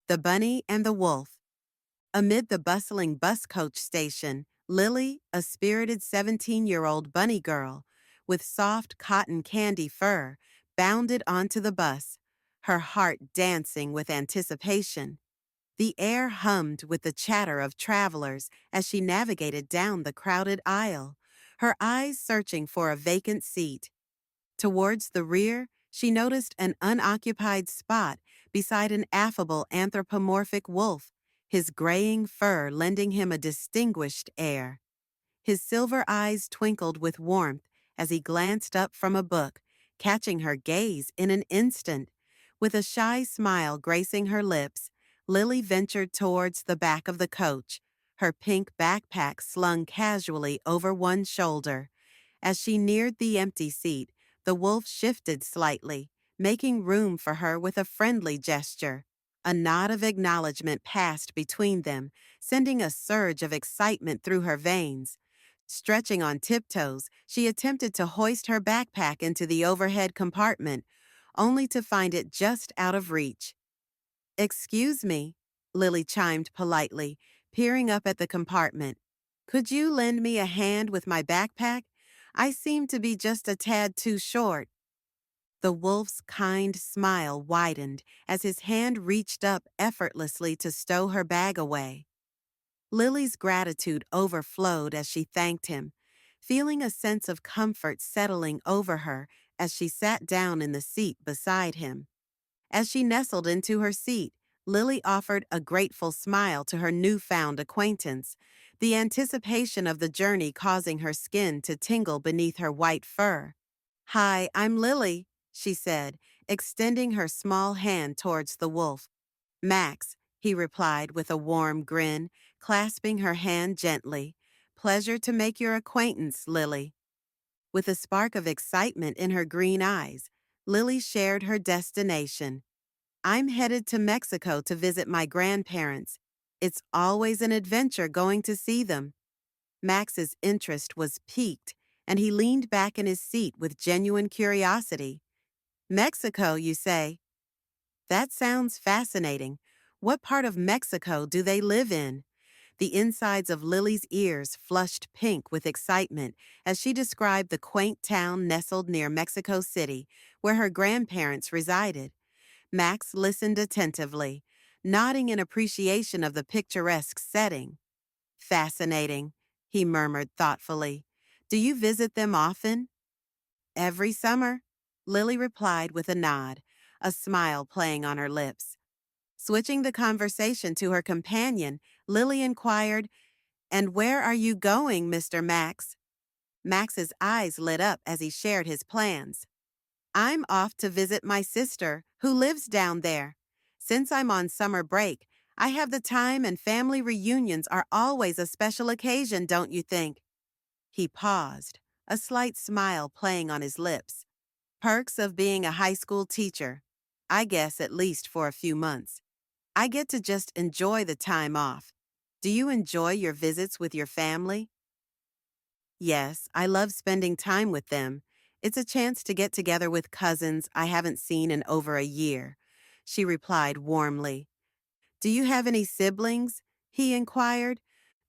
The Bunny and the Wolf. Amid the bustling bus coach station, Lily, a spirited 17-year-old bunny girl with soft cotton candy fur, bounded onto the bus, her heart dancing with anticipation. The air hummed with the chatter of travelers as she navigated down the crowded aisle, her eyes searching for a vacant seat. Towards the rear, she noticed an unoccupied spot beside an affable anthropomorphic wolf, his graying fur lending him a distinguished air. His silver eyes twinkled with warmth as he glanced up from a book, catching her gaze in an instant. With a shy smile gracing her lips, Lily ventured towards the back of the coach, her pink backpack slung casually over one shoulder. As she neared the empty seat, the wolf shifted slightly, making room for her with a friendly gesture. A nod of acknowledgement passed between them, sending a surge of excitement through her veins. Stretching on tiptoes, she attempted to hoist her backpack into the overhead compartment, only to find it just out of reach. "Excuse me," Lily chimed politely, peering up at the compartment. "Could you lend me a hand with my backpack? I seem to be just a tad too short." The wolf's kind smile widened as his hand reached up effortlessly to stow her bag away. Lily's gratitude overflowed as she thanked him, feeling a sense of comfort settling over her as she sat down in the seat beside him. As she nestled into her seat, Lily offered a grateful smile to her newfound acquaintance, the anticipation of the journey causing her skin to tingle beneath her white fur. "Hi, I'm Lily," she said, extending her small hand towards the wolf. "Max," he replied with a warm grin, clasping her hand gently. "Pleasure to make your acquaintance, Lily." With a spark of excitement in her green eyes, Lily shared her destination. "I'm headed to Mexico to visit my grandparents. It's always an adventure going to see them." Max's interest was piqued, and he leaned back in his seat with genuine curiosity. "Mexico, you say? That sounds fascinating. What part of Mexico do they live in?" The insides of Lily's ears flushed pink with excitement as she described the quaint town nestled near Mexico City, where her grandparents resided. Max listened attentively, nodding in appreciation of the picturesque setting. "Fascinating," he murmured thoughtfully. "Do you visit them often?" "Every summer," Lily replied with a nod, a smile playing on her lips. Switching the conversation to her companion, Lily inquired, "And where are you going, Mr. Max?" Max's eyes lit up as he shared his plans. "I'm off to visit my sister, who lives down there. Since I'm on summer break, I have the time, and family reunions are always a special occasion, don't you think?" He paused, a slight smile playing on his lips. "Perks of being a high school teacher. I guess at least for a few months. I get to just enjoy the time off. Do you enjoy your visits with your family?" "Yes, I love spending time with them. It's a chance to get together with cousins I haven't seen in over a year," she replied warmly. "Do you have any siblings?" he inquired.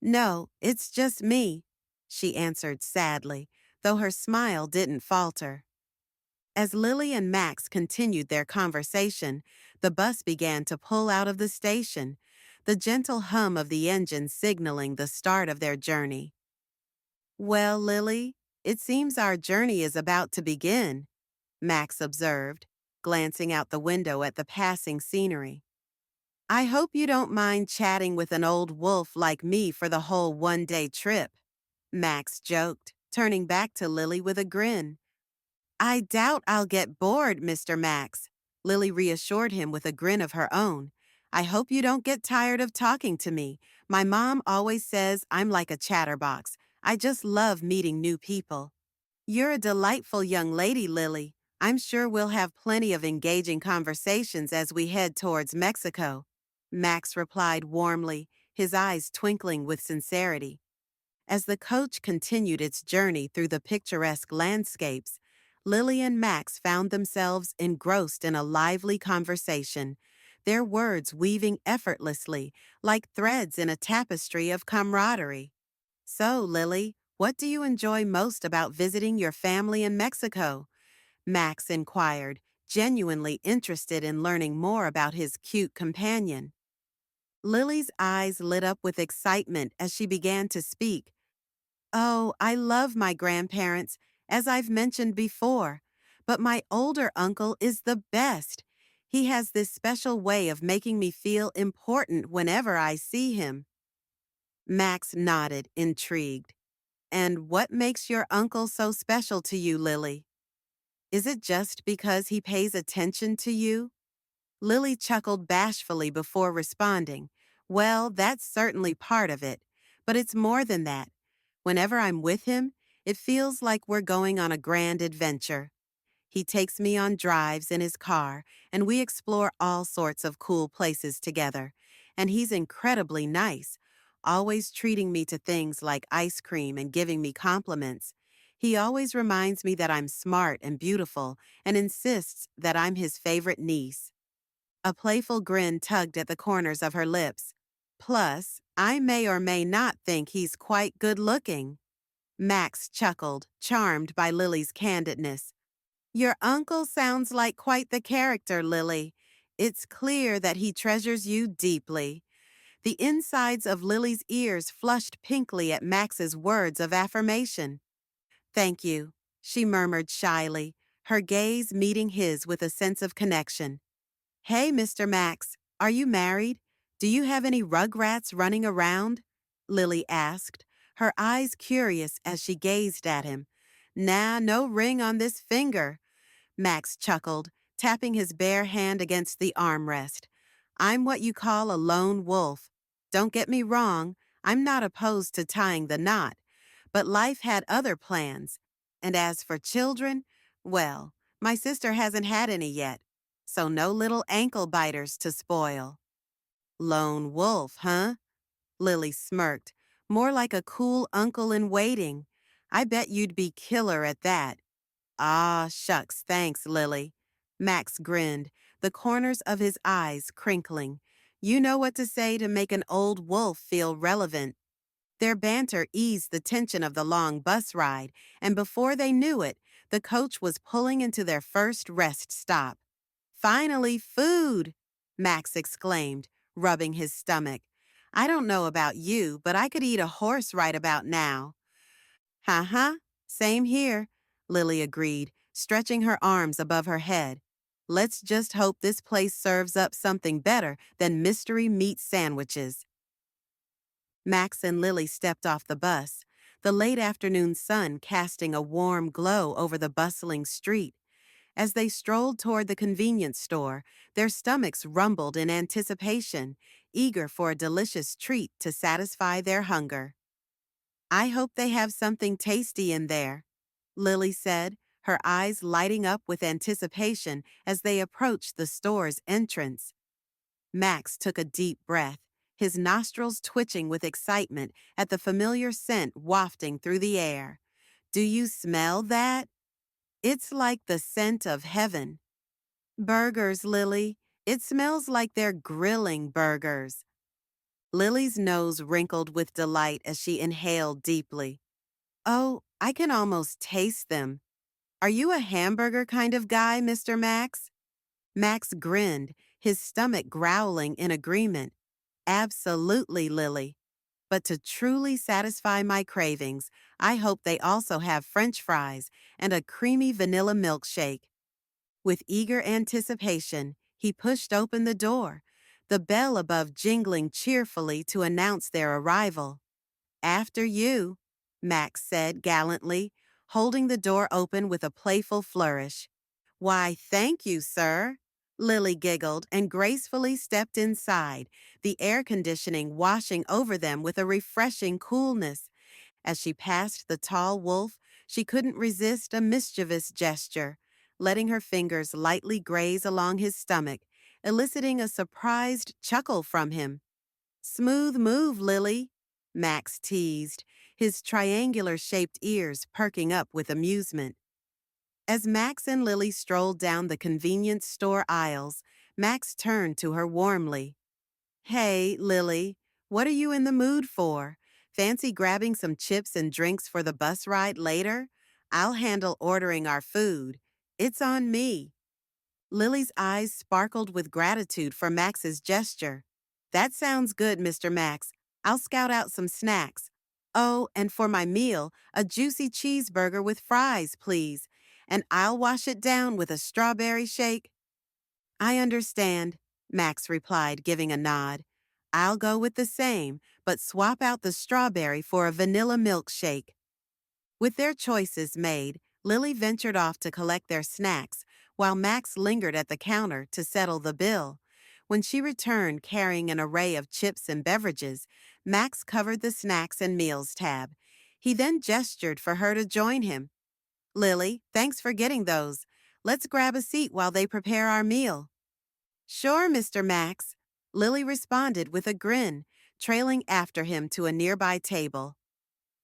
"No, it's just me," she answered sadly, though her smile didn't falter. As Lily and Max continued their conversation, the bus began to pull out of the station, the gentle hum of the engine signaling the start of their journey. "Well, Lily, it seems our journey is about to begin," Max observed, glancing out the window at the passing scenery. "I hope you don't mind chatting with an old wolf like me for the whole one-day trip," Max joked, turning back to Lily with a grin. "I doubt I'll get bored, Mr. Max," Lily reassured him with a grin of her own. "I hope you don't get tired of talking to me. My mom always says I'm like a chatterbox. I just love meeting new people." "You're a delightful young lady, Lily. I'm sure we'll have plenty of engaging conversations as we head towards Mexico," Max replied warmly, his eyes twinkling with sincerity. As the coach continued its journey through the picturesque landscapes, Lily and Max found themselves engrossed in a lively conversation, their words weaving effortlessly, like threads in a tapestry of camaraderie. So, Lily, what do you enjoy most about visiting your family in Mexico? Max inquired, genuinely interested in learning more about his cute companion. Lily's eyes lit up with excitement as she began to speak. Oh, I love my grandparents, as I've mentioned before. But my older uncle is the best. He has this special way of making me feel important whenever I see him. Max nodded, intrigued. And what makes your uncle so special to you, Lily? Is it just because he pays attention to you? Lily chuckled bashfully before responding. Well, that's certainly part of it, but it's more than that. Whenever I'm with him, it feels like we're going on a grand adventure. He takes me on drives in his car, and we explore all sorts of cool places together. And he's incredibly nice, always treating me to things like ice cream and giving me compliments. He always reminds me that I'm smart and beautiful and insists that I'm his favorite niece. A playful grin tugged at the corners of her lips. Plus, I may or may not think he's quite good looking. Max chuckled, charmed by Lily's candidness. Your uncle sounds like quite the character, Lily. It's clear that he treasures you deeply. The insides of Lily's ears flushed pinkly at Max's words of affirmation. Thank you, she murmured shyly, her gaze meeting his with a sense of connection. Hey, Mr. Max, are you married? Do you have any rugrats running around? Lily asked, her eyes curious as she gazed at him. Nah, no ring on this finger. Max chuckled, tapping his bare hand against the armrest. I'm what you call a lone wolf. Don't get me wrong, I'm not opposed to tying the knot, but life had other plans. And as for children, well, my sister hasn't had any yet, so no little ankle biters to spoil. Lone wolf, huh? Lily smirked, more like a cool uncle in waiting. I bet you'd be killer at that. Ah, shucks, thanks, Lily. Max grinned, the corners of his eyes crinkling. You know what to say to make an old wolf feel relevant. Their banter eased the tension of the long bus ride, and before they knew it, the coach was pulling into their first rest stop. Finally, food! Max exclaimed, rubbing his stomach. I don't know about you, but I could eat a horse right about now. Ha, same here, Lily agreed, stretching her arms above her head. Let's just hope this place serves up something better than mystery meat sandwiches. Max and Lily stepped off the bus, the late afternoon sun casting a warm glow over the bustling street. As they strolled toward the convenience store, their stomachs rumbled in anticipation, eager for a delicious treat to satisfy their hunger. I hope they have something tasty in there, Lily said, her eyes lighting up with anticipation as they approached the store's entrance. Max took a deep breath, his nostrils twitching with excitement at the familiar scent wafting through the air. Do you smell that? It's like the scent of heaven. Burgers, Lily. It smells like they're grilling burgers. Lily's nose wrinkled with delight as she inhaled deeply. Oh, I can almost taste them. Are you a hamburger kind of guy, Mr. Max? Max grinned, his stomach growling in agreement. Absolutely, Lily. But to truly satisfy my cravings, I hope they also have French fries and a creamy vanilla milkshake. With eager anticipation, he pushed open the door, the bell above jingling cheerfully to announce their arrival. After you, Max said gallantly, holding the door open with a playful flourish. Why, thank you, sir. Lily giggled and gracefully stepped inside, the air conditioning washing over them with a refreshing coolness. As she passed the tall wolf, she couldn't resist a mischievous gesture, letting her fingers lightly graze along his stomach, eliciting a surprised chuckle from him. Smooth move, Lily, Max teased, his triangular-shaped ears perking up with amusement. As Max and Lily strolled down the convenience store aisles, Max turned to her warmly. Hey, Lily, what are you in the mood for? Fancy grabbing some chips and drinks for the bus ride later? I'll handle ordering our food. It's on me. Lily's eyes sparkled with gratitude for Max's gesture. That sounds good, Mr. Max. I'll scout out some snacks. Oh, and for my meal, a juicy cheeseburger with fries, please. And I'll wash it down with a strawberry shake. I understand, Max replied, giving a nod. I'll go with the same, but swap out the strawberry for a vanilla milkshake. With their choices made, Lily ventured off to collect their snacks, while Max lingered at the counter to settle the bill. When she returned carrying an array of chips and beverages, Max covered the snacks and meals tab. He then gestured for her to join him. Lily, thanks for getting those. Let's grab a seat while they prepare our meal. Sure, Mr. Max. Lily responded with a grin, trailing after him to a nearby table.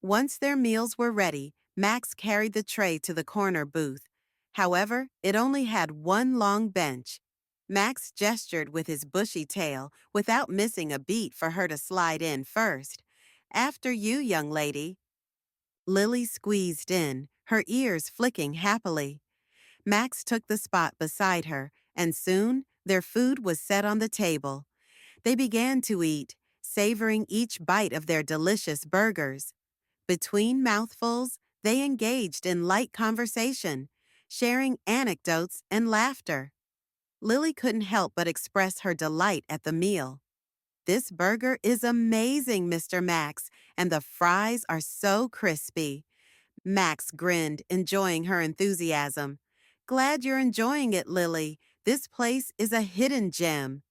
Once their meals were ready, Max carried the tray to the corner booth. However, it only had one long bench. Max gestured with his bushy tail without missing a beat for her to slide in first. After you, young lady. Lily squeezed in, her ears flicking happily. Max took the spot beside her, and soon their food was set on the table. They began to eat, savoring each bite of their delicious burgers. Between mouthfuls, they engaged in light conversation, sharing anecdotes and laughter. Lily couldn't help but express her delight at the meal. This burger is amazing, Mr. Max, and the fries are so crispy. Max grinned, enjoying her enthusiasm. Glad you're enjoying it, Lily. This place is a hidden gem.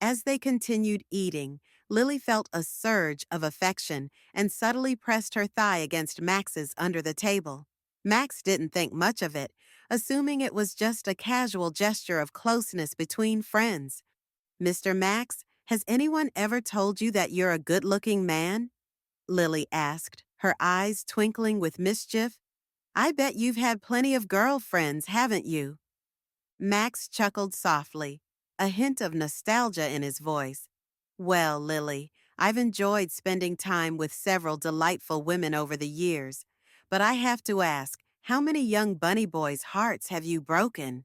As they continued eating, Lily felt a surge of affection and subtly pressed her thigh against Max's under the table. Max didn't think much of it, assuming it was just a casual gesture of closeness between friends. Mr. Max, has anyone ever told you that you're a good-looking man? Lily asked, her eyes twinkling with mischief. I bet you've had plenty of girlfriends, haven't you? Max chuckled softly, a hint of nostalgia in his voice. Well, Lily, I've enjoyed spending time with several delightful women over the years, but I have to ask, how many young bunny boys' hearts have you broken?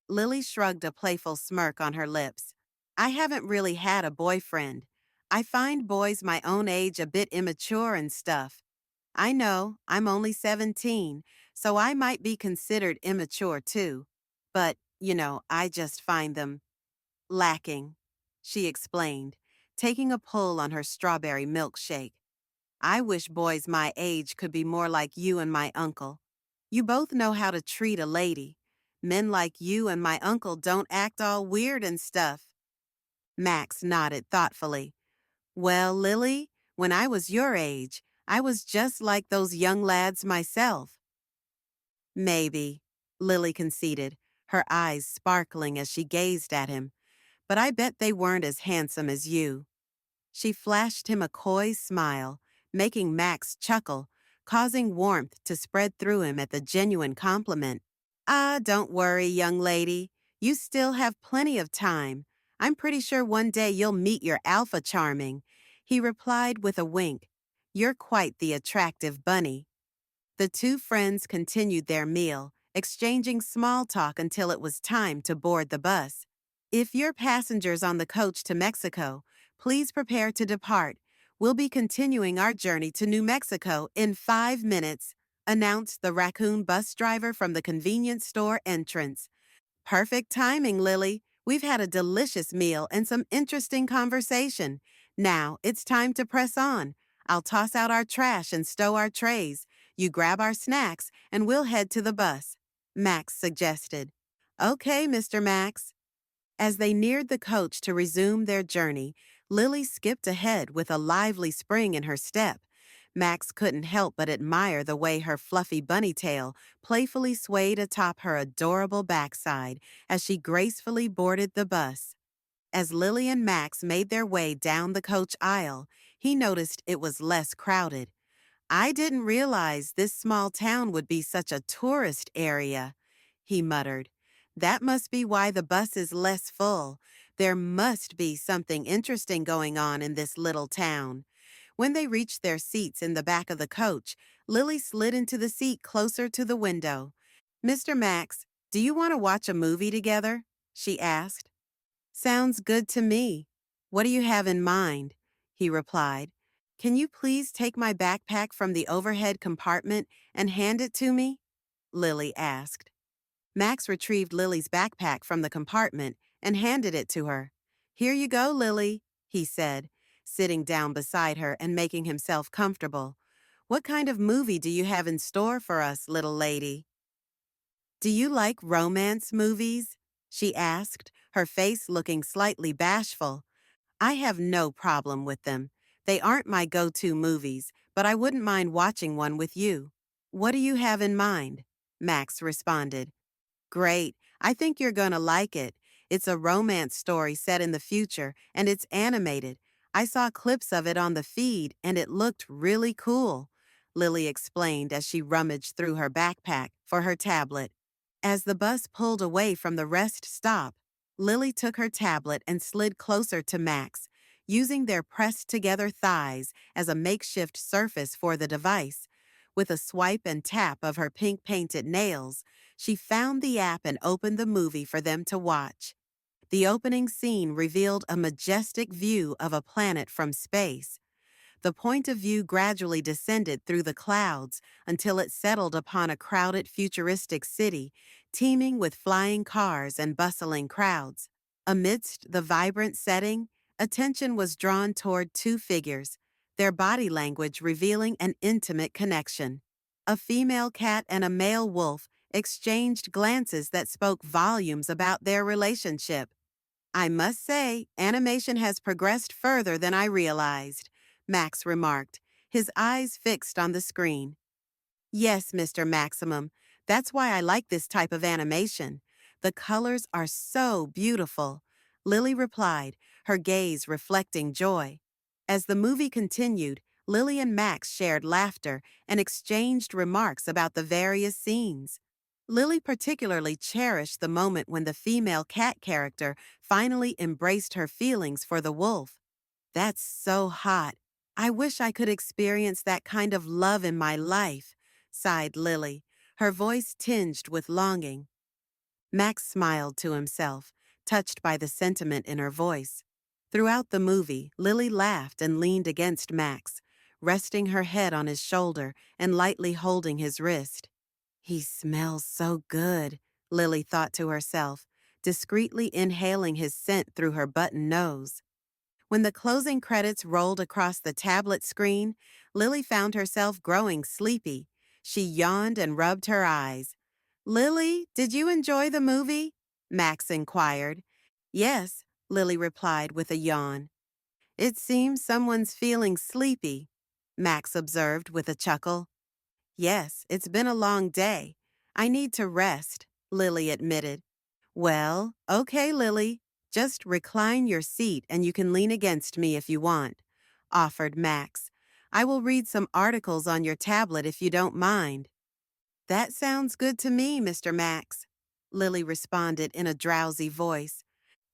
Lily shrugged a playful smirk on her lips. I haven't really had a boyfriend. I find boys my own age a bit immature and stuff. I know, I'm only 17, so I might be considered immature too. But, I just find them lacking, she explained, taking a pull on her strawberry milkshake. I wish boys my age could be more like you and my uncle. You both know how to treat a lady. Men like you and my uncle don't act all weird and stuff. Max nodded thoughtfully. Well, Lily, when I was your age, I was just like those young lads myself. Maybe, Lily conceded, her eyes sparkling as she gazed at him. But I bet they weren't as handsome as you. She flashed him a coy smile, making Max chuckle, causing warmth to spread through him at the genuine compliment. Ah, don't worry, young lady. You still have plenty of time. I'm pretty sure one day you'll meet your alpha charming, he replied with a wink. You're quite the attractive bunny. The two friends continued their meal, exchanging small talk until it was time to board the bus. If you're passengers on the coach to Mexico, please prepare to depart. We'll be continuing our journey to New Mexico in 5 minutes, announced the raccoon bus driver from the convenience store entrance. Perfect timing, Lily. We've had a delicious meal and some interesting conversation. Now, it's time to press on. I'll toss out our trash and stow our trays. You grab our snacks, and we'll head to the bus, Max suggested. Okay, Mr. Max. As they neared the coach to resume their journey, Lily skipped ahead with a lively spring in her step. Max couldn't help but admire the way her fluffy bunny tail playfully swayed atop her adorable backside as she gracefully boarded the bus. As Lily and Max made their way down the coach aisle, he noticed it was less crowded. I didn't realize this small town would be such a tourist area, he muttered. That must be why the bus is less full. There must be something interesting going on in this little town. When they reached their seats in the back of the coach, Lily slid into the seat closer to the window. Mr. Max, do you want to watch a movie together? She asked. Sounds good to me. What do you have in mind? He replied. Can you please take my backpack from the overhead compartment and hand it to me? Lily asked. Max retrieved Lily's backpack from the compartment and handed it to her. Here you go, Lily, he said, sitting down beside her and making himself comfortable. What kind of movie do you have in store for us, little lady? Do you like romance movies? She asked, her face looking slightly bashful. I have no problem with them. They aren't my go-to movies, but I wouldn't mind watching one with you. What do you have in mind? Max responded. Great. I think you're going to like it. It's a romance story set in the future, and it's animated. I saw clips of it on the feed, and it looked really cool, Lily explained as she rummaged through her backpack for her tablet. As the bus pulled away from the rest stop, Lily took her tablet and slid closer to Max, using their pressed-together thighs as a makeshift surface for the device. With a swipe and tap of her pink-painted nails, she found the app and opened the movie for them to watch. The opening scene revealed a majestic view of a planet from space. The point of view gradually descended through the clouds until it settled upon a crowded futuristic city, teeming with flying cars and bustling crowds. Amidst the vibrant setting, attention was drawn toward two figures, their body language revealing an intimate connection. A female cat and a male wolf exchanged glances that spoke volumes about their relationship. I must say, animation has progressed further than I realized, Max remarked, his eyes fixed on the screen. Yes, Mr. Maximum, that's why I like this type of animation. The colors are so beautiful, Lily replied, her gaze reflecting joy. As the movie continued, Lily and Max shared laughter and exchanged remarks about the various scenes. Lily particularly cherished the moment when the female cat character finally embraced her feelings for the wolf. That's so hot. I wish I could experience that kind of love in my life, sighed Lily, her voice tinged with longing. Max smiled to himself, touched by the sentiment in her voice. Throughout the movie, Lily laughed and leaned against Max, resting her head on his shoulder and lightly holding his wrist. He smells so good, Lily thought to herself, discreetly inhaling his scent through her button nose. When the closing credits rolled across the tablet screen, Lily found herself growing sleepy. She yawned and rubbed her eyes. Lily, did you enjoy the movie? Max inquired. Yes, Lily replied with a yawn. It seems someone's feeling sleepy, Max observed with a chuckle. Yes, it's been a long day. I need to rest, Lily admitted. Well, okay, Lily. Just recline your seat and you can lean against me if you want, offered Max. I will read some articles on your tablet if you don't mind. That sounds good to me, Mr. Max, Lily responded in a drowsy voice.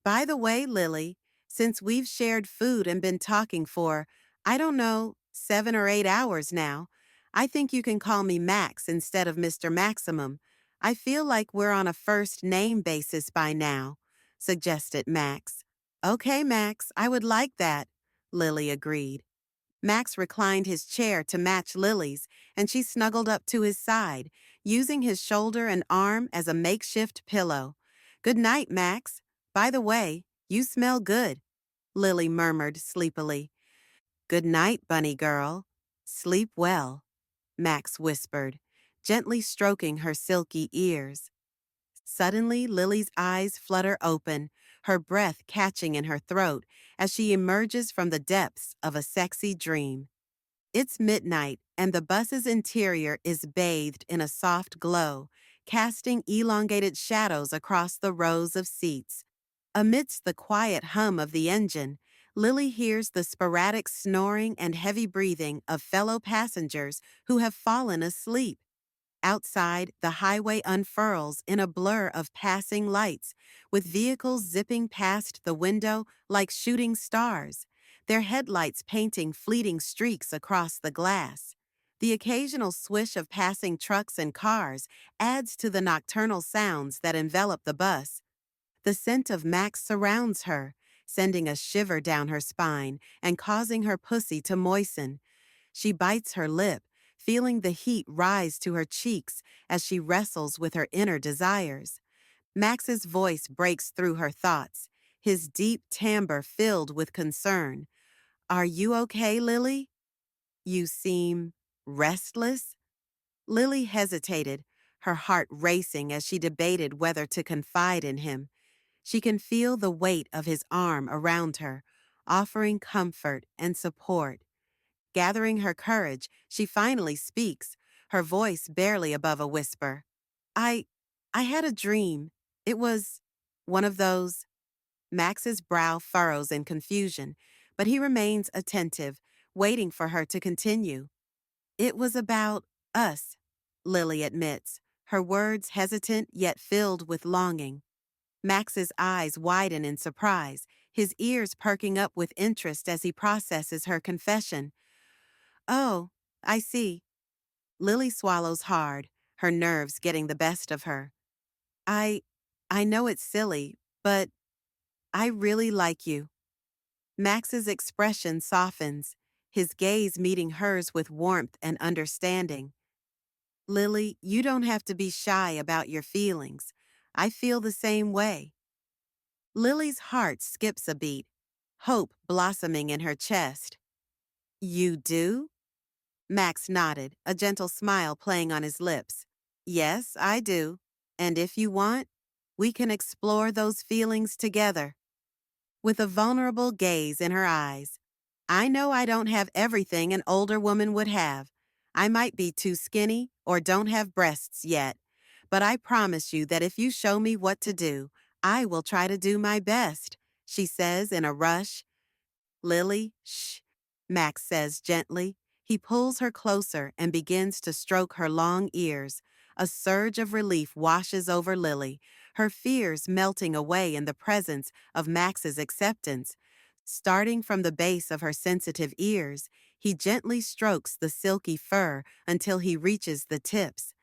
By the way, Lily, since we've shared food and been talking for, I don't know, 7 or 8 hours now, I think you can call me Max instead of Mr. Maximum. I feel like we're on a first name basis by now, suggested Max. Okay, Max, I would like that, Lily agreed. Max reclined his chair to match Lily's, and she snuggled up to his side, using his shoulder and arm as a makeshift pillow. Good night, Max. By the way, you smell good, Lily murmured sleepily. Good night, bunny girl. Sleep well, Max whispered, gently stroking her silky ears. Suddenly, Lily's eyes flutter open, her breath catching in her throat as she emerges from the depths of a sexy dream. It's midnight, and the bus's interior is bathed in a soft glow, casting elongated shadows across the rows of seats. Amidst the quiet hum of the engine, Lily hears the sporadic snoring and heavy breathing of fellow passengers who have fallen asleep. Outside, the highway unfurls in a blur of passing lights, with vehicles zipping past the window like shooting stars, their headlights painting fleeting streaks across the glass. The occasional swish of passing trucks and cars adds to the nocturnal sounds that envelop the bus. The scent of Max surrounds her, sending a shiver down her spine and causing her pussy to moisten. She bites her lip, feeling the heat rise to her cheeks as she wrestles with her inner desires. Max's voice breaks through her thoughts, his deep timbre filled with concern. Are you okay, Lily? You seem restless? Lily hesitated, her heart racing as she debated whether to confide in him. She can feel the weight of his arm around her, offering comfort and support. Gathering her courage, she finally speaks, her voice barely above a whisper. I I had a dream. It was one of those. Max's brow furrows in confusion, but he remains attentive, waiting for her to continue. It was about us, Lily admits, her words hesitant yet filled with longing. Max's eyes widen in surprise, his ears perking up with interest as he processes her confession. Oh, I see. Lily swallows hard, her nerves getting the best of her. I I know it's silly, but I really like you. Max's expression softens, his gaze meeting hers with warmth and understanding. Lily, you don't have to be shy about your feelings. I feel the same way. Lily's heart skips a beat, hope blossoming in her chest. You do? Max nodded, a gentle smile playing on his lips. Yes, I do. And if you want, we can explore those feelings together. With a vulnerable gaze in her eyes. I know I don't have everything an older woman would have. I might be too skinny or don't have breasts yet. But I promise you that if you show me what to do, I will try to do my best, she says in a rush. Lily, shh, Max says gently. He pulls her closer and begins to stroke her long ears. A surge of relief washes over Lily, her fears melting away in the presence of Max's acceptance. Starting from the base of her sensitive ears, he gently strokes the silky fur until he reaches the tips.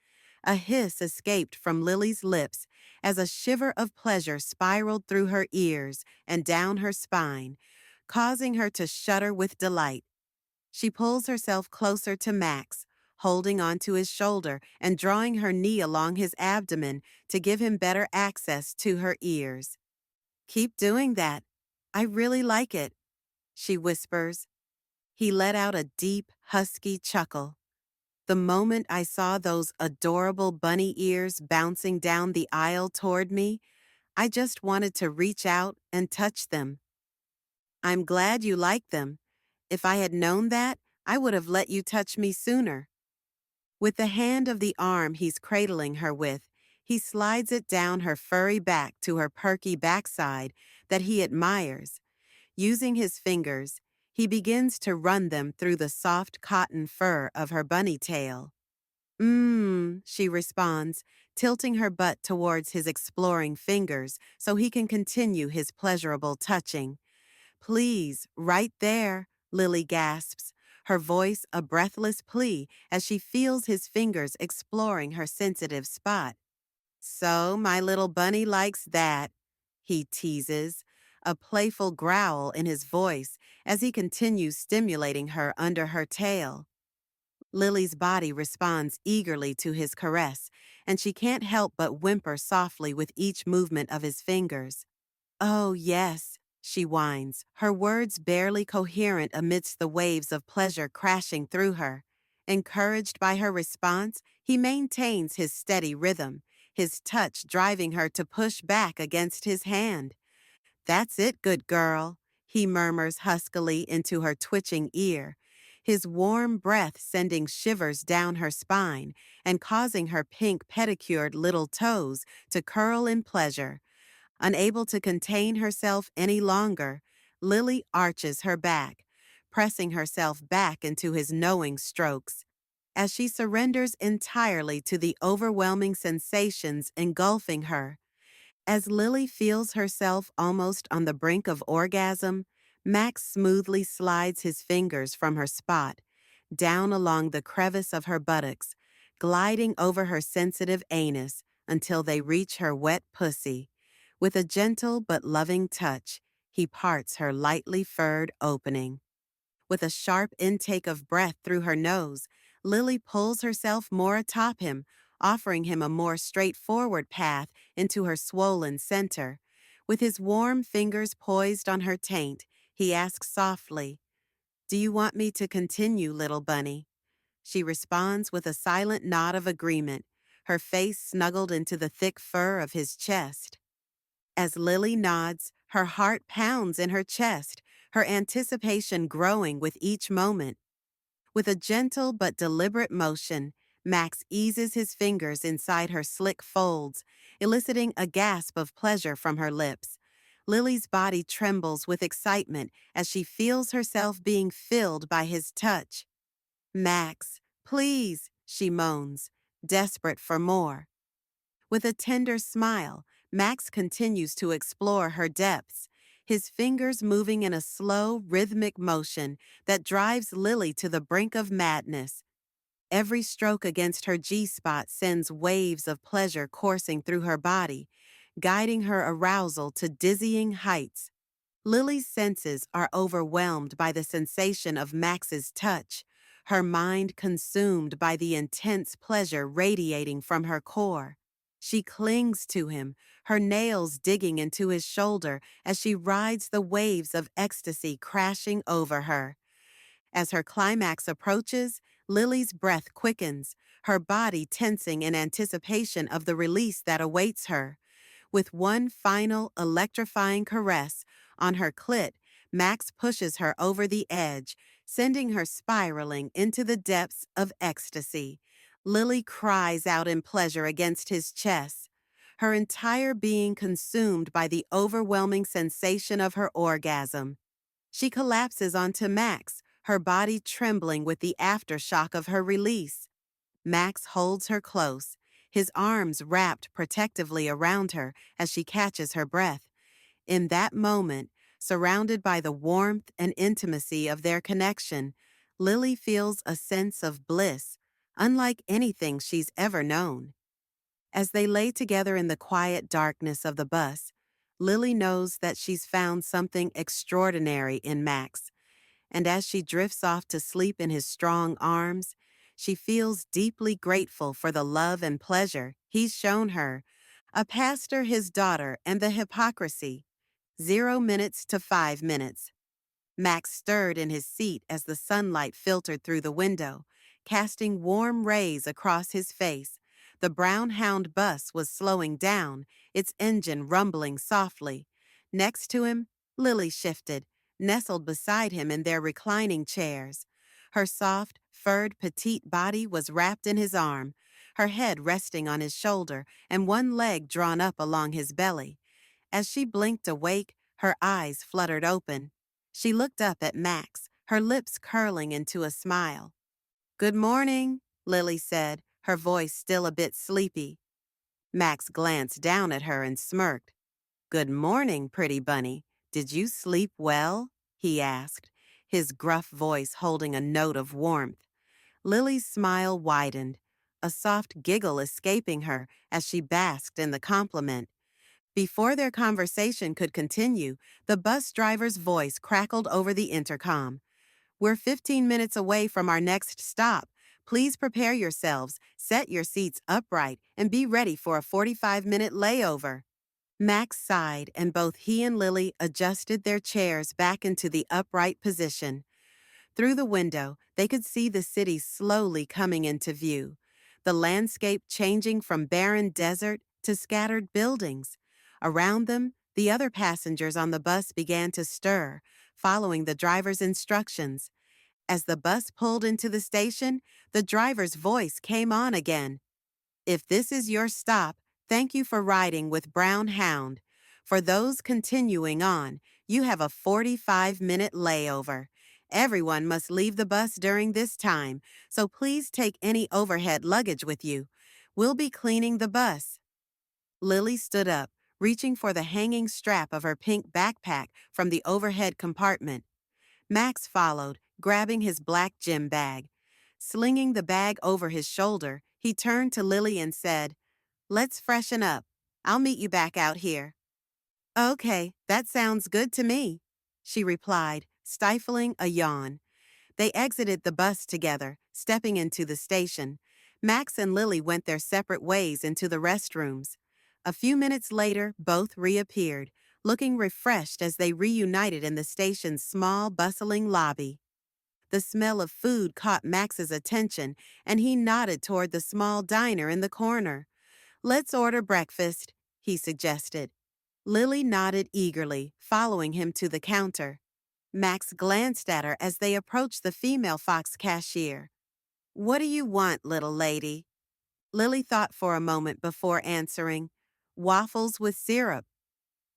A hiss escaped from Lily's lips as a shiver of pleasure spiraled through her ears and down her spine, causing her to shudder with delight. She pulls herself closer to Max, holding onto his shoulder and drawing her knee along his abdomen to give him better access to her ears. Keep doing that. I really like it, she whispers. He let out a deep, husky chuckle. The moment I saw those adorable bunny ears bouncing down the aisle toward me, I just wanted to reach out and touch them. I'm glad you like them. If I had known that, I would have let you touch me sooner. With the hand of the arm he's cradling her with, he slides it down her furry back to her perky backside that he admires. Using his fingers, he begins to run them through the soft cotton fur of her bunny tail. She responds, tilting her butt towards his exploring fingers so he can continue his pleasurable touching. Please, right there, Lily gasps, her voice a breathless plea as she feels his fingers exploring her sensitive spot. So my little bunny likes that, he teases, a playful growl in his voice as he continues stimulating her under her tail. Lily's body responds eagerly to his caress, and she can't help but whimper softly with each movement of his fingers. Oh, yes, she whines, her words barely coherent amidst the waves of pleasure crashing through her. Encouraged by her response, he maintains his steady rhythm, his touch driving her to push back against his hand. That's it, good girl, he murmurs huskily into her twitching ear, his warm breath sending shivers down her spine and causing her pink pedicured little toes to curl in pleasure. Unable to contain herself any longer, Lily arches her back, pressing herself back into his knowing strokes. as she surrenders entirely to the overwhelming sensations engulfing her. As Lily feels herself almost on the brink of orgasm, Max smoothly slides his fingers from her spot, down along the crevice of her buttocks, gliding over her sensitive anus until they reach her wet pussy. With a gentle but loving touch, he parts her lightly furred opening. With a sharp intake of breath through her nose, Lily pulls herself more atop him, offering him a more straightforward path into her swollen center. With his warm fingers poised on her taint, he asks softly, "Do you want me to continue, little bunny?" She responds with a silent nod of agreement, her face snuggled into the thick fur of his chest. As Lily nods, her heart pounds in her chest, her anticipation growing with each moment. With a gentle but deliberate motion, Max eases his fingers inside her slick folds, eliciting a gasp of pleasure from her lips. Lily's body trembles with excitement as she feels herself being filled by his touch. "Max, please," she moans, desperate for more. With a tender smile, Max continues to explore her depths, his fingers moving in a slow, rhythmic motion that drives Lily to the brink of madness. Every stroke against her G-spot sends waves of pleasure coursing through her body, guiding her arousal to dizzying heights. Lily's senses are overwhelmed by the sensation of Max's touch, her mind consumed by the intense pleasure radiating from her core. She clings to him, her nails digging into his shoulder as she rides the waves of ecstasy crashing over her. As her climax approaches, Lily's breath quickens, her body tensing in anticipation of the release that awaits her. With one final electrifying caress on her clit, Max pushes her over the edge, sending her spiraling into the depths of ecstasy. Lily cries out in pleasure against his chest, her entire being consumed by the overwhelming sensation of her orgasm. She collapses onto Max, her body trembling with the aftershock of her release. Max holds her close, his arms wrapped protectively around her as she catches her breath. In that moment, surrounded by the warmth and intimacy of their connection, Lily feels a sense of bliss, unlike anything she's ever known. As they lay together in the quiet darkness of the bus, Lily knows that she's found something extraordinary in Max, and as she drifts off to sleep in his strong arms, she feels deeply grateful for the love and pleasure he's shown her, a pastor, his daughter, and the hypocrisy. 0 minutes to 5 minutes. Max stirred in his seat as the sunlight filtered through the window, casting warm rays across his face. The brown hound bus was slowing down, its engine rumbling softly. Next to him, Lily shifted, nestled beside him in their reclining chairs. Her soft, furred petite body was wrapped in his arm, her head resting on his shoulder and one leg drawn up along his belly. As she blinked awake, her eyes fluttered open. She looked up at Max, her lips curling into a smile. "Good morning," Lily said, her voice still a bit sleepy. Max glanced down at her and smirked. "Good morning, pretty bunny. Did you sleep well?" he asked, his gruff voice holding a note of warmth. Lily's smile widened, a soft giggle escaping her as she basked in the compliment. Before their conversation could continue, the bus driver's voice crackled over the intercom. "We're 15 minutes away from our next stop. Please prepare yourselves, set your seats upright, and be ready for a 45-minute layover." Max sighed, and both he and Lily adjusted their chairs back into the upright position. Through the window, they could see the city slowly coming into view, the landscape changing from barren desert to scattered buildings. Around them, the other passengers on the bus began to stir, following the driver's instructions. As the bus pulled into the station, the driver's voice came on again. "If this is your stop, thank you for riding with Brown Hound. For those continuing on, you have a 45-minute layover. Everyone must leave the bus during this time, so please take any overhead luggage with you. We'll be cleaning the bus. Lily stood up, reaching for the hanging strap of her pink backpack from the overhead compartment. Max followed, grabbing his black gym bag. Slinging the bag over his shoulder, he turned to Lily and said, "Let's freshen up. I'll meet you back out here." "Okay, that sounds good to me," she replied, stifling a yawn. They exited the bus together, stepping into the station. Max and Lily went their separate ways into the restrooms. A few minutes later, both reappeared, looking refreshed as they reunited in the station's small, bustling lobby. The smell of food caught Max's attention, and he nodded toward the small diner in the corner. "Let's order breakfast," he suggested. Lily nodded eagerly, following him to the counter. Max glanced at her as they approached the female Fox cashier. "What do you want, little lady?" Lily thought for a moment before answering, "Waffles with syrup."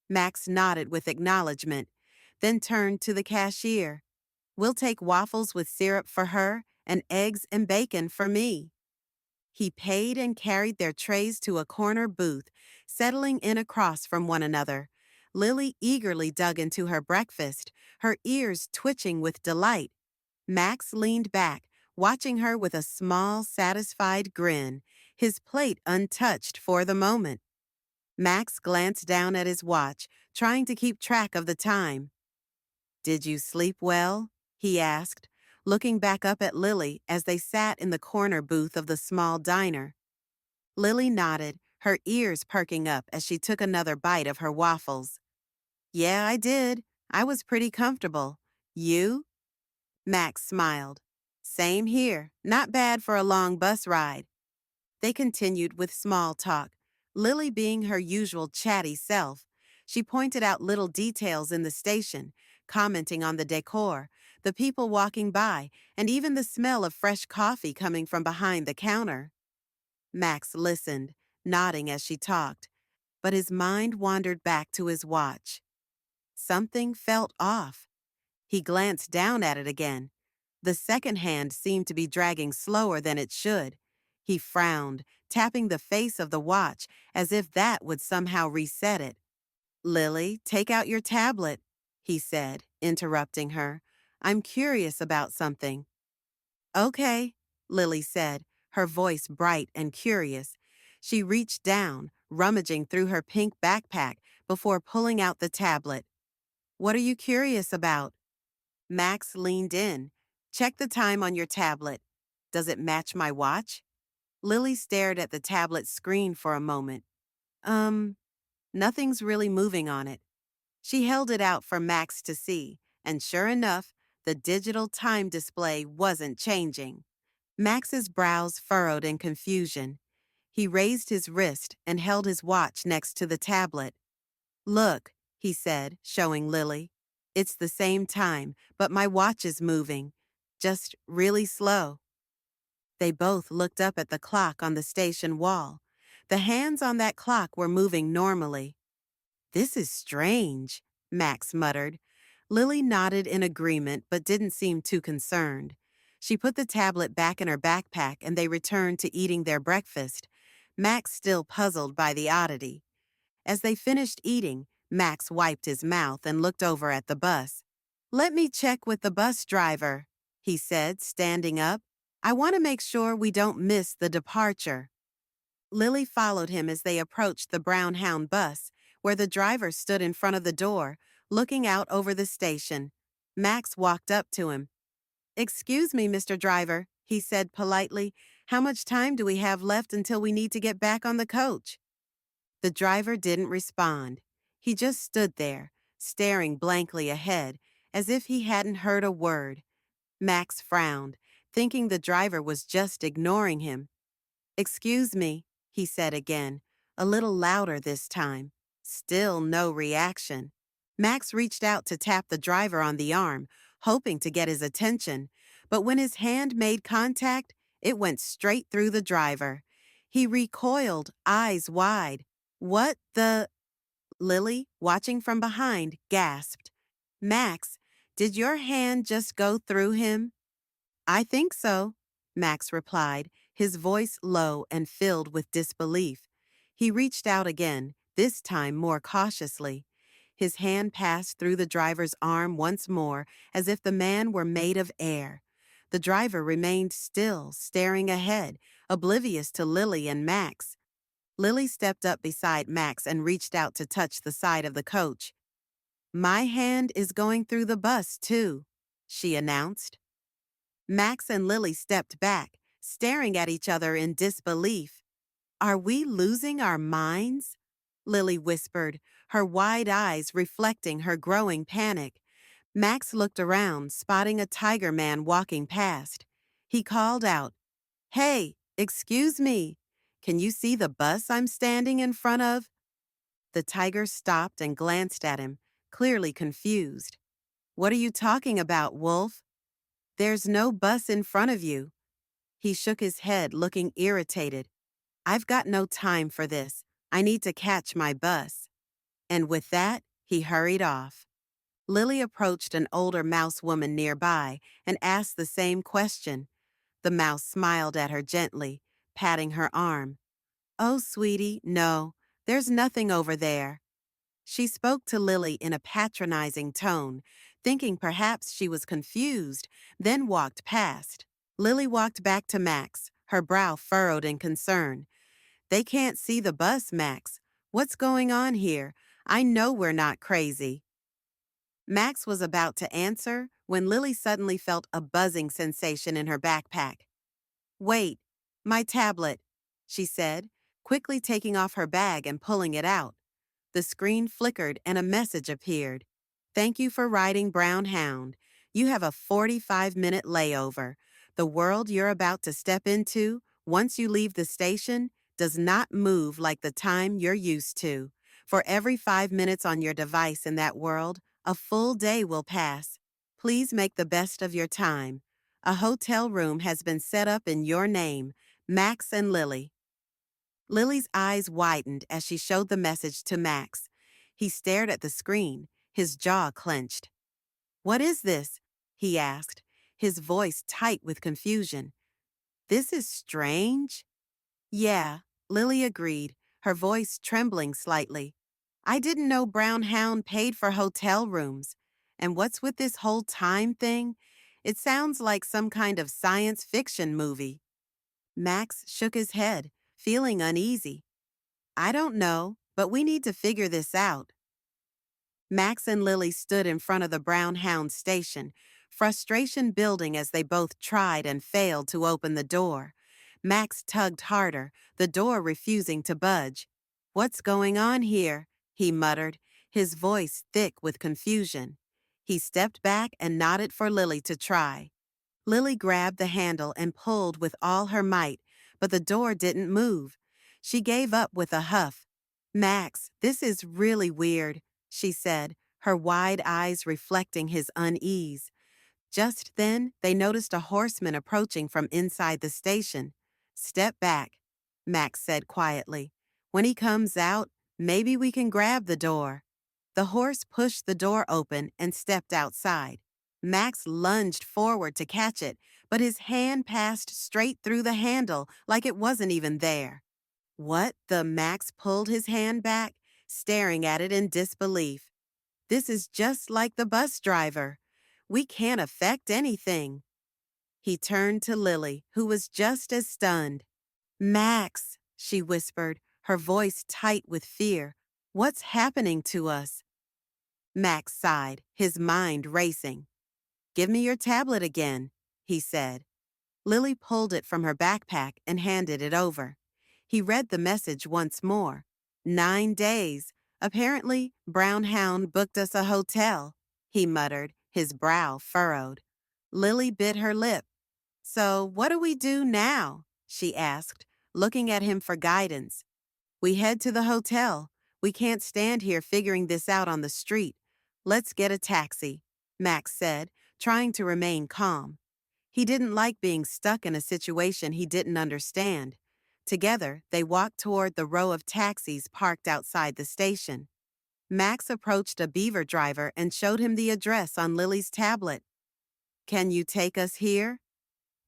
Max nodded with acknowledgement, then turned to the cashier. "We'll take waffles with syrup for her and eggs and bacon for me." He paid and carried their trays to a corner booth, settling in across from one another. Lily eagerly dug into her breakfast, her ears twitching with delight. Max leaned back, watching her with a small, satisfied grin, his plate untouched for the moment. Max glanced down at his watch, trying to keep track of the time. "Did you sleep well?" he asked, looking back up at Lily as they sat in the corner booth of the small diner. Lily nodded, her ears perking up as she took another bite of her waffles. "Yeah, I did. I was pretty comfortable. You?" Max smiled. "Same here. Not bad for a long bus ride." They continued with small talk, Lily being her usual chatty self. She pointed out little details in the station, commenting on the decor, the people walking by, and even the smell of fresh coffee coming from behind the counter. Max listened, nodding as she talked, but his mind wandered back to his watch. Something felt off. He glanced down at it again. The second hand seemed to be dragging slower than it should. He frowned, tapping the face of the watch as if that would somehow reset it. "Lily, take out your tablet," he said, interrupting her. "I'm curious about something." "Okay," Lily said, her voice bright and curious. She reached down, rummaging through her pink backpack before pulling out the tablet. "What are you curious about?" Max leaned in. "Check the time on your tablet. Does it match my watch?" Lily stared at the tablet screen for a moment. Nothing's really moving on it." She held it out for Max to see, and sure enough, the digital time display wasn't changing. Max's brows furrowed in confusion. He raised his wrist and held his watch next to the tablet. "Look," he said, showing Lily. "It's the same time, but my watch is moving. Just really slow." They both looked up at the clock on the station wall. The hands on that clock were moving normally. "This is strange," Max muttered. Lily nodded in agreement but didn't seem too concerned. She put the tablet back in her backpack and they returned to eating their breakfast, Max still puzzled by the oddity. As they finished eating, Max wiped his mouth and looked over at the bus. "Let me check with the bus driver," he said, standing up. "I want to make sure we don't miss the departure." Lily followed him as they approached the Brown Hound bus, where the driver stood in front of the door, looking out over the station. Max walked up to him. "Excuse me, Mr. Driver," he said politely. "How much time do we have left until we need to get back on the coach?" The driver didn't respond. He just stood there, staring blankly ahead, as if he hadn't heard a word. Max frowned, thinking the driver was just ignoring him. "Excuse me," he said again, a little louder this time. Still no reaction. Max reached out to tap the driver on the arm, hoping to get his attention, but when his hand made contact, it went straight through the driver. He recoiled, eyes wide. "What the—" Lily, watching from behind, gasped. "Max, Did your hand just go through him? I think so, Max replied, his voice low and filled with disbelief. He reached out again, this time more cautiously. His hand passed through the driver's arm once more, as if the man were made of air. The driver remained still, staring ahead, oblivious to Lily and Max. Lily stepped up beside Max and reached out to touch the side of the coach. My hand is going through the bus, too, she announced. Max and Lily stepped back, staring at each other in disbelief. Are we losing our minds? Lily whispered, her wide eyes reflecting her growing panic. Max looked around, spotting a tiger man walking past. He called out, Hey, excuse me. Can you see the bus I'm standing in front of? The tiger stopped and glanced at him, clearly confused. What are you talking about, Wolf? There's no bus in front of you. He shook his head, looking irritated. I've got no time for this. I need to catch my bus. And with that, he hurried off. Lily approached an older mouse woman nearby and asked the same question. The mouse smiled at her gently, patting her arm. Oh, sweetie, no, there's nothing over there. She spoke to Lily in a patronizing tone, thinking perhaps she was confused, then walked past. Lily walked back to Max, her brow furrowed in concern. They can't see the bus, Max. What's going on here? I know we're not crazy. Max was about to answer when Lily suddenly felt a buzzing sensation in her backpack. Wait, my tablet, she said, quickly taking off her bag and pulling it out. The screen flickered and a message appeared. Thank you for riding Brown Hound. You have a 45-minute layover. The world you're about to step into, once you leave the station, does not move like the time you're used to. For every 5 minutes on your device in that world, a full day will pass. Please make the best of your time. A hotel room has been set up in your name, Max and Lily. Lily's eyes widened as she showed the message to Max. He stared at the screen, his jaw clenched. What is this? He asked, his voice tight with confusion. This is strange. Yeah, Lily agreed, her voice trembling slightly. I didn't know Brown Hound paid for hotel rooms. And what's with this whole time thing? It sounds like some kind of science fiction movie. Max shook his head, feeling uneasy. I don't know, but we need to figure this out. Max and Lily stood in front of the Brown Hound station, frustration building as they both tried and failed to open the door. Max tugged harder, the door refusing to budge. What's going on here? He muttered, his voice thick with confusion. He stepped back and nodded for Lily to try. Lily grabbed the handle and pulled with all her might, but the door didn't move. She gave up with a huff. Max, this is really weird, she said, her wide eyes reflecting his unease. Just then, they noticed a horseman approaching from inside the station. Step back, Max said quietly. When he comes out, maybe we can grab the door. The horse pushed the door open and stepped outside. Max lunged forward to catch it, but his hand passed straight through the handle like it wasn't even there. What the? Max pulled his hand back, staring at it in disbelief. This is just like the bus driver. We can't affect anything. He turned to Lily, who was just as stunned. Max, she whispered, her voice tight with fear. What's happening to us? Max sighed, his mind racing. Give me your tablet again, he said. Lily pulled it from her backpack and handed it over. He read the message once more. 9 days. Apparently, Brown Hound booked us a hotel, he muttered, his brow furrowed. Lily bit her lip. So what do we do now? She asked, looking at him for guidance. We head to the hotel. We can't stand here figuring this out on the street. Let's get a taxi, Max said, trying to remain calm. He didn't like being stuck in a situation he didn't understand. Together, they walked toward the row of taxis parked outside the station. Max approached a beaver driver and showed him the address on Lily's tablet. Can you take us here?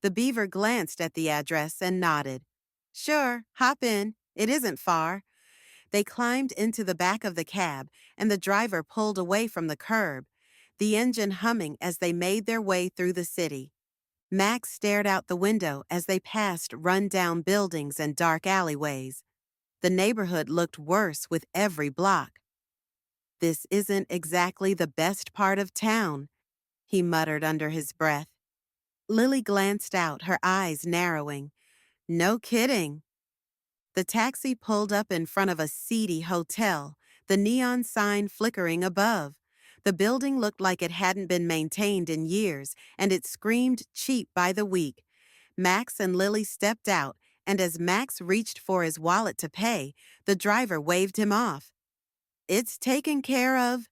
The beaver glanced at the address and nodded. Sure, hop in. It isn't far. They climbed into the back of the cab, and the driver pulled away from the curb, the engine humming as they made their way through the city. Max stared out the window as they passed run-down buildings and dark alleyways. The neighborhood looked worse with every block. This isn't exactly the best part of town, he muttered under his breath. Lily glanced out, her eyes narrowing. No kidding. The taxi pulled up in front of a seedy hotel, the neon sign flickering above. The building looked like it hadn't been maintained in years, and it screamed cheap by the week. Max and Lily stepped out, and as Max reached for his wallet to pay, the driver waved him off. It's taken care of,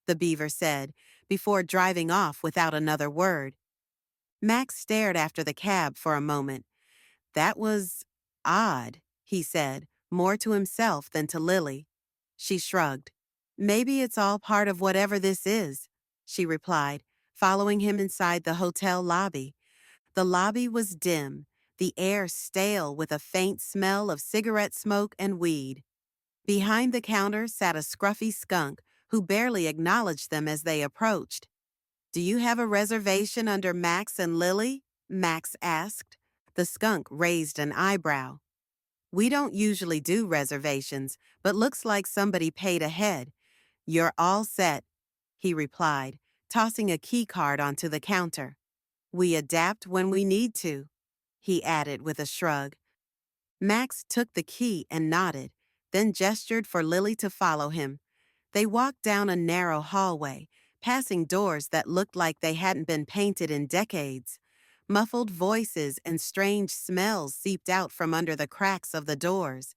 the beaver said, before driving off without another word. Max stared after the cab for a moment. That was odd, he said, more to himself than to Lily. She shrugged. Maybe it's all part of whatever this is, she replied, following him inside the hotel lobby. The lobby was dim, the air stale with a faint smell of cigarette smoke and weed. Behind the counter sat a scruffy skunk who barely acknowledged them as they approached. Do you have a reservation under Max and Lily? Max asked. The skunk raised an eyebrow. We don't usually do reservations, but looks like somebody paid ahead. You're all set, he replied, tossing a key card onto the counter. We adapt when we need to, he added with a shrug. Max took the key and nodded, then gestured for Lily to follow him. They walked down a narrow hallway, passing doors that looked like they hadn't been painted in decades. Muffled voices and strange smells seeped out from under the cracks of the doors.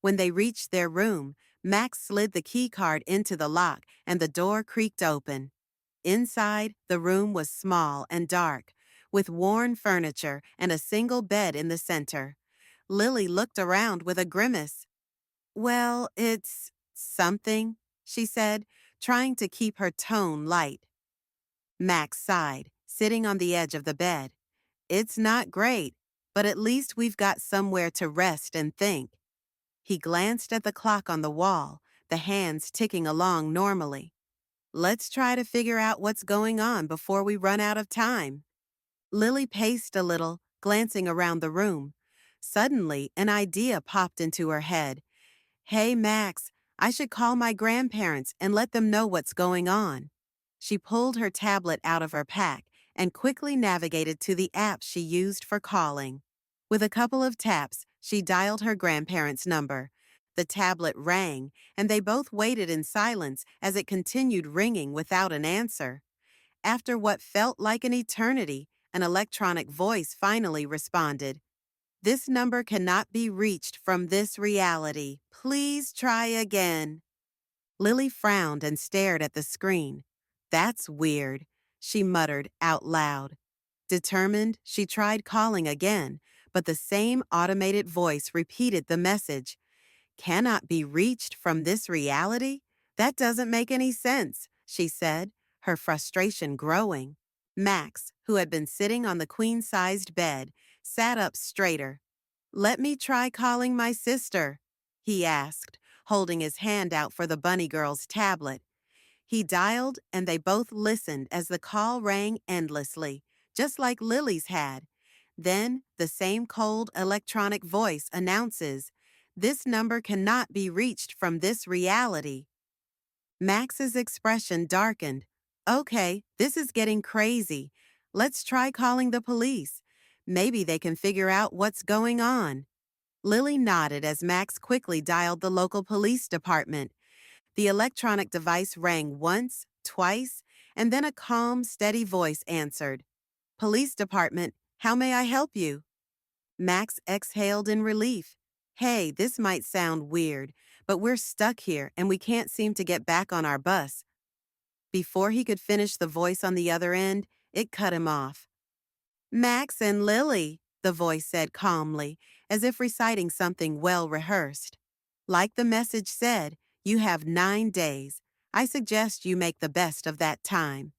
When they reached their room, Max slid the key card into the lock and the door creaked open. Inside, the room was small and dark, with worn furniture and a single bed in the center. Lily looked around with a grimace. Well, it's something, she said, trying to keep her tone light. Max sighed, sitting on the edge of the bed. It's not great, but at least we've got somewhere to rest and think. He glanced at the clock on the wall, the hands ticking along normally. Let's try to figure out what's going on before we run out of time. Lily paced a little, glancing around the room. Suddenly, an idea popped into her head. Hey, Max, I should call my grandparents and let them know what's going on. She pulled her tablet out of her pack and quickly navigated to the app she used for calling. With a couple of taps, she dialed her grandparents' number. The tablet rang, and they both waited in silence as it continued ringing without an answer. After what felt like an eternity, an electronic voice finally responded. This number cannot be reached from this reality. Please try again. Lily frowned and stared at the screen. That's weird, she muttered out loud. Determined, she tried calling again, but the same automated voice repeated the message. Cannot be reached from this reality? That doesn't make any sense, she said, her frustration growing. Max, who had been sitting on the queen-sized bed, sat up straighter. Let me try calling my sister, he asked, holding his hand out for the bunny girl's tablet. He dialed, and they both listened as the call rang endlessly, just like Lily's had. Then, the same cold electronic voice announces, this number cannot be reached from this reality. Max's expression darkened. Okay, this is getting crazy. Let's try calling the police. Maybe they can figure out what's going on. Lily nodded as Max quickly dialed the local police department. The electronic device rang once, twice, and then a calm, steady voice answered. Police department, how may I help you? Max exhaled in relief. Hey, this might sound weird, but we're stuck here and we can't seem to get back on our bus. Before he could finish, the voice on the other end, it cut him off. Max and Lily, the voice said calmly, as if reciting something well rehearsed. Like the message said, you have 9 days. I suggest you make the best of that time."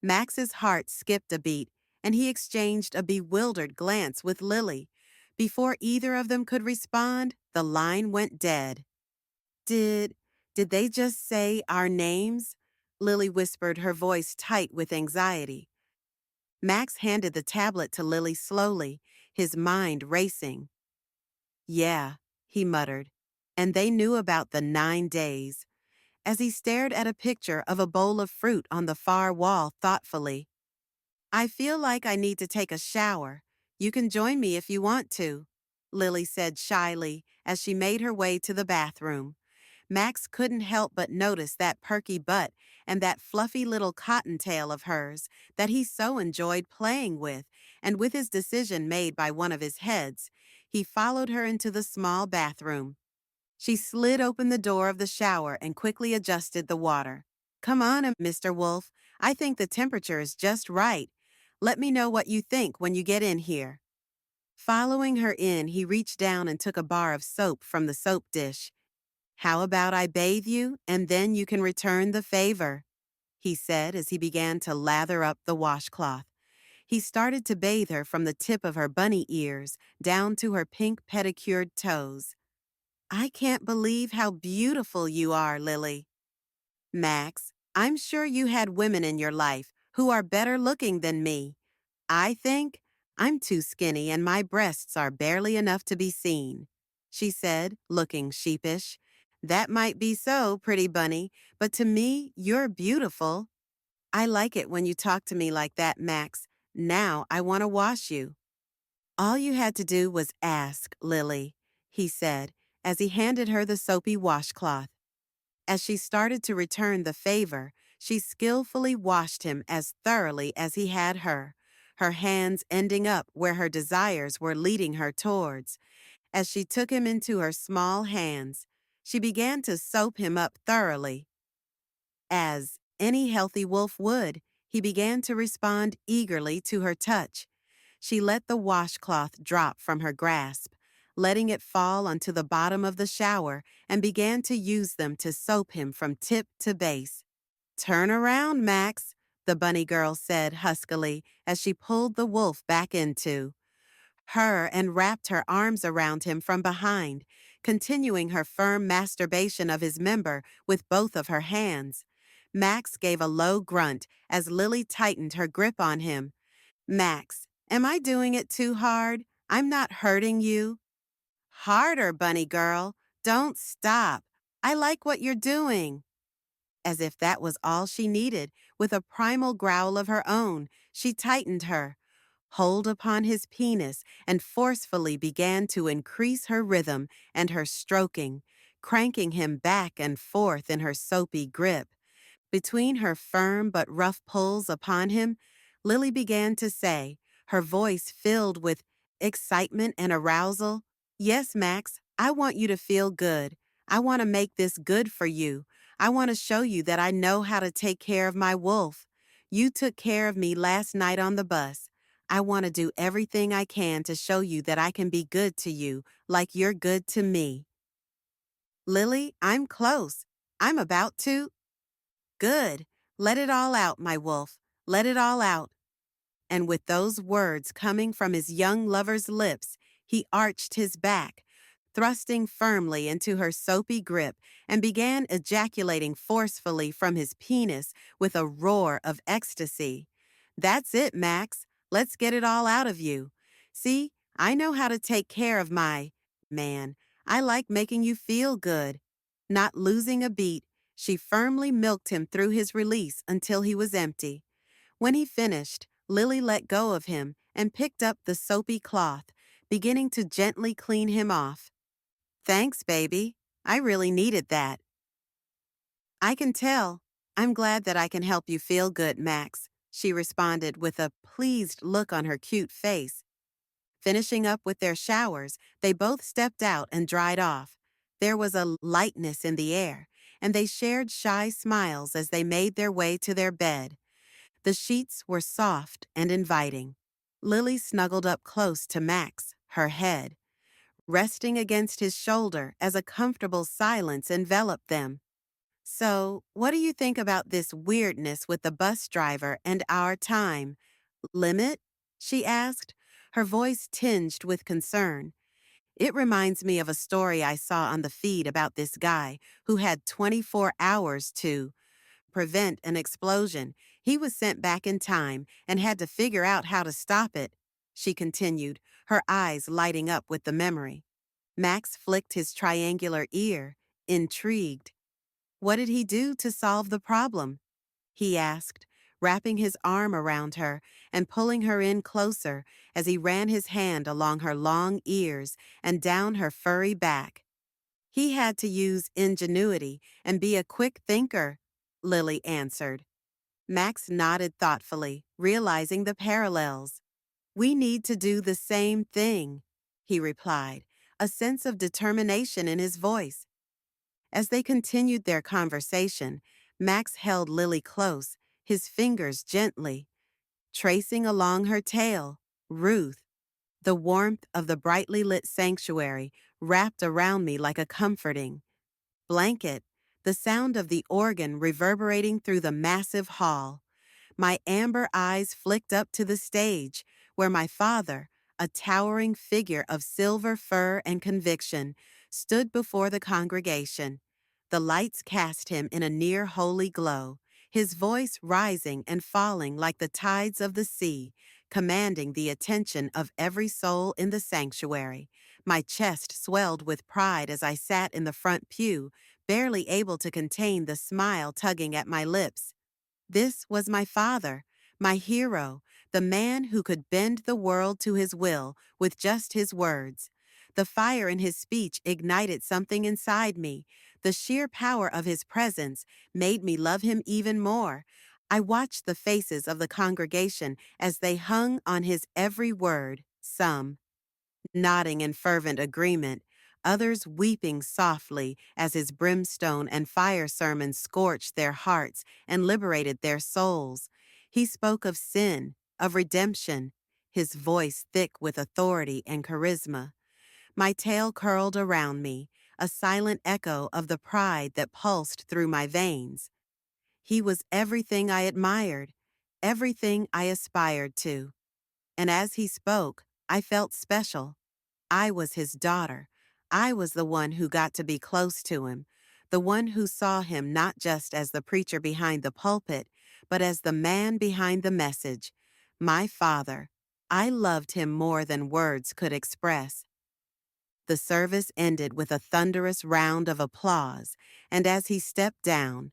Max's heart skipped a beat, and he exchanged a bewildered glance with Lily. Before either of them could respond, the line went dead. Did, did they just say our names? Lily whispered, her voice tight with anxiety. Max handed the tablet to Lily slowly, his mind racing. Yeah, he muttered. And they knew about the 9 days. As he stared at a picture of a bowl of fruit on the far wall thoughtfully. I feel like I need to take a shower. You can join me if you want to, Lily said shyly as she made her way to the bathroom. Max couldn't help but notice that perky butt and that fluffy little cottontail of hers that he so enjoyed playing with, and with his decision made by one of his heads, he followed her into the small bathroom. She slid open the door of the shower and quickly adjusted the water. Come on, Mr. Wolf. I think the temperature is just right. Let me know what you think when you get in here. Following her in, he reached down and took a bar of soap from the soap dish. How about I bathe you, and then you can return the favor, he said as he began to lather up the washcloth. He started to bathe her from the tip of her bunny ears down to her pink pedicured toes. I can't believe how beautiful you are, Lily. Max, I'm sure you had women in your life who are better looking than me. I think I'm too skinny and my breasts are barely enough to be seen, she said, looking sheepish. That might be so, pretty bunny, but to me, you're beautiful. I like it when you talk to me like that, Max. Now I want to wash you. All you had to do was ask, Lily, he said, as he handed her the soapy washcloth. As she started to return the favor, she skillfully washed him as thoroughly as he had her hands ending up where her desires were leading her towards. As she took him into her small hands, she began to soap him up thoroughly. As any healthy wolf would, he began to respond eagerly to her touch. She let the washcloth drop from her grasp, letting it fall onto the bottom of the shower, and began to use them to soap him from tip to base. Turn around, Max, the bunny girl said huskily as she pulled the wolf back into her and wrapped her arms around him from behind, continuing her firm masturbation of his member with both of her hands. Max gave a low grunt as Lily tightened her grip on him. Max, am I doing it too hard? I'm not hurting you. Harder, bunny girl. Don't stop. I like what you're doing. As if that was all she needed, with a primal growl of her own, she tightened her hold upon his penis and forcefully began to increase her rhythm and her stroking, cranking him back and forth in her soapy grip. Between her firm but rough pulls upon him, Lily began to say, her voice filled with excitement and arousal, Yes, Max, I want you to feel good. I want to make this good for you. I want to show you that I know how to take care of my wolf. You took care of me last night on the bus. I want to do everything I can to show you that I can be good to you, like you're good to me. Lily, I'm close. I'm about to. Good. Let it all out, my wolf. Let it all out. And with those words coming from his young lover's lips, he arched his back, thrusting firmly into her soapy grip, and began ejaculating forcefully from his penis with a roar of ecstasy. That's it, Max. Let's get it all out of you. See, I know how to take care of my man. I like making you feel good. Not losing a beat, she firmly milked him through his release until he was empty. When he finished, Lily let go of him and picked up the soapy cloth, beginning to gently clean him off. Thanks, baby. I really needed that. I can tell. I'm glad that I can help you feel good, Max, she responded with a pleased look on her cute face. Finishing up with their showers, they both stepped out and dried off. There was a lightness in the air, and they shared shy smiles as they made their way to their bed. The sheets were soft and inviting. Lily snuggled up close to Max, her head, resting against his shoulder as a comfortable silence enveloped them. So, what do you think about this weirdness with the bus driver and our time limit? She asked, her voice tinged with concern. It reminds me of a story I saw on the feed about this guy who had 24 hours to prevent an explosion. He was sent back in time and had to figure out how to stop it, she continued, her eyes lighting up with the memory. Max flicked his triangular ear, intrigued. What did he do to solve the problem? He asked, wrapping his arm around her and pulling her in closer as he ran his hand along her long ears and down her furry back. He had to use ingenuity and be a quick thinker, Lily answered. Max nodded thoughtfully, realizing the parallels. We need to do the same thing, he replied, a sense of determination in his voice. As they continued their conversation, Max held Lily close, his fingers gently, tracing along her tail. Ruth, the warmth of the brightly lit sanctuary wrapped around me like a comforting blanket, the sound of the organ reverberating through the massive hall. My amber eyes flicked up to the stage, where my father, a towering figure of silver fur and conviction, stood before the congregation. The lights cast him in a near holy glow, his voice rising and falling like the tides of the sea, commanding the attention of every soul in the sanctuary. My chest swelled with pride as I sat in the front pew, barely able to contain the smile tugging at my lips. This was my father, my hero, the man who could bend the world to his will with just his words. The fire in his speech ignited something inside me. The sheer power of his presence made me love him even more. I watched the faces of the congregation as they hung on his every word, some nodding in fervent agreement, others weeping softly as his brimstone and fire sermons scorched their hearts and liberated their souls. He spoke of sin, of redemption, his voice thick with authority and charisma. My tail curled around me, a silent echo of the pride that pulsed through my veins. He was everything I admired, everything I aspired to. And as he spoke, I felt special. I was his daughter. I was the one who got to be close to him, the one who saw him not just as the preacher behind the pulpit, but as the man behind the message. My father. I loved him more than words could express. The service ended with a thunderous round of applause, and as he stepped down,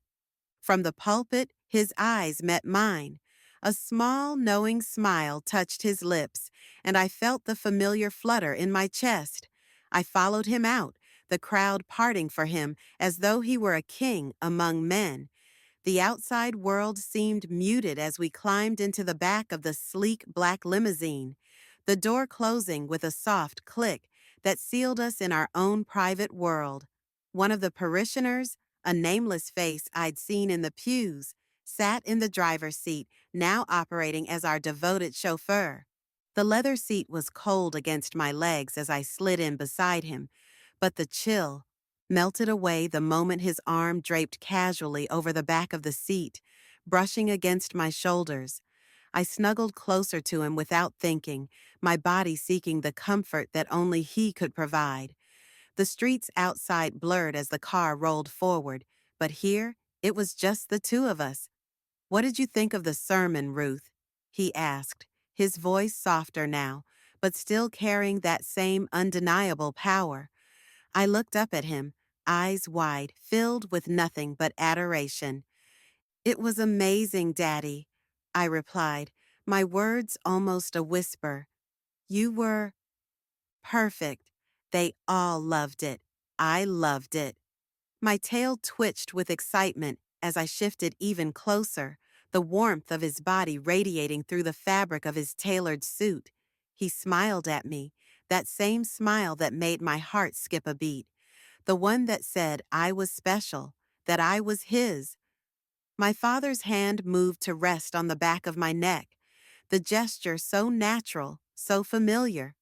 from the pulpit, his eyes met mine. A small, knowing smile touched his lips, and I felt the familiar flutter in my chest. I followed him out, the crowd parting for him as though he were a king among men. The outside world seemed muted as we climbed into the back of the sleek black limousine, the door closing with a soft click that sealed us in our own private world. One of the parishioners, a nameless face I'd seen in the pews, sat in the driver's seat, now operating as our devoted chauffeur. The leather seat was cold against my legs as I slid in beside him, but the chill melted away the moment his arm draped casually over the back of the seat, brushing against my shoulders. I snuggled closer to him without thinking, my body seeking the comfort that only he could provide. The streets outside blurred as the car rolled forward, but here, it was just the two of us. What did you think of the sermon, Ruth? He asked, his voice softer now, but still carrying that same undeniable power. I looked up at him, eyes wide, filled with nothing but adoration. It was amazing, Daddy, I replied, my words almost a whisper. You were perfect. They all loved it. I loved it. My tail twitched with excitement as I shifted even closer, the warmth of his body radiating through the fabric of his tailored suit. He smiled at me, that same smile that made my heart skip a beat, the one that said I was special, that I was his. My father's hand moved to rest on the back of my neck, the gesture so natural, so familiar.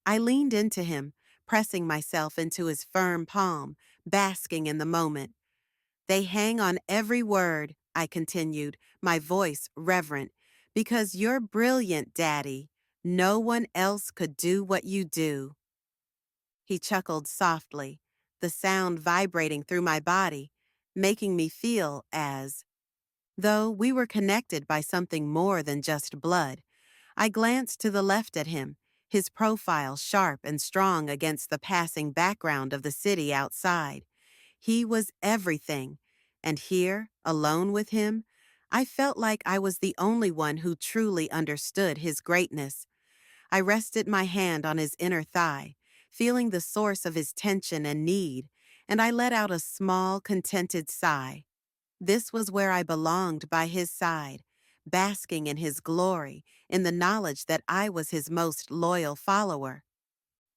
I leaned into him, pressing myself into his firm palm, basking in the moment. They hang on every word, I continued, my voice reverent, because you're brilliant, Daddy. No one else could do what you do. He chuckled softly, the sound vibrating through my body, making me feel as though we were connected by something more than just blood. I glanced to the left at him, his profile sharp and strong against the passing background of the city outside. He was everything, and here, alone with him, I felt like I was the only one who truly understood his greatness. I rested my hand on his inner thigh, feeling the source of his tension and need, and I let out a small, contented sigh. This was where I belonged by his side, basking in his glory, in the knowledge that I was his most loyal follower.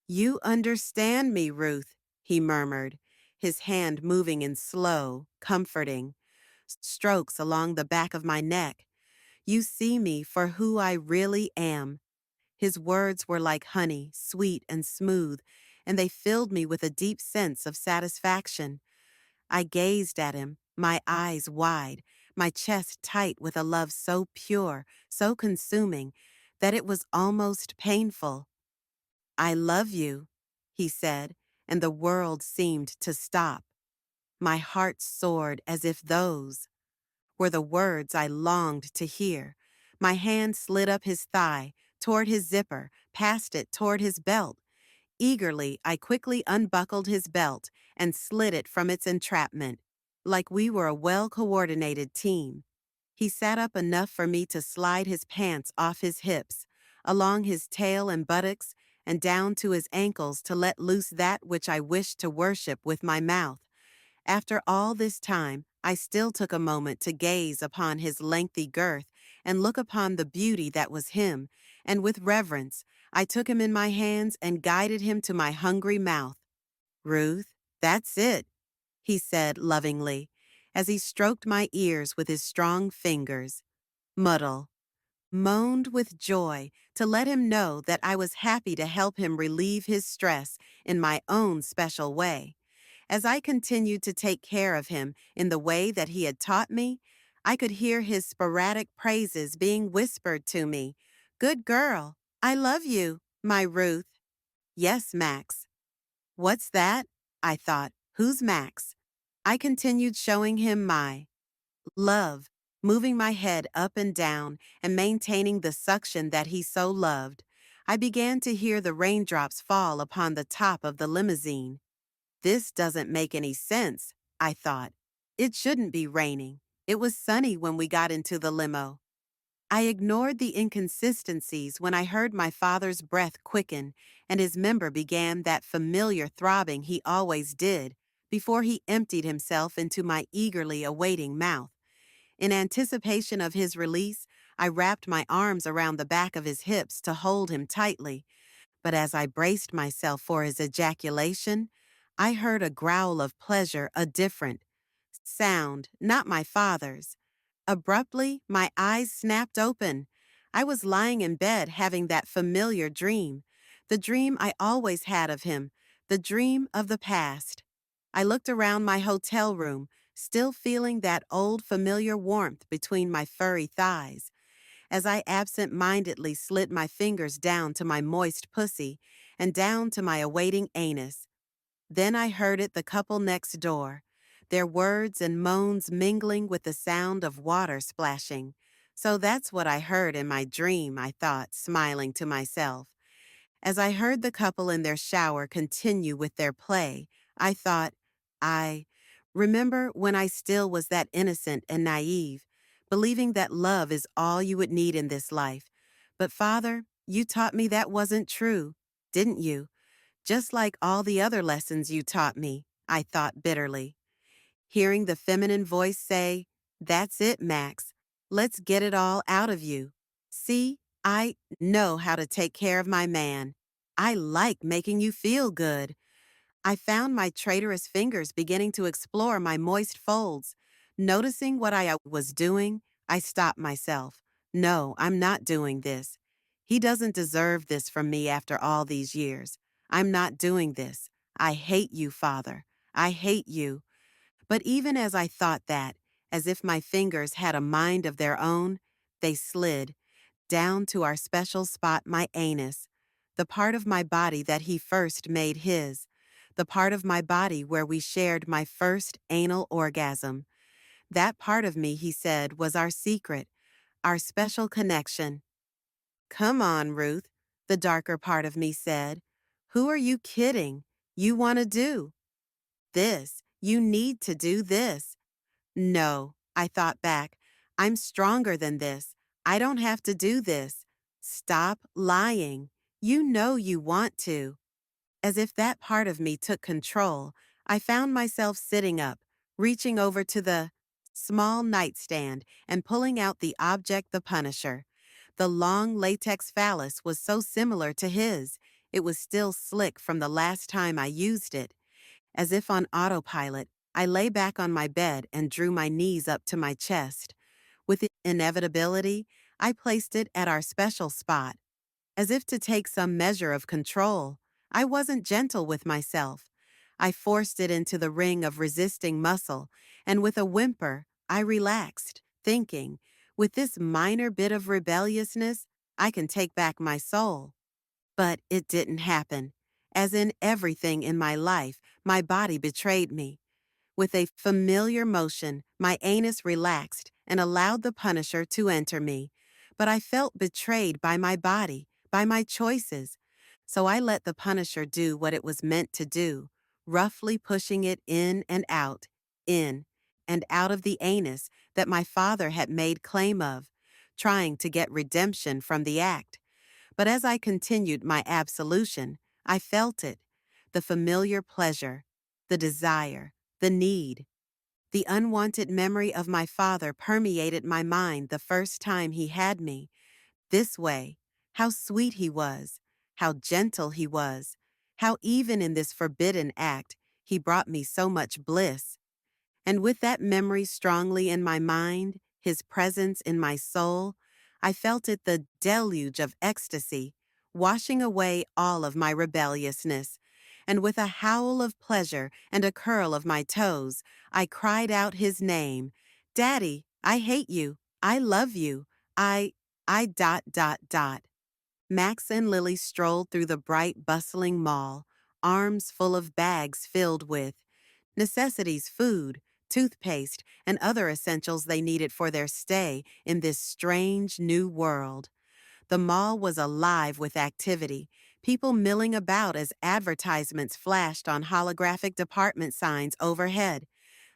You understand me, Ruth, he murmured, his hand moving in slow, comforting strokes along the back of my neck. You see me for who I really am. His words were like honey, sweet and smooth, and they filled me with a deep sense of satisfaction. I gazed at him, my eyes wide, my chest tight with a love so pure, so consuming, that it was almost painful. I love you, he said, and the world seemed to stop. My heart soared as if those were the words I longed to hear. My hand slid up his thigh, toward his zipper, past it toward his belt. Eagerly, I quickly unbuckled his belt and slid it from its entrapment, like we were a well-coordinated team. He sat up enough for me to slide his pants off his hips, along his tail and buttocks, and down to his ankles to let loose that which I wished to worship with my mouth. After all this time, I still took a moment to gaze upon his lengthy girth and look upon the beauty that was him, and with reverence, I took him in my hands and guided him to my hungry mouth. Ruth, that's it, he said lovingly, as he stroked my ears with his strong fingers. Muddle moaned with joy to let him know that I was happy to help him relieve his stress in my own special way. As I continued to take care of him in the way that he had taught me, I could hear his sporadic praises being whispered to me. Good girl. I love you, my Ruth. Yes, Max. What's that? I thought. Who's Max? I continued showing him my love, moving my head up and down and maintaining the suction that he so loved. I began to hear the raindrops fall upon the top of the limousine. This doesn't make any sense, I thought. It shouldn't be raining. It was sunny when we got into the limo. I ignored the inconsistencies when I heard my father's breath quicken and his member began that familiar throbbing he always did before he emptied himself into my eagerly awaiting mouth. In anticipation of his release, I wrapped my arms around the back of his hips to hold him tightly, but as I braced myself for his ejaculation, I heard a growl of pleasure, a different sound, not my father's. Abruptly, my eyes snapped open. I was lying in bed having that familiar dream, the dream I always had of him, the dream of the past. I looked around my hotel room, still feeling that old familiar warmth between my furry thighs. As I absent-mindedly slid my fingers down to my moist pussy and down to my awaiting anus. Then I heard it the couple next door, their words and moans mingling with the sound of water splashing. So that's what I heard in my dream, I thought, smiling to myself. As I heard the couple in their shower continue with their play, I thought, I remember when I still was that innocent and naive, believing that love is all you would need in this life. But Father, you taught me that wasn't true, didn't you? Just like all the other lessons you taught me, I thought bitterly. Hearing the feminine voice say, That's it, Max. Let's get it all out of you. See, I know how to take care of my man. I like making you feel good. I found my traitorous fingers beginning to explore my moist folds. Noticing what I was doing, I stopped myself. No, I'm not doing this. He doesn't deserve this from me after all these years. I'm not doing this. I hate you, Father. I hate you. But even as I thought that, as if my fingers had a mind of their own, they slid down to our special spot, my anus, the part of my body that he first made his, the part of my body where we shared my first anal orgasm. That part of me, he said, was our secret, our special connection. Come on, Ruth, the darker part of me said. Who are you kidding? You want to do this. You need to do this. No, I thought back. I'm stronger than this. I don't have to do this. Stop lying. You know you want to. As if that part of me took control, I found myself sitting up, reaching over to the small nightstand and pulling out the object, the Punisher. The long latex phallus was so similar to his. It was still slick from the last time I used it. As if on autopilot, I lay back on my bed and drew my knees up to my chest. With inevitability, I placed it at our special spot. As if to take some measure of control, I wasn't gentle with myself. I forced it into the ring of resisting muscle, and with a whimper, I relaxed, thinking, with this minor bit of rebelliousness, I can take back my soul. But it didn't happen. As in everything in my life, my body betrayed me. With a familiar motion, my anus relaxed and allowed the Punisher to enter me. But I felt betrayed by my body, by my choices. So I let the Punisher do what it was meant to do, roughly pushing it in, and out of the anus that my father had made claim of, trying to get redemption from the act. But as I continued my absolution, I felt it, the familiar pleasure, the desire, the need. The unwanted memory of my father permeated my mind the first time he had me. This way, how sweet he was, how gentle he was, how even in this forbidden act, he brought me so much bliss. And with that memory strongly in my mind, his presence in my soul, I felt it the deluge of ecstasy, washing away all of my rebelliousness. And with a howl of pleasure and a curl of my toes, I cried out his name. Daddy, I hate you. I love you. I. Max and Lily strolled through the bright, bustling mall, arms full of bags filled with necessities, food, toothpaste, and other essentials they needed for their stay in this strange new world. The mall was alive with activity, people milling about as advertisements flashed on holographic department signs overhead.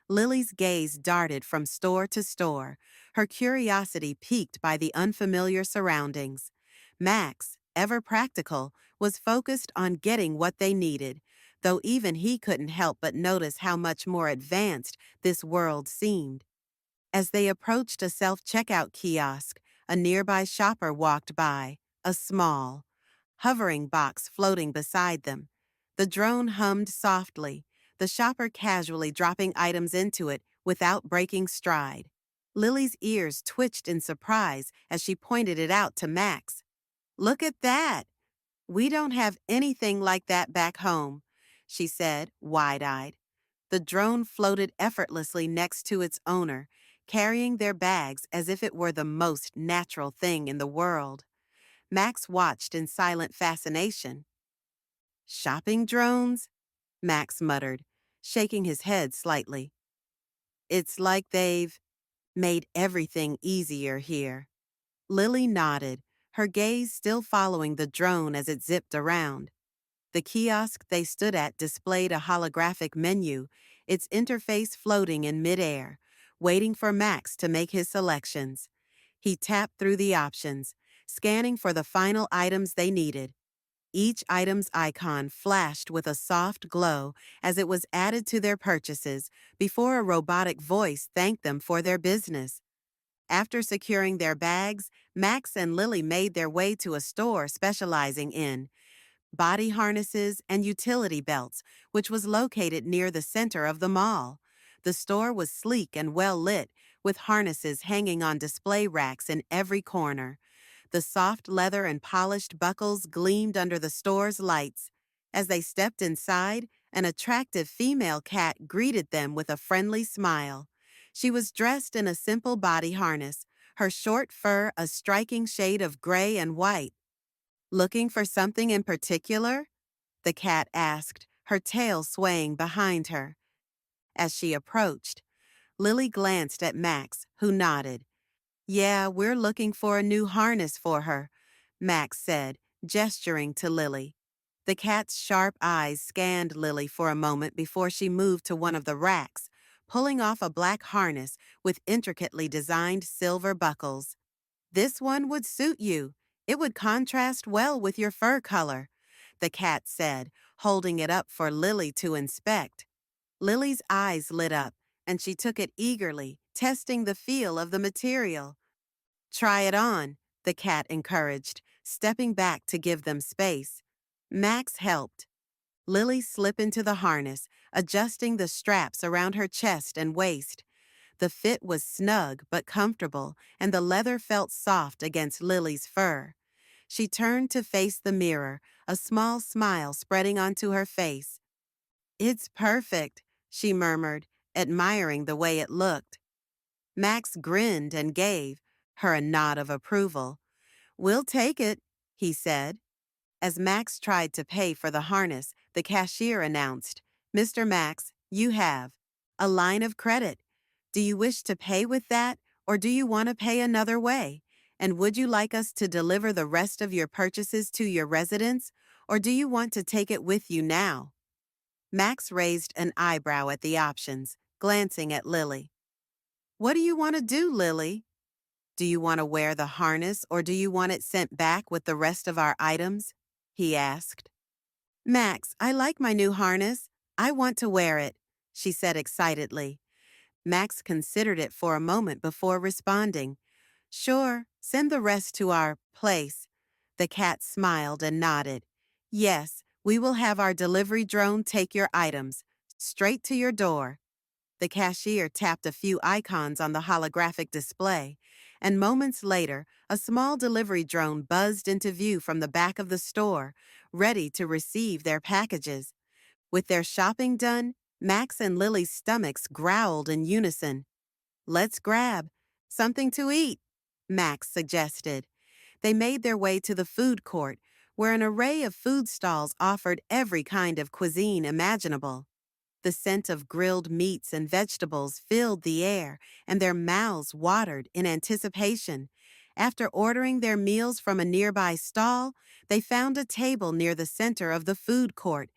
Lily's gaze darted from store to store, her curiosity piqued by the unfamiliar surroundings. Max, ever practical, was focused on getting what they needed, though even he couldn't help but notice how much more advanced this world seemed. As they approached a self-checkout kiosk, a nearby shopper walked by, a small, hovering box floating beside them. The drone hummed softly, the shopper casually dropping items into it without breaking stride. Lily's ears twitched in surprise as she pointed it out to Max. "Look at that! We don't have anything like that back home," she said, wide-eyed. The drone floated effortlessly next to its owner, carrying their bags as if it were the most natural thing in the world. Max watched in silent fascination. "Shopping drones?" Max muttered, shaking his head slightly. "It's like they've made everything easier here." Lily nodded, her gaze still following the drone as it zipped around. The kiosk they stood at displayed a holographic menu, its interface floating in midair, waiting for Max to make his selections. He tapped through the options, scanning for the final items they needed. Each item's icon flashed with a soft glow as it was added to their purchases before a robotic voice thanked them for their business. After securing their bags, Max and Lily made their way to a store specializing in body harnesses and utility belts, which was located near the center of the mall. The store was sleek and well lit, with harnesses hanging on display racks in every corner. The soft leather and polished buckles gleamed under the store's lights. As they stepped inside, An attractive female cat greeted them with a friendly smile. She was dressed in a simple body harness, her short fur a striking shade of gray and white. Looking for something in particular? The cat asked, her tail swaying behind her. As she approached, Lily glanced at Max, who nodded. Yeah, we're looking for a new harness for her, Max said, gesturing to Lily. The cat's sharp eyes scanned Lily for a moment before she moved to one of the racks, pulling off a black harness with intricately designed silver buckles. This one would suit you. It would contrast well with your fur color, the cat said, holding it up for Lily to inspect. Lily's eyes lit up, and she took it eagerly, testing the feel of the material. Try it on, the cat encouraged, stepping back to give them space. Max helped. Lily slipped into the harness, adjusting the straps around her chest and waist. The fit was snug but comfortable, and the leather felt soft against Lily's fur. She turned to face the mirror, a small smile spreading onto her face. It's perfect, she murmured, admiring the way it looked. Max grinned and gave her a nod of approval. We'll take it, he said. As Max tried to pay for the harness, the cashier announced, Mr. Max, you have a line of credit. Do you wish to pay with that, or do you want to pay another way? And would you like us to deliver the rest of your purchases to your residence, or do you want to take it with you now? Max raised an eyebrow at the options, glancing at Lily. What do you want to do, Lily? Do you want to wear the harness, or do you want it sent back with the rest of our items? He asked. Max, I like my new harness. I want to wear it, she said excitedly. Max considered it for a moment before responding. Sure, send the rest to our place. The cat smiled and nodded. Yes, we will have our delivery drone take your items, straight to your door. The cashier tapped a few icons on the holographic display, and moments later, a small delivery drone buzzed into view from the back of the store, ready to receive their packages. With their shopping done, Max and Lily's stomachs growled in unison. Let's grab something to eat, Max suggested. They made their way to the food court, where an array of food stalls offered every kind of cuisine imaginable. The scent of grilled meats and vegetables filled the air, and their mouths watered in anticipation. After ordering their meals from a nearby stall, they found a table near the center of the food court.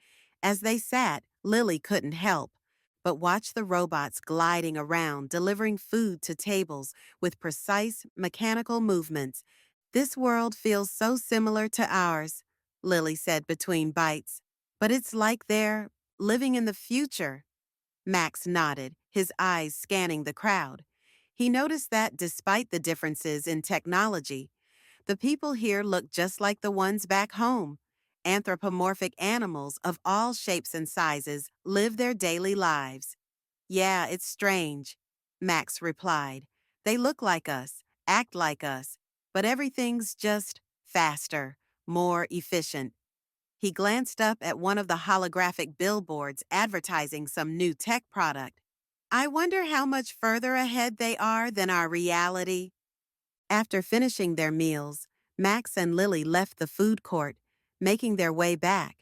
As they sat, Lily couldn't help but watch the robots gliding around, delivering food to tables with precise, mechanical movements. This world feels so similar to ours, Lily said between bites. But it's like they're living in the future. Max nodded, his eyes scanning the crowd. He noticed that despite the differences in technology, the people here look just like the ones back home. Anthropomorphic animals of all shapes and sizes live their daily lives. Yeah, it's strange, Max replied. They look like us, act like us, but everything's just faster, more efficient. He glanced up at one of the holographic billboards advertising some new tech product. I wonder how much further ahead they are than our reality. After finishing their meals, Max and Lily left the food court, making their way back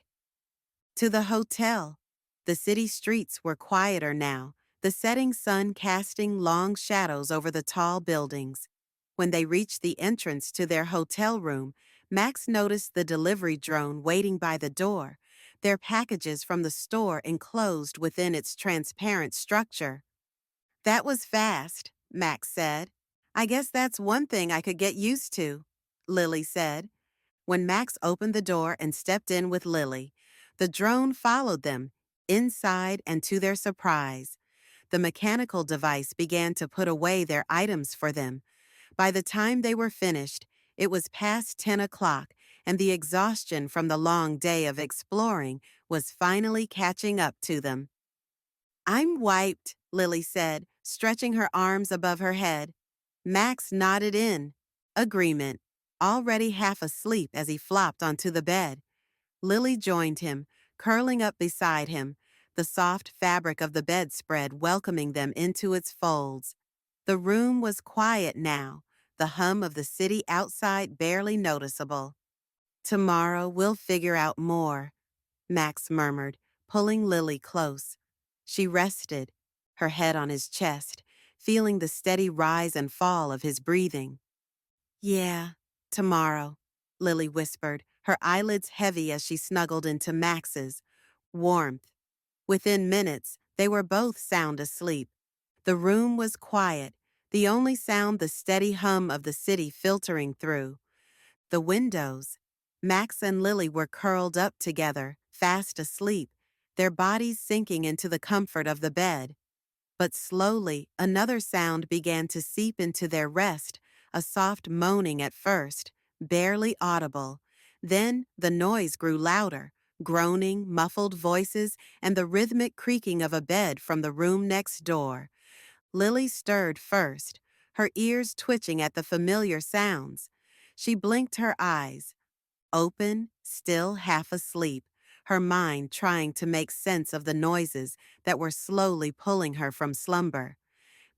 to the hotel. The city streets were quieter now, the setting sun casting long shadows over the tall buildings. When they reached the entrance to their hotel room, Max noticed the delivery drone waiting by the door, their packages from the store enclosed within its transparent structure. That was fast, Max said. I guess that's one thing I could get used to, Lily said. When Max opened the door and stepped in with Lily, the drone followed them, inside, and to their surprise, the mechanical device began to put away their items for them. By the time they were finished, it was past 10 o'clock, and the exhaustion from the long day of exploring was finally catching up to them. I'm wiped, Lily said, stretching her arms above her head. Max nodded in agreement, already half asleep as he flopped onto the bed. Lily joined him, curling up beside him, the soft fabric of the bedspread welcoming them into its folds. The room was quiet now, the hum of the city outside barely noticeable. Tomorrow we'll figure out more, Max murmured, pulling Lily close. She rested, her head on his chest, feeling the steady rise and fall of his breathing. Yeah, tomorrow, Lily whispered, her eyelids heavy as she snuggled into Max's. Warmth. Within minutes, they were both sound asleep. The room was quiet, the only sound the steady hum of the city filtering through. The windows. Max and Lily were curled up together, fast asleep, their bodies sinking into the comfort of the bed. But slowly, another sound began to seep into their rest, a soft moaning at first, barely audible. Then the noise grew louder, groaning, muffled voices, and the rhythmic creaking of a bed from the room next door. Lily stirred first, her ears twitching at the familiar sounds. She blinked her eyes, open, still half asleep, her mind trying to make sense of the noises that were slowly pulling her from slumber.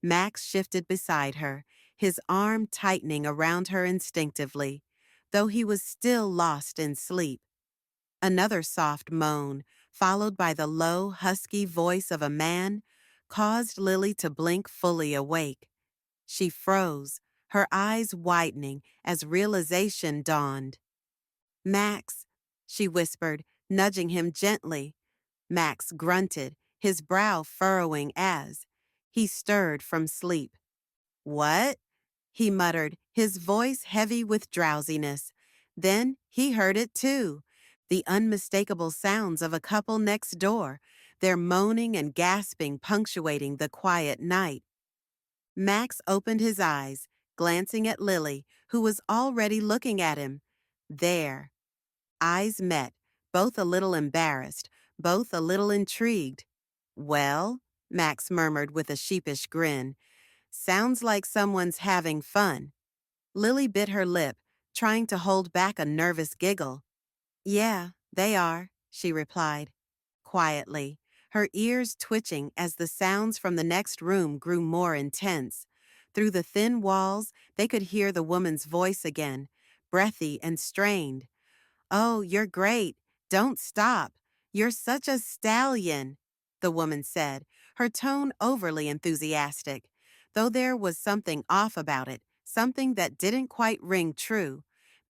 Max shifted beside her, his arm tightening around her instinctively, though he was still lost in sleep. Another soft moan, followed by the low, husky voice of a man, caused Lily to blink fully awake. She froze, her eyes widening as realization dawned. Max, she whispered, nudging him gently. Max grunted, his brow furrowing as he stirred from sleep. What? He muttered, his voice heavy with drowsiness. Then he heard it too, the unmistakable sounds of a couple next door, their moaning and gasping punctuating the quiet night. Max opened his eyes, glancing at Lily, who was already looking at him. There. Eyes met, both a little embarrassed, both a little intrigued. Well, Max murmured with a sheepish grin, sounds like someone's having fun. Lily bit her lip, trying to hold back a nervous giggle. Yeah, they are, she replied, quietly, her ears twitching as the sounds from the next room grew more intense. Through the thin walls, they could hear the woman's voice again, breathy and strained. Oh, you're great. Don't stop. You're such a stallion, the woman said, her tone overly enthusiastic, though there was something off about it, something that didn't quite ring true.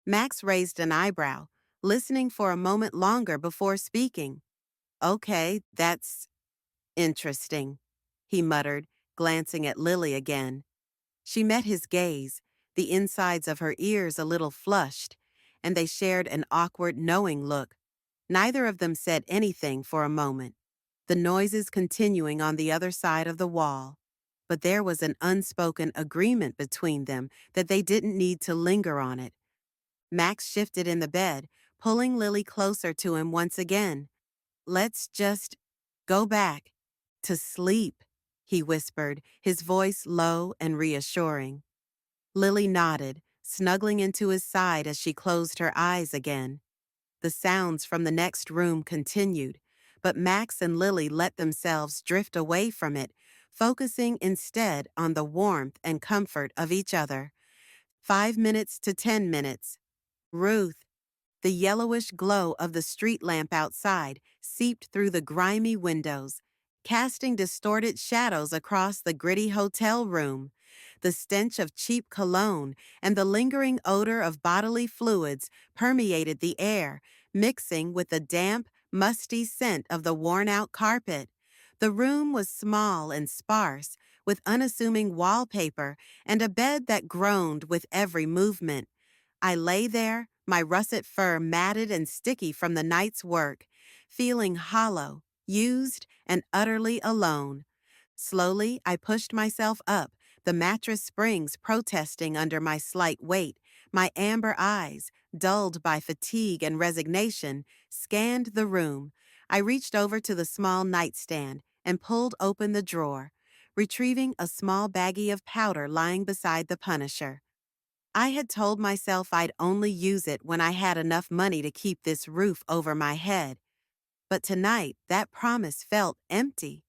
Max raised an eyebrow, listening for a moment longer before speaking. Okay, that's interesting, he muttered, glancing at Lily again. She met his gaze, the insides of her ears a little flushed, and they shared an awkward, knowing look. Neither of them said anything for a moment, the noises continuing on the other side of the wall. But there was an unspoken agreement between them that they didn't need to linger on it. Max shifted in the bed, pulling Lily closer to him once again. Let's just go back to sleep, he whispered, his voice low and reassuring. Lily nodded, snuggling into his side as she closed her eyes again. The sounds from the next room continued, but Max and Lily let themselves drift away from it, focusing instead on the warmth and comfort of each other. 5 minutes to 10 minutes. Ruth. The yellowish glow of the street lamp outside seeped through the grimy windows, casting distorted shadows across the gritty hotel room. The stench of cheap cologne and the lingering odor of bodily fluids permeated the air, mixing with the damp, musty scent of the worn-out carpet. The room was small and sparse, with unassuming wallpaper and a bed that groaned with every movement. I lay there, my russet fur matted and sticky from the night's work, feeling hollow, used, and utterly alone. Slowly, I pushed myself up, the mattress springs protesting under my slight weight. My amber eyes, dulled by fatigue and resignation, scanned the room. I reached over to the small nightstand and pulled open the drawer, retrieving a small baggie of powder lying beside the Punisher. I had told myself I'd only use it when I had enough money to keep this roof over my head. But tonight, that promise felt empty.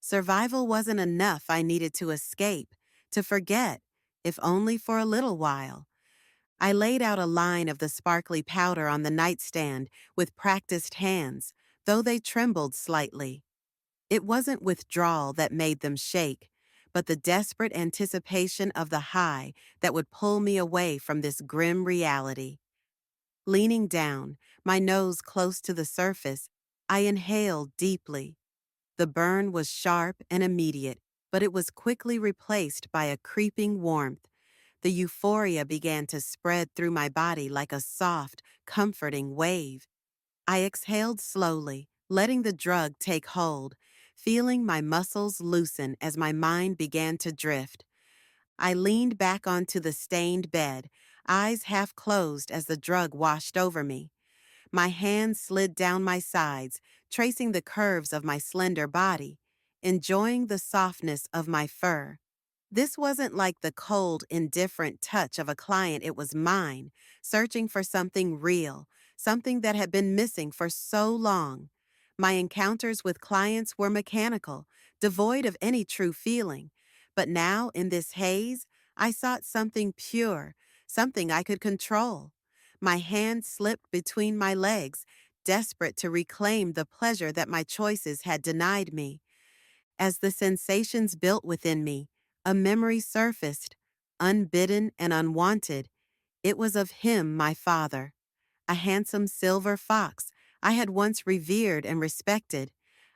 Survival wasn't enough. I needed to escape, to forget, if only for a little while. I laid out a line of the sparkly powder on the nightstand with practiced hands, though they trembled slightly. It wasn't withdrawal that made them shake, but the desperate anticipation of the high that would pull me away from this grim reality. Leaning down, my nose close to the surface, I inhaled deeply. The burn was sharp and immediate, but it was quickly replaced by a creeping warmth. The euphoria began to spread through my body like a soft, comforting wave. I exhaled slowly, letting the drug take hold, feeling my muscles loosen as my mind began to drift. I leaned back onto the stained bed, eyes half closed as the drug washed over me. My hands slid down my sides, tracing the curves of my slender body, enjoying the softness of my fur. This wasn't like the cold, indifferent touch of a client, it was mine, searching for something real, something that had been missing for so long. My encounters with clients were mechanical, devoid of any true feeling. But now, in this haze, I sought something pure, something I could control. My hand slipped between my legs, desperate to reclaim the pleasure that my choices had denied me. As the sensations built within me, a memory surfaced, unbidden and unwanted. It was of him, my father, a handsome silver fox I had once revered and respected,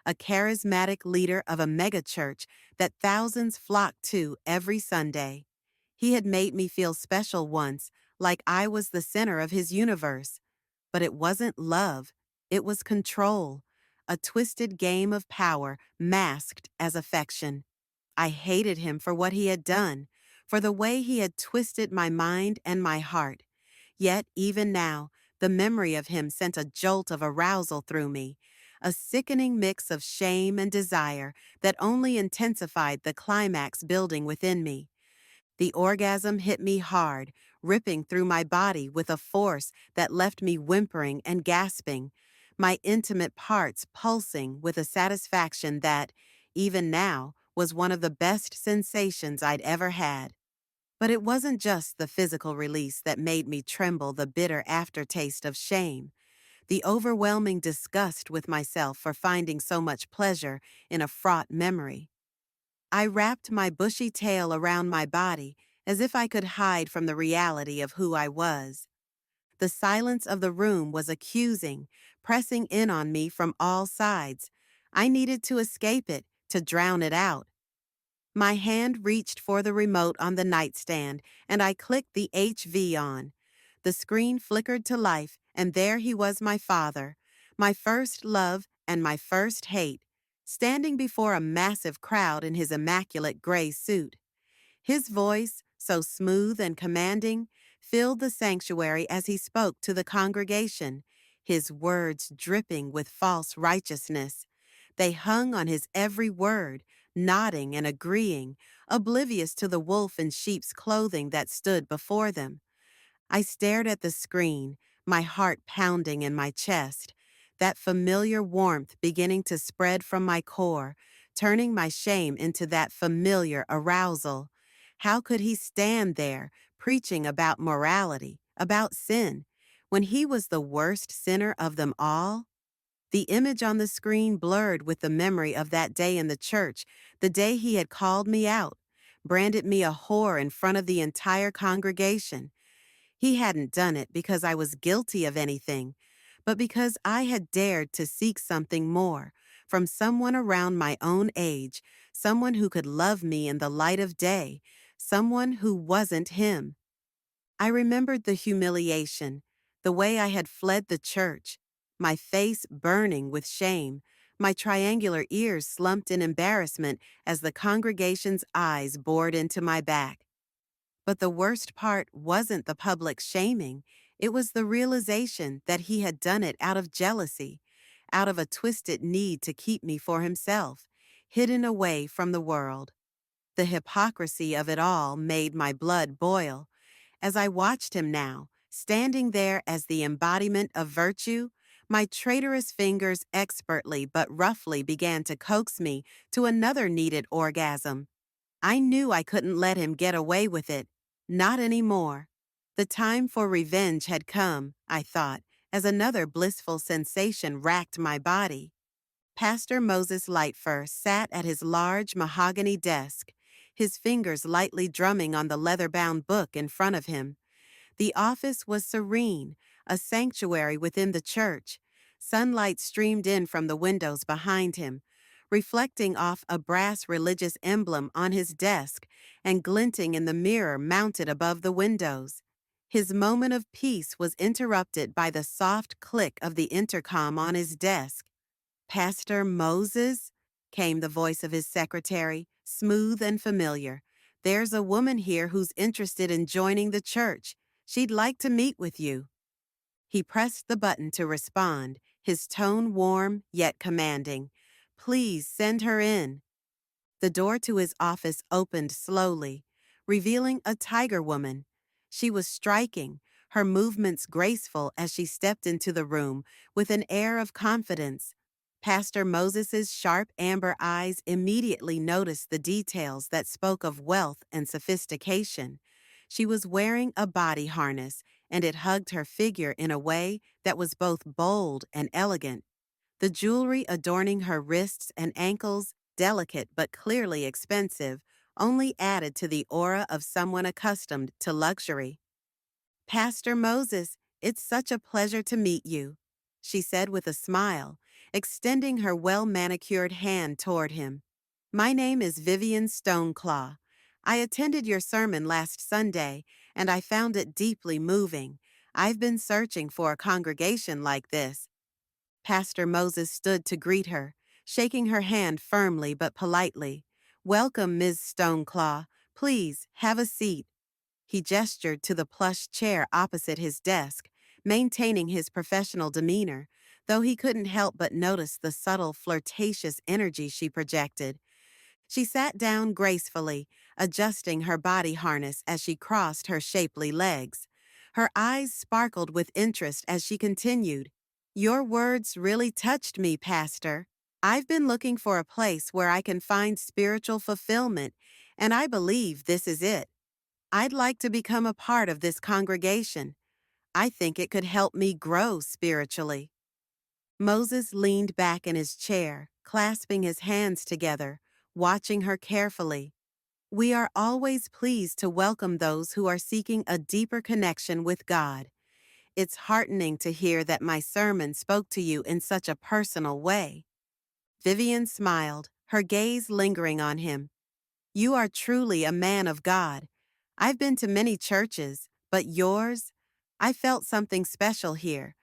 a charismatic leader of a megachurch that thousands flocked to every Sunday. He had made me feel special once, like I was the center of his universe. But it wasn't love, it was control, a twisted game of power masked as affection. I hated him for what he had done, for the way he had twisted my mind and my heart. Yet, even now, the memory of him sent a jolt of arousal through me, a sickening mix of shame and desire that only intensified the climax building within me. The orgasm hit me hard, ripping through my body with a force that left me whimpering and gasping, my intimate parts pulsing with a satisfaction that, even now, was one of the best sensations I'd ever had. But it wasn't just the physical release that made me tremble, the bitter aftertaste of shame, the overwhelming disgust with myself for finding so much pleasure in a fraught memory. I wrapped my bushy tail around my body as if I could hide from the reality of who I was. The silence of the room was accusing, pressing in on me from all sides. I needed to escape it, to drown it out. My hand reached for the remote on the nightstand, and I clicked the HV on. The screen flickered to life, and there he was, my father, my first love and my first hate, standing before a massive crowd in his immaculate gray suit. His voice, so smooth and commanding, filled the sanctuary as he spoke to the congregation, his words dripping with false righteousness. They hung on his every word, nodding and agreeing, oblivious to the wolf in sheep's clothing that stood before them. I stared at the screen, my heart pounding in my chest, that familiar warmth beginning to spread from my core, turning my shame into that familiar arousal. How could he stand there, preaching about morality, about sin, when he was the worst sinner of them all? The image on the screen blurred with the memory of that day in the church, the day he had called me out, branded me a whore in front of the entire congregation. He hadn't done it because I was guilty of anything, but because I had dared to seek something more from someone around my own age, someone who could love me in the light of day, someone who wasn't him. I remembered the humiliation, the way I had fled the church, my face burning with shame, my triangular ears slumped in embarrassment as the congregation's eyes bored into my back. But the worst part wasn't the public shaming, it was the realization that he had done it out of jealousy, out of a twisted need to keep me for himself, hidden away from the world. The hypocrisy of it all made my blood boil. As I watched him now, standing there as the embodiment of virtue, My traitorous fingers expertly but roughly began to coax me to another needed orgasm. I knew I couldn't let him get away with it. Not anymore. The time for revenge had come, I thought, as another blissful sensation racked my body. Pastor Moses Lightfur sat at his large mahogany desk, his fingers lightly drumming on the leather-bound book in front of him. The office was serene, a sanctuary within the church. Sunlight streamed in from the windows behind him, reflecting off a brass religious emblem on his desk and glinting in the mirror mounted above the windows. His moment of peace was interrupted by the soft click of the intercom on his desk. "Pastor Moses?" came the voice of his secretary, smooth and familiar. "There's a woman here who's interested in joining the church. She'd like to meet with you." He pressed the button to respond, his tone warm yet commanding. "Please send her in." The door to his office opened slowly, revealing a tiger woman. She was striking, her movements graceful as she stepped into the room with an air of confidence. Pastor Moses's sharp amber eyes immediately noticed the details that spoke of wealth and sophistication. She was wearing a body harness, and it hugged her figure in a way that was both bold and elegant. The jewelry adorning her wrists and ankles, delicate but clearly expensive, only added to the aura of someone accustomed to luxury. "Pastor Moses, it's such a pleasure to meet you," she said with a smile, extending her well-manicured hand toward him. "My name is Vivian Stoneclaw. I attended your sermon last Sunday, and I found it deeply moving. I've been searching for a congregation like this." Pastor Moses stood to greet her, shaking her hand firmly but politely. "Welcome, Ms. Stoneclaw. Please, have a seat." He gestured to the plush chair opposite his desk, maintaining his professional demeanor, though he couldn't help but notice the subtle, flirtatious energy she projected. She sat down gracefully, adjusting her body harness as she crossed her shapely legs. Her eyes sparkled with interest as she continued. "Your words really touched me, Pastor. I've been looking for a place where I can find spiritual fulfillment, and I believe this is it. I'd like to become a part of this congregation. I think it could help me grow spiritually." Moses leaned back in his chair, clasping his hands together, watching her carefully. "We are always pleased to welcome those who are seeking a deeper connection with God. It's heartening to hear that my sermon spoke to you in such a personal way." Vivian smiled, her gaze lingering on him. "You are truly a man of God. I've been to many churches, but yours? I felt something special here.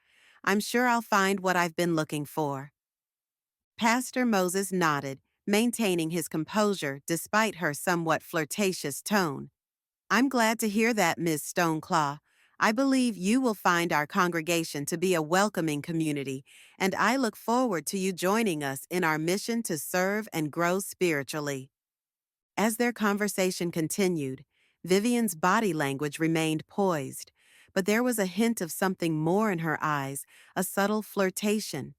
I'm sure I'll find what I've been looking for." Pastor Moses nodded, maintaining his composure despite her somewhat flirtatious tone. "I'm glad to hear that, Ms. Stoneclaw. I believe you will find our congregation to be a welcoming community, and I look forward to you joining us in our mission to serve and grow spiritually." As their conversation continued, Vivian's body language remained poised, but there was a hint of something more in her eyes, a subtle flirtation.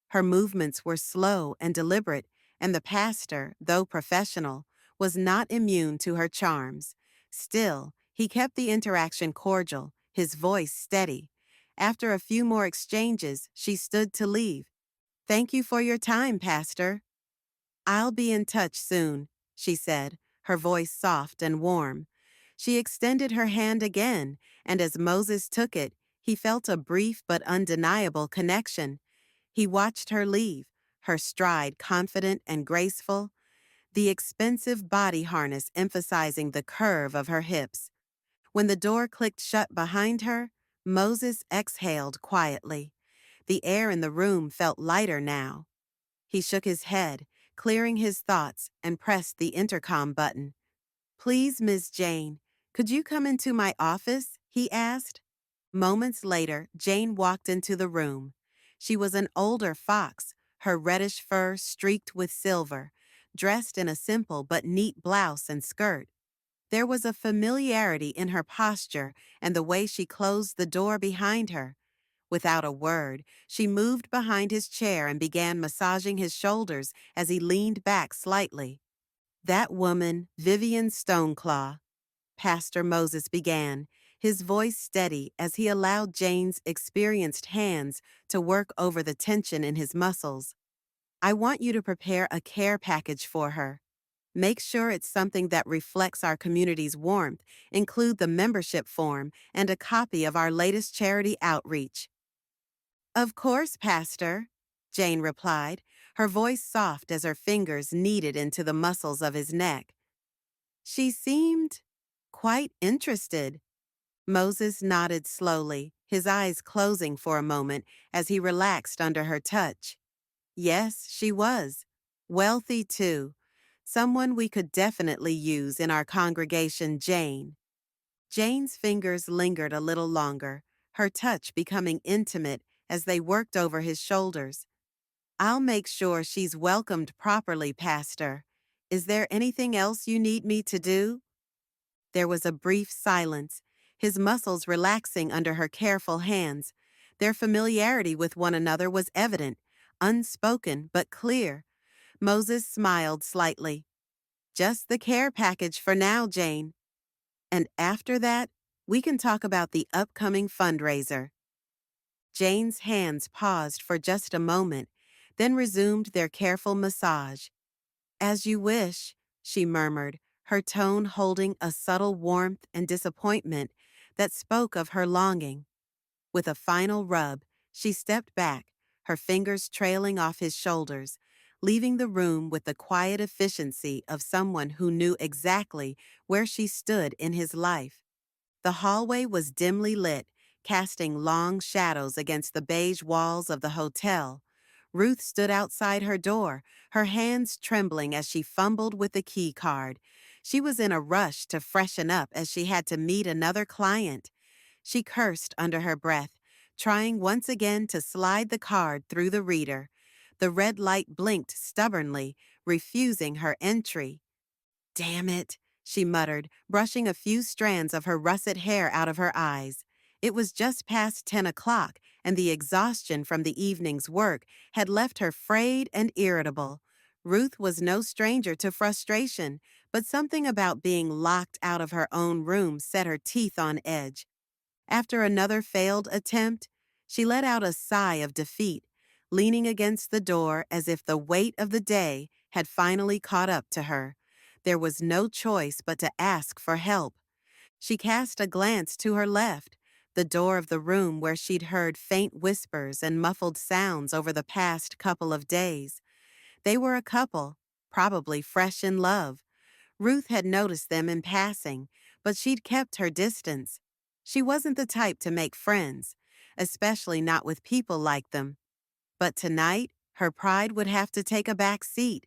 Her movements were slow and deliberate, and the pastor, though professional, was not immune to her charms. Still, he kept the interaction cordial, his voice steady. After a few more exchanges, she stood to leave. "Thank you for your time, Pastor." "I'll be in touch soon," she said, her voice soft and warm. She extended her hand again, and as Moses took it, he felt a brief but undeniable connection. He watched her leave, her stride confident and graceful, the expensive body harness emphasizing the curve of her hips. When the door clicked shut behind her, Moses exhaled quietly. The air in the room felt lighter now. He shook his head, clearing his thoughts, and pressed the intercom button. "Please, Miss Jane, could you come into my office?" he asked. Moments later, Jane walked into the room. She was an older fox, her reddish fur streaked with silver, dressed in a simple but neat blouse and skirt. There was a familiarity in her posture and the way she closed the door behind her. Without a word, she moved behind his chair and began massaging his shoulders as he leaned back slightly. That woman, Vivian Stoneclaw, Pastor Moses began, his voice steady as he allowed Jane's experienced hands to work over the tension in his muscles. I want you to prepare a care package for her. Make sure it's something that reflects our community's warmth, include the membership form, and a copy of our latest charity outreach. Of course, Pastor, Jane replied, her voice soft as her fingers kneaded into the muscles of his neck. She seemed quite interested. Moses nodded slowly, his eyes closing for a moment as he relaxed under her touch. Yes, she was. Wealthy, too. Someone we could definitely use in our congregation, Jane. Jane's fingers lingered a little longer, her touch becoming intimate as they worked over his shoulders. I'll make sure she's welcomed properly, Pastor. Is there anything else you need me to do? There was a brief silence, his muscles relaxing under her careful hands. Their familiarity with one another was evident, unspoken but clear. Moses smiled slightly. Just the care package for now, Jane. And after that, we can talk about the upcoming fundraiser. Jane's hands paused for just a moment, then resumed their careful massage. As you wish, she murmured, her tone holding a subtle warmth and disappointment that spoke of her longing. With a final rub, she stepped back, her fingers trailing off his shoulders, leaving the room with the quiet efficiency of someone who knew exactly where she stood in his life. The hallway was dimly lit, casting long shadows against the beige walls of the hotel. Ruth stood outside her door, her hands trembling as she fumbled with the key card. She was in a rush to freshen up as she had to meet another client. She cursed under her breath, trying once again to slide the card through the reader. The red light blinked stubbornly, refusing her entry. Damn it, she muttered, brushing a few strands of her russet hair out of her eyes. It was just past 10 o'clock, and the exhaustion from the evening's work had left her frayed and irritable. Ruth was no stranger to frustration, but something about being locked out of her own room set her teeth on edge. After another failed attempt, she let out a sigh of defeat, leaning against the door as if the weight of the day had finally caught up to her. There was no choice but to ask for help. She cast a glance to her left, the door of the room where she'd heard faint whispers and muffled sounds over the past couple of days. They were a couple, probably fresh in love. Ruth had noticed them in passing, but she'd kept her distance. She wasn't the type to make friends, especially not with people like them. But tonight, her pride would have to take a back seat.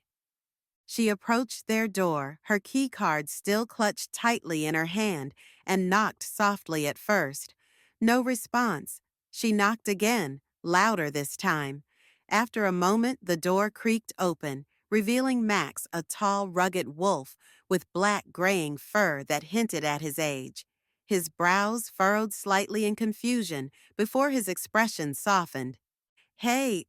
She approached their door, her key card still clutched tightly in her hand, and knocked softly at first. No response. She knocked again, louder this time. After a moment, the door creaked open, revealing Max, a tall, rugged wolf with black graying fur that hinted at his age. His brows furrowed slightly in confusion before his expression softened. Hey,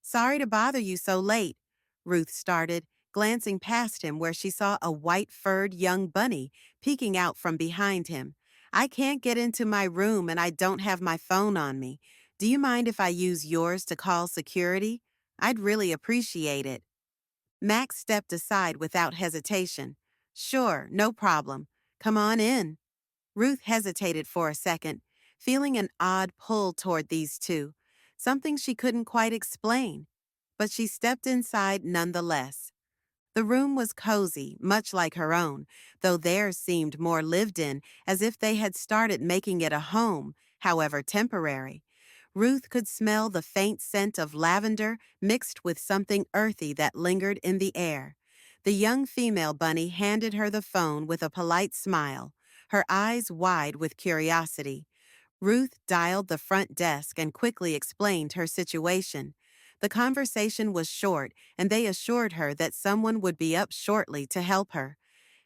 sorry to bother you so late, Ruth started, glancing past him where she saw a white-furred young bunny peeking out from behind him. I can't get into my room and I don't have my phone on me. Do you mind if I use yours to call security? I'd really appreciate it. Max stepped aside without hesitation. Sure, no problem. Come on in. Ruth hesitated for a second, feeling an odd pull toward these two, something she couldn't quite explain. But she stepped inside nonetheless. The room was cozy, much like her own, though theirs seemed more lived in, as if they had started making it a home, however temporary. Ruth could smell the faint scent of lavender mixed with something earthy that lingered in the air. The young female bunny handed her the phone with a polite smile, her eyes wide with curiosity. Ruth dialed the front desk and quickly explained her situation. The conversation was short, and they assured her that someone would be up shortly to help her.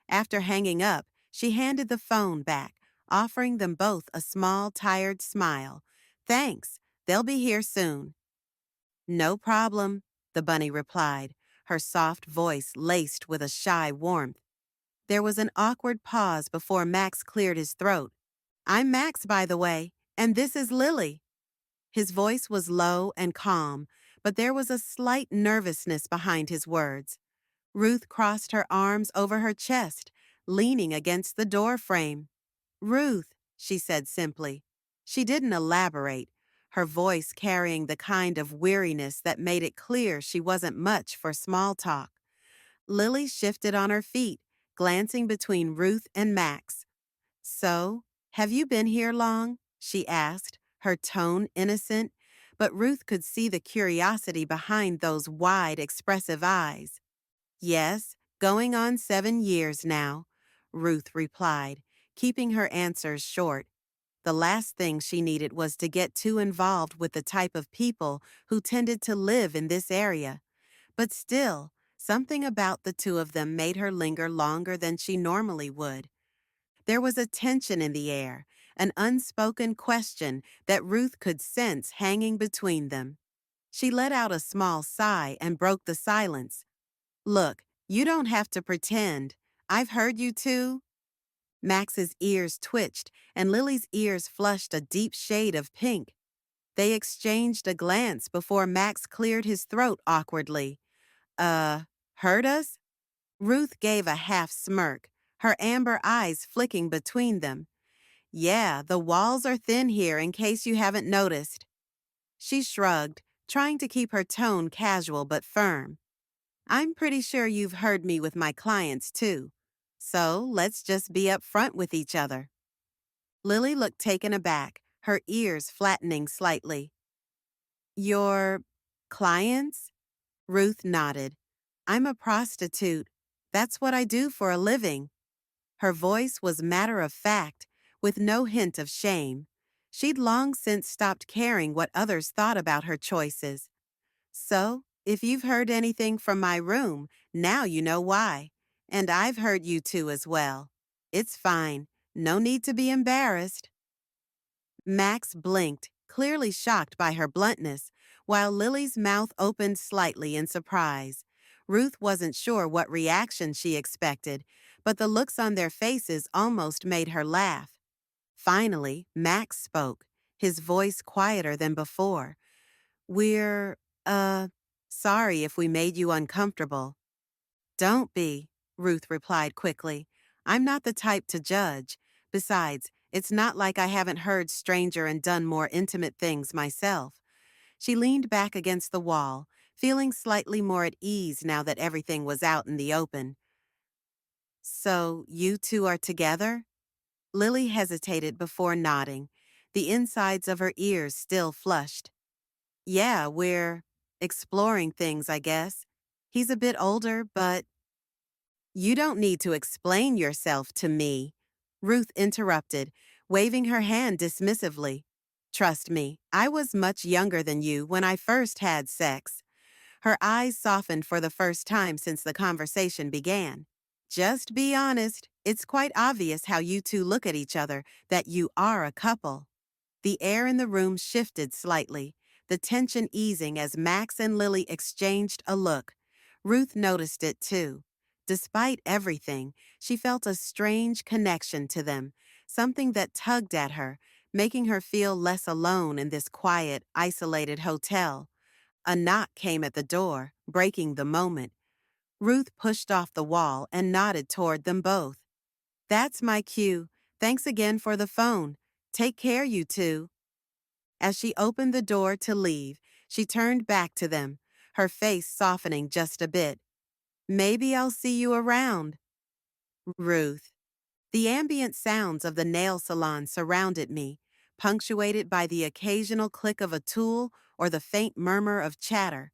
After hanging up, she handed the phone back, offering them both a small, tired smile. Thanks. They'll be here soon. No problem, the bunny replied, her soft voice laced with a shy warmth. There was an awkward pause before Max cleared his throat. I'm Max, by the way, and this is Lily. His voice was low and calm, but there was a slight nervousness behind his words. Ruth crossed her arms over her chest, leaning against the door frame. Ruth, she said simply. She didn't elaborate, her voice carrying the kind of weariness that made it clear she wasn't much for small talk. Lily shifted on her feet, glancing between Ruth and Max. So, have you been here long? She asked, her tone innocent, but Ruth could see the curiosity behind those wide, expressive eyes. Yes, going on 7 years now, Ruth replied, keeping her answers short. The last thing she needed was to get too involved with the type of people who tended to live in this area. But still, something about the two of them made her linger longer than she normally would. There was a tension in the air, an unspoken question that Ruth could sense hanging between them. She let out a small sigh and broke the silence. Look, you don't have to pretend. I've heard you too. Max's ears twitched, and Lily's ears flushed a deep shade of pink. They exchanged a glance before Max cleared his throat awkwardly. Heard us? Ruth gave a half smirk, her amber eyes flicking between them. Yeah, the walls are thin here in case you haven't noticed. She shrugged, trying to keep her tone casual but firm. I'm pretty sure you've heard me with my clients too. So let's just be upfront with each other. Lily looked taken aback, her ears flattening slightly. Your clients? Ruth nodded. I'm a prostitute. That's what I do for a living. Her voice was matter of fact, with no hint of shame. She'd long since stopped caring what others thought about her choices. So, if you've heard anything from my room, now you know why. And I've heard you too as well. It's fine. No need to be embarrassed. Max blinked, clearly shocked by her bluntness, while Lily's mouth opened slightly in surprise. Ruth wasn't sure what reaction she expected, but the looks on their faces almost made her laugh. Finally, Max spoke, his voice quieter than before. We're, sorry if we made you uncomfortable. Don't be, Ruth replied quickly. I'm not the type to judge. Besides, it's not like I haven't heard stranger and done more intimate things myself. She leaned back against the wall, feeling slightly more at ease now that everything was out in the open. So, you two are together? Lily hesitated before nodding, the insides of her ears still flushed. Yeah, we're exploring things, I guess. He's a bit older, but you don't need to explain yourself to me, Ruth interrupted, waving her hand dismissively. Trust me, I was much younger than you when I first had sex. Her eyes softened for the first time since the conversation began. Just be honest, it's quite obvious how you two look at each other, that you are a couple. The air in the room shifted slightly, the tension easing as Max and Lily exchanged a look. Ruth noticed it too. Despite everything, she felt a strange connection to them, something that tugged at her, making her feel less alone in this quiet, isolated hotel. A knock came at the door, breaking the moment. Ruth pushed off the wall and nodded toward them both. That's my cue. Thanks again for the phone. Take care, you two. As she opened the door to leave, she turned back to them, her face softening just a bit. Maybe I'll see you around. Ruth. The ambient sounds of the nail salon surrounded me, punctuated by the occasional click of a tool or the faint murmur of chatter.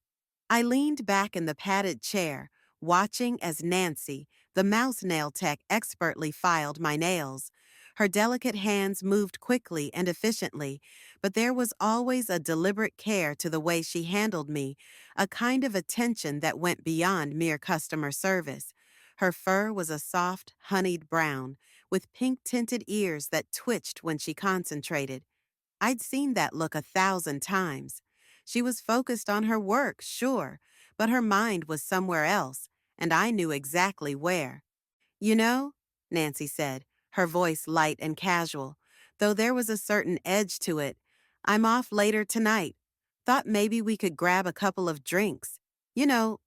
I leaned back in the padded chair, watching as Nancy, the mouse nail tech, expertly filed my nails. Her delicate hands moved quickly and efficiently, but there was always a deliberate care to the way she handled me, a kind of attention that went beyond mere customer service. Her fur was a soft, honeyed brown, with pink-tinted ears that twitched when she concentrated. I'd seen that look 1,000 times. She was focused on her work, sure, but her mind was somewhere else, and I knew exactly where. You know, Nancy said, her voice light and casual, though there was a certain edge to it. I'm off later tonight. Thought maybe we could grab a couple of drinks.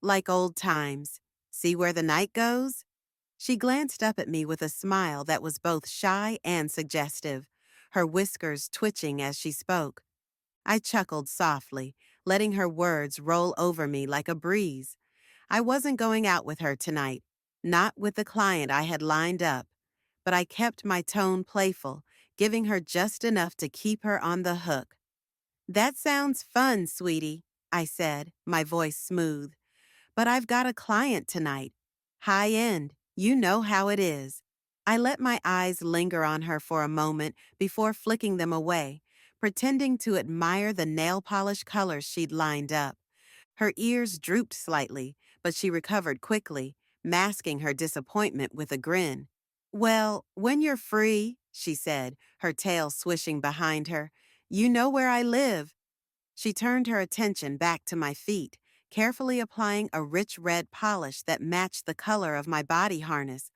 Like old times. See where the night goes? She glanced up at me with a smile that was both shy and suggestive, her whiskers twitching as she spoke. I chuckled softly, letting her words roll over me like a breeze. I wasn't going out with her tonight, not with the client I had lined up, but I kept my tone playful, giving her just enough to keep her on the hook. That sounds fun, sweetie, I said, my voice smooth. But I've got a client tonight. High end, you know how it is. I let my eyes linger on her for a moment before flicking them away, pretending to admire the nail polish colors she'd lined up. Her ears drooped slightly, but she recovered quickly, masking her disappointment with a grin. Well, when you're free, she said, her tail swishing behind her, you know where I live. She turned her attention back to my feet, carefully applying a rich red polish that matched the color of my body harness.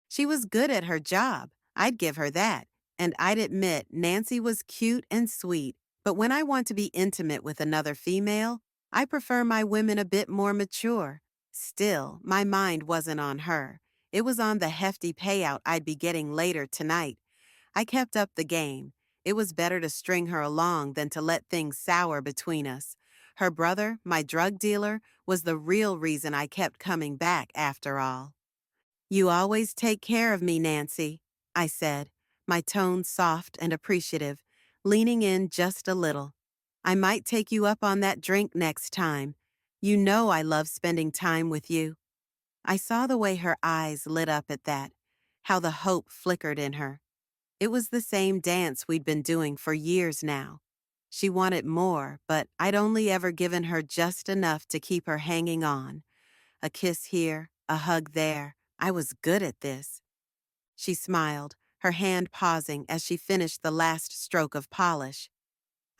She was good at her job, I'd give her that, and I'd admit Nancy was cute and sweet, but when I want to be intimate with another female, I prefer my women a bit more mature. Still, my mind wasn't on her. It was on the hefty payout I'd be getting later tonight. I kept up the game. It was better to string her along than to let things sour between us. Her brother, my drug dealer, was the real reason I kept coming back after all. You always take care of me, Nancy, I said, my tone soft and appreciative, leaning in just a little. I might take you up on that drink next time. You know I love spending time with you. I saw the way her eyes lit up at that, how the hope flickered in her. It was the same dance we'd been doing for years now. She wanted more, but I'd only ever given her just enough to keep her hanging on. A kiss here, a hug there. I was good at this. She smiled, her hand pausing as she finished the last stroke of polish.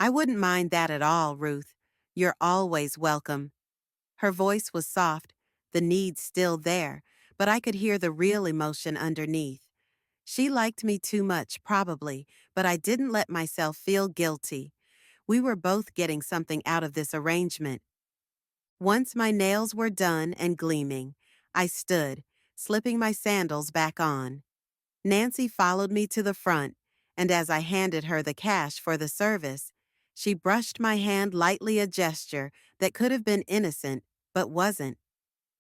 I wouldn't mind that at all, Ruth. You're always welcome. Her voice was soft, the need still there, but I could hear the real emotion underneath. She liked me too much, probably, but I didn't let myself feel guilty. We were both getting something out of this arrangement. Once my nails were done and gleaming, I stood, slipping my sandals back on. Nancy followed me to the front, and as I handed her the cash for the service, she brushed my hand lightly, a gesture that could have been innocent, but wasn't.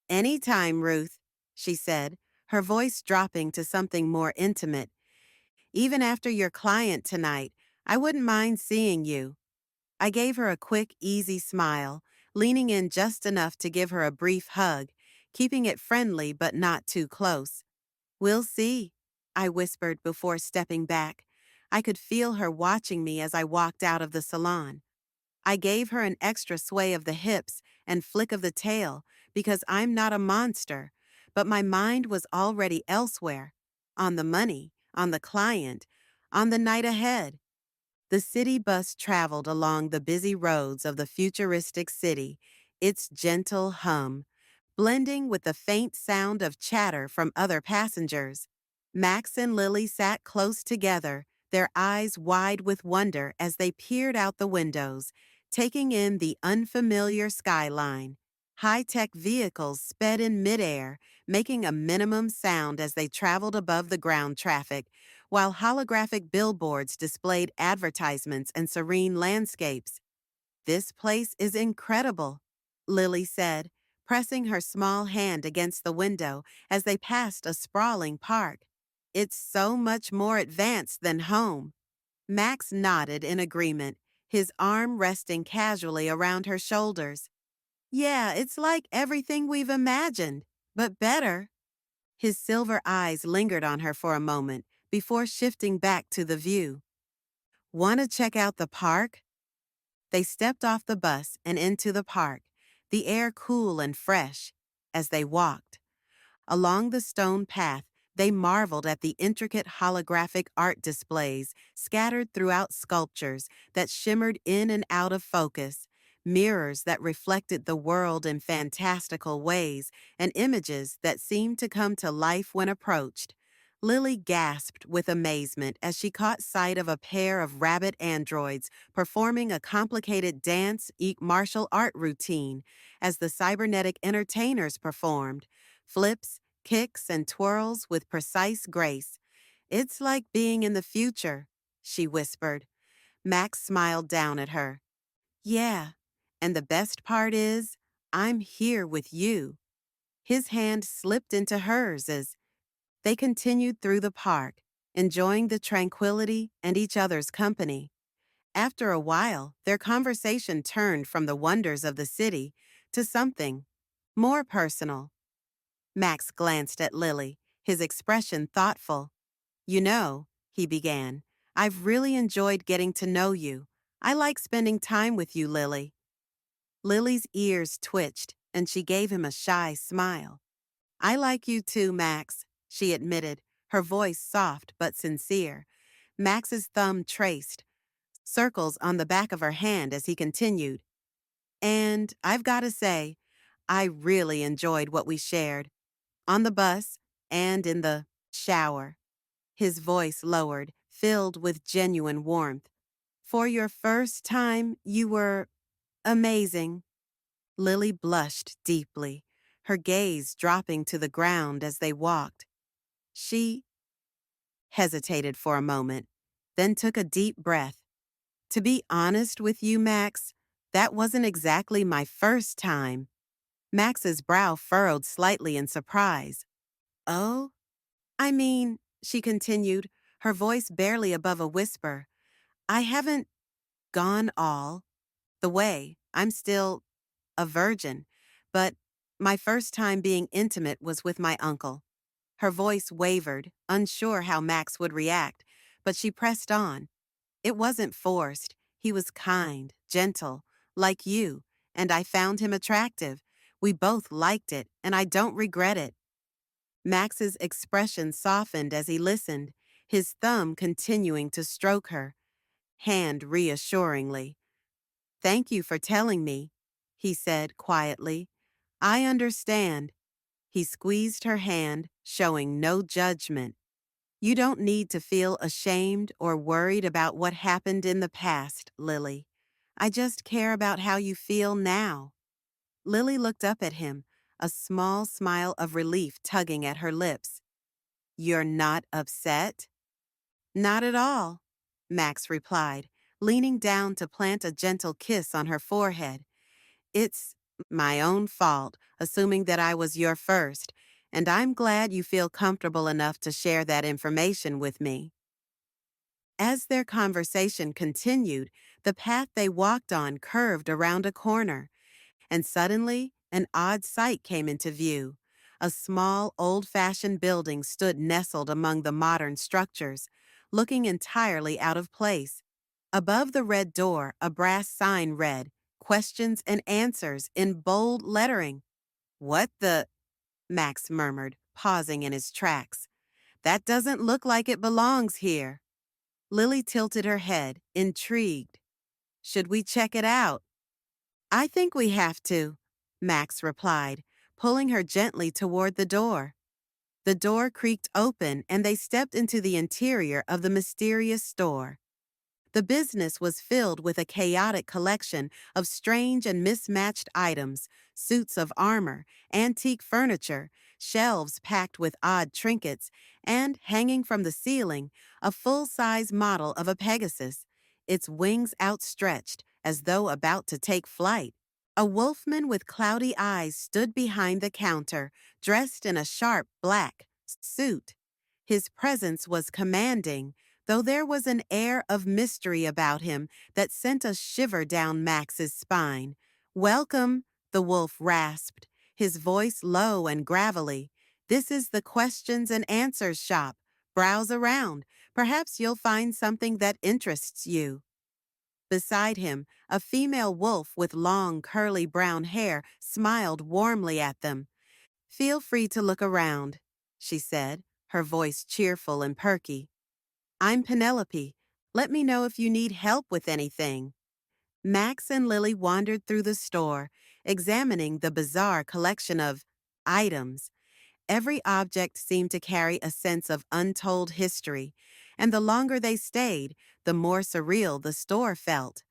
"Any time, Ruth," she said, her voice dropping to something more intimate. "Even after your client tonight, I wouldn't mind seeing you." I gave her a quick, easy smile, leaning in just enough to give her a brief hug, keeping it friendly but not too close. "We'll see," I whispered before stepping back. I could feel her watching me as I walked out of the salon. I gave her an extra sway of the hips and flick of the tail because I'm not a monster, but my mind was already elsewhere, on the money, on the client, on the night ahead. The city bus traveled along the busy roads of the futuristic city, its gentle hum, blending with the faint sound of chatter from other passengers. Max and Lily sat close together, their eyes wide with wonder as they peered out the windows, taking in the unfamiliar skyline. High-tech vehicles sped in midair, making a minimum sound as they traveled above the ground traffic, while holographic billboards displayed advertisements and serene landscapes. "This place is incredible," Lily said, pressing her small hand against the window as they passed a sprawling park. "It's so much more advanced than home." Max nodded in agreement, his arm resting casually around her shoulders. "Yeah, it's like everything we've imagined, but better." His silver eyes lingered on her for a moment before shifting back to the view. "Want to check out the park?" They stepped off the bus and into the park, the air cool and fresh. As they walked along the stone path, They marveled at the intricate holographic art displays scattered throughout sculptures that shimmered in and out of focus, mirrors that reflected the world in fantastical ways, and images that seemed to come to life when approached. Lily gasped with amazement as she caught sight of a pair of rabbit androids performing a complicated martial art routine as the cybernetic entertainers performed. Flips, kicks, and twirls with precise grace. It's like being in the future, she whispered. Max smiled down at her. Yeah, and the best part is, I'm here with you. His hand slipped into hers as they continued through the park, enjoying the tranquility and each other's company. After a while, their conversation turned from the wonders of the city to something more personal. Max glanced at Lily, his expression thoughtful. You know, he began, I've really enjoyed getting to know you. I like spending time with you, Lily. Lily's ears twitched, and she gave him a shy smile. I like you too, Max, she admitted, her voice soft but sincere. Max's thumb traced circles on the back of her hand as he continued. And I've got to say, I really enjoyed what we shared. On the bus and in the shower. His voice lowered, filled with genuine warmth. For your first time, you were amazing. Lily blushed deeply, her gaze dropping to the ground as they walked. She hesitated for a moment, then took a deep breath. To be honest with you, Max, that wasn't exactly my first time. Max's brow furrowed slightly in surprise. Oh? I mean, she continued, her voice barely above a whisper, I haven't gone all the way. I'm still a virgin, but my first time being intimate was with my uncle. Her voice wavered, unsure how Max would react, but she pressed on. It wasn't forced. He was kind, gentle, like you, and I found him attractive. We both liked it, and I don't regret it. Max's expression softened as he listened, his thumb continuing to stroke her hand reassuringly. Thank you for telling me, he said quietly. I understand. He squeezed her hand, showing no judgment. You don't need to feel ashamed or worried about what happened in the past, Lily. I just care about how you feel now. Lily looked up at him, a small smile of relief tugging at her lips. You're not upset? Not at all, Max replied, leaning down to plant a gentle kiss on her forehead. It's my own fault, assuming that I was your first, and I'm glad you feel comfortable enough to share that information with me. As their conversation continued, the path they walked on curved around a corner, and suddenly an odd sight came into view. A small, old-fashioned building stood nestled among the modern structures, looking entirely out of place. Above the red door, a brass sign read, Questions and Answers in bold lettering. What the? Max murmured, pausing in his tracks. That doesn't look like it belongs here. Lily tilted her head, intrigued. Should we check it out? I think we have to, Max replied, pulling her gently toward the door. The door creaked open and they stepped into the interior of the mysterious store. The business was filled with a chaotic collection of strange and mismatched items, suits of armor, antique furniture, shelves packed with odd trinkets, and, hanging from the ceiling, a full-size model of a Pegasus, its wings outstretched as though about to take flight. A wolfman with cloudy eyes stood behind the counter, dressed in a sharp black suit. His presence was commanding, though there was an air of mystery about him that sent a shiver down Max's spine. Welcome, the wolf rasped, his voice low and gravelly. This is the questions and answers shop. Browse around. Perhaps you'll find something that interests you. Beside him, a female wolf with long, curly brown hair smiled warmly at them. Feel free to look around, she said, her voice cheerful and perky. "I'm Penelope. Let me know if you need help with anything." Max and Lily wandered through the store, examining the bizarre collection of items. Every object seemed to carry a sense of untold history, and the longer they stayed, the more surreal the store felt.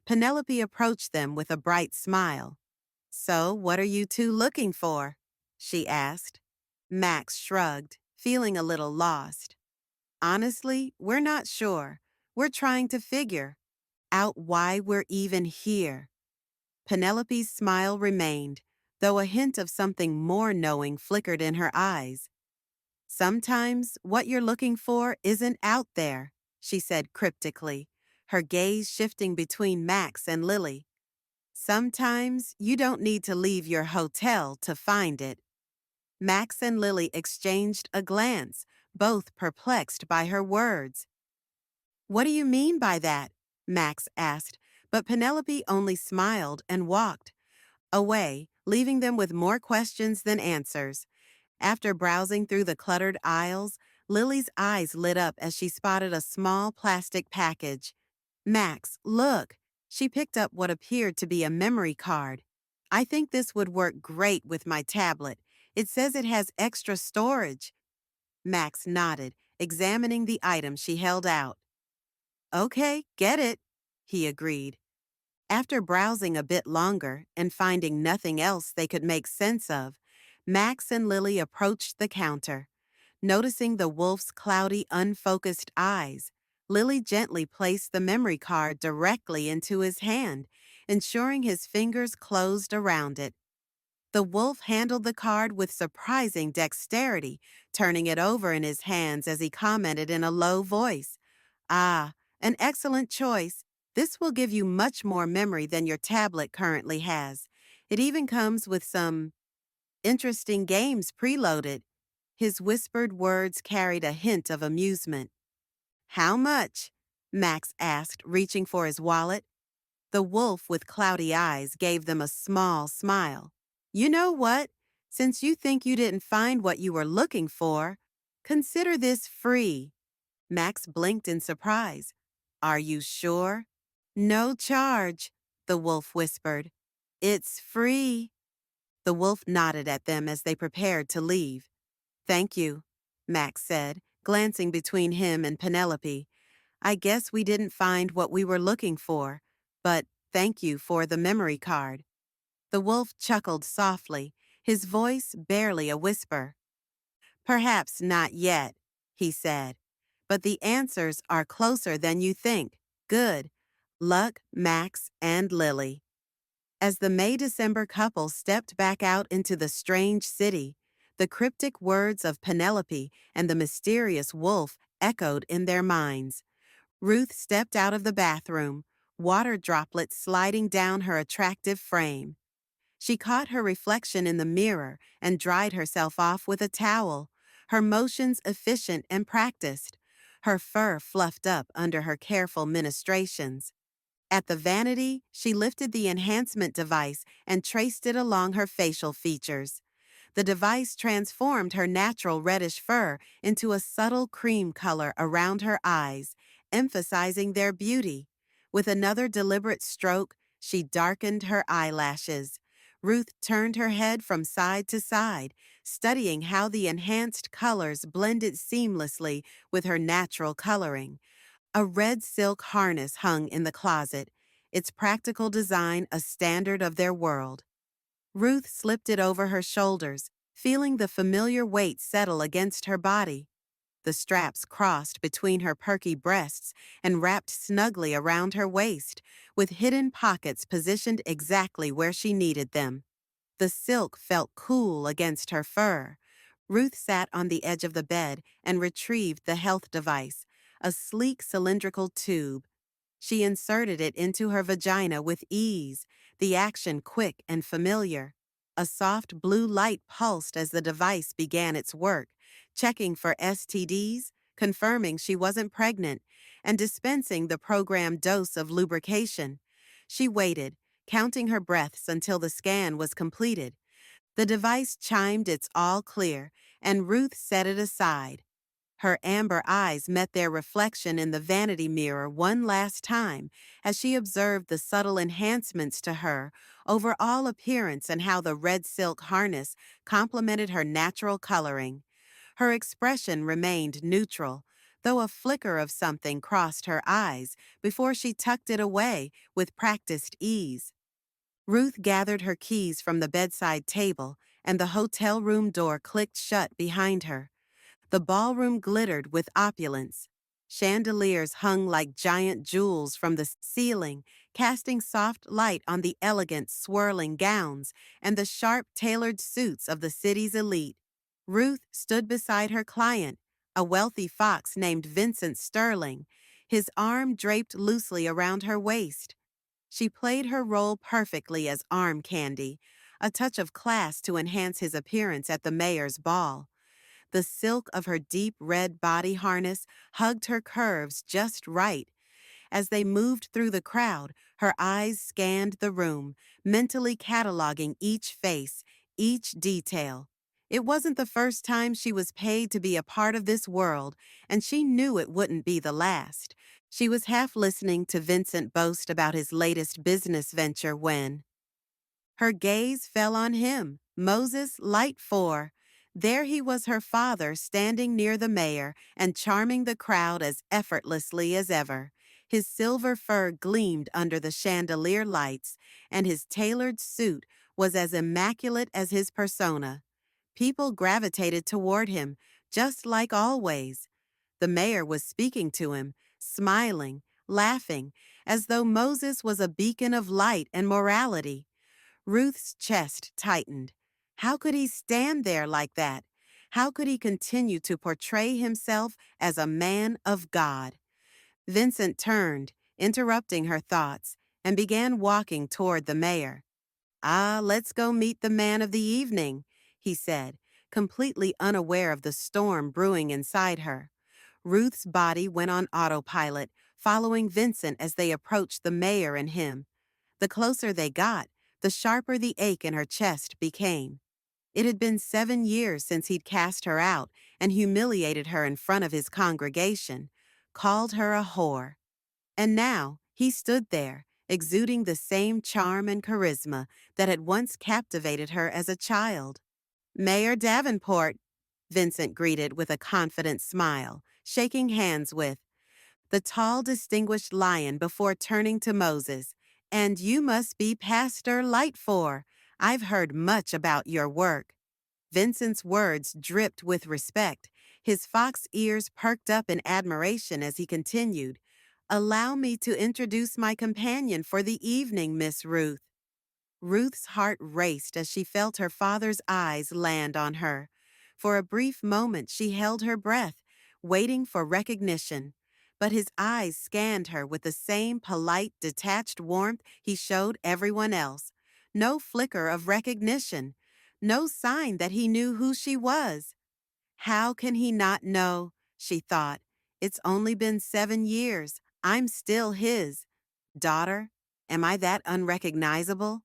Penelope approached them with a bright smile. "So, what are you two looking for?" she asked. Max shrugged, feeling a little lost. "Honestly, we're not sure. We're trying to figure out why we're even here." Penelope's smile remained, though a hint of something more knowing flickered in her eyes. "Sometimes what you're looking for isn't out there," she said cryptically, her gaze shifting between Max and Lily. "Sometimes you don't need to leave your hotel to find it." Max and Lily exchanged a glance, both perplexed by her words. "What do you mean by that?" Max asked, but Penelope only smiled and walked away, leaving them with more questions than answers. After browsing through the cluttered aisles, Lily's eyes lit up as she spotted a small plastic package. "Max, look!" She picked up what appeared to be a memory card. "I think this would work great with my tablet. It says it has extra storage." Max nodded, examining the item she held out. "Okay, get it," he agreed. After browsing a bit longer and finding nothing else they could make sense of, Max and Lily approached the counter. Noticing the wolf's cloudy, unfocused eyes, Lily gently placed the memory card directly into his hand, ensuring his fingers closed around it. The wolf handled the card with surprising dexterity, turning it over in his hands as he commented in a low voice. "Ah, an excellent choice. This will give you much more memory than your tablet currently has. It even comes with some interesting games preloaded." His whispered words carried a hint of amusement. "How much?" Max asked, reaching for his wallet. The wolf with cloudy eyes gave them a small smile. "You know what? Since you think you didn't find what you were looking for, consider this free." Max blinked in surprise. "Are you sure?" "No charge," the wolf whispered. "It's free." The wolf nodded at them as they prepared to leave. "Thank you," Max said, glancing between him and Penelope. "I guess we didn't find what we were looking for, but thank you for the memory card." The wolf chuckled softly, his voice barely a whisper. "Perhaps not yet," he said, "but the answers are closer than you think. Good. Luck, Max and Lily." As the May-December couple stepped back out into the strange city, the cryptic words of Penelope and the mysterious wolf echoed in their minds. Ruth stepped out of the bathroom, water droplets sliding down her attractive frame. She caught her reflection in the mirror and dried herself off with a towel, her motions efficient and practiced, her fur fluffed up under her careful ministrations. At the vanity, she lifted the enhancement device and traced it along her facial features. The device transformed her natural reddish fur into a subtle cream color around her eyes, emphasizing their beauty. With another deliberate stroke, she darkened her eyelashes. Ruth turned her head from side to side, studying how the enhanced colors blended seamlessly with her natural coloring. A red silk harness hung in the closet, its practical design a standard of their world. Ruth slipped it over her shoulders, feeling the familiar weight settle against her body. The straps crossed between her perky breasts and wrapped snugly around her waist, with hidden pockets positioned exactly where she needed them. The silk felt cool against her fur. Ruth sat on the edge of the bed and retrieved the health device, a sleek cylindrical tube. She inserted it into her vagina with ease, the action quick and familiar. A soft blue light pulsed as the device began its work, checking for STDs, confirming she wasn't pregnant, and dispensing the programmed dose of lubrication. She waited, counting her breaths until the scan was completed. The device chimed its all clear, and Ruth set it aside. Her amber eyes met their reflection in the vanity mirror one last time as she observed the subtle enhancements to her overall appearance and how the red silk harness complemented her natural coloring. Her expression remained neutral, though a flicker of something crossed her eyes before she tucked it away with practiced ease. Ruth gathered her keys from the bedside table, and the hotel room door clicked shut behind her. The ballroom glittered with opulence. Chandeliers hung like giant jewels from the ceiling, casting soft light on the elegant, swirling gowns and the sharp, tailored suits of the city's elite. Ruth stood beside her client, a wealthy fox named Vincent Sterling, his arm draped loosely around her waist. She played her role perfectly as arm candy, a touch of class to enhance his appearance at the mayor's ball. The silk of her deep red body harness hugged her curves just right. As they moved through the crowd, her eyes scanned the room, mentally cataloging each face, each detail. It wasn't the first time she was paid to be a part of this world, and she knew it wouldn't be the last. She was half listening to Vincent boast about his latest business venture when her gaze fell on him, Moses Light 4. There he was, her father, standing near the mayor and charming the crowd as effortlessly as ever. His silver fur gleamed under the chandelier lights, and his tailored suit was as immaculate as his persona. People gravitated toward him, just like always. The mayor was speaking to him, smiling, laughing, as though Moses was a beacon of light and morality. Ruth's chest tightened. How could he stand there like that? How could he continue to portray himself as a man of God? Vincent turned, interrupting her thoughts, and began walking toward the mayor. "Ah, let's go meet the man of the evening," he said, completely unaware of the storm brewing inside her. Ruth's body went on autopilot, following Vincent as they approached the mayor and him. The closer they got, the sharper the ache in her chest became. It had been 7 years since he'd cast her out and humiliated her in front of his congregation, called her a whore. And now he stood there, exuding the same charm and charisma that had once captivated her as a child. "Mayor Davenport," Vincent greeted with a confident smile, shaking hands with the tall, distinguished lion before turning to Moses. "And you must be Pastor Lightfour. I've heard much about your work." Vincent's words dripped with respect. His fox ears perked up in admiration as he continued, "Allow me to introduce my companion for the evening, Miss Ruth." Ruth's heart raced as she felt her father's eyes land on her. For a brief moment she held her breath, waiting for recognition. But his eyes scanned her with the same polite, detached warmth he showed everyone else. No flicker of recognition. No sign that he knew who she was. How can he not know? She thought. It's only been 7 years. I'm still his. Daughter, am I that unrecognizable?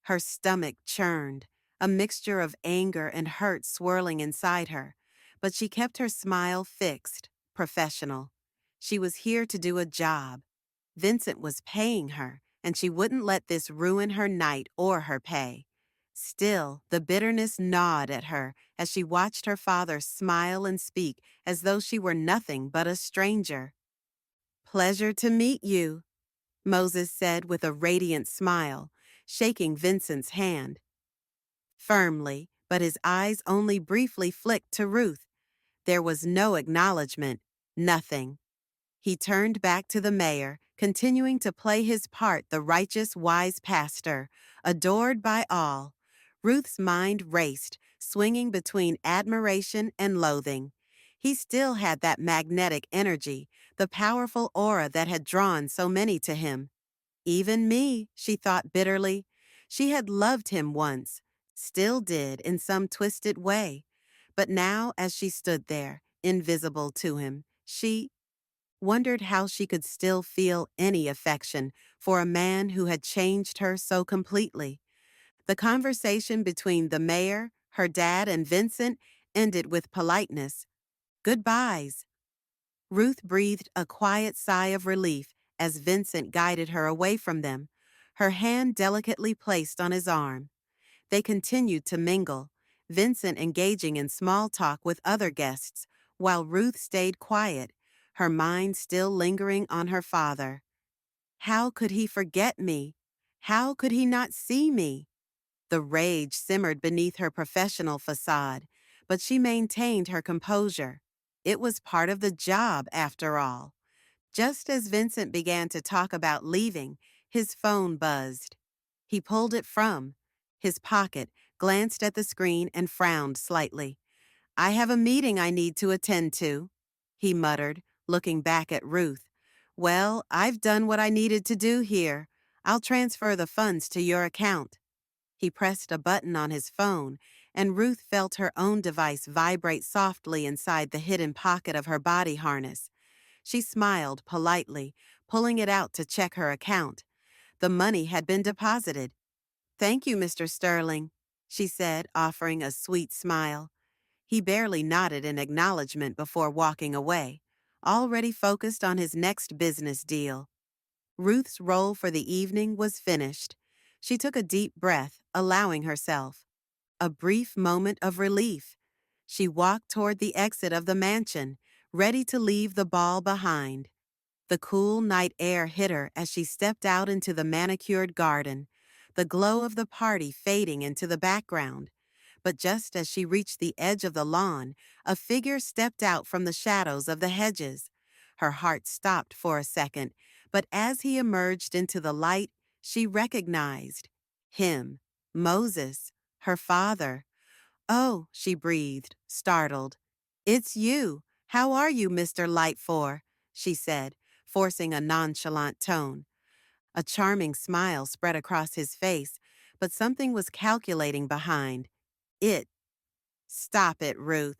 Her stomach churned, a mixture of anger and hurt swirling inside her. But she kept her smile fixed, professional. She was here to do a job. Vincent was paying her, and she wouldn't let this ruin her night or her pay. Still, the bitterness gnawed at her as she watched her father smile and speak as though she were nothing but a stranger. "Pleasure to meet you," Moses said with a radiant smile, shaking Vincent's hand. Firmly, but his eyes only briefly flicked to Ruth. There was no acknowledgement, nothing. He turned back to the mayor, continuing to play his part, the righteous, wise pastor, adored by all. Ruth's mind raced, swinging between admiration and loathing. He still had that magnetic energy, the powerful aura that had drawn so many to him. Even me, she thought bitterly. She had loved him once, still did in some twisted way. But now, as she stood there, invisible to him, she wondered how she could still feel any affection for a man who had changed her so completely. The conversation between the mayor, her dad, and Vincent ended with politeness. Goodbyes. Ruth breathed a quiet sigh of relief as Vincent guided her away from them, her hand delicately placed on his arm. They continued to mingle, Vincent engaging in small talk with other guests, while Ruth stayed quiet, her mind still lingering on her father. How could he forget me? How could he not see me? The rage simmered beneath her professional facade, but she maintained her composure. It was part of the job, after all. Just as Vincent began to talk about leaving, his phone buzzed. He pulled it from his pocket, glanced at the screen, and frowned slightly. I have a meeting I need to attend to, he muttered, looking back at Ruth. Well, I've done what I needed to do here. I'll transfer the funds to your account. He pressed a button on his phone, and Ruth felt her own device vibrate softly inside the hidden pocket of her body harness. She smiled politely, pulling it out to check her account. The money had been deposited. Thank you, Mr. Sterling, she said, offering a sweet smile. He barely nodded in acknowledgement before walking away, already focused on his next business deal. Ruth's role for the evening was finished. She took a deep breath, allowing herself a brief moment of relief. She walked toward the exit of the mansion, ready to leave the ball behind. The cool night air hit her as she stepped out into the manicured garden, the glow of the party fading into the background. But just as she reached the edge of the lawn, a figure stepped out from the shadows of the hedges. Her heart stopped for a second, but as he emerged into the light, she recognized him, Moses, her father. Oh, she breathed, startled. It's you. How are you, Mr. Lightfour? She said, forcing a nonchalant tone. A charming smile spread across his face, but something was calculating behind it. Stop it, Ruth,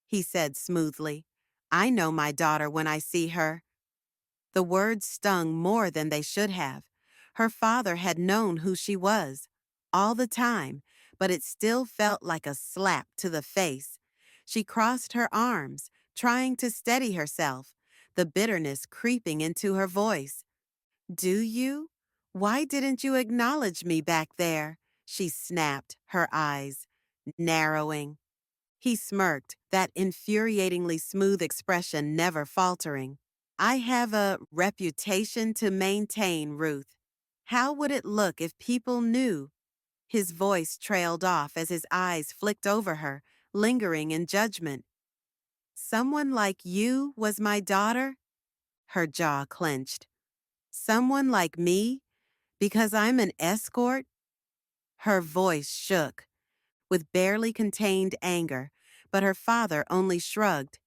he said smoothly. I know my daughter when I see her. The words stung more than they should have. Her father had known who she was, all the time, but it still felt like a slap to the face. She crossed her arms, trying to steady herself, the bitterness creeping into her voice. Do you? Why didn't you acknowledge me back there? She snapped, her eyes narrowing. He smirked, that infuriatingly smooth expression never faltering. I have a reputation to maintain, Ruth. How would it look if people knew? His voice trailed off as his eyes flicked over her, lingering in judgment. Someone like you was my daughter? Her jaw clenched. Someone like me? Because I'm an escort? Her voice shook, with barely contained anger, but her father only shrugged.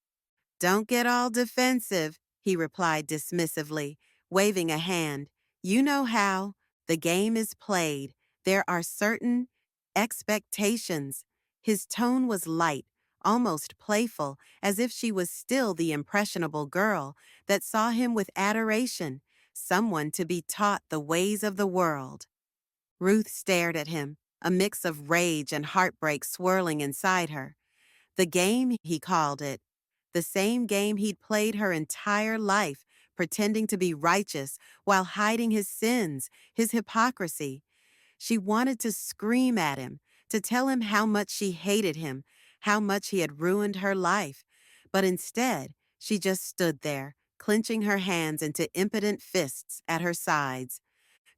Don't get all defensive, he replied dismissively, waving a hand. You know how. The game is played. There are certain expectations. His tone was light, almost playful, as if she was still the impressionable girl that saw him with adoration, someone to be taught the ways of the world. Ruth stared at him, a mix of rage and heartbreak swirling inside her. The game, he called it. The same game he'd played her entire life, pretending to be righteous while hiding his sins, his hypocrisy. She wanted to scream at him, to tell him how much she hated him, how much he had ruined her life. But instead, she just stood there, clenching her hands into impotent fists at her sides.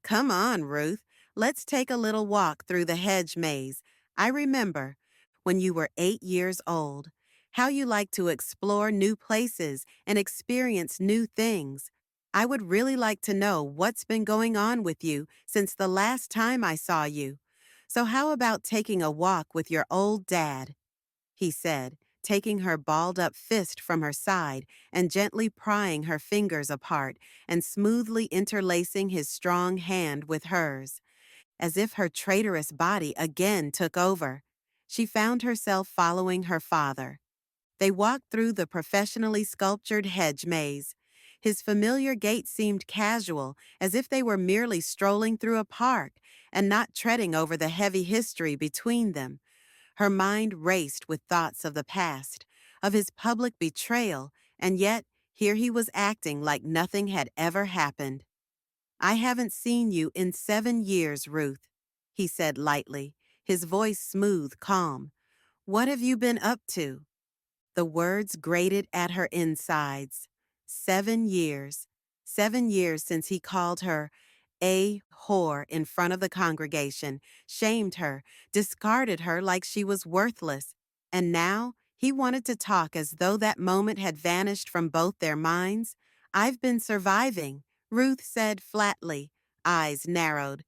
Come on, Ruth. Let's take a little walk through the hedge maze. I remember when you were 8 years old, how you liked to explore new places and experience new things. I would really like to know what's been going on with you since the last time I saw you. So how about taking a walk with your old dad? He said, taking her balled-up fist from her side and gently prying her fingers apart and smoothly interlacing his strong hand with hers. As if her traitorous body again took over, she found herself following her father. They walked through the professionally sculptured hedge maze. His familiar gait seemed casual, as if they were merely strolling through a park and not treading over the heavy history between them. Her mind raced with thoughts of the past, of his public betrayal, and yet here he was acting like nothing had ever happened. "I haven't seen you in 7 years, Ruth," he said lightly, his voice smooth, calm. "What have you been up to?" The words grated at her insides. 7 years. 7 years since he called her a whore in front of the congregation, shamed her, discarded her like she was worthless. And now he wanted to talk as though that moment had vanished from both their minds. "I've been surviving," Ruth said flatly, eyes narrowed.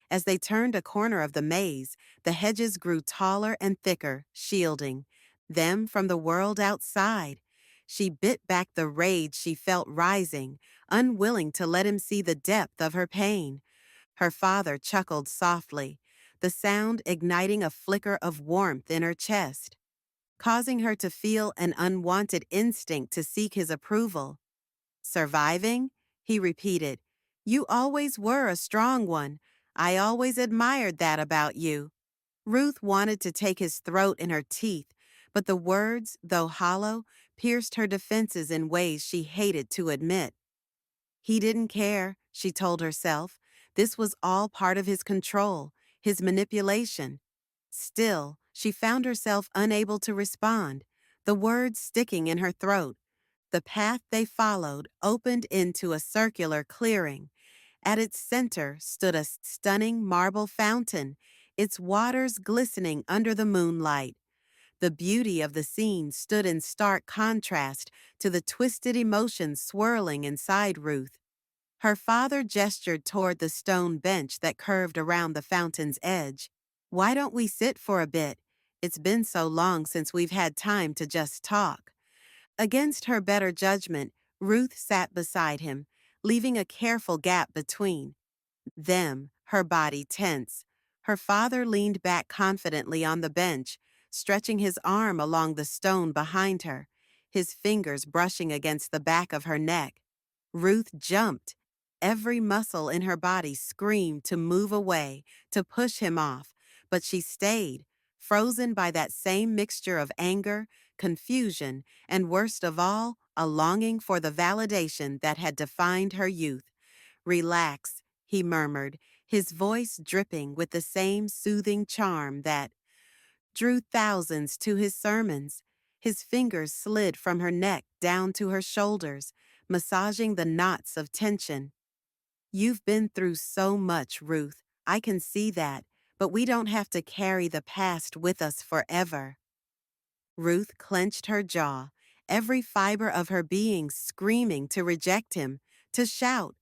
As they turned a corner of the maze, the hedges grew taller and thicker, shielding them from the world outside. She bit back the rage she felt rising, unwilling to let him see the depth of her pain. Her father chuckled softly, the sound igniting a flicker of warmth in her chest, causing her to feel an unwanted instinct to seek his approval. "Surviving?" he repeated. "You always were a strong one. I always admired that about you." Ruth wanted to take his throat in her teeth, but the words, though hollow, pierced her defenses in ways she hated to admit. He didn't care, she told herself. This was all part of his control, his manipulation. Still, she found herself unable to respond, the words sticking in her throat. The path they followed opened into a circular clearing. At its center stood a stunning marble fountain, its waters glistening under the moonlight. The beauty of the scene stood in stark contrast to the twisted emotions swirling inside Ruth. Her father gestured toward the stone bench that curved around the fountain's edge. "Why don't we sit for a bit? It's been so long since we've had time to just talk." Against her better judgment, Ruth sat beside him, leaving a careful gap between them, her body tense. Her father leaned back confidently on the bench, stretching his arm along the stone behind her, his fingers brushing against the back of her neck. Ruth jumped. Every muscle in her body screamed to move away, to push him off, but she stayed, frozen by that same mixture of anger, confusion, and worst of all, a longing for the validation that had defined her youth. "Relax," he murmured, his voice dripping with the same soothing charm that drew thousands to his sermons. His fingers slid from her neck down to her shoulders, massaging the knots of tension. "You've been through so much, Ruth. I can see that, but we don't have to carry the past with us forever." Ruth clenched her jaw, every fiber of her being screaming to reject him, to shout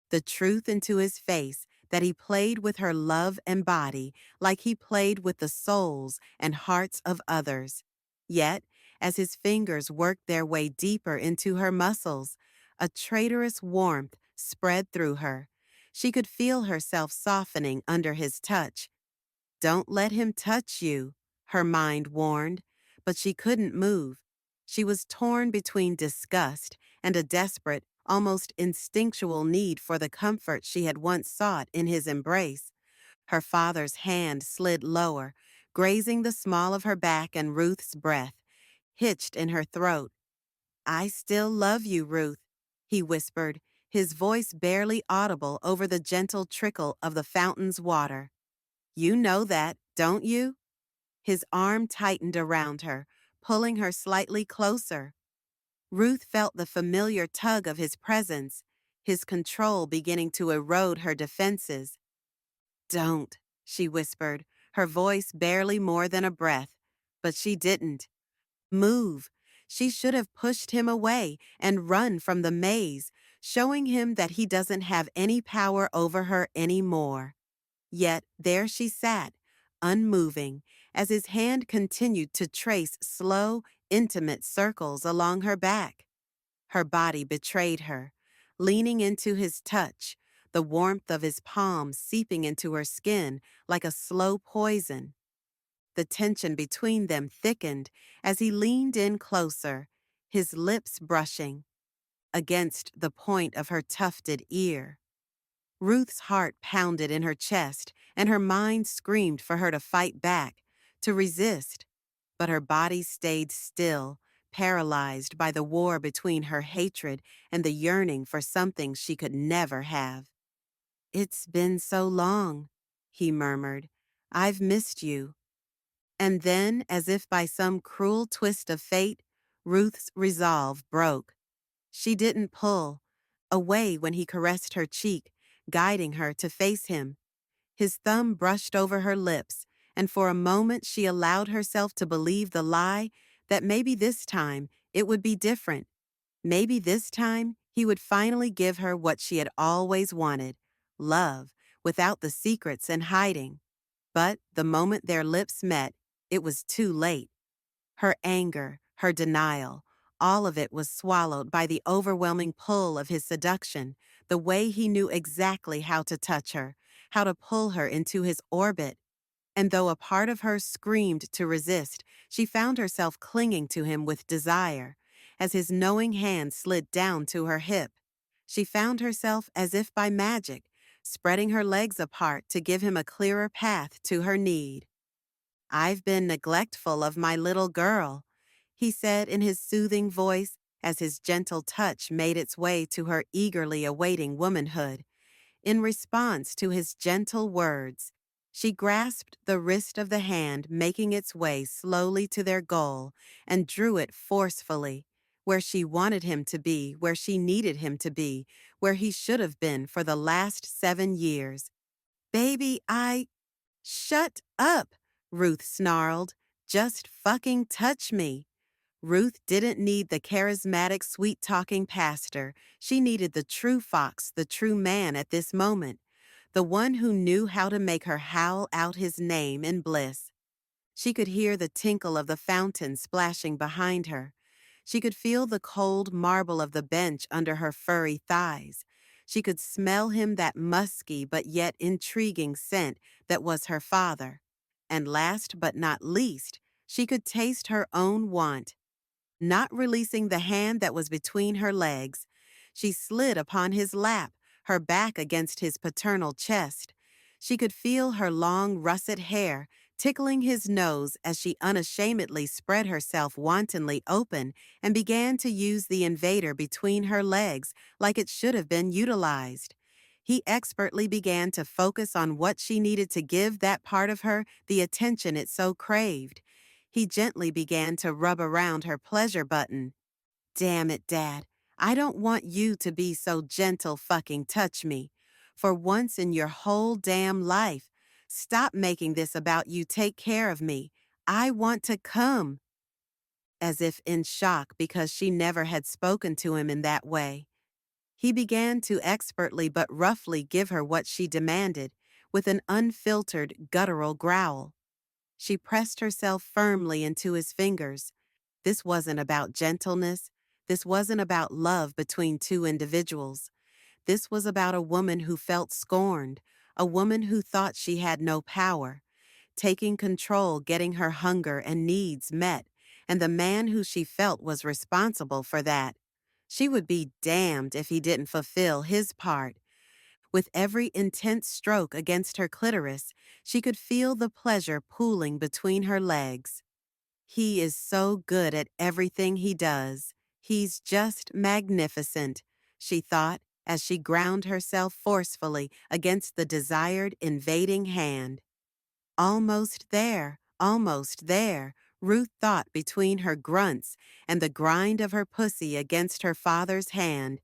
the truth into his face that he played with her love and body like he played with the souls and hearts of others. Yet, as his fingers worked their way deeper into her muscles, a traitorous warmth spread through her. She could feel herself softening under his touch. "Don't let him touch you," her mind warned, but she couldn't move. She was torn between disgust and a desperate, almost instinctual need for the comfort she had once sought in his embrace. Her father's hand slid lower, grazing the small of her back, and Ruth's breath hitched in her throat. "I still love you, Ruth," he whispered, his voice barely audible over the gentle trickle of the fountain's water. "You know that, don't you?" His arm tightened around her, pulling her slightly closer. Ruth felt the familiar tug of his presence, his control beginning to erode her defenses. "Don't," she whispered, her voice barely more than a breath. But she didn't. Move. She should have pushed him away and run from the maze, showing him that he doesn't have any power over her anymore. Yet there she sat, unmoving, as his hand continued to trace slow, intimate circles along her back. Her body betrayed her, leaning into his touch, the warmth of his palm seeping into her skin like a slow poison. The tension between them thickened as he leaned in closer, his lips brushing against the point of her tufted ear. Ruth's heart pounded in her chest, and her mind screamed for her to fight back, to resist, but her body stayed still, paralyzed by the war between her hatred and the yearning for something she could never have. "It's been so long," he murmured. "I've missed you." And then, as if by some cruel twist of fate, Ruth's resolve broke. She didn't pull away when he caressed her cheek, guiding her to face him. His thumb brushed over her lips, and for a moment she allowed herself to believe the lie that maybe this time it would be different. Maybe this time he would finally give her what she had always wanted, love, without the secrets and hiding. But the moment their lips met, it was too late. Her anger, her denial, all of it was swallowed by the overwhelming pull of his seduction, the way he knew exactly how to touch her, how to pull her into his orbit. And though a part of her screamed to resist, she found herself clinging to him with desire. As his knowing hand slid down to her hip, she found herself, as if by magic, spreading her legs apart to give him a clearer path to her need. "I've been neglectful of my little girl," he said in his soothing voice as his gentle touch made its way to her eagerly awaiting womanhood. In response to his gentle words, she grasped the wrist of the hand making its way slowly to their goal and drew it forcefully, where she wanted him to be, where she needed him to be, where he should have been for the last 7 years. "Baby, Shut up," Ruth snarled. "Just fucking touch me." Ruth didn't need the charismatic, sweet-talking pastor. She needed the true fox, the true man at this moment, the one who knew how to make her howl out his name in bliss. She could hear the tinkle of the fountain splashing behind her. She could feel the cold marble of the bench under her furry thighs. She could smell him that musky but yet intriguing scent that was her father. And last but not least, she could taste her own want. Not releasing the hand that was between her legs, she slid upon his lap, her back against his paternal chest. She could feel her long russet hair tickling his nose as she unashamedly spread herself wantonly open and began to use the invader between her legs like it should have been utilized. He expertly began to focus on what she needed to give that part of her the attention it so craved. He gently began to rub around her pleasure button. "Damn it, Dad. I don't want you to be so gentle fucking touch me. For once in your whole damn life, stop making this about you take care of me. I want to come." As if in shock because she never had spoken to him in that way, he began to expertly but roughly give her what she demanded, with an unfiltered, guttural growl. She pressed herself firmly into his fingers. This wasn't about gentleness. This wasn't about love between two individuals. This was about a woman who felt scorned, a woman who thought she had no power, taking control, getting her hunger and needs met, and the man who she felt was responsible for that. She would be damned if he didn't fulfill his part. With every intense stroke against her clitoris, she could feel the pleasure pooling between her legs. He is so good at everything he does. He's just magnificent, she thought as she ground herself forcefully against the desired invading hand. Almost there, Ruth thought between her grunts and the grind of her pussy against her father's hand.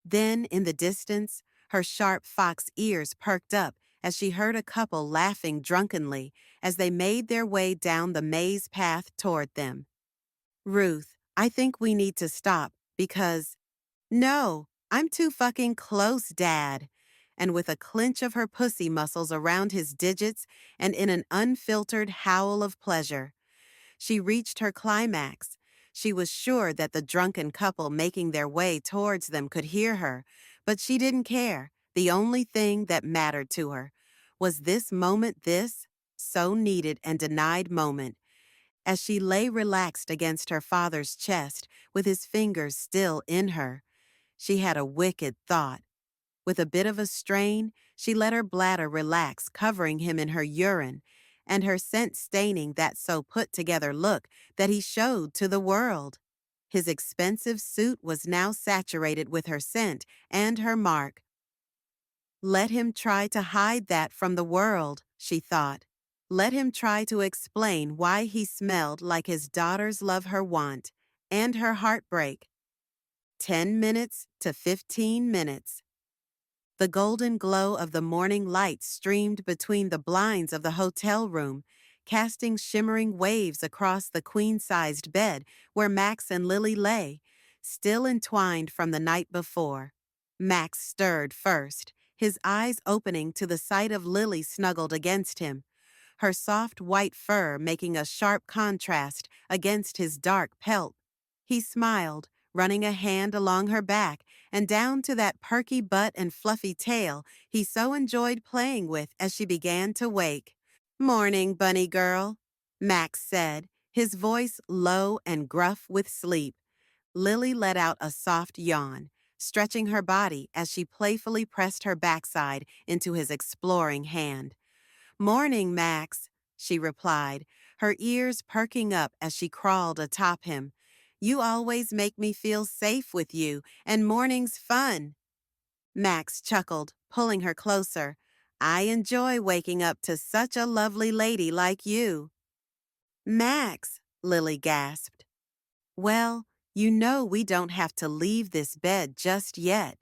Then, in the distance, her sharp fox ears perked up as she heard a couple laughing drunkenly as they made their way down the maze path toward them. "Ruth, I think we need to stop because—" "No, I'm too fucking close, Dad." And with a clench of her pussy muscles around his digits and in an unfiltered howl of pleasure, she reached her climax. She was sure that the drunken couple making their way towards them could hear her, but she didn't care. The only thing that mattered to her was this moment, this so needed and denied moment. As she lay relaxed against her father's chest, with his fingers still in her, she had a wicked thought. With a bit of a strain, she let her bladder relax, covering him in her urine, and her scent staining that so put together look that he showed to the world. His expensive suit was now saturated with her scent and her mark. Let him try to hide that from the world, she thought. Let him try to explain why he smelled like his daughters love her want and her heartbreak. 10 minutes to 15 minutes. The golden glow of the morning light streamed between the blinds of the hotel room, casting shimmering waves across the queen-sized bed where Max and Lily lay, still entwined from the night before. Max stirred first, his eyes opening to the sight of Lily snuggled against him, her soft white fur making a sharp contrast against his dark pelt. He smiled, running a hand along her back and down to that perky butt and fluffy tail he so enjoyed playing with as she began to wake. "Morning, bunny girl," Max said, his voice low and gruff with sleep. Lily let out a soft yawn, stretching her body as she playfully pressed her backside into his exploring hand. "Morning, Max," she replied, her ears perking up as she crawled atop him. "You always make me feel safe with you, and morning's fun." Max chuckled, pulling her closer. "I enjoy waking up to such a lovely lady like you." "Max," Lily gasped. "Well, you know we don't have to leave this bed just yet."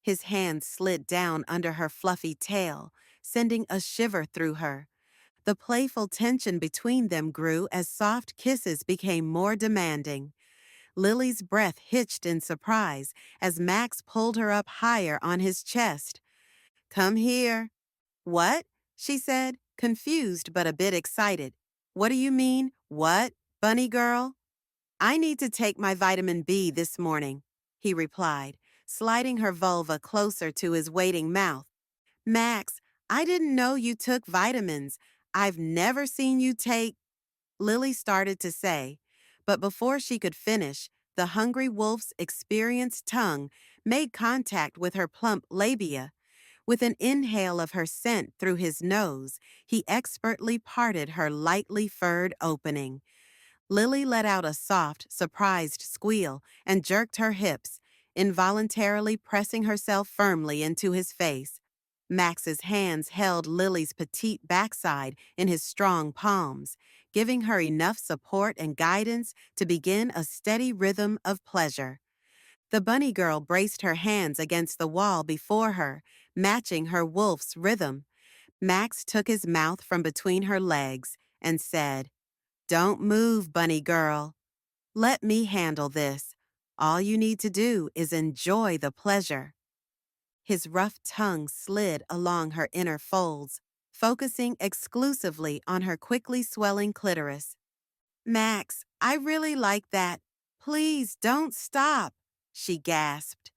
His hand slid down under her fluffy tail, sending a shiver through her. The playful tension between them grew as soft kisses became more demanding. Lily's breath hitched in surprise as Max pulled her up higher on his chest. "Come here." "What?" she said, confused but a bit excited. "What do you mean, what, bunny girl?" "I need to take my vitamin B this morning," he replied, sliding her vulva closer to his waiting mouth. "Max, I didn't know you took vitamins. I've never seen you take—" Lily started to say, but before she could finish, the hungry wolf's experienced tongue made contact with her plump labia. With an inhale of her scent through his nose, he expertly parted her lightly furred opening. Lily let out a soft, surprised squeal and jerked her hips, involuntarily pressing herself firmly into his face. Max's hands held Lily's petite backside in his strong palms, giving her enough support and guidance to begin a steady rhythm of pleasure. The bunny girl braced her hands against the wall before her, matching her wolf's rhythm. Max took his mouth from between her legs and said, "Don't move, bunny girl. Let me handle this. All you need to do is enjoy the pleasure." His rough tongue slid along her inner folds, focusing exclusively on her quickly swelling clitoris. "Max, I really like that. Please don't stop," she gasped.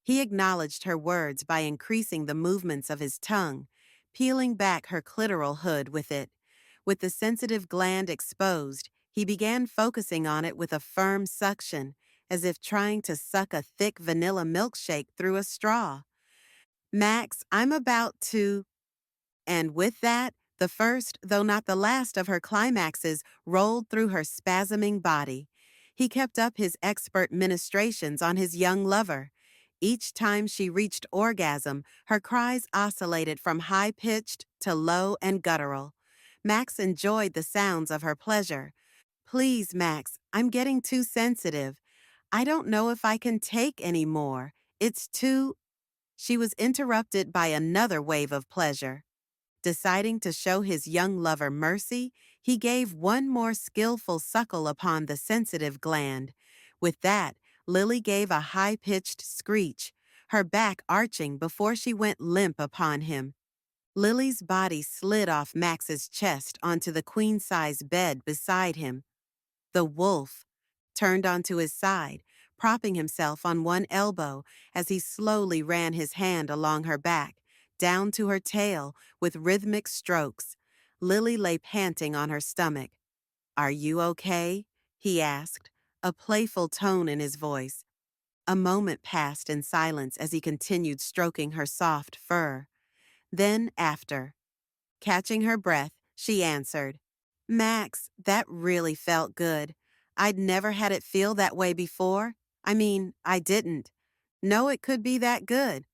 He acknowledged her words by increasing the movements of his tongue, peeling back her clitoral hood with it. With the sensitive gland exposed, he began focusing on it with a firm suction, as if trying to suck a thick vanilla milkshake through a straw. "Max, I'm about to—" And with that, the first, though not the last of her climaxes rolled through her spasming body. He kept up his expert ministrations on his young lover. Each time she reached orgasm, her cries oscillated from high-pitched to low and guttural. Max enjoyed the sounds of her pleasure. "Please, Max, I'm getting too sensitive. I don't know if I can take any more. It's too—" She was interrupted by another wave of pleasure. Deciding to show his young lover mercy, he gave one more skillful suckle upon the sensitive gland. With that, Lily gave a high-pitched screech, her back arching before she went limp upon him. Lily's body slid off Max's chest onto the queen-size bed beside him. The wolf turned onto his side, propping himself on one elbow as he slowly ran his hand along her back, down to her tail with rhythmic strokes. Lily lay panting on her stomach. "Are you okay?" he asked, a playful tone in his voice. A moment passed in silence as he continued stroking her soft fur. Then, after catching her breath, she answered. Max, that really felt good. I'd never had it feel that way before. I mean, I didn't. Know it could be that good.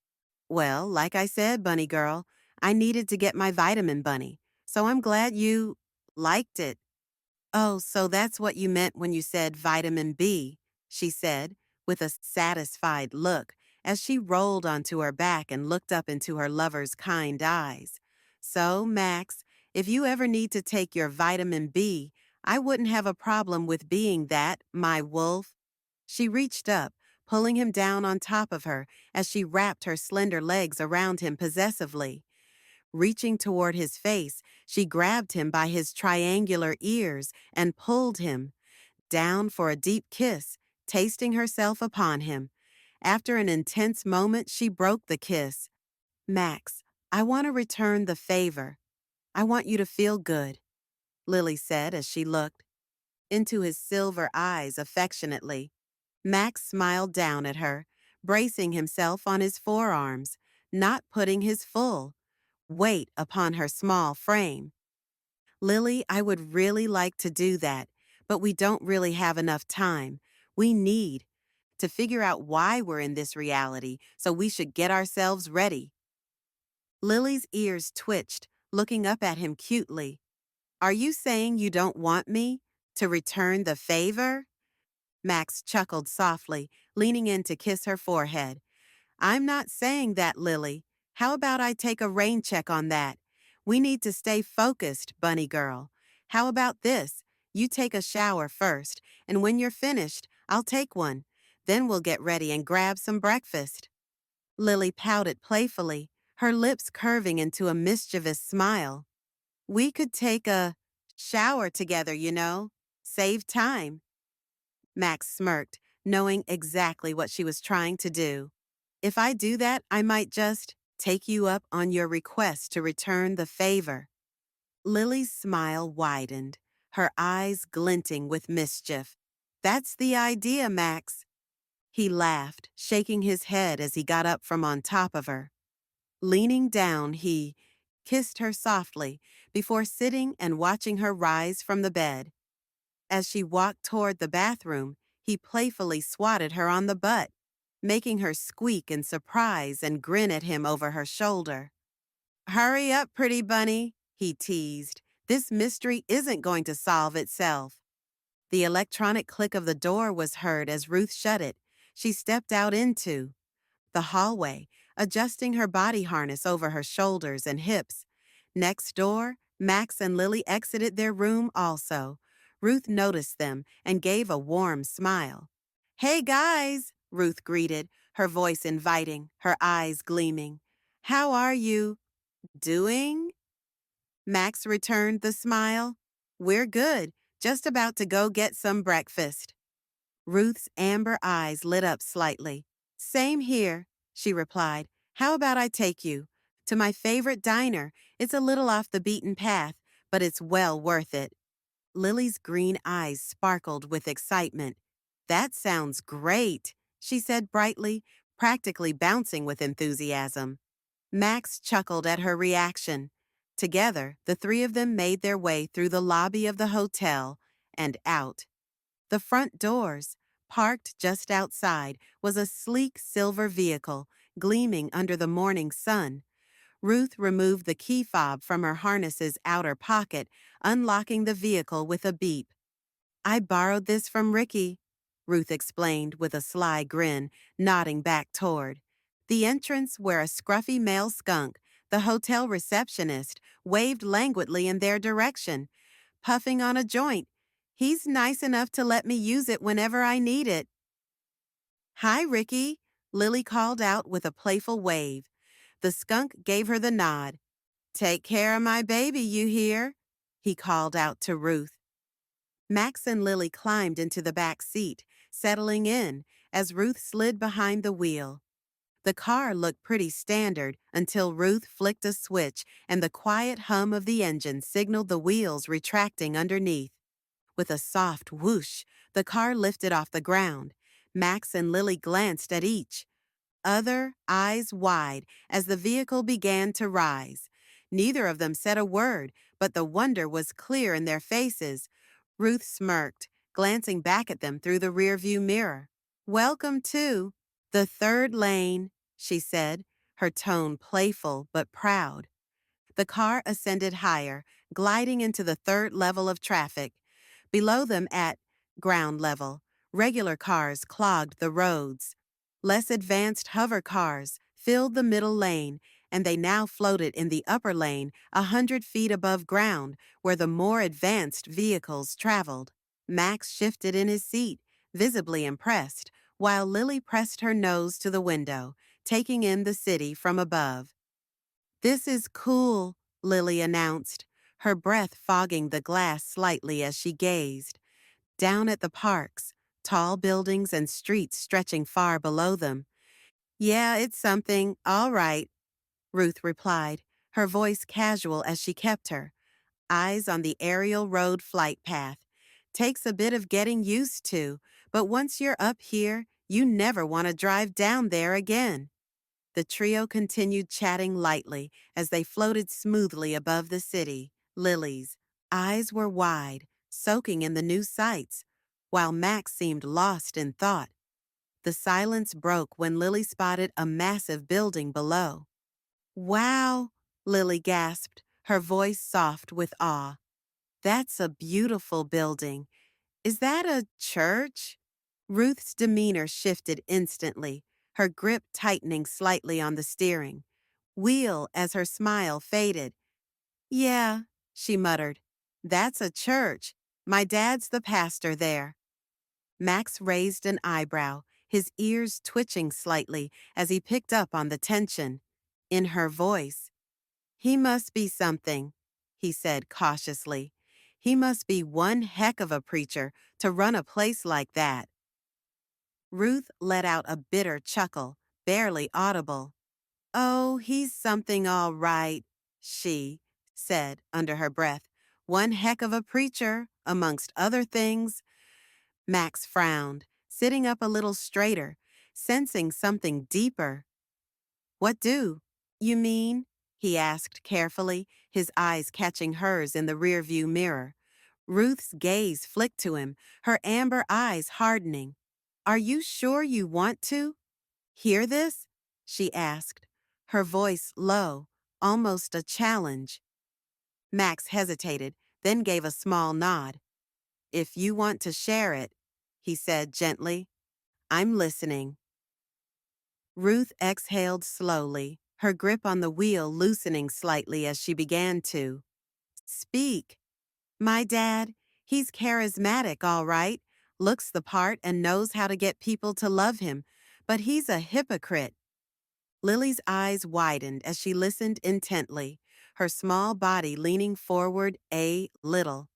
Well, like I said, Bunny Girl, I needed to get my vitamin bunny. So I'm glad you liked it. Oh, so that's what you meant when you said vitamin B, she said, with a satisfied look as she rolled onto her back and looked up into her lover's kind eyes. So, Max, if you ever need to take your vitamin B, I wouldn't have a problem with being that, my wolf. She reached up, pulling him down on top of her as she wrapped her slender legs around him possessively. Reaching toward his face, she grabbed him by his triangular ears and pulled him down for a deep kiss, tasting herself upon him. After an intense moment, she broke the kiss. Max, I want to return the favor. I want you to feel good, Lily said as she looked into his silver eyes affectionately. Max smiled down at her, bracing himself on his forearms, not putting his full weight upon her small frame. Lily, I would really like to do that, but we don't really have enough time. We need to figure out why we're in this reality, so we should get ourselves ready. Lily's ears twitched, looking up at him cutely. Are you saying you don't want me to return the favor? Max chuckled softly, leaning in to kiss her forehead. I'm not saying that, Lily. How about I take a rain check on that? We need to stay focused, bunny girl. How about this? You take a shower first, and when you're finished, I'll take one. Then we'll get ready and grab some breakfast. Lily pouted playfully, her lips curving into a mischievous smile. We could take a shower together, you know. Save time. Max smirked, knowing exactly what she was trying to do. If I do that, I might just take you up on your request to return the favor. Lily's smile widened, her eyes glinting with mischief. That's the idea, Max. He laughed, shaking his head as he got up from on top of her. Leaning down, he kissed her softly before sitting and watching her rise from the bed. As she walked toward the bathroom, he playfully swatted her on the butt, making her squeak in surprise and grin at him over her shoulder. Hurry up, pretty bunny, he teased. This mystery isn't going to solve itself. The electronic click of the door was heard as Ruth shut it. She stepped out into the hallway, adjusting her body harness over her shoulders and hips. Next door, Max and Lily exited their room also. Ruth noticed them and gave a warm smile. Hey guys, Ruth greeted, her voice inviting, her eyes gleaming. How are you doing? Max returned the smile. We're good, just about to go get some breakfast. Ruth's amber eyes lit up slightly. Same here, she replied. How about I take you to my favorite diner? It's a little off the beaten path, but it's well worth it. Lily's green eyes sparkled with excitement. That sounds great, she said brightly, practically bouncing with enthusiasm. Max chuckled at her reaction. Together, the three of them made their way through the lobby of the hotel and out. The front doors, parked just outside, was a sleek silver vehicle, gleaming under the morning sun. Ruth removed the key fob from her harness's outer pocket, unlocking the vehicle with a beep. I borrowed this from Ricky, Ruth explained with a sly grin, nodding back toward the entrance where a scruffy male skunk, the hotel receptionist, waved languidly in their direction, puffing on a joint. He's nice enough to let me use it whenever I need it. Hi, Ricky, Lily called out with a playful wave. The skunk gave her the nod. Take care of my baby, you hear? He called out to Ruth. Max and Lily climbed into the back seat, settling in as Ruth slid behind the wheel. The car looked pretty standard until Ruth flicked a switch and the quiet hum of the engine signaled the wheels retracting underneath. With a soft whoosh, the car lifted off the ground. Max and Lily glanced at each other, eyes wide, as the vehicle began to rise. Neither of them said a word, but the wonder was clear in their faces. Ruth smirked, glancing back at them through the rearview mirror. Welcome to the third lane, she said, her tone playful but proud. The car ascended higher, gliding into the third level of traffic. Below them at ground level, regular cars clogged the roads. Less advanced hover cars filled the middle lane, and they now floated in the upper lane 100 feet above ground, where the more advanced vehicles traveled. Max shifted in his seat, visibly impressed, while Lily pressed her nose to the window, taking in the city from above. This is cool, Lily announced, her breath fogging the glass slightly as she gazed. Down at the parks, tall buildings and streets stretching far below them. Yeah, it's something, all right, Ruth replied, her voice casual as she kept her eyes on the aerial road flight path. Takes a bit of getting used to, but once you're up here, you never want to drive down there again. The trio continued chatting lightly as they floated smoothly above the city. Lily's eyes were wide, soaking in the new sights, while Max seemed lost in thought. The silence broke when Lily spotted a massive building below. Wow, Lily gasped, her voice soft with awe. That's a beautiful building. Is that a church? Ruth's demeanor shifted instantly, her grip tightening slightly on the steering. Wheel as her smile faded. Yeah, she muttered. That's a church. My dad's the pastor there. Max raised an eyebrow, his ears twitching slightly as he picked up on the tension in her voice. He must be something, he said cautiously. He must be one heck of a preacher to run a place like that. Ruth let out a bitter chuckle, barely audible. Oh, he's something all right, she said under her breath. One heck of a preacher, amongst other things. Max frowned, sitting up a little straighter, sensing something deeper. What do? You mean? He asked carefully, his eyes catching hers in the rearview mirror. Ruth's gaze flicked to him, her amber eyes hardening. Are you sure you want to? Hear this? She asked, her voice low, almost a challenge. Max hesitated, then gave a small nod. If you want to share it, he said gently, I'm listening. Ruth exhaled slowly, her grip on the wheel loosening slightly as she began to speak. My dad, he's charismatic, all right, looks the part and knows how to get people to love him, but he's a hypocrite. Lily's eyes widened as she listened intently, her small body leaning forward a little.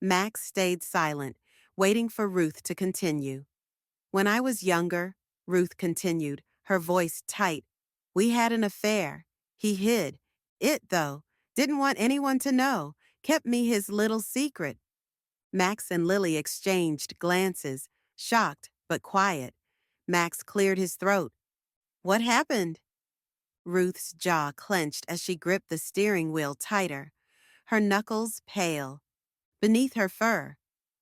Max stayed silent, waiting for Ruth to continue. When I was younger, Ruth continued, her voice tight, we had an affair. He hid. It, though, didn't want anyone to know, kept me his little secret. Max and Lily exchanged glances, shocked but quiet. Max cleared his throat. What happened? Ruth's jaw clenched as she gripped the steering wheel tighter, her knuckles pale. Beneath her fur,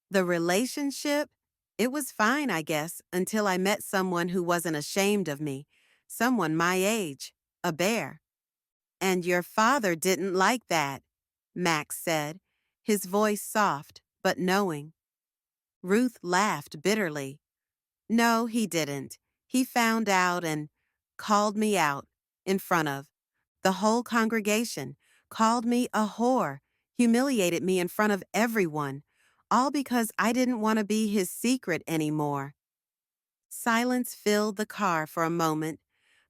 the relationship? It was fine, I guess, until I met someone who wasn't ashamed of me, someone my age, a bear. And your father didn't like that, Max said, his voice soft but knowing. Ruth laughed bitterly. No, he didn't. He found out and called me out in front of the whole congregation, called me a whore, humiliated me in front of everyone, all because I didn't want to be his secret anymore. Silence filled the car for a moment,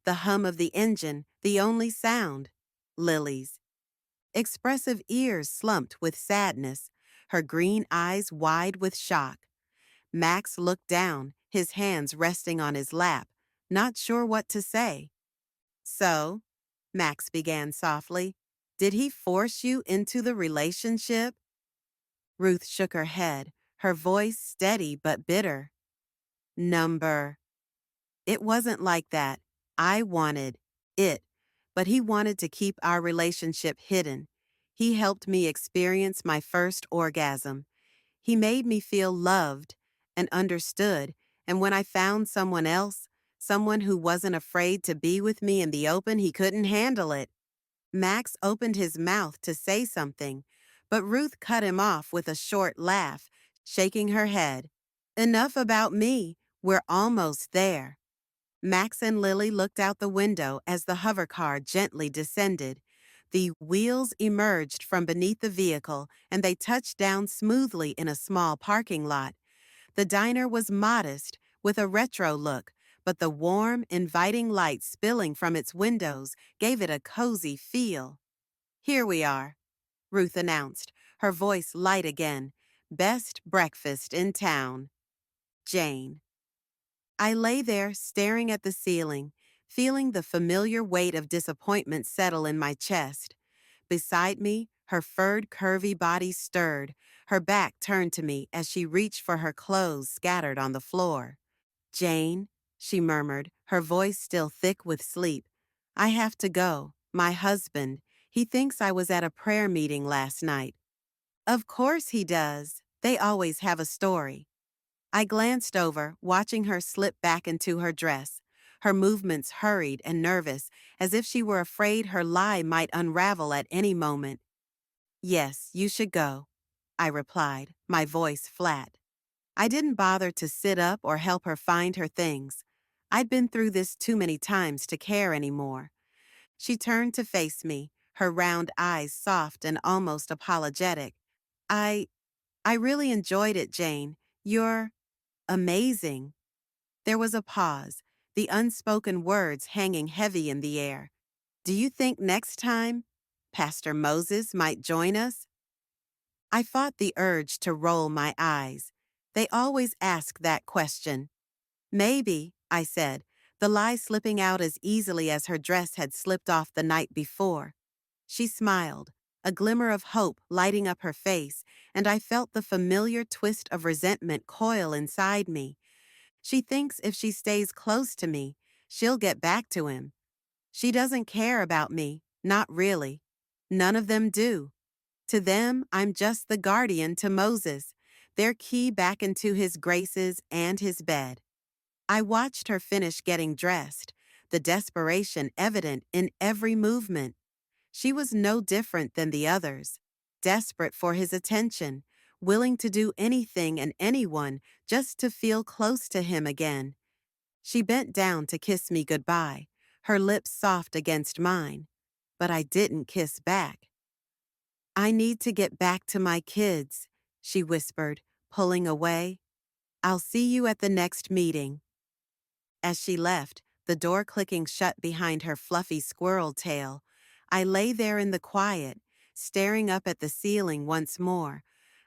the hum of the engine the only sound. Lily's expressive ears slumped with sadness, her green eyes wide with shock. Max looked down, his hands resting on his lap, not sure what to say. So, Max began softly, did he force you into the relationship? Ruth shook her head, her voice steady but bitter. Number. It wasn't like that. I wanted it, but he wanted to keep our relationship hidden. He helped me experience my first orgasm. He made me feel loved and understood, and when I found someone else, someone who wasn't afraid to be with me in the open, he couldn't handle it. Max opened his mouth to say something, but Ruth cut him off with a short laugh, shaking her head. Enough about me. We're almost there. Max and Lily looked out the window as the hover car gently descended. The wheels emerged from beneath the vehicle and they touched down smoothly in a small parking lot. The diner was modest, with a retro look, but the warm, inviting light spilling from its windows gave it a cozy feel. Here we are, Ruth announced, her voice light again. Best breakfast in town. Jane. I lay there staring at the ceiling, feeling the familiar weight of disappointment settle in my chest. Beside me, her furred, curvy body stirred, her back turned to me as she reached for her clothes scattered on the floor. Jane, she murmured, her voice still thick with sleep. I have to go. My husband, he thinks I was at a prayer meeting last night. Of course he does. They always have a story. I glanced over, watching her slip back into her dress, her movements hurried and nervous, as if she were afraid her lie might unravel at any moment. Yes, you should go, I replied, my voice flat. I didn't bother to sit up or help her find her things. I'd been through this too many times to care anymore. She turned to face me, her round eyes soft and almost apologetic. I, I really enjoyed it, Jane. You're amazing. There was a pause, the unspoken words hanging heavy in the air. Do you think next time Pastor Moses might join us? I fought the urge to roll my eyes. They always ask that question. Maybe, I said, the lie slipping out as easily as her dress had slipped off the night before. She smiled, a glimmer of hope lighting up her face, and I felt the familiar twist of resentment coil inside me. She thinks if she stays close to me, she'll get back to him. She doesn't care about me, not really. None of them do. To them, I'm just the guardian to Moses, their key back into his graces and his bed. I watched her finish getting dressed, the desperation evident in every movement. She was no different than the others, desperate for his attention, willing to do anything and anyone just to feel close to him again. She bent down to kiss me goodbye, her lips soft against mine, but I didn't kiss back. I need to get back to my kids, she whispered, pulling away. I'll see you at the next meeting. As she left, the door clicking shut behind her fluffy squirrel tail, I lay there in the quiet, staring up at the ceiling once more.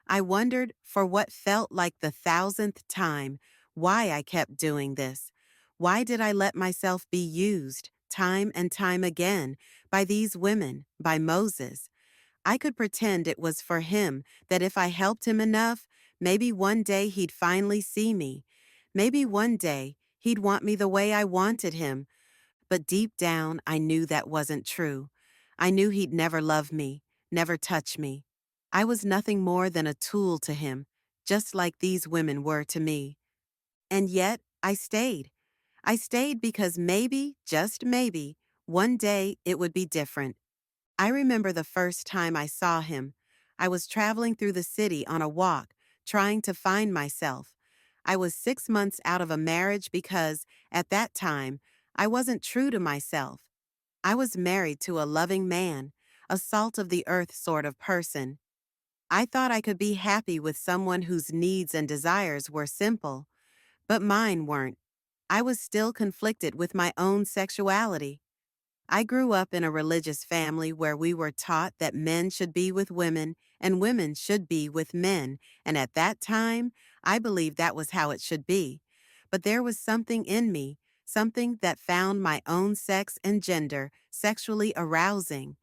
I wondered, for what felt like the thousandth time, why I kept doing this. Why did I let myself be used, time and time again, by these women, by Moses? I could pretend it was for him, that if I helped him enough, maybe one day he'd finally see me. Maybe one day he'd want me the way I wanted him. But deep down, I knew that wasn't true. I knew he'd never love me, never touch me. I was nothing more than a tool to him, just like these women were to me. And yet, I stayed. I stayed because maybe, just maybe, one day it would be different. I remember the first time I saw him. I was traveling through the city on a walk, trying to find myself. I was 6 months out of a marriage because, at that time, I wasn't true to myself. I was married to a loving man, a salt of the earth sort of person. I thought I could be happy with someone whose needs and desires were simple, but mine weren't. I was still conflicted with my own sexuality. I grew up in a religious family where we were taught that men should be with women and women should be with men, and at that time, I believed that was how it should be. But there was something in me, something that found my own sex and gender sexually arousing.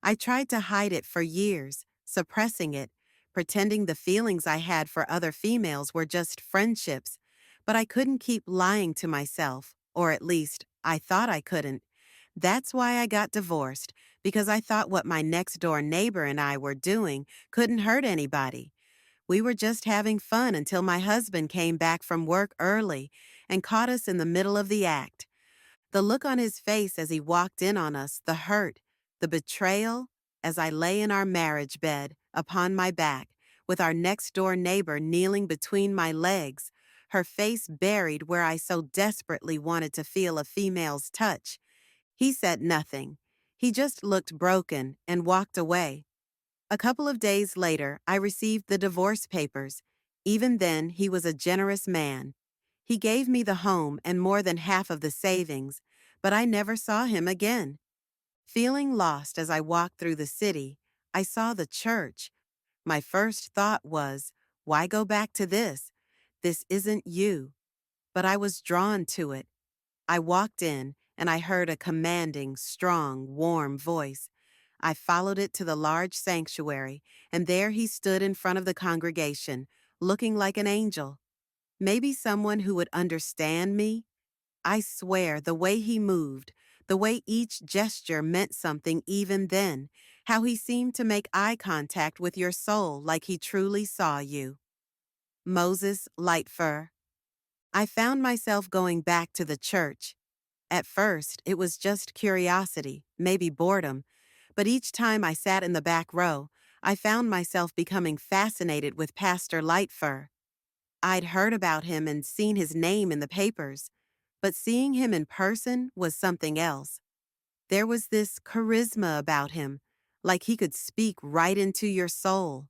I tried to hide it for years, suppressing it, pretending the feelings I had for other females were just friendships, but I couldn't keep lying to myself, or at least, I thought I couldn't. That's why I got divorced, because I thought what my next door neighbor and I were doing couldn't hurt anybody. We were just having fun until my husband came back from work early and caught us in the middle of the act. The look on his face as he walked in on us, the hurt, the betrayal, as I lay in our marriage bed, upon my back, with our next door neighbor kneeling between my legs, her face buried where I so desperately wanted to feel a female's touch. He said nothing. He just looked broken and walked away. A couple of days later, I received the divorce papers. Even then, he was a generous man. He gave me the home and more than half of the savings, but I never saw him again. Feeling lost as I walked through the city, I saw the church. My first thought was, why go back to this? This isn't you. But I was drawn to it. I walked in, and I heard a commanding, strong, warm voice. I followed it to the large sanctuary, and there he stood in front of the congregation, looking like an angel. Maybe someone who would understand me? I swear, the way he moved, the way each gesture meant something even then, how he seemed to make eye contact with your soul like he truly saw you. Moses Lightfur. I found myself going back to the church. At first, it was just curiosity, maybe boredom, but each time I sat in the back row, I found myself becoming fascinated with Pastor Lightfur. I'd heard about him and seen his name in the papers, but seeing him in person was something else. There was this charisma about him, like he could speak right into your soul.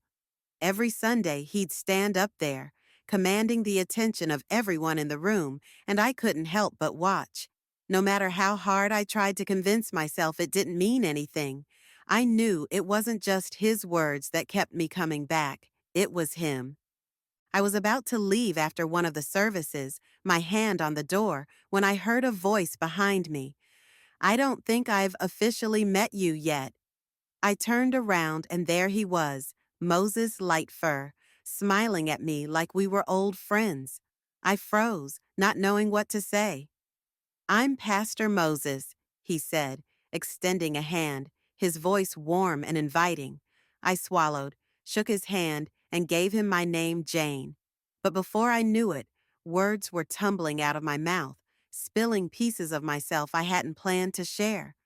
Every Sunday, he'd stand up there, commanding the attention of everyone in the room, and I couldn't help but watch. No matter how hard I tried to convince myself it didn't mean anything, I knew it wasn't just his words that kept me coming back. It was him. I was about to leave after one of the services, my hand on the door, when I heard a voice behind me. "I don't think I've officially met you yet." I turned around and there he was, Moses Lightfur, smiling at me like we were old friends. I froze, not knowing what to say. "I'm Pastor Moses," he said, extending a hand, his voice warm and inviting. I swallowed, shook his hand, and gave him my name, Jane. But before I knew it, words were tumbling out of my mouth, spilling pieces of myself I hadn't planned to share.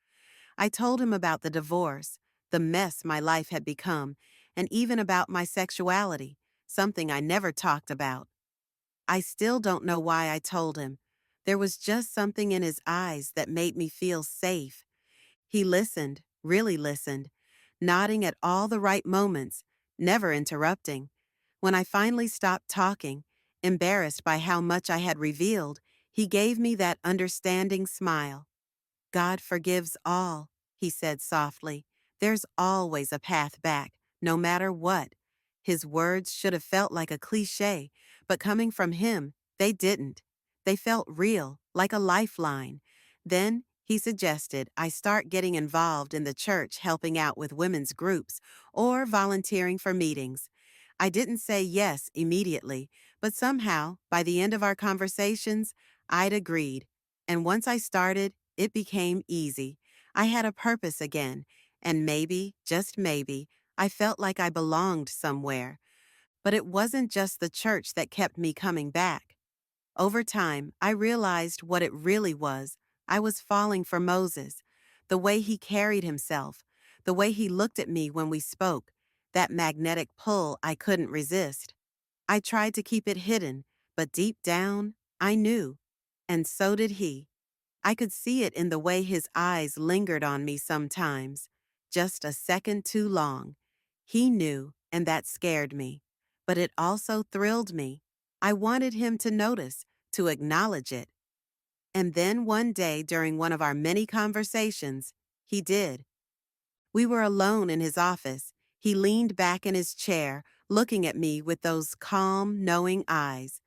I told him about the divorce, the mess my life had become, and even about my sexuality, something I never talked about. I still don't know why I told him. There was just something in his eyes that made me feel safe. He listened, really listened, nodding at all the right moments, never interrupting. When I finally stopped talking, embarrassed by how much I had revealed, he gave me that understanding smile. "God forgives all," he said softly. "There's always a path back, no matter what." His words should have felt like a cliche, but coming from him, they didn't. They felt real, like a lifeline. Then he suggested I start getting involved in the church, helping out with women's groups or volunteering for meetings. I didn't say yes immediately, but somehow, by the end of our conversations, I'd agreed. And once I started, it became easy. I had a purpose again, and maybe, just maybe, I felt like I belonged somewhere. But it wasn't just the church that kept me coming back. Over time, I realized what it really was. I was falling for Moses. The way he carried himself, the way he looked at me when we spoke, that magnetic pull I couldn't resist. I tried to keep it hidden, but deep down, I knew. And so did he. I could see it in the way his eyes lingered on me sometimes, just a second too long. He knew, and that scared me. But it also thrilled me. I wanted him to notice, to acknowledge it. And then one day during one of our many conversations, he did. We were alone in his office. He leaned back in his chair, looking at me with those calm, knowing eyes.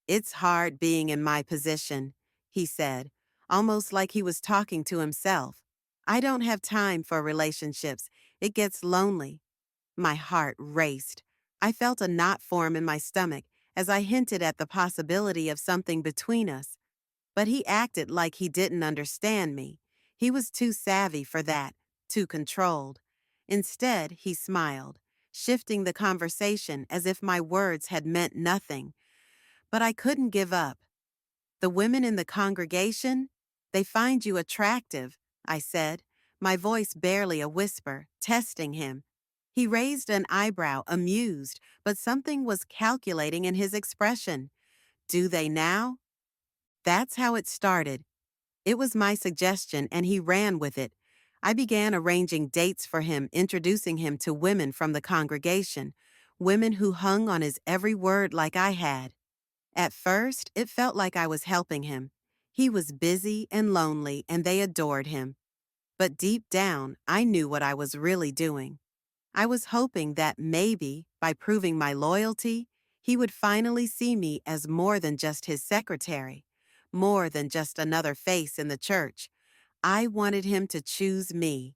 "It's hard being in my position," he said, almost like he was talking to himself. "I don't have time for relationships. It gets lonely." My heart raced. I felt a knot form in my stomach as I hinted at the possibility of something between us. But he acted like he didn't understand me. He was too savvy for that. too controlled. Instead, he smiled, shifting the conversation as if my words had meant nothing. But I couldn't give up. The women in the congregation? They find you attractive, I said, my voice barely a whisper, testing him. He raised an eyebrow, amused, but something was calculating in his expression. Do they now? That's how it started. It was my suggestion, and he ran with it. I began arranging dates for him, introducing him to women from the congregation, women who hung on his every word like I had. At first, it felt like I was helping him. He was busy and lonely, and they adored him. But deep down, I knew what I was really doing. I was hoping that maybe, by proving my loyalty, he would finally see me as more than just his secretary, more than just another face in the church. I wanted him to choose me.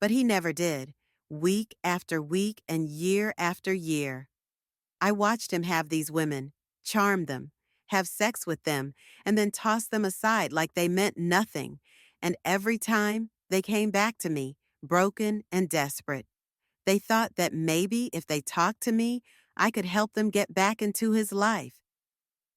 But he never did, week after week and year after year. I watched him have these women, charm them, have sex with them, and then toss them aside like they meant nothing. And every time, they came back to me, broken and desperate. They thought that maybe if they talked to me, I could help them get back into his life.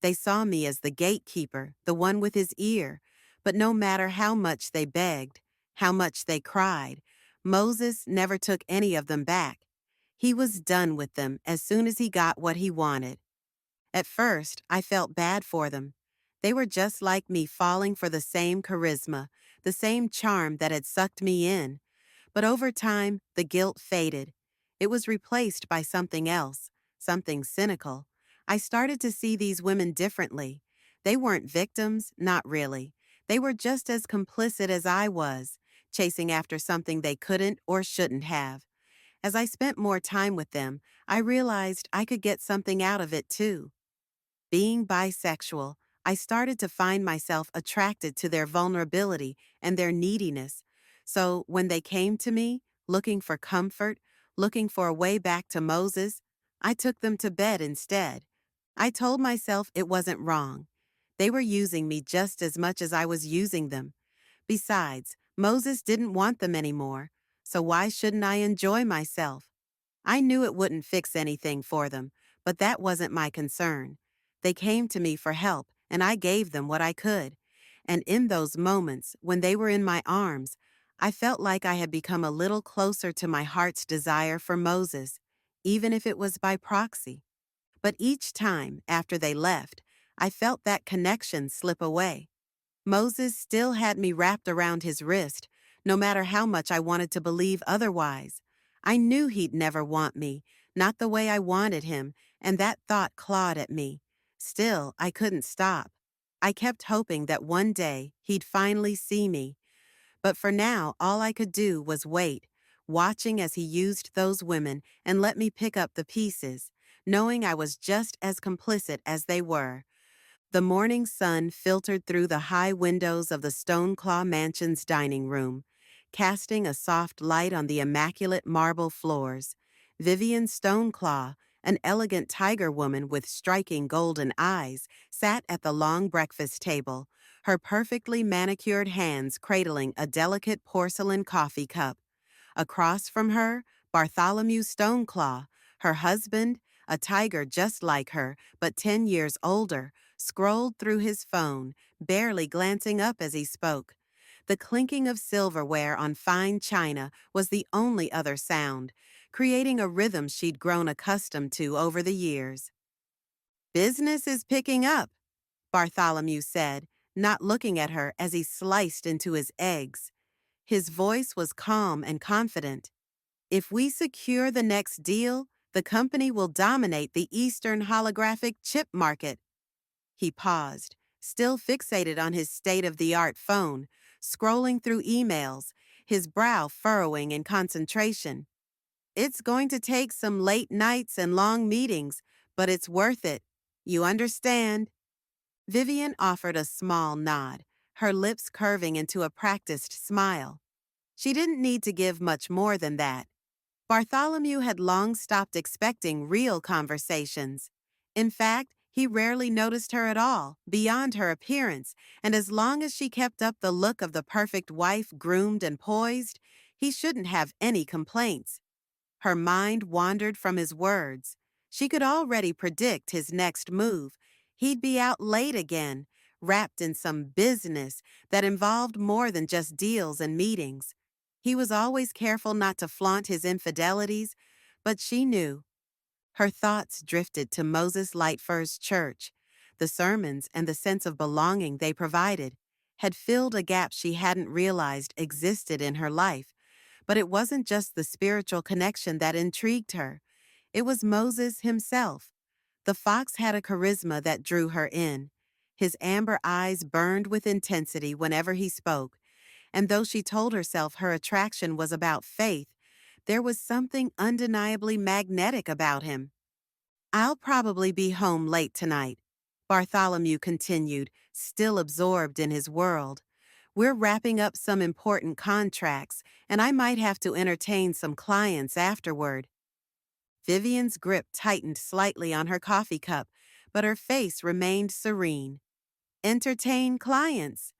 They saw me as the gatekeeper, the one with his ear. But no matter how much they begged, how much they cried, Moses never took any of them back. He was done with them as soon as he got what he wanted. At first, I felt bad for them. They were just like me, falling for the same charisma, the same charm that had sucked me in. But over time, the guilt faded. It was replaced by something else, something cynical. I started to see these women differently. They weren't victims, not really. They were just as complicit as I was, chasing after something they couldn't or shouldn't have. As I spent more time with them, I realized I could get something out of it too. Being bisexual, I started to find myself attracted to their vulnerability and their neediness. So when they came to me, looking for comfort, looking for a way back to Moses, I took them to bed instead. I told myself it wasn't wrong. They were using me just as much as I was using them. Besides, Moses didn't want them anymore, so why shouldn't I enjoy myself? I knew it wouldn't fix anything for them, but that wasn't my concern. They came to me for help, and I gave them what I could. And in those moments, when they were in my arms, I felt like I had become a little closer to my heart's desire for Moses, even if it was by proxy. But each time, after they left, I felt that connection slip away. Moses still had me wrapped around his wrist, no matter how much I wanted to believe otherwise. I knew he'd never want me, not the way I wanted him, and that thought clawed at me. Still, I couldn't stop. I kept hoping that one day he'd finally see me. But for now, all I could do was wait, watching as he used those women and let me pick up the pieces, knowing I was just as complicit as they were. The morning sun filtered through the high windows of the Stoneclaw Mansion's dining room, casting a soft light on the immaculate marble floors. Vivian Stoneclaw, an elegant tiger woman with striking golden eyes, sat at the long breakfast table, her perfectly manicured hands cradling a delicate porcelain coffee cup. Across from her, Bartholomew Stoneclaw, her husband, a tiger just like her, but 10 years older, scrolled through his phone, barely glancing up as he spoke. The clinking of silverware on fine china was the only other sound, creating a rhythm she'd grown accustomed to over the years. "Business is picking up," Bartholomew said, not looking at her as he sliced into his eggs. His voice was calm and confident. "If we secure the next deal, the company will dominate the Eastern holographic chip market." He paused, still fixated on his state-of-the-art phone, scrolling through emails, his brow furrowing in concentration. "It's going to take some late nights and long meetings, but it's worth it. You understand?" Vivian offered a small nod, her lips curving into a practiced smile. She didn't need to give much more than that. Bartholomew had long stopped expecting real conversations. In fact, he rarely noticed her at all, beyond her appearance, and as long as she kept up the look of the perfect wife, groomed and poised, He shouldn't have any complaints. Her mind wandered from his words. She could already predict his next move. He'd be out late again, wrapped in some business that involved more than just deals and meetings. He was always careful not to flaunt his infidelities, but she knew. Her thoughts drifted to Moses Lightfur's church. The sermons and the sense of belonging they provided had filled a gap she hadn't realized existed in her life. But it wasn't just the spiritual connection that intrigued her. It was Moses himself. The fox had a charisma that drew her in. His amber eyes burned with intensity whenever he spoke, and though she told herself her attraction was about faith, there was something undeniably magnetic about him. I'll probably be home late tonight, Bartholomew continued, still absorbed in his world. We're wrapping up some important contracts, and I might have to entertain some clients afterward. Vivian's grip tightened slightly on her coffee cup, but her face remained serene. Entertain clients.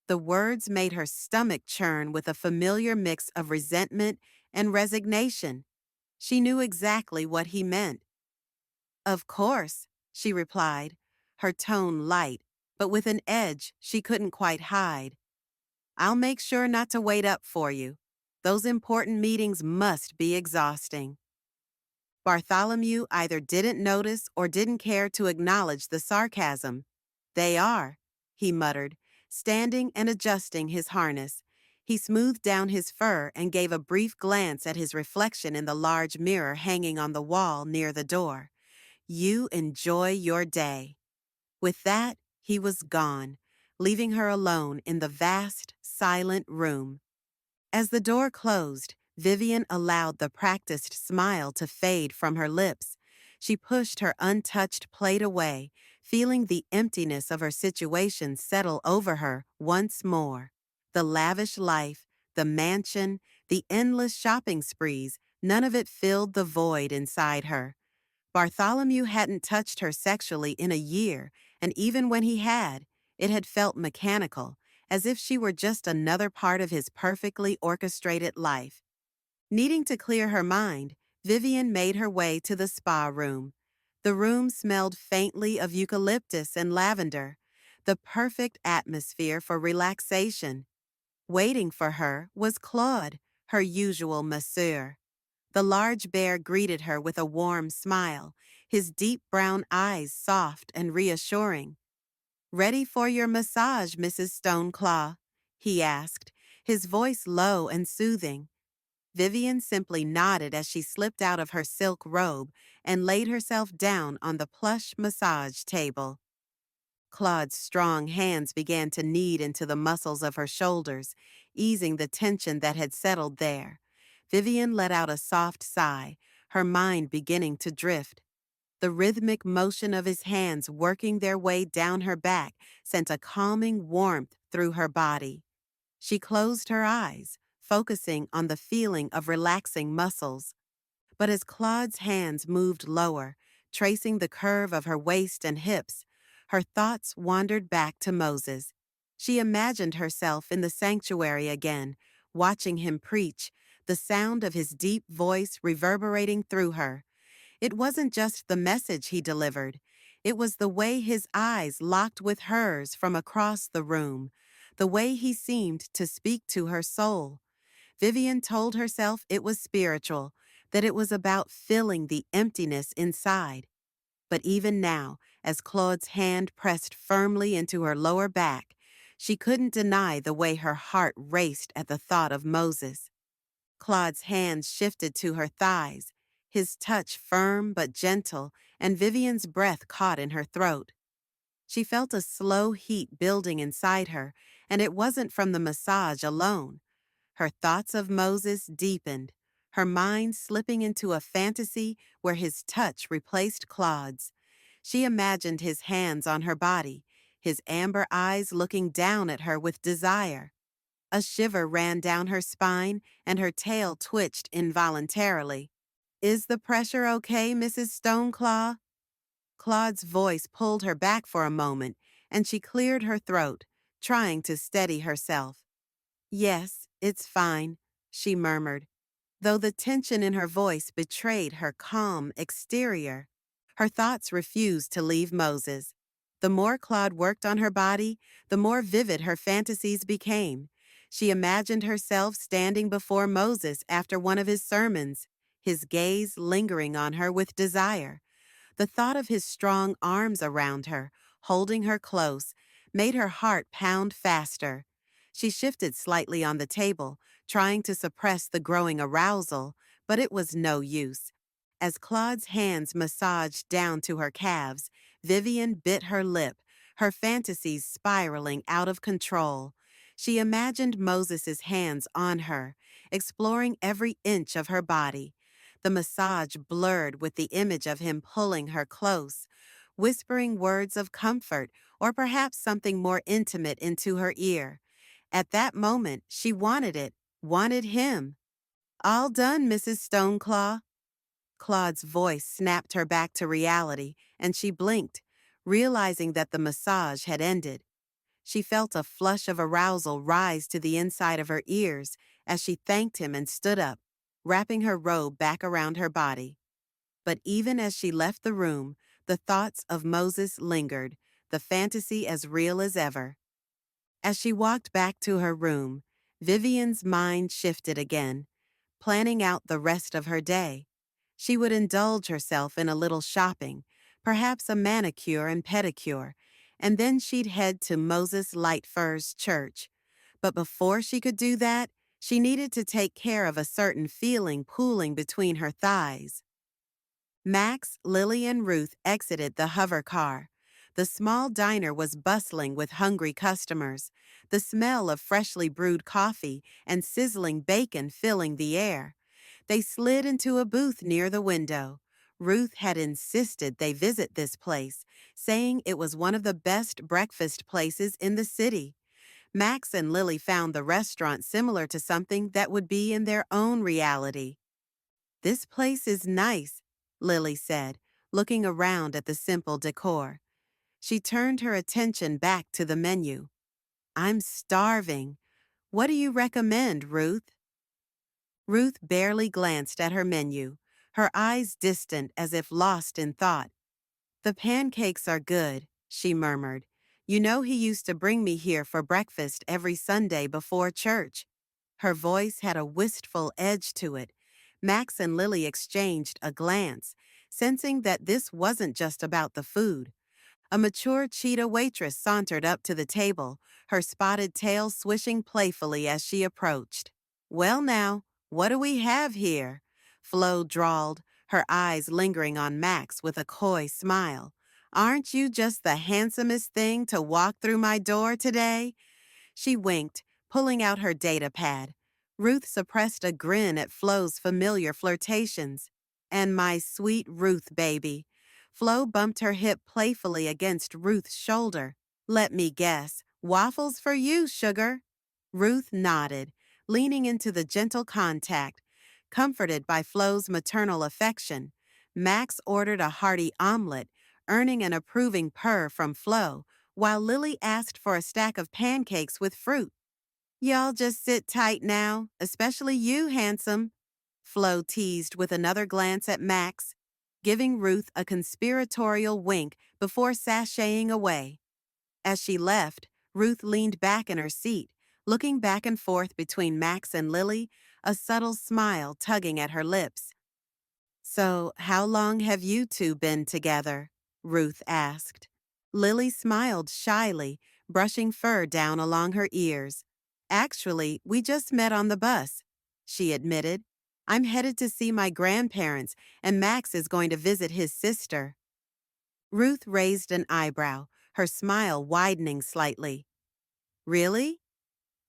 The words made her stomach churn with a familiar mix of resentment and resignation. She knew exactly what he meant. Of course, she replied, her tone light, but with an edge she couldn't quite hide. I'll make sure not to wait up for you. Those important meetings must be exhausting. Bartholomew either didn't notice or didn't care to acknowledge the sarcasm. They are, he muttered, standing and adjusting his harness. He smoothed down his fur and gave a brief glance at his reflection in the large mirror hanging on the wall near the door. You enjoy your day. With that, he was gone, leaving her alone in the vast, silent room. As the door closed, Vivian allowed the practiced smile to fade from her lips. She pushed her untouched plate away, feeling the emptiness of her situation settle over her once more. The lavish life, the mansion, the endless shopping sprees, none of it filled the void inside her. Bartholomew hadn't touched her sexually in a year, and even when he had, it had felt mechanical, as if she were just another part of his perfectly orchestrated life. Needing to clear her mind, Vivian made her way to the spa room. The room smelled faintly of eucalyptus and lavender, the perfect atmosphere for relaxation. Waiting for her was Claude, her usual masseur. The large bear greeted her with a warm smile, his deep brown eyes soft and reassuring. "Ready for your massage, Mrs. Stoneclaw?" he asked, his voice low and soothing. Vivian simply nodded as she slipped out of her silk robe and laid herself down on the plush massage table. Claude's strong hands began to knead into the muscles of her shoulders, easing the tension that had settled there. Vivian let out a soft sigh, her mind beginning to drift. The rhythmic motion of his hands working their way down her back sent a calming warmth through her body. She closed her eyes, focusing on the feeling of relaxing muscles. But as Claude's hands moved lower, tracing the curve of her waist and hips, her thoughts wandered back to Moses. She imagined herself in the sanctuary again, watching him preach, the sound of his deep voice reverberating through her. It wasn't just the message he delivered. It was the way his eyes locked with hers from across the room, the way he seemed to speak to her soul. Vivian told herself it was spiritual, that it was about filling the emptiness inside. But even now, as Claude's hand pressed firmly into her lower back, she couldn't deny the way her heart raced at the thought of Moses. Claude's hands shifted to her thighs, his touch firm but gentle, and Vivian's breath caught in her throat. She felt a slow heat building inside her, and it wasn't from the massage alone. Her thoughts of Moses deepened, her mind slipping into a fantasy where his touch replaced Claude's. She imagined his hands on her body, his amber eyes looking down at her with desire. A shiver ran down her spine, and her tail twitched involuntarily. "Is the pressure okay, Mrs. Stoneclaw?" Claude's voice pulled her back for a moment, and she cleared her throat, trying to steady herself. "Yes, it's fine. she murmured, though the tension in her voice betrayed her calm exterior. Her thoughts refused to leave Moses. The more Claude worked on her body, the more vivid her fantasies became. She imagined herself standing before Moses after one of his sermons, his gaze lingering on her with desire. The thought of his strong arms around her, holding her close, made her heart pound faster. She shifted slightly on the table, trying to suppress the growing arousal, but it was no use. As Claude's hands massaged down to her calves, Vivian bit her lip, her fantasies spiraling out of control. She imagined Moses's hands on her, exploring every inch of her body. The massage blurred with the image of him pulling her close, whispering words of comfort or perhaps something more intimate into her ear. At that moment, she wanted it, wanted him. All done, Mrs. Stoneclaw. Claude's voice snapped her back to reality, and she blinked, realizing that the massage had ended. She felt a flush of arousal rise to the inside of her ears as she thanked him and stood up, wrapping her robe back around her body. But even as she left the room, the thoughts of Moses lingered, the fantasy as real as ever. As she walked back to her room, Vivian's mind shifted again, planning out the rest of her day. She would indulge herself in a little shopping, perhaps a manicure and pedicure, and then she'd head to Moses Lightfur's church. But before she could do that, she needed to take care of a certain feeling pooling between her thighs. Max, Lily, and Ruth exited the hover car. The small diner was bustling with hungry customers, the smell of freshly brewed coffee and sizzling bacon filling the air. They slid into a booth near the window. Ruth had insisted they visit this place, saying it was one of the best breakfast places in the city. Max and Lily found the restaurant similar to something that would be in their own reality. "This place is nice," Lily said, looking around at the simple decor. She turned her attention back to the menu. "I'm starving. What do you recommend, Ruth?" Ruth barely glanced at her menu, her eyes distant as if lost in thought. "The pancakes are good," she murmured. "You know he used to bring me here for breakfast every Sunday before church." Her voice had a wistful edge to it. Max and Lily exchanged a glance, sensing that this wasn't just about the food. A mature cheetah waitress sauntered up to the table, her spotted tail swishing playfully as she approached. "Well now, what do we have here?" Flo drawled, her eyes lingering on Max with a coy smile. "Aren't you just the handsomest thing to walk through my door today?" She winked, pulling out her data pad. Ruth suppressed a grin at Flo's familiar flirtations. "And my sweet Ruth baby." Flo bumped her hip playfully against Ruth's shoulder. "Let me guess, waffles for you, sugar." Ruth nodded, leaning into the gentle contact. Comforted by Flo's maternal affection, Max ordered a hearty omelet, earning an approving purr from Flo, while Lily asked for a stack of pancakes with fruit. "Y'all just sit tight now, especially you, handsome," Flo teased with another glance at Max, giving Ruth a conspiratorial wink before sashaying away. As she left, Ruth leaned back in her seat, looking back and forth between Max and Lily, a subtle smile tugging at her lips. "So, how long have you two been together?" Ruth asked. Lily smiled shyly, brushing fur down along her ears. "Actually, we just met on the bus," she admitted. "I'm headed to see my grandparents, and Max is going to visit his sister." Ruth raised an eyebrow, her smile widening slightly. "Really?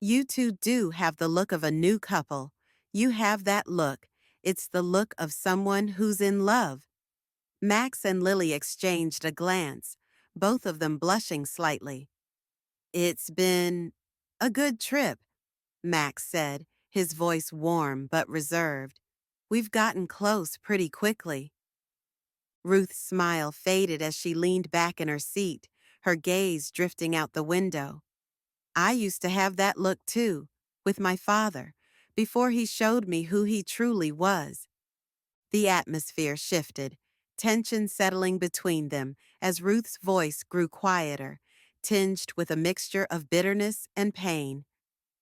You two do have the look of a new couple. You have that look. It's the look of someone who's in love." Max and Lily exchanged a glance, both of them blushing slightly. "It's been a good trip," Max said, his voice warm but reserved. "We've gotten close pretty quickly." Ruth's smile faded as she leaned back in her seat, her gaze drifting out the window. "I used to have that look too, with my father, before he showed me who he truly was. The atmosphere shifted, tension settling between them as Ruth's voice grew quieter, tinged with a mixture of bitterness and pain.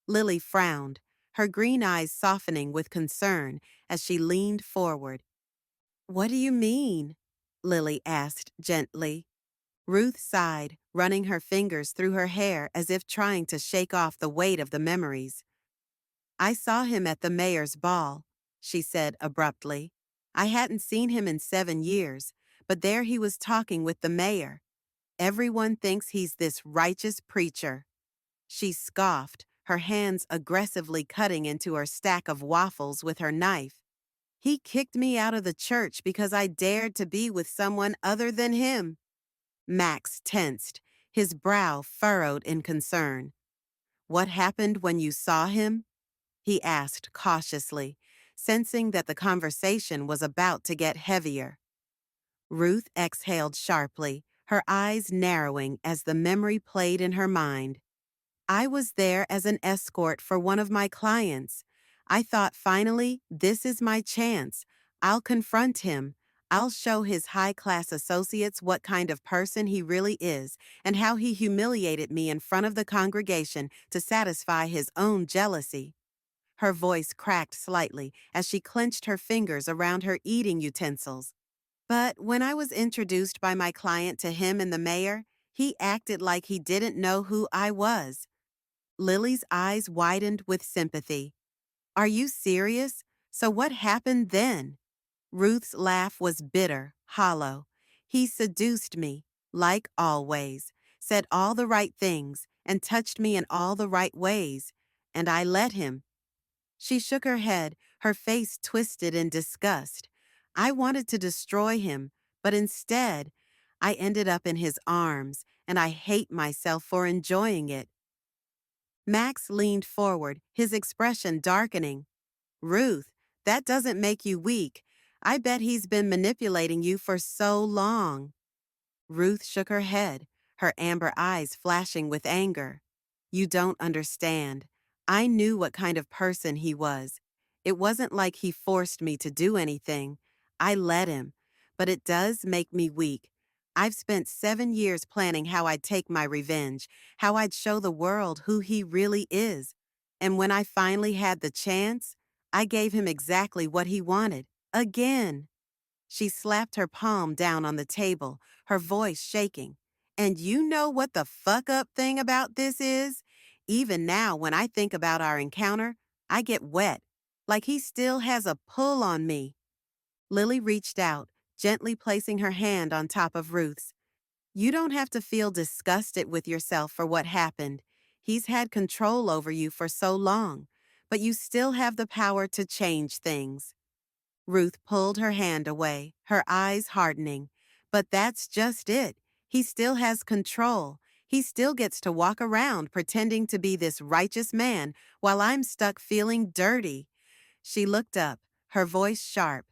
Lily frowned, her green eyes softening with concern as she leaned forward. "What do you mean?" Lily asked gently. Ruth sighed, running her fingers through her hair as if trying to shake off the weight of the memories. "I saw him at the mayor's ball," she said abruptly. "I hadn't seen him in 7 years, but there he was talking with the mayor. Everyone thinks he's this righteous preacher." She scoffed, her hands aggressively cutting into her stack of waffles with her knife. "He kicked me out of the church because I dared to be with someone other than him." Max tensed, his brow furrowed in concern. "What happened when you saw him?" he asked cautiously, sensing that the conversation was about to get heavier. Ruth exhaled sharply, her eyes narrowing as the memory played in her mind. "I was there as an escort for one of my clients. I thought finally, this is my chance. I'll confront him. I'll show his high-class associates what kind of person he really is and how he humiliated me in front of the congregation to satisfy his own jealousy." Her voice cracked slightly as she clenched her fingers around her eating utensils. "But when I was introduced by my client to him and the mayor, he acted like he didn't know who I was." Lily's eyes widened with sympathy. "Are you serious? So what happened then?" Ruth's laugh was bitter, hollow. "He seduced me, like always, said all the right things, and touched me in all the right ways. And I let him." She shook her head, her face twisted in disgust. "I wanted to destroy him, but instead, I ended up in his arms, and I hate myself for enjoying it." Max leaned forward, his expression darkening. "Ruth, that doesn't make you weak. I bet he's been manipulating you for so long." Ruth shook her head, her amber eyes flashing with anger. "You don't understand. I knew what kind of person he was. It wasn't like he forced me to do anything. I let him. But it does make me weak. I've spent 7 years planning how I'd take my revenge, how I'd show the world who he really is. And when I finally had the chance, I gave him exactly what he wanted. Again." She slapped her palm down on the table, her voice shaking. "And you know what the fuck up thing about this is? Even now, when I think about our encounter, I get wet, like he still has a pull on me." Lily reached out, gently placing her hand on top of Ruth's. "You don't have to feel disgusted with yourself for what happened. He's had control over you for so long, but you still have the power to change things." Ruth pulled her hand away, her eyes hardening. "But that's just it. He still has control. He still gets to walk around pretending to be this righteous man while I'm stuck feeling dirty." She looked up, her voice sharp.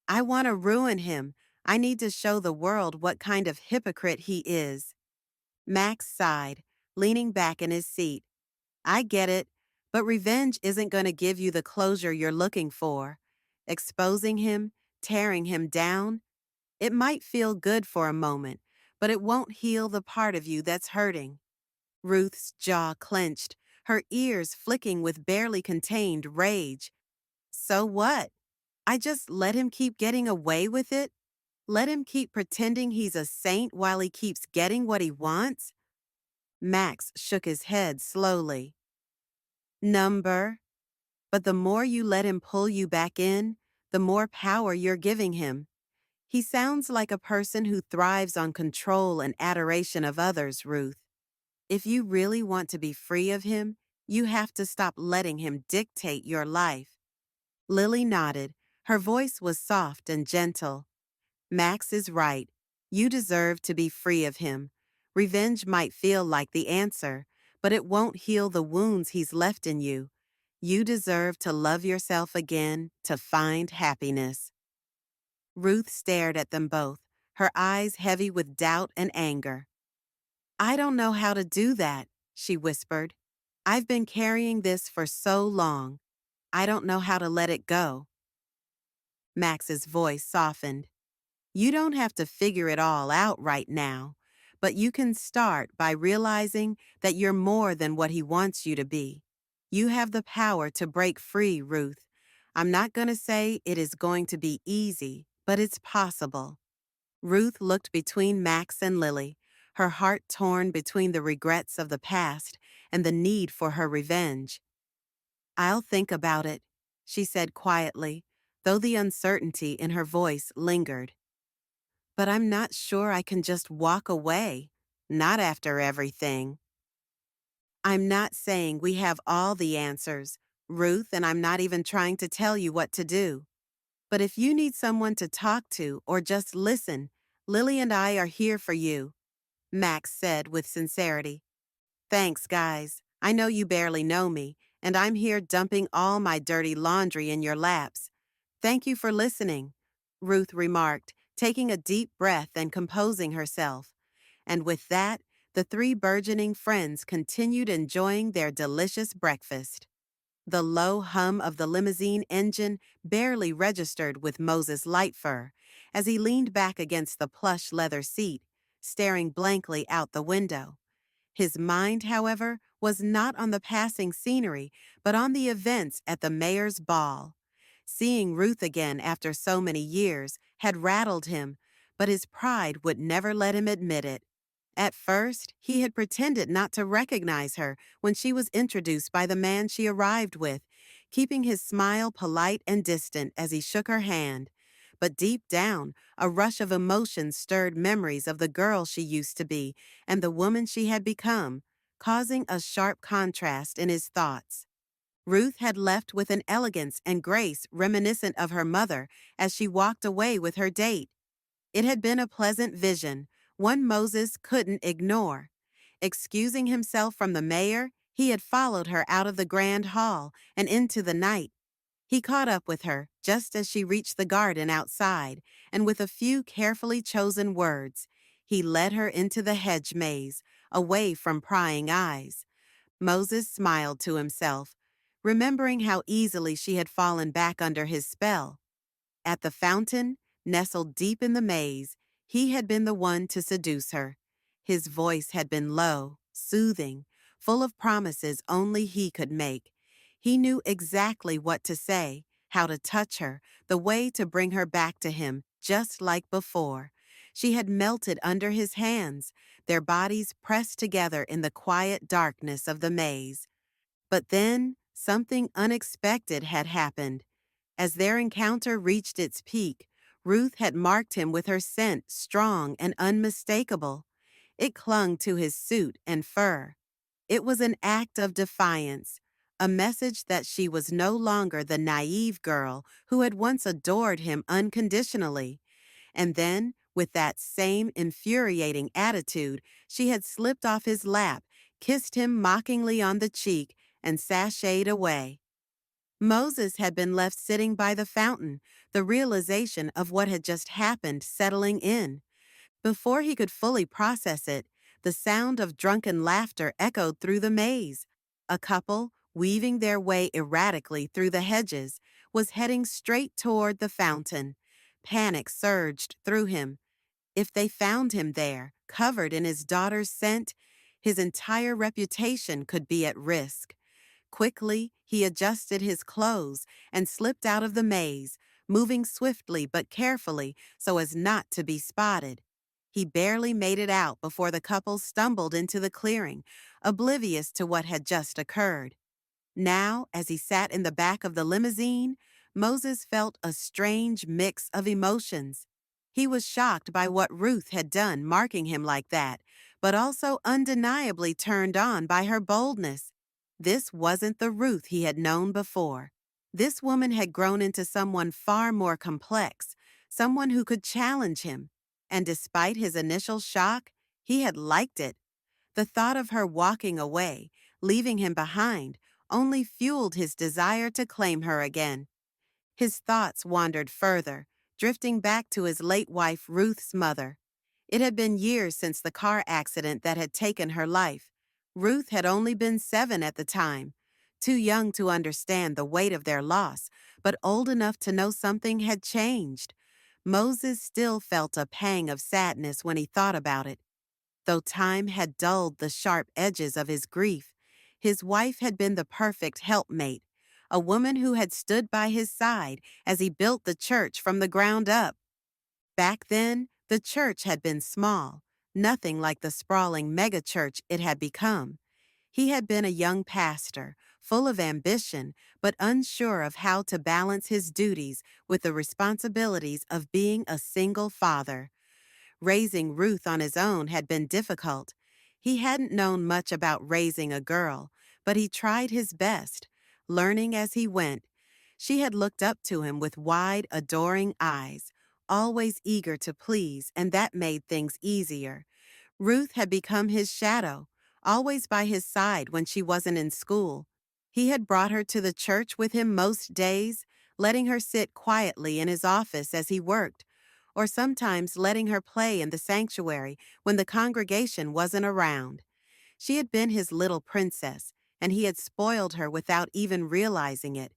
"I want to ruin him. I need to show the world what kind of hypocrite he is." Max sighed, leaning back in his seat. "I get it, but revenge isn't going to give you the closure you're looking for. Exposing him, tearing him down, it might feel good for a moment, but it won't heal the part of you that's hurting." Ruth's jaw clenched, her ears flicking with barely contained rage. "So what? I just let him keep getting away with it? Let him keep pretending he's a saint while he keeps getting what he wants?" Max shook his head slowly. "Number. But the more you let him pull you back in, the more power you're giving him. He sounds like a person who thrives on control and adoration of others, Ruth. If you really want to be free of him, you have to stop letting him dictate your life." Lily nodded. Her voice was soft and gentle. "Max is right. You deserve to be free of him. Revenge might feel like the answer, but it won't heal the wounds he's left in you. You deserve to love yourself again, to find happiness." Ruth stared at them both, her eyes heavy with doubt and anger. "I don't know how to do that," she whispered. "I've been carrying this for so long. I don't know how to let it go. Max's voice softened. You don't have to figure it all out right now, but you can start by realizing that you're more than what he wants you to be. You have the power to break free, Ruth. I'm not going to say it is going to be easy, but it's possible. Ruth looked between Max and Lily, her heart torn between the regrets of the past and the need for her revenge. I'll think about it, she said quietly, though the uncertainty in her voice lingered. But I'm not sure I can just walk away, not after everything. I'm not saying we have all the answers, Ruth, and I'm not even trying to tell you what to do. But if you need someone to talk to or just listen, Lily and I are here for you, Max said with sincerity. Thanks, guys. I know you barely know me, and I'm here dumping all my dirty laundry in your laps. Thank you for listening, Ruth remarked, taking a deep breath and composing herself. And with that, the three burgeoning friends continued enjoying their delicious breakfast. The low hum of the limousine engine barely registered with Moses Lightfur as he leaned back against the plush leather seat, staring blankly out the window. His mind, however, was not on the passing scenery, but on the events at the mayor's ball. Seeing Ruth again after so many years had rattled him, but his pride would never let him admit it. At first, he had pretended not to recognize her when she was introduced by the man she arrived with, keeping his smile polite and distant as he shook her hand. But deep down, a rush of emotion stirred memories of the girl she used to be and the woman she had become, causing a sharp contrast in his thoughts. Ruth had left with an elegance and grace reminiscent of her mother as she walked away with her date. It had been a pleasant vision, one Moses couldn't ignore. Excusing himself from the mayor, he had followed her out of the grand hall and into the night. He caught up with her just as she reached the garden outside, and with a few carefully chosen words, he led her into the hedge maze, away from prying eyes. Moses smiled to himself, remembering how easily she had fallen back under his spell. At the fountain, nestled deep in the maze, he had been the one to seduce her. His voice had been low, soothing, full of promises only he could make. He knew exactly what to say, how to touch her, the way to bring her back to him, just like before. She had melted under his hands, their bodies pressed together in the quiet darkness of the maze. But then, something unexpected had happened. As their encounter reached its peak, Ruth had marked him with her scent, strong and unmistakable. It clung to his suit and fur. It was an act of defiance, a message that she was no longer the naive girl who had once adored him unconditionally. And then, with that same infuriating attitude, she had slipped off his lap, kissed him mockingly on the cheek, and sashayed away. Moses had been left sitting by the fountain, the realization of what had just happened settling in. Before he could fully process it, the sound of drunken laughter echoed through the maze. A couple, weaving their way erratically through the hedges, was heading straight toward the fountain. Panic surged through him. If they found him there, covered in his daughter's scent, his entire reputation could be at risk. Quickly, he adjusted his clothes and slipped out of the maze, moving swiftly but carefully so as not to be spotted. He barely made it out before the couple stumbled into the clearing, oblivious to what had just occurred. Now, as he sat in the back of the limousine, Moses felt a strange mix of emotions. He was shocked by what Ruth had done, marking him like that, but also undeniably turned on by her boldness. This wasn't the Ruth he had known before. This woman had grown into someone far more complex, someone who could challenge him. And despite his initial shock, he had liked it. The thought of her walking away, leaving him behind, only fueled his desire to claim her again. His thoughts wandered further, drifting back to his late wife Ruth's mother. It had been years since the car accident that had taken her life. Ruth had only been 7 at the time. too young to understand the weight of their loss, but old enough to know something had changed. Moses still felt a pang of sadness when he thought about it. Though time had dulled the sharp edges of his grief, his wife had been the perfect helpmate, a woman who had stood by his side as he built the church from the ground up. Back then, the church had been small, nothing like the sprawling megachurch it had become. He had been a young pastor, full of ambition, but unsure of how to balance his duties with the responsibilities of being a single father. Raising Ruth on his own had been difficult. He hadn't known much about raising a girl, but he tried his best, learning as he went. She had looked up to him with wide, adoring eyes, always eager to please, and that made things easier. Ruth had become his shadow, always by his side when she wasn't in school. He had brought her to the church with him most days, letting her sit quietly in his office as he worked, or sometimes letting her play in the sanctuary when the congregation wasn't around. She had been his little princess, and he had spoiled her without even realizing it.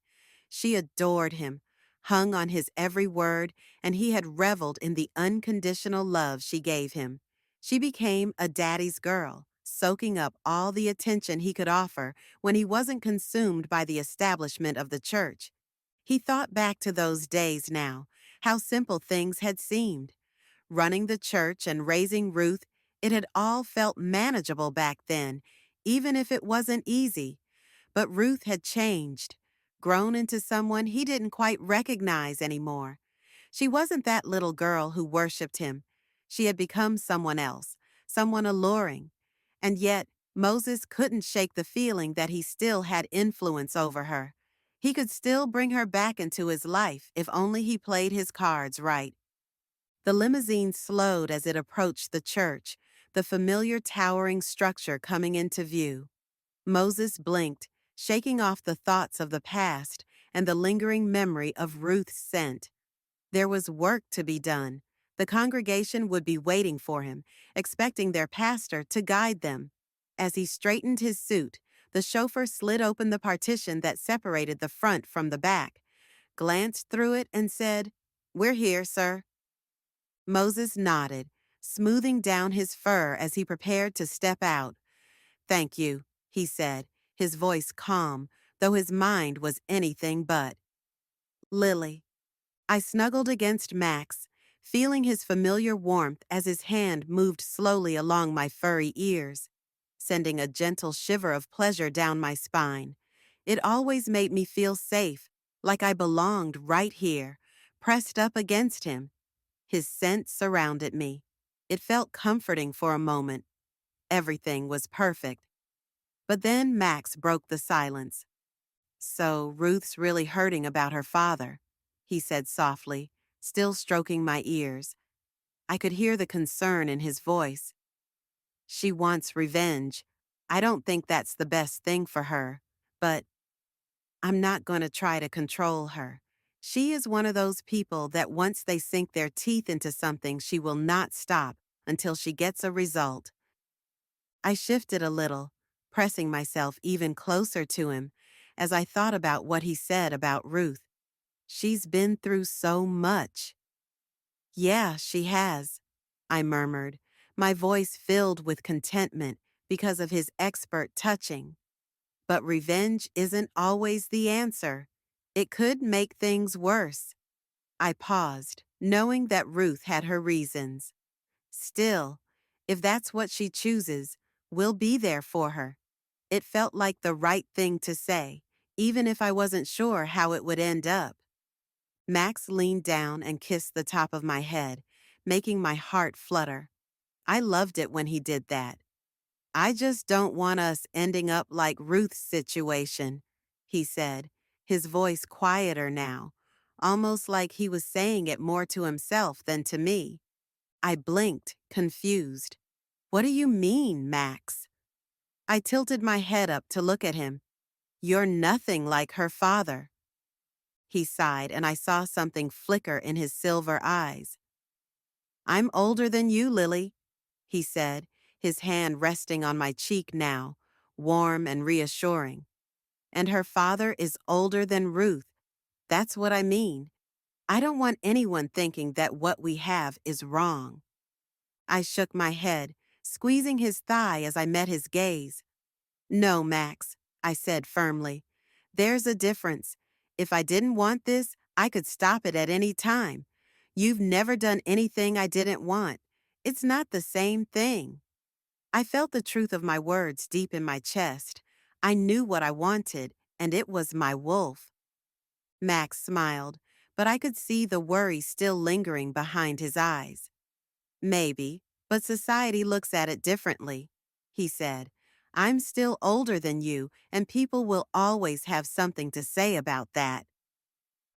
She adored him, hung on his every word, and he had reveled in the unconditional love she gave him. She became a daddy's girl, soaking up all the attention he could offer when he wasn't consumed by the establishment of the church. He thought back to those days now, how simple things had seemed. Running the church and raising Ruth, it had all felt manageable back then, even if it wasn't easy. But Ruth had changed, grown into someone he didn't quite recognize anymore. She wasn't that little girl who worshipped him. She had become someone else, someone alluring. And yet, Moses couldn't shake the feeling that he still had influence over her. He could still bring her back into his life if only he played his cards right. The limousine slowed as it approached the church, the familiar towering structure coming into view. Moses blinked, shaking off the thoughts of the past and the lingering memory of Ruth's scent. There was work to be done. The congregation would be waiting for him, expecting their pastor to guide them. As he straightened his suit, the chauffeur slid open the partition that separated the front from the back, glanced through it, and said, "We're here, sir." Moses nodded, smoothing down his fur as he prepared to step out. "Thank you," he said, his voice calm, though his mind was anything but. Lily. I snuggled against Max, feeling his familiar warmth as his hand moved slowly along my furry ears, sending a gentle shiver of pleasure down my spine. It always made me feel safe, like I belonged right here, pressed up against him. His scent surrounded me. It felt comforting for a moment. Everything was perfect. But then Max broke the silence. "So Ruth's really hurting about her father," he said softly, still stroking my ears. I could hear the concern in his voice. "She wants revenge. I don't think that's the best thing for her, but I'm not going to try to control her. She is one of those people that once they sink their teeth into something, she will not stop until she gets a result." I shifted a little, pressing myself even closer to him as I thought about what he said about Ruth. She's been through so much. "Yeah, she has," I murmured, my voice filled with contentment because of his expert touching. But revenge isn't always the answer. It could make things worse. I paused, knowing that Ruth had her reasons. Still, if that's what she chooses, we'll be there for her. It felt like the right thing to say, even if I wasn't sure how it would end up. Max leaned down and kissed the top of my head, making my heart flutter. I loved it when he did that. "I just don't want us ending up like Ruth's situation," he said, his voice quieter now, almost like he was saying it more to himself than to me. I blinked, confused. "What do you mean, Max?" I tilted my head up to look at him. "You're nothing like her father." He sighed, and I saw something flicker in his silver eyes. "I'm older than you, Lily," he said, his hand resting on my cheek now, warm and reassuring. And her father is older than Ruth. That's what I mean. I don't want anyone thinking that what we have is wrong. I shook my head, squeezing his thigh as I met his gaze. No, Max, I said firmly. There's a difference. If I didn't want this, I could stop it at any time. You've never done anything I didn't want. It's not the same thing. I felt the truth of my words deep in my chest. I knew what I wanted, and it was my wolf. Max smiled, but I could see the worry still lingering behind his eyes. Maybe, but society looks at it differently, he said. I'm still older than you, and people will always have something to say about that.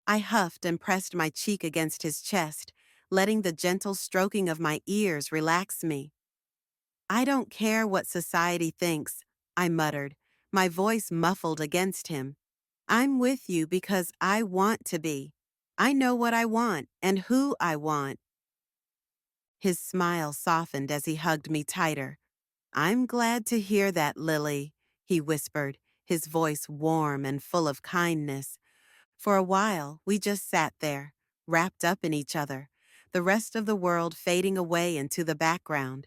I huffed and pressed my cheek against his chest, letting the gentle stroking of my ears relax me. I don't care what society thinks, I muttered, my voice muffled against him. I'm with you because I want to be. I know what I want and who I want. His smile softened as he hugged me tighter. I'm glad to hear that, Lily, he whispered, his voice warm and full of kindness. For a while, we just sat there, wrapped up in each other, the rest of the world fading away into the background.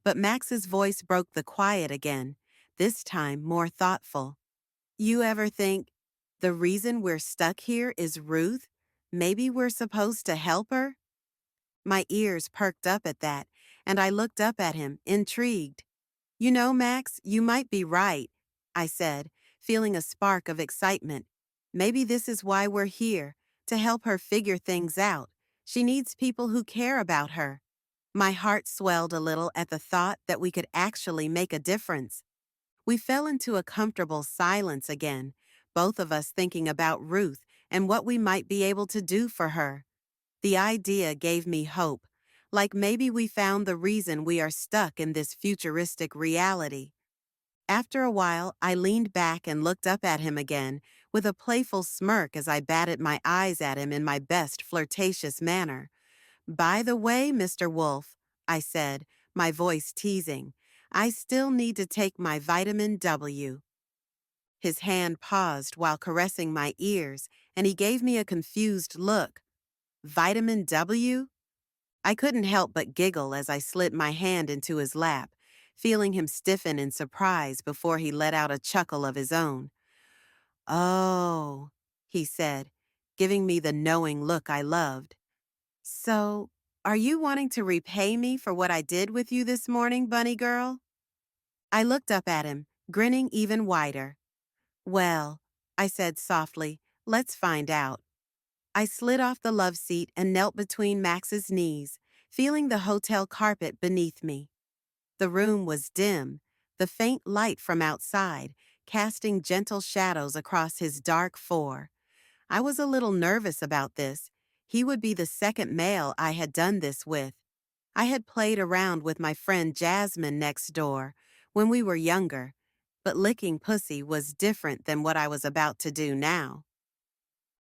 But Max's voice broke the quiet again, this time more thoughtful. You ever think, the reason we're stuck here is Ruth? Maybe we're supposed to help her? My ears perked up at that, and I looked up at him, intrigued. You know, Max, you might be right, I said, feeling a spark of excitement. Maybe this is why we're here, to help her figure things out. She needs people who care about her. My heart swelled a little at the thought that we could actually make a difference. We fell into a comfortable silence again, both of us thinking about Ruth and what we might be able to do for her. The idea gave me hope, like maybe we found the reason we are stuck in this futuristic reality. After a while, I leaned back and looked up at him again, with a playful smirk as I batted my eyes at him in my best flirtatious manner. By the way, Mr. Wolf, I said, my voice teasing, I still need to take my vitamin W. His hand paused while caressing my ears, and he gave me a confused look. Vitamin W? I couldn't help but giggle as I slid my hand into his lap, feeling him stiffen in surprise before he let out a chuckle of his own. Oh, he said, giving me the knowing look I loved. So, are you wanting to repay me for what I did with you this morning, bunny girl? I looked up at him, grinning even wider. Well, I said softly, let's find out. I slid off the love seat and knelt between Max's knees, feeling the hotel carpet beneath me. The room was dim, the faint light from outside casting gentle shadows across his dark fore. I was a little nervous about this. He would be the second male I had done this with. I had played around with my friend Jasmine next door when we were younger, but licking pussy was different than what I was about to do now.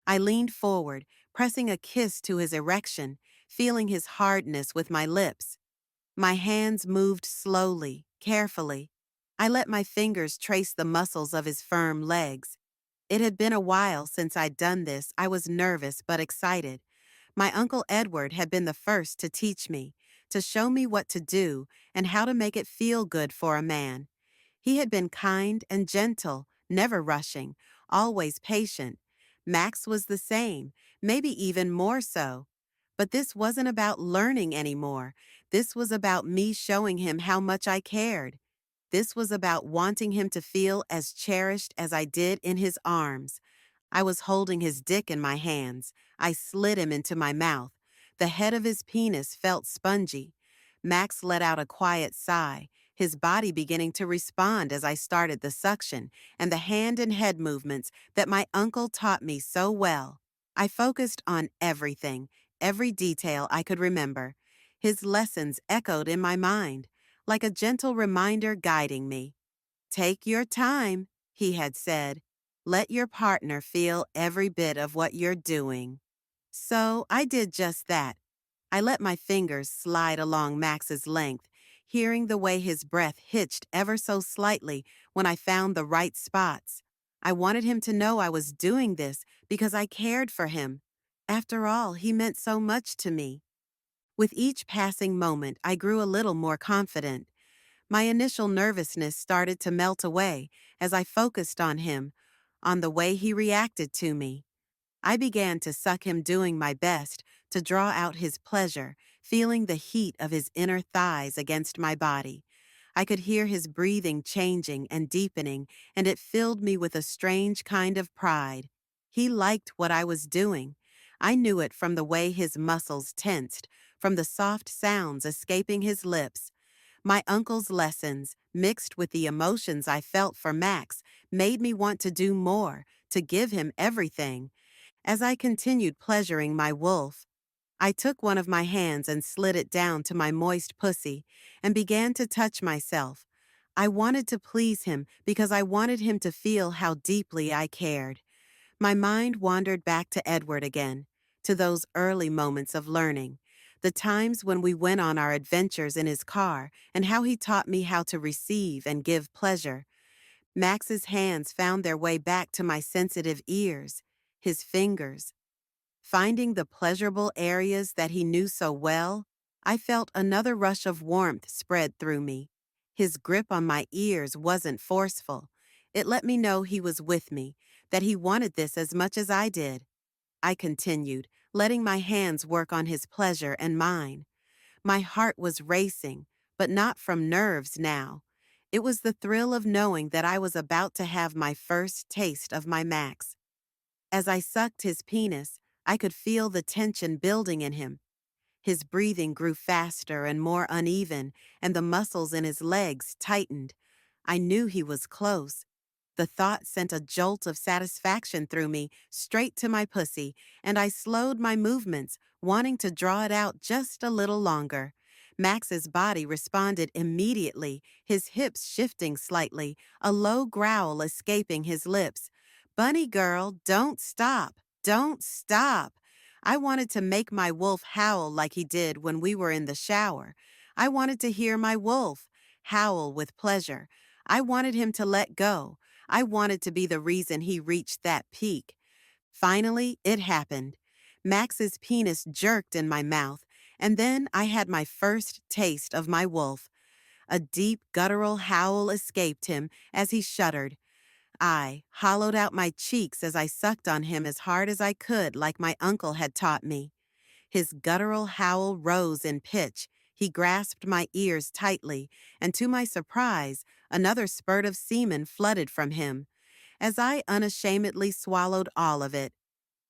I leaned forward, pressing a kiss to his erection, feeling his hardness with my lips. My hands moved slowly, carefully. I let my fingers trace the muscles of his firm legs. It had been a while since I'd done this. I was nervous but excited. My Uncle Edward had been the first to teach me, to show me what to do and how to make it feel good for a man. He had been kind and gentle, never rushing, always patient. Max was the same, maybe even more so. But this wasn't about learning anymore. This was about me showing him how much I cared. This was about wanting him to feel as cherished as I did in his arms. I was holding his dick in my hands. I slid him into my mouth. The head of his penis felt spongy. Max let out a quiet sigh, his body beginning to respond as I started the suction and the hand and head movements that my uncle taught me so well. I focused on everything, every detail I could remember. His lessons echoed in my mind, like a gentle reminder guiding me. Take your time, he had said. Let your partner feel every bit of what you're doing. So I did just that. I let my fingers slide along Max's length, hearing the way his breath hitched ever so slightly when I found the right spots. I wanted him to know I was doing this because I cared for him. After all, he meant so much to me. With each passing moment, I grew a little more confident. My initial nervousness started to melt away as I focused on him, on the way he reacted to me. I began to suck him doing my best to draw out his pleasure, feeling the heat of his inner thighs against my body. I could hear his breathing changing and deepening, and it filled me with a strange kind of pride. He liked what I was doing. I knew it from the way his muscles tensed, from the soft sounds escaping his lips. My uncle's lessons, mixed with the emotions I felt for Max, made me want to do more, to give him everything. As I continued pleasuring my wolf, I took one of my hands and slid it down to my moist pussy and began to touch myself. I wanted to please him because I wanted him to feel how deeply I cared. My mind wandered back to Edward again, to those early moments of learning, the times when we went on our adventures in his car and how he taught me how to receive and give pleasure. Max's hands found their way back to my sensitive ears, his fingers. Finding the pleasurable areas that he knew so well, I felt another rush of warmth spread through me. His grip on my ears wasn't forceful. It let me know he was with me, that he wanted this as much as I did. I continued, letting my hands work on his pleasure and mine. My heart was racing, but not from nerves now. It was the thrill of knowing that I was about to have my first taste of my Max. As I sucked his penis, I could feel the tension building in him. His breathing grew faster and more uneven, and the muscles in his legs tightened. I knew he was close. The thought sent a jolt of satisfaction through me, straight to my pussy, and I slowed my movements, wanting to draw it out just a little longer. Max's body responded immediately, his hips shifting slightly, a low growl escaping his lips. "Bunny girl, don't stop. Don't stop." I wanted to make my wolf howl like he did when we were in the shower. I wanted to hear my wolf howl with pleasure. I wanted him to let go. I wanted to be the reason he reached that peak. Finally, it happened. Max's penis jerked in my mouth, and then I had my first taste of my wolf. A deep, guttural howl escaped him as he shuddered. I hollowed out my cheeks as I sucked on him as hard as I could, like my uncle had taught me. His guttural howl rose in pitch. He grasped my ears tightly, and to my surprise, another spurt of semen flooded from him. As I unashamedly swallowed all of it,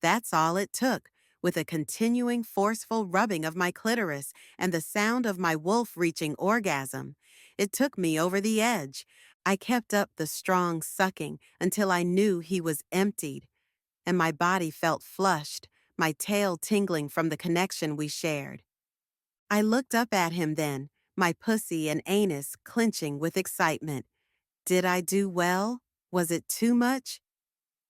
that's all it took, with a continuing forceful rubbing of my clitoris and the sound of my wolf reaching orgasm. It took me over the edge. I kept up the strong sucking until I knew he was emptied, and my body felt flushed, my tail tingling from the connection we shared. I looked up at him then, my pussy and anus clenching with excitement. Did I do well? Was it too much?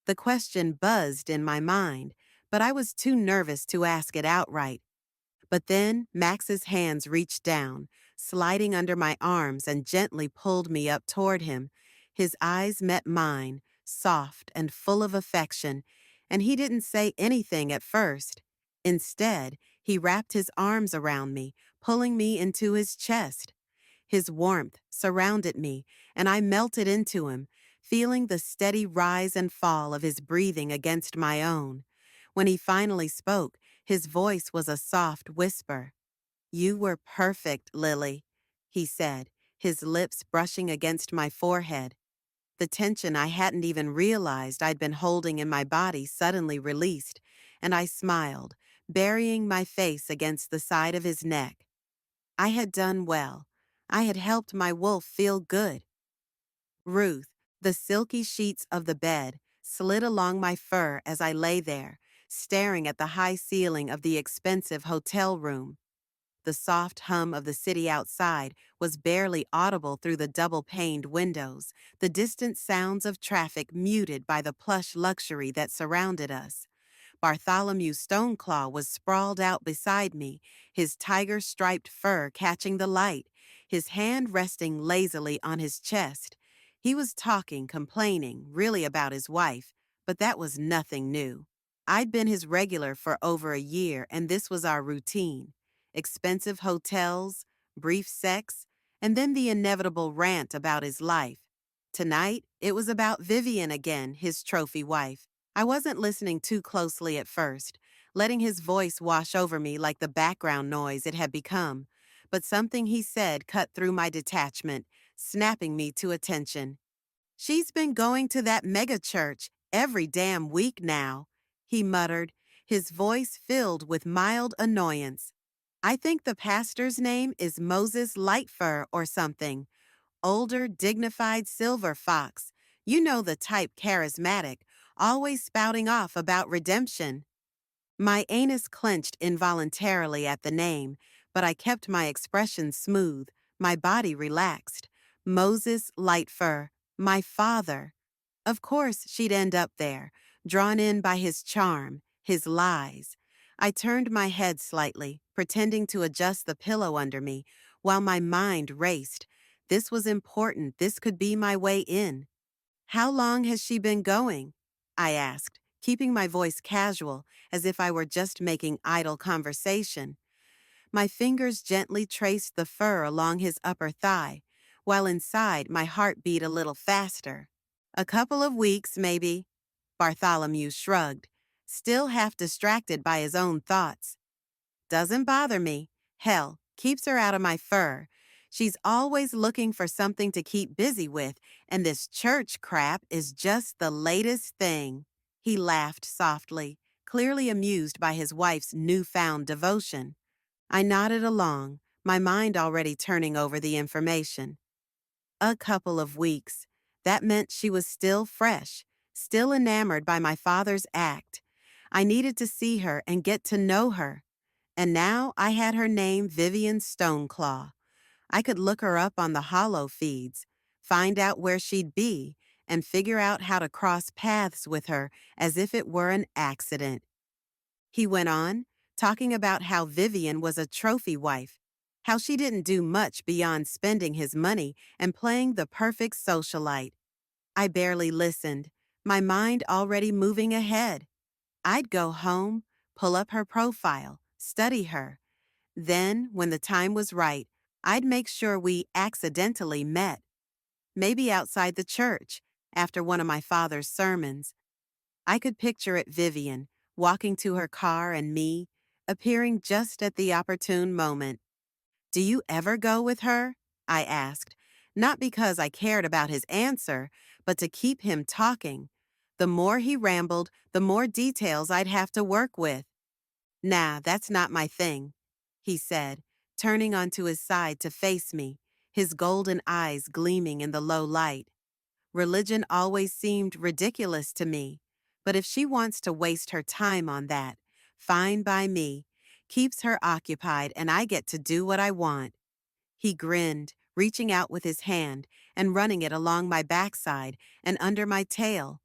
The question buzzed in my mind, but I was too nervous to ask it outright. But then Max's hands reached down, sliding under my arms and gently pulled me up toward him. His eyes met mine, soft and full of affection, and he didn't say anything at first. Instead, he wrapped his arms around me, pulling me into his chest. His warmth surrounded me, and I melted into him, feeling the steady rise and fall of his breathing against my own. When he finally spoke, his voice was a soft whisper. "You were perfect, Lily," he said, his lips brushing against my forehead. The tension I hadn't even realized I'd been holding in my body suddenly released, and I smiled, burying my face against the side of his neck. I had done well. I had helped my wolf feel good. Ruth, the silky sheets of the bed, slid along my fur as I lay there, staring at the high ceiling of the expensive hotel room. The soft hum of the city outside was barely audible through the double-paned windows, the distant sounds of traffic muted by the plush luxury that surrounded us. Bartholomew Stoneclaw was sprawled out beside me, his tiger-striped fur catching the light, his hand resting lazily on his chest. He was talking, complaining, really about his wife, but that was nothing new. I'd been his regular for over a year, and this was our routine: expensive hotels, brief sex, and then the inevitable rant about his life. Tonight, it was about Vivian again, his trophy wife. I wasn't listening too closely at first, letting his voice wash over me like the background noise it had become, but something he said cut through my detachment, snapping me to attention. "She's been going to that mega church every damn week now," he muttered, his voice filled with mild annoyance. "I think the pastor's name is Moses Lightfur or something. Older, dignified silver fox. You know the type, charismatic, always spouting off about redemption." My anus clenched involuntarily at the name, but I kept my expression smooth, my body relaxed. Moses Lightfur, my father. Of course she'd end up there, drawn in by his charm, his lies. I turned my head slightly, pretending to adjust the pillow under me, while my mind raced. This was important. This could be my way in. "How long has she been going?" I asked, keeping my voice casual, as if I were just making idle conversation. My fingers gently traced the fur along his upper thigh, while inside my heart beat a little faster. "A couple of weeks, maybe." Bartholomew shrugged, still half distracted by his own thoughts. "Doesn't bother me. Hell, keeps her out of my fur. She's always looking for something to keep busy with, and this church crap is just the latest thing." He laughed softly, clearly amused by his wife's newfound devotion. I nodded along, my mind already turning over the information. A couple of weeks. That meant she was still fresh, still enamored by my father's act. I needed to see her and get to know her. And now I had her name Vivian Stoneclaw. I could look her up on the hollow feeds, find out where she'd be, and figure out how to cross paths with her as if it were an accident. He went on, talking about how Vivian was a trophy wife, how she didn't do much beyond spending his money and playing the perfect socialite. I barely listened, my mind already moving ahead. I'd go home, pull up her profile, study her. Then, when the time was right, I'd make sure we accidentally met. Maybe outside the church, after one of my father's sermons. I could picture it Vivian, walking to her car, and me, appearing just at the opportune moment. "Do you ever go with her?" I asked, not because I cared about his answer, but to keep him talking. The more he rambled, the more details I'd have to work with. "Nah, that's not my thing," he said, turning onto his side to face me, his golden eyes gleaming in the low light. "Religion always seemed ridiculous to me, but if she wants to waste her time on that, fine by me. Keeps her occupied and I get to do what I want." He grinned, reaching out with his hand and running it along my backside and under my tail.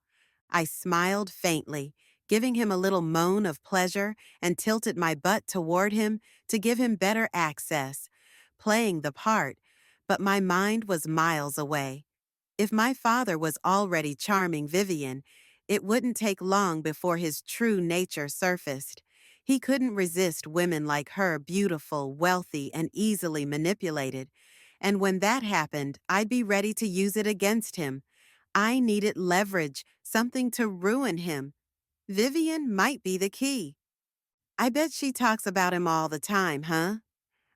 I smiled faintly, giving him a little moan of pleasure, and tilted my butt toward him to give him better access, playing the part, but my mind was miles away. If my father was already charming Vivian, it wouldn't take long before his true nature surfaced. He couldn't resist women like her, beautiful, wealthy, and easily manipulated. And when that happened, I'd be ready to use it against him. I needed leverage, something to ruin him. Vivian might be the key. "I bet she talks about him all the time, huh?"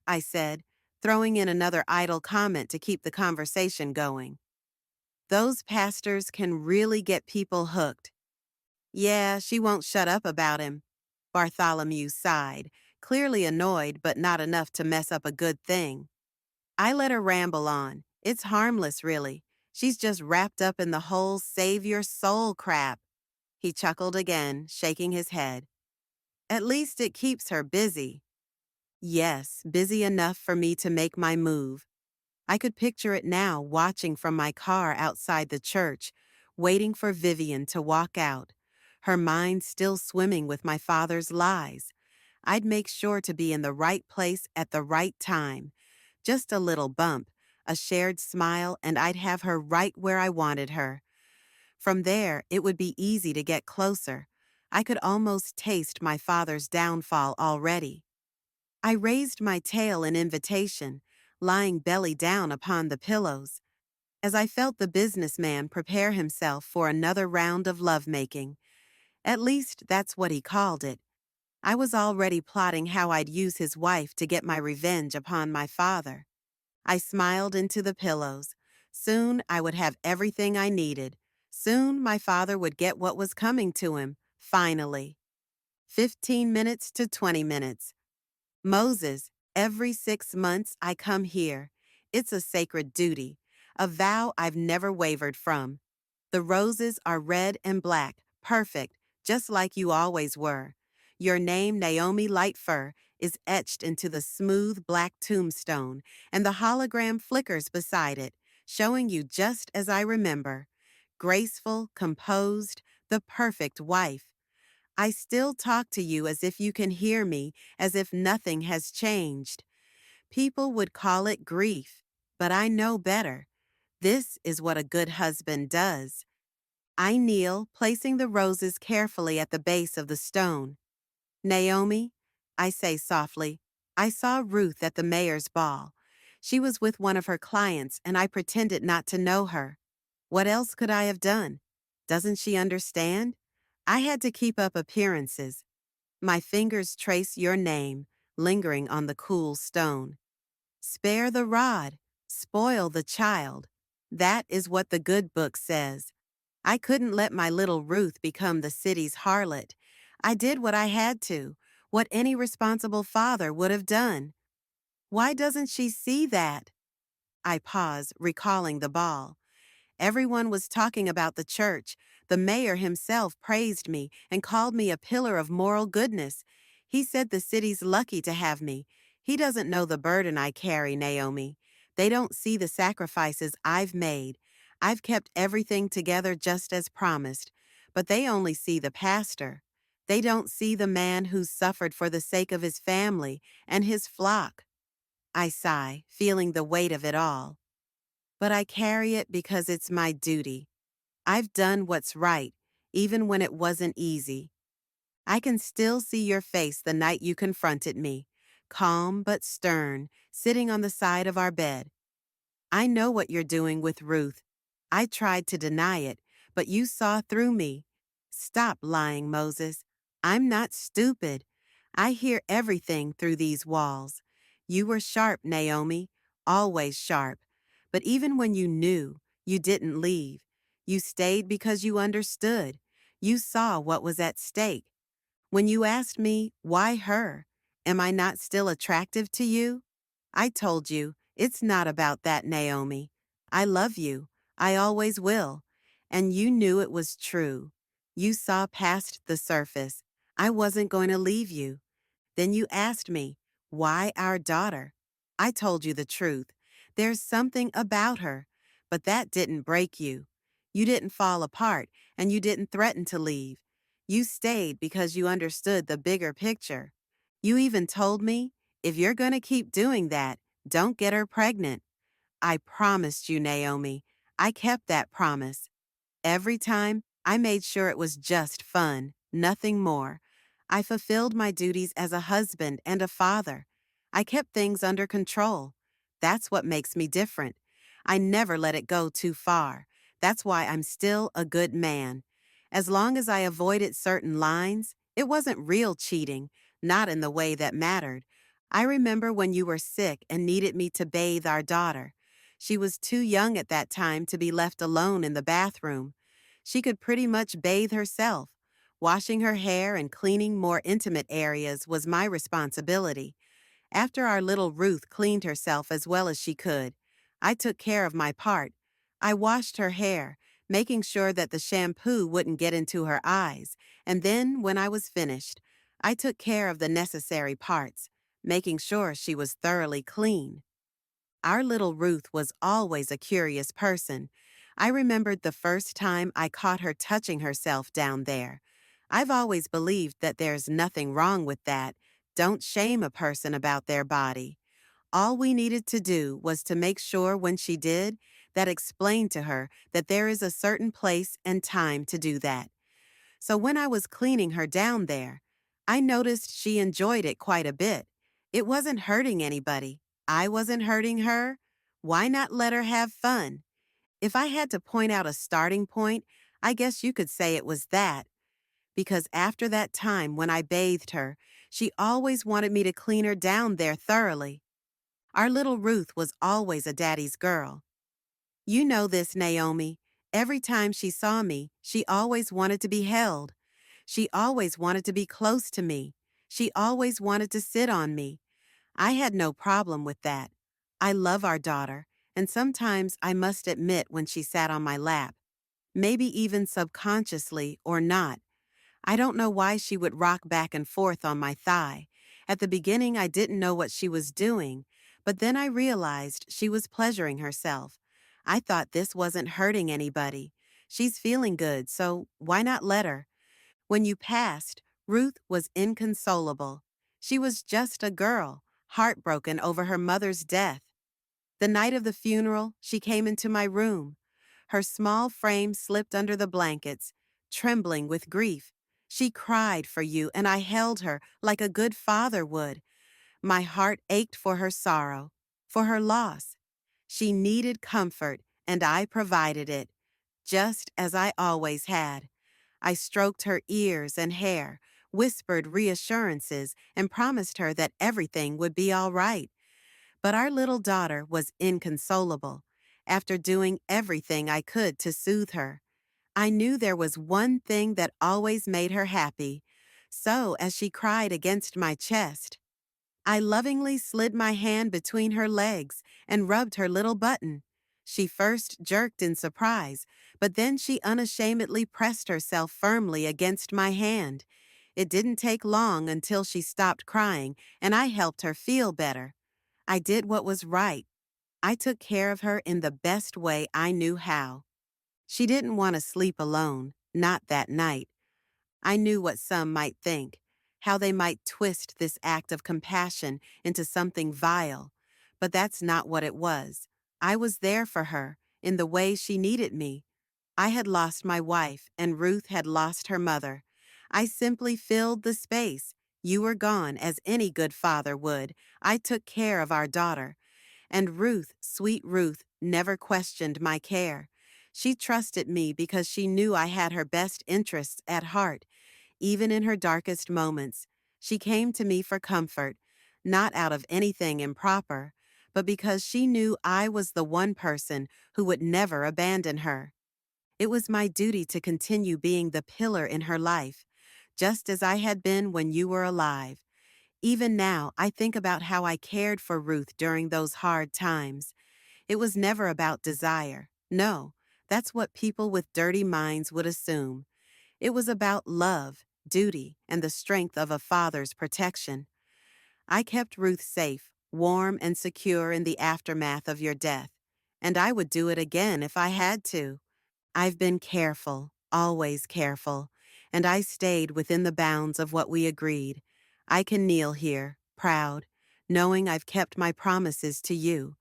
I said, throwing in another idle comment to keep the conversation going. "Those pastors can really get people hooked." "Yeah, she won't shut up about him." Bartholomew sighed, clearly annoyed but not enough to mess up a good thing. I let her ramble on. "It's harmless, really. She's just wrapped up in the whole save your soul crap." He chuckled again, shaking his head. "At least it keeps her busy." Yes, busy enough for me to make my move. I could picture it now, watching from my car outside the church, waiting for Vivian to walk out, her mind still swimming with my father's lies. I'd make sure to be in the right place at the right time. Just a little bump, a shared smile, and I'd have her right where I wanted her. From there, it would be easy to get closer. I could almost taste my father's downfall already. I raised my tail in invitation, lying belly down upon the pillows, as I felt the businessman prepare himself for another round of lovemaking. At least that's what he called it. I was already plotting how I'd use his wife to get my revenge upon my father. I smiled into the pillows. Soon I would have everything I needed. Soon my father would get what was coming to him, finally. 15 minutes to 20 minutes. Moses, every 6 months I come here. It's a sacred duty, a vow I've never wavered from. The roses are red and black, perfect, just like you always were. Your name, Naomi Lightfur, is etched into the smooth black tombstone, and the hologram flickers beside it, showing you just as I remember. Graceful, composed, the perfect wife. I still talk to you as if you can hear me, as if nothing has changed. People would call it grief, but I know better. This is what a good husband does. I kneel, placing the roses carefully at the base of the stone. Naomi, I say softly, I saw Ruth at the mayor's ball. She was with one of her clients, and I pretended not to know her. What else could I have done? Doesn't she understand? I had to keep up appearances. My fingers trace your name, lingering on the cool stone. Spare the rod, spoil the child. That is what the good book says. I couldn't let my little Ruth become the city's harlot. I did what I had to, what any responsible father would have done. Why doesn't she see that? I pause, recalling the ball. Everyone was talking about the church. The mayor himself praised me and called me a pillar of moral goodness. He said the city's lucky to have me. He doesn't know the burden I carry, Naomi. They don't see the sacrifices I've made. I've kept everything together just as promised, but they only see the pastor. They don't see the man who's suffered for the sake of his family and his flock. I sigh, feeling the weight of it all. But I carry it because it's my duty. I've done what's right, even when it wasn't easy. I can still see your face the night you confronted me, calm but stern, sitting on the side of our bed. I know what you're doing with Ruth. I tried to deny it, but you saw through me. Stop lying, Moses. I'm not stupid. I hear everything through these walls. You were sharp, Naomi, always sharp. But even when you knew, you didn't leave. You stayed because you understood. You saw what was at stake. When you asked me, why her? Am I not still attractive to you? I told you, it's not about that, Naomi. I love you. I always will. And you knew it was true. You saw past the surface. I wasn't going to leave you. Then you asked me, why our daughter? I told you the truth. There's something about her. But that didn't break you. You didn't fall apart, and you didn't threaten to leave. You stayed because you understood the bigger picture. You even told me, if you're going to keep doing that, don't get her pregnant. I promised you, Naomi. I kept that promise. Every time, I made sure it was just fun, nothing more. I fulfilled my duties as a husband and a father. I kept things under control. That's what makes me different. I never let it go too far. That's why I'm still a good man. As long as I avoided certain lines, it wasn't real cheating, not in the way that mattered. I remember when you were sick and needed me to bathe our daughter. She was too young at that time to be left alone in the bathroom. She could pretty much bathe herself. Washing her hair and cleaning more intimate areas was my responsibility. After our little Ruth cleaned herself as well as she could, I took care of my part. I washed her hair, making sure that the shampoo wouldn't get into her eyes, and then, when I was finished, I took care of the necessary parts, making sure she was thoroughly clean. Our little Ruth was always a curious person. I remembered the first time I caught her touching herself down there. I've always believed that there's nothing wrong with that. Don't shame a person about their body. All we needed to do was to make sure when she did, that explained to her that there is a certain place and time to do that. So when I was cleaning her down there, I noticed she enjoyed it quite a bit. It wasn't hurting anybody. I wasn't hurting her. Why not let her have fun? If I had to point out a starting point, I guess you could say it was that. Because after that time when I bathed her, she always wanted me to clean her down there thoroughly. Our little Ruth was always a daddy's girl. You know this, Naomi. Every time she saw me, she always wanted to be held. She always wanted to be close to me. She always wanted to sit on me. I had no problem with that. I love our daughter, and sometimes I must admit when she sat on my lap, maybe even subconsciously or not. I don't know why she would rock back and forth on my thigh. At the beginning, I didn't know what she was doing, but then I realized she was pleasuring herself. I thought this wasn't hurting anybody. She's feeling good, so why not let her? When you passed, Ruth was inconsolable. She was just a girl, heartbroken over her mother's death. The night of the funeral, she came into my room. Her small frame slipped under the blankets, trembling with grief. She cried for you, and I held her like a good father would. My heart ached for her sorrow, for her loss. She needed comfort, and I provided it, just as I always had. I stroked her ears and hair, whispered reassurances, and promised her that everything would be all right. But our little daughter was inconsolable. After doing everything I could to soothe her, I knew there was one thing that always made her happy. So, as she cried against my chest, I lovingly slid my hand between her legs and rubbed her little button. She first jerked in surprise, but then she unashamedly pressed herself firmly against my hand. It didn't take long until she stopped crying, and I helped her feel better. I did what was right. I took care of her in the best way I knew how. She didn't want to sleep alone, not that night. I knew what some might think, how they might twist this act of compassion into something vile. But that's not what it was. I was there for her, in the way she needed me. I had lost my wife, and Ruth had lost her mother. I simply filled the space. You were gone, as any good father would. I took care of our daughter. And Ruth, sweet Ruth, never questioned my care. She trusted me because she knew I had her best interests at heart. Even in her darkest moments, she came to me for comfort, not out of anything improper, but because she knew I was the one person who would never abandon her. It was my duty to continue being the pillar in her life, just as I had been when you were alive. Even now, I think about how I cared for Ruth during those hard times. It was never about desire. No, that's what people with dirty minds would assume. It was about love, duty, and the strength of a father's protection. I kept Ruth safe, warm, and secure in the aftermath of your death, and I would do it again if I had to. I've been careful, always careful, and I stayed within the bounds of what we agreed. I can kneel here, proud, knowing I've kept my promises to you.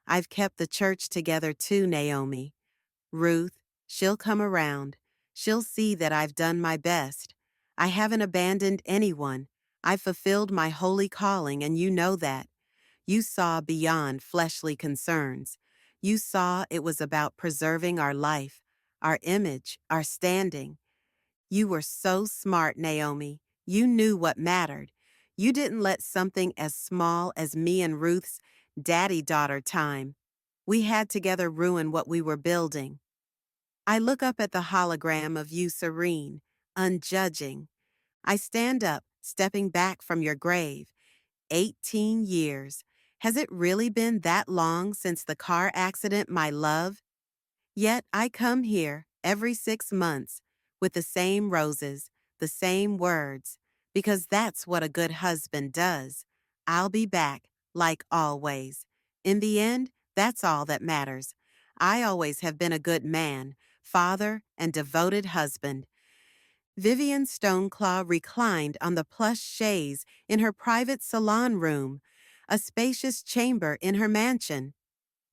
I've kept the church together too, Naomi. Ruth, she'll come around. She'll see that I've done my best. I haven't abandoned anyone. I've fulfilled my holy calling, and you know that. You saw beyond fleshly concerns. You saw it was about preserving our life, our image, our standing. You were so smart, Naomi. You knew what mattered. You didn't let something as small as me and Ruth's daddy-daughter time we had together ruin what we were building. I look up at the hologram of you serene, unjudging. I stand up, stepping back from your grave. 18 years. Has it really been that long since the car accident, my love? Yet I come here every 6 months with the same roses, the same words, because that's what a good husband does. I'll be back, like always. In the end, that's all that matters. I always have been a good man, father, and devoted husband. Vivian Stoneclaw reclined on the plush chaise in her private salon room. a spacious chamber in her mansion.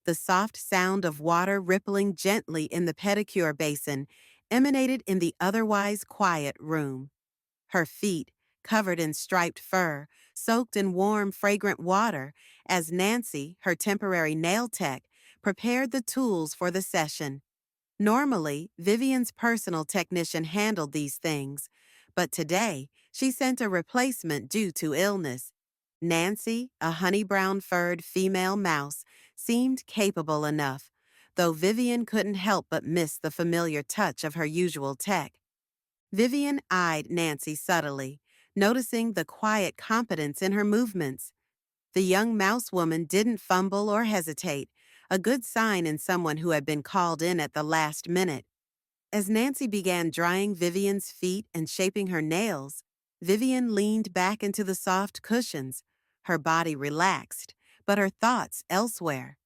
The soft sound of water rippling gently in the pedicure basin emanated in the otherwise quiet room. Her feet, covered in striped fur, soaked in warm, fragrant water as Nancy, her temporary nail tech, prepared the tools for the session. Normally, Vivian's personal technician handled these things, but today she sent a replacement due to illness. Nancy, a honey brown furred female mouse, seemed capable enough, though Vivian couldn't help but miss the familiar touch of her usual tech. Vivian eyed Nancy subtly, noticing the quiet competence in her movements. The young mouse woman didn't fumble or hesitate, a good sign in someone who had been called in at the last minute. As Nancy began drying Vivian's feet and shaping her nails, Vivian leaned back into the soft cushions, her body relaxed, but her thoughts elsewhere.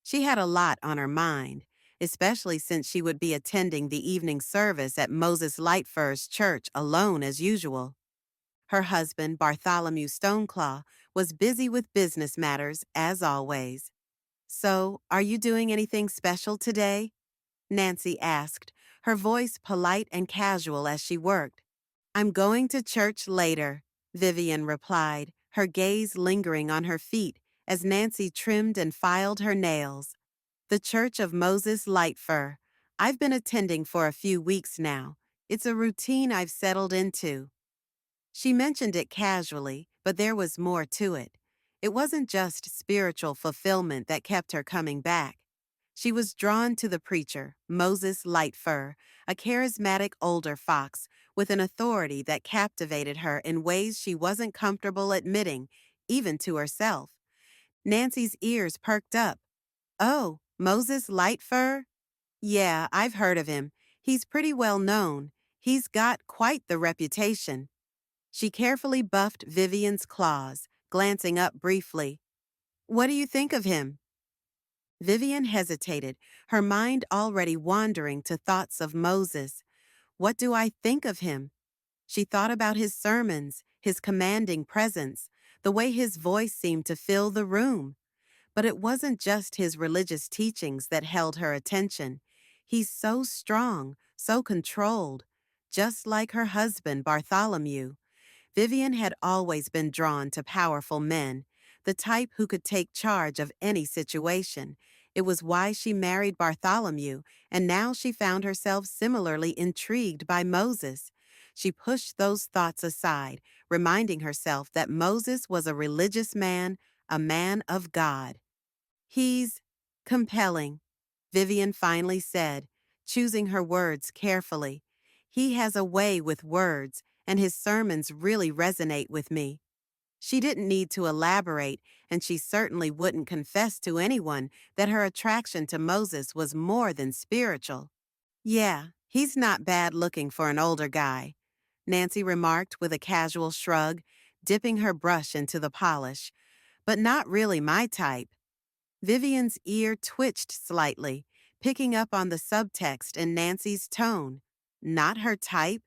She had a lot on her mind, especially since she would be attending the evening service at Moses Lightfur's church alone as usual. Her husband, Bartholomew Stoneclaw, was busy with business matters as always. "So, are you doing anything special today?" Nancy asked, her voice polite and casual as she worked. "I'm going to church later," Vivian replied, her gaze lingering on her feet as Nancy trimmed and filed her nails. "The Church of Moses Lightfur. I've been attending for a few weeks now. It's a routine I've settled into." She mentioned it casually, but there was more to it. It wasn't just spiritual fulfillment that kept her coming back. She was drawn to the preacher, Moses Lightfur, a charismatic older fox with an authority that captivated her in ways she wasn't comfortable admitting, even to herself. Nancy's ears perked up. "Oh, Moses Lightfur? Yeah, I've heard of him. He's pretty well known. He's got quite the reputation." She carefully buffed Vivian's claws, glancing up briefly. "What do you think of him?" Vivian hesitated, her mind already wandering to thoughts of Moses. What do I think of him? She thought about his sermons, his commanding presence, the way his voice seemed to fill the room. But it wasn't just his religious teachings that held her attention. He's so strong, so controlled, just like her husband, Bartholomew. Vivian had always been drawn to powerful men, the type who could take charge of any situation. It was why she married Bartholomew, and now she found herself similarly intrigued by Moses. She pushed those thoughts aside, reminding herself that Moses was a religious man, a man of God. "He's compelling," Vivian finally said, choosing her words carefully. "He has a way with words, and his sermons really resonate with me." She didn't need to elaborate, and she certainly wouldn't confess to anyone that her attraction to Moses was more than spiritual. "Yeah, he's not bad looking for an older guy," Nancy remarked with a casual shrug, dipping her brush into the polish. "But not really my type." Vivian's ear twitched slightly, picking up on the subtext in Nancy's tone. Not her type?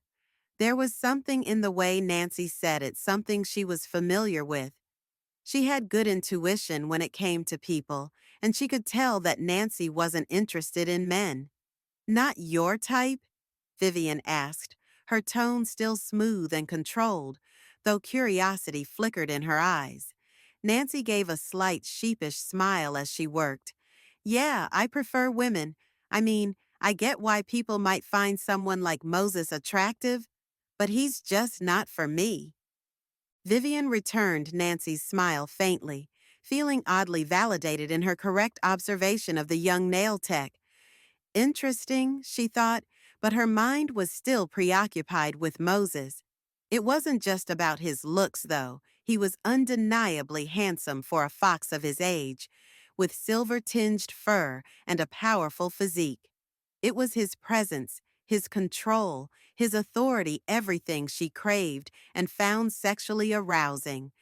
There was something in the way Nancy said it, something she was familiar with. She had good intuition when it came to people, and she could tell that Nancy wasn't interested in men. "Not your type?" Vivian asked, her tone still smooth and controlled, though curiosity flickered in her eyes. Nancy gave a slight sheepish smile as she worked. "Yeah, I prefer women. I mean, I get why people might find someone like Moses attractive, but he's just not for me." Vivian returned Nancy's smile faintly, feeling oddly validated in her correct observation of the young nail tech. Interesting, she thought, but her mind was still preoccupied with Moses. It wasn't just about his looks, though. He was undeniably handsome for a fox of his age, with silver-tinged fur and a powerful physique. It was his presence, his control, his authority, everything she craved and found sexually arousing.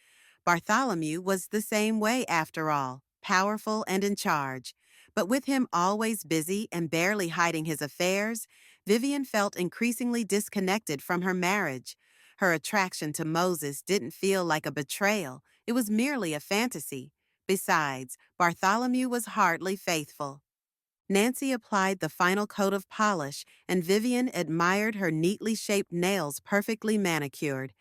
Bartholomew was the same way after all, powerful and in charge. But with him always busy and barely hiding his affairs, Vivian felt increasingly disconnected from her marriage. Her attraction to Moses didn't feel like a betrayal. It was merely a fantasy. Besides, Bartholomew was hardly faithful. Nancy applied the final coat of polish, and Vivian admired her neatly shaped nails perfectly manicured,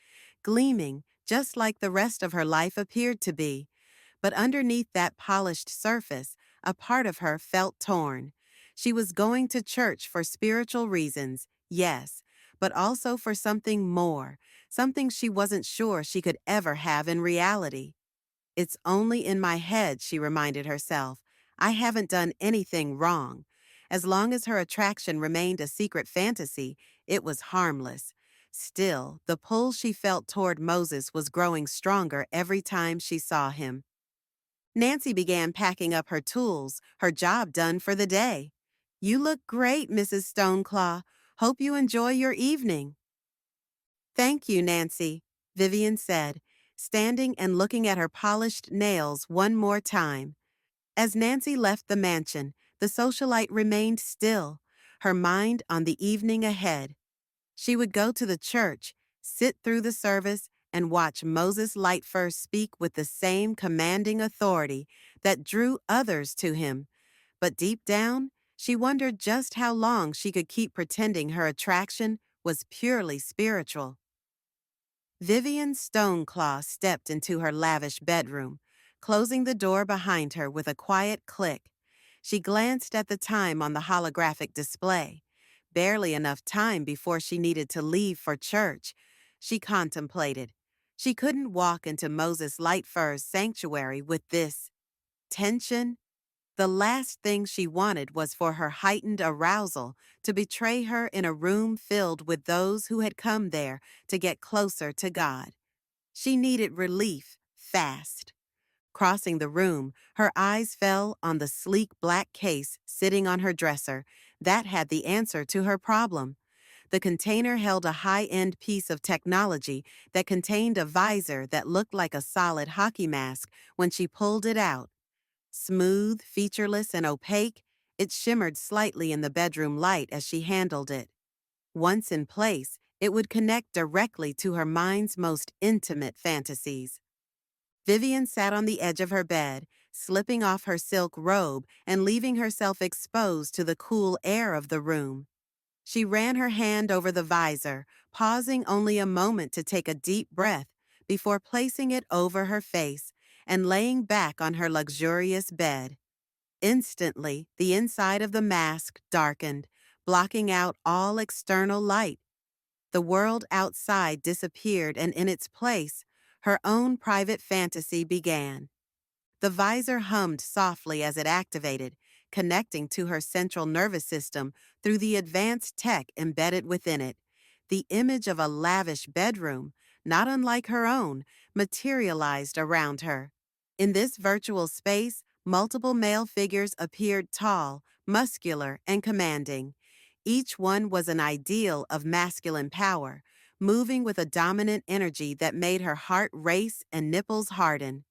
gleaming just like the rest of her life appeared to be. But underneath that polished surface, a part of her felt torn. She was going to church for spiritual reasons, yes, but also for something more, something she wasn't sure she could ever have in reality. It's only in my head, she reminded herself. I haven't done anything wrong. As long as her attraction remained a secret fantasy, it was harmless. Still, the pull she felt toward Moses was growing stronger every time she saw him. Nancy began packing up her tools, her job done for the day. You look great, Mrs. Stoneclaw. Hope you enjoy your evening. Thank you, Nancy, Vivian said, standing and looking at her polished nails one more time. As Nancy left the mansion, the socialite remained still, her mind on the evening ahead. She would go to the church, sit through the service, and watch Moses Lightfur speak with the same commanding authority that drew others to him. But deep down, she wondered just how long she could keep pretending her attraction was purely spiritual. Vivian Stoneclaw stepped into her lavish bedroom, closing the door behind her with a quiet click. She glanced at the time on the holographic display. Barely enough time before she needed to leave for church. She contemplated. She couldn't walk into Moses Lightfur's sanctuary with this tension. The last thing she wanted was for her heightened arousal to betray her in a room filled with those who had come there to get closer to God. She needed relief, fast. Crossing the room, her eyes fell on the sleek black case sitting on her dresser. That had the answer to her problem. The container held a high-end piece of technology that contained a visor that looked like a solid hockey mask when she pulled it out. Smooth, featureless, and opaque, it shimmered slightly in the bedroom light as she handled it. Once in place, it would connect directly to her mind's most intimate fantasies. Vivian sat on the edge of her bed, slipping off her silk robe and leaving herself exposed to the cool air of the room. She ran her hand over the visor, pausing only a moment to take a deep breath before placing it over her face and laying back on her luxurious bed. Instantly, the inside of the mask darkened, blocking out all external light. The world outside disappeared, and in its place, her own private fantasy began. The visor hummed softly as it activated, connecting to her central nervous system through the advanced tech embedded within it. The image of a lavish bedroom, not unlike her own, materialized around her. In this virtual space, multiple male figures appeared tall, muscular, and commanding. Each one was an ideal of masculine power, moving with a dominant energy that made her heart race and nipples harden.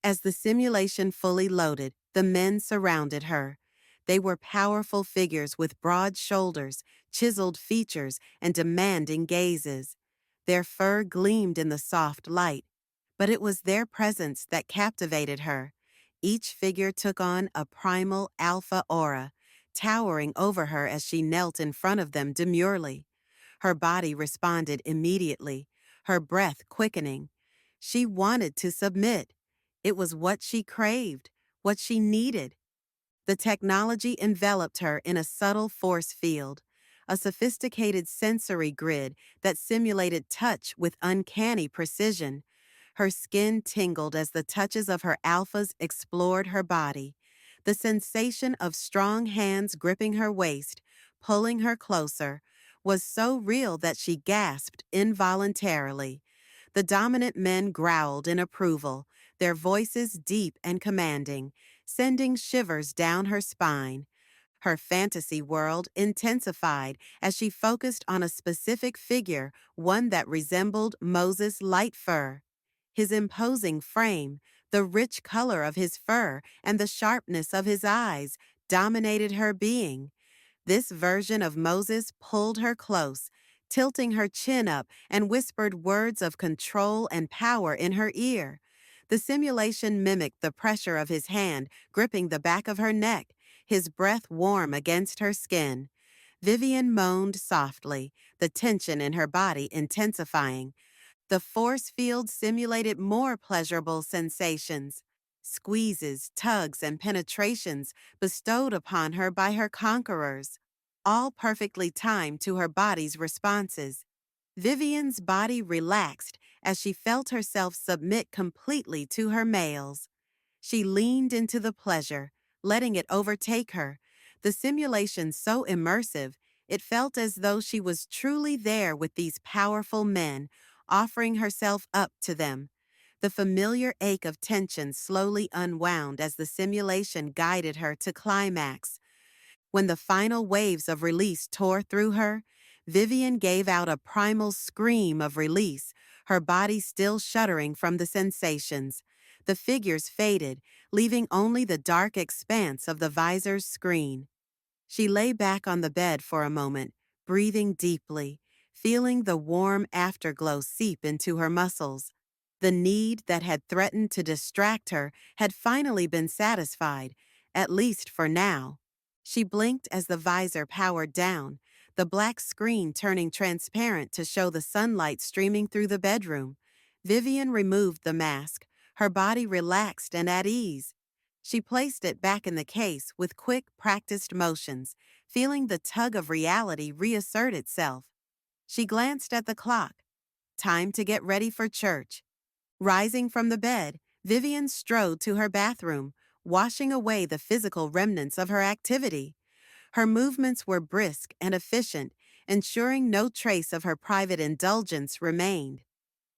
As the simulation fully loaded, the men surrounded her. They were powerful figures with broad shoulders, chiseled features, and demanding gazes. Their fur gleamed in the soft light, but it was their presence that captivated her. Each figure took on a primal alpha aura, towering over her as she knelt in front of them demurely. Her body responded immediately, her breath quickening. She wanted to submit. It was what she craved, what she needed. The technology enveloped her in a subtle force field, a sophisticated sensory grid that simulated touch with uncanny precision. Her skin tingled as the touches of her alphas explored her body. The sensation of strong hands gripping her waist, pulling her closer, was so real that she gasped involuntarily. The dominant men growled in approval, their voices deep and commanding, sending shivers down her spine. Her fantasy world intensified as she focused on a specific figure, one that resembled Moses Lightfur. His imposing frame, the rich color of his fur, and the sharpness of his eyes dominated her being. This version of Moses pulled her close, tilting her chin up and whispered words of control and power in her ear. The simulation mimicked the pressure of his hand gripping the back of her neck, his breath warm against her skin. Vivian moaned softly, the tension in her body intensifying. The force field simulated more pleasurable sensations. Squeezes, tugs, and penetrations bestowed upon her by her conquerors, all perfectly timed to her body's responses. Vivian's body relaxed as she felt herself submit completely to her males. She leaned into the pleasure, letting it overtake her. The simulation so immersive, it felt as though she was truly there with these powerful men, offering herself up to them. The familiar ache of tension slowly unwound as the simulation guided her to climax. When the final waves of release tore through her, Vivian gave out a primal scream of release, her body still shuddering from the sensations. The figures faded, leaving only the dark expanse of the visor's screen. She lay back on the bed for a moment, breathing deeply, feeling the warm afterglow seep into her muscles. The need that had threatened to distract her had finally been satisfied, at least for now. She blinked as the visor powered down, the black screen turning transparent to show the sunlight streaming through the bedroom. Vivian removed the mask, her body relaxed and at ease. She placed it back in the case with quick, practiced motions, feeling the tug of reality reassert itself. She glanced at the clock. Time to get ready for church. Rising from the bed, Vivian strode to her bathroom, washing away the physical remnants of her activity. Her movements were brisk and efficient, ensuring no trace of her private indulgence remained.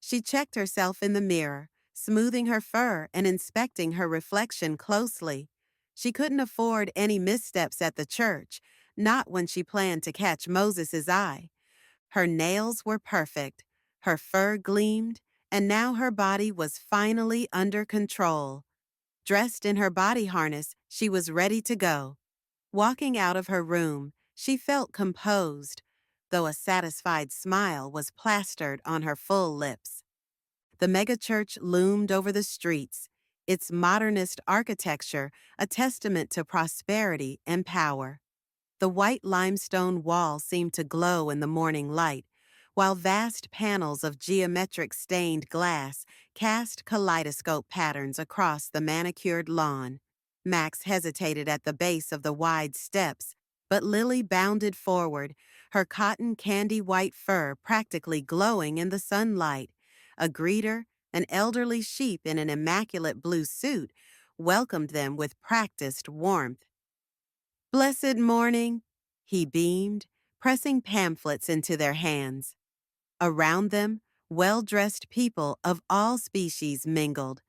She checked herself in the mirror, smoothing her fur and inspecting her reflection closely. She couldn't afford any missteps at the church, not when she planned to catch Moses's eye. Her nails were perfect, her fur gleamed, and now her body was finally under control. Dressed in her body harness, she was ready to go. Walking out of her room, she felt composed, though a satisfied smile was plastered on her full lips. The megachurch loomed over the streets, its modernist architecture a testament to prosperity and power. The white limestone wall seemed to glow in the morning light, while vast panels of geometric stained glass cast kaleidoscope patterns across the manicured lawn. Max hesitated at the base of the wide steps, but Lily bounded forward, her cotton candy white fur practically glowing in the sunlight. A greeter, an elderly sheep in an immaculate blue suit, welcomed them with practiced warmth. "Blessed morning," he beamed, pressing pamphlets into their hands. Around them, well-dressed people of all species mingled,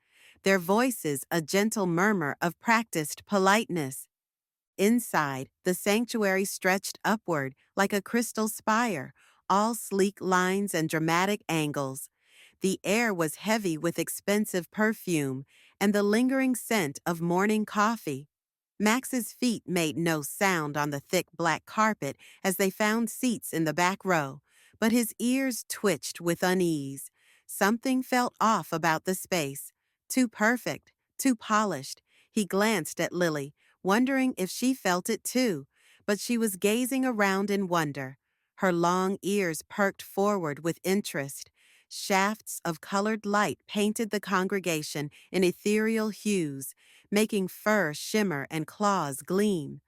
their voices a gentle murmur of practiced politeness. Inside, the sanctuary stretched upward like a crystal spire, all sleek lines and dramatic angles. The air was heavy with expensive perfume and the lingering scent of morning coffee. Max's feet made no sound on the thick black carpet as they found seats in the back row, but his ears twitched with unease. Something felt off about the space. Too perfect, too polished. He glanced at Lily, wondering if she felt it too, but she was gazing around in wonder. Her long ears perked forward with interest. Shafts of colored light painted the congregation in ethereal hues, making fur shimmer and claws gleam.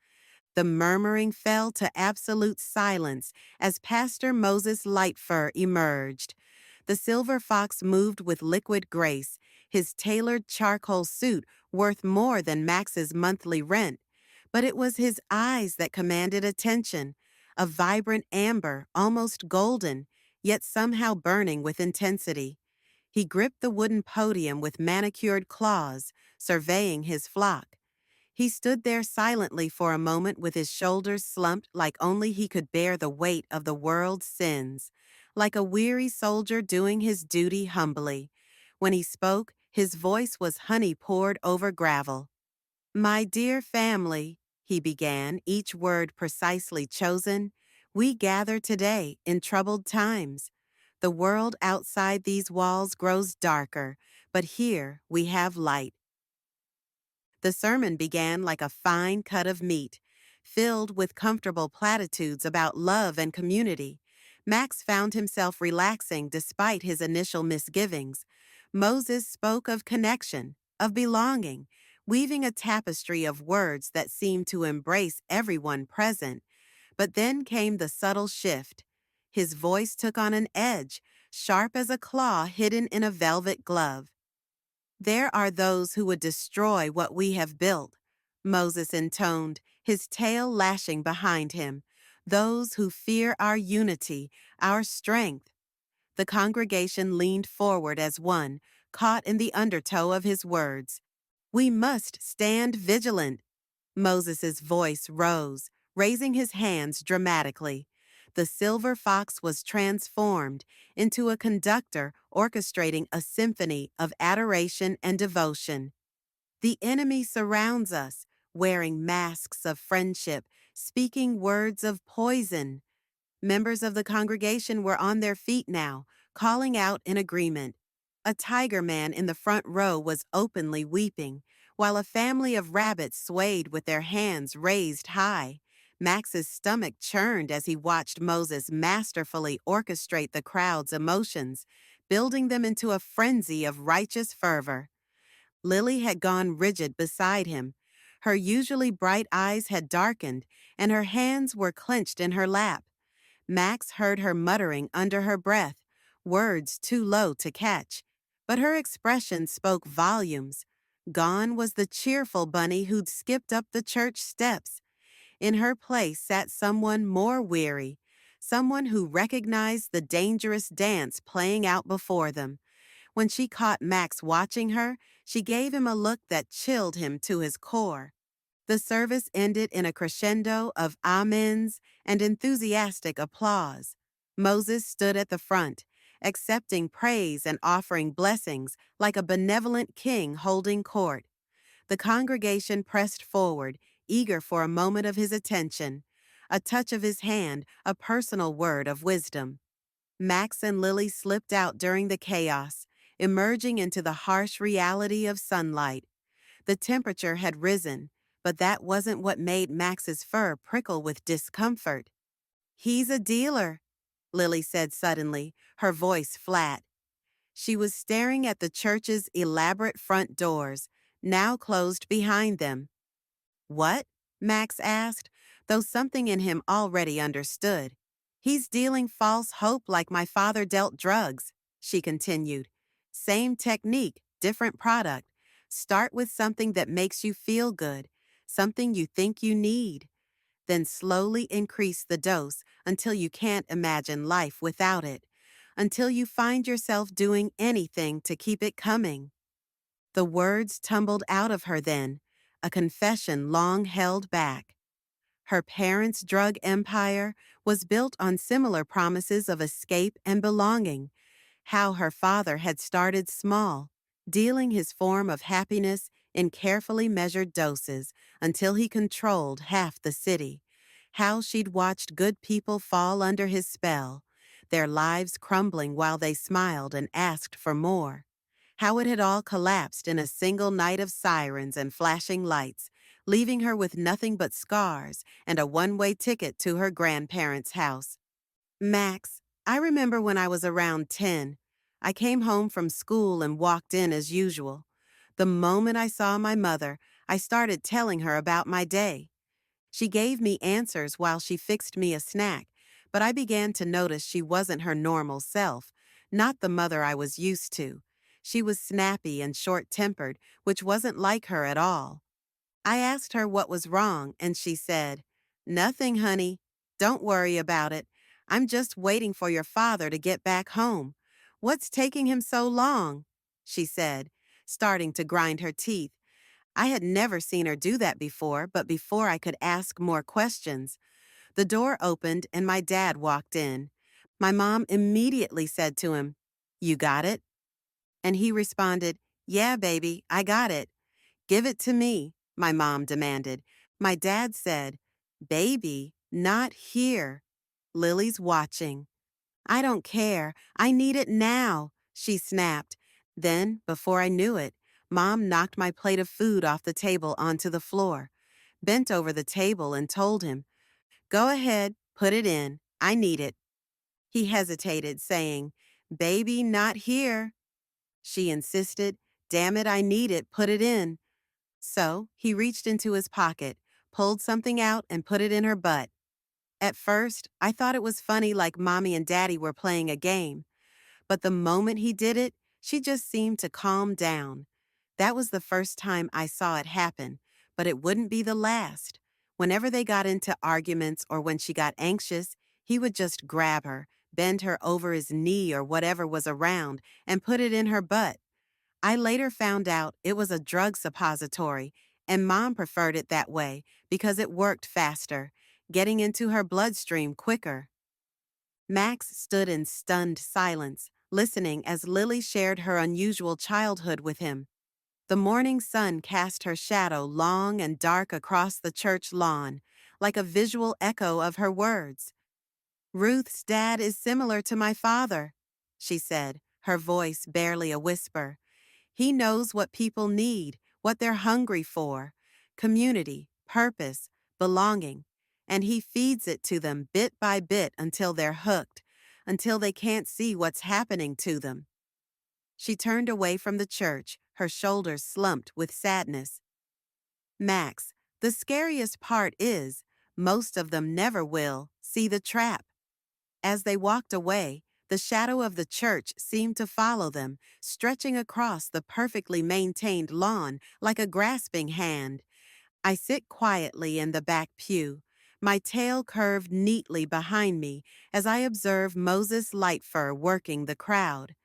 The murmuring fell to absolute silence as Pastor Moses Lightfur emerged. The silver fox moved with liquid grace, his tailored charcoal suit worth more than Max's monthly rent. But it was his eyes that commanded attention, a vibrant amber, almost golden, yet somehow burning with intensity. He gripped the wooden podium with manicured claws, surveying his flock. He stood there silently for a moment with his shoulders slumped like only he could bear the weight of the world's sins, like a weary soldier doing his duty humbly. When he spoke, his voice was honey poured over gravel. "My dear family," he began, each word precisely chosen, "we gather today in troubled times. The world outside these walls grows darker, but here we have light. The sermon began like a fine cut of meat, filled with comfortable platitudes about love and community. Max found himself relaxing despite his initial misgivings. Moses spoke of connection, of belonging, weaving a tapestry of words that seemed to embrace everyone present. But then came the subtle shift. His voice took on an edge, sharp as a claw hidden in a velvet glove. There are those who would destroy what we have built, Moses intoned, his tail lashing behind him. Those who fear our unity, our strength. The congregation leaned forward as one, caught in the undertow of his words. We must stand vigilant. Moses' voice rose, raising his hands dramatically. The silver fox was transformed into a conductor orchestrating a symphony of adoration and devotion. The enemy surrounds us, wearing masks of friendship, speaking words of poison. Members of the congregation were on their feet now, calling out in agreement. A tiger man in the front row was openly weeping, while a family of rabbits swayed with their hands raised high. Max's stomach churned as he watched Moses masterfully orchestrate the crowd's emotions, building them into a frenzy of righteous fervor. Lily had gone rigid beside him. Her usually bright eyes had darkened, and her hands were clenched in her lap. Max heard her muttering under her breath, words too low to catch, but her expression spoke volumes. Gone was the cheerful bunny who'd skipped up the church steps. In her place sat someone more weary, someone who recognized the dangerous dance playing out before them. When she caught Max watching her, she gave him a look that chilled him to his core. The service ended in a crescendo of amens and enthusiastic applause. Moses stood at the front, accepting praise and offering blessings like a benevolent king holding court. The congregation pressed forward, eager for a moment of his attention, a touch of his hand, a personal word of wisdom. Max and Lily slipped out during the chaos, emerging into the harsh reality of sunlight. The temperature had risen, but that wasn't what made Max's fur prickle with discomfort. He's a dealer, Lily said suddenly, her voice flat. She was staring at the church's elaborate front doors, now closed behind them. What? Max asked, though something in him already understood. He's dealing false hope like my father dealt drugs, she continued. Same technique, different product. Start with something that makes you feel good, something you think you need. Then slowly increase the dose until you can't imagine life without it, until you find yourself doing anything to keep it coming. The words tumbled out of her then, a confession long held back. Her parents' drug empire was built on similar promises of escape and belonging, how her father had started small, dealing his form of happiness in carefully measured doses until he controlled half the city, how she'd watched good people fall under his spell, their lives crumbling while they smiled and asked for more, how it had all collapsed in a single night of sirens and flashing lights, leaving her with nothing but scars and a one-way ticket to her grandparents' house. Max, I remember when I was around 10. I came home from school and walked in as usual. The moment I saw my mother, I started telling her about my day. She gave me answers while she fixed me a snack, but I began to notice she wasn't her normal self, not the mother I was used to. She was snappy and short-tempered, which wasn't like her at all. I asked her what was wrong, and she said, "Nothing, honey. Don't worry about it. I'm just waiting for your father to get back home. What's taking him so long?" she said, starting to grind her teeth. I had never seen her do that before, but before I could ask more questions, the door opened and my dad walked in. My mom immediately said to him, "You got it?" And he responded, "Yeah, baby, I got it." "Give it to me," my mom demanded. My dad said, "Baby, not here. Lily's watching." "I don't care. I need it now," she snapped. Then, before I knew it, Mom knocked my plate of food off the table onto the floor, bent over the table, and told him, "Go ahead, put it in. I need it." He hesitated, saying, "Baby, not here." She insisted, "Damn it, I need it, put it in." So he reached into his pocket, pulled something out, and put it in her butt. At first, I thought it was funny, like Mommy and Daddy were playing a game. But the moment he did it, she just seemed to calm down. That was the first time I saw it happen, but it wouldn't be the last. Whenever they got into arguments or when she got anxious, he would just grab her, bend her over his knee or whatever was around, and put it in her butt. I later found out it was a drug suppository, and Mom preferred it that way because it worked faster, getting into her bloodstream quicker. Max stood in stunned silence, listening as Lily shared her unusual childhood with him. The morning sun cast her shadow long and dark across the church lawn, like a visual echo of her words. "Ruth's dad is similar to my father," she said, her voice barely a whisper. "He knows what people need, what they're hungry for: community, purpose, belonging. And he feeds it to them bit by bit until they're hooked, until they can't see what's happening to them." She turned away from the church, her shoulders slumped with sadness. "Max, the scariest part is, most of them never will see the trap." As they walked away, the shadow of the church seemed to follow them, stretching across the perfectly maintained lawn like a grasping hand. I sit quietly in the back pew, my tail curved neatly behind me as I observe Moses Lightfur working the crowd.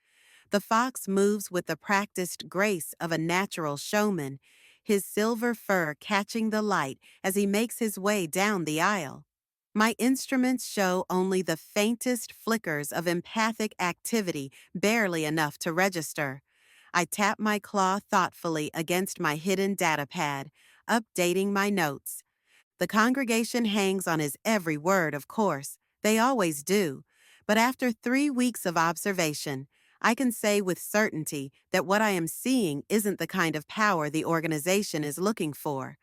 The fox moves with the practiced grace of a natural showman, his silver fur catching the light as he makes his way down the aisle. My instruments show only the faintest flickers of empathic activity, barely enough to register. I tap my claw thoughtfully against my hidden data pad, updating my notes. The congregation hangs on his every word, of course. They always do. But after 3 weeks of observation, I can say with certainty that what I am seeing isn't the kind of power the organization is looking for.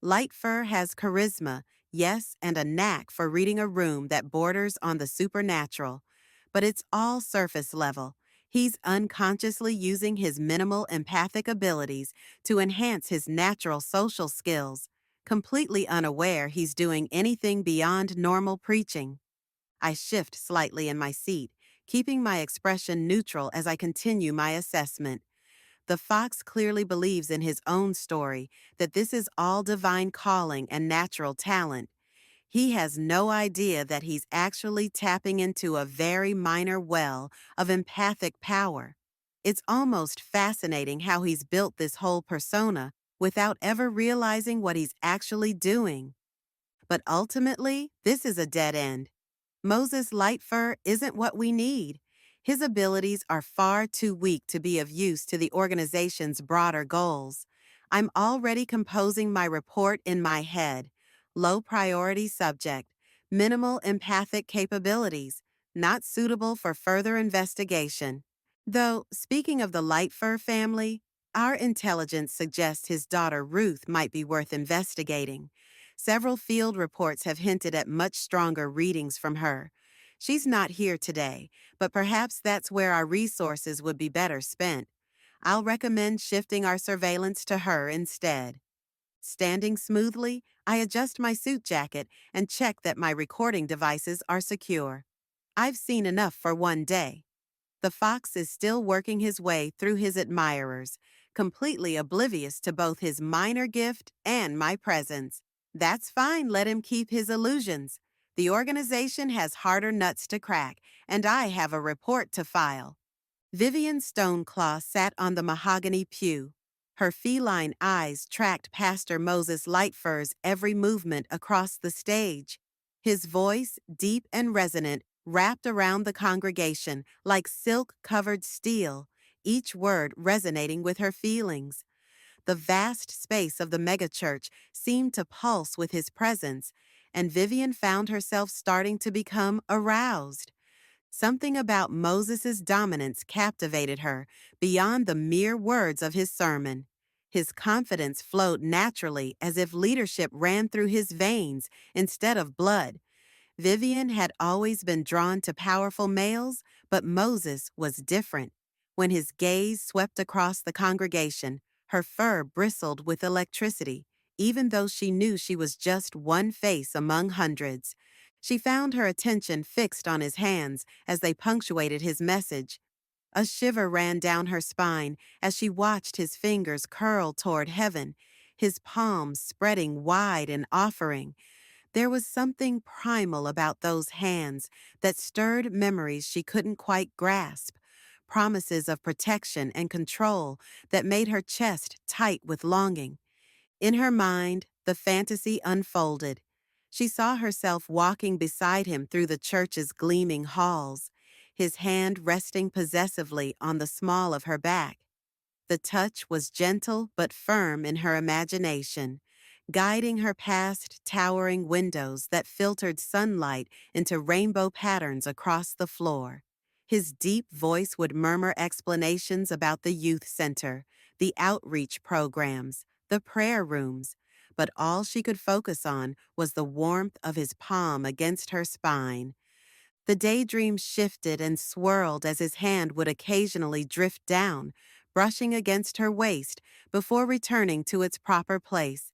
Lightfur has charisma, yes, and a knack for reading a room that borders on the supernatural. But it's all surface level. He's unconsciously using his minimal empathic abilities to enhance his natural social skills, completely unaware he's doing anything beyond normal preaching. I shift slightly in my seat, keeping my expression neutral as I continue my assessment. The fox clearly believes in his own story, that this is all divine calling and natural talent. He has no idea that he's actually tapping into a very minor well of empathic power. It's almost fascinating how he's built this whole persona without ever realizing what he's actually doing. But ultimately, this is a dead end. Moses Lightfur isn't what we need. His abilities are far too weak to be of use to the organization's broader goals. I'm already composing my report in my head. Low priority subject, minimal empathic capabilities, not suitable for further investigation. Though, speaking of the Lightfur family, our intelligence suggests his daughter Ruth might be worth investigating. Several field reports have hinted at much stronger readings from her. She's not here today, but perhaps that's where our resources would be better spent. I'll recommend shifting our surveillance to her instead. Standing smoothly, I adjust my suit jacket and check that my recording devices are secure. I've seen enough for one day. The fox is still working his way through his admirers, completely oblivious to both his minor gift and my presence. That's fine, let him keep his illusions. The organization has harder nuts to crack, and I have a report to file. Vivian Stoneclaw sat on the mahogany pew. Her feline eyes tracked Pastor Moses Lightfur's every movement across the stage. His voice, deep and resonant, wrapped around the congregation like silk-covered steel, each word resonating with her feelings. The vast space of the megachurch seemed to pulse with his presence, and Vivian found herself starting to become aroused. Something about Moses's dominance captivated her beyond the mere words of his sermon. His confidence flowed naturally as if leadership ran through his veins instead of blood. Vivian had always been drawn to powerful males, but Moses was different. When his gaze swept across the congregation, her fur bristled with electricity, even though she knew she was just one face among hundreds. She found her attention fixed on his hands as they punctuated his message. A shiver ran down her spine as she watched his fingers curl toward heaven, his palms spreading wide in offering. There was something primal about those hands that stirred memories she couldn't quite grasp, promises of protection and control that made her chest tight with longing. In her mind, the fantasy unfolded. She saw herself walking beside him through the church's gleaming halls, his hand resting possessively on the small of her back. The touch was gentle but firm in her imagination, guiding her past towering windows that filtered sunlight into rainbow patterns across the floor. His deep voice would murmur explanations about the youth center, the outreach programs, the prayer rooms, but all she could focus on was the warmth of his palm against her spine. The daydream shifted and swirled as his hand would occasionally drift down, brushing against her waist before returning to its proper place.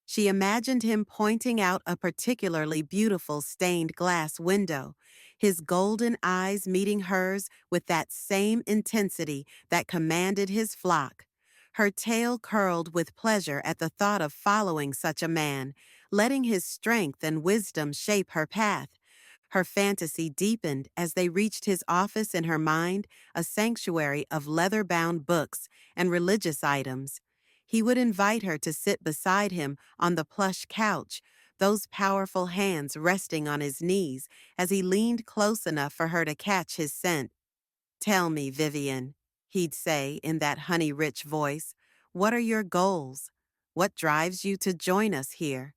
She imagined him pointing out a particularly beautiful stained glass window, his golden eyes meeting hers with that same intensity that commanded his flock. Her tail curled with pleasure at the thought of following such a man, letting his strength and wisdom shape her path. Her fantasy deepened as they reached his office in her mind, a sanctuary of leather-bound books and religious items. He would invite her to sit beside him on the plush couch, those powerful hands resting on his knees as he leaned close enough for her to catch his scent. "Tell me, Vivian," he'd say in that honey-rich voice, "what are your goals? What drives you to join us here?"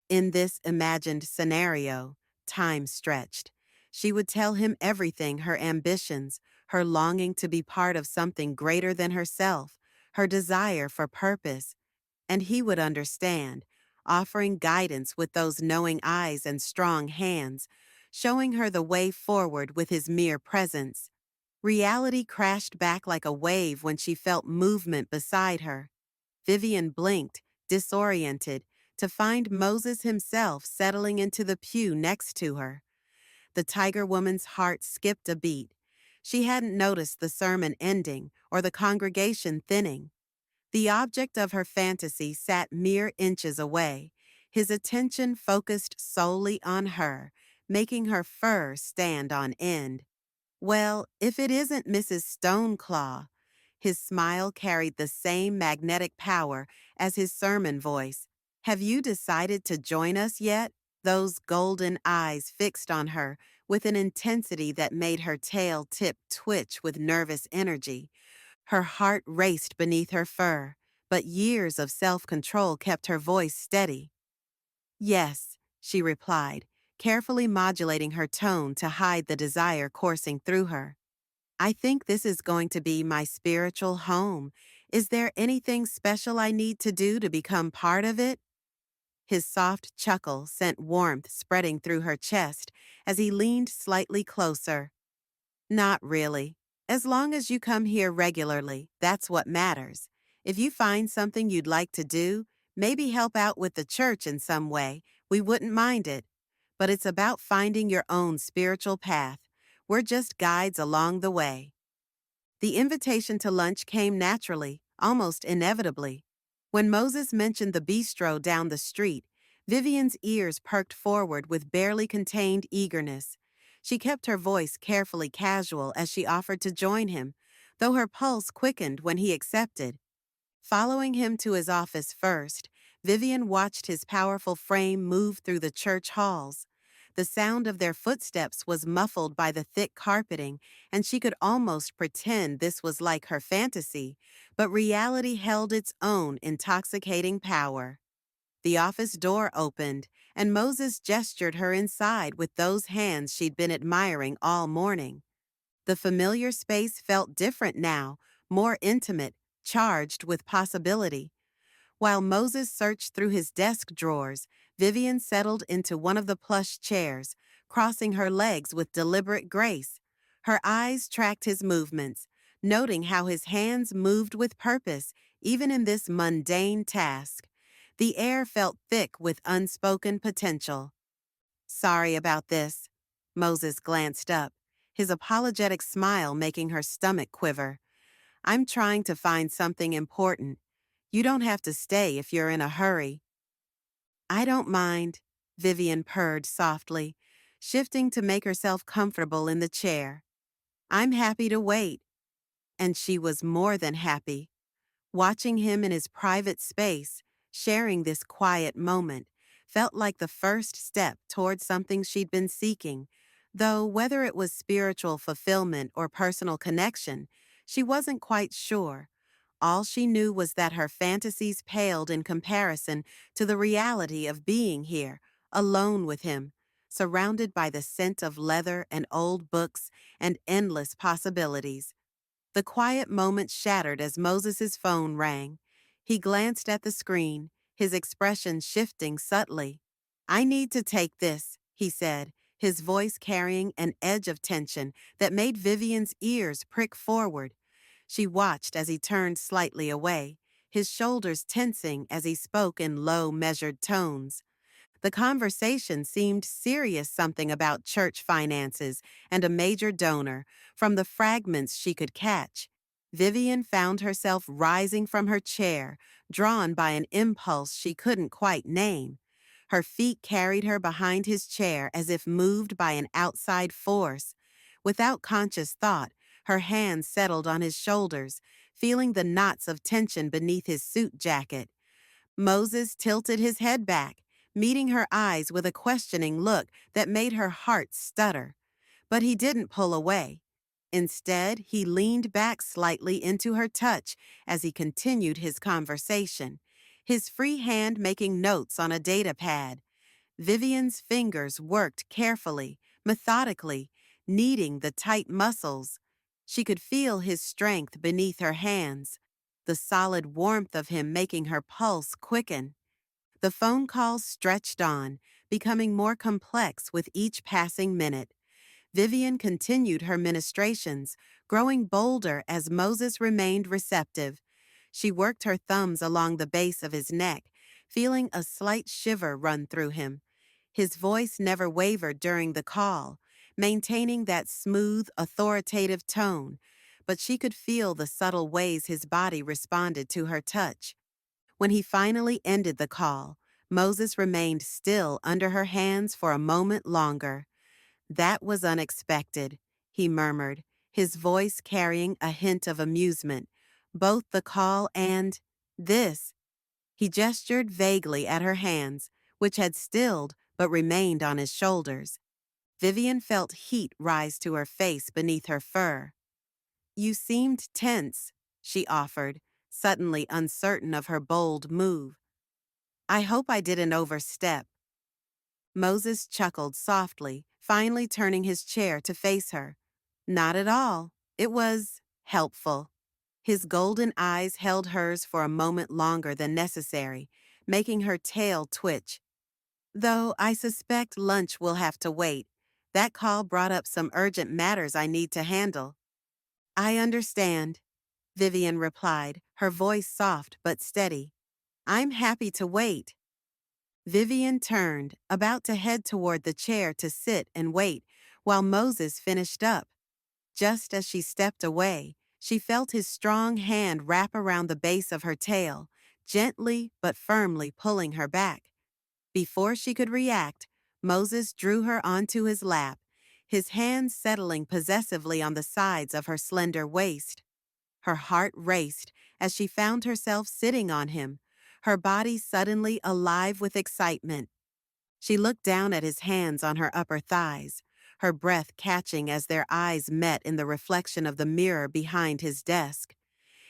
In this imagined scenario, time stretched. She would tell him everything: her ambitions, her longing to be part of something greater than herself, her desire for purpose, and he would understand, offering guidance with those knowing eyes and strong hands, showing her the way forward with his mere presence. Reality crashed back like a wave when she felt movement beside her. Vivian blinked, disoriented, to find Moses himself settling into the pew next to her. The Tiger Woman's heart skipped a beat. She hadn't noticed the sermon ending or the congregation thinning. The object of her fantasy sat mere inches away, his attention focused solely on her, making her fur stand on end. "Well, if it isn't Mrs. Stoneclaw." His smile carried the same magnetic power as his sermon voice. "Have you decided to join us yet?" Those golden eyes fixed on her with an intensity that made her tail tip twitch with nervous energy. Her heart raced beneath her fur, but years of self-control kept her voice steady. "Yes," she replied, carefully modulating her tone to hide the desire coursing through her. "I think this is going to be my spiritual home. Is there anything special I need to do to become part of it?" His soft chuckle sent warmth spreading through her chest as he leaned slightly closer. "Not really. As long as you come here regularly, that's what matters. If you find something you'd like to do, maybe help out with the church in some way, we wouldn't mind it. But it's about finding your own spiritual path. We're just guides along the way." The invitation to lunch came naturally, almost inevitably. When Moses mentioned the bistro down the street, Vivian's ears perked forward with barely contained eagerness. She kept her voice carefully casual as she offered to join him, though her pulse quickened when he accepted. Following him to his office first, Vivian watched his powerful frame move through the church halls. The sound of their footsteps was muffled by the thick carpeting, and she could almost pretend this was like her fantasy, but reality held its own intoxicating power. The office door opened, and Moses gestured her inside with those hands she'd been admiring all morning. The familiar space felt different now, more intimate, charged with possibility. While Moses searched through his desk drawers, Vivian settled into one of the plush chairs, crossing her legs with deliberate grace. Her eyes tracked his movements, noting how his hands moved with purpose, even in this mundane task. The air felt thick with unspoken potential. Sorry about this. Moses glanced up, his apologetic smile making her stomach quiver. I'm trying to find something important. You don't have to stay if you're in a hurry. I don't mind, Vivian purred softly, shifting to make herself comfortable in the chair. I'm happy to wait. And she was more than happy. Watching him in his private space, sharing this quiet moment, felt like the first step toward something she'd been seeking, though whether it was spiritual fulfillment or personal connection, she wasn't quite sure. All she knew was that her fantasies paled in comparison to the reality of being here, alone with him, surrounded by the scent of leather and old books and endless possibilities. The quiet moment shattered as Moses's phone rang. He glanced at the screen, his expression shifting subtly. I need to take this, he said, his voice carrying an edge of tension that made Vivian's ears prick forward. She watched as he turned slightly away, his shoulders tensing as he spoke in low, measured tones. The conversation seemed serious, something about church finances and a major donor, from the fragments she could catch. Vivian found herself rising from her chair, drawn by an impulse she couldn't quite name. Her feet carried her behind his chair as if moved by an outside force. Without conscious thought, her hands settled on his shoulders, feeling the knots of tension beneath his suit jacket. Moses tilted his head back, meeting her eyes with a questioning look that made her heart stutter. But he didn't pull away. Instead, he leaned back slightly into her touch as he continued his conversation, his free hand making notes on a data pad. Vivian's fingers worked carefully, methodically, kneading the tight muscles. She could feel his strength beneath her hands, the solid warmth of him making her pulse quicken. The phone calls stretched on, becoming more complex with each passing minute. Vivian continued her ministrations, growing bolder as Moses remained receptive. She worked her thumbs along the base of his neck, feeling a slight shiver run through him. His voice never wavered during the call, maintaining that smooth, authoritative tone, but she could feel the subtle ways his body responded to her touch. When he finally ended the call, Moses remained still under her hands for a moment longer. That was unexpected, he murmured, his voice carrying a hint of amusement. Both the call and this. He gestured vaguely at her hands, which had stilled but remained on his shoulders. Vivian felt heat rise to her face beneath her fur. You seemed tense, she offered, suddenly uncertain of her bold move. I hope I didn't overstep. Moses chuckled softly, finally turning his chair to face her. Not at all. It was helpful. His golden eyes held hers for a moment longer than necessary, making her tail twitch. Though I suspect lunch will have to wait. That call brought up some urgent matters I need to handle. I understand, Vivian replied, her voice soft but steady. I'm happy to wait. Vivian turned, about to head toward the chair to sit and wait, while Moses finished up. Just as she stepped away, she felt his strong hand wrap around the base of her tail, gently but firmly pulling her back. Before she could react, Moses drew her onto his lap, his hands settling possessively on the sides of her slender waist. Her heart raced as she found herself sitting on him, her body suddenly alive with excitement. She looked down at his hands on her upper thighs, her breath catching as their eyes met in the reflection of the mirror behind his desk.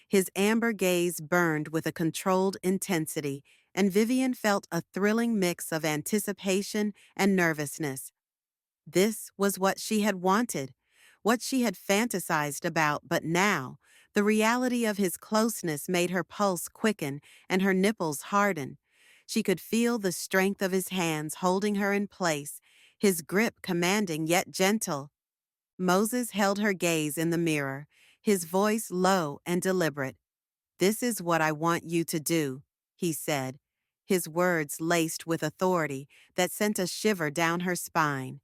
His amber gaze burned with a controlled intensity, and Vivian felt a thrilling mix of anticipation and nervousness. This was what she had wanted, what she had fantasized about, but now, the reality of his closeness made her pulse quicken and her nipples harden. She could feel the strength of his hands holding her in place, his grip commanding yet gentle. Moses held her gaze in the mirror, his voice low and deliberate. "This is what I want you to do," he said, his words laced with authority that sent a shiver down her spine.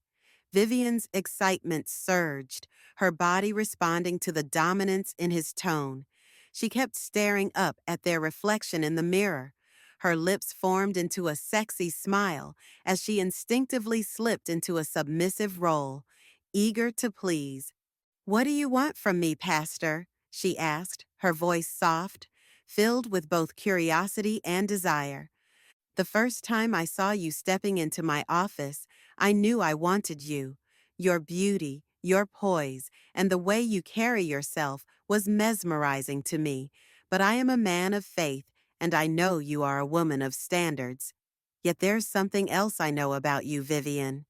Vivian's excitement surged, her body responding to the dominance in his tone. She kept staring up at their reflection in the mirror. Her lips formed into a sexy smile as she instinctively slipped into a submissive role, eager to please. "What do you want from me, Pastor?" she asked, her voice soft, filled with both curiosity and desire. "The first time I saw you stepping into my office, I knew I wanted you. Your beauty, your poise, and the way you carry yourself was mesmerizing to me, but I am a man of faith, and I know you are a woman of standards. Yet there's something else I know about you, Vivian,"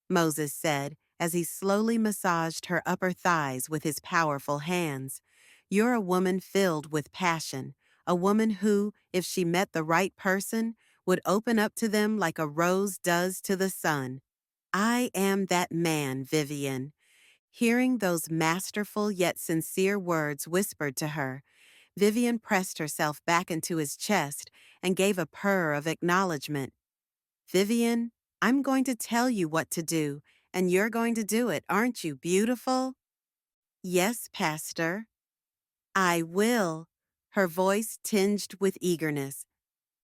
Moses said as he slowly massaged her upper thighs with his powerful hands. "You're a woman filled with passion, a woman who, if she met the right person, would open up to them like a rose does to the sun. I am that man, Vivian." Hearing those masterful yet sincere words whispered to her, Vivian pressed herself back into his chest and gave a purr of acknowledgement. "Vivian, I'm going to tell you what to do, and you're going to do it, aren't you beautiful?" "Yes, Pastor." "I will," her voice tinged with eagerness.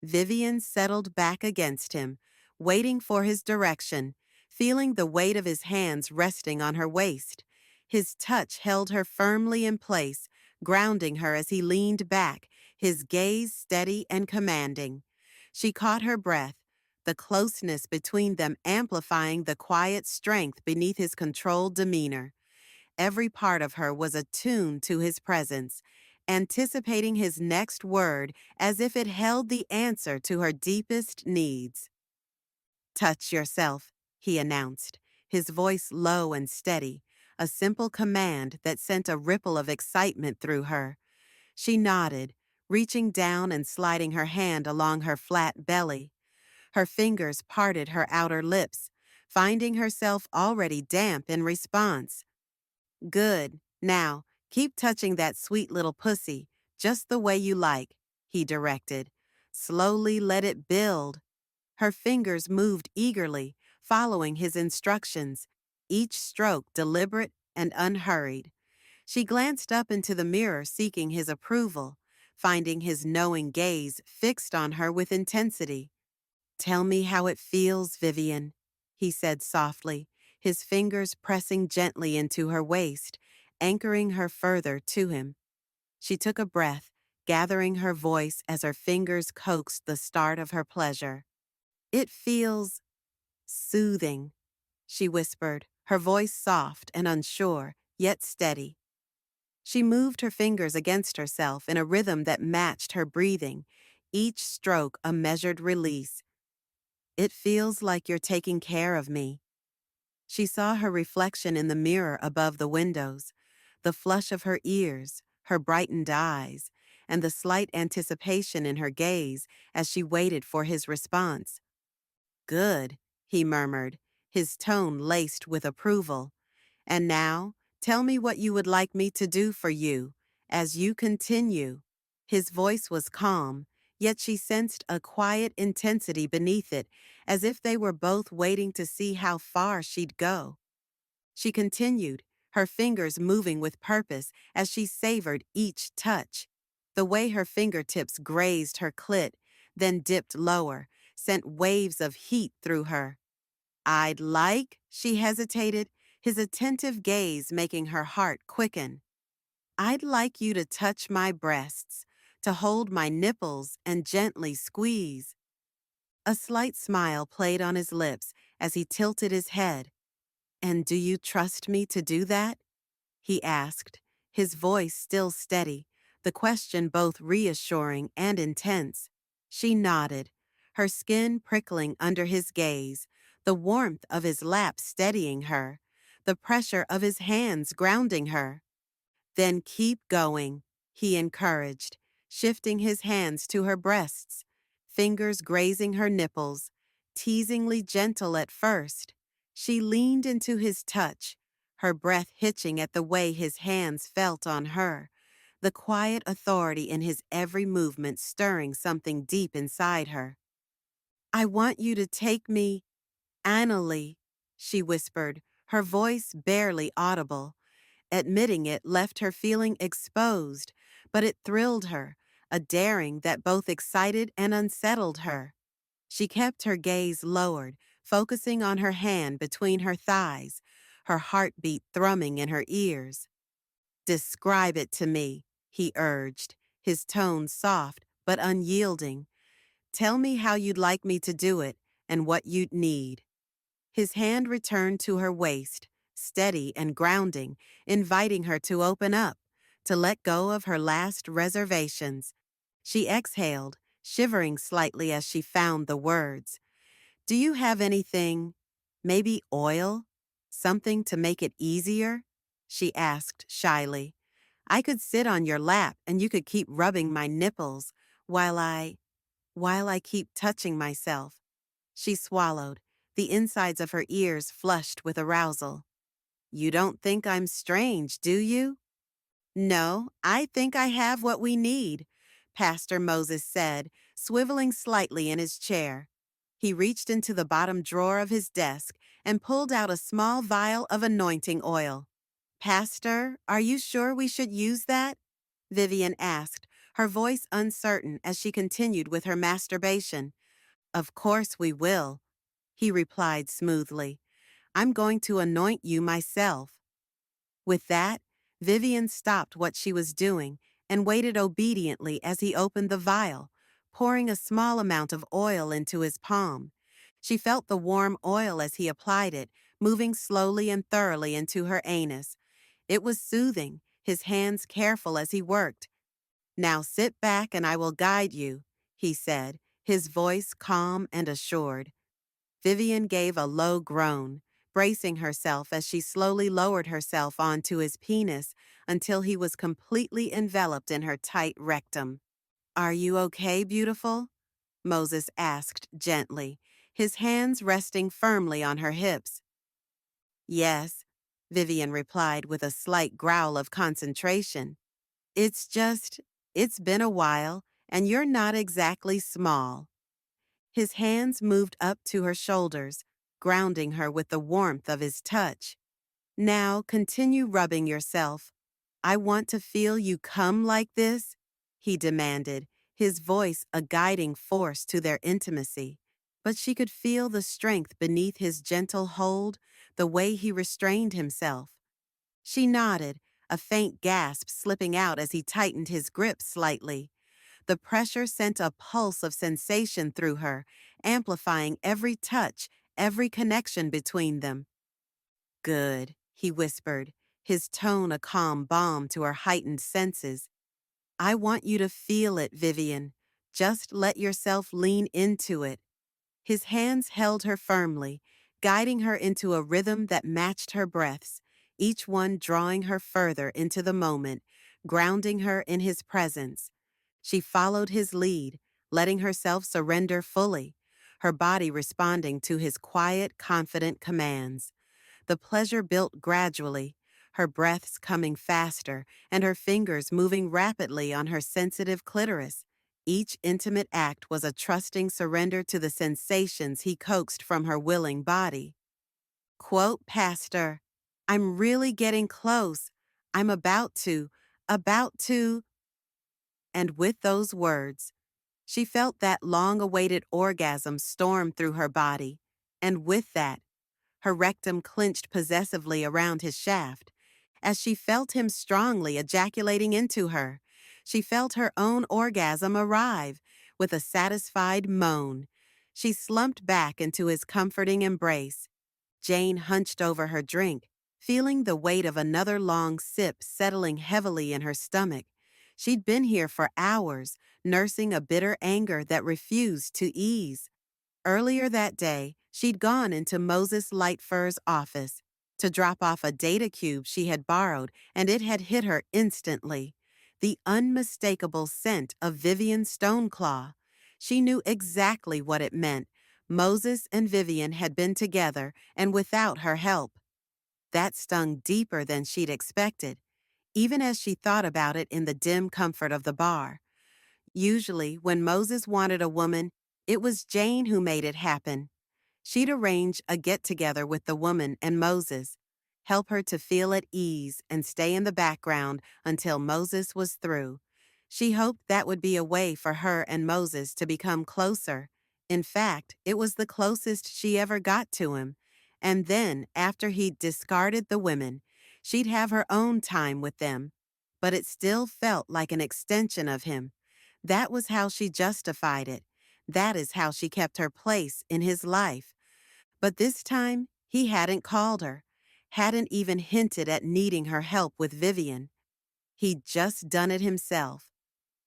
Vivian settled back against him, waiting for his direction, feeling the weight of his hands resting on her waist. His touch held her firmly in place, grounding her as he leaned back, his gaze steady and commanding. She caught her breath, the closeness between them amplifying the quiet strength beneath his controlled demeanor. Every part of her was attuned to his presence, anticipating his next word as if it held the answer to her deepest needs. "Touch yourself," he announced, his voice low and steady, a simple command that sent a ripple of excitement through her. She nodded, reaching down and sliding her hand along her flat belly. Her fingers parted her outer lips, finding herself already damp in response. "Good. Now, keep touching that sweet little pussy, just the way you like," he directed. "Slowly let it build." Her fingers moved eagerly, following his instructions, each stroke deliberate and unhurried. She glanced up into the mirror seeking his approval, finding his knowing gaze fixed on her with intensity. "Tell me how it feels, Vivian," he said softly, his fingers pressing gently into her waist, anchoring her further to him. She took a breath, gathering her voice as her fingers coaxed the start of her pleasure. "It feels soothing," she whispered, her voice soft and unsure, yet steady. She moved her fingers against herself in a rhythm that matched her breathing, each stroke a measured release. "It feels like you're taking care of me." She saw her reflection in the mirror above the windows, the flush of her ears, her brightened eyes, and the slight anticipation in her gaze as she waited for his response. "Good," he murmured, his tone laced with approval. "And now, tell me what you would like me to do for you, as you continue." His voice was calm, yet she sensed a quiet intensity beneath it, as if they were both waiting to see how far she'd go. She continued, her fingers moving with purpose as she savored each touch. The way her fingertips grazed her clit, then dipped lower, sent waves of heat through her. "I'd like," she hesitated, his attentive gaze making her heart quicken. "I'd like you to touch my breasts, to hold my nipples and gently squeeze." A slight smile played on his lips as he tilted his head. "And do you trust me to do that?" he asked, his voice still steady, the question both reassuring and intense. She nodded, her skin prickling under his gaze, the warmth of his lap steadying her, the pressure of his hands grounding her. Then keep going, he encouraged, shifting his hands to her breasts, fingers grazing her nipples, teasingly gentle at first. She leaned into his touch, her breath hitching at the way his hands felt on her, the quiet authority in his every movement stirring something deep inside her. I want you to take me, Annalie, she whispered, her voice barely audible. Admitting it left her feeling exposed, but it thrilled her, a daring that both excited and unsettled her. She kept her gaze lowered, focusing on her hand between her thighs, her heartbeat thrumming in her ears. Describe it to me, he urged, his tone soft but unyielding. Tell me how you'd like me to do it and what you'd need. His hand returned to her waist, steady and grounding, inviting her to open up, to let go of her last reservations. She exhaled, shivering slightly as she found the words. Do you have anything, maybe oil? Something to make it easier? She asked shyly. I could sit on your lap and you could keep rubbing my nipples while I keep touching myself. She swallowed, the insides of her ears flushed with arousal. You don't think I'm strange, do you? No, I think I have what we need, Pastor Moses said, swiveling slightly in his chair. He reached into the bottom drawer of his desk and pulled out a small vial of anointing oil. Pastor, are you sure we should use that? Vivian asked, her voice uncertain as she continued with her masturbation. Of course we will, he replied smoothly. I'm going to anoint you myself. With that, Vivian stopped what she was doing and waited obediently as he opened the vial, pouring a small amount of oil into his palm. She felt the warm oil as he applied it, moving slowly and thoroughly into her anus. It was soothing, his hands careful as he worked. Now sit back and I will guide you, he said, his voice calm and assured. Vivian gave a low groan, bracing herself as she slowly lowered herself onto his penis until he was completely enveloped in her tight rectum. Are you okay, beautiful? Moses asked gently, his hands resting firmly on her hips. Yes, Vivian replied with a slight growl of concentration. It's been a while, and you're not exactly small. His hands moved up to her shoulders, grounding her with the warmth of his touch. Now continue rubbing yourself. I want to feel you come like this, he demanded, his voice a guiding force to their intimacy. But she could feel the strength beneath his gentle hold, the way he restrained himself. She nodded, a faint gasp slipping out as he tightened his grip slightly. The pressure sent a pulse of sensation through her, amplifying every touch, every connection between them. Good, he whispered, his tone a calm balm to her heightened senses. I want you to feel it, Vivian. Just let yourself lean into it. His hands held her firmly, guiding her into a rhythm that matched her breaths, each one drawing her further into the moment, grounding her in his presence. She followed his lead, letting herself surrender fully, her body responding to his quiet, confident commands. The pleasure built gradually, her breaths coming faster and her fingers moving rapidly on her sensitive clitoris. Each intimate act was a trusting surrender to the sensations he coaxed from her willing body. Quote, Pastor, I'm really getting close. I'm about to. And with those words, she felt that long-awaited orgasm storm through her body, and with that, her rectum clenched possessively around his shaft. As she felt him strongly ejaculating into her, she felt her own orgasm arrive with a satisfied moan. She slumped back into his comforting embrace. Jane hunched over her drink, feeling the weight of another long sip settling heavily in her stomach. She'd been here for hours, nursing a bitter anger that refused to ease. Earlier that day, she'd gone into Moses Lightfur's office to drop off a data cube she had borrowed, and it had hit her instantly. The unmistakable scent of Vivian Stoneclaw. She knew exactly what it meant. Moses and Vivian had been together, and without her help. That stung deeper than she'd expected, even as she thought about it in the dim comfort of the bar. Usually, when Moses wanted a woman, it was Jane who made it happen. She'd arrange a get-together with the woman and Moses, help her to feel at ease and stay in the background until Moses was through. She hoped that would be a way for her and Moses to become closer. In fact, it was the closest she ever got to him. And then, after he'd discarded the women, she'd have her own time with them. But it still felt like an extension of him. That was how she justified it. That is how she kept her place in his life. But this time, he hadn't called her, hadn't even hinted at needing her help with Vivian. He'd just done it himself.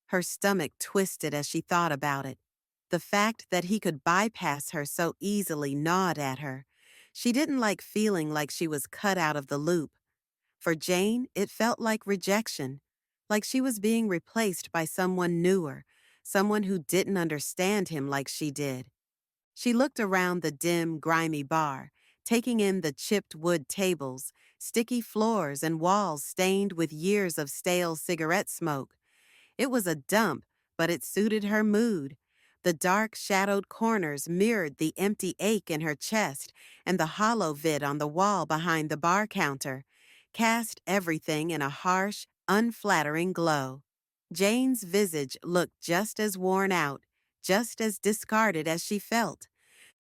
Her stomach twisted as she thought about it. The fact that he could bypass her so easily gnawed at her. She didn't like feeling like she was cut out of the loop. For Jane, it felt like rejection, like she was being replaced by someone newer, someone who didn't understand him like she did. She looked around the dim, grimy bar, taking in the chipped wood tables, sticky floors, and walls stained with years of stale cigarette smoke. It was a dump, but it suited her mood. The dark, shadowed corners mirrored the empty ache in her chest, and the hollow vid on the wall behind the bar counter cast everything in a harsh, unflattering glow. Jane's visage looked just as worn out, just as discarded as she felt.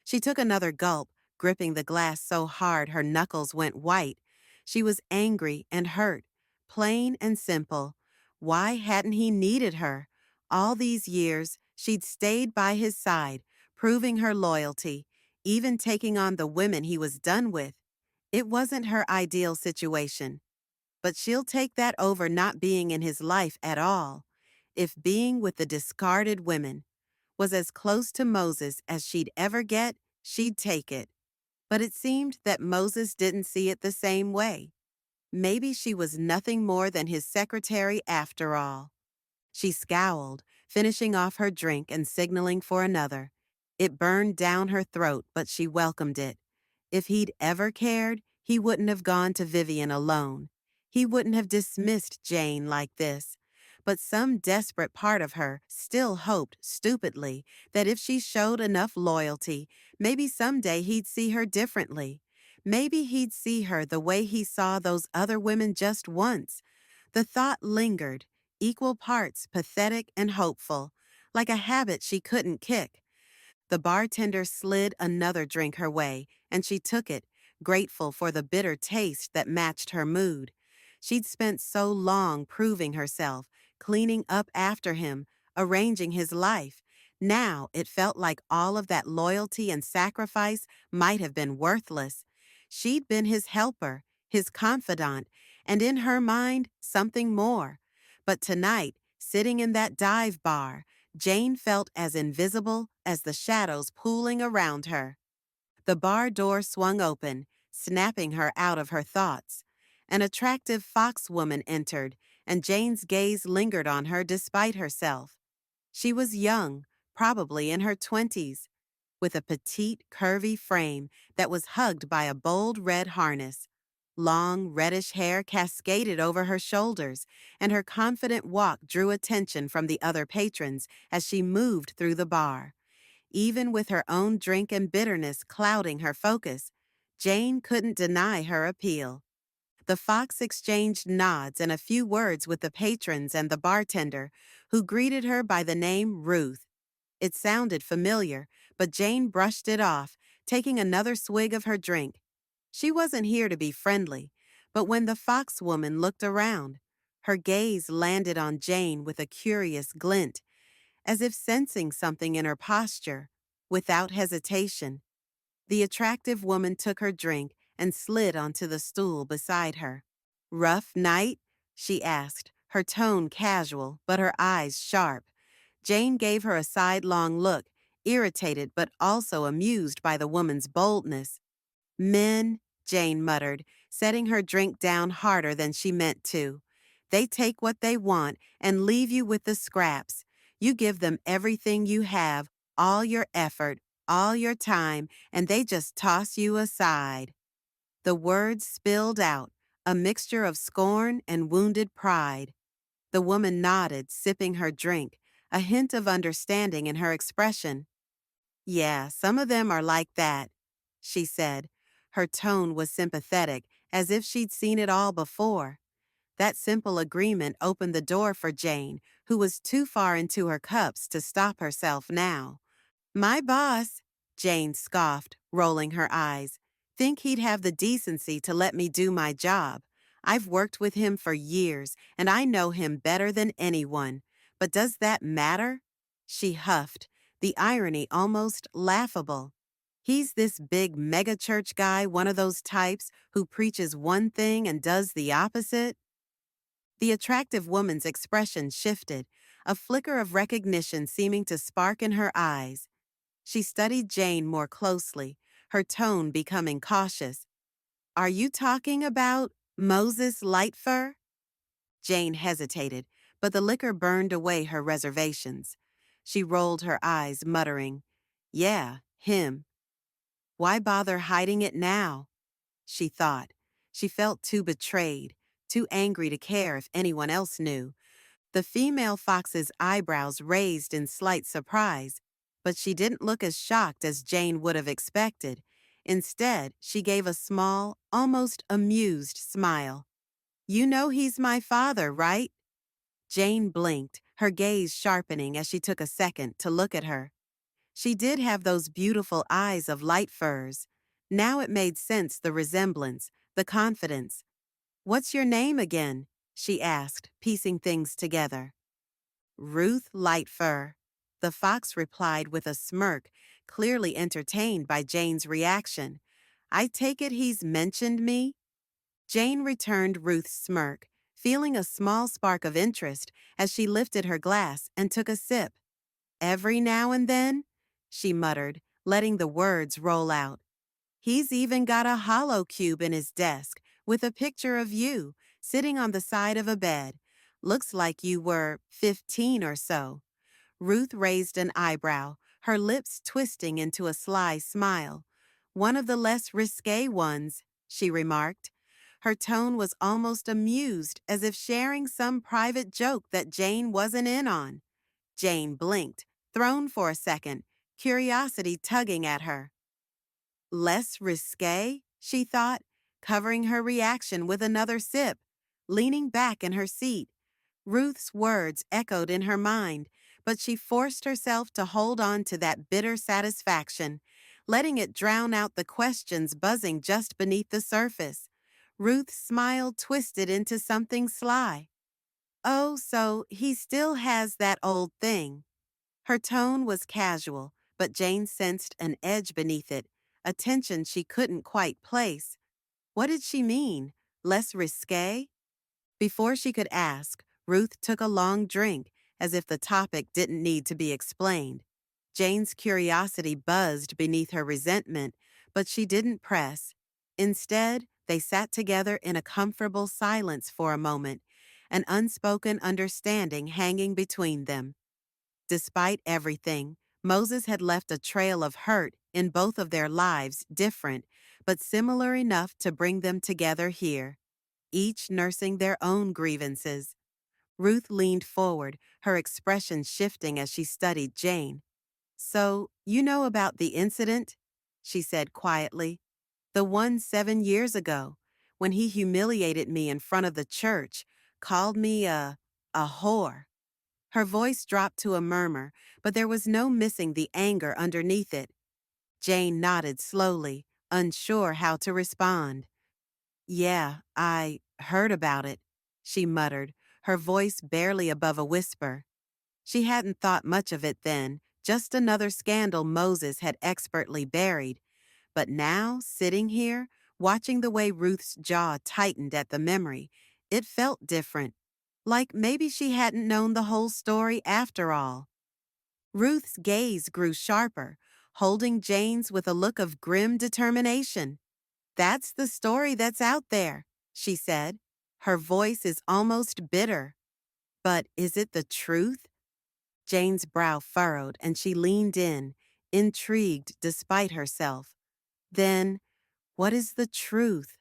She took another gulp, gripping the glass so hard her knuckles went white. She was angry and hurt, plain and simple. Why hadn't he needed her? All these years, she'd stayed by his side, proving her loyalty, even taking on the women he was done with. It wasn't her ideal situation, but she'll take that over not being in his life at all. If being with the discarded women was as close to Moses as she'd ever get, she'd take it. But it seemed that Moses didn't see it the same way. Maybe she was nothing more than his secretary after all. She scowled, finishing off her drink and signaling for another. It burned down her throat, but she welcomed it. If he'd ever cared, he wouldn't have gone to Vivian alone. He wouldn't have dismissed Jane like this. But some desperate part of her still hoped, stupidly, that if she showed enough loyalty, maybe someday he'd see her differently. Maybe he'd see her the way he saw those other women just once. The thought lingered, equal parts pathetic and hopeful, like a habit she couldn't kick. The bartender slid another drink her way, and she took it, grateful for the bitter taste that matched her mood. She'd spent so long proving herself, cleaning up after him, arranging his life. Now it felt like all of that loyalty and sacrifice might have been worthless. She'd been his helper, his confidant, and in her mind, something more. But tonight, sitting in that dive bar, Jane felt as invisible as the shadows pooling around her. The bar door swung open, snapping her out of her thoughts. An attractive fox woman entered, and Jane's gaze lingered on her despite herself. She was young, probably in her 20s, with a petite, curvy frame that was hugged by a bold red harness. Long, reddish hair cascaded over her shoulders, and her confident walk drew attention from the other patrons as she moved through the bar. Even with her own drink and bitterness clouding her focus, Jane couldn't deny her appeal. The fox exchanged nods and a few words with the patrons and the bartender, who greeted her by the name Ruth. It sounded familiar, but Jane brushed it off, taking another swig of her drink. She wasn't here to be friendly, but when the fox woman looked around, her gaze landed on Jane with a curious glint, as if sensing something in her posture. Without hesitation, the attractive woman took her drink and slid onto the stool beside her. "Rough night?" she asked, her tone casual, but her eyes sharp. Jane gave her a sidelong look, irritated but also amused by the woman's boldness. Men, Jane muttered, setting her drink down harder than she meant to. They take what they want and leave you with the scraps. You give them everything you have, all your effort, all your time, and they just toss you aside. The words spilled out, a mixture of scorn and wounded pride. The woman nodded, sipping her drink, a hint of understanding in her expression. Yeah, some of them are like that, she said. Her tone was sympathetic, as if she'd seen it all before. That simple agreement opened the door for Jane, who was too far into her cups to stop herself now. My boss, Jane scoffed, rolling her eyes. Think he'd have the decency to let me do my job. I've worked with him for years, and I know him better than anyone. But does that matter? She huffed, the irony almost laughable. He's this big megachurch guy, one of those types who preaches one thing and does the opposite. The attractive woman's expression shifted, a flicker of recognition seeming to spark in her eyes. She studied Jane more closely, her tone becoming cautious. Are you talking about Moses Lightfur? Jane hesitated, but the liquor burned away her reservations. She rolled her eyes, muttering, Yeah, him. Why bother hiding it now? She thought. She felt too betrayed, too angry to care if anyone else knew. The female fox's eyebrows raised in slight surprise, but she didn't look as shocked as Jane would have expected. Instead, she gave a small, almost amused smile. You know he's my father, right? Jane blinked, her gaze sharpening as she took a second to look at her. She did have those beautiful eyes of light furs. Now it made sense, the resemblance, the confidence. What's your name again? She asked, piecing things together. Ruth Lightfur. The fox replied with a smirk, clearly entertained by Jane's reaction. I take it he's mentioned me? Jane returned Ruth's smirk, feeling a small spark of interest as she lifted her glass and took a sip. Every now and then, she muttered, letting the words roll out. He's even got a hollow cube in his desk with a picture of you sitting on the side of a bed. Looks like you were 15 or so. Ruth raised an eyebrow, her lips twisting into a sly smile. One of the less risque ones, she remarked. Her tone was almost amused, as if sharing some private joke that Jane wasn't in on. Jane blinked, thrown for a second, curiosity tugging at her. Less risque, she thought, covering her reaction with another sip, leaning back in her seat. Ruth's words echoed in her mind, but she forced herself to hold on to that bitter satisfaction, letting it drown out the questions buzzing just beneath the surface. Ruth's smile twisted into something sly. Oh, so he still has that old thing. Her tone was casual, but Jane sensed an edge beneath it, a tension she couldn't quite place. What did she mean? Less risque? Before she could ask, Ruth took a long drink, as if the topic didn't need to be explained. Jane's curiosity buzzed beneath her resentment, but she didn't press. Instead, they sat together in a comfortable silence for a moment, an unspoken understanding hanging between them. Despite everything, Moses had left a trail of hurt in both of their lives, different, but similar enough to bring them together here, each nursing their own grievances. Ruth leaned forward, her expression shifting as she studied Jane. So, you know about the incident? She said quietly. The one 7 years ago, when he humiliated me in front of the church, called me a whore. Her voice dropped to a murmur, but there was no missing the anger underneath it. Jane nodded slowly, unsure how to respond. Yeah, I heard about it, she muttered, her voice barely above a whisper. She hadn't thought much of it then, just another scandal Moses had expertly buried. But now, sitting here, watching the way Ruth's jaw tightened at the memory, it felt different. Like maybe she hadn't known the whole story after all. Ruth's gaze grew sharper, holding Jane's with a look of grim determination. That's the story that's out there, she said. Her voice is almost bitter. But is it the truth? Jane's brow furrowed and she leaned in, intrigued despite herself. Then, what is the truth?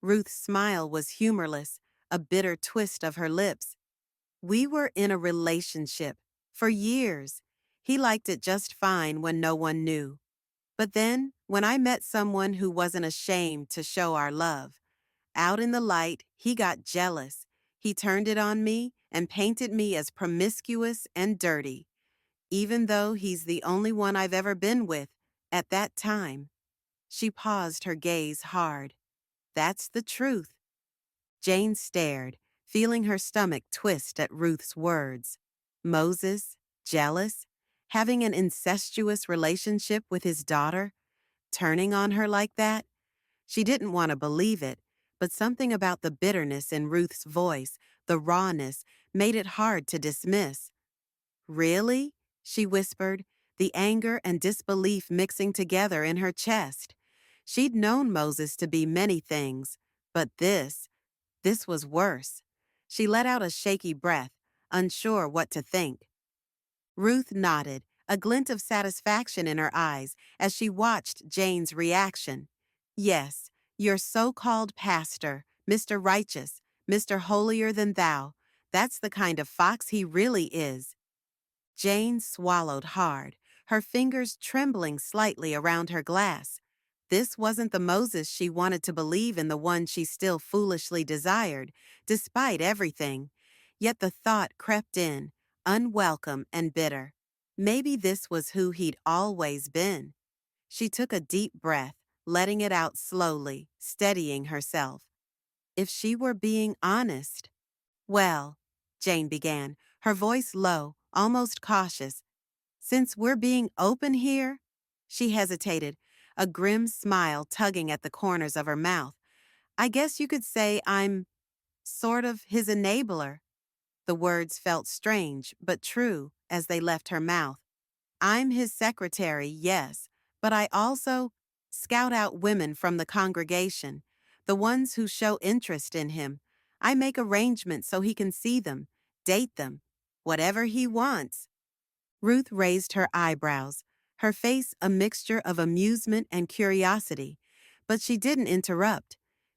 Ruth's smile was humorless, a bitter twist of her lips. We were in a relationship for years. He liked it just fine when no one knew. But then, when I met someone who wasn't ashamed to show our love, out in the light, he got jealous. He turned it on me and painted me as promiscuous and dirty, even though he's the only one I've ever been with at that time. She paused, her gaze hard. That's the truth. Jane stared, feeling her stomach twist at Ruth's words. Moses, jealous, having an incestuous relationship with his daughter, turning on her like that? She didn't want to believe it, but something about the bitterness in Ruth's voice, the rawness, made it hard to dismiss. Really? She whispered, the anger and disbelief mixing together in her chest. She'd known Moses to be many things, but this was worse. She let out a shaky breath, unsure what to think. Ruth nodded, a glint of satisfaction in her eyes as she watched Jane's reaction. Yes, your so-called pastor, Mr. Righteous, Mr. Holier than thou, that's the kind of fox he really is. Jane swallowed hard, her fingers trembling slightly around her glass. This wasn't the Moses she wanted to believe in, the one she still foolishly desired, despite everything. Yet the thought crept in, unwelcome and bitter. Maybe this was who he'd always been. She took a deep breath, letting it out slowly, steadying herself. If she were being honest. Well, Jane began, her voice low, almost cautious. Since we're being open here? She hesitated, a grim smile tugging at the corners of her mouth. I guess you could say I'm sort of his enabler. The words felt strange, but true, as they left her mouth. I'm his secretary, yes, but I also scout out women from the congregation, the ones who show interest in him. I make arrangements so he can see them, date them, whatever he wants. Ruth raised her eyebrows, her face a mixture of amusement and curiosity, but she didn't interrupt.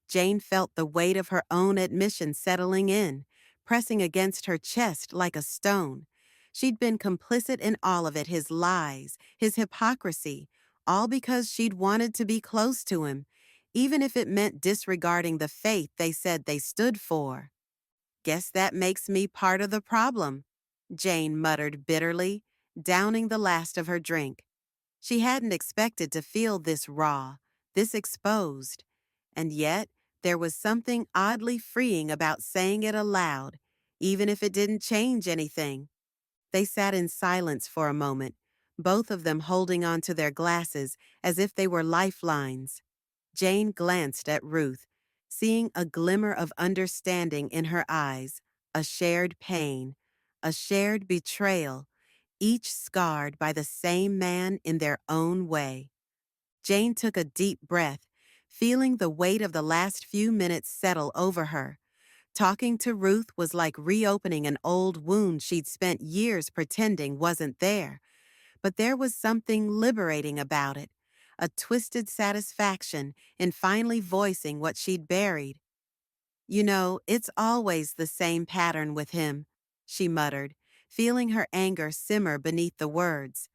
Jane felt the weight of her own admission settling in, pressing against her chest like a stone. She'd been complicit in all of it, his lies, his hypocrisy, all because she'd wanted to be close to him, even if it meant disregarding the faith they said they stood for. Guess that makes me part of the problem, Jane muttered bitterly, downing the last of her drink. She hadn't expected to feel this raw, this exposed, and yet there was something oddly freeing about saying it aloud, even if it didn't change anything. They sat in silence for a moment, both of them holding onto their glasses as if they were lifelines. Jane glanced at Ruth, seeing a glimmer of understanding in her eyes, a shared pain, a shared betrayal, each scarred by the same man in their own way. Jane took a deep breath, feeling the weight of the last few minutes settle over her. Talking to Ruth was like reopening an old wound she'd spent years pretending wasn't there. But there was something liberating about it, a twisted satisfaction in finally voicing what she'd buried. You know, it's always the same pattern with him, she muttered, feeling her anger simmer beneath the words.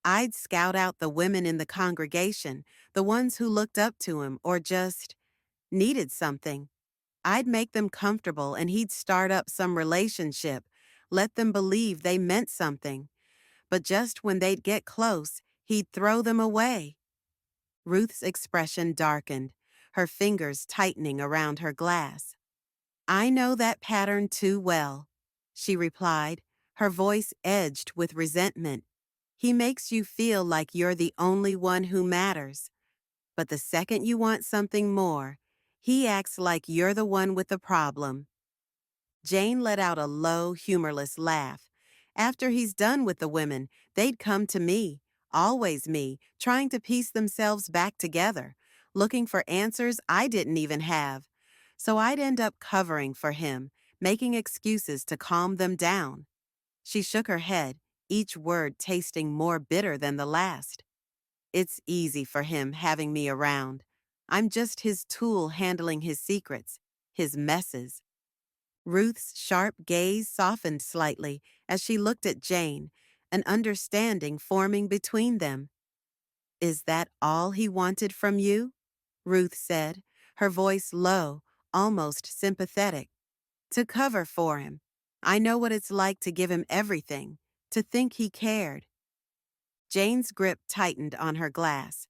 I'd scout out the women in the congregation, the ones who looked up to him or just needed something. I'd make them comfortable and he'd start up some relationship, let them believe they meant something. But just when they'd get close, he'd throw them away. Ruth's expression darkened, her fingers tightening around her glass. I know that pattern too well, she replied, her voice edged with resentment. He makes you feel like you're the only one who matters. But the second you want something more, he acts like you're the one with the problem. Jane let out a low, humorless laugh. After he's done with the women, they'd come to me, always me, trying to piece themselves back together, looking for answers I didn't even have. So I'd end up covering for him, making excuses to calm them down. She shook her head, each word tasting more bitter than the last. It's easy for him having me around. I'm just his tool handling his secrets, his messes. Ruth's sharp gaze softened slightly as she looked at Jane, an understanding forming between them. Is that all he wanted from you? Ruth said, her voice low, almost sympathetic. To cover for him. I know what it's like to give him everything, to think he cared. Jane's grip tightened on her glass.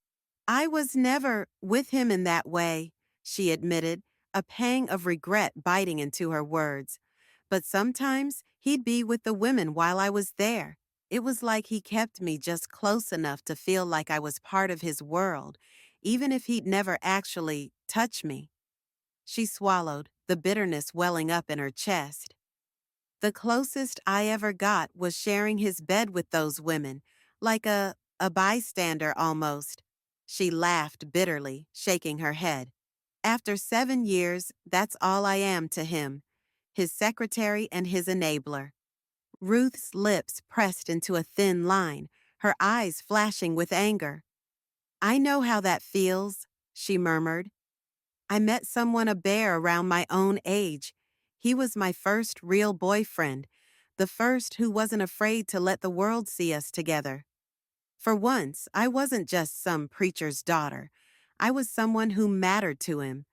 I was never with him in that way, she admitted, a pang of regret biting into her words. But sometimes he'd be with the women while I was there. It was like he kept me just close enough to feel like I was part of his world, even if he'd never actually touched me. She swallowed, the bitterness welling up in her chest. The closest I ever got was sharing his bed with those women, like a bystander almost. She laughed bitterly, shaking her head. After 7 years, that's all I am to him, his secretary and his enabler. Ruth's lips pressed into a thin line, her eyes flashing with anger. I know how that feels, she murmured. I met someone a bear around my own age. He was my first real boyfriend, the first who wasn't afraid to let the world see us together. For once, I wasn't just some preacher's daughter. I was someone who mattered to him.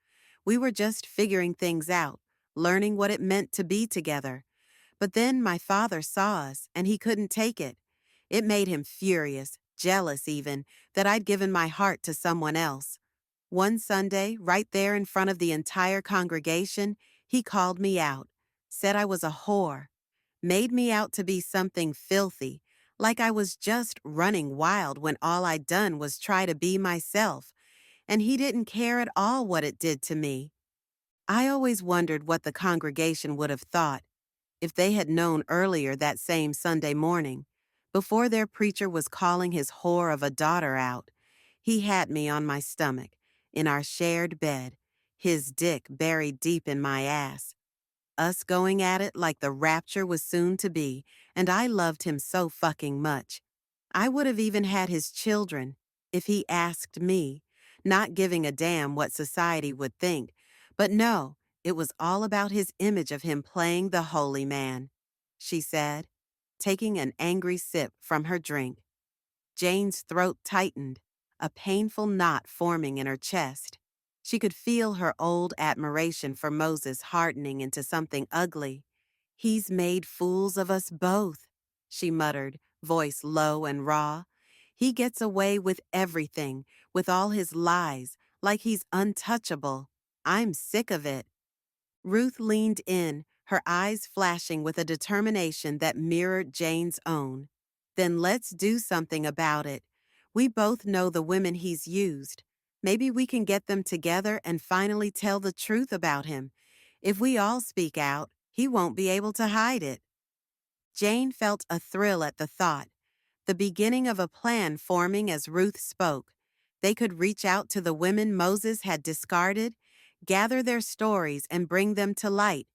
We were just figuring things out, learning what it meant to be together. But then my father saw us, and he couldn't take it. It made him furious, jealous even, that I'd given my heart to someone else. One Sunday, right there in front of the entire congregation, he called me out, said I was a whore, made me out to be something filthy, like I was just running wild when all I'd done was try to be myself, and he didn't care at all what it did to me. I always wondered what the congregation would have thought if they had known earlier that same Sunday morning, before their preacher was calling his whore of a daughter out. He had me on my stomach, in our shared bed, his dick buried deep in my ass. Us going at it like the rapture was soon to be, and I loved him so fucking much. I would have even had his children, if he asked me, not giving a damn what society would think. But no, it was all about his image of him playing the holy man, she said, taking an angry sip from her drink. Jane's throat tightened, a painful knot forming in her chest. She could feel her old admiration for Moses hardening into something ugly. He's made fools of us both, she muttered, voice low and raw. He gets away with everything, with all his lies, like he's untouchable. I'm sick of it. Ruth leaned in, her eyes flashing with a determination that mirrored Jane's own. Then let's do something about it. We both know the women he's used. Maybe we can get them together and finally tell the truth about him. If we all speak out, he won't be able to hide it. Jane felt a thrill at the thought, the beginning of a plan forming as Ruth spoke. They could reach out to the women Moses had discarded, gather their stories and bring them to light.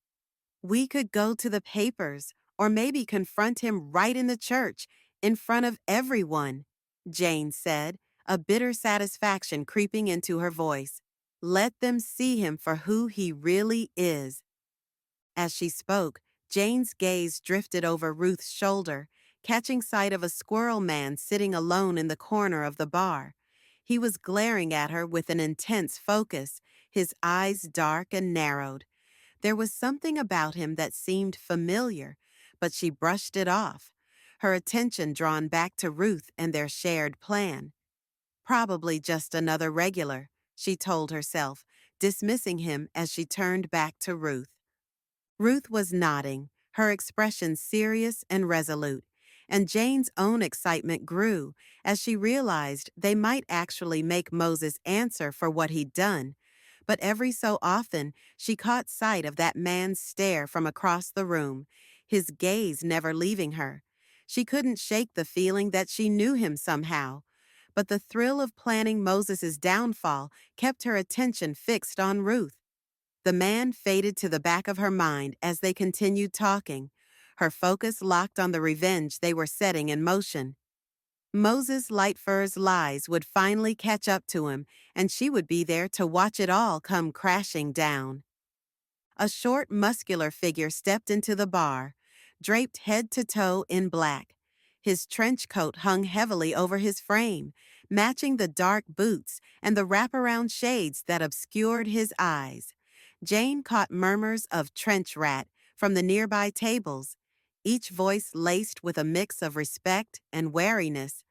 We could go to the papers, or maybe confront him right in the church, in front of everyone, Jane said, a bitter satisfaction creeping into her voice. Let them see him for who he really is. As she spoke, Jane's gaze drifted over Ruth's shoulder, catching sight of a squirrel man sitting alone in the corner of the bar. He was glaring at her with an intense focus, his eyes dark and narrowed. There was something about him that seemed familiar, but she brushed it off, her attention drawn back to Ruth and their shared plan. Probably just another regular, she told herself, dismissing him as she turned back to Ruth. Ruth was nodding, her expression serious and resolute, and Jane's own excitement grew as she realized they might actually make Moses answer for what he'd done. But every so often, she caught sight of that man's stare from across the room, his gaze never leaving her, She couldn't shake the feeling that she knew him somehow, but the thrill of planning Moses's downfall kept her attention fixed on Ruth. The man faded to the back of her mind as they continued talking, her focus locked on the revenge they were setting in motion. Moses Lightfur's lies would finally catch up to him, and she would be there to watch it all come crashing down. A short, muscular figure stepped into the bar, draped head to toe in black. His trench coat hung heavily over his frame, matching the dark boots and the wraparound shades that obscured his eyes. Jane caught murmurs of trench rat from the nearby tables, each voice laced with a mix of respect and wariness.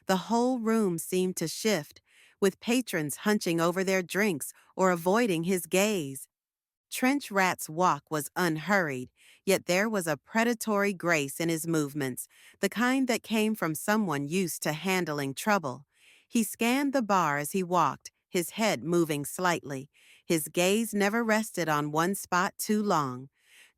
The whole room seemed to shift, with patrons hunching over their drinks or avoiding his gaze. Trench Rat's walk was unhurried, yet there was a predatory grace in his movements, the kind that came from someone used to handling trouble. He scanned the bar as he walked, his head moving slightly. His gaze never rested on one spot too long.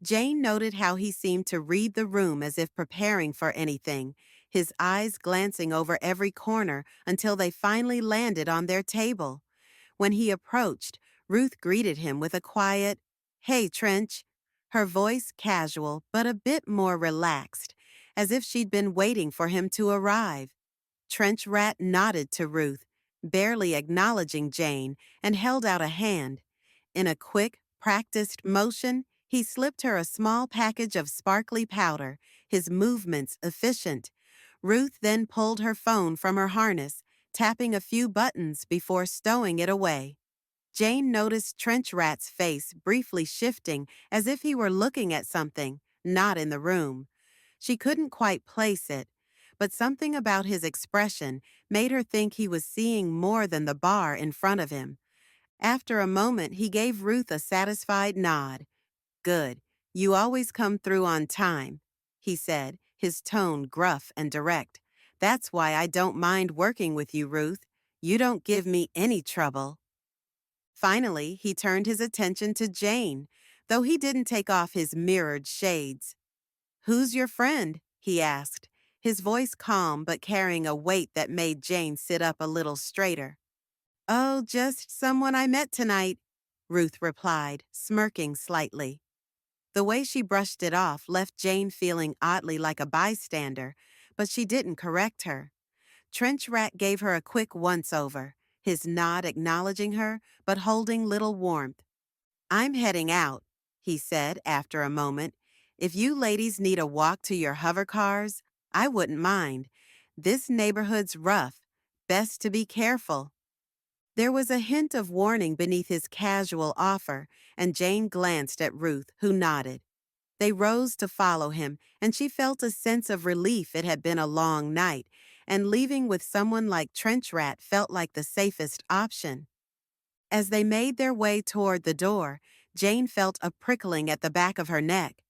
Jane noted how he seemed to read the room as if preparing for anything, his eyes glancing over every corner until they finally landed on their table. When he approached, Ruth greeted him with a quiet, "Hey, Trench," her voice casual but a bit more relaxed, as if she'd been waiting for him to arrive. Trench Rat nodded to Ruth, barely acknowledging Jane, and held out a hand. In a quick, practiced motion, he slipped her a small package of sparkly powder, his movements efficient. Ruth then pulled her phone from her harness, tapping a few buttons before stowing it away. Jane noticed Trench Rat's face briefly shifting as if he were looking at something, not in the room. She couldn't quite place it, but something about his expression made her think he was seeing more than the bar in front of him. After a moment, he gave Ruth a satisfied nod. "Good. You always come through on time," he said, his tone gruff and direct. "That's why I don't mind working with you, Ruth. You don't give me any trouble." Finally, he turned his attention to Jane, though he didn't take off his mirrored shades. "Who's your friend?" he asked, his voice calm but carrying a weight that made Jane sit up a little straighter. "Oh, just someone I met tonight," Ruth replied, smirking slightly. The way she brushed it off left Jane feeling oddly like a bystander, but she didn't correct her. Trench Rat gave her a quick once-over, his nod acknowledging her, but holding little warmth. "I'm heading out," he said after a moment. "If you ladies need a walk to your hover cars, I wouldn't mind. This neighborhood's rough. Best to be careful." There was a hint of warning beneath his casual offer, and Jane glanced at Ruth, who nodded. They rose to follow him, and she felt a sense of relief. It had been a long night, and leaving with someone like Trench Rat felt like the safest option. As they made their way toward the door, Jane felt a prickling at the back of her neck.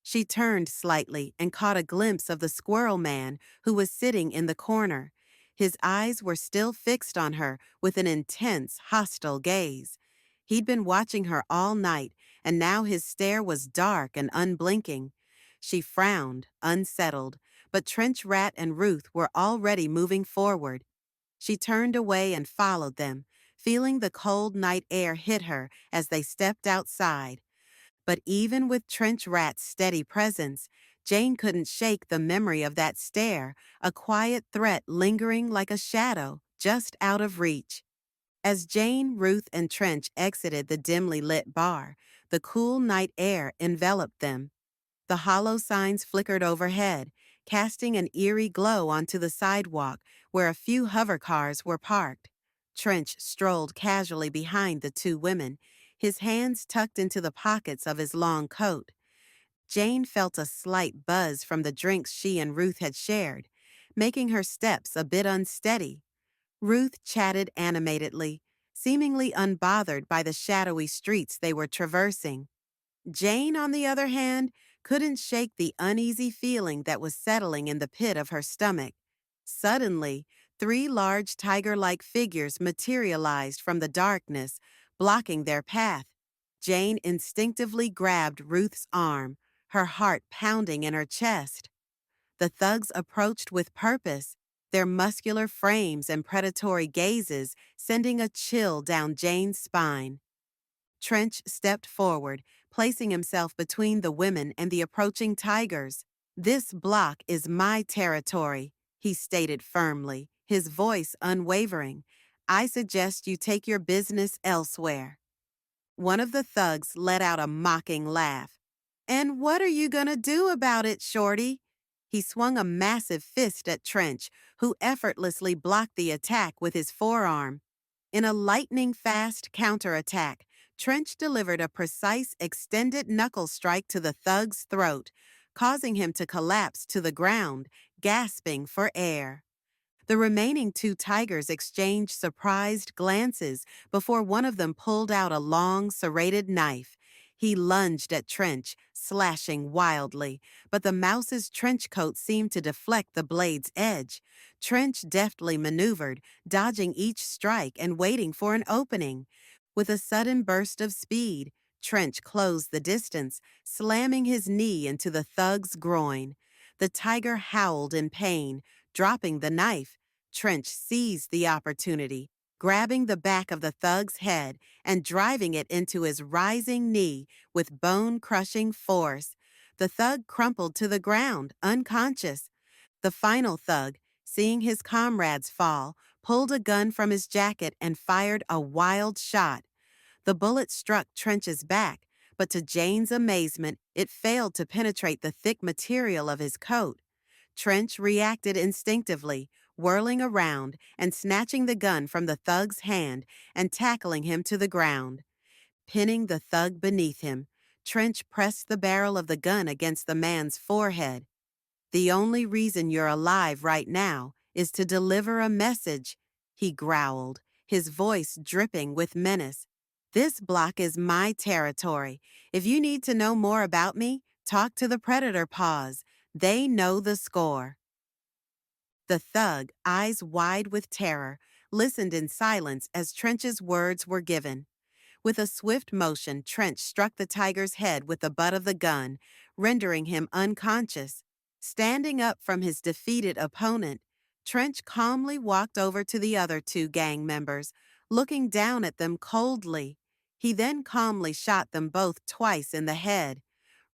She turned slightly and caught a glimpse of the squirrel man who was sitting in the corner. His eyes were still fixed on her with an intense, hostile gaze. He'd been watching her all night, and now his stare was dark and unblinking. She frowned, unsettled, but Trench Rat and Ruth were already moving forward. She turned away and followed them, feeling the cold night air hit her as they stepped outside. But even with Trench Rat's steady presence, Jane couldn't shake the memory of that stare, a quiet threat lingering like a shadow, just out of reach. As Jane, Ruth, and Trench exited the dimly lit bar, the cool night air enveloped them. The hollow signs flickered overhead, casting an eerie glow onto the sidewalk where a few hover cars were parked. Trench strolled casually behind the two women, his hands tucked into the pockets of his long coat. Jane felt a slight buzz from the drinks she and Ruth had shared, making her steps a bit unsteady. Ruth chatted animatedly, seemingly unbothered by the shadowy streets they were traversing. Jane, on the other hand, couldn't shake the uneasy feeling that was settling in the pit of her stomach. Suddenly, three large tiger-like figures materialized from the darkness, blocking their path. Jane instinctively grabbed Ruth's arm, her heart pounding in her chest. The thugs approached with purpose, their muscular frames and predatory gazes sending a chill down Jane's spine. Trench stepped forward, placing himself between the women and the approaching tigers. "This block is my territory," he stated firmly, his voice unwavering. "I suggest you take your business elsewhere." One of the thugs let out a mocking laugh. "And what are you gonna do about it, Shorty?" He swung a massive fist at Trench, who effortlessly blocked the attack with his forearm. In a lightning-fast counterattack, Trench delivered a precise extended knuckle strike to the thug's throat, causing him to collapse to the ground, gasping for air. The remaining two tigers exchanged surprised glances before one of them pulled out a long, serrated knife. He lunged at Trench, slashing wildly, but the mouse's trench coat seemed to deflect the blade's edge. Trench deftly maneuvered, dodging each strike and waiting for an opening. With a sudden burst of speed, Trench closed the distance, slamming his knee into the thug's groin. The tiger howled in pain, dropping the knife. Trench seized the opportunity, grabbing the back of the thug's head and driving it into his rising knee with bone-crushing force. The thug crumpled to the ground, unconscious. The final thug, seeing his comrades fall, pulled a gun from his jacket and fired a wild shot. The bullet struck Trench's back, but to Jane's amazement, it failed to penetrate the thick material of his coat. Trench reacted instinctively, whirling around and snatching the gun from the thug's hand and tackling him to the ground. Pinning the thug beneath him, Trench pressed the barrel of the gun against the man's forehead. "The only reason you're alive right now is to deliver a message," he growled, his voice dripping with menace. "This block is my territory. If you need to know more about me, talk to the predator paws. They know the score." The thug, eyes wide with terror, listened in silence as Trench's words were given. With a swift motion, Trench struck the tiger's head with the butt of the gun, rendering him unconscious. Standing up from his defeated opponent, Trench calmly walked over to the other two gang members, looking down at them coldly. He then calmly shot them both twice in the head.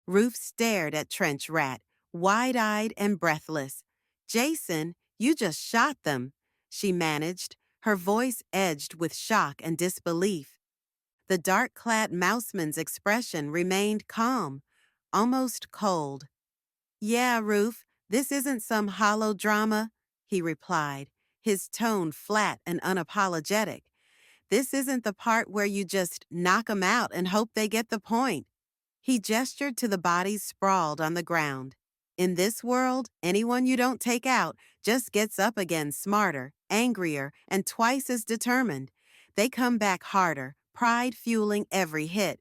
Ruth stared at Trench Rat, wide-eyed and breathless. "Jason, you just shot them," she managed, her voice edged with shock and disbelief. The dark-clad mouseman's expression remained calm, almost cold. "Yeah, Ruth, this isn't some hollow drama," he replied, his tone flat and unapologetic. "This isn't the part where you just knock 'em out and hope they get the point." He gestured to the bodies sprawled on the ground. "In this world, anyone you don't take out just gets up again smarter, angrier, and twice as determined. They come back harder, pride fueling every hit.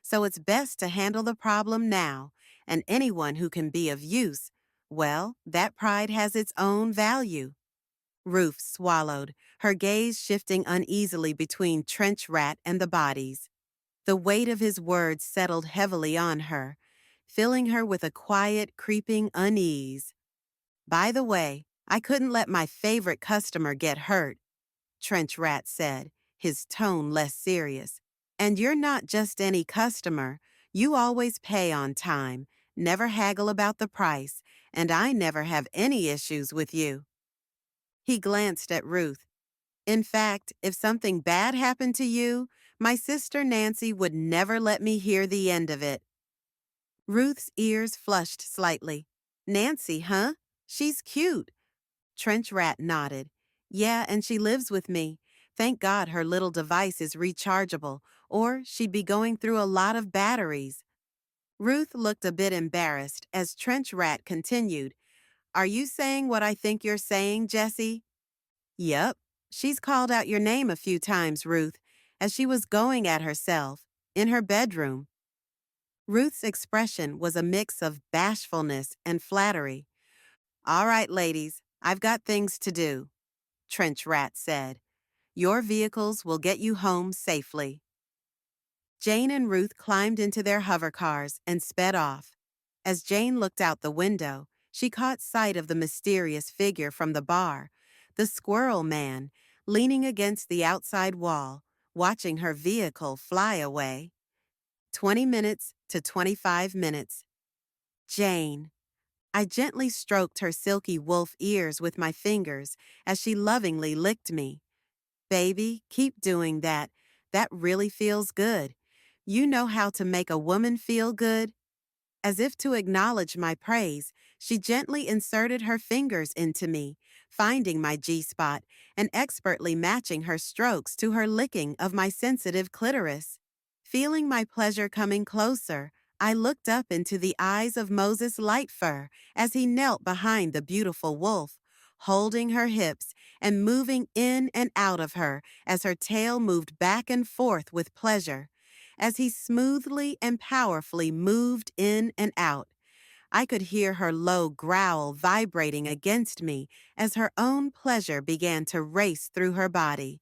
So it's best to handle the problem now, and anyone who can be of use, well, that pride has its own value." Ruth swallowed, her gaze shifting uneasily between Trench Rat and the bodies. The weight of his words settled heavily on her, filling her with a quiet, creeping unease. "By the way, I couldn't let my favorite customer get hurt," Trench Rat said, his tone less serious. "And you're not just any customer. You always pay on time, never haggle about the price, and I never have any issues with you." He glanced at Ruth. "In fact, if something bad happened to you, my sister Nancy would never let me hear the end of it." Ruth's ears flushed slightly. "Nancy, huh? She's cute." Trench Rat nodded. "Yeah, and she lives with me. Thank God her little device is rechargeable, or she'd be going through a lot of batteries." Ruth looked a bit embarrassed as Trench Rat continued. "Are you saying what I think you're saying, Jessie?" "Yep. She's called out your name a few times, Ruth, as she was going at herself, in her bedroom." Ruth's expression was a mix of bashfulness and flattery. "All right, ladies, I've got things to do," Trench Rat said. "Your vehicles will get you home safely." Jane and Ruth climbed into their hover cars and sped off. As Jane looked out the window, she caught sight of the mysterious figure from the bar, the squirrel man, leaning against the outside wall, watching her vehicle fly away. 20 minutes to 25 minutes. Jane. I gently stroked her silky wolf ears with my fingers as she lovingly licked me. Baby, keep doing that. That really feels good. You know how to make a woman feel good. As if to acknowledge my praise, she gently inserted her fingers into me, finding my G-spot and expertly matching her strokes to her licking of my sensitive clitoris. Feeling my pleasure coming closer, I looked up into the eyes of Moses Lightfur as he knelt behind the beautiful wolf, holding her hips and moving in and out of her as her tail moved back and forth with pleasure. As he smoothly and powerfully moved in and out, I could hear her low growl vibrating against me as her own pleasure began to race through her body.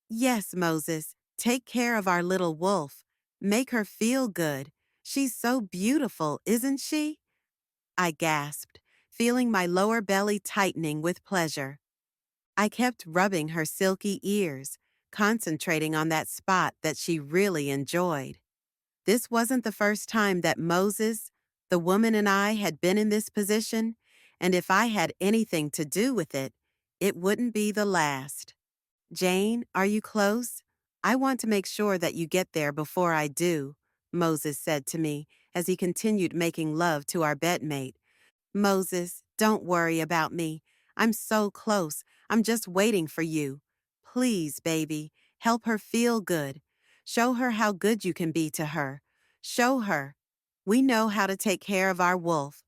Yes, Moses, take care of our little wolf. Make her feel good. She's so beautiful, isn't she? I gasped, feeling my lower belly tightening with pleasure. I kept rubbing her silky ears, concentrating on that spot that she really enjoyed. This wasn't the first time that Moses, the woman, and I had been in this position, and if I had anything to do with it, it wouldn't be the last. Jane, are you close? I want to make sure that you get there before I do, Moses said to me as he continued making love to our bedmate. Moses, don't worry about me. I'm so close. I'm just waiting for you. Please, baby, help her feel good. Show her how good you can be to her. Show her. We know how to take care of our wolf.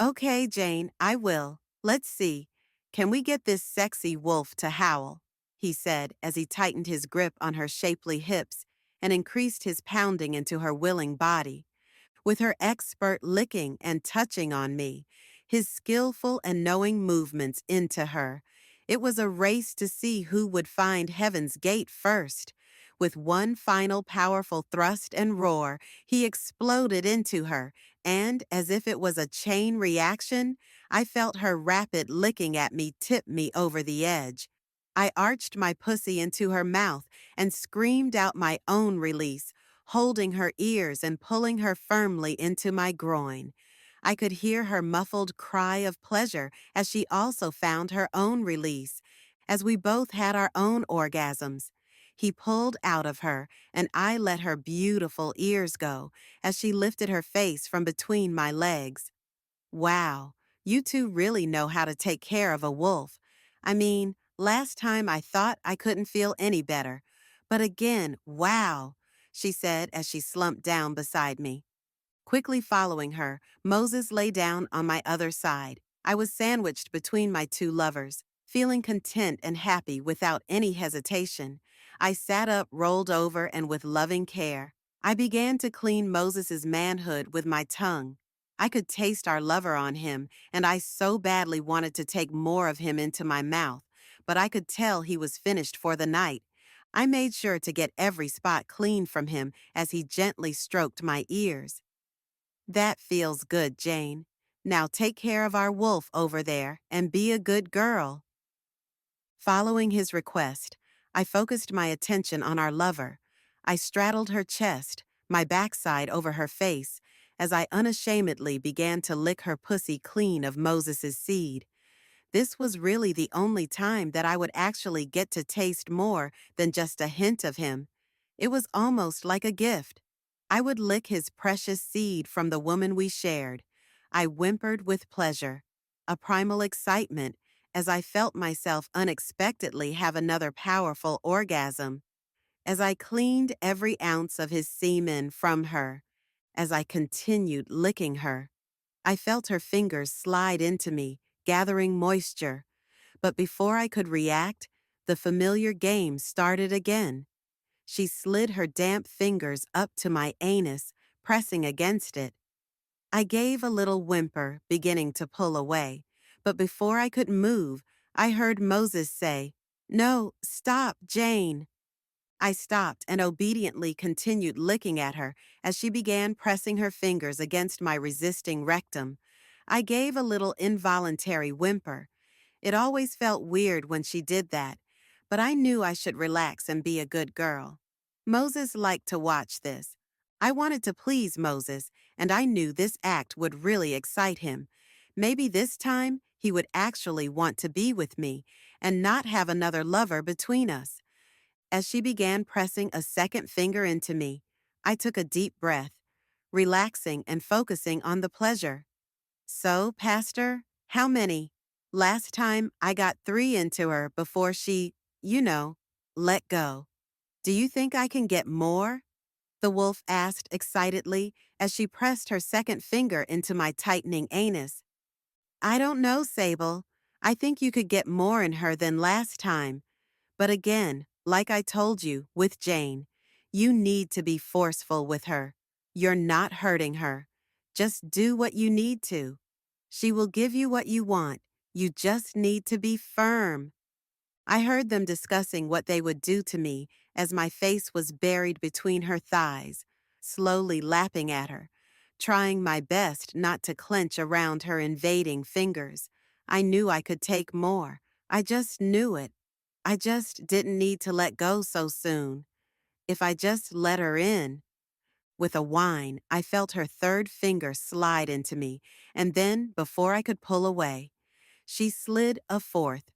Okay, Jane, I will. Let's see. Can we get this sexy wolf to howl? He said as he tightened his grip on her shapely hips and increased his pounding into her willing body. With her expert licking and touching on me, his skillful and knowing movements into her. It was a race to see who would find heaven's gate first. With one final powerful thrust and roar, he exploded into her, and, as if it was a chain reaction, I felt her rapid licking at me tip me over the edge. I arched my pussy into her mouth and screamed out my own release, holding her ears and pulling her firmly into my groin. I could hear her muffled cry of pleasure as she also found her own release, as we both had our own orgasms. He pulled out of her, and I let her beautiful ears go as she lifted her face from between my legs. Wow, you two really know how to take care of a wolf. I mean, last time I thought I couldn't feel any better. But again, wow, she said as she slumped down beside me. Quickly following her, Moses lay down on my other side. I was sandwiched between my two lovers, feeling content and happy without any hesitation. I sat up, rolled over, and with loving care, I began to clean Moses's manhood with my tongue. I could taste our lover on him, and I so badly wanted to take more of him into my mouth, but I could tell he was finished for the night. I made sure to get every spot clean from him as he gently stroked my ears. That feels good, Jane. Now take care of our wolf over there and be a good girl. Following his request, I focused my attention on our lover. I straddled her chest, my backside over her face, as I unashamedly began to lick her pussy clean of Moses's seed. This was really the only time that I would actually get to taste more than just a hint of him. It was almost like a gift. I would lick his precious seed from the woman we shared. I whimpered with pleasure, a primal excitement, as I felt myself unexpectedly have another powerful orgasm. As I cleaned every ounce of his semen from her, as I continued licking her, I felt her fingers slide into me, gathering moisture. But before I could react, the familiar game started again. She slid her damp fingers up to my anus, pressing against it. I gave a little whimper, beginning to pull away. But before I could move, I heard Moses say, "No, stop, Jane." I stopped and obediently continued licking at her as she began pressing her fingers against my resisting rectum. I gave a little involuntary whimper. It always felt weird when she did that, but I knew I should relax and be a good girl. Moses liked to watch this. I wanted to please Moses, and I knew this act would really excite him. Maybe this time he would actually want to be with me and not have another lover between us. As she began pressing a second finger into me, I took a deep breath, relaxing and focusing on the pleasure. So, Pastor, how many? Last time I got 3 into her before she, you know, let go. Do you think I can get more? The wolf asked excitedly as she pressed her second finger into my tightening anus. I don't know, Sable. I think you could get more in her than last time. But again, like I told you with Jane, you need to be forceful with her. You're not hurting her. Just do what you need to. She will give you what you want. You just need to be firm. I heard them discussing what they would do to me as my face was buried between her thighs, slowly lapping at her, trying my best not to clench around her invading fingers. I knew I could take more. I just knew it. I just didn't need to let go so soon. If I just let her in. With a whine, I felt her third finger slide into me, and then, before I could pull away, she slid a fourth.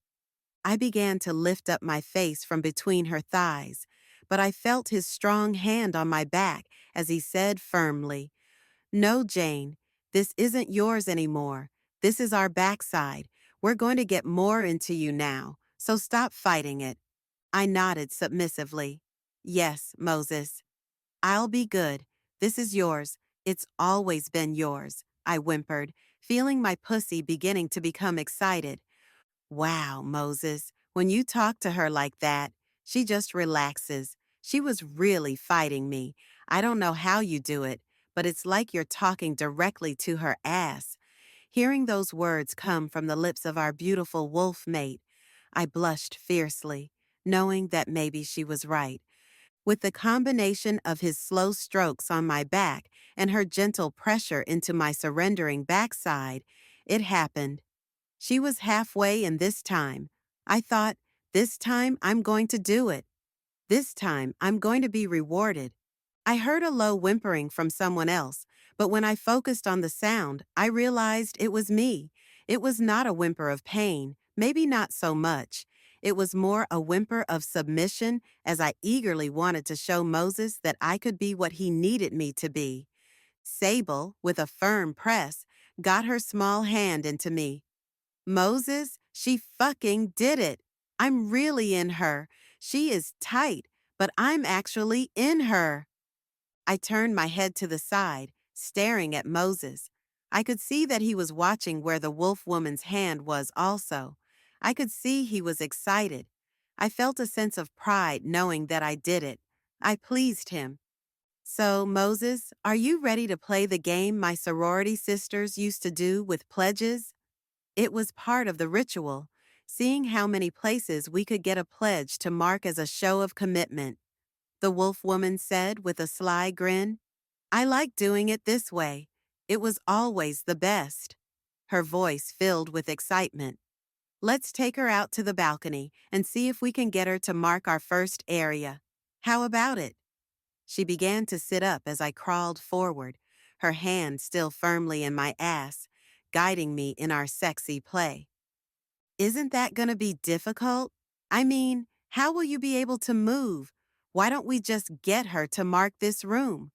I began to lift up my face from between her thighs, but I felt his strong hand on my back as he said firmly, "No, Jane, this isn't yours anymore. This is our backside. We're going to get more into you now, so stop fighting it." I nodded submissively. "Yes, Moses. I'll be good. This is yours. It's always been yours," I whimpered, feeling my pussy beginning to become excited. Wow, Moses, when you talk to her like that, she just relaxes. She was really fighting me. I don't know how you do it, but it's like you're talking directly to her ass. Hearing those words come from the lips of our beautiful wolf mate, I blushed fiercely, knowing that maybe she was right. With the combination of his slow strokes on my back and her gentle pressure into my surrendering backside, it happened. She was halfway in this time. I thought, this time I'm going to do it. This time I'm going to be rewarded. I heard a low whimpering from someone else, but when I focused on the sound, I realized it was me. It was not a whimper of pain, maybe not so much. It was more a whimper of submission as I eagerly wanted to show Moses that I could be what he needed me to be. Sable, with a firm press, got her small hand into me. Moses, she fucking did it. I'm really in her. She is tight, but I'm actually in her. I turned my head to the side, staring at Moses. I could see that he was watching where the wolf woman's hand was also. I could see he was excited. I felt a sense of pride knowing that I did it. I pleased him. So, Moses, are you ready to play the game my sorority sisters used to do with pledges? It was part of the ritual, seeing how many places we could get a pledge to mark as a show of commitment. The wolf woman said with a sly grin, "I like doing it this way. It was always the best." Her voice filled with excitement. "Let's take her out to the balcony and see if we can get her to mark our first area. How about it?" She began to sit up as I crawled forward, her hand still firmly in my ass, guiding me in our sexy play. "Isn't that going to be difficult? I mean, how will you be able to move? Why don't we just get her to mark this room?"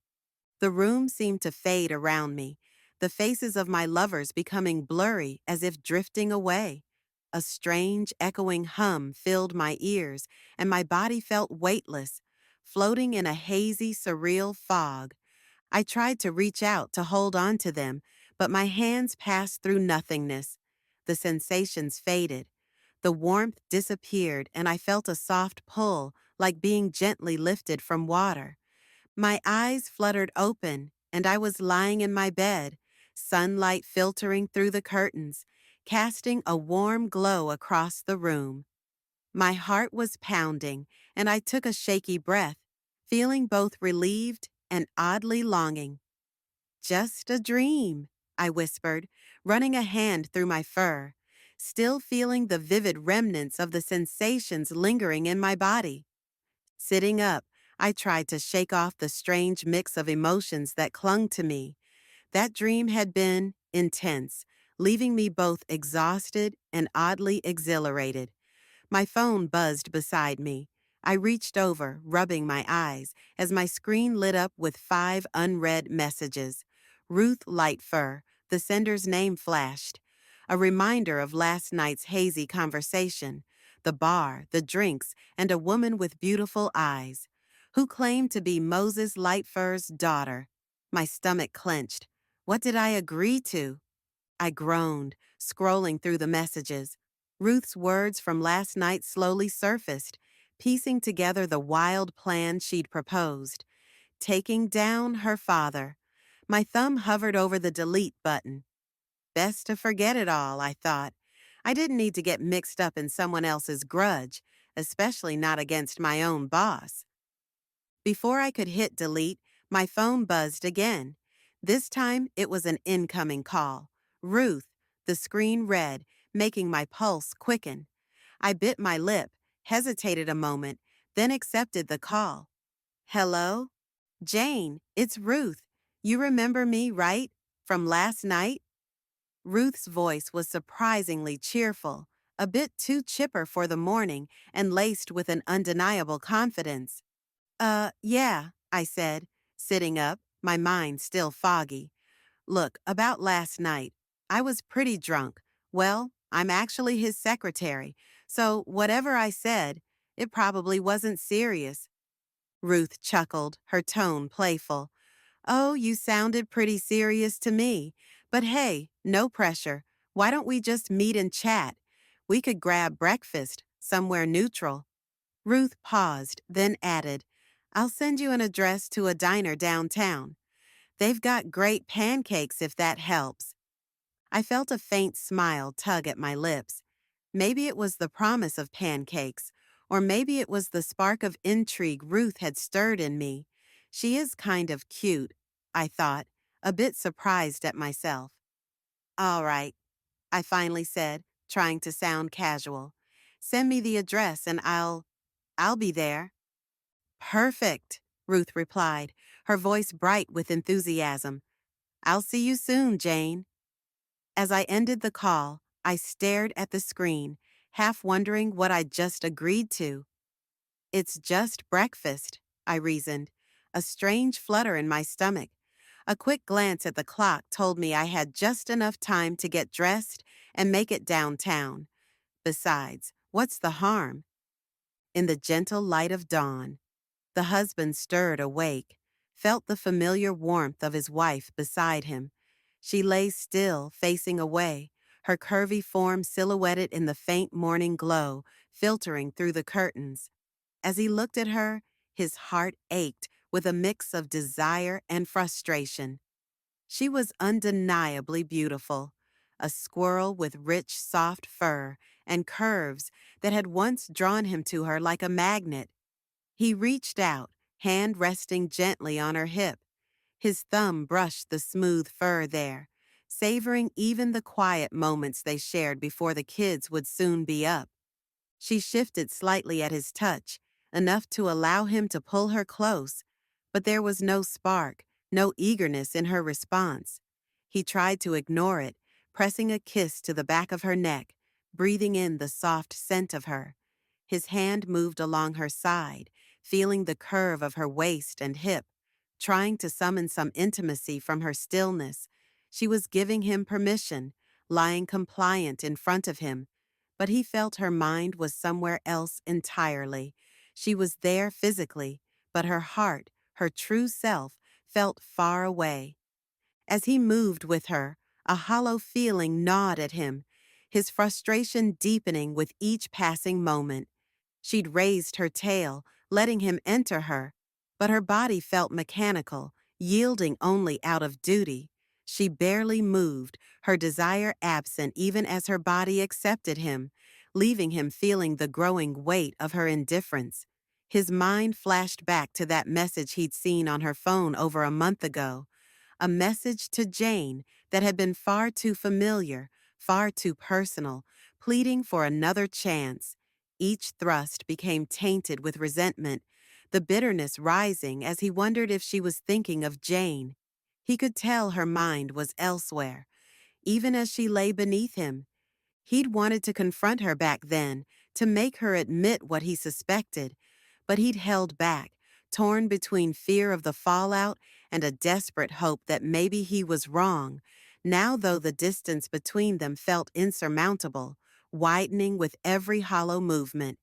The room seemed to fade around me, the faces of my lovers becoming blurry as if drifting away. A strange, echoing hum filled my ears, and my body felt weightless, floating in a hazy, surreal fog. I tried to reach out to hold on to them, but my hands passed through nothingness. The sensations faded. The warmth disappeared, and I felt a soft pull, like being gently lifted from water. My eyes fluttered open, and I was lying in my bed, sunlight filtering through the curtains, casting a warm glow across the room. My heart was pounding, and I took a shaky breath, feeling both relieved and oddly longing. "Just a dream," I whispered, running a hand through my fur, still feeling the vivid remnants of the sensations lingering in my body. Sitting up, I tried to shake off the strange mix of emotions that clung to me. That dream had been intense, leaving me both exhausted and oddly exhilarated. My phone buzzed beside me. I reached over, rubbing my eyes, as my screen lit up with 5 unread messages. Ruth Lightfur, the sender's name flashed. A reminder of last night's hazy conversation, the bar, the drinks, and a woman with beautiful eyes, who claimed to be Moses Lightfur's daughter. My stomach clenched. What did I agree to? I groaned, scrolling through the messages. Ruth's words from last night slowly surfaced, piecing together the wild plan she'd proposed. Taking down her father. My thumb hovered over the delete button. Best to forget it all, I thought. I didn't need to get mixed up in someone else's grudge, especially not against my own boss. Before I could hit delete, my phone buzzed again. This time, it was an incoming call. Ruth, the screen read, making my pulse quicken. I bit my lip, hesitated a moment, then accepted the call. Hello? Jane, it's Ruth. You remember me, right? From last night? Ruth's voice was surprisingly cheerful, a bit too chipper for the morning and laced with an undeniable confidence. Yeah, I said, sitting up, my mind still foggy. Look, about last night, I was pretty drunk. Well, I'm actually his secretary, so whatever I said, it probably wasn't serious. Ruth chuckled, her tone playful. Oh, you sounded pretty serious to me. But hey, no pressure. Why don't we just meet and chat? We could grab breakfast, somewhere neutral. Ruth paused, then added, I'll send you an address to a diner downtown. They've got great pancakes if that helps. I felt a faint smile tug at my lips. Maybe it was the promise of pancakes, or maybe it was the spark of intrigue Ruth had stirred in me. She is kind of cute, I thought, a bit surprised at myself. All right, I finally said, trying to sound casual. Send me the address and I'll be there. Perfect, Ruth replied, her voice bright with enthusiasm. I'll see you soon, Jane. As I ended the call, I stared at the screen, half wondering what I'd just agreed to. It's just breakfast, I reasoned, a strange flutter in my stomach. A quick glance at the clock told me I had just enough time to get dressed and make it downtown. Besides, what's the harm? In the gentle light of dawn, the husband stirred awake, felt the familiar warmth of his wife beside him. She lay still, facing away, her curvy form silhouetted in the faint morning glow, filtering through the curtains. As he looked at her, his heart ached with a mix of desire and frustration. She was undeniably beautiful, a squirrel with rich, soft fur and curves that had once drawn him to her like a magnet. He reached out, hand resting gently on her hip. His thumb brushed the smooth fur there, savoring even the quiet moments they shared before the kids would soon be up. She shifted slightly at his touch, enough to allow him to pull her close, but there was no spark, no eagerness in her response. He tried to ignore it, pressing a kiss to the back of her neck, breathing in the soft scent of her. His hand moved along her side, feeling the curve of her waist and hip, trying to summon some intimacy from her stillness. She was giving him permission, lying compliant in front of him, but he felt her mind was somewhere else entirely. She was there physically, but her heart, her true self, felt far away. As he moved with her, a hollow feeling gnawed at him, his frustration deepening with each passing moment. She'd raised her tail, letting him enter her, but her body felt mechanical, yielding only out of duty. She barely moved, her desire absent even as her body accepted him, leaving him feeling the growing weight of her indifference. His mind flashed back to that message he'd seen on her phone over a month ago, a message to Jane that had been far too familiar, far too personal, pleading for another chance. Each thrust became tainted with resentment, the bitterness rising as he wondered if she was thinking of Jane. He could tell her mind was elsewhere, even as she lay beneath him. He'd wanted to confront her back then, to make her admit what he suspected, but he'd held back, torn between fear of the fallout and a desperate hope that maybe he was wrong. Now, though, the distance between them felt insurmountable, widening with every hollow movement.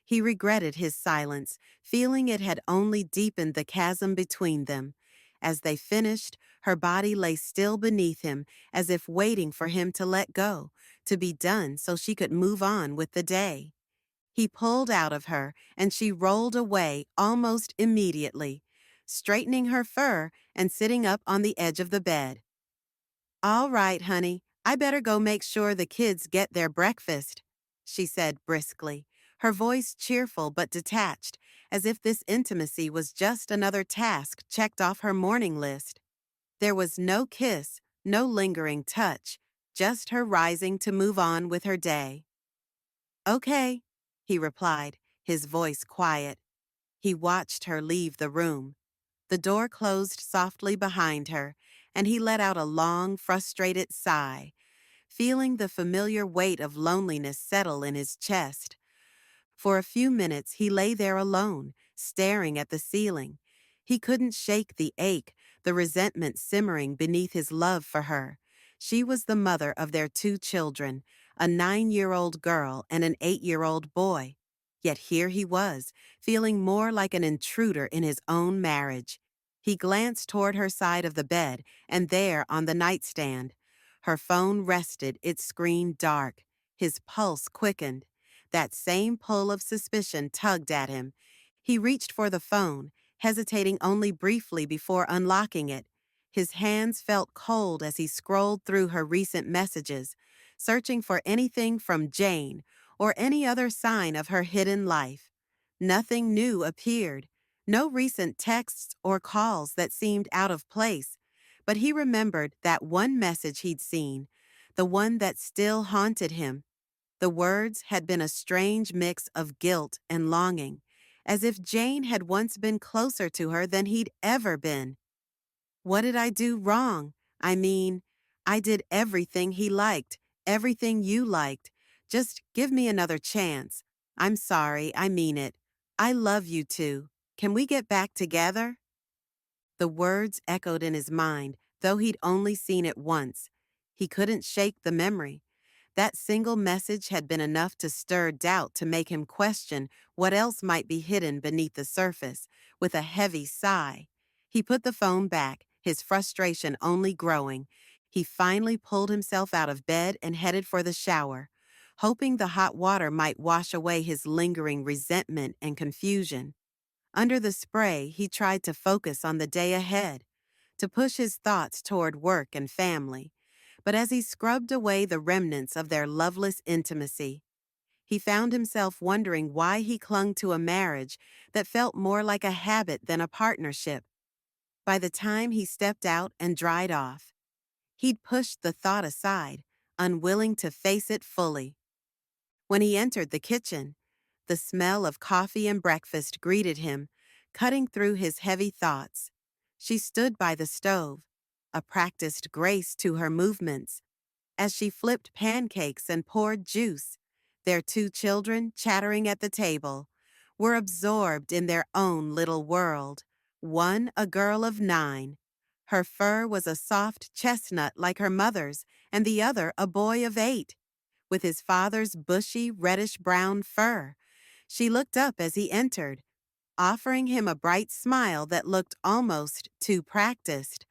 He regretted his silence, feeling it had only deepened the chasm between them. As they finished, her body lay still beneath him, as if waiting for him to let go, to be done so she could move on with the day. He pulled out of her, and she rolled away almost immediately, straightening her fur and sitting up on the edge of the bed. "All right, honey, I better go make sure the kids get their breakfast," she said briskly, her voice cheerful but detached, as if this intimacy was just another task checked off her morning list. There was no kiss, no lingering touch, just her rising to move on with her day. "Okay," he replied, his voice quiet. He watched her leave the room. The door closed softly behind her, and he let out a long, frustrated sigh, feeling the familiar weight of loneliness settle in his chest. For a few minutes he lay there alone, staring at the ceiling. He couldn't shake the ache, the resentment simmering beneath his love for her. She was the mother of their two children, a 9-year-old girl and an 8-year-old boy. Yet here he was, feeling more like an intruder in his own marriage. He glanced toward her side of the bed, and there on the nightstand, her phone rested, its screen dark. His pulse quickened. That same pull of suspicion tugged at him. He reached for the phone, hesitating only briefly before unlocking it. His hands felt cold as he scrolled through her recent messages, searching for anything from Jane or any other sign of her hidden life. Nothing new appeared, no recent texts or calls that seemed out of place, but he remembered that one message he'd seen, the one that still haunted him. The words had been a strange mix of guilt and longing, as if Jane had once been closer to her than he'd ever been. "What did I do wrong? I mean, I did everything he liked, everything you liked. Just give me another chance. I'm sorry, I mean it. I love you too. Can we get back together?" The words echoed in his mind, though he'd only seen it once. He couldn't shake the memory. That single message had been enough to stir doubt, to make him question what else might be hidden beneath the surface. With a heavy sigh, he put the phone back, his frustration only growing. He finally pulled himself out of bed and headed for the shower, hoping the hot water might wash away his lingering resentment and confusion. Under the spray, he tried to focus on the day ahead, to push his thoughts toward work and family. But as he scrubbed away the remnants of their loveless intimacy, he found himself wondering why he clung to a marriage that felt more like a habit than a partnership. By the time he stepped out and dried off, he'd pushed the thought aside, unwilling to face it fully. When he entered the kitchen, the smell of coffee and breakfast greeted him, cutting through his heavy thoughts. She stood by the stove, a practiced grace to her movements, as she flipped pancakes and poured juice. Their two children, chattering at the table, were absorbed in their own little world. One, a girl of 9. Her fur was a soft chestnut like her mother's, and the other a boy of 8, with his father's bushy reddish-brown fur. She looked up as he entered, offering him a bright smile that looked almost too practiced.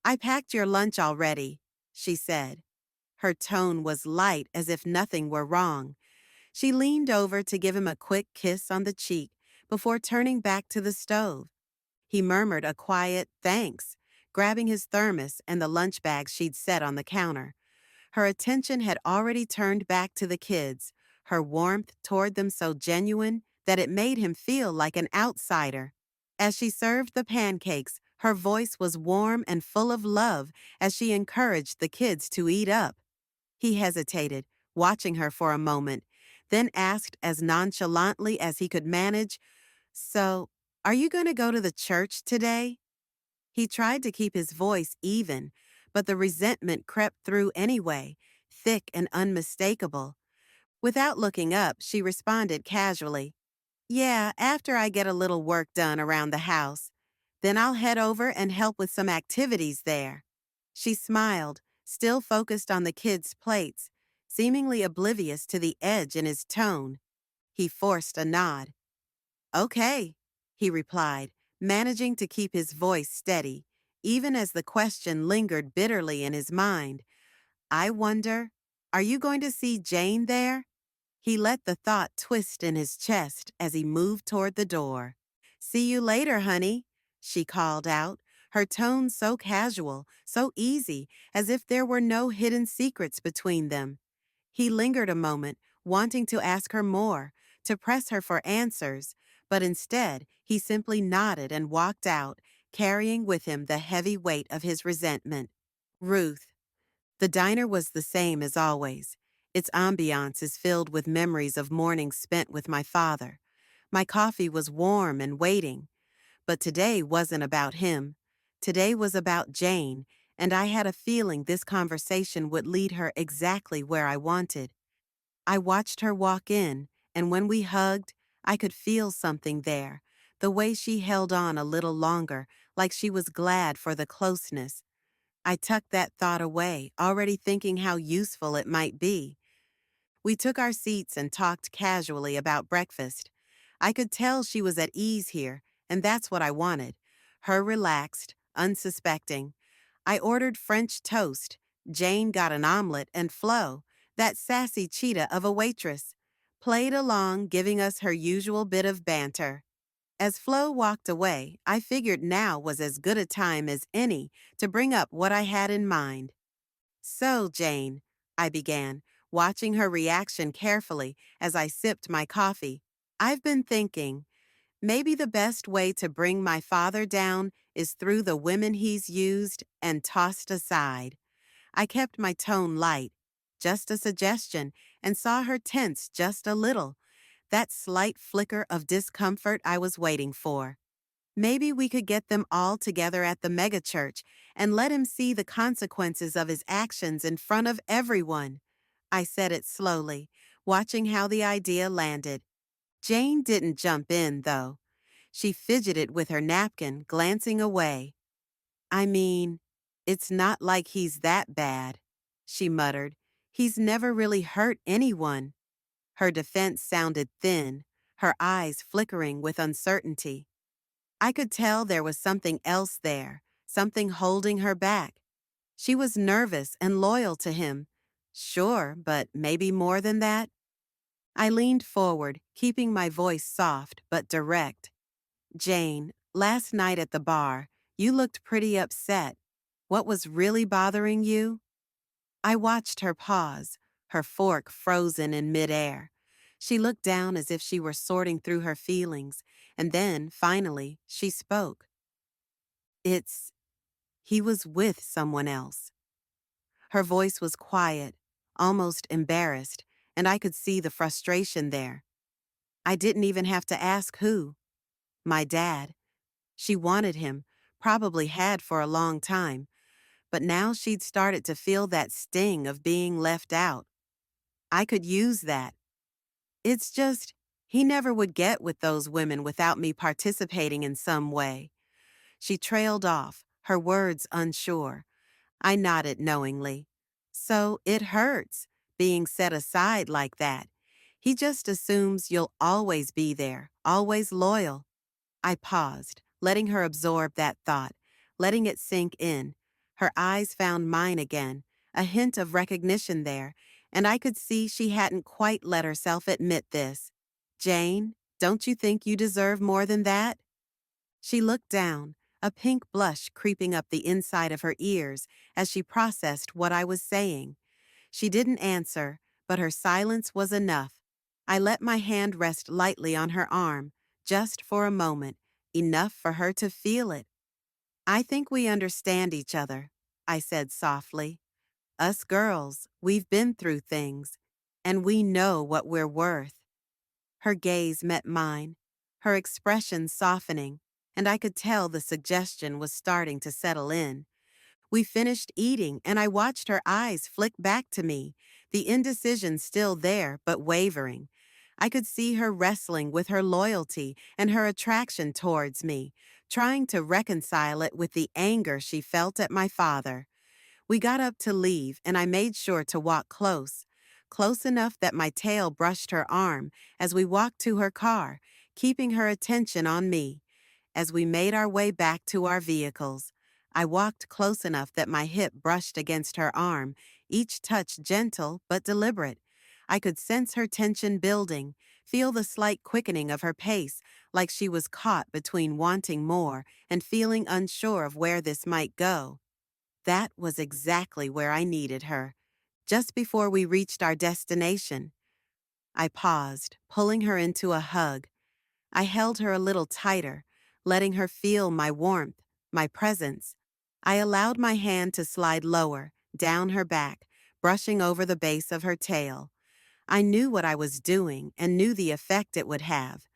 "I packed your lunch already," she said. Her tone was light, as if nothing were wrong. She leaned over to give him a quick kiss on the cheek before turning back to the stove. He murmured a quiet thanks, grabbing his thermos and the lunch bag she'd set on the counter. Her attention had already turned back to the kids, her warmth toward them so genuine that it made him feel like an outsider. As she served the pancakes, Her voice was warm and full of love as she encouraged the kids to eat up. He hesitated, watching her for a moment, then asked as nonchalantly as he could manage, "So, are you going to go to the church today?" He tried to keep his voice even, but the resentment crept through anyway, thick and unmistakable. Without looking up, she responded casually, "Yeah, after I get a little work done around the house. Then I'll head over and help with some activities there." She smiled, still focused on the kids' plates, seemingly oblivious to the edge in his tone. He forced a nod. "Okay," he replied, managing to keep his voice steady, even as the question lingered bitterly in his mind. "I wonder, are you going to see Jane there?" He let the thought twist in his chest as he moved toward the door. "See you later, honey," she called out, her tone so casual, so easy, as if there were no hidden secrets between them. He lingered a moment, wanting to ask her more, to press her for answers, but instead he simply nodded and walked out, carrying with him the heavy weight of his resentment. Ruth. The diner was the same as always. Its ambiance is filled with memories of mornings spent with my father. My coffee was warm and waiting, but today wasn't about him. Today was about Jane, and I had a feeling this conversation would lead her exactly where I wanted. I watched her walk in, and when we hugged, I could feel something there, the way she held on a little longer, like she was glad for the closeness. I tucked that thought away, already thinking how useful it might be. We took our seats and talked casually about breakfast. I could tell she was at ease here, and that's what I wanted. Her relaxed, unsuspecting. I ordered French toast. Jane got an omelet, and Flo, that sassy cheetah of a waitress, played along, giving us her usual bit of banter. As Flo walked away, I figured now was as good a time as any to bring up what I had in mind. "So, Jane," I began, watching her reaction carefully as I sipped my coffee, "I've been thinking, maybe the best way to bring my father down is through the women he's used and tossed aside." I kept my tone light, just a suggestion, and saw her tense just a little, that slight flicker of discomfort I was waiting for. Maybe we could get them all together at the megachurch and let him see the consequences of his actions in front of everyone. I said it slowly, watching how the idea landed. Jane didn't jump in, though. She fidgeted with her napkin, glancing away. "I mean, it's not like he's that bad," she muttered. "He's never really hurt anyone." Her defense sounded thin, her eyes flickering with uncertainty. I could tell there was something else there, something holding her back. She was nervous and loyal to him. Sure, but maybe more than that? I leaned forward, keeping my voice soft but direct. "Jane, last night at the bar, you looked pretty upset. What was really bothering you?" I watched her pause, her fork frozen in midair. She looked down as if she were sorting through her feelings, and then, finally, she spoke. "It's he was with someone else." Her voice was quiet, almost embarrassed, and I could see the frustration there. I didn't even have to ask who. My dad. She wanted him, probably had for a long time, but now she'd started to feel that sting of being left out. I could use that. It's just, he never would get with those women without me participating in some way. She trailed off, her words unsure. I nodded knowingly. "So it hurts, being set aside like that. He just assumes you'll always be there, always loyal." I paused, letting her absorb that thought, letting it sink in. Her eyes found mine again, a hint of recognition there, and I could see she hadn't quite let herself admit this. "Jane, don't you think you deserve more than that?" She looked down, a pink blush creeping up the inside of her ears as she processed what I was saying. She didn't answer, but her silence was enough. I let my hand rest lightly on her arm, just for a moment, enough for her to feel it. I think we understand each other, I said softly. Us girls, we've been through things, and we know what we're worth. Her gaze met mine, her expression softening, and I could tell the suggestion was starting to settle in. We finished eating, and I watched her eyes flick back to me, the indecision still there but wavering. I could see her wrestling with her loyalty and her attraction towards me, trying to reconcile it with the anger she felt at my father. We got up to leave, and I made sure to walk close, close enough that my tail brushed her arm as we walked to her car, keeping her attention on me. As we made our way back to our vehicles, I walked close enough that my hip brushed against her arm, each touch gentle but deliberate. I could sense her tension building, feel the slight quickening of her pace, like she was caught between wanting more and feeling unsure of where this might go. That was exactly where I needed her. Just before we reached our destination, I paused, pulling her into a hug. I held her a little tighter, letting her feel my warmth, my presence. I allowed my hand to slide lower, down her back, brushing over the base of her tail. I knew what I was doing and knew the effect it would have.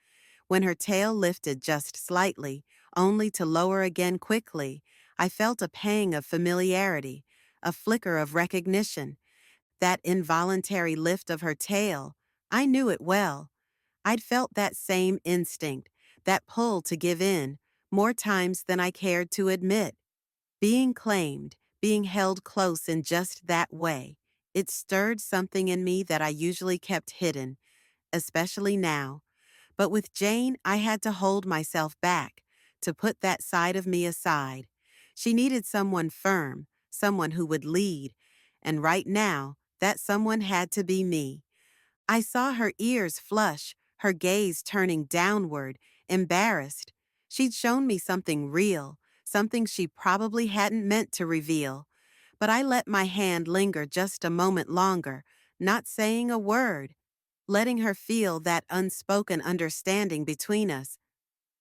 When her tail lifted just slightly, only to lower again quickly, I felt a pang of familiarity, a flicker of recognition. That involuntary lift of her tail, I knew it well. I'd felt that same instinct, that pull to give in, more times than I cared to admit. Being claimed, being held close in just that way, it stirred something in me that I usually kept hidden, especially now. But with Jane, I had to hold myself back, to put that side of me aside. She needed someone firm, someone who would lead, and right now, that someone had to be me. I saw her ears flush, her gaze turning downward, embarrassed. She'd shown me something real, something she probably hadn't meant to reveal. But I let my hand linger just a moment longer, not saying a word, letting her feel that unspoken understanding between us.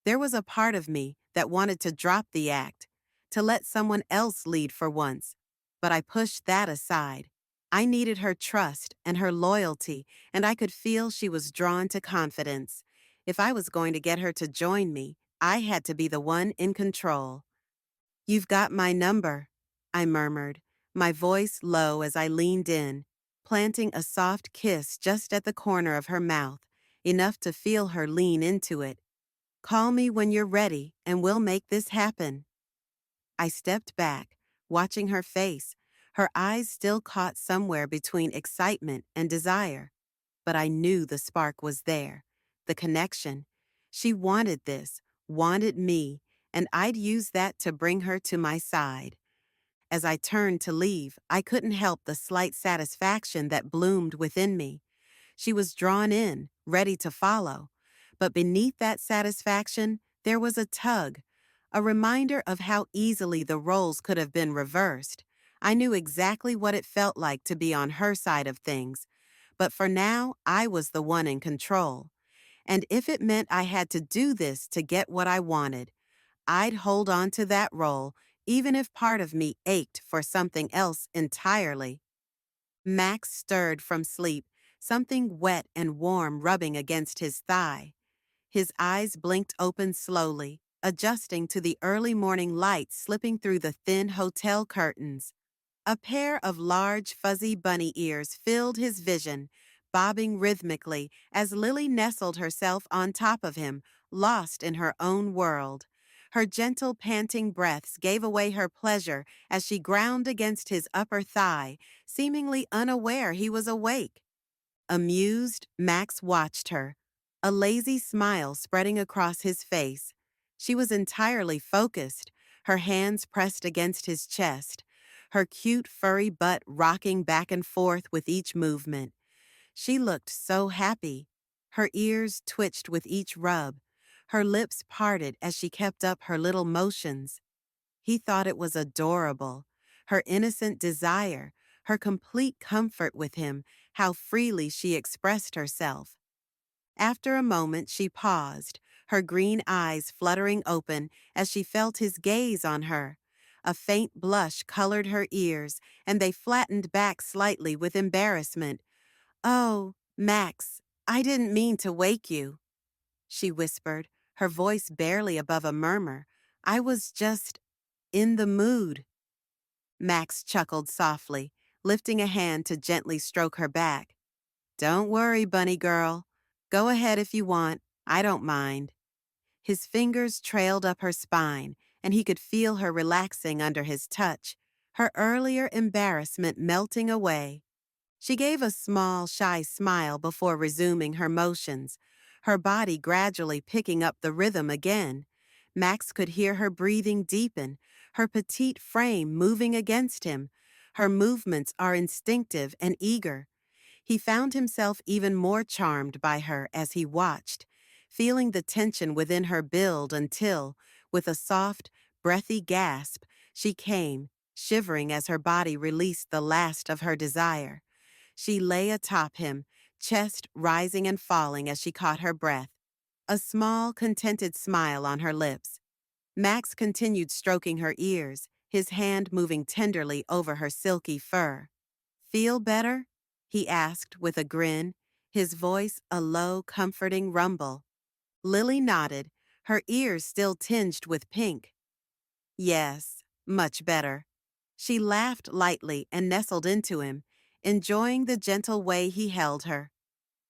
There was a part of me that wanted to drop the act, to let someone else lead for once, but I pushed that aside. I needed her trust and her loyalty, and I could feel she was drawn to confidence. If I was going to get her to join me, I had to be the one in control. "You've got my number," I murmured, my voice low as I leaned in, planting a soft kiss just at the corner of her mouth, enough to feel her lean into it. "Call me when you're ready, and we'll make this happen." I stepped back, watching her face, her eyes still caught somewhere between excitement and desire. But I knew the spark was there, the connection. She wanted this, wanted me, and I'd use that to bring her to my side. As I turned to leave, I couldn't help the slight satisfaction that bloomed within me. She was drawn in, ready to follow. But beneath that satisfaction, there was a tug, a reminder of how easily the roles could have been reversed. I knew exactly what it felt like to be on her side of things. But for now, I was the one in control. And if it meant I had to do this to get what I wanted, I'd hold on to that role, even if part of me ached for something else entirely. Max stirred from sleep, something wet and warm rubbing against his thigh. His eyes blinked open slowly, adjusting to the early morning light slipping through the thin hotel curtains. A pair of large, fuzzy bunny ears filled his vision, bobbing rhythmically as Lily nestled herself on top of him, lost in her own world. Her gentle, panting breaths gave away her pleasure as she ground against his upper thigh, seemingly unaware he was awake. Amused, Max watched her, a lazy smile spreading across his face. She was entirely focused, her hands pressed against his chest, her cute furry butt rocking back and forth with each movement. She looked so happy. Her ears twitched with each rub. Her lips parted as she kept up her little motions. He thought it was adorable. Her innocent desire, her complete comfort with him, how freely she expressed herself. After a moment, she paused, her green eyes fluttering open as she felt his gaze on her. A faint blush colored her ears, and they flattened back slightly with embarrassment. "Oh, Max, I didn't mean to wake you," she whispered, her voice barely above a murmur. "I was just in the mood." Max chuckled softly, lifting a hand to gently stroke her back. "Don't worry, bunny girl. Go ahead if you want. I don't mind." His fingers trailed up her spine, and he could feel her relaxing under his touch, her earlier embarrassment melting away. She gave a small, shy smile before resuming her motions, her body gradually picking up the rhythm again. Max could hear her breathing deepen, her petite frame moving against him. Her movements are instinctive and eager. He found himself even more charmed by her as he watched, feeling the tension within her build until, with a soft, breathy gasp, she came, shivering as her body released the last of her desire. She lay atop him, chest rising and falling as she caught her breath, a small, contented smile on her lips. Max continued stroking her ears, his hand moving tenderly over her silky fur. "Feel better?" he asked with a grin, his voice a low, comforting rumble. Lily nodded, her ears still tinged with pink. "Yes, much better." She laughed lightly and nestled into him, enjoying the gentle way he held her.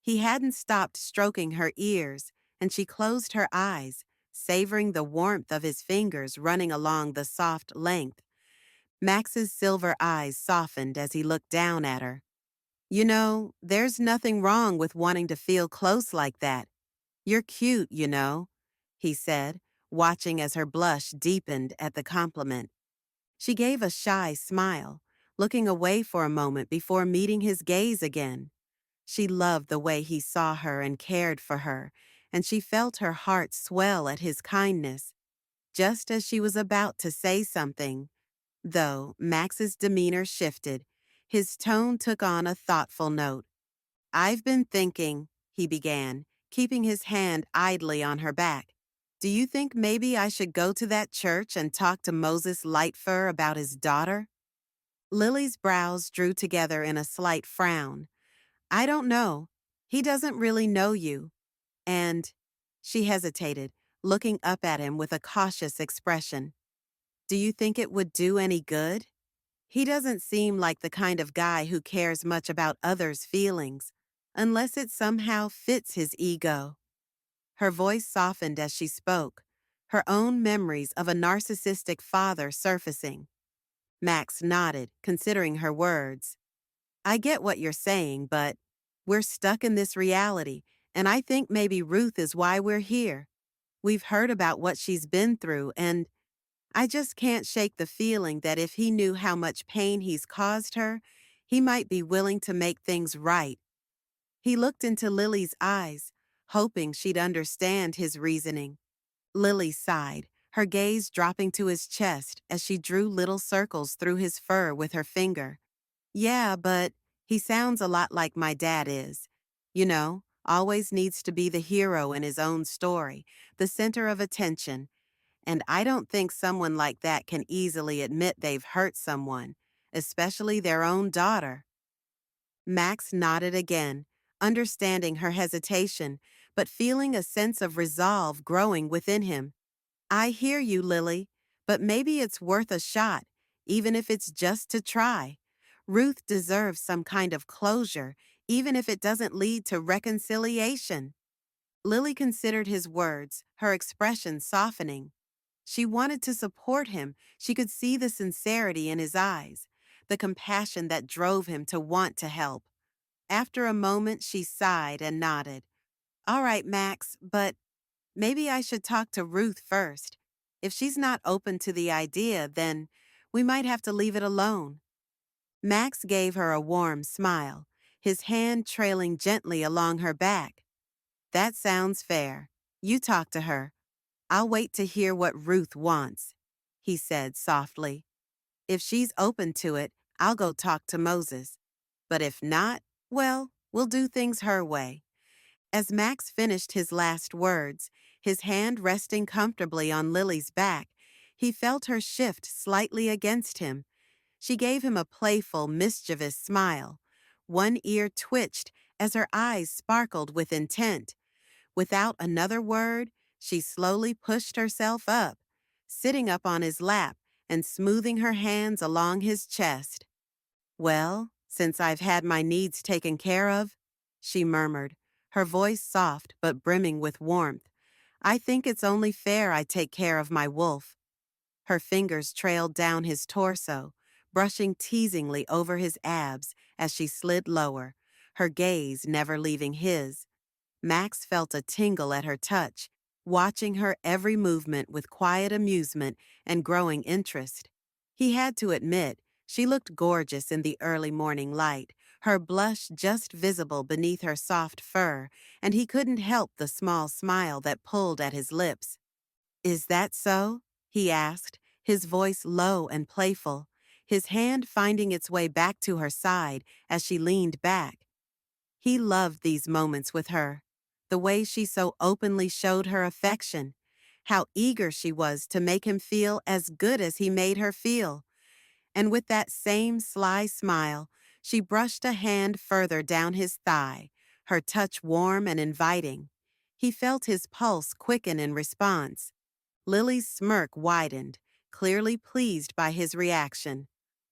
He hadn't stopped stroking her ears, and she closed her eyes, savoring the warmth of his fingers running along the soft length. Max's silver eyes softened as he looked down at her. "You know, there's nothing wrong with wanting to feel close like that. You're cute, you know," he said, watching as her blush deepened at the compliment. She gave a shy smile, looking away for a moment before meeting his gaze again. She loved the way he saw her and cared for her, and she felt her heart swell at his kindness. Just as she was about to say something, though, Max's demeanor shifted. His tone took on a thoughtful note. "I've been thinking," he began, keeping his hand idly on her back. "Do you think maybe I should go to that church and talk to Moses Lightfur about his daughter?" Lily's brows drew together in a slight frown. "I don't know. He doesn't really know you. And," she hesitated, looking up at him with a cautious expression, "do you think it would do any good? He doesn't seem like the kind of guy who cares much about others' feelings, unless it somehow fits his ego." Her voice softened as she spoke, her own memories of a narcissistic father surfacing. Max nodded, considering her words. "I get what you're saying, but we're stuck in this reality, and I think maybe Ruth is why we're here. We've heard about what she's been through, and I just can't shake the feeling that if he knew how much pain he's caused her, he might be willing to make things right." He looked into Lily's eyes, hoping she'd understand his reasoning. Lily sighed, her gaze dropping to his chest as she drew little circles through his fur with her finger. "Yeah, but he sounds a lot like my dad is. You know, always needs to be the hero in his own story, the center of attention. And I don't think someone like that can easily admit they've hurt someone, especially their own daughter." Max nodded again, understanding her hesitation, but feeling a sense of resolve growing within him. "I hear you, Lily, but maybe it's worth a shot, even if it's just to try. Ruth deserves some kind of closure, even if it doesn't lead to reconciliation." Lily considered his words, her expression softening. She wanted to support him. She could see the sincerity in his eyes, the compassion that drove him to want to help. After a moment, she sighed and nodded. "All right, Max, but maybe I should talk to Ruth first. If she's not open to the idea, then we might have to leave it alone." Max gave her a warm smile, his hand trailing gently along her back. "That sounds fair. You talk to her. I'll wait to hear what Ruth wants," he said softly. "If she's open to it, I'll go talk to Moses. But if not, well, we'll do things her way." As Max finished his last words, His hand resting comfortably on Lily's back, he felt her shift slightly against him. She gave him a playful, mischievous smile. One ear twitched as her eyes sparkled with intent. Without another word, she slowly pushed herself up, sitting up on his lap and smoothing her hands along his chest. "Well, since I've had my needs taken care of," she murmured, her voice soft but brimming with warmth, "I think it's only fair I take care of my wolf." Her fingers trailed down his torso, brushing teasingly over his abs as she slid lower, her gaze never leaving his. Max felt a tingle at her touch, watching her every movement with quiet amusement and growing interest. He had to admit, she looked gorgeous in the early morning light, her blush just visible beneath her soft fur, and he couldn't help the small smile that pulled at his lips. "Is that so?" he asked, his voice low and playful, his hand finding its way back to her side as she leaned back. He loved these moments with her, the way she so openly showed her affection, how eager she was to make him feel as good as he made her feel. And with that same sly smile, she brushed a hand further down his thigh, her touch warm and inviting. He felt his pulse quicken in response. Lily's smirk widened, clearly pleased by his reaction.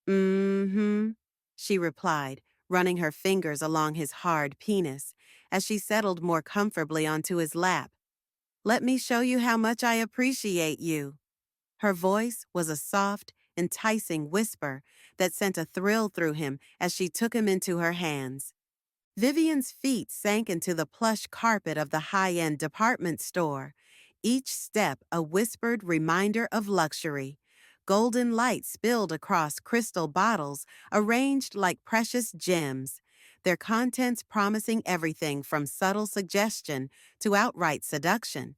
"Mm-hmm," she replied, running her fingers along his hard penis as she settled more comfortably onto his lap. "Let me show you how much I appreciate you." Her voice was a soft, enticing whisper that sent a thrill through him as she took him into her hands. Vivian's feet sank into the plush carpet of the high-end department store, each step a whispered reminder of luxury. Golden light spilled across crystal bottles arranged like precious gems, their contents promising everything from subtle suggestion to outright seduction.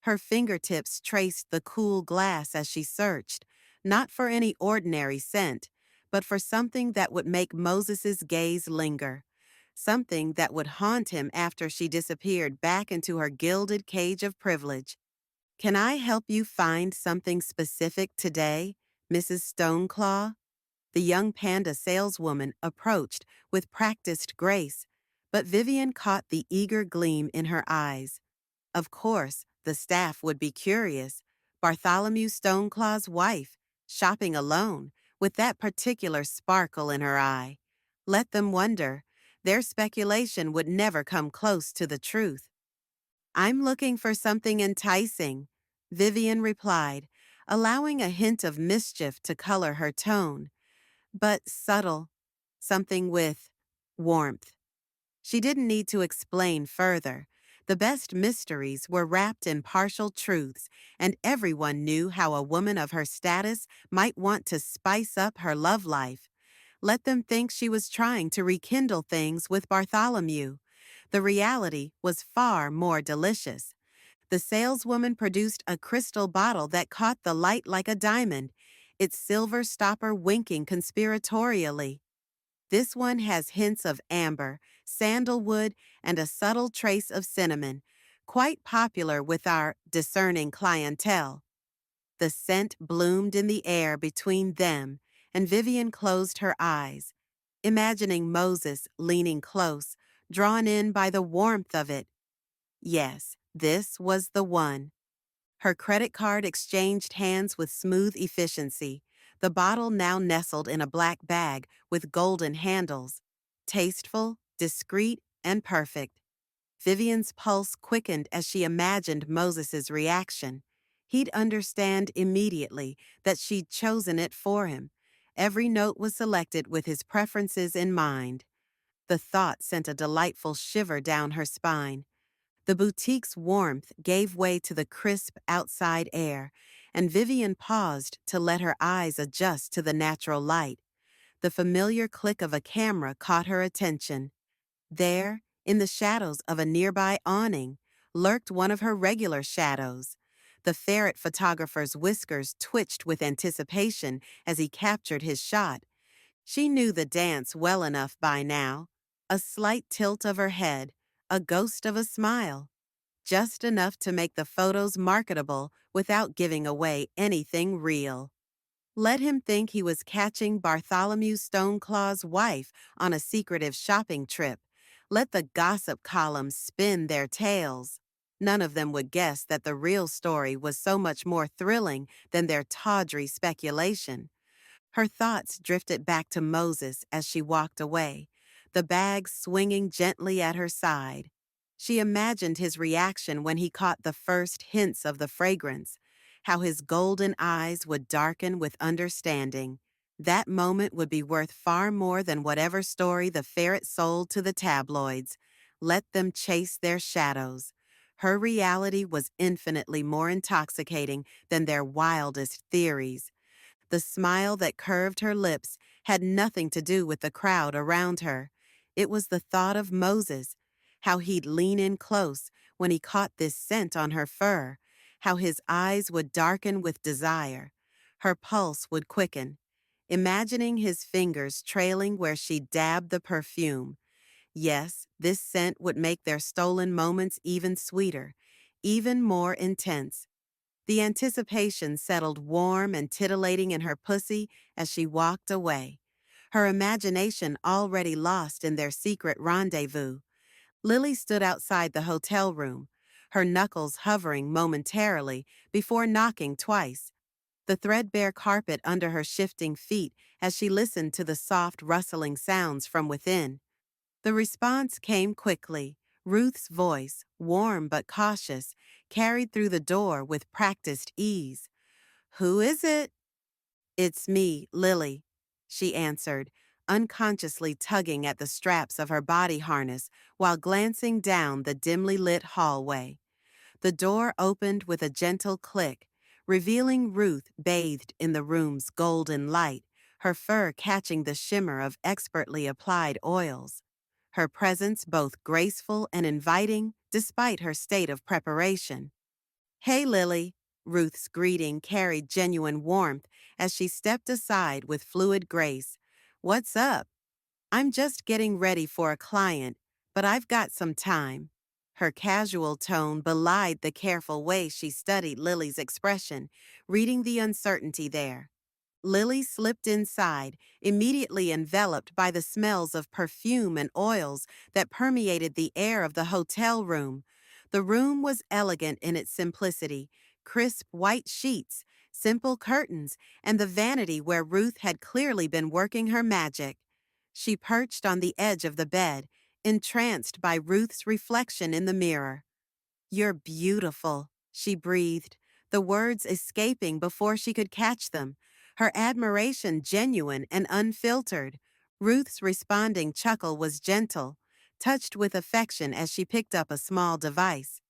Her fingertips traced the cool glass as she searched, not for any ordinary scent, but for something that would make Moses's gaze linger. Something that would haunt him after she disappeared back into her gilded cage of privilege. "Can I help you find something specific today, Mrs. Stoneclaw?" The young panda saleswoman approached with practiced grace, but Vivian caught the eager gleam in her eyes. Of course, the staff would be curious. Bartholomew Stoneclaw's wife, shopping alone, with that particular sparkle in her eye. Let them wonder. Their speculation would never come close to the truth. "I'm looking for something enticing," Vivian replied, allowing a hint of mischief to color her tone, but subtle, something with warmth. She didn't need to explain further. The best mysteries were wrapped in partial truths, and everyone knew how a woman of her status might want to spice up her love life. Let them think she was trying to rekindle things with Bartholomew. The reality was far more delicious. The saleswoman produced a crystal bottle that caught the light like a diamond, its silver stopper winking conspiratorially. "This one has hints of amber, sandalwood, and a subtle trace of cinnamon, quite popular with our discerning clientele." The scent bloomed in the air between them, and Vivian closed her eyes, imagining Moses leaning close, drawn in by the warmth of it. Yes, this was the one. Her credit card exchanged hands with smooth efficiency, the bottle now nestled in a black bag with golden handles. Tasteful, discreet, and perfect. Vivian's pulse quickened as she imagined Moses's reaction. He'd understand immediately that she'd chosen it for him. Every note was selected with his preferences in mind. The thought sent a delightful shiver down her spine. The boutique's warmth gave way to the crisp outside air, and Vivian paused to let her eyes adjust to the natural light. The familiar click of a camera caught her attention. There, in the shadows of a nearby awning, lurked one of her regular shadows. The ferret photographer's whiskers twitched with anticipation as he captured his shot. She knew the dance well enough by now. A slight tilt of her head, a ghost of a smile. just enough to make the photos marketable without giving away anything real. Let him think he was catching Bartholomew Stoneclaw's wife on a secretive shopping trip. Let the gossip columns spin their tales. None of them would guess that the real story was so much more thrilling than their tawdry speculation. Her thoughts drifted back to Moses as she walked away, the bag swinging gently at her side. She imagined his reaction when he caught the first hints of the fragrance, how his golden eyes would darken with understanding. That moment would be worth far more than whatever story the ferret sold to the tabloids. Let them chase their shadows. Her reality was infinitely more intoxicating than their wildest theories. The smile that curved her lips had nothing to do with the crowd around her. It was the thought of Moses, how he'd lean in close when he caught this scent on her fur, how his eyes would darken with desire. Her pulse would quicken, imagining his fingers trailing where she dabbed the perfume. Yes, this scent would make their stolen moments even sweeter, even more intense. The anticipation settled warm and titillating in her pussy as she walked away, her imagination already lost in their secret rendezvous. Lily stood outside the hotel room, her knuckles hovering momentarily before knocking twice, the threadbare carpet under her shifting feet as she listened to the soft rustling sounds from within. The response came quickly. Ruth's voice, warm but cautious, carried through the door with practiced ease. "Who is it?" "It's me, Lily," she answered, unconsciously tugging at the straps of her body harness while glancing down the dimly lit hallway. The door opened with a gentle click, revealing Ruth bathed in the room's golden light, her fur catching the shimmer of expertly applied oils. Her presence both graceful and inviting despite her state of preparation. "Hey, Lily." Ruth's greeting carried genuine warmth as she stepped aside with fluid grace. "What's up?" "I'm just getting ready for a client, but I've got some time." Her casual tone belied the careful way she studied Lily's expression, reading the uncertainty there. Lily slipped inside, immediately enveloped by the smells of perfume and oils that permeated the air of the hotel room. The room was elegant in its simplicity, crisp white sheets, simple curtains, and the vanity where Ruth had clearly been working her magic. She perched on the edge of the bed, entranced by Ruth's reflection in the mirror. "You're beautiful," she breathed, the words escaping before she could catch them, her admiration genuine and unfiltered. Ruth's responding chuckle was gentle, touched with affection as she picked up a small device.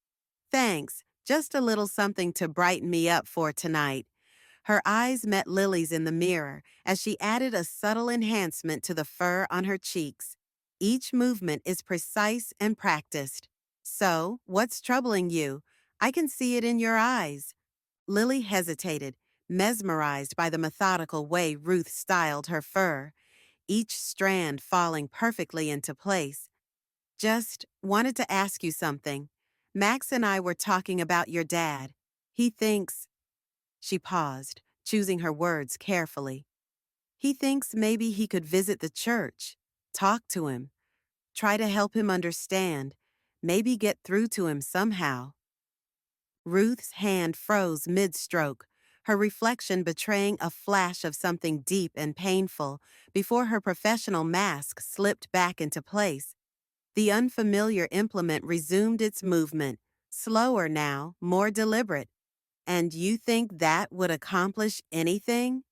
"Thanks, just a little something to brighten me up for tonight." Her eyes met Lily's in the mirror as she added a subtle enhancement to the fur on her cheeks. Each movement is precise and practiced. "So, what's troubling you? I can see it in your eyes." Lily hesitated, mesmerized by the methodical way Ruth styled her fur, each strand falling perfectly into place. "Just wanted to ask you something. Max and I were talking about your dad. He thinks—" She paused, choosing her words carefully. "He thinks maybe he could visit the church, talk to him, try to help him understand, maybe get through to him somehow." Ruth's hand froze mid-stroke, her reflection betraying a flash of something deep and painful before her professional mask slipped back into place. The unfamiliar implement resumed its movement, slower now, more deliberate. "And you think that would accomplish anything?"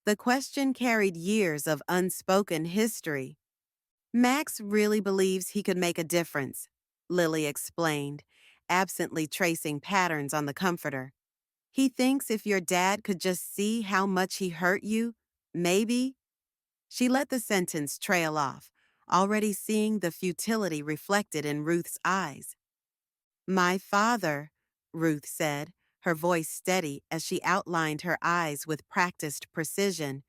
The question carried years of unspoken history. "Max really believes he could make a difference," Lily explained, absently tracing patterns on the comforter. "He thinks if your dad could just see how much he hurt you, maybe—" She let the sentence trail off, already seeing the futility reflected in Ruth's eyes. "My father," Ruth said, her voice steady as she outlined her eyes with practiced precision,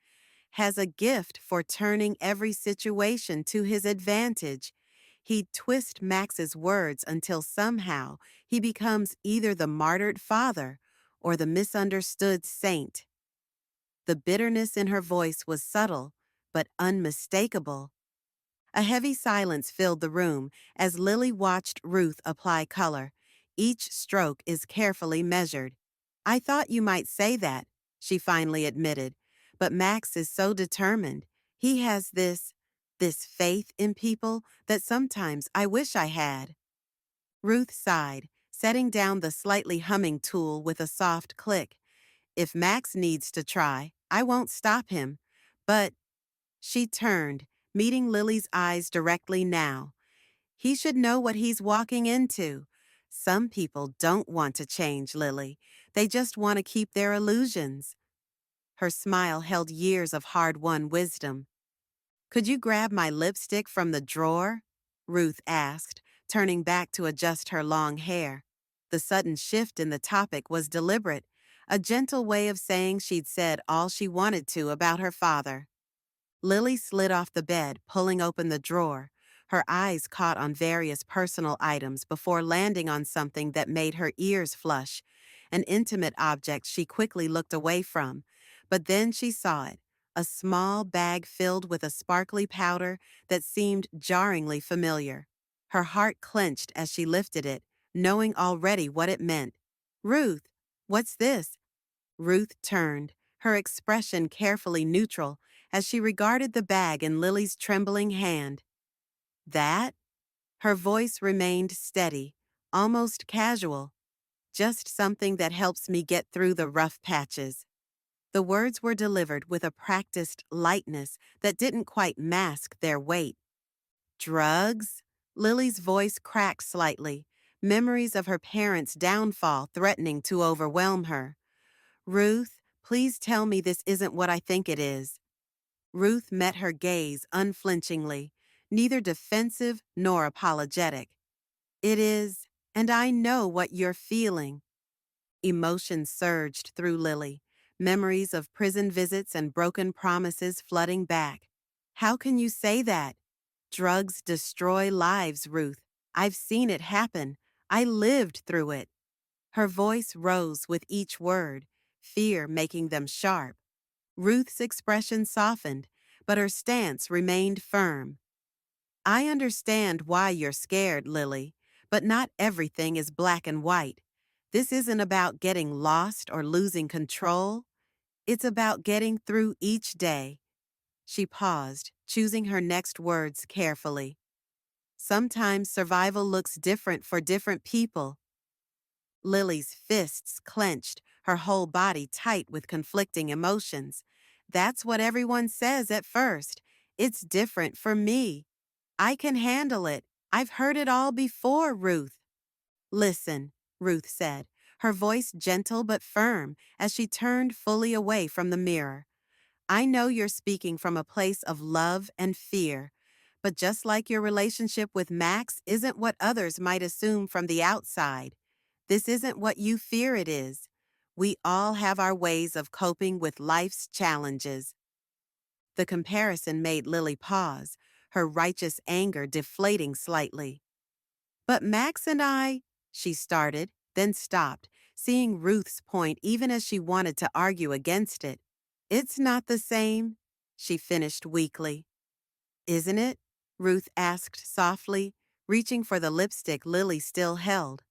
"has a gift for turning every situation to his advantage. He'd twist Max's words until somehow he becomes either the martyred father or the misunderstood saint. The bitterness in her voice was subtle, but unmistakable. A heavy silence filled the room as Lily watched Ruth apply color. Each stroke is carefully measured. I thought you might say that, she finally admitted, but Max is so determined. He has this faith in people that sometimes I wish I had. Ruth sighed, setting down the slightly humming tool with a soft click. If Max needs to try, I won't stop him. But she turned, meeting Lily's eyes directly now. He should know what he's walking into. Some people don't want to change, Lily. They just want to keep their illusions. Her smile held years of hard-won wisdom. Could you grab my lipstick from the drawer? Ruth asked, turning back to adjust her long hair. The sudden shift in the topic was deliberate, a gentle way of saying she'd said all she wanted to about her father. Lily slid off the bed, pulling open the drawer. Her eyes caught on various personal items before landing on something that made her ears flush, an intimate object she quickly looked away from. But then she saw it, a small bag filled with a sparkly powder that seemed jarringly familiar. Her heart clenched as she lifted it, knowing already what it meant. Ruth, what's this? Ruth turned, her expression carefully neutral, as she regarded the bag in Lily's trembling hand. That? Her voice remained steady, almost casual. Just something that helps me get through the rough patches. The words were delivered with a practiced lightness that didn't quite mask their weight. Drugs? Lily's voice cracked slightly, memories of her parents' downfall threatening to overwhelm her. Ruth, please tell me this isn't what I think it is. Ruth met her gaze unflinchingly, neither defensive nor apologetic. It is, and I know what you're feeling. Emotion surged through Lily, memories of prison visits and broken promises flooding back. How can you say that? Drugs destroy lives, Ruth. I've seen it happen. I lived through it. Her voice rose with each word, fear making them sharp. Ruth's expression softened, but her stance remained firm. I understand why you're scared, Lily, but not everything is black and white. This isn't about getting lost or losing control. It's about getting through each day. She paused, choosing her next words carefully. Sometimes survival looks different for different people. Lily's fists clenched, her whole body tight with conflicting emotions. That's what everyone says at first. It's different for me. I can handle it. I've heard it all before, Ruth. Listen, Ruth said, her voice gentle but firm as she turned fully away from the mirror. I know you're speaking from a place of love and fear, but just like your relationship with Max isn't what others might assume from the outside. This isn't what you fear it is. We all have our ways of coping with life's challenges. The comparison made Lily pause, her righteous anger deflating slightly. But Max and I, she started, then stopped, seeing Ruth's point even as she wanted to argue against it. It's not the same, she finished weakly. Isn't it? Ruth asked softly, reaching for the lipstick Lily still held.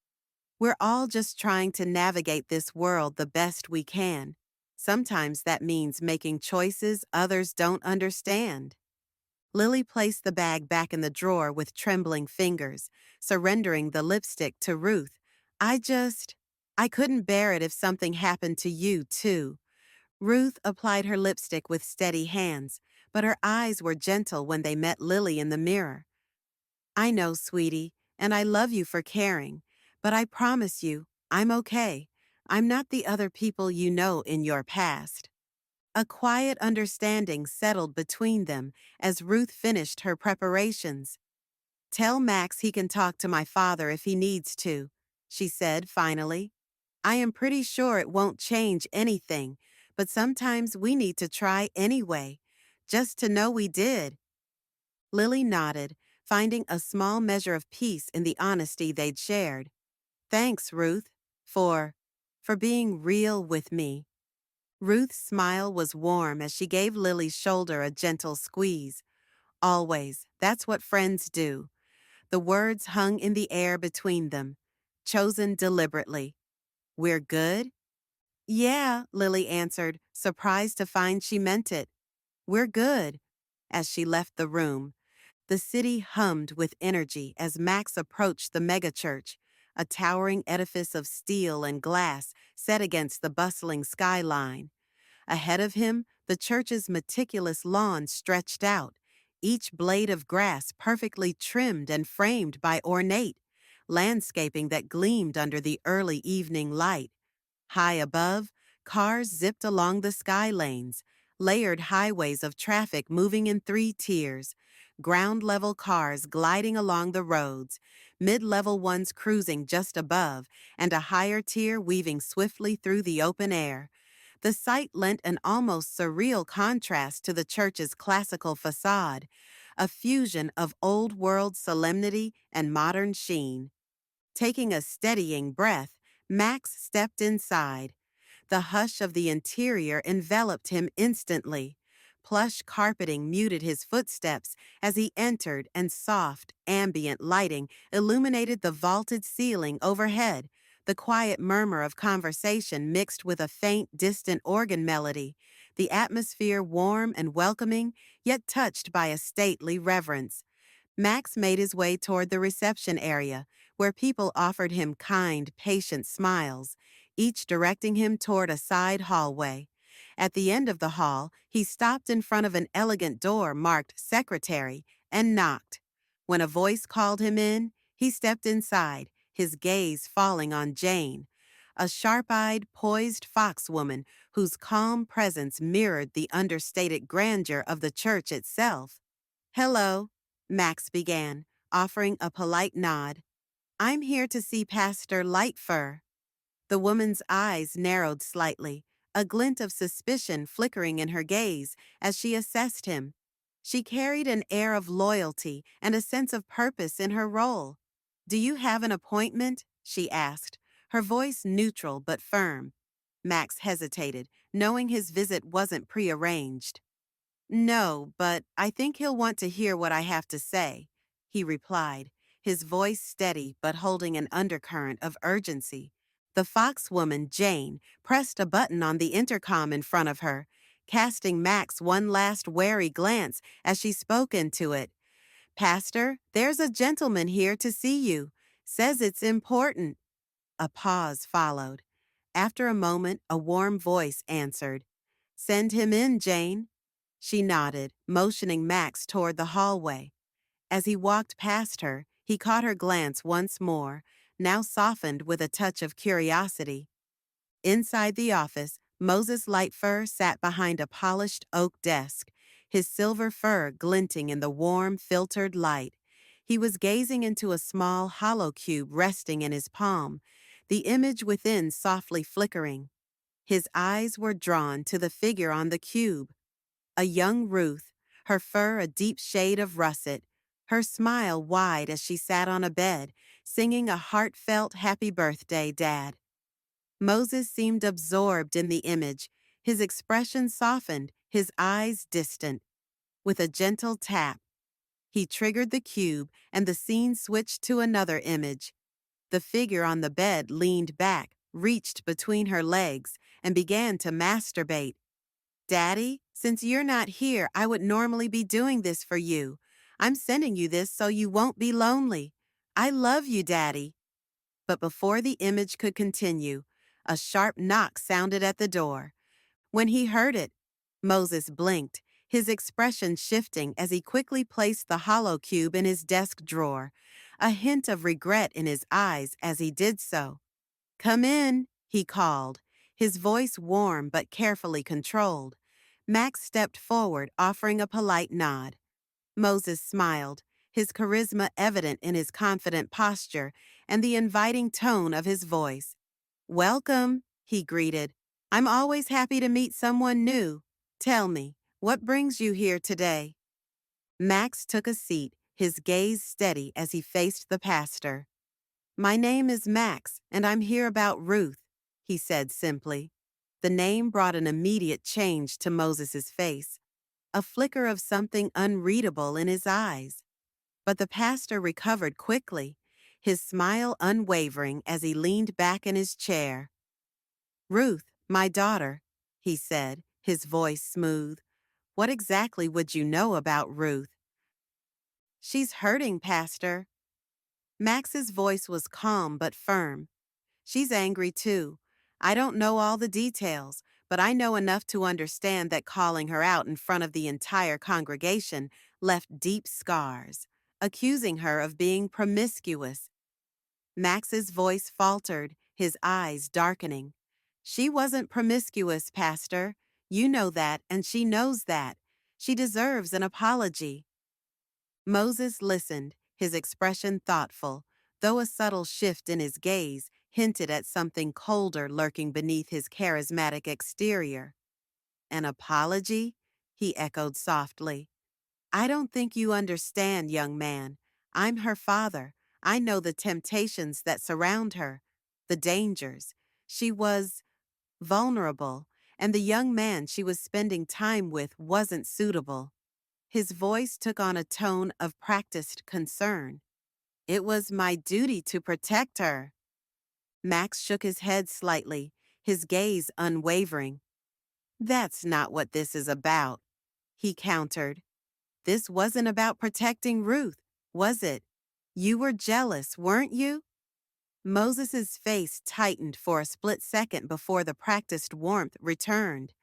We're all just trying to navigate this world the best we can. Sometimes that means making choices others don't understand. Lily placed the bag back in the drawer with trembling fingers, surrendering the lipstick to Ruth. I couldn't bear it if something happened to you, too. Ruth applied her lipstick with steady hands, but her eyes were gentle when they met Lily in the mirror. I know, sweetie, and I love you for caring, but I promise you, I'm okay. I'm not the other people you know in your past. A quiet understanding settled between them as Ruth finished her preparations. Tell Max he can talk to my father if he needs to, she said finally. I am pretty sure it won't change anything, but sometimes we need to try anyway, just to know we did. Lily nodded, finding a small measure of peace in the honesty they'd shared. Thanks, Ruth, for for being real with me. Ruth's smile was warm as she gave Lily's shoulder a gentle squeeze. Always, that's what friends do. The words hung in the air between them, chosen deliberately. We're good? Yeah, Lily answered, surprised to find she meant it. We're good. As she left the room, the city hummed with energy as Max approached the megachurch, a towering edifice of steel and glass set against the bustling skyline. Ahead of him, the church's meticulous lawn stretched out, each blade of grass perfectly trimmed and framed by ornate landscaping that gleamed under the early evening light. High above, cars zipped along the sky lanes, layered highways of traffic moving in three tiers, ground-level cars gliding along the roads, mid-level ones cruising just above, and a higher tier weaving swiftly through the open air. The sight lent an almost surreal contrast to the church's classical facade, a fusion of old-world solemnity and modern sheen. Taking a steadying breath, Max stepped inside. The hush of the interior enveloped him instantly. Plush carpeting muted his footsteps as he entered, and soft, ambient lighting illuminated the vaulted ceiling overhead. The quiet murmur of conversation mixed with a faint, distant organ melody, the atmosphere warm and welcoming, yet touched by a stately reverence. Max made his way toward the reception area, where people offered him kind, patient smiles, each directing him toward a side hallway. At the end of the hall, he stopped in front of an elegant door marked Secretary and knocked. When a voice called him in, he stepped inside, his gaze falling on Jane, a sharp-eyed, poised foxwoman whose calm presence mirrored the understated grandeur of the church itself. Hello, Max began, offering a polite nod. I'm here to see Pastor Lightfur. The woman's eyes narrowed slightly, a glint of suspicion flickering in her gaze as she assessed him. She carried an air of loyalty and a sense of purpose in her role. Do you have an appointment? She asked, her voice neutral but firm. Max hesitated, knowing his visit wasn't prearranged. No, but I think he'll want to hear what I have to say, he replied, his voice steady but holding an undercurrent of urgency. The foxwoman, Jane, pressed a button on the intercom in front of her, casting Max one last wary glance as she spoke into it. Pastor, there's a gentleman here to see you. Says it's important. A pause followed. After a moment, a warm voice answered. Send him in, Jane. She nodded, motioning Max toward the hallway. As he walked past her, he caught her glance once more, now softened with a touch of curiosity. Inside the office, Moses Lightfur sat behind a polished oak desk, his silver fur glinting in the warm, filtered light. He was gazing into a small, hollow cube resting in his palm, the image within softly flickering. His eyes were drawn to the figure on the cube, a young Ruth, her fur a deep shade of russet, her smile wide as she sat on a bed, singing a heartfelt happy birthday, Dad. Moses seemed absorbed in the image, his expression softened, his eyes distant. With a gentle tap, he triggered the cube and the scene switched to another image. The figure on the bed leaned back, reached between her legs, and began to masturbate. Daddy, since you're not here, I would normally be doing this for you. I'm sending you this so you won't be lonely. I love you, Daddy. But before the image could continue, a sharp knock sounded at the door. When he heard it, Moses blinked, his expression shifting as he quickly placed the hollow cube in his desk drawer, a hint of regret in his eyes as he did so. Come in, he called, his voice warm but carefully controlled. Max stepped forward, offering a polite nod. Moses smiled, his charisma evident in his confident posture and the inviting tone of his voice. Welcome, he greeted. I'm always happy to meet someone new. Tell me, what brings you here today? Max took a seat, his gaze steady as he faced the pastor. "My name is Max, and I'm here about Ruth," he said simply. The name brought an immediate change to Moses's face, a flicker of something unreadable in his eyes. But the pastor recovered quickly, his smile unwavering as he leaned back in his chair. "Ruth, my daughter," he said, his voice smooth. "What exactly would you know about Ruth?" "She's hurting, Pastor." Max's voice was calm but firm. "She's angry too. I don't know all the details, but I know enough to understand that calling her out in front of the entire congregation left deep scars, accusing her of being promiscuous." Max's voice faltered, his eyes darkening. "She wasn't promiscuous, Pastor. You know that, and she knows that. She deserves an apology." Moses listened, his expression thoughtful, though a subtle shift in his gaze hinted at something colder lurking beneath his charismatic exterior. "An apology?" he echoed softly. "I don't think you understand, young man. I'm her father. I know the temptations that surround her, the dangers. She was vulnerable, and the young man she was spending time with wasn't suitable." His voice took on a tone of practiced concern. "It was my duty to protect her." Max shook his head slightly, his gaze unwavering. "That's not what this is about," he countered. "This wasn't about protecting Ruth, was it? You were jealous, weren't you?" Moses's face tightened for a split second before the practiced warmth returned.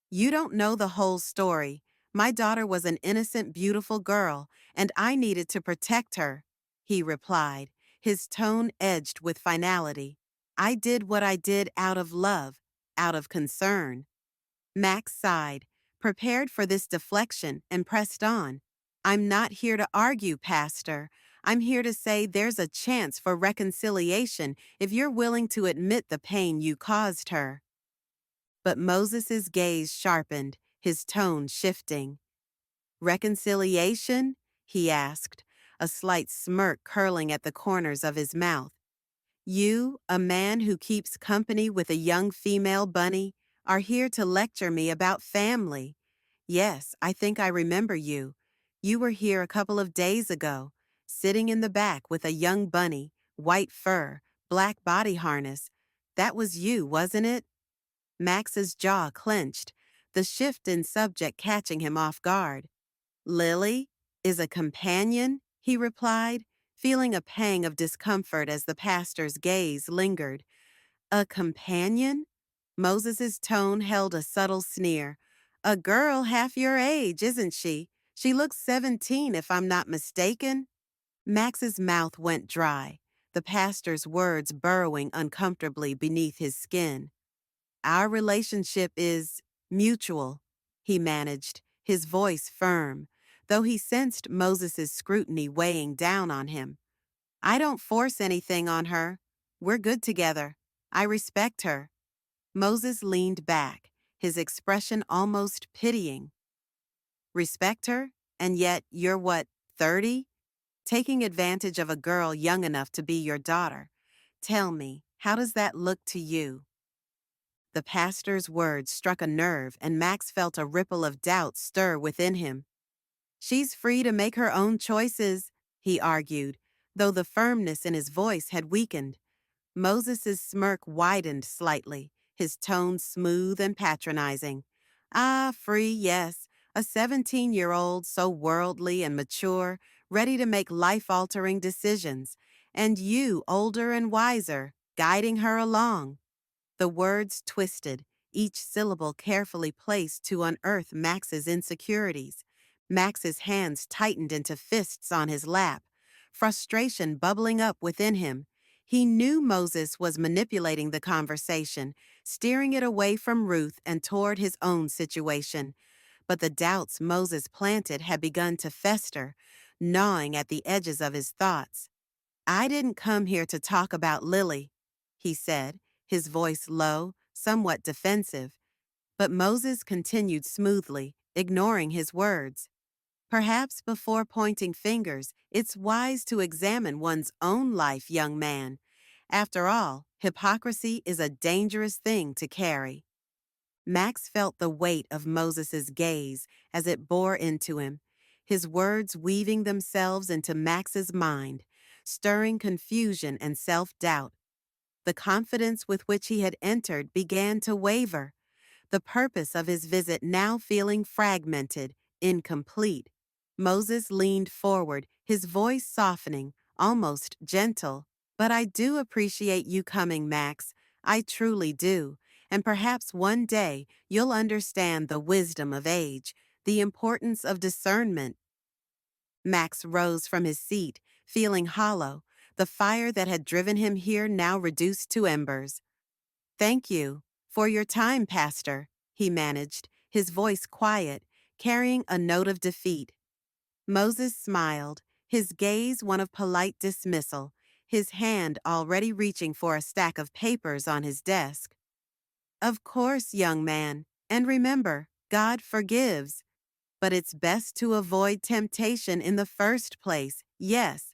"You don't know the whole story. My daughter was an innocent, beautiful girl, and I needed to protect her," he replied, his tone edged with finality. "I did what I did out of love, out of concern." Max sighed, prepared for this deflection, and pressed on. "I'm not here to argue, Pastor. I'm here to say there's a chance for reconciliation if you're willing to admit the pain you caused her." But Moses's gaze sharpened, his tone shifting. "Reconciliation?" he asked, a slight smirk curling at the corners of his mouth. "You, a man who keeps company with a young female bunny, are here to lecture me about family. Yes, I think I remember you. You were here a couple of days ago, sitting in the back with a young bunny, white fur, black body harness. That was you, wasn't it?" Max's jaw clenched, the shift in subject catching him off guard. "Lily is a companion?" he replied, feeling a pang of discomfort as the pastor's gaze lingered. "A companion?" Moses's tone held a subtle sneer. "A girl half your age, isn't she? She looks 17 if I'm not mistaken." Max's mouth went dry, the pastor's words burrowing uncomfortably beneath his skin. "Our relationship is mutual," he managed, his voice firm, though he sensed Moses's scrutiny weighing down on him. "I don't force anything on her. We're good together. I respect her." Moses leaned back, his expression almost pitying. "Respect her? And yet you're what, 30? Taking advantage of a girl young enough to be your daughter. Tell me, how does that look to you?" The pastor's words struck a nerve, and Max felt a ripple of doubt stir within him. "She's free to make her own choices," he argued, though the firmness in his voice had weakened. Moses's smirk widened slightly, his tone smooth and patronizing. "Ah, free, yes. A 17-year-old so worldly and mature, ready to make life-altering decisions. And you, older and wiser, guiding her along." The words twisted, each syllable carefully placed to unearth Max's insecurities. Max's hands tightened into fists on his lap, frustration bubbling up within him. He knew Moses was manipulating the conversation, steering it away from Ruth and toward his own situation. But the doubts Moses planted had begun to fester, gnawing at the edges of his thoughts. "I didn't come here to talk about Lily," he said, his voice low, somewhat defensive. But Moses continued smoothly, ignoring his words. Perhaps before pointing fingers, it's wise to examine one's own life, young man. After all, hypocrisy is a dangerous thing to carry. Max felt the weight of Moses's gaze as it bore into him, his words weaving themselves into Max's mind, stirring confusion and self-doubt. The confidence with which he had entered began to waver, the purpose of his visit now feeling fragmented, incomplete. Moses leaned forward, his voice softening, almost gentle. But I do appreciate you coming, Max. I truly do. And perhaps one day you'll understand the wisdom of age, the importance of discernment. Max rose from his seat, feeling hollow, the fire that had driven him here now reduced to embers. Thank you for your time, Pastor, he managed, his voice quiet, carrying a note of defeat. Moses smiled, his gaze one of polite dismissal, his hand already reaching for a stack of papers on his desk. Of course, young man, and remember, God forgives. But it's best to avoid temptation in the first place, yes.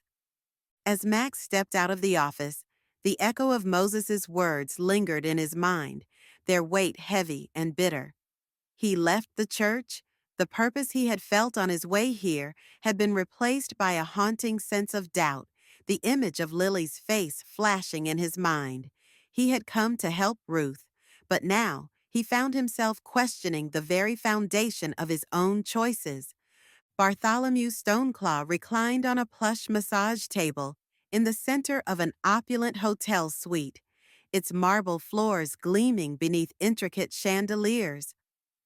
As Max stepped out of the office, the echo of Moses's words lingered in his mind, their weight heavy and bitter. He left the church. The purpose he had felt on his way here had been replaced by a haunting sense of doubt, the image of Lily's face flashing in his mind. He had come to help Ruth, but now he found himself questioning the very foundation of his own choices. Bartholomew Stoneclaw reclined on a plush massage table in the center of an opulent hotel suite, its marble floors gleaming beneath intricate chandeliers.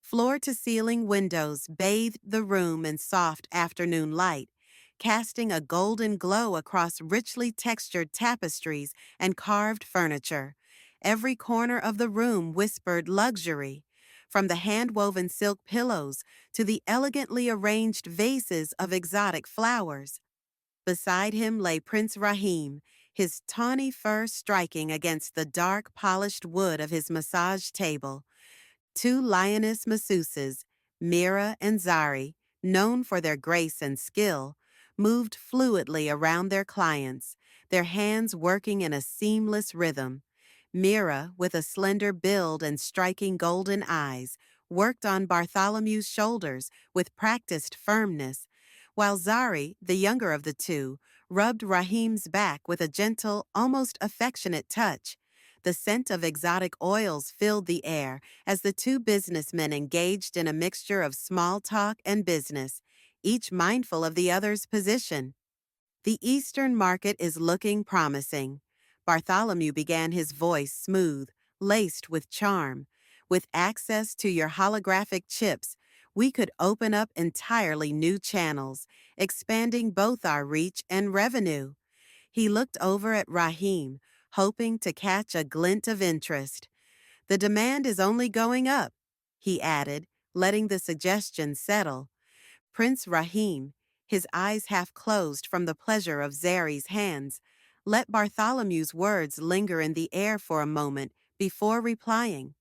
Floor-to-ceiling windows bathed the room in soft afternoon light, casting a golden glow across richly textured tapestries and carved furniture. Every corner of the room whispered luxury, from the hand-woven silk pillows to the elegantly arranged vases of exotic flowers. Beside him lay Prince Rahim, his tawny fur striking against the dark, polished wood of his massage table. Two lioness masseuses, Mira and Zari, known for their grace and skill, moved fluidly around their clients, their hands working in a seamless rhythm. Mira, with a slender build and striking golden eyes, worked on Bartholomew's shoulders with practiced firmness, while Zari, the younger of the two, rubbed Rahim's back with a gentle, almost affectionate touch. The scent of exotic oils filled the air as the two businessmen engaged in a mixture of small talk and business, each mindful of the other's position. The Eastern market is looking promising. Bartholomew began, his voice smooth, laced with charm. With access to your holographic chips, we could open up entirely new channels, expanding both our reach and revenue. He looked over at Rahim, hoping to catch a glint of interest. The demand is only going up, he added, letting the suggestion settle. Prince Rahim, his eyes half closed from the pleasure of Zari's hands, let Bartholomew's words linger in the air for a moment before replying.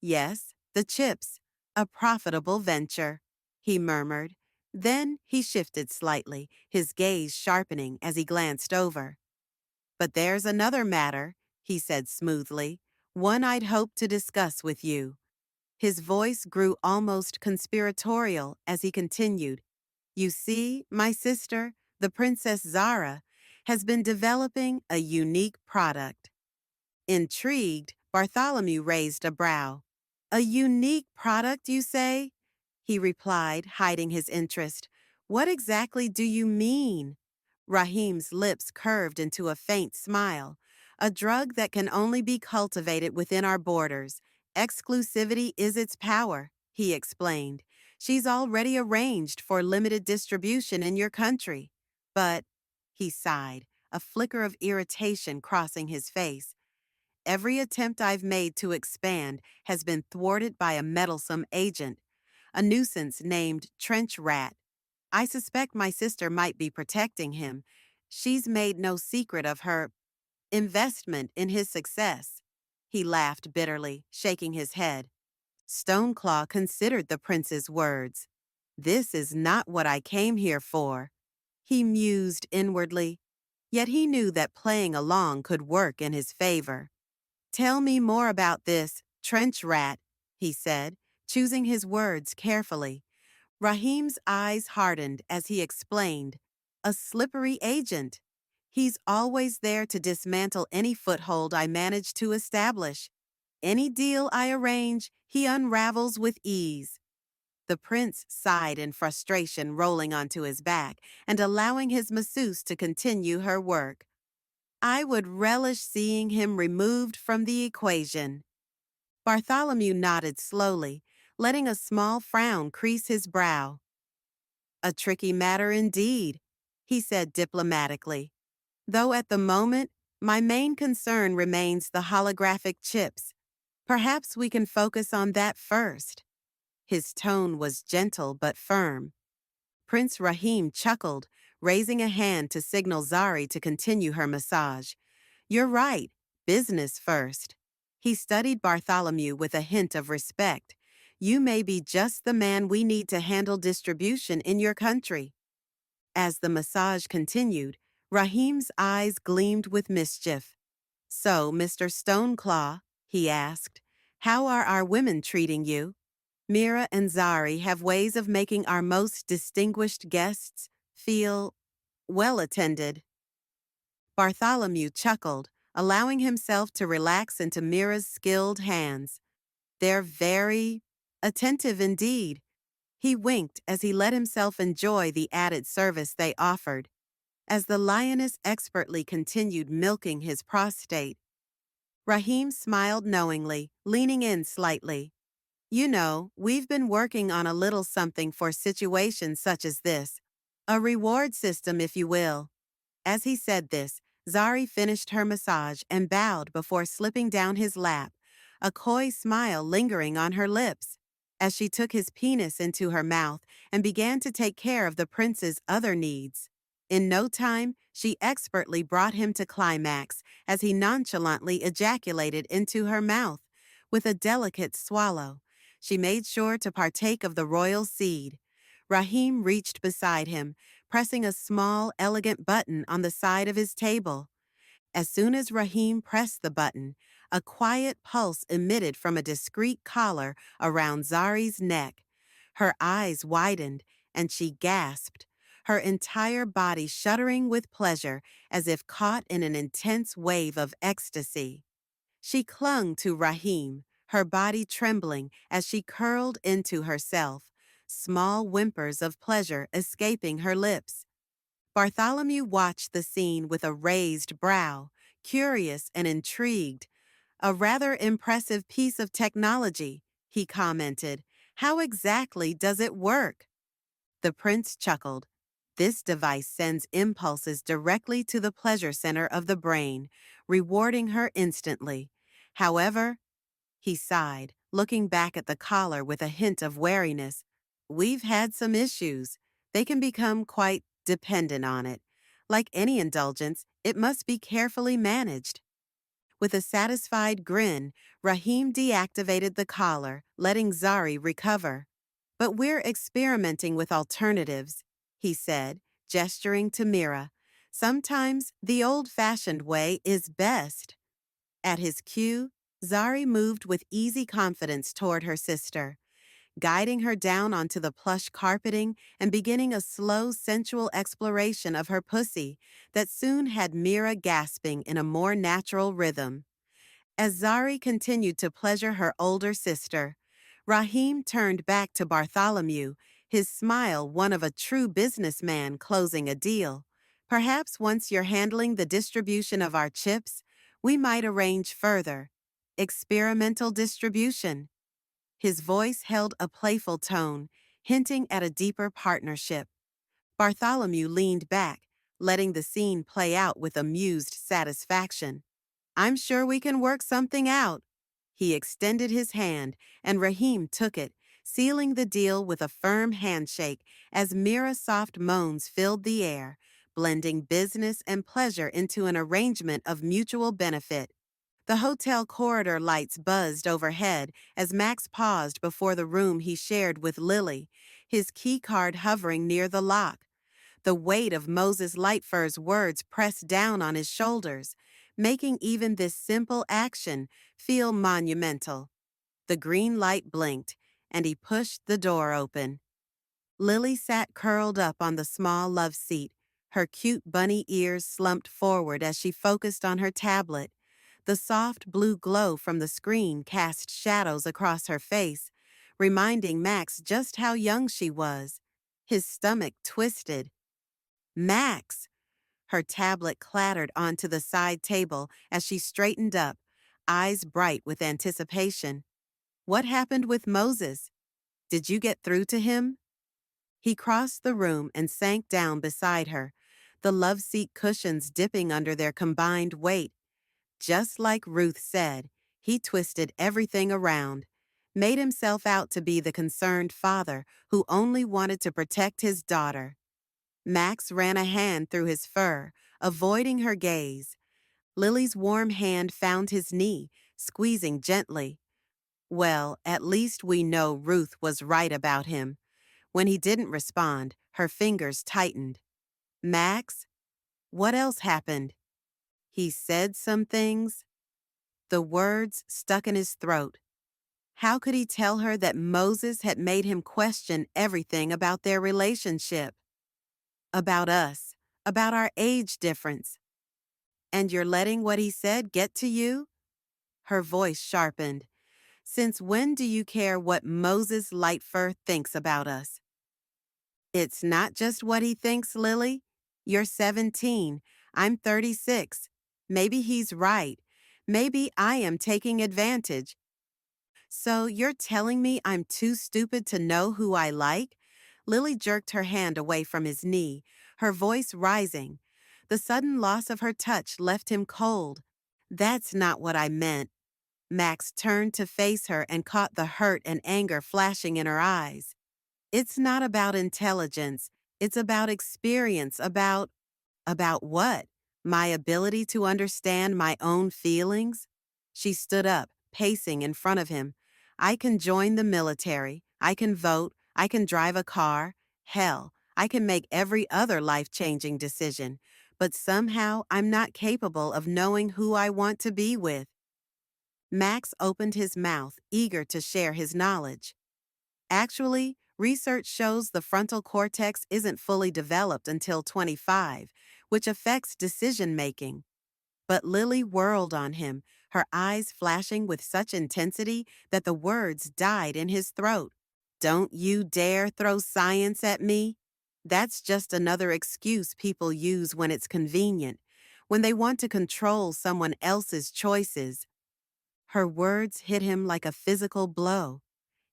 Yes, the chips, a profitable venture, he murmured. Then he shifted slightly, his gaze sharpening as he glanced over. But there's another matter, he said smoothly, one I'd hoped to discuss with you. His voice grew almost conspiratorial as he continued. You see, my sister, the Princess Zara, has been developing a unique product. Intrigued, Bartholomew raised a brow. A unique product, you say? He replied, hiding his interest. What exactly do you mean? Rahim's lips curved into a faint smile. A drug that can only be cultivated within our borders. Exclusivity is its power, he explained. She's already arranged for limited distribution in your country. But, he sighed, a flicker of irritation crossing his face. Every attempt I've made to expand has been thwarted by a meddlesome agent, a nuisance named Trench Rat. I suspect my sister might be protecting him. She's made no secret of her investment in his success. He laughed bitterly, shaking his head. Stoneclaw considered the prince's words. This is not what I came here for, he mused inwardly, yet he knew that playing along could work in his favor. Tell me more about this trench rat, he said, choosing his words carefully. Rahim's eyes hardened as he explained, a slippery agent. He's always there to dismantle any foothold I manage to establish. Any deal I arrange, he unravels with ease. The prince sighed in frustration, rolling onto his back and allowing his masseuse to continue her work. I would relish seeing him removed from the equation. Bartholomew nodded slowly, letting a small frown crease his brow. A tricky matter indeed, he said diplomatically. Though at the moment, my main concern remains the holographic chips. Perhaps we can focus on that first. His tone was gentle but firm. Prince Rahim chuckled, raising a hand to signal Zari to continue her massage. You're right, business first. He studied Bartholomew with a hint of respect. You may be just the man we need to handle distribution in your country. As the massage continued, Rahim's eyes gleamed with mischief. So, Mr. Stoneclaw, he asked, how are our women treating you? Mira and Zari have ways of making our most distinguished guests feel well attended. Bartholomew chuckled, allowing himself to relax into Mira's skilled hands. They're very attentive indeed. He winked as he let himself enjoy the added service they offered. As the lioness expertly continued milking his prostate, Rahim smiled knowingly, leaning in slightly. You know, we've been working on a little something for situations such as this. A reward system, if you will. As he said this, Zari finished her massage and bowed before slipping down his lap, a coy smile lingering on her lips. As she took his penis into her mouth and began to take care of the prince's other needs. In no time, she expertly brought him to climax as he nonchalantly ejaculated into her mouth. With a delicate swallow, she made sure to partake of the royal seed. Rahim reached beside him, pressing a small, elegant button on the side of his table. As soon as Rahim pressed the button, a quiet pulse emitted from a discreet collar around Zari's neck. Her eyes widened, and she gasped, her entire body shuddering with pleasure as if caught in an intense wave of ecstasy. She clung to Rahim, her body trembling as she curled into herself, small whimpers of pleasure escaping her lips. Bartholomew watched the scene with a raised brow, curious and intrigued. A rather impressive piece of technology, he commented. How exactly does it work? The prince chuckled. This device sends impulses directly to the pleasure center of the brain, rewarding her instantly. However, he sighed, looking back at the collar with a hint of wariness. We've had some issues. They can become quite dependent on it. Like any indulgence, it must be carefully managed. With a satisfied grin, Rahim deactivated the collar, letting Zari recover. But we're experimenting with alternatives, he said, gesturing to Mira. Sometimes the old-fashioned way is best. At his cue, Zari moved with easy confidence toward her sister, guiding her down onto the plush carpeting and beginning a slow, sensual exploration of her pussy that soon had Mira gasping in a more natural rhythm. As Zari continued to pleasure her older sister, Rahim turned back to Bartholomew, his smile one of a true businessman closing a deal. Perhaps once you're handling the distribution of our chips, we might arrange further. Experimental distribution. His voice held a playful tone, hinting at a deeper partnership. Bartholomew leaned back, letting the scene play out with amused satisfaction. I'm sure we can work something out. He extended his hand, and Rahim took it, sealing the deal with a firm handshake as Mira's soft moans filled the air, blending business and pleasure into an arrangement of mutual benefit. The hotel corridor lights buzzed overhead as Max paused before the room he shared with Lily, his keycard hovering near the lock. The weight of Moses Lightfur's words pressed down on his shoulders, making even this simple action feel monumental. The green light blinked, and he pushed the door open. Lily sat curled up on the small love seat, her cute bunny ears slumped forward as she focused on her tablet. The soft blue glow from the screen cast shadows across her face, reminding Max just how young she was. His stomach twisted. Max! Her tablet clattered onto the side table as she straightened up, eyes bright with anticipation. What happened with Moses? Did you get through to him? He crossed the room and sank down beside her, the love seat cushions dipping under their combined weight. Just like Ruth said, he twisted everything around, made himself out to be the concerned father who only wanted to protect his daughter. Max ran a hand through his fur, avoiding her gaze. Lily's warm hand found his knee, squeezing gently. Well, at least we know Ruth was right about him. When he didn't respond, her fingers tightened. Max? What else happened? He said some things. The words stuck in his throat. How could he tell her that Moses had made him question everything about their relationship? About us, about our age difference. And you're letting what he said get to you? Her voice sharpened. Since when do you care what Moses Lightfur thinks about us? It's not just what he thinks, Lily. You're 17. I'm 36. Maybe he's right. Maybe I am taking advantage. So you're telling me I'm too stupid to know who I like? Lily jerked her hand away from his knee, her voice rising. The sudden loss of her touch left him cold. That's not what I meant. Max turned to face her and caught the hurt and anger flashing in her eyes. It's not about intelligence. It's about experience, about what? My ability to understand my own feelings? She stood up, pacing in front of him. I can join the military. I can vote. I can drive a car. Hell, I can make every other life-changing decision. But somehow I'm not capable of knowing who I want to be with. Max opened his mouth, eager to share his knowledge. Actually, research shows the frontal cortex isn't fully developed until 25, which affects decision-making. But Lily whirled on him, her eyes flashing with such intensity that the words died in his throat. Don't you dare throw science at me. That's just another excuse people use when it's convenient, when they want to control someone else's choices. Her words hit him like a physical blow.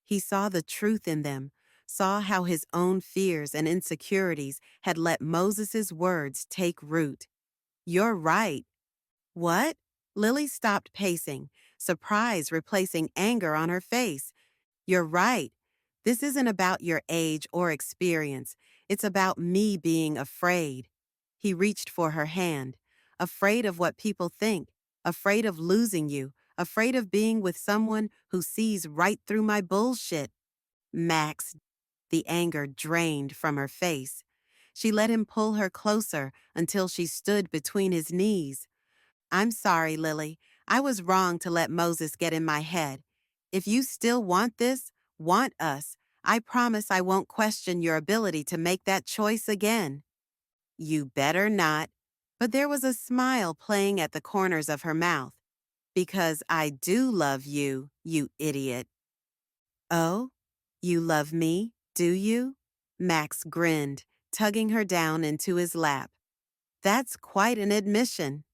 He saw the truth in them, saw how his own fears and insecurities had let Moses's words take root. You're right. What? Lily stopped pacing, surprise replacing anger on her face. You're right. This isn't about your age or experience. It's about me being afraid. He reached for her hand, afraid of what people think, afraid of losing you, afraid of being with someone who sees right through my bullshit. Max, the anger drained from her face. She let him pull her closer until she stood between his knees. I'm sorry, Lily. I was wrong to let Moses get in my head. If you still want this, want us, I promise I won't question your ability to make that choice again. You better not. But there was a smile playing at the corners of her mouth. Because I do love you, you idiot. Oh? You love me, do you? Max grinned, tugging her down into his lap. That's quite an admission.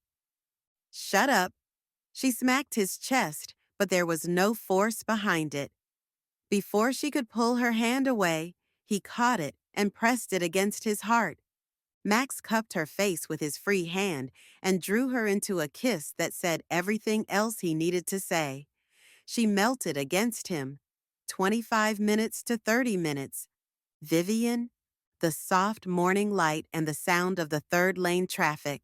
Shut up. She smacked his chest, but there was no force behind it. Before she could pull her hand away, he caught it and pressed it against his heart. Max cupped her face with his free hand and drew her into a kiss that said everything else he needed to say. She melted against him. 25 minutes to 30 minutes. Vivian? The soft morning light and the sound of the third-lane traffic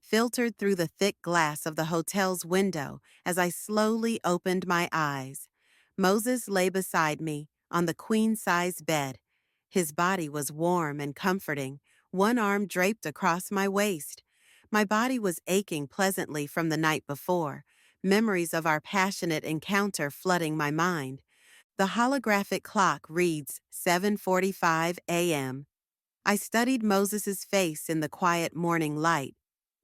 filtered through the thick glass of the hotel's window as I slowly opened my eyes. Moses lay beside me on the queen-size bed, His body was warm and comforting, one arm draped across my waist. My body was aching pleasantly from the night before, memories of our passionate encounter flooding my mind. The holographic clock reads 7:45 a.m. I studied Moses's face in the quiet morning light,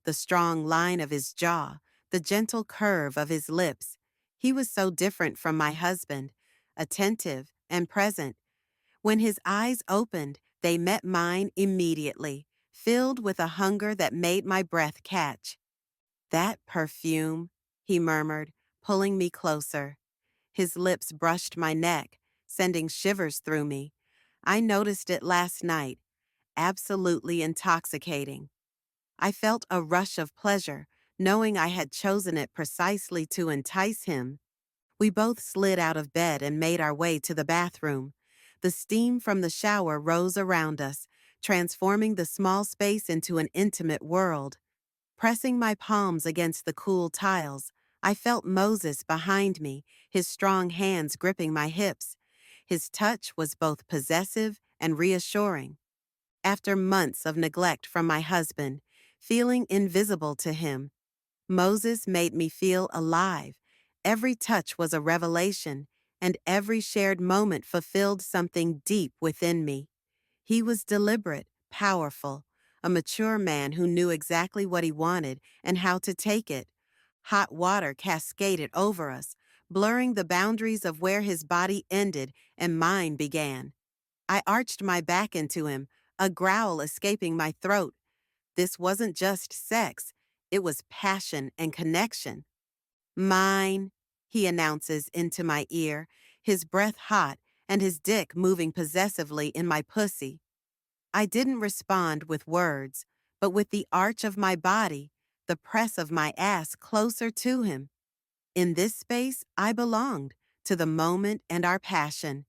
the strong line of his jaw, the gentle curve of his lips. He was so different from my husband, attentive and present. When his eyes opened, they met mine immediately, filled with a hunger that made my breath catch. "That perfume," he murmured, pulling me closer. His lips brushed my neck, sending shivers through me. I noticed it last night, absolutely intoxicating. I felt a rush of pleasure, knowing I had chosen it precisely to entice him. We both slid out of bed and made our way to the bathroom. The steam from the shower rose around us, transforming the small space into an intimate world. Pressing my palms against the cool tiles, I felt Moses behind me, his strong hands gripping my hips. His touch was both possessive and reassuring. After months of neglect from my husband, feeling invisible to him, Moses made me feel alive. Every touch was a revelation, and every shared moment fulfilled something deep within me. He was deliberate, powerful, a mature man who knew exactly what he wanted and how to take it. Hot water cascaded over us, blurring the boundaries of where his body ended and mine began. I arched my back into him, a growl escaping my throat. This wasn't just sex, it was passion and connection. "Mine," he announces into my ear, his breath hot and his dick moving possessively in my pussy. I didn't respond with words, but with the arch of my body, the press of my ass closer to him. In this space, I belonged, to the moment and our passion.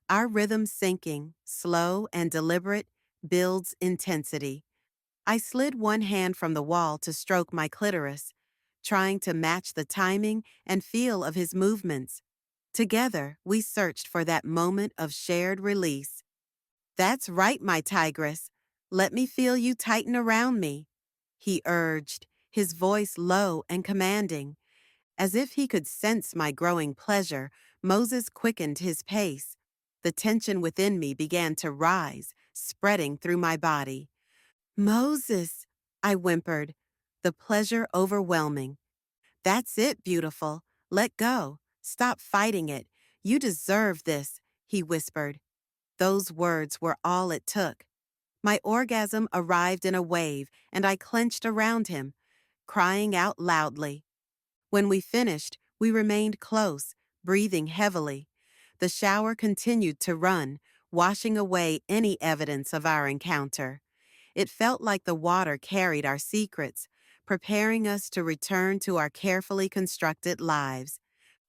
Our rhythm syncing, slow and deliberate, builds intensity. I slid one hand from the wall to stroke my clitoris, trying to match the timing and feel of his movements. Together, we searched for that moment of shared release. "That's right, my tigress. Let me feel you tighten around me," he urged, his voice low and commanding. As if he could sense my growing pleasure, Moses quickened his pace. The tension within me began to rise, spreading through my body. "Moses," I whimpered, the pleasure overwhelming. "That's it, beautiful. Let go. Stop fighting it. You deserve this," he whispered. Those words were all it took. My orgasm arrived in a wave, and I clenched around him, crying out loudly. When we finished, we remained close, breathing heavily. The shower continued to run, washing away any evidence of our encounter. It felt like the water carried our secrets, preparing us to return to our carefully constructed lives.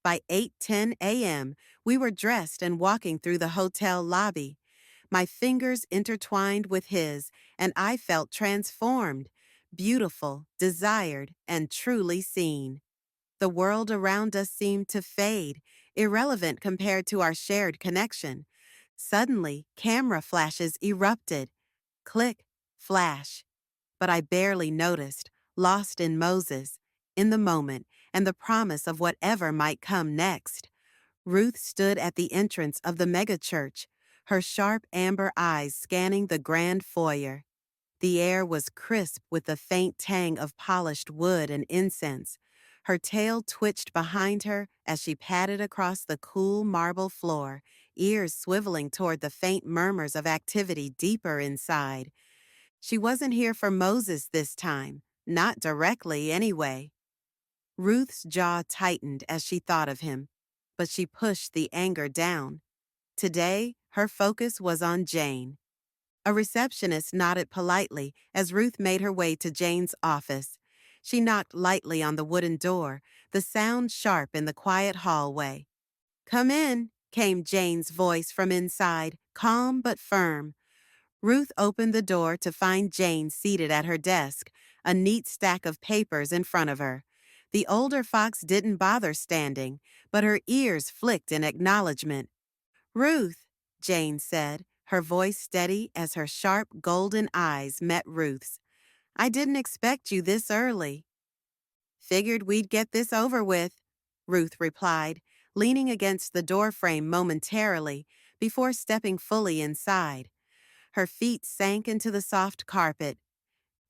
By 8:10 a.m., we were dressed and walking through the hotel lobby. My fingers intertwined with his, and I felt transformed, beautiful, desired, and truly seen. The world around us seemed to fade, irrelevant compared to our shared connection. Suddenly, camera flashes erupted. Click, flash. But I barely noticed, lost in Moses, in the moment, and the promise of whatever might come next. Ruth stood at the entrance of the megachurch, her sharp amber eyes scanning the grand foyer. The air was crisp with the faint tang of polished wood and incense. Her tail twitched behind her as she padded across the cool marble floor, ears swiveling toward the faint murmurs of activity deeper inside. She wasn't here for Moses this time, not directly anyway. Ruth's jaw tightened as she thought of him, but she pushed the anger down. Today, her focus was on Jane. A receptionist nodded politely as Ruth made her way to Jane's office. She knocked lightly on the wooden door, the sound sharp in the quiet hallway. "Come in," came Jane's voice from inside, calm but firm. Ruth opened the door to find Jane seated at her desk, a neat stack of papers in front of her. The older fox didn't bother standing, but her ears flicked in acknowledgement. "Ruth," Jane said, her voice steady as her sharp golden eyes met Ruth's. I didn't expect you this early. Figured we'd get this over with, Ruth replied, leaning against the doorframe momentarily before stepping fully inside. Her feet sank into the soft carpet.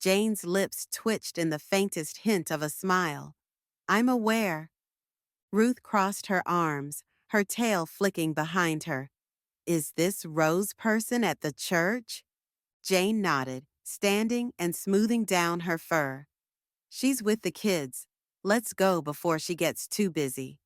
Jane's lips twitched in the faintest hint of a smile. I'm aware. Ruth crossed her arms, her tail flicking behind her. Is this Rose person at the church? Jane nodded, standing and smoothing down her fur. She's with the kids. Let's go before she gets too busy.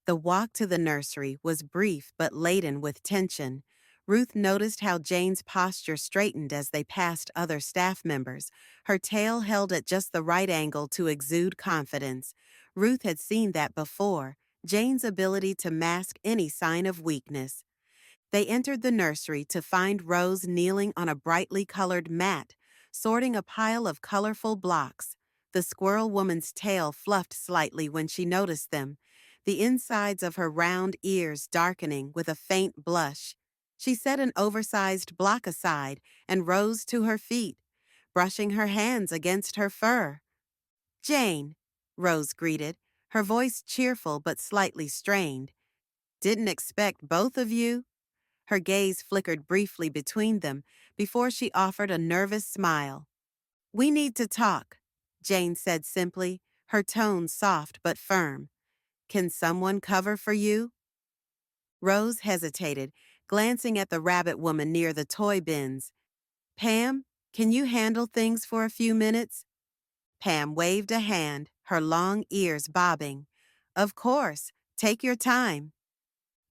The walk to the nursery was brief but laden with tension. Ruth noticed how Jane's posture straightened as they passed other staff members, her tail held at just the right angle to exude confidence. Ruth had seen that before, Jane's ability to mask any sign of weakness. They entered the nursery to find Rose kneeling on a brightly colored mat, sorting a pile of colorful blocks. The squirrel woman's tail fluffed slightly when she noticed them, the insides of her round ears darkening with a faint blush. She set an oversized block aside and rose to her feet, brushing her hands against her fur. Jane, Rose greeted, her voice cheerful but slightly strained. Didn't expect both of you? Her gaze flickered briefly between them before she offered a nervous smile. We need to talk, Jane said simply, her tone soft but firm. Can someone cover for you? Rose hesitated, glancing at the rabbit woman near the toy bins. Pam, can you handle things for a few minutes? Pam waved a hand, her long ears bobbing. Of course, take your time.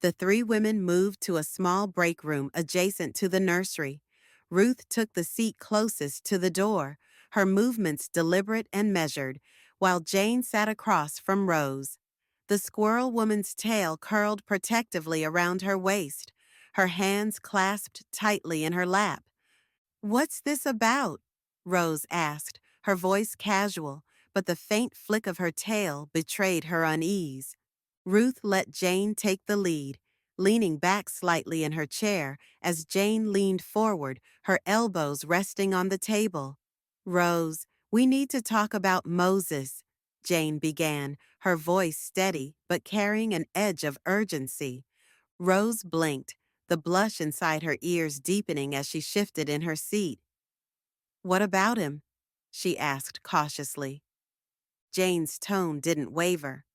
The three women moved to a small break room adjacent to the nursery. Ruth took the seat closest to the door, her movements deliberate and measured, while Jane sat across from Rose. The squirrel woman's tail curled protectively around her waist, her hands clasped tightly in her lap. What's this about? Rose asked, her voice casual, but the faint flick of her tail betrayed her unease. Ruth let Jane take the lead, leaning back slightly in her chair as Jane leaned forward, her elbows resting on the table. Rose, we need to talk about Moses, Jane began, her voice steady but carrying an edge of urgency. Rose blinked, the blush inside her ears deepening as she shifted in her seat. What about him? She asked cautiously. Jane's tone didn't waver.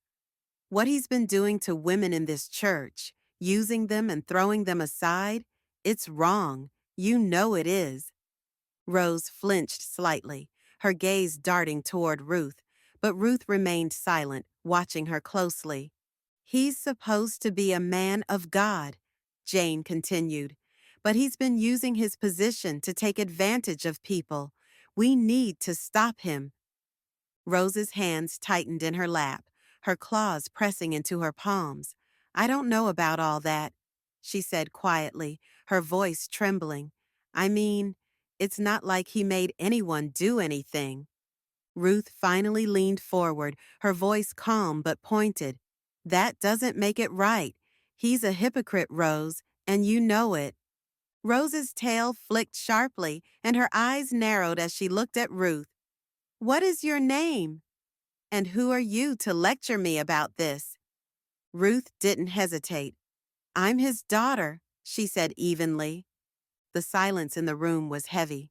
What he's been doing to women in this church, using them and throwing them aside, it's wrong. You know it is. Rose flinched slightly, her gaze darting toward Ruth, but Ruth remained silent, watching her closely. He's supposed to be a man of God, Jane continued, but he's been using his position to take advantage of people. We need to stop him. Rose's hands tightened in her lap, her claws pressing into her palms. I don't know about all that, she said quietly, her voice trembling. I mean, it's not like he made anyone do anything. Ruth finally leaned forward, her voice calm but pointed. That doesn't make it right. He's a hypocrite, Rose, and you know it. Rose's tail flicked sharply, and her eyes narrowed as she looked at Ruth. What is your name? And who are you to lecture me about this? Ruth didn't hesitate. I'm his daughter, she said evenly. The silence in the room was heavy.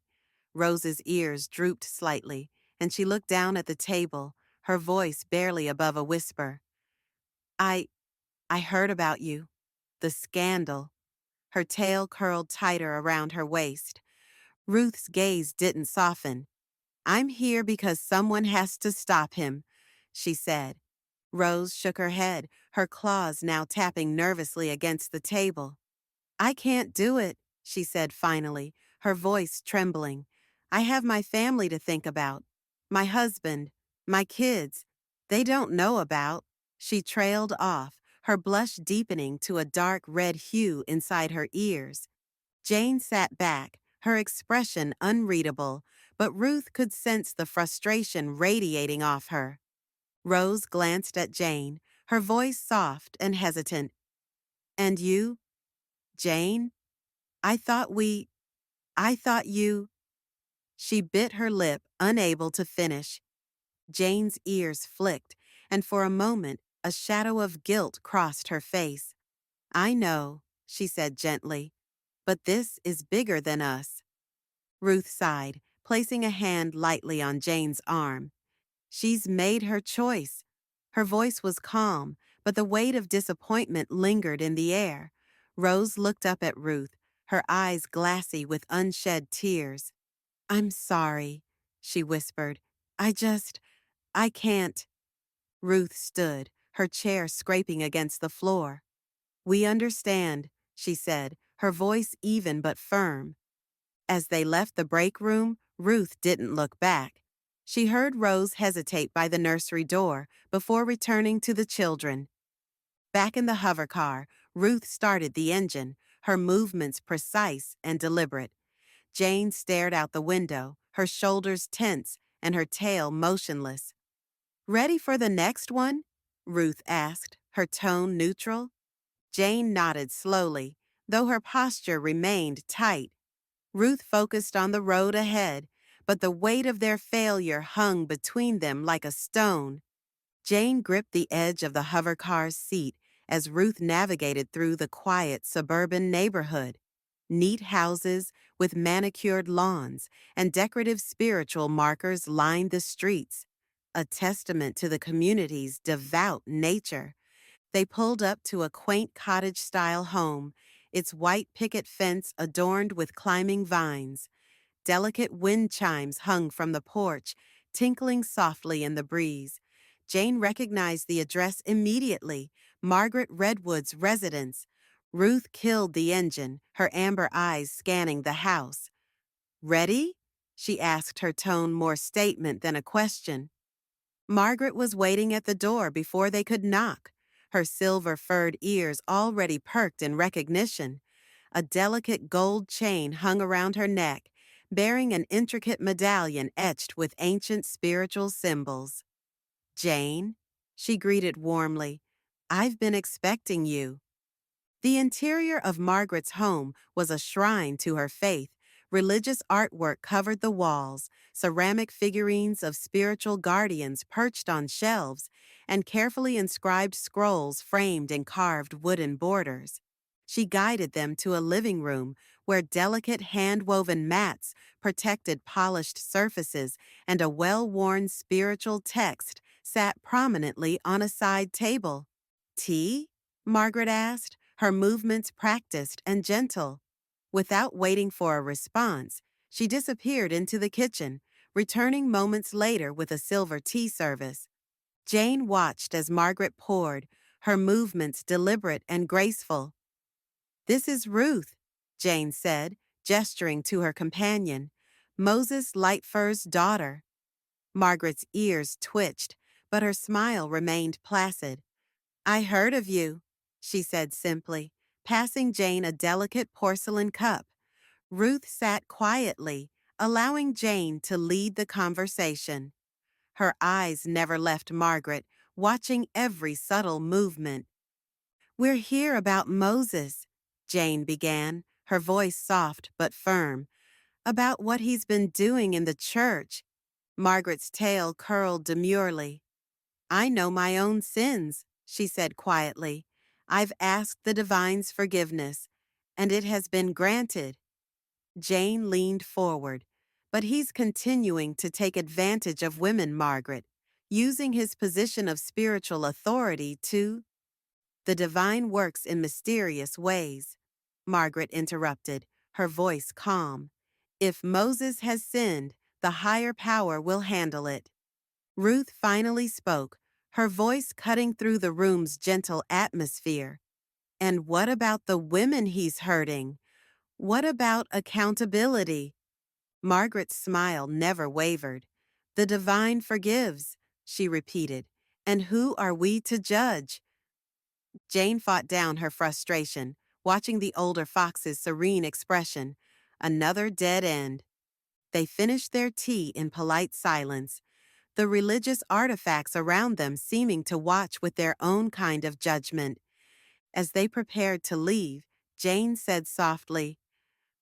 Rose's ears drooped slightly, and she looked down at the table, her voice barely above a whisper. I heard about you. The scandal. Her tail curled tighter around her waist. Ruth's gaze didn't soften. I'm here because someone has to stop him, she said. Rose shook her head, her claws now tapping nervously against the table. I can't do it, she said finally, her voice trembling. I have my family to think about. My husband, my kids. They don't know about. She trailed off, her blush deepening to a dark red hue inside her ears. Jane sat back, her expression unreadable, but Ruth could sense the frustration radiating off her. Rose glanced at Jane, her voice soft and hesitant. And you, Jane? I thought we, I thought you. She bit her lip, unable to finish. Jane's ears flicked, and for a moment, a shadow of guilt crossed her face. I know, she said gently, but this is bigger than us. Ruth sighed, placing a hand lightly on Jane's arm. She's made her choice. Her voice was calm, but the weight of disappointment lingered in the air. Rose looked up at Ruth, her eyes glassy with unshed tears. I'm sorry, she whispered. I can't. Ruth stood, her chair scraping against the floor. We understand, she said, her voice even but firm. As they left the break room, Ruth didn't look back. She heard Rose hesitate by the nursery door before returning to the children. Back in the hover car, Ruth started the engine, her movements precise and deliberate. Jane stared out the window, her shoulders tense and her tail motionless. Ready for the next one? Ruth asked, her tone neutral. Jane nodded slowly, though her posture remained tight. Ruth focused on the road ahead, but the weight of their failure hung between them like a stone. Jane gripped the edge of the hovercar's seat as Ruth navigated through the quiet suburban neighborhood. Neat houses with manicured lawns and decorative spiritual markers lined the streets, a testament to the community's devout nature. They pulled up to a quaint cottage-style home, its white picket fence adorned with climbing vines. Delicate wind chimes hung from the porch, tinkling softly in the breeze. Jane recognized the address immediately, Margaret Redwood's residence. Ruth killed the engine, her amber eyes scanning the house. Ready? She asked, her tone more statement than a question. Margaret was waiting at the door before they could knock, her silver-furred ears already perked in recognition. A delicate gold chain hung around her neck, bearing an intricate medallion etched with ancient spiritual symbols. Jane, she greeted warmly, I've been expecting you. The interior of Margaret's home was a shrine to her faith. Religious artwork covered the walls, ceramic figurines of spiritual guardians perched on shelves, and carefully inscribed scrolls framed in carved wooden borders. She guided them to a living room where delicate hand-woven mats protected polished surfaces and a well-worn spiritual text sat prominently on a side table. Tea? Margaret asked, her movements practiced and gentle. Without waiting for a response, she disappeared into the kitchen, returning moments later with a silver tea service. Jane watched as Margaret poured, her movements deliberate and graceful. This is Ruth, Jane said, gesturing to her companion, Moses Lightfur's daughter. Margaret's ears twitched, but her smile remained placid. I heard of you, she said simply, passing Jane a delicate porcelain cup. Ruth sat quietly, allowing Jane to lead the conversation. Her eyes never left Margaret, watching every subtle movement. We're here about Moses, Jane began, her voice soft but firm. About what he's been doing in the church. Margaret's tail curled demurely. I know my own sins, she said quietly. I've asked the divine's forgiveness, and it has been granted. Jane leaned forward. But he's continuing to take advantage of women, Margaret, using his position of spiritual authority to... The divine works in mysterious ways, Margaret interrupted, her voice calm. If Moses has sinned, the higher power will handle it. Ruth finally spoke, her voice cutting through the room's gentle atmosphere. And what about the women he's hurting? What about accountability? Margaret's smile never wavered. The divine forgives, she repeated. And who are we to judge? Jane fought down her frustration, watching the older fox's serene expression. Another dead end. They finished their tea in polite silence, the religious artifacts around them seeming to watch with their own kind of judgment. As they prepared to leave, Jane said softly,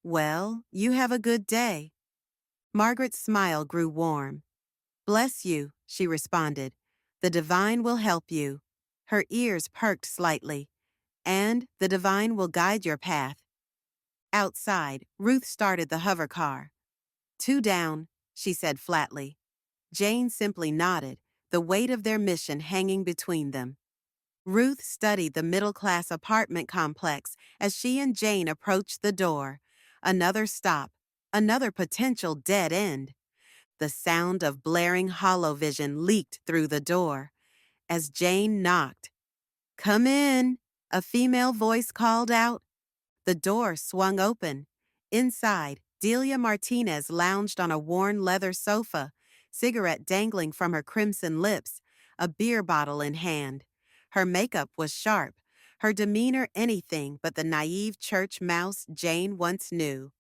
Well, you have a good day. Margaret's smile grew warm. Bless you, she responded. The divine will help you. Her ears perked slightly. And the divine will guide your path. Outside, Ruth started the hover car. Two down, she said flatly. Jane simply nodded, the weight of their mission hanging between them. Ruth studied the middle-class apartment complex as she and Jane approached the door. Another stop, another potential dead end. The sound of blaring holovision leaked through the door. As Jane knocked, "Come in," a female voice called out. The door swung open. Inside, Delia Martinez lounged on a worn leather sofa, cigarette dangling from her crimson lips, a beer bottle in hand. Her makeup was sharp, her demeanor anything but the naive church mouse Jane once knew.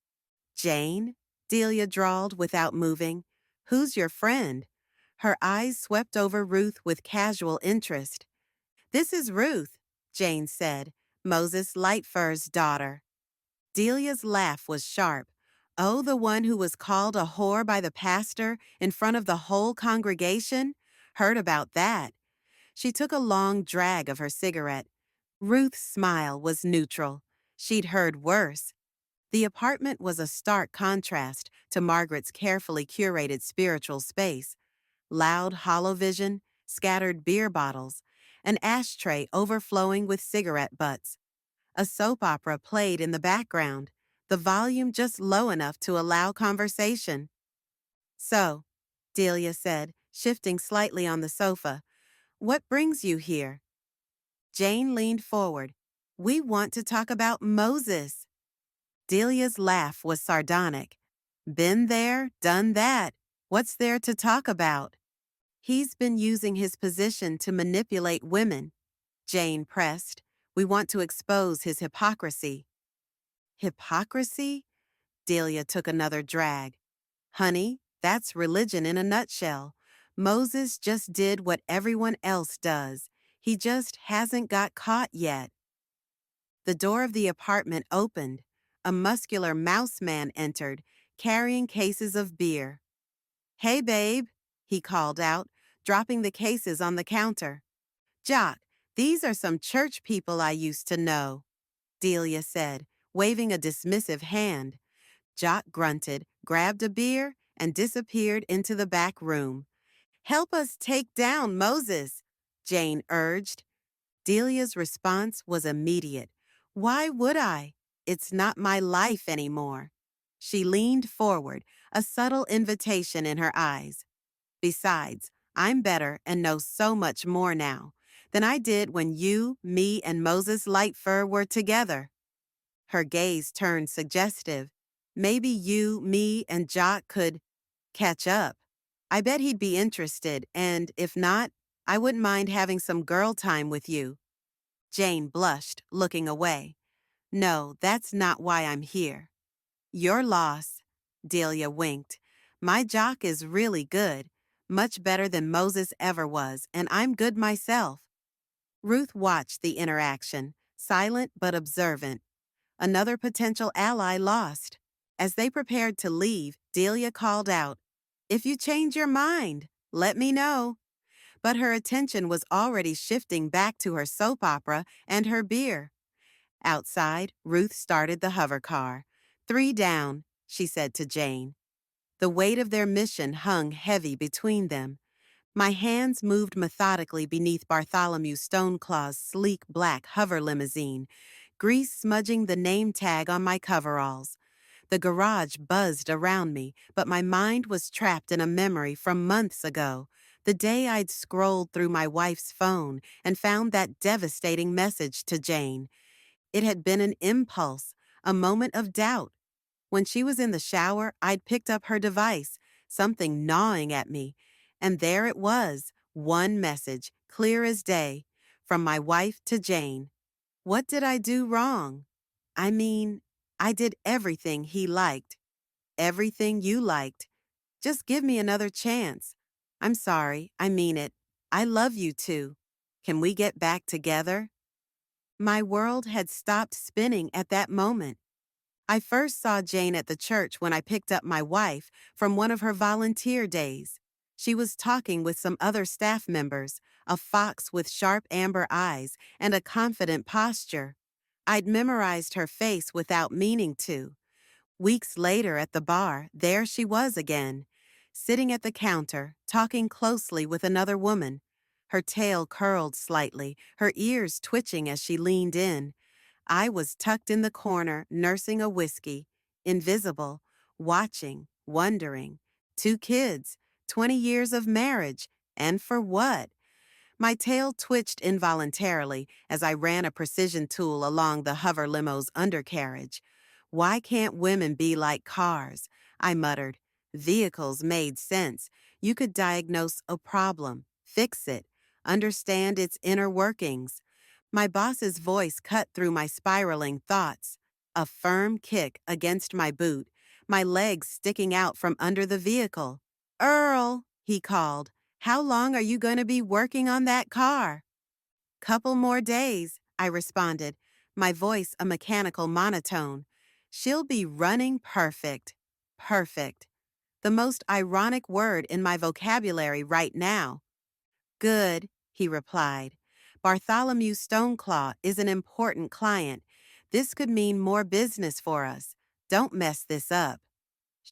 "Jane?" Delia drawled without moving. "Who's your friend?" Her eyes swept over Ruth with casual interest. "This is Ruth," Jane said, "Moses Lightfur's daughter." Delia's laugh was sharp. "Oh, the one who was called a whore by the pastor in front of the whole congregation? Heard about that." She took a long drag of her cigarette. Ruth's smile was neutral. She'd heard worse. The apartment was a stark contrast to Margaret's carefully curated spiritual space. Loud holovision, scattered beer bottles, an ashtray overflowing with cigarette butts. A soap opera played in the background, the volume just low enough to allow conversation. "So," Delia said, shifting slightly on the sofa, "what brings you here?" Jane leaned forward. "We want to talk about Moses." Delia's laugh was sardonic. "Been there, done that. What's there to talk about?" "He's been using his position to manipulate women," Jane pressed. "We want to expose his hypocrisy." "Hypocrisy?" Delia took another drag. "Honey, that's religion in a nutshell. Moses just did what everyone else does. He just hasn't got caught yet." The door of the apartment opened. A muscular mouse man entered, carrying cases of beer. "Hey, babe," he called out, dropping the cases on the counter. "Jock, these are some church people I used to know," Delia said, waving a dismissive hand. Jock grunted, grabbed a beer, and disappeared into the back room. "Help us take down Moses," Jane urged. Delia's response was immediate. "Why would I? It's not my life anymore." She leaned forward, a subtle invitation in her eyes. "Besides, I'm better and know so much more now than I did when you, me, and Moses Lightfur were together." Her gaze turned suggestive. "Maybe you, me, and Jock could catch up. I bet he'd be interested, and if not, I wouldn't mind having some girl time with you." Jane blushed, looking away. "No, that's not why I'm here." "Your loss," Delia winked. "My Jock is really good, much better than Moses ever was, and I'm good myself." Ruth watched the interaction, silent but observant. Another potential ally lost. As they prepared to leave, Delia called out, "If you change your mind, let me know." But her attention was already shifting back to her soap opera and her beer. Outside, Ruth started the hover car. "Three down," she said to Jane. The weight of their mission hung heavy between them. My hands moved methodically beneath Bartholomew Stoneclaw's sleek black hover limousine, grease smudging the name tag on my coveralls. The garage buzzed around me, but my mind was trapped in a memory from months ago, the day I'd scrolled through my wife's phone and found that devastating message to Jane. It had been an impulse, a moment of doubt. When she was in the shower, I'd picked up her device, something gnawing at me. And there it was, one message, clear as day, from my wife to Jane. What did I do wrong? I mean, I did everything he liked. Everything you liked. Just give me another chance. I'm sorry, I mean it. I love you too. Can we get back together? My world had stopped spinning at that moment. I first saw Jane at the church when I picked up my wife from one of her volunteer days. She was talking with some other staff members, a fox with sharp amber eyes and a confident posture. I'd memorized her face without meaning to. Weeks later at the bar, there she was again, sitting at the counter, talking closely with another woman. Her tail curled slightly, her ears twitching as she leaned in. I was tucked in the corner, nursing a whiskey, invisible, watching, wondering. 2 kids, 20 years of marriage, and for what? My tail twitched involuntarily as I ran a precision tool along the hover limo's undercarriage. Why can't women be like cars? I muttered. Vehicles made sense. You could diagnose a problem, fix it, understand its inner workings. My boss's voice cut through my spiraling thoughts. A firm kick against my boot, my legs sticking out from under the vehicle. Earl, he called. How long are you going to be working on that car? Couple more days, I responded, my voice a mechanical monotone. She'll be running perfect. Perfect. The most ironic word in my vocabulary right now. Good, he replied. Bartholomew Stoneclaw is an important client. This could mean more business for us. Don't mess this up.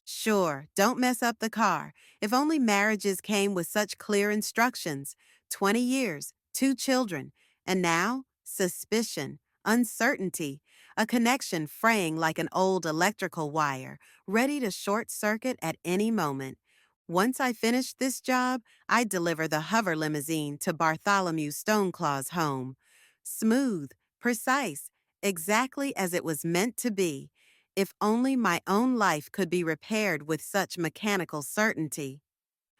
Sure, don't mess up the car. If only marriages came with such clear instructions. 20 years, 2 children, and now suspicion, uncertainty, a connection fraying like an old electrical wire, ready to short circuit at any moment. Once I finished this job, I'd deliver the hover limousine to Bartholomew Stoneclaw's home. Smooth, precise, exactly as it was meant to be. If only my own life could be repaired with such mechanical certainty.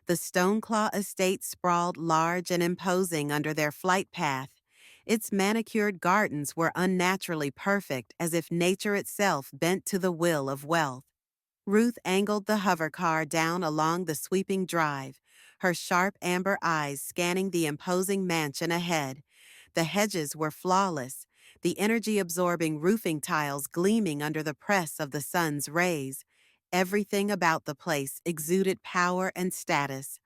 The Stoneclaw estate sprawled large and imposing under their flight path. Its manicured gardens were unnaturally perfect, as if nature itself bent to the will of wealth. Ruth angled the hover car down along the sweeping drive, her sharp amber eyes scanning the imposing mansion ahead. The hedges were flawless, the energy-absorbing roofing tiles gleaming under the press of the sun's rays. Everything about the place exuded power and status.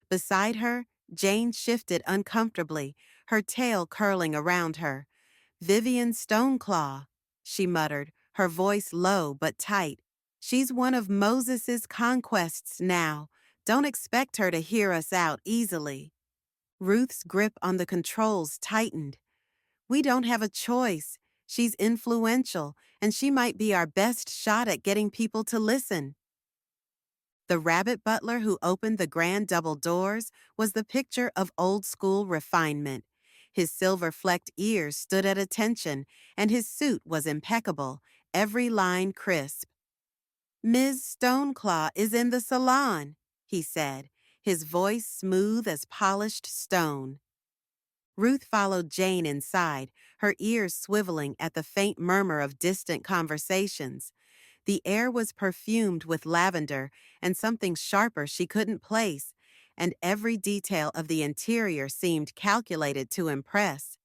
Beside her, Jane shifted uncomfortably, her tail curling around her. Vivian Stoneclaw, she muttered, her voice low but tight. She's one of Moses's conquests now. Don't expect her to hear us out easily. Ruth's grip on the controls tightened. We don't have a choice. She's influential, and she might be our best shot at getting people to listen. The rabbit butler who opened the grand double doors was the picture of old-school refinement. His silver-flecked ears stood at attention, and his suit was impeccable, every line crisp. Ms. Stoneclaw is in the salon, he said, his voice smooth as polished stone. Ruth followed Jane inside, her ears swiveling at the faint murmur of distant conversations. The air was perfumed with lavender and something sharper she couldn't place, and every detail of the interior seemed calculated to impress.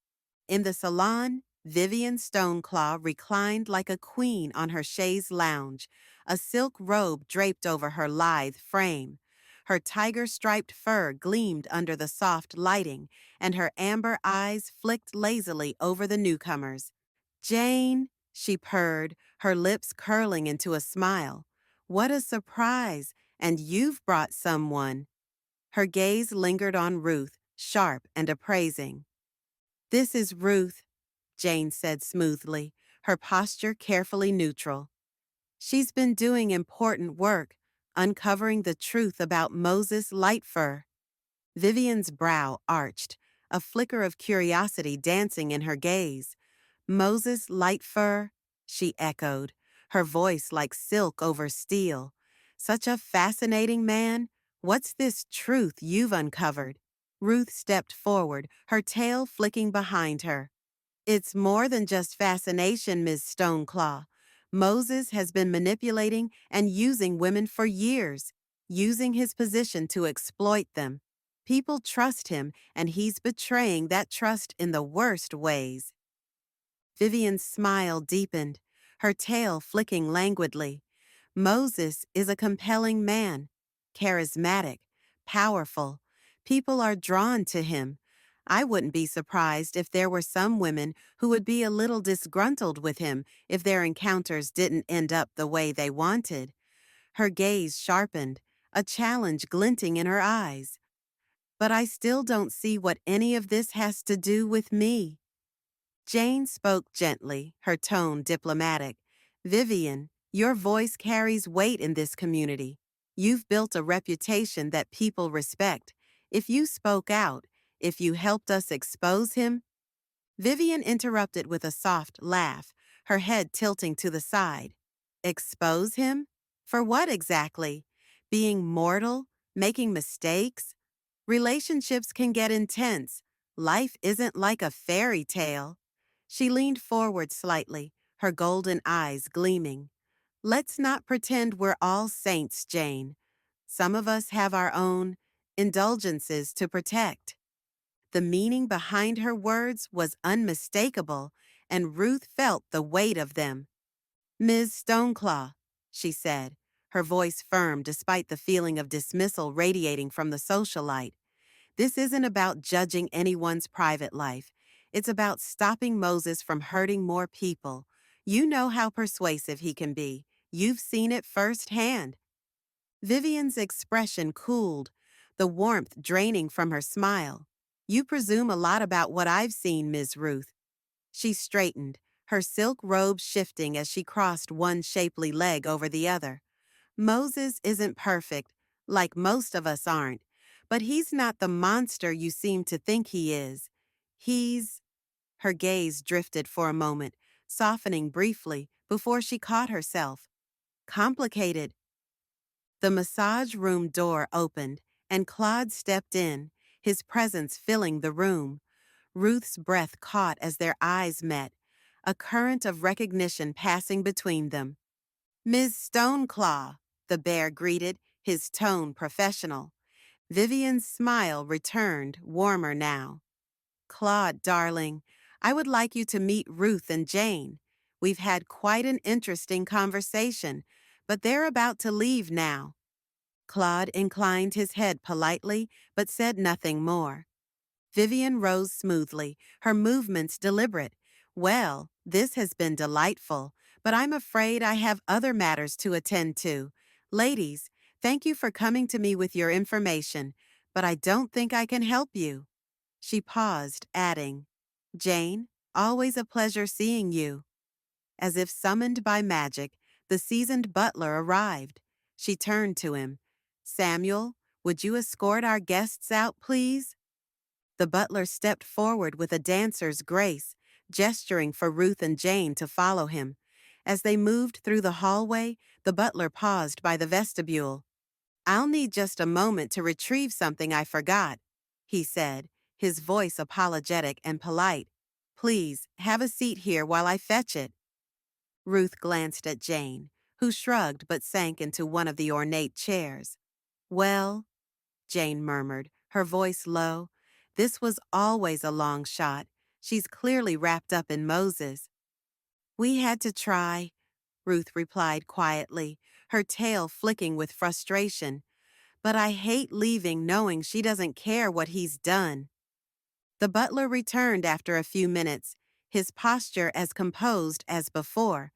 In the salon, Vivian Stoneclaw reclined like a queen on her chaise lounge, a silk robe draped over her lithe frame. Her tiger-striped fur gleamed under the soft lighting, and her amber eyes flicked lazily over the newcomers. Jane, she purred, her lips curling into a smile. What a surprise, and you've brought someone. Her gaze lingered on Ruth, sharp and appraising. This is Ruth, Jane said smoothly, her posture carefully neutral. She's been doing important work, uncovering the truth about Moses Lightfur. Vivian's brow arched, a flicker of curiosity dancing in her gaze. Moses Lightfur, she echoed, her voice like silk over steel. Such a fascinating man. What's this truth you've uncovered? Ruth stepped forward, her tail flicking behind her. It's more than just fascination, Ms. Stoneclaw. Moses has been manipulating and using women for years, using his position to exploit them. People trust him, and he's betraying that trust in the worst ways. Vivian's smile deepened. her tail flicking languidly. Moses is a compelling man, charismatic, powerful. People are drawn to him. I wouldn't be surprised if there were some women who would be a little disgruntled with him if their encounters didn't end up the way they wanted. Her gaze sharpened, a challenge glinting in her eyes. But I still don't see what any of this has to do with me. Jane spoke gently, her tone diplomatic. Vivian, your voice carries weight in this community. You've built a reputation that people respect. If you spoke out, if you helped us expose him. Vivian interrupted with a soft laugh, her head tilting to the side. Expose him? For what exactly? Being mortal? Making mistakes? Relationships can get intense. Life isn't like a fairy tale. She leaned forward slightly, her golden eyes gleaming. Let's not pretend we're all saints, Jane. Some of us have our own indulgences to protect. The meaning behind her words was unmistakable, and Ruth felt the weight of them. Ms. Stoneclaw, she said, her voice firm despite the feeling of dismissal radiating from the socialite. This isn't about judging anyone's private life. It's about stopping Moses from hurting more people. You know how persuasive he can be. You've seen it firsthand. Vivian's expression cooled, the warmth draining from her smile. You presume a lot about what I've seen, Ms. Ruth. She straightened, her silk robe shifting as she crossed one shapely leg over the other. Moses isn't perfect, like most of us aren't, but he's not the monster you seem to think he is. He's... Her gaze drifted for a moment, softening briefly before she caught herself. Complicated. The massage room door opened, and Claude stepped in, his presence filling the room. Ruth's breath caught as their eyes met, a current of recognition passing between them. Ms. Stoneclaw, the bear greeted, his tone professional. Vivian's smile returned, warmer now. Claude, darling, I would like you to meet Ruth and Jane. We've had quite an interesting conversation, but they're about to leave now. Claude inclined his head politely, but said nothing more. Vivian rose smoothly, her movements deliberate. Well, this has been delightful, but I'm afraid I have other matters to attend to. Ladies, thank you for coming to me with your information, but I don't think I can help you. She paused, adding, Jane, always a pleasure seeing you. As if summoned by magic, the seasoned butler arrived. She turned to him. Samuel, would you escort our guests out, please? The butler stepped forward with a dancer's grace, gesturing for Ruth and Jane to follow him. As they moved through the hallway, the butler paused by the vestibule. I'll need just a moment to retrieve something I forgot, he said, his voice apologetic and polite. Please, have a seat here while I fetch it. Ruth glanced at Jane, who shrugged but sank into one of the ornate chairs. Well, Jane murmured, her voice low, this was always a long shot. She's clearly wrapped up in Moses. We had to try, Ruth replied quietly, her tail flicking with frustration. But I hate leaving knowing she doesn't care what he's done. The butler returned after a few minutes, his posture as composed as before.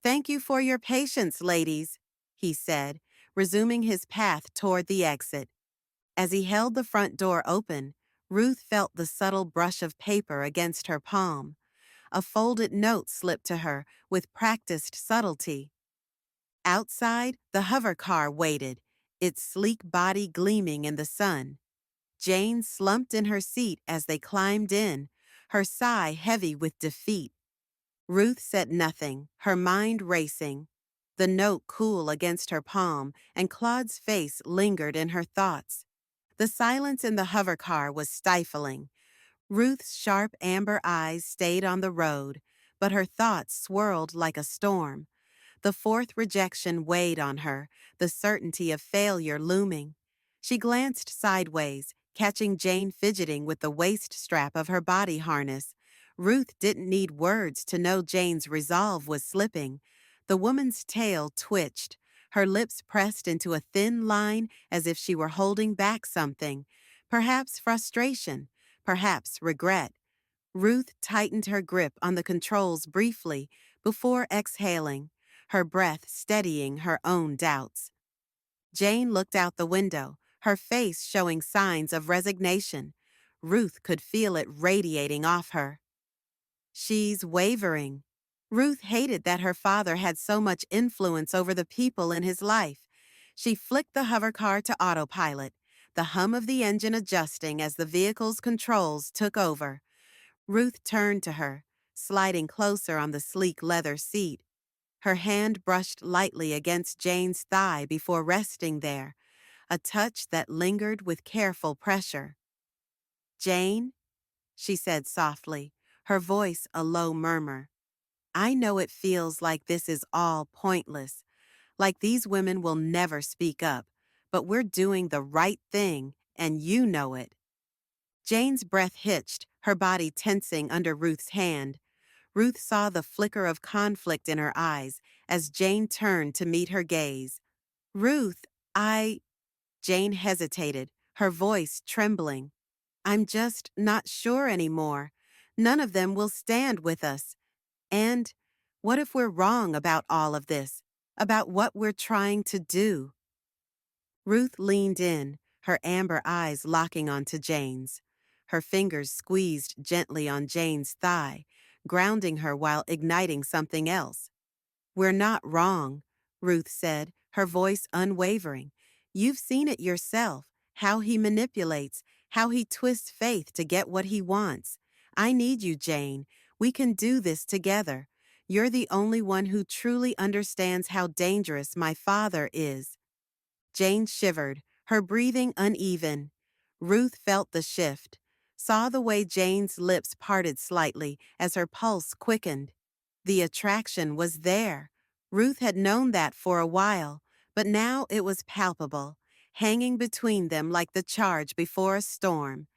Thank you for your patience, ladies, he said, resuming his path toward the exit. As he held the front door open, Ruth felt the subtle brush of paper against her palm. A folded note slipped to her with practiced subtlety. Outside, the hover car waited, its sleek body gleaming in the sun. Jane slumped in her seat as they climbed in, her sigh heavy with defeat. Ruth said nothing, her mind racing. The note cool against her palm, and Claude's face lingered in her thoughts. The silence in the hover car was stifling. Ruth's sharp amber eyes stayed on the road, but her thoughts swirled like a storm. The fourth rejection weighed on her, the certainty of failure looming. She glanced sideways, catching Jane fidgeting with the waist strap of her body harness. Ruth didn't need words to know Jane's resolve was slipping. The woman's tail twitched, her lips pressed into a thin line as if she were holding back something, perhaps frustration, perhaps regret. Ruth tightened her grip on the controls briefly before exhaling, her breath steadying her own doubts. Jane looked out the window, her face showing signs of resignation. Ruth could feel it radiating off her. She's wavering. Ruth hated that her father had so much influence over the people in his life. She flicked the hovercar to autopilot, the hum of the engine adjusting as the vehicle's controls took over. Ruth turned to her, sliding closer on the sleek leather seat. Her hand brushed lightly against Jane's thigh before resting there, a touch that lingered with careful pressure. "Jane," she said softly, her voice a low murmur. "I know it feels like this is all pointless, like these women will never speak up, but we're doing the right thing, and you know it." Jane's breath hitched, her body tensing under Ruth's hand. Ruth saw the flicker of conflict in her eyes as Jane turned to meet her gaze. "Ruth, I—" Jane hesitated, her voice trembling. "I'm just not sure anymore. None of them will stand with us. And what if we're wrong about all of this, about what we're trying to do?" Ruth leaned in, her amber eyes locking onto Jane's. Her fingers squeezed gently on Jane's thigh, grounding her while igniting something else. "We're not wrong," Ruth said, her voice unwavering. "You've seen it yourself, how he manipulates, how he twists faith to get what he wants. I need you, Jane. We can do this together. You're the only one who truly understands how dangerous my father is." Jane shivered, her breathing uneven. Ruth felt the shift, saw the way Jane's lips parted slightly as her pulse quickened. The attraction was there. Ruth had known that for a while, but now it was palpable, hanging between them like the charge before a storm.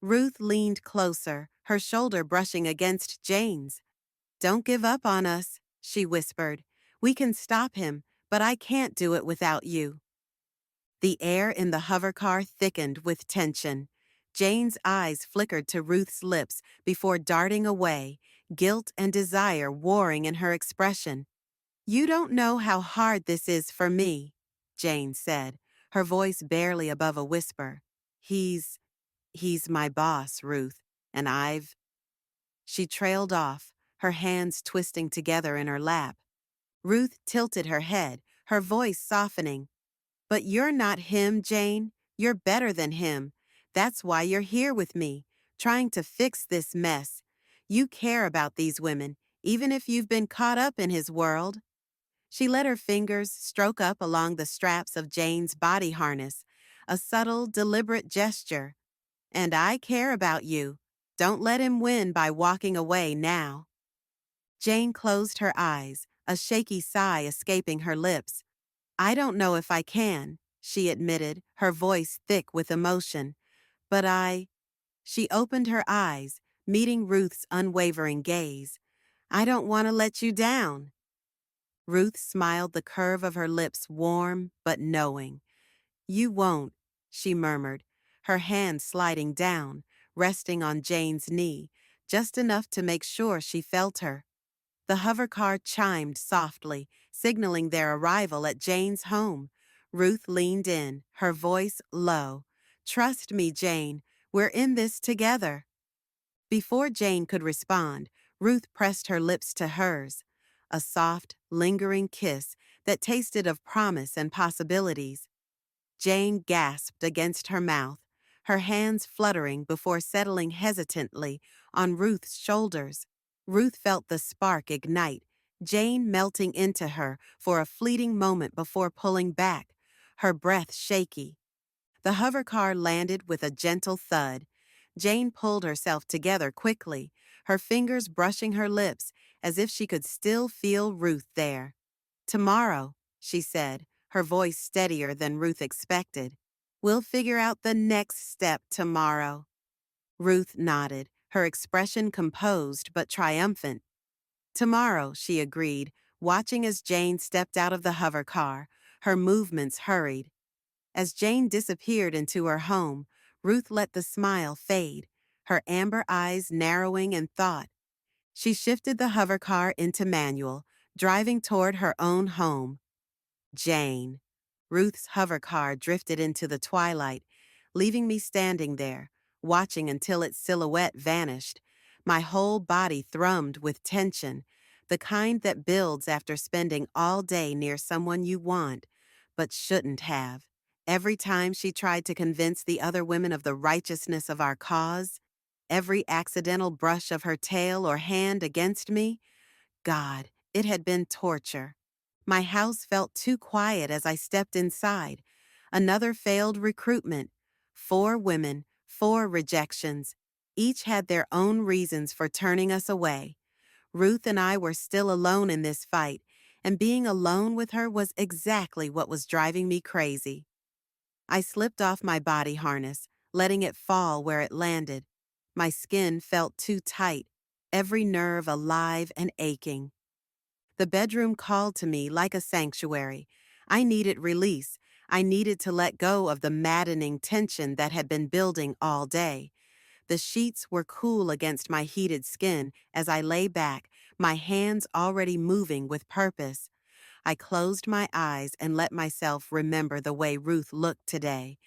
Ruth leaned closer, her shoulder brushing against Jane's. "Don't give up on us," she whispered. "We can stop him, but I can't do it without you." The air in the hovercar thickened with tension. Jane's eyes flickered to Ruth's lips before darting away, guilt and desire warring in her expression. "You don't know how hard this is for me," Jane said, her voice barely above a whisper. He's my boss, Ruth, and I've—" She trailed off, her hands twisting together in her lap. Ruth tilted her head, her voice softening. "But you're not him, Jane. You're better than him. That's why you're here with me, trying to fix this mess. You care about these women, even if you've been caught up in his world." She let her fingers stroke up along the straps of Jane's body harness, a subtle, deliberate gesture. "And I care about you. Don't let him win by walking away now." Jane closed her eyes, a shaky sigh escaping her lips. "I don't know if I can," she admitted, her voice thick with emotion. "But She opened her eyes, meeting Ruth's unwavering gaze. "I don't want to let you down." Ruth smiled, the curve of her lips warm but knowing. "You won't," she murmured, her hand sliding down, resting on Jane's knee, just enough to make sure she felt her. The hovercar chimed softly, signaling their arrival at Jane's home. Ruth leaned in, her voice low. "Trust me, Jane. We're in this together." Before Jane could respond, Ruth pressed her lips to hers, a soft, lingering kiss that tasted of promise and possibilities. Jane gasped against her mouth, her hands fluttering before settling hesitantly on Ruth's shoulders. Ruth felt the spark ignite, Jane melting into her for a fleeting moment before pulling back, her breath shaky. The hovercar landed with a gentle thud. Jane pulled herself together quickly, her fingers brushing her lips as if she could still feel Ruth there. "Tomorrow," she said, her voice steadier than Ruth expected. "We'll figure out the next step tomorrow." Ruth nodded, her expression composed but triumphant. Tomorrow, she agreed, watching as Jane stepped out of the hover car, her movements hurried. As Jane disappeared into her home, Ruth let the smile fade, her amber eyes narrowing in thought. She shifted the hover car into manual, driving toward her own home. Jane. Ruth's hover car drifted into the twilight, leaving me standing there, watching until its silhouette vanished. My whole body thrummed with tension, the kind that builds after spending all day near someone you want, but shouldn't have. Every time she tried to convince the other women of the righteousness of our cause, every accidental brush of her tail or hand against me, God, it had been torture. My house felt too quiet as I stepped inside. Another failed recruitment. 4 women, 4 rejections. Each had their own reasons for turning us away. Ruth and I were still alone in this fight, and being alone with her was exactly what was driving me crazy. I slipped off my body harness, letting it fall where it landed. My skin felt too tight, every nerve alive and aching. The bedroom called to me like a sanctuary. I needed release. I needed to let go of the maddening tension that had been building all day. The sheets were cool against my heated skin as I lay back, my hands already moving with purpose. I closed my eyes and let myself remember the way Ruth looked today.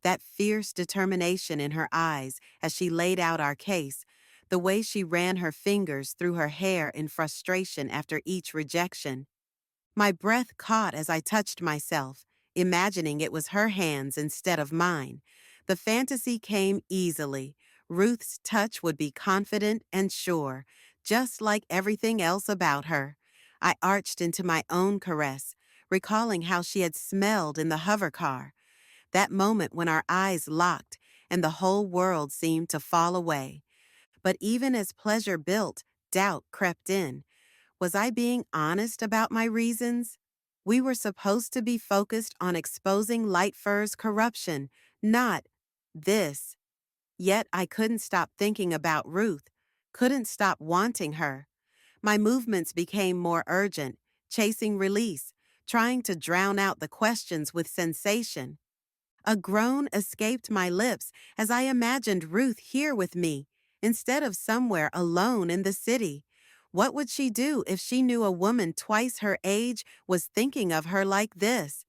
That fierce determination in her eyes as she laid out our case, the way she ran her fingers through her hair in frustration after each rejection. My breath caught as I touched myself, imagining it was her hands instead of mine. The fantasy came easily. Ruth's touch would be confident and sure, just like everything else about her. I arched into my own caress, recalling how she had smelled in the hover car. That moment when our eyes locked and the whole world seemed to fall away. But even as pleasure built, doubt crept in. Was I being honest about my reasons? We were supposed to be focused on exposing Lightfur's corruption, not this. Yet I couldn't stop thinking about Ruth, couldn't stop wanting her. My movements became more urgent, chasing release, trying to drown out the questions with sensation. A groan escaped my lips as I imagined Ruth here with me, instead of somewhere alone in the city. What would she do if she knew a woman twice her age was thinking of her like this?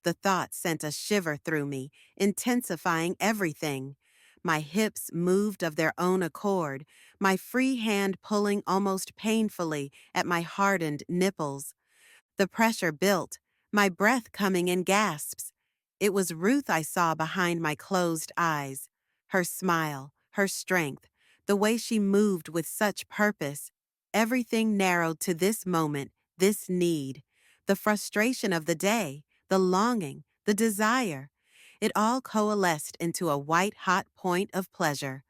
The thought sent a shiver through me, intensifying everything. My hips moved of their own accord, my free hand pulling almost painfully at my hardened nipples. The pressure built, my breath coming in gasps. It was Ruth I saw behind my closed eyes. Her smile, her strength, the way she moved with such purpose. Everything narrowed to this moment, this need. The frustration of the day, the longing, the desire. It all coalesced into a white-hot point of pleasure.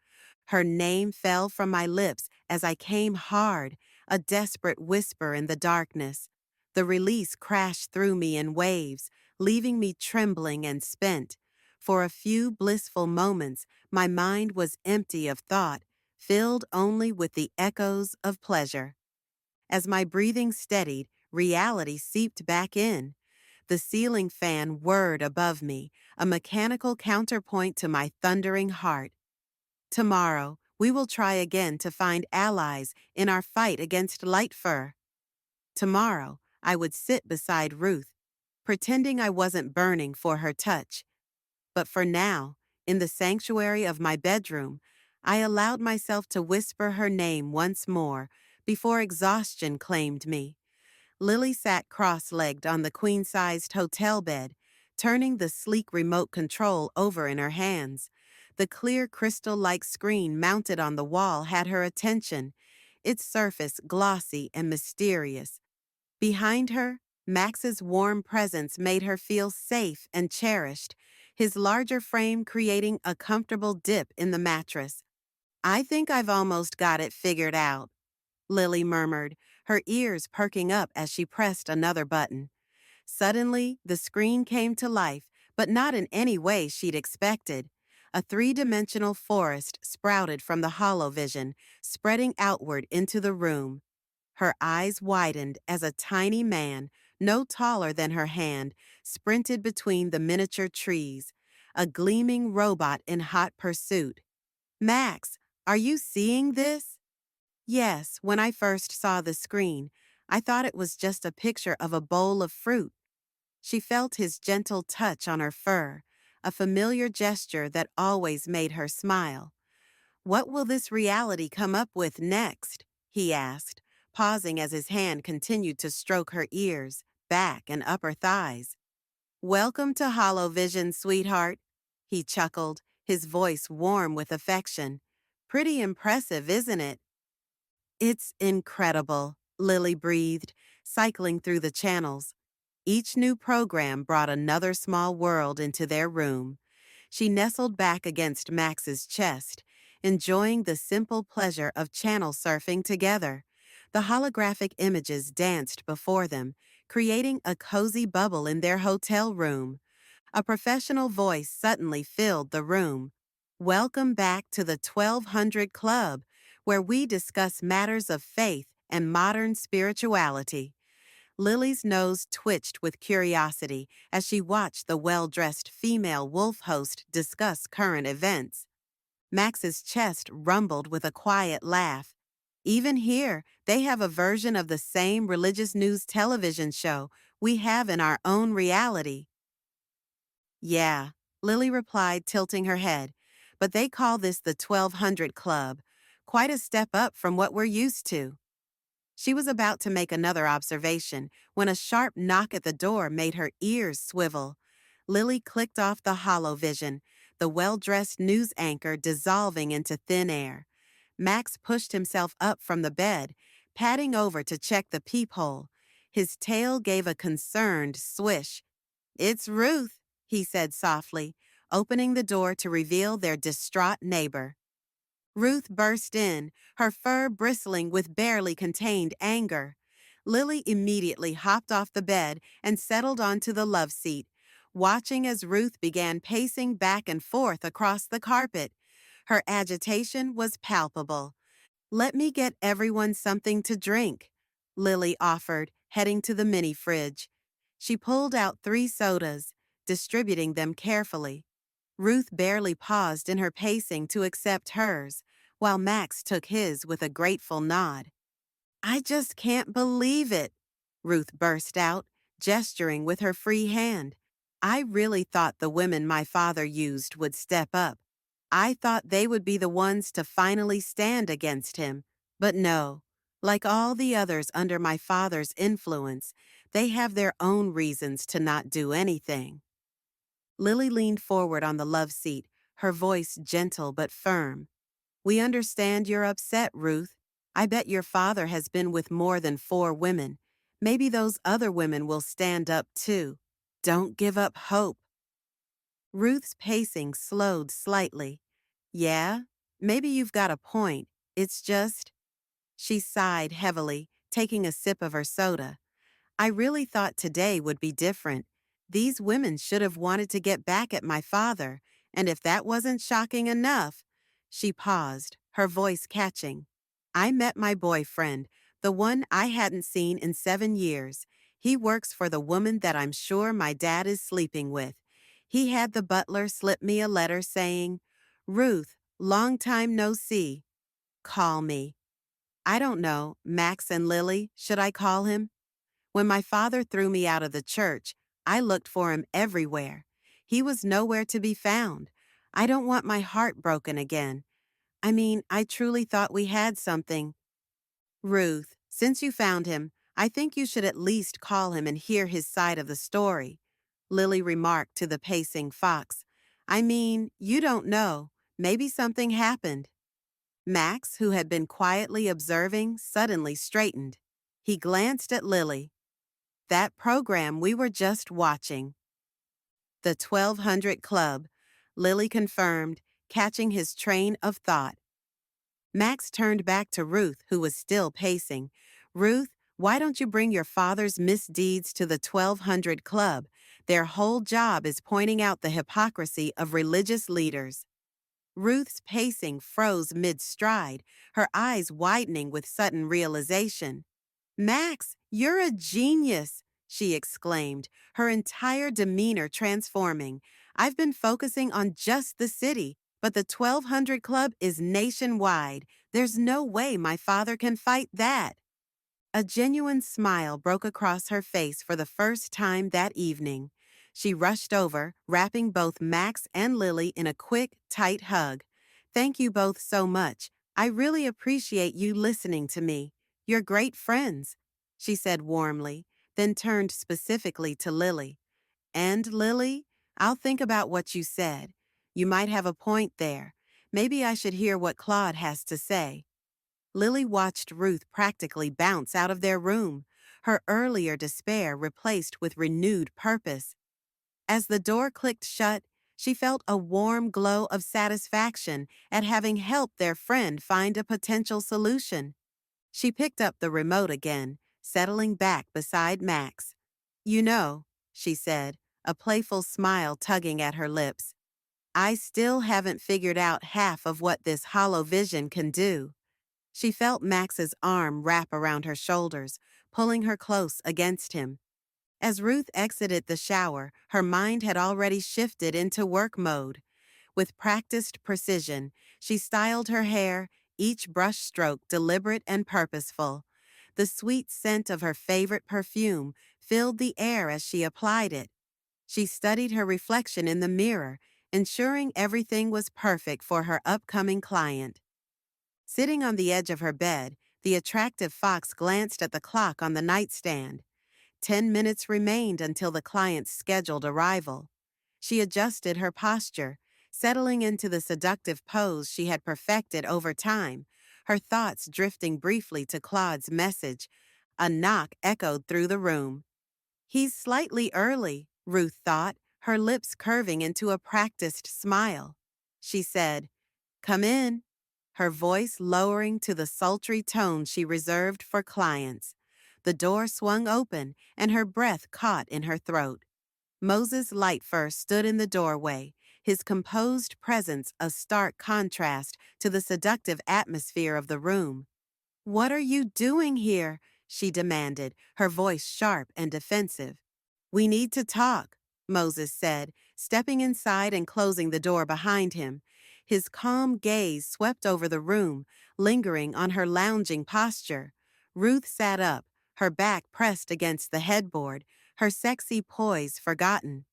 Her name fell from my lips as I came hard, a desperate whisper in the darkness. The release crashed through me in waves, leaving me trembling and spent. For a few blissful moments, my mind was empty of thought, filled only with the echoes of pleasure. As my breathing steadied, reality seeped back in. The ceiling fan whirred above me, a mechanical counterpoint to my thundering heart. Tomorrow, we will try again to find allies in our fight against Lightfur. Tomorrow, I would sit beside Ruth, pretending I wasn't burning for her touch. But for now, in the sanctuary of my bedroom, I allowed myself to whisper her name once more before exhaustion claimed me. Lily sat cross-legged on the queen-sized hotel bed, turning the sleek remote control over in her hands. The clear crystal-like screen mounted on the wall had her attention, its surface glossy and mysterious. Behind her, Max's warm presence made her feel safe and cherished, his larger frame creating a comfortable dip in the mattress. "I think I've almost got it figured out," Lily murmured, her ears perking up as she pressed another button. Suddenly, the screen came to life, but not in any way she'd expected. A three-dimensional forest sprouted from the holovision, spreading outward into the room. Her eyes widened as a tiny man, no taller than her hand, sprinted between the miniature trees, a gleaming robot in hot pursuit. Max, are you seeing this? Yes, when I first saw the screen, I thought it was just a picture of a bowl of fruit. She felt his gentle touch on her fur, a familiar gesture that always made her smile. What will this reality come up with next? He asked, pausing as his hand continued to stroke her ears, back, and upper thighs. Welcome to Holovision, sweetheart, he chuckled, his voice warm with affection. Pretty impressive, isn't it? It's incredible, Lily breathed, cycling through the channels. Each new program brought another small world into their room. She nestled back against Max's chest, enjoying the simple pleasure of channel surfing together. The holographic images danced before them, creating a cozy bubble in their hotel room. A professional voice suddenly filled the room. Welcome back to the 1200 Club, where we discuss matters of faith and modern spirituality. Lily's nose twitched with curiosity as she watched the well-dressed female wolf host discuss current events. Max's chest rumbled with a quiet laugh. Even here, they have a version of the same religious news television show we have in our own reality. Yeah, Lily replied, tilting her head, but they call this the 1200 Club. Quite a step up from what we're used to. She was about to make another observation when a sharp knock at the door made her ears swivel. Lily clicked off the holovision, the well-dressed news anchor dissolving into thin air. Max pushed himself up from the bed, padding over to check the peephole. His tail gave a concerned swish. It's Ruth, he said softly, opening the door to reveal their distraught neighbor. Ruth burst in, her fur bristling with barely contained anger. Lily immediately hopped off the bed and settled onto the love seat, watching as Ruth began pacing back and forth across the carpet. Her agitation was palpable. Let me get everyone something to drink, Lily offered, heading to the mini fridge. She pulled out 3 sodas, distributing them carefully. Ruth barely paused in her pacing to accept hers, while Max took his with a grateful nod. I just can't believe it, Ruth burst out, gesturing with her free hand. I really thought the women my father used would step up. I thought they would be the ones to finally stand against him. But no, like all the others under my father's influence, they have their own reasons to not do anything. Lily leaned forward on the love seat, her voice gentle but firm. We understand you're upset, Ruth. I bet your father has been with more than 4 women. Maybe those other women will stand up too. Don't give up hope. Ruth's pacing slowed slightly. Yeah, maybe you've got a point. It's just… She sighed heavily, taking a sip of her soda. I really thought today would be different. These women should have wanted to get back at my father, and if that wasn't shocking enough… She paused, her voice catching. I met my boyfriend, the one I hadn't seen in 7 years. He works for the woman that I'm sure my dad is sleeping with. He had the butler slip me a letter saying, Ruth, long time no see. Call me. I don't know, Max and Lily, should I call him? When my father threw me out of the church, I looked for him everywhere. He was nowhere to be found. I don't want my heart broken again. I mean, I truly thought we had something. Ruth, since you found him, I think you should at least call him and hear his side of the story, Lily remarked to the pacing fox. I mean, you don't know. Maybe something happened. Max, who had been quietly observing, suddenly straightened. He glanced at Lily. That program we were just watching. The 1200 Club, Lily confirmed, catching his train of thought. Max turned back to Ruth, who was still pacing. Ruth, why don't you bring your father's misdeeds to the 1200 Club? Their whole job is pointing out the hypocrisy of religious leaders. Ruth's pacing froze mid-stride, her eyes widening with sudden realization. Max, you're a genius, she exclaimed, her entire demeanor transforming. I've been focusing on just the city, but the 1200 Club is nationwide. There's no way my father can fight that. A genuine smile broke across her face for the first time that evening. She rushed over, wrapping both Max and Lily in a quick, tight hug. Thank you both so much. I really appreciate you listening to me. You're great friends, she said warmly, then turned specifically to Lily. And Lily, I'll think about what you said. You might have a point there. Maybe I should hear what Claude has to say. Lily watched Ruth practically bounce out of their room, her earlier despair replaced with renewed purpose. As the door clicked shut, she felt a warm glow of satisfaction at having helped their friend find a potential solution. She picked up the remote again, settling back beside Max. You know, she said, a playful smile tugging at her lips, I still haven't figured out half of what this hollow vision can do. She felt Max's arm wrap around her shoulders, pulling her close against him. As Ruth exited the shower, her mind had already shifted into work mode. With practiced precision, she styled her hair, each brush stroke deliberate and purposeful. The sweet scent of her favorite perfume filled the air as she applied it. She studied her reflection in the mirror, ensuring everything was perfect for her upcoming client. Sitting on the edge of her bed, the attractive fox glanced at the clock on the nightstand. 10 minutes remained until the client's scheduled arrival. She adjusted her posture, settling into the seductive pose she had perfected over time, her thoughts drifting briefly to Claude's message. A knock echoed through the room. He's slightly early, Ruth thought, her lips curving into a practiced smile. She said, Come in, her voice lowering to the sultry tone she reserved for clients. The door swung open, and her breath caught in her throat. Moses Lightfur stood in the doorway, his composed presence a stark contrast to the seductive atmosphere of the room. What are you doing here? She demanded, her voice sharp and defensive. We need to talk, Moses said, stepping inside and closing the door behind him. His calm gaze swept over the room, lingering on her lounging posture. Ruth sat up, her back pressed against the headboard, her sexy poise forgotten.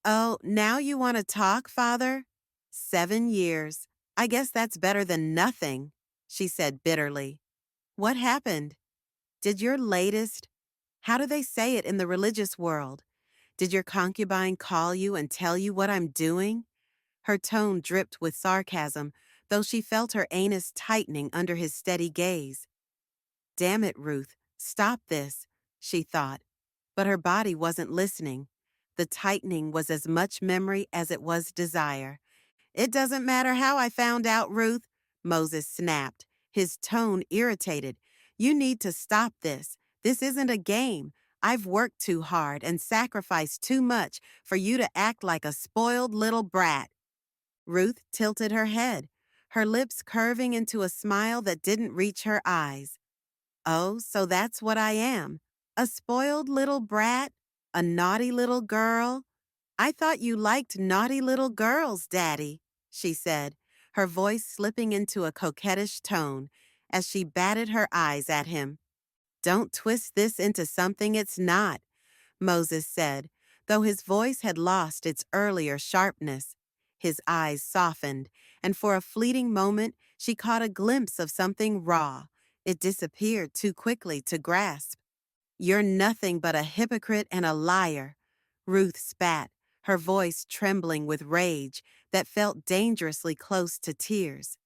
Oh, now you want to talk, Father? 7 years. I guess that's better than nothing, she said bitterly. What happened? Did your latest, how do they say it in the religious world? Did your concubine call you and tell you what I'm doing? Her tone dripped with sarcasm, though she felt her anus tightening under his steady gaze. Damn it, Ruth, stop this, she thought. But her body wasn't listening. The tightening was as much memory as it was desire. It doesn't matter how I found out, Ruth, Moses snapped, his tone irritated. You need to stop this. This isn't a game. I've worked too hard and sacrificed too much for you to act like a spoiled little brat. Ruth tilted her head, her lips curving into a smile that didn't reach her eyes. Oh, so that's what I am. A spoiled little brat? A naughty little girl? I thought you liked naughty little girls, Daddy, she said, her voice slipping into a coquettish tone as she batted her eyes at him. Don't twist this into something it's not, Moses said, though his voice had lost its earlier sharpness. His eyes softened, and for a fleeting moment she caught a glimpse of something raw. It disappeared too quickly to grasp. You're nothing but a hypocrite and a liar, Ruth spat, her voice trembling with rage that felt dangerously close to tears.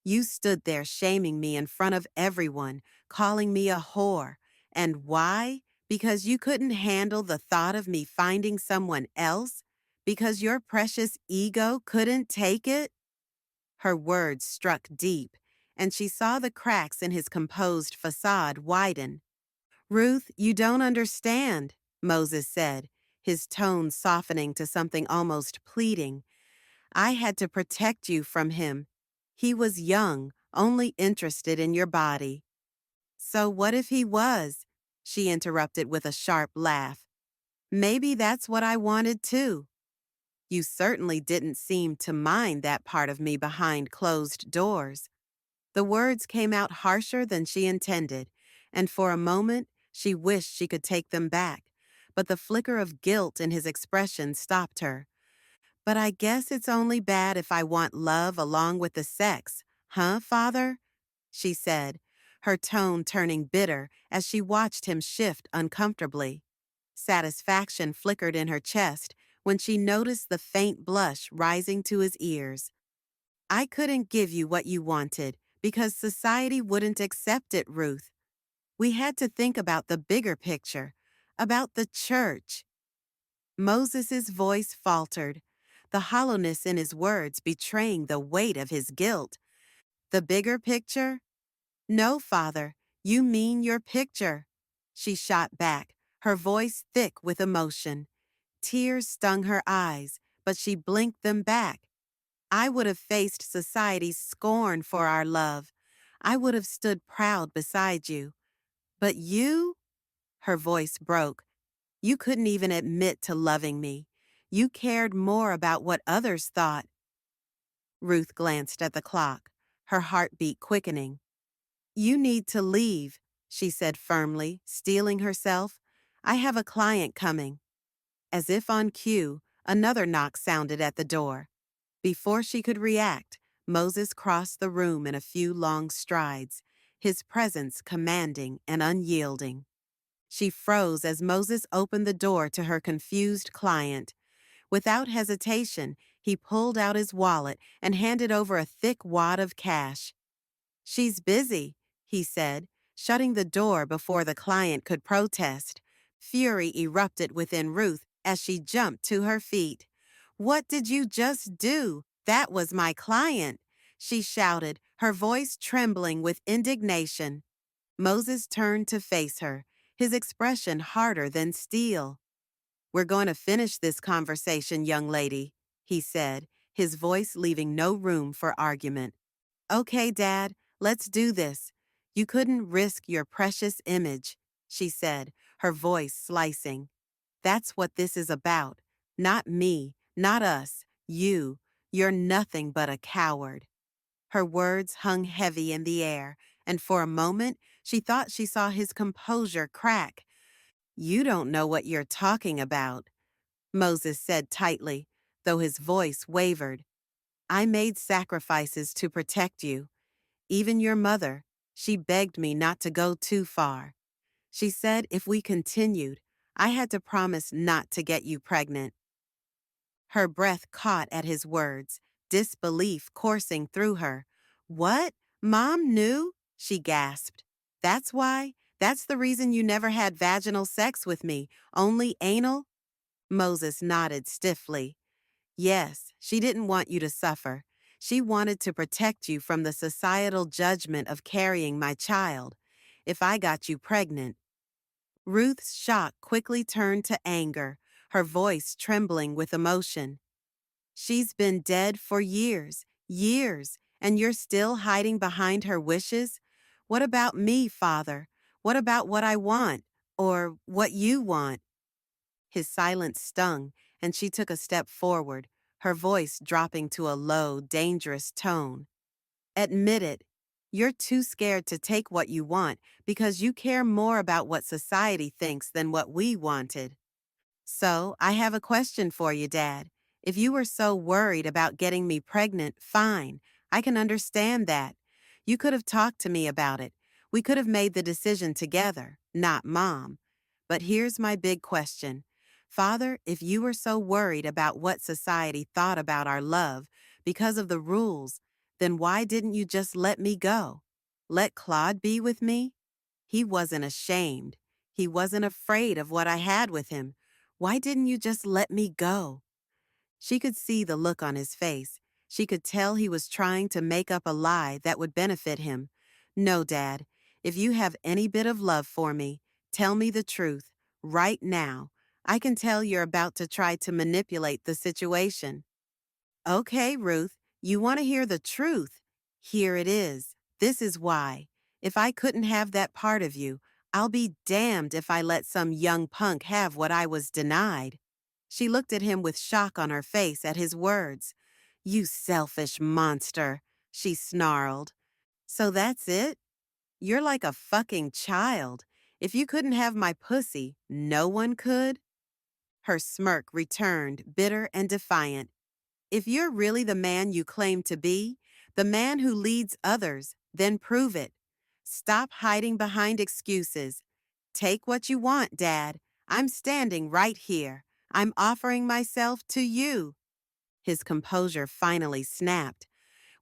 You stood there shaming me in front of everyone, calling me a whore. And why? Because you couldn't handle the thought of me finding someone else? Because your precious ego couldn't take it? Her words struck deep, and she saw the cracks in his composed facade widen. Ruth, you don't understand, Moses said, his tone softening to something almost pleading. I had to protect you from him. He was young, only interested in your body. So what if he was? She interrupted with a sharp laugh. Maybe that's what I wanted too. You certainly didn't seem to mind that part of me behind closed doors. The words came out harsher than she intended, and for a moment she wished she could take them back, but the flicker of guilt in his expression stopped her. But I guess it's only bad if I want love along with the sex, huh, Father? She said, her tone turning bitter as she watched him shift uncomfortably. Satisfaction flickered in her chest when she noticed the faint blush rising to his ears. I couldn't give you what you wanted because society wouldn't accept it, Ruth. We had to think about the bigger picture, about the church. Moses's voice faltered, the hollowness in his words betraying the weight of his guilt. The bigger picture? No, Father, you mean your picture. She shot back, her voice thick with emotion. Tears stung her eyes, but she blinked them back. I would have faced society's scorn for our love. I would have stood proud beside you. But you? Her voice broke. You couldn't even admit to loving me. You cared more about what others thought. Ruth glanced at the clock, her heartbeat quickening. You need to leave, she said firmly, steeling herself. I have a client coming. As if on cue, another knock sounded at the door. Before she could react, Moses crossed the room in a few long strides, his presence commanding and unyielding. She froze as Moses opened the door to her confused client. Without hesitation, he pulled out his wallet and handed over a thick wad of cash. She's busy, he said, shutting the door before the client could protest. Fury erupted within Ruth as she jumped to her feet. What did you just do? That was my client, she shouted, her voice trembling with indignation. Moses turned to face her, his expression harder than steel. We're going to finish this conversation, young lady, he said, his voice leaving no room for argument. Okay, Dad, let's do this. You couldn't risk your precious image, she said, her voice slicing. That's what this is about. Not me, not us, you. You're nothing but a coward. Her words hung heavy in the air, and for a moment she thought she saw his composure crack. You don't know what you're talking about, Moses said tightly, though his voice wavered. I made sacrifices to protect you. Even your mother, she begged me not to go too far. She said if we continued, I had to promise not to get you pregnant. Her breath caught at his words, disbelief coursing through her. What? Mom knew? She gasped. That's why? That's the reason you never had vaginal sex with me, only anal? Moses nodded stiffly. Yes, she didn't want you to suffer. She wanted to protect you from the societal judgment of carrying my child. If I got you pregnant. Ruth's shock quickly turned to anger, her voice trembling with emotion. She's been dead for years, years, and you're still hiding behind her wishes? What about me, Father? What about what I want? Or what you want? His silence stung, and she took a step forward, her voice dropping to a low, dangerous tone. Admit it. You're too scared to take what you want because you care more about what society thinks than what we wanted. So, I have a question for you, Dad. If you were so worried about getting me pregnant, fine. I can understand that. You could have talked to me about it. We could have made the decision together, not Mom. But here's my big question. Father, if you were so worried about what society thought about our love because of the rules, then why didn't you just let me go? Let Claude be with me? He wasn't ashamed. He wasn't afraid of what I had with him. Why didn't you just let me go? She could see the look on his face. She could tell he was trying to make up a lie that would benefit him. No, Dad. If you have any bit of love for me, tell me the truth, right now. I can tell you're about to try to manipulate the situation. Okay, Ruth, you want to hear the truth? Here it is. This is why. If I couldn't have that part of you, I'll be damned if I let some young punk have what I was denied. She looked at him with shock on her face at his words. You selfish monster, she snarled. So that's it? You're like a fucking child. If you couldn't have my pussy, no one could? Her smirk returned, bitter and defiant. If you're really the man you claim to be, the man who leads others, then prove it. Stop hiding behind excuses. Take what you want, Dad. I'm standing right here. I'm offering myself to you. His composure finally snapped.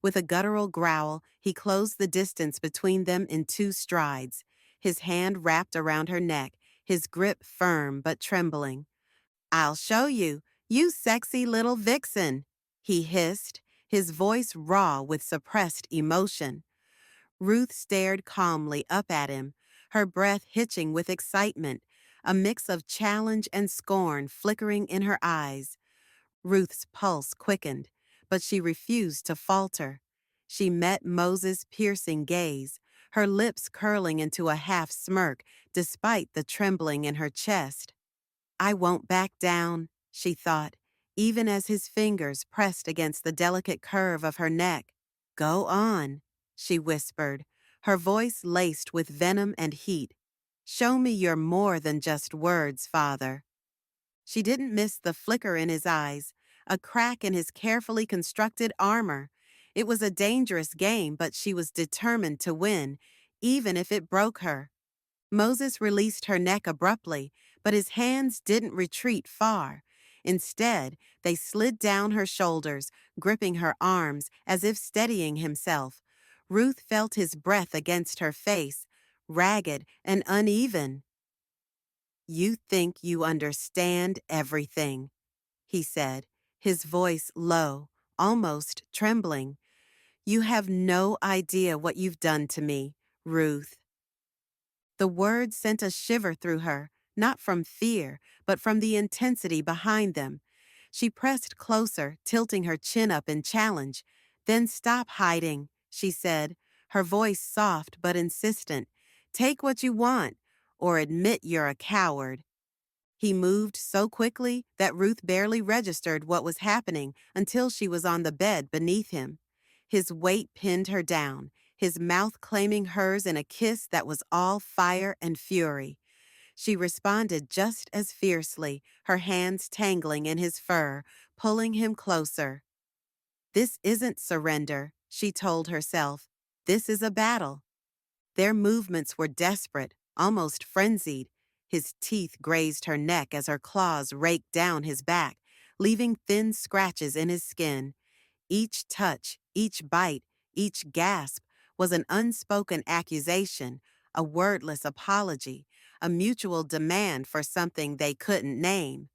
With a guttural growl, he closed the distance between them in 2 strides, his hand wrapped around her neck, his grip firm but trembling. I'll show you, you sexy little vixen, he hissed, his voice raw with suppressed emotion. Ruth stared calmly up at him, her breath hitching with excitement, a mix of challenge and scorn flickering in her eyes. Ruth's pulse quickened, but she refused to falter. She met Moses' piercing gaze, her lips curling into a half smirk despite the trembling in her chest. I won't back down, she thought, even as his fingers pressed against the delicate curve of her neck. Go on, she whispered, her voice laced with venom and heat. Show me you're more than just words, Father. She didn't miss the flicker in his eyes, a crack in his carefully constructed armor. It was a dangerous game, but she was determined to win, even if it broke her. Moses released her neck abruptly, but his hands didn't retreat far. Instead, they slid down her shoulders, gripping her arms as if steadying himself. Ruth felt his breath against her face, ragged and uneven. You think you understand everything, he said, his voice low, almost trembling. You have no idea what you've done to me, Ruth. The words sent a shiver through her, not from fear, but from the intensity behind them. She pressed closer, tilting her chin up in challenge. Then stop hiding, she said, her voice soft but insistent. Take what you want, or admit you're a coward. He moved so quickly that Ruth barely registered what was happening until she was on the bed beneath him. His weight pinned her down, his mouth claiming hers in a kiss that was all fire and fury. She responded just as fiercely, her hands tangling in his fur, pulling him closer. This isn't surrender, she told herself. This is a battle. Their movements were desperate, almost frenzied. His teeth grazed her neck as her claws raked down his back, leaving thin scratches in his skin. Each touch, each bite, each gasp was an unspoken accusation, a wordless apology, a mutual demand for something they couldn't name.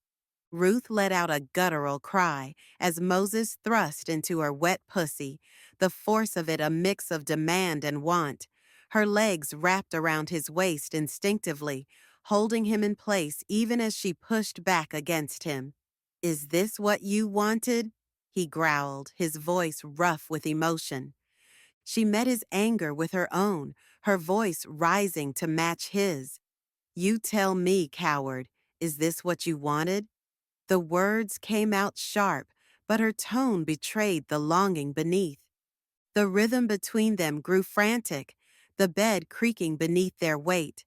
Ruth let out a guttural cry as Moses thrust into her wet pussy, the force of it a mix of demand and want. Her legs wrapped around his waist instinctively, holding him in place even as she pushed back against him. Is this what you wanted? He growled, his voice rough with emotion. She met his anger with her own, her voice rising to match his. You tell me, coward, is this what you wanted? The words came out sharp, but her tone betrayed the longing beneath. The rhythm between them grew frantic, the bed creaking beneath their weight.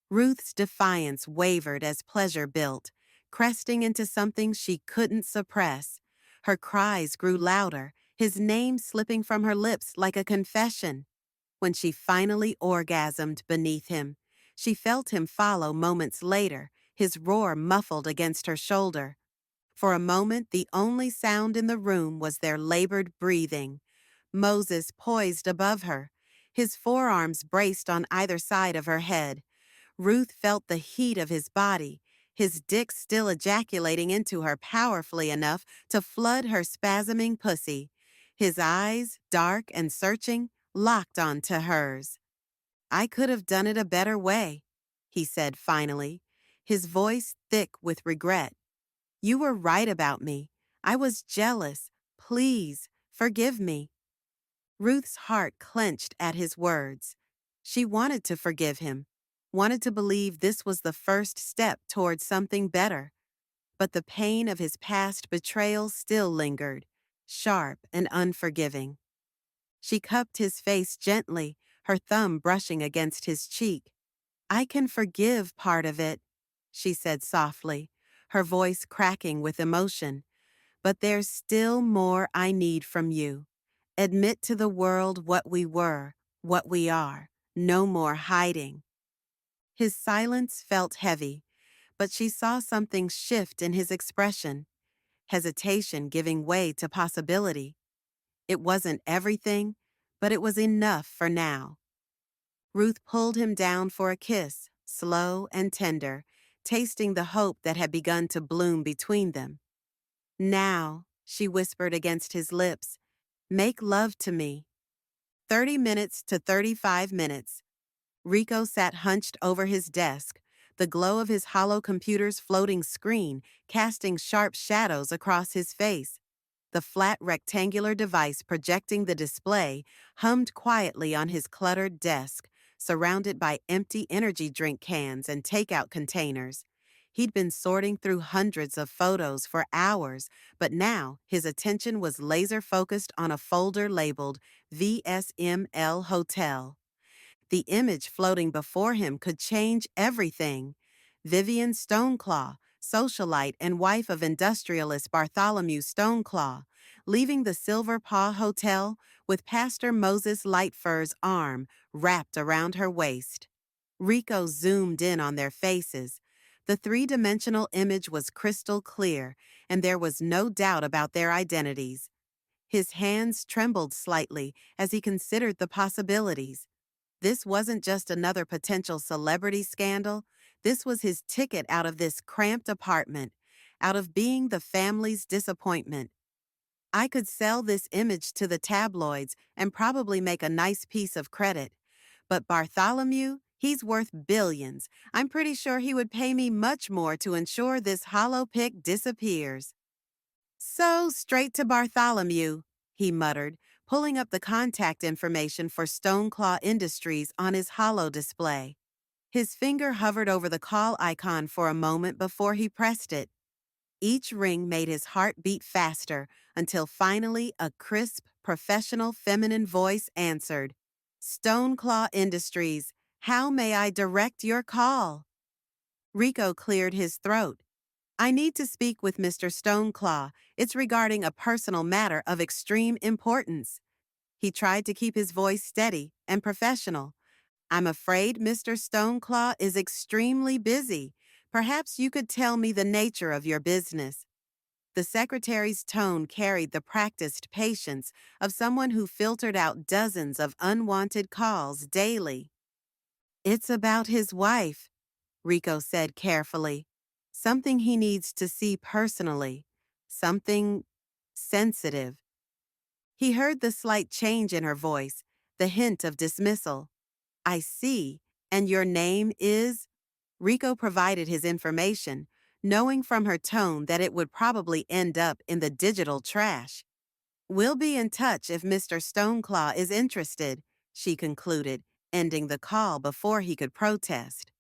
Ruth's defiance wavered as pleasure built, cresting into something she couldn't suppress. Her cries grew louder, his name slipping from her lips like a confession. When she finally orgasmed beneath him, she felt him follow moments later, his roar muffled against her shoulder. For a moment, the only sound in the room was their labored breathing. Moses poised above her, his forearms braced on either side of her head. Ruth felt the heat of his body, his dick still ejaculating into her powerfully enough to flood her spasming pussy. His eyes, dark and searching, locked onto hers. I could have done it a better way, he said finally, his voice thick with regret. You were right about me. I was jealous, Please, forgive me. Ruth's heart clenched at his words. She wanted to forgive him, wanted to believe this was the first step toward something better. But the pain of his past betrayal still lingered, sharp and unforgiving. She cupped his face gently, her thumb brushing against his cheek. I can forgive part of it, she said softly, her voice cracking with emotion. But there's still more I need from you. Admit to the world what we were, what we are. No more hiding. His silence felt heavy, but she saw something shift in his expression, hesitation giving way to possibility. It wasn't everything, but it was enough for now. Ruth pulled him down for a kiss, slow and tender, tasting the hope that had begun to bloom between them. Now, she whispered against his lips, make love to me. 30 minutes to 35 minutes. Rico sat hunched over his desk, the glow of his hollow computer's floating screen casting sharp shadows across his face. The flat rectangular device projecting the display hummed quietly on his cluttered desk, surrounded by empty energy drink cans and takeout containers. He'd been sorting through hundreds of photos for hours, but now his attention was laser-focused on a folder labeled VSML Hotel. The image floating before him could change everything. Vivian Stoneclaw, socialite and wife of industrialist Bartholomew Stoneclaw, leaving the Silver Paw Hotel with Pastor Moses Lightfur's arm wrapped around her waist. Rico zoomed in on their faces. The three-dimensional image was crystal clear, and there was no doubt about their identities. His hands trembled slightly as he considered the possibilities. This wasn't just another potential celebrity scandal. This was his ticket out of this cramped apartment, out of being the family's disappointment. I could sell this image to the tabloids and probably make a nice piece of credit. But Bartholomew, he's worth billions. I'm pretty sure he would pay me much more to ensure this hollow pic disappears. So straight to Bartholomew, he muttered, pulling up the contact information for Stoneclaw Industries on his holo display. His finger hovered over the call icon for a moment before he pressed it. Each ring made his heart beat faster until finally a crisp, professional feminine voice answered. Stoneclaw Industries, how may I direct your call? Rico cleared his throat. I need to speak with Mr. Stoneclaw. It's regarding a personal matter of extreme importance. He tried to keep his voice steady and professional. I'm afraid Mr. Stoneclaw is extremely busy. Perhaps you could tell me the nature of your business. The secretary's tone carried the practiced patience of someone who filtered out dozens of unwanted calls daily. It's about his wife, Rico said carefully. Something he needs to see personally. Something sensitive. He heard the slight change in her voice, the hint of dismissal. I see. And your name is? Rico provided his information, knowing from her tone that it would probably end up in the digital trash. We'll be in touch if Mr. Stoneclaw is interested, she concluded, ending the call before he could protest.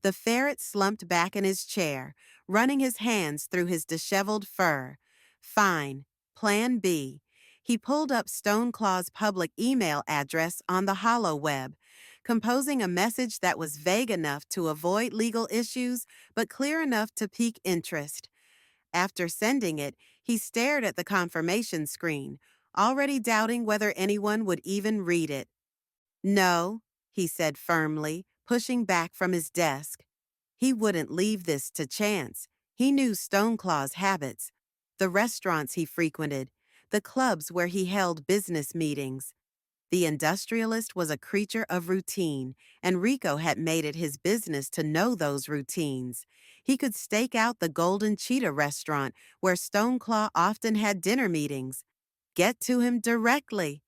The ferret slumped back in his chair, running his hands through his disheveled fur. Fine. Plan B. He pulled up Stoneclaw's public email address on the hollow web, composing a message that was vague enough to avoid legal issues but clear enough to pique interest. After sending it, he stared at the confirmation screen, already doubting whether anyone would even read it. No, he said firmly, pushing back from his desk. He wouldn't leave this to chance. He knew Stoneclaw's habits, the restaurants he frequented, the clubs where he held business meetings. The industrialist was a creature of routine, and Rico had made it his business to know those routines. He could stake out the Golden Cheetah restaurant where Stoneclaw often had dinner meetings. Get to him directly.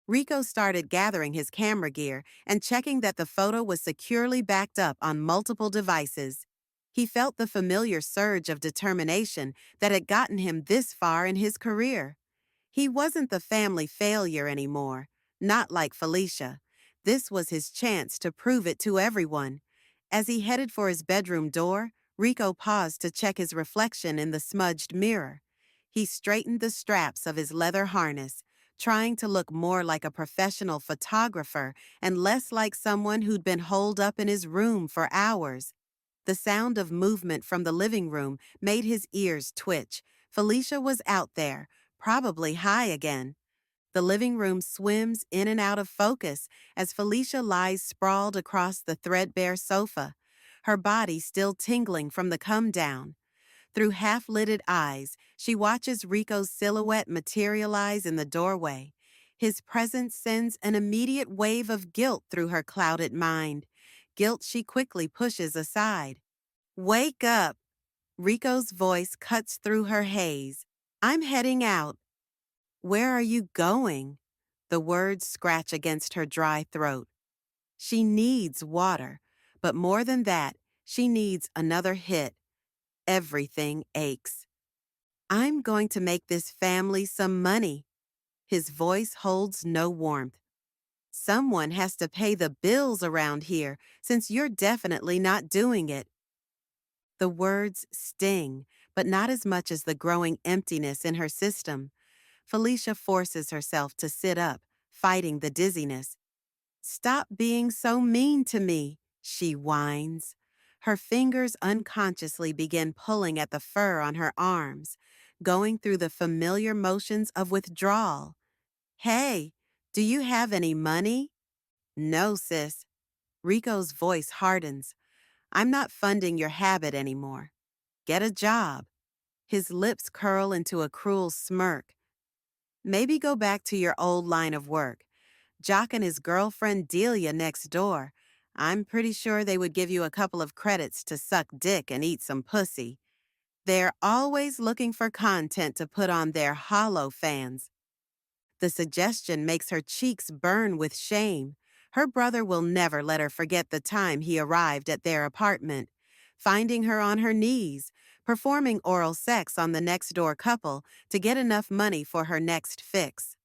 Rico started gathering his camera gear and checking that the photo was securely backed up on multiple devices. He felt the familiar surge of determination that had gotten him this far in his career. He wasn't the family failure anymore, not like Felicia. This was his chance to prove it to everyone. As he headed for his bedroom door, Rico paused to check his reflection in the smudged mirror. He straightened the straps of his leather harness, trying to look more like a professional photographer and less like someone who'd been holed up in his room for hours. The sound of movement from the living room made his ears twitch. Felicia was out there, probably high again. The living room swims in and out of focus as Felicia lies sprawled across the threadbare sofa, her body still tingling from the come down. Through half-lidded eyes, she watches Rico's silhouette materialize in the doorway. His presence sends an immediate wave of guilt through her clouded mind, guilt she quickly pushes aside. Wake up! Rico's voice cuts through her haze. I'm heading out. Where are you going? The words scratch against her dry throat. She needs water, but more than that, she needs another hit. Everything aches. I'm going to make this family some money. His voice holds no warmth. Someone has to pay the bills around here since you're definitely not doing it. The words sting, but not as much as the growing emptiness in her system. Felicia forces herself to sit up, fighting the dizziness. Stop being so mean to me, she whines. Her fingers unconsciously begin pulling at the fur on her arms, going through the familiar motions of withdrawal. Hey, do you have any money? No, sis. Rico's voice hardens. I'm not funding your habit anymore. Get a job. His lips curl into a cruel smirk. Maybe go back to your old line of work. Jock and his girlfriend Delia next door. I'm pretty sure they would give you a couple of credits to suck dick and eat some pussy. They're always looking for content to put on their hollow fans. The suggestion makes her cheeks burn with shame. Her brother will never let her forget the time he arrived at their apartment, finding her on her knees, performing oral sex on the next-door couple to get enough money for her next fix.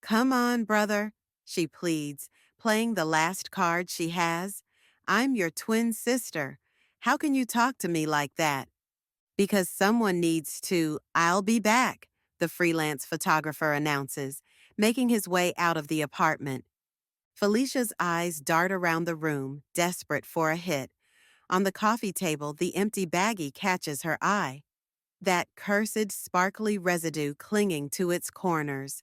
Come on, brother, she pleads, playing the last card she has. I'm your twin sister. How can you talk to me like that? Because someone needs to. I'll be back, the freelance photographer announces, making his way out of the apartment. Felicia's eyes dart around the room, desperate for a hit. On the coffee table, the empty baggie catches her eye. That cursed sparkly residue clinging to its corners.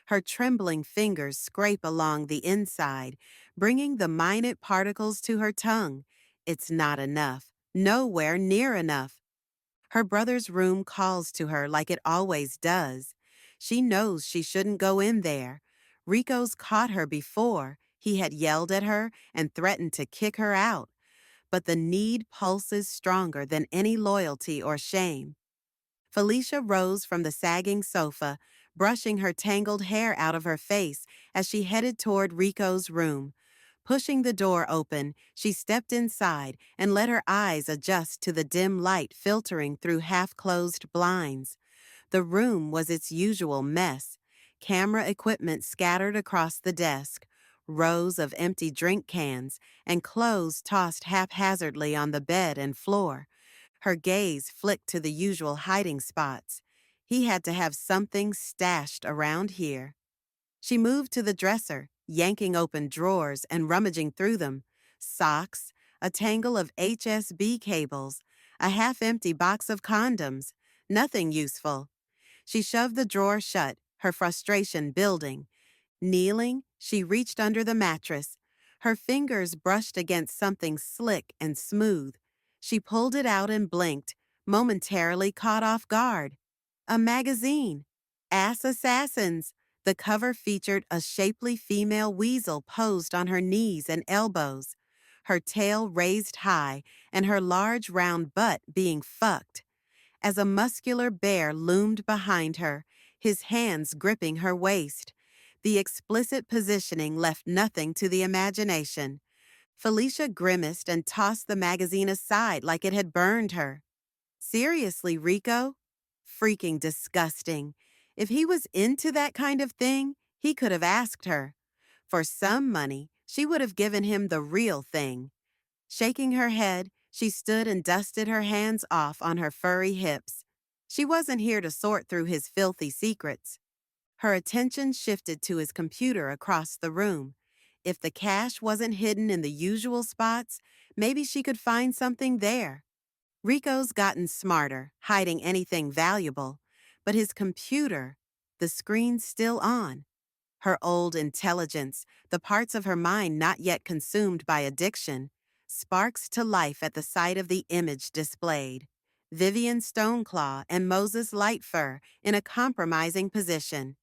Her trembling fingers scrape along the inside, bringing the minute particles to her tongue. It's not enough. Nowhere near enough. Her brother's room calls to her like it always does. She knows she shouldn't go in there. Rico's caught her before. He had yelled at her and threatened to kick her out. But the need pulses stronger than any loyalty or shame. Felicia rose from the sagging sofa, brushing her tangled hair out of her face as she headed toward Rico's room. Pushing the door open, she stepped inside and let her eyes adjust to the dim light filtering through half-closed blinds. The room was its usual mess. Camera equipment scattered across the desk, rows of empty drink cans, and clothes tossed haphazardly on the bed and floor. Her gaze flicked to the usual hiding spots. He had to have something stashed around here. She moved to the dresser, yanking open drawers and rummaging through them. Socks, a tangle of HSB cables, a half-empty box of condoms. Nothing useful. She shoved the drawer shut, her frustration building. Kneeling, she reached under the mattress. Her fingers brushed against something slick and smooth. She pulled it out and blinked, momentarily caught off guard. A magazine. Ass Assassins. The cover featured a shapely female weasel posed on her knees and elbows, her tail raised high and her large round butt being fucked. As a muscular bear loomed behind her, his hands gripping her waist. The explicit positioning left nothing to the imagination. Felicia grimaced and tossed the magazine aside like it had burned her. Seriously, Rico? Freaking disgusting. If he was into that kind of thing, he could have asked her. For some money, she would have given him the real thing. Shaking her head, she stood and dusted her hands off on her furry hips. She wasn't here to sort through his filthy secrets. Her attention shifted to his computer across the room. If the cash wasn't hidden in the usual spots, maybe she could find something there. Rico's gotten smarter, hiding anything valuable, but his computer, the screen's still on. Her old intelligence, the parts of her mind not yet consumed by addiction, sparks to life at the sight of the image displayed. Vivian Stoneclaw and Moses Lightfur in a compromising position.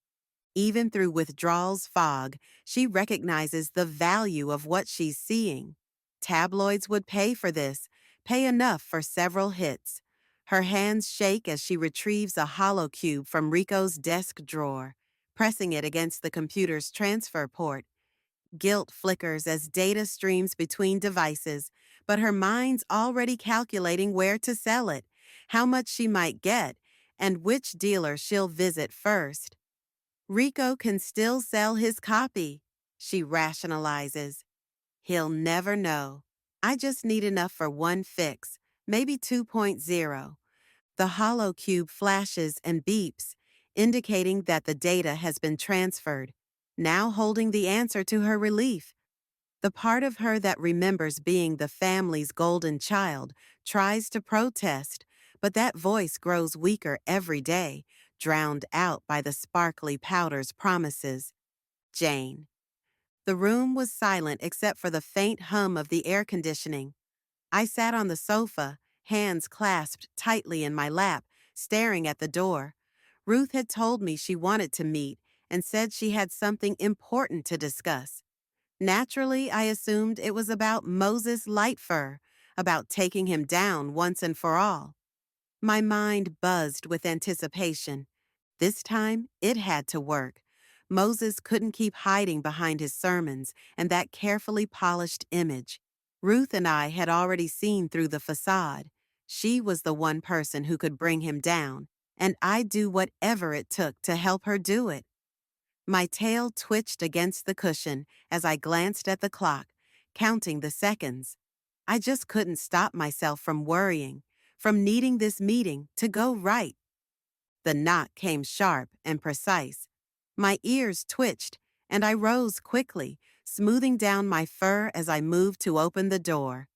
Even through withdrawal's fog, she recognizes the value of what she's seeing. Tabloids would pay for this, pay enough for several hits. Her hands shake as she retrieves a hollow cube from Rico's desk drawer, pressing it against the computer's transfer port. Guilt flickers as data streams between devices, but her mind's already calculating where to sell it, how much she might get, and which dealer she'll visit first. Rico can still sell his copy, she rationalizes. He'll never know. I just need enough for one fix, maybe 2.0. The hollow cube flashes and beeps, indicating that the data has been transferred, now holding the answer to her relief. The part of her that remembers being the family's golden child tries to protest, but that voice grows weaker every day, drowned out by the sparkly powder's promises. Jane. The room was silent except for the faint hum of the air conditioning. I sat on the sofa, hands clasped tightly in my lap, staring at the door. Ruth had told me she wanted to meet and said she had something important to discuss. Naturally, I assumed it was about Moses Lightfur, about taking him down once and for all. My mind buzzed with anticipation. This time, it had to work. Moses couldn't keep hiding behind his sermons and that carefully polished image. Ruth and I had already seen through the facade. She was the one person who could bring him down, and I'd do whatever it took to help her do it. My tail twitched against the cushion as I glanced at the clock, counting the seconds. I just couldn't stop myself from worrying, from needing this meeting to go right. The knock came sharp and precise. My ears twitched, and I rose quickly, smoothing down my fur as I moved to open the door.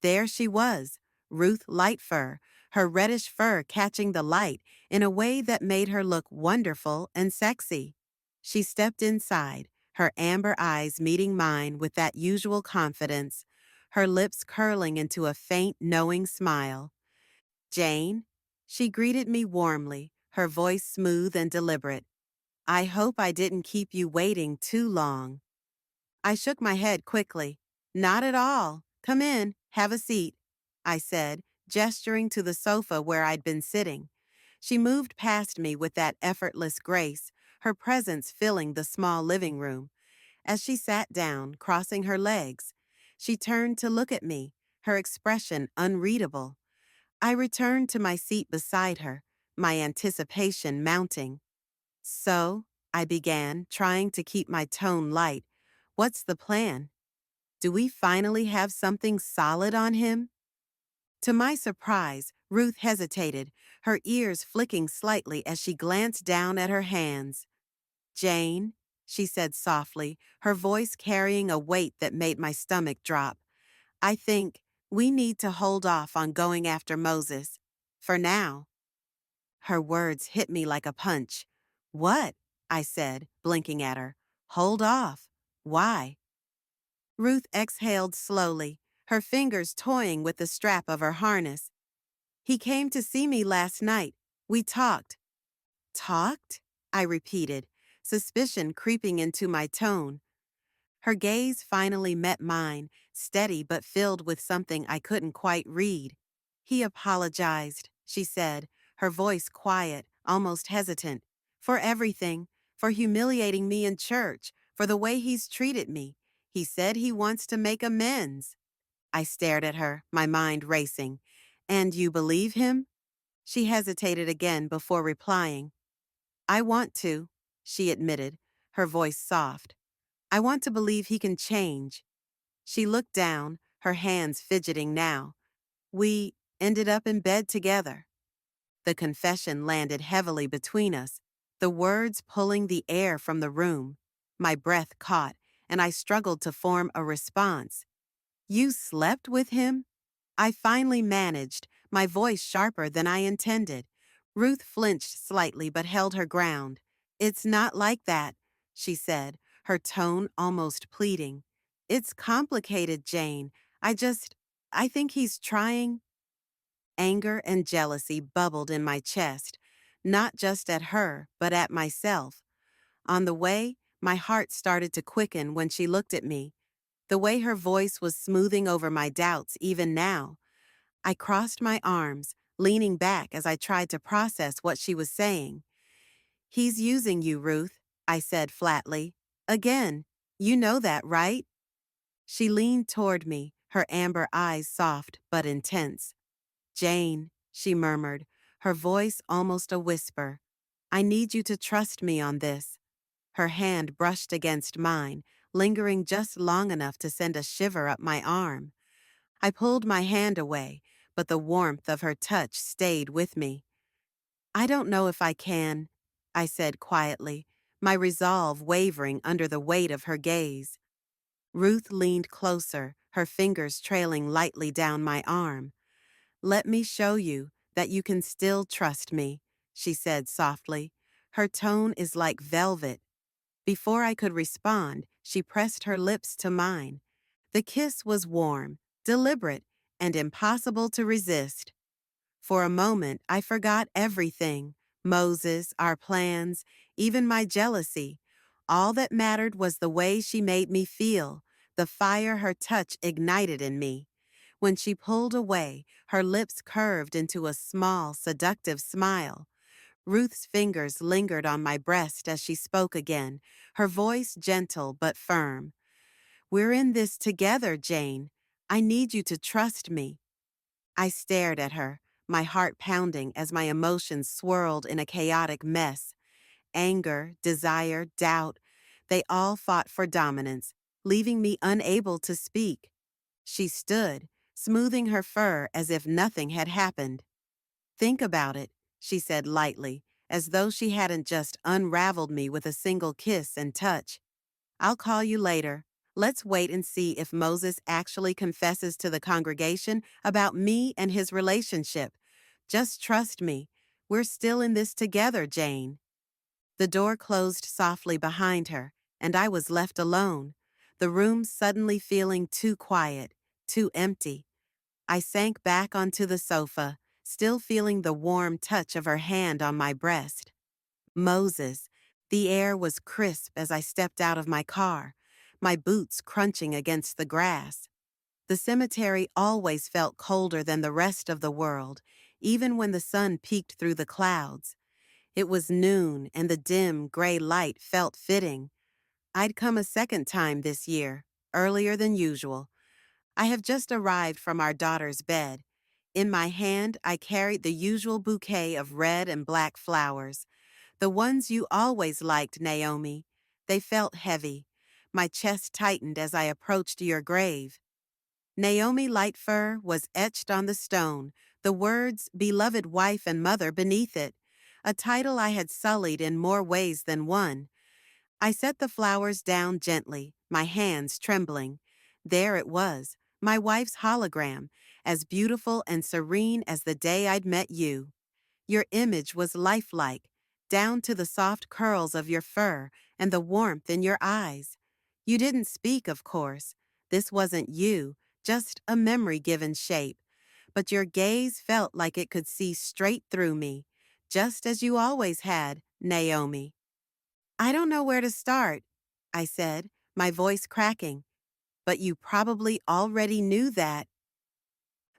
There she was, Ruth Lightfur, her reddish fur catching the light in a way that made her look wonderful and sexy. She stepped inside, her amber eyes meeting mine with that usual confidence, her lips curling into a faint, knowing smile. Jane? She greeted me warmly, her voice smooth and deliberate. I hope I didn't keep you waiting too long. I shook my head quickly. Not at all. Come in, have a seat, I said, gesturing to the sofa where I'd been sitting. She moved past me with that effortless grace, her presence filling the small living room. As she sat down, crossing her legs, she turned to look at me, her expression unreadable. I returned to my seat beside her, my anticipation mounting. So, I began, trying to keep my tone light. What's the plan? Do we finally have something solid on him? To my surprise, Ruth hesitated, her ears flicking slightly as she glanced down at her hands. Jane, she said softly, her voice carrying a weight that made my stomach drop. I think we need to hold off on going after Moses. For now. Her words hit me like a punch. What? I said, blinking at her. Hold off. Why? Ruth exhaled slowly, her fingers toying with the strap of her harness. He came to see me last night. We talked. Talked? I repeated, suspicion creeping into my tone. Her gaze finally met mine, steady but filled with something I couldn't quite read. He apologized, she said, her voice quiet, almost hesitant. For everything, for humiliating me in church, for the way he's treated me. He said he wants to make amends. I stared at her, my mind racing. And you believe him? She hesitated again before replying. I want to, she admitted, her voice soft. I want to believe he can change. She looked down, her hands fidgeting now. We ended up in bed together. The confession landed heavily between us, the words pulling the air from the room. My breath caught, and I struggled to form a response. You slept with him? I finally managed, my voice sharper than I intended. Ruth flinched slightly but held her ground. It's not like that, she said, her tone almost pleading. It's complicated, Jane. I think he's trying. Anger and jealousy bubbled in my chest, not just at her, but at myself. On the way, my heart started to quicken when she looked at me, the way her voice was smoothing over my doubts even now. I crossed my arms, leaning back as I tried to process what she was saying. He's using you, Ruth, I said flatly. Again, you know that, right? She leaned toward me, her amber eyes soft but intense. Jane, she murmured, her voice almost a whisper. I need you to trust me on this. Her hand brushed against mine, lingering just long enough to send a shiver up my arm. I pulled my hand away, but the warmth of her touch stayed with me. I don't know if I can, I said quietly, my resolve wavering under the weight of her gaze. Ruth leaned closer, her fingers trailing lightly down my arm. Let me show you that you can still trust me, she said softly. Her tone is like velvet. Before I could respond, she pressed her lips to mine. The kiss was warm, deliberate, and impossible to resist. For a moment, I forgot everything, Moses, our plans, even my jealousy. All that mattered was the way she made me feel, the fire her touch ignited in me. When she pulled away, her lips curved into a small, seductive smile. Ruth's fingers lingered on my breast as she spoke again, her voice gentle but firm. We're in this together, Jane. I need you to trust me. I stared at her, my heart pounding as my emotions swirled in a chaotic mess. Anger, desire, doubt, they all fought for dominance, leaving me unable to speak. She stood, smoothing her fur as if nothing had happened. Think about it, she said lightly, as though she hadn't just unraveled me with a single kiss and touch. I'll call you later. Let's wait and see if Moses actually confesses to the congregation about me and his relationship. Just trust me. We're still in this together, Jane. The door closed softly behind her, and I was left alone, the room suddenly feeling too quiet, too empty. I sank back onto the sofa, still feeling the warm touch of her hand on my breast. Moses. The air was crisp as I stepped out of my car, my boots crunching against the grass. The cemetery always felt colder than the rest of the world, even when the sun peeked through the clouds. It was noon, and the dim, gray light felt fitting. I'd come a second time this year, earlier than usual. I have just arrived from our daughter's bed. In my hand, I carried the usual bouquet of red and black flowers. The ones you always liked, Naomi. They felt heavy. My chest tightened as I approached your grave. Naomi Lightfur was etched on the stone, the words beloved wife and mother beneath it, a title I had sullied in more ways than one. I set the flowers down gently, my hands trembling. There it was, my wife's hologram, as beautiful and serene as the day I'd met you. Your image was lifelike, down to the soft curls of your fur and the warmth in your eyes. You didn't speak, of course. This wasn't you, just a memory given shape. But your gaze felt like it could see straight through me, just as you always had, Naomi. I don't know where to start, I said, my voice cracking. But you probably already knew that.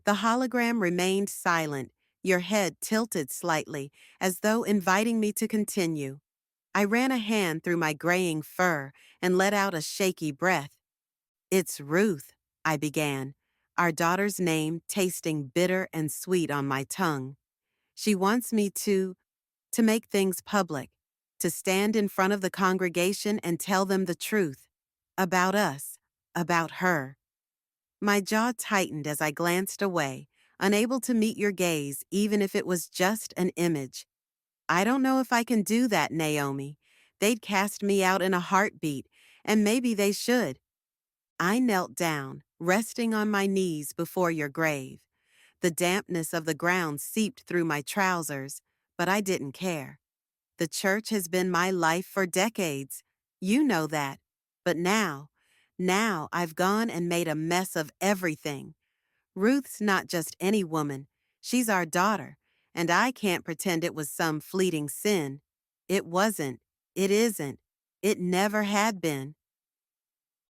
The hologram remained silent, your head tilted slightly, as though inviting me to continue. I ran a hand through my graying fur and let out a shaky breath. It's Ruth, I began, our daughter's name tasting bitter and sweet on my tongue. She wants me to make things public. to stand in front of the congregation and tell them the truth about us, about her. My jaw tightened as I glanced away, unable to meet your gaze even if it was just an image. I don't know if I can do that, Naomi. They'd cast me out in a heartbeat, and maybe they should. I knelt down, resting on my knees before your grave. The dampness of the ground seeped through my trousers, but I didn't care. The church has been my life for decades. You know that. But now I've gone and made a mess of everything. Ruth's not just any woman. She's our daughter, and I can't pretend it was some fleeting sin. It wasn't. It isn't. It never had been.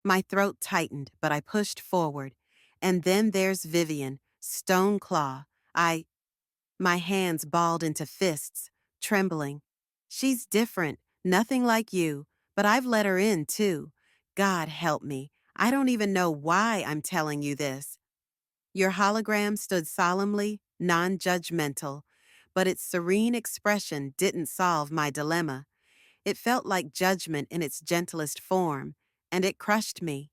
My throat tightened, but I pushed forward. And then there's Vivian, stone claw. My hands balled into fists, trembling. She's different, nothing like you, but I've let her in too. God help me. I don't even know why I'm telling you this. Your hologram stood solemnly, non-judgmental, but its serene expression didn't solve my dilemma. It felt like judgment in its gentlest form, and it crushed me.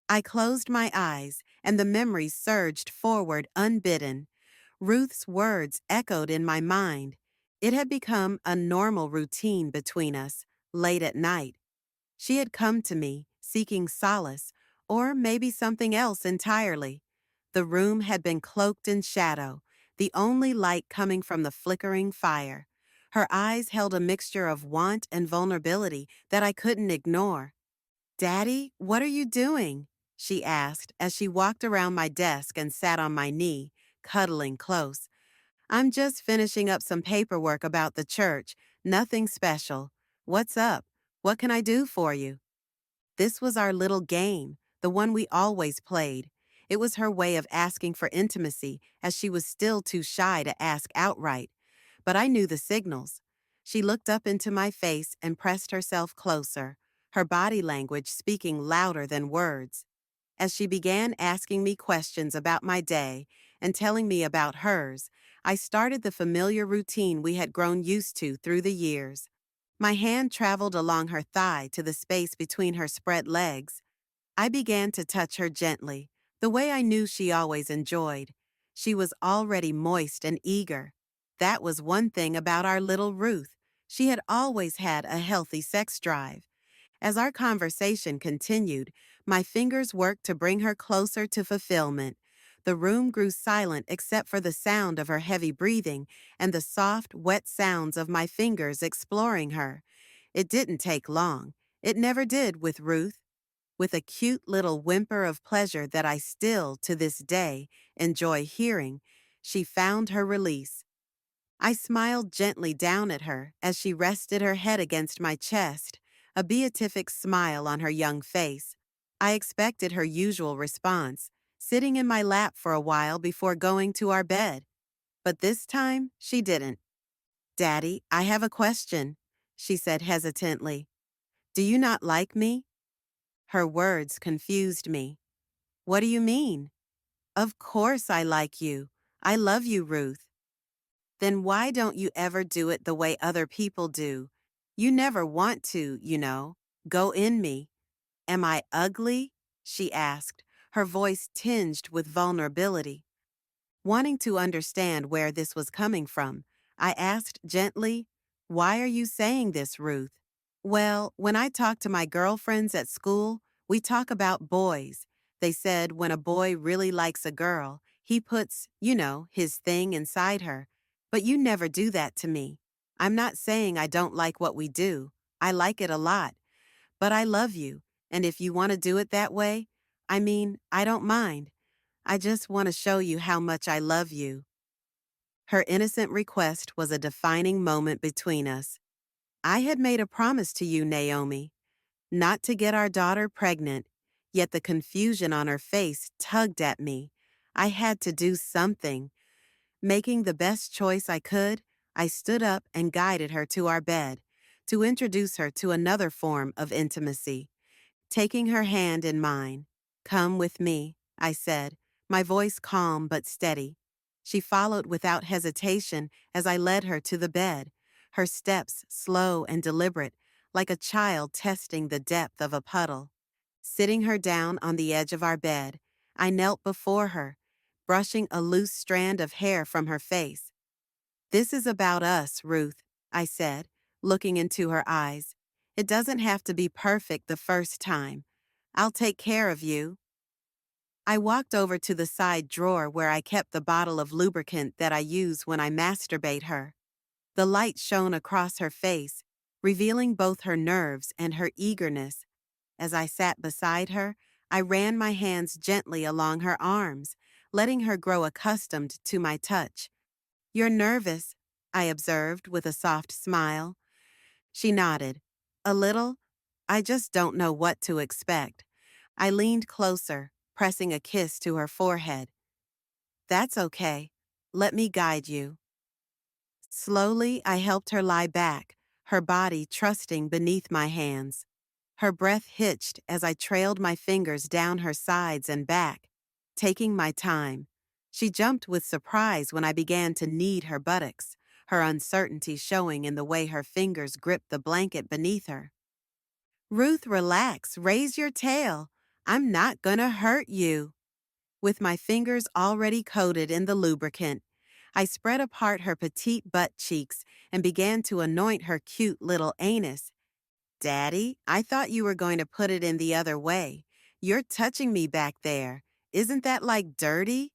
I closed my eyes, and the memories surged forward unbidden. Ruth's words echoed in my mind. It had become a normal routine between us, late at night. She had come to me, seeking solace, or maybe something else entirely. The room had been cloaked in shadow, the only light coming from the flickering fire. Her eyes held a mixture of want and vulnerability that I couldn't ignore. "Daddy, what are you doing?" she asked as she walked around my desk and sat on my knee, cuddling close. "I'm just finishing up some paperwork about the church. Nothing special. What's up? What can I do for you?" This was our little game, the one we always played. It was her way of asking for intimacy, as she was still too shy to ask outright. But I knew the signals. She looked up into my face and pressed herself closer, her body language speaking louder than words. As she began asking me questions about my day and telling me about hers, I started the familiar routine we had grown used to through the years. My hand traveled along her thigh to the space between her spread legs. I began to touch her gently, the way I knew she always enjoyed. She was already moist and eager. That was one thing about our little Ruth. She had always had a healthy sex drive. As our conversation continued, my fingers worked to bring her closer to fulfillment. The room grew silent except for the sound of her heavy breathing and the soft, wet sounds of my fingers exploring her. It didn't take long. It never did with Ruth. With a cute little whimper of pleasure that I still, to this day, enjoy hearing, she found her release. I smiled gently down at her as she rested her head against my chest, a beatific smile on her young face. I expected her usual response, sitting in my lap for a while before going to our bed. But this time, she didn't. "Daddy, I have a question," she said hesitantly. "Do you not like me?" Her words confused me. "What do you mean?" "Of course I like you. I love you, Ruth." "Then why don't you ever do it the way other people do? You never want to, go in me." "Am I ugly?" she asked, her voice tinged with vulnerability. Wanting to understand where this was coming from, I asked gently, "Why are you saying this, Ruth?" "Well, when I talk to my girlfriends at school, we talk about boys. They said when a boy really likes a girl, he puts, his thing inside her. But you never do that to me. I'm not saying I don't like what we do. I like it a lot. But I love you, and if you want to do it that way, I don't mind. I just want to show you how much I love you." Her innocent request was a defining moment between us. I had made a promise to you, Naomi, not to get our daughter pregnant, yet the confusion on her face tugged at me. I had to do something. Making the best choice I could, I stood up and guided her to our bed, to introduce her to another form of intimacy. Taking her hand in mine, "Come with me," I said, my voice calm but steady. She followed without hesitation as I led her to the bed. her steps slow and deliberate, like a child testing the depth of a puddle. Sitting her down on the edge of our bed, I knelt before her, brushing a loose strand of hair from her face. "This is about us, Ruth," I said, looking into her eyes. "It doesn't have to be perfect the first time. I'll take care of you." I walked over to the side drawer where I kept the bottle of lubricant that I use when I masturbate her. The light shone across her face, revealing both her nerves and her eagerness. As I sat beside her, I ran my hands gently along her arms, letting her grow accustomed to my touch. "You're nervous," I observed with a soft smile. She nodded. "A little. I just don't know what to expect." I leaned closer, pressing a kiss to her forehead. "That's okay. Let me guide you." Slowly, I helped her lie back, her body trusting beneath my hands. Her breath hitched as I trailed my fingers down her sides and back, taking my time. She jumped with surprise when I began to knead her buttocks, her uncertainty showing in the way her fingers gripped the blanket beneath her. "Ruth, relax, raise your tail. I'm not gonna hurt you." With my fingers already coated in the lubricant, I spread apart her petite butt cheeks and began to anoint her cute little anus. "Daddy, I thought you were going to put it in the other way. You're touching me back there. Isn't that like dirty?"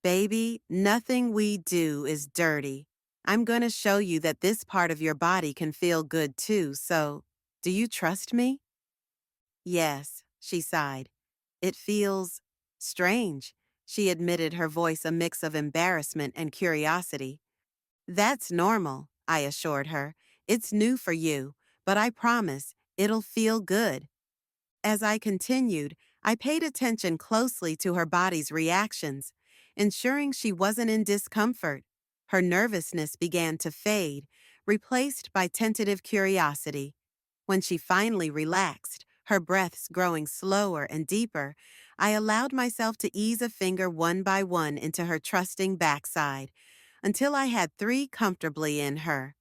"Baby, nothing we do is dirty. I'm going to show you that this part of your body can feel good too, so do you trust me?" "Yes," she sighed. "It feels strange," she admitted, her voice a mix of embarrassment and curiosity. "That's normal," I assured her. "It's new for you, but I promise it'll feel good." As I continued, I paid attention closely to her body's reactions, ensuring she wasn't in discomfort. Her nervousness began to fade, replaced by tentative curiosity. When she finally relaxed, her breaths growing slower and deeper, I allowed myself to ease a finger one by one into her trusting backside, until I had 3 comfortably in her.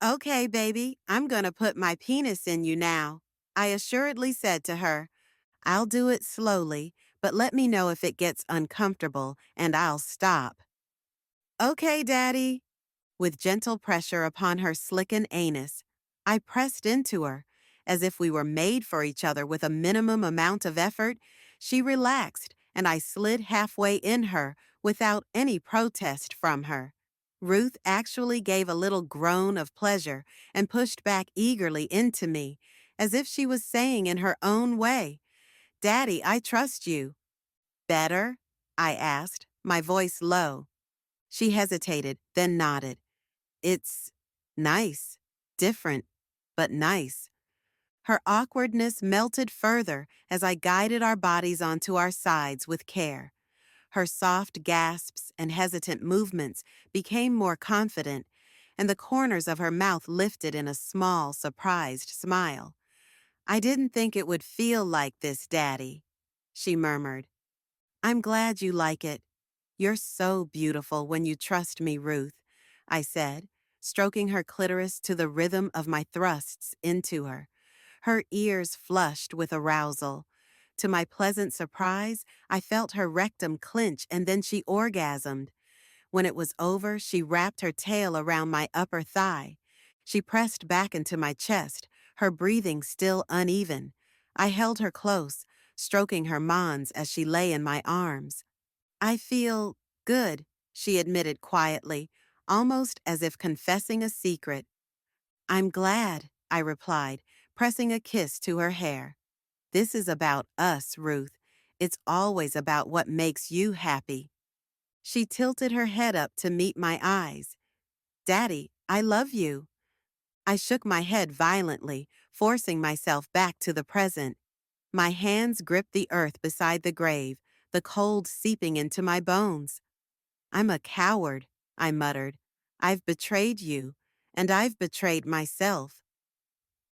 "Okay, baby, I'm gonna put my penis in you now," I assuredly said to her. "I'll do it slowly, but let me know if it gets uncomfortable and I'll stop." "Okay, Daddy." With gentle pressure upon her slickened anus, I pressed into her. As if we were made for each other with a minimum amount of effort, she relaxed and I slid halfway in her without any protest from her. Ruth actually gave a little groan of pleasure and pushed back eagerly into me, as if she was saying in her own way, "Daddy, I trust you." "Better?" I asked, my voice low. She hesitated, then nodded. "It's nice, different, but nice." Her awkwardness melted further as I guided our bodies onto our sides with care. Her soft gasps and hesitant movements became more confident, and the corners of her mouth lifted in a small, surprised smile. "I didn't think it would feel like this, Daddy," she murmured. "I'm glad you like it. You're so beautiful when you trust me, Ruth," I said, stroking her clitoris to the rhythm of my thrusts into her. Her ears flushed with arousal. To my pleasant surprise, I felt her rectum clench and then she orgasmed. When it was over, she wrapped her tail around my upper thigh. She pressed back into my chest, her breathing still uneven. I held her close, stroking her mons as she lay in my arms. "I feel good," she admitted quietly, almost as if confessing a secret. "I'm glad," I replied, pressing a kiss to her hair. "This is about us, Ruth. It's always about what makes you happy." She tilted her head up to meet my eyes. "Daddy, I love you." I shook my head violently, forcing myself back to the present. My hands gripped the earth beside the grave, the cold seeping into my bones. "I'm a coward," I muttered. "I've betrayed you, and I've betrayed myself."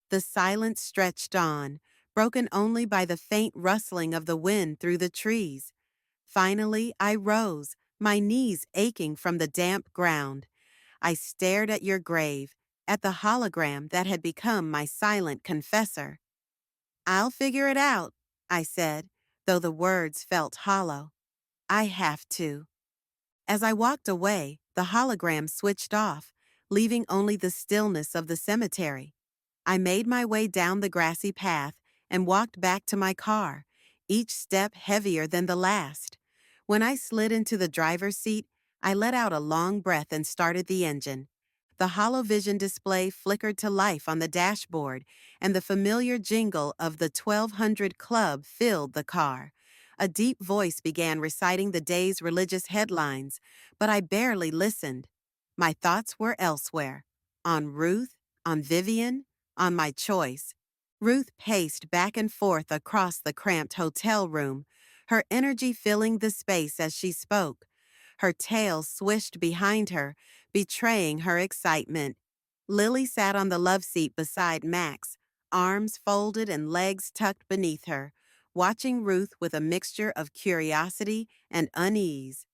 The silence stretched on, broken only by the faint rustling of the wind through the trees. Finally, I rose, my knees aching from the damp ground. "I stared at your grave, at the hologram that had become my silent confessor. "I'll figure it out," I said, though the words felt hollow. "I have to." As I walked away, the hologram switched off, leaving only the stillness of the cemetery. I made my way down the grassy path and walked back to my car, each step heavier than the last. When I slid into the driver's seat, I let out a long breath and started the engine. The holovision display flickered to life on the dashboard, and the familiar jingle of the 1200 Club filled the car. A deep voice began reciting the day's religious headlines, but I barely listened. My thoughts were elsewhere. On Ruth, on Vivian, on my choice. Ruth paced back and forth across the cramped hotel room, her energy filling the space as she spoke. Her tail swished behind her, betraying her excitement. Lily sat on the love seat beside Max, arms folded and legs tucked beneath her, watching Ruth with a mixture of curiosity and unease.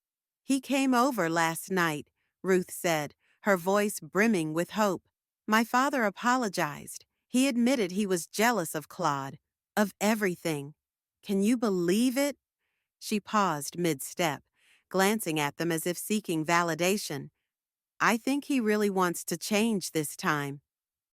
"He came over last night," Ruth said, her voice brimming with hope. "My father apologized. He admitted he was jealous of Claude, of everything. Can you believe it?" She paused mid-step, glancing at them as if seeking validation. "I think he really wants to change this time."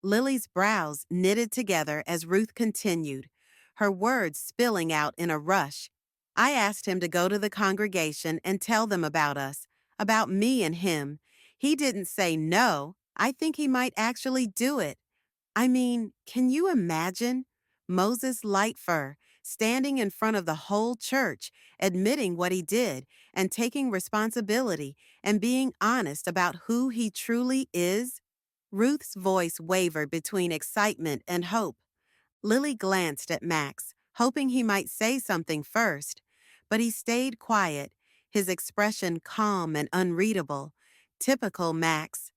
Lily's brows knitted together as Ruth continued, her words spilling out in a rush. "I asked him to go to the congregation and tell them about us, about me and him. He didn't say no. I think he might actually do it. I mean, can you imagine? Moses Lightfur standing in front of the whole church, admitting what he did and taking responsibility and being honest about who he truly is?" Ruth's voice wavered between excitement and hope. Lily glanced at Max, hoping he might say something first, but he stayed quiet, his expression calm and unreadable. Typical Max.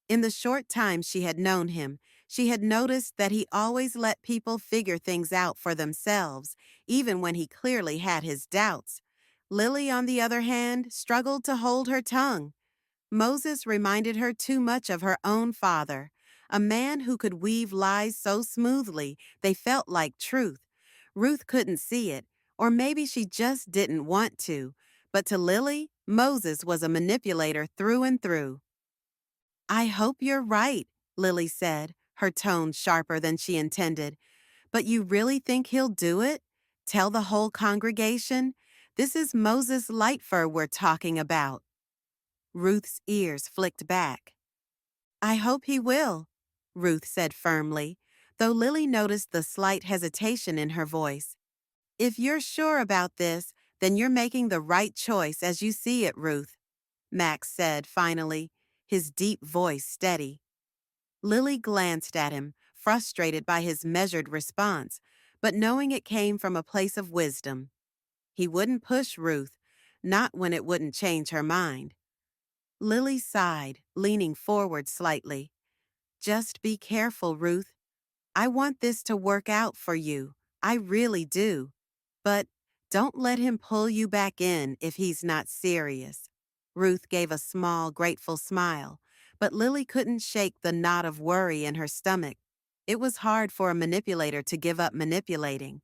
In the short time she had known him, she had noticed that he always let people figure things out for themselves, even when he clearly had his doubts. Lily, on the other hand, struggled to hold her tongue. Moses reminded her too much of her own father, a man who could weave lies so smoothly they felt like truth. Ruth couldn't see it, or maybe she just didn't want to, but to Lily, Moses was a manipulator through and through. "I hope you're right," Lily said, her tone sharper than she intended. "But you really think he'll do it? Tell the whole congregation? This is Moses Lightfur we're talking about." Ruth's ears flicked back. "I hope he will," Ruth said firmly, though Lily noticed the slight hesitation in her voice. "If you're sure about this, then you're making the right choice as you see it, Ruth," Max said finally, his deep voice steady. Lily glanced at him, frustrated by his measured response, but knowing it came from a place of wisdom. He wouldn't push Ruth, not when it wouldn't change her mind. Lily sighed, leaning forward slightly. "Just be careful, Ruth. I want this to work out for you. I really do. But don't let him pull you back in if he's not serious." Ruth gave a small, grateful smile, but Lily couldn't shake the knot of worry in her stomach. It was hard for a manipulator to give up manipulating.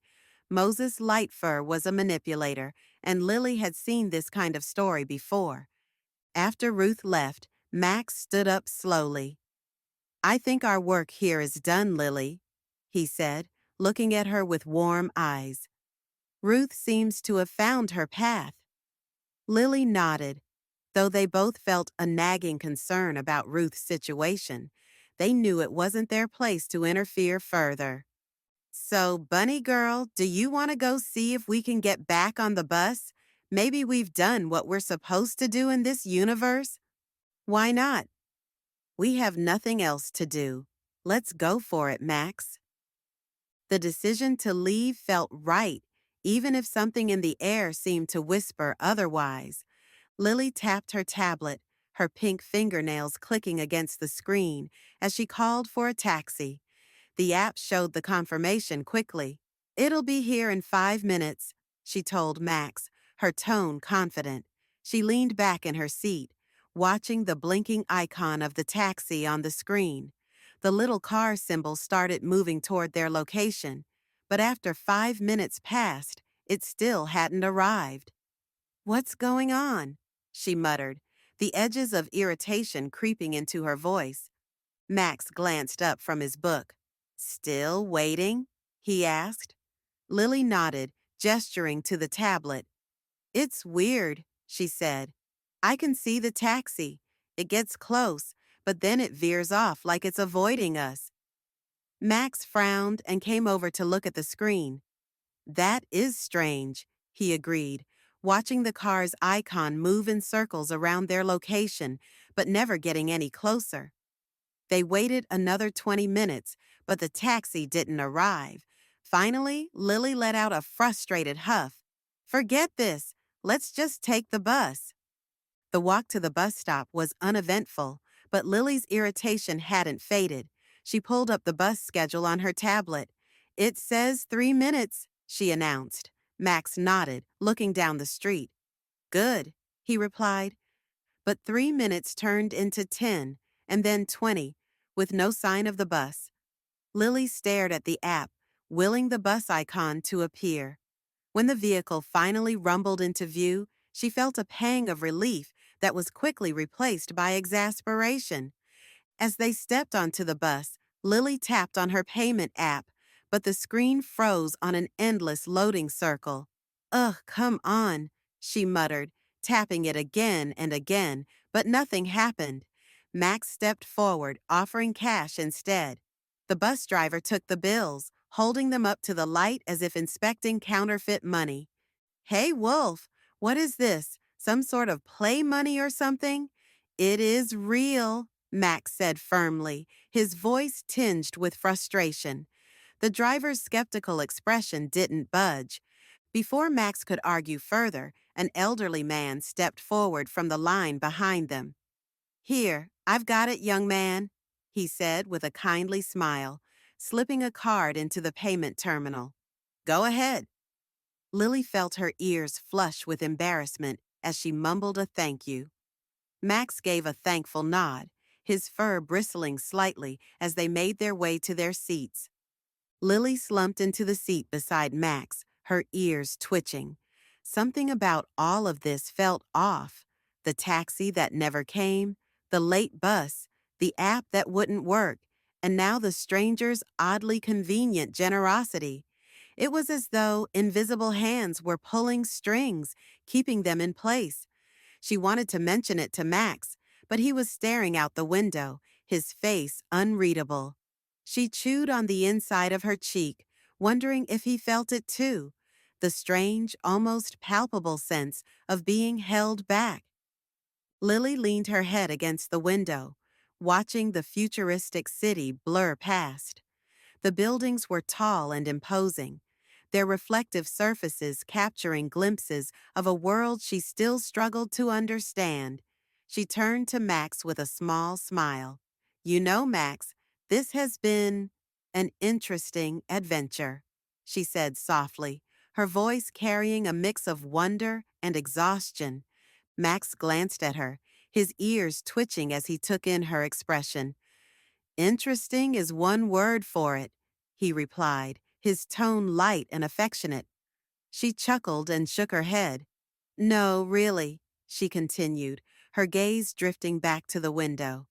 Moses Lightfur was a manipulator, and Lily had seen this kind of story before. After Ruth left, Max stood up slowly. "I think our work here is done, Lily," he said, looking at her with warm eyes. "Ruth seems to have found her path." Lily nodded. Though they both felt a nagging concern about Ruth's situation, they knew it wasn't their place to interfere further. "So, Bunny Girl, do you want to go see if we can get back on the bus? Maybe we've done what we're supposed to do in this universe?" "Why not? We have nothing else to do. Let's go for it, Max." The decision to leave felt right, even if something in the air seemed to whisper otherwise. Lily tapped her tablet, her pink fingernails clicking against the screen as she called for a taxi. The app showed the confirmation quickly. "It'll be here in 5 minutes," she told Max, her tone confident. She leaned back in her seat, watching the blinking icon of the taxi on the screen. The little car symbol started moving toward their location, but after 5 minutes passed, it still hadn't arrived. "What's going on?" she muttered, the edges of irritation creeping into her voice. Max glanced up from his book. "Still waiting?" he asked. Lily nodded, gesturing to the tablet. "It's weird," she said. "I can see the taxi. It gets close, but then it veers off like it's avoiding us." Max frowned and came over to look at the screen. "That is strange," he agreed, watching the car's icon move in circles around their location, but never getting any closer. They waited another 20 minutes, but the taxi didn't arrive. Finally, Lily let out a frustrated huff. "Forget this. Let's just take the bus." The walk to the bus stop was uneventful, but Lily's irritation hadn't faded. She pulled up the bus schedule on her tablet. "It says 3 minutes," she announced. Max nodded, looking down the street. "Good," he replied. But 3 minutes turned into 10, and then 20, with no sign of the bus. Lily stared at the app, willing the bus icon to appear. When the vehicle finally rumbled into view, she felt a pang of relief that was quickly replaced by exasperation. As they stepped onto the bus, Lily tapped on her payment app, but the screen froze on an endless loading circle. "Ugh, come on," she muttered, tapping it again and again, but nothing happened. Max stepped forward, offering cash instead. The bus driver took the bills, holding them up to the light as if inspecting counterfeit money. "Hey, Wolf, what is this? Some sort of play money or something?" "It is real," Max said firmly, his voice tinged with frustration. The driver's skeptical expression didn't budge. Before Max could argue further, an elderly man stepped forward from the line behind them. "Here, I've got it, young man," he said with a kindly smile, slipping a card into the payment terminal. "Go ahead." Lily felt her ears flush with embarrassment as she mumbled a thank you. Max gave a thankful nod, his fur bristling slightly as they made their way to their seats. Lily slumped into the seat beside Max, her ears twitching. Something about all of this felt off. The taxi that never came, the late bus, the app that wouldn't work, and now the stranger's oddly convenient generosity. It was as though invisible hands were pulling strings, keeping them in place. She wanted to mention it to Max, but he was staring out the window, his face unreadable. She chewed on the inside of her cheek, wondering if he felt it too, the strange, almost palpable sense of being held back. Lily leaned her head against the window, watching the futuristic city blur past. The buildings were tall and imposing, their reflective surfaces capturing glimpses of a world she still struggled to understand. She turned to Max with a small smile. "You know, Max, this has been an interesting adventure," she said softly, her voice carrying a mix of wonder and exhaustion. Max glanced at her, his ears twitching as he took in her expression. "Interesting is one word for it," he replied, his tone light and affectionate. She chuckled and shook her head. "No, really," she continued, her gaze drifting back to the window.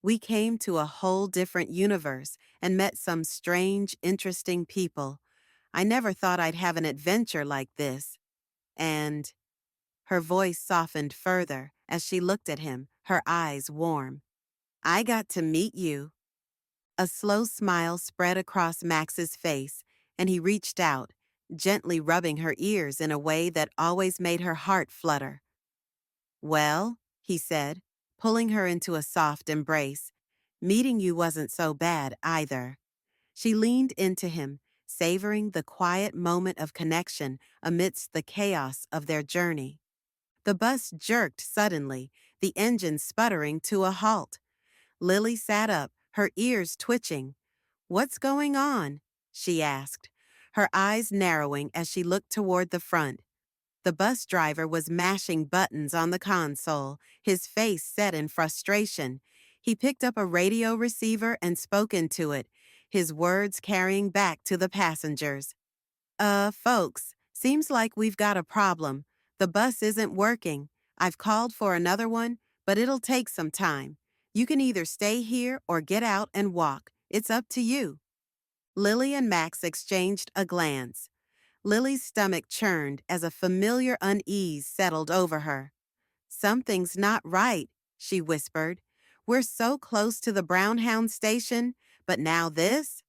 "We came to a whole different universe and met some strange, interesting people. I never thought I'd have an adventure like this. And—" her voice softened further as she looked at him, her eyes warm. "I got to meet you." A slow smile spread across Max's face, and he reached out, gently rubbing her ears in a way that always made her heart flutter. "Well," he said, pulling her into a soft embrace, "meeting you wasn't so bad either." She leaned into him, savoring the quiet moment of connection amidst the chaos of their journey. The bus jerked suddenly, the engine sputtering to a halt. Lily sat up, her ears twitching. "What's going on?" she asked, her eyes narrowing as she looked toward the front. The bus driver was mashing buttons on the console, his face set in frustration. He picked up a radio receiver and spoke into it, his words carrying back to the passengers. Folks, seems like we've got a problem. The bus isn't working. I've called for another one, but it'll take some time. You can either stay here or get out and walk. It's up to you." Lily and Max exchanged a glance. Lily's stomach churned as a familiar unease settled over her. "Something's not right," she whispered. "We're so close to the Brownhound station, but now this?"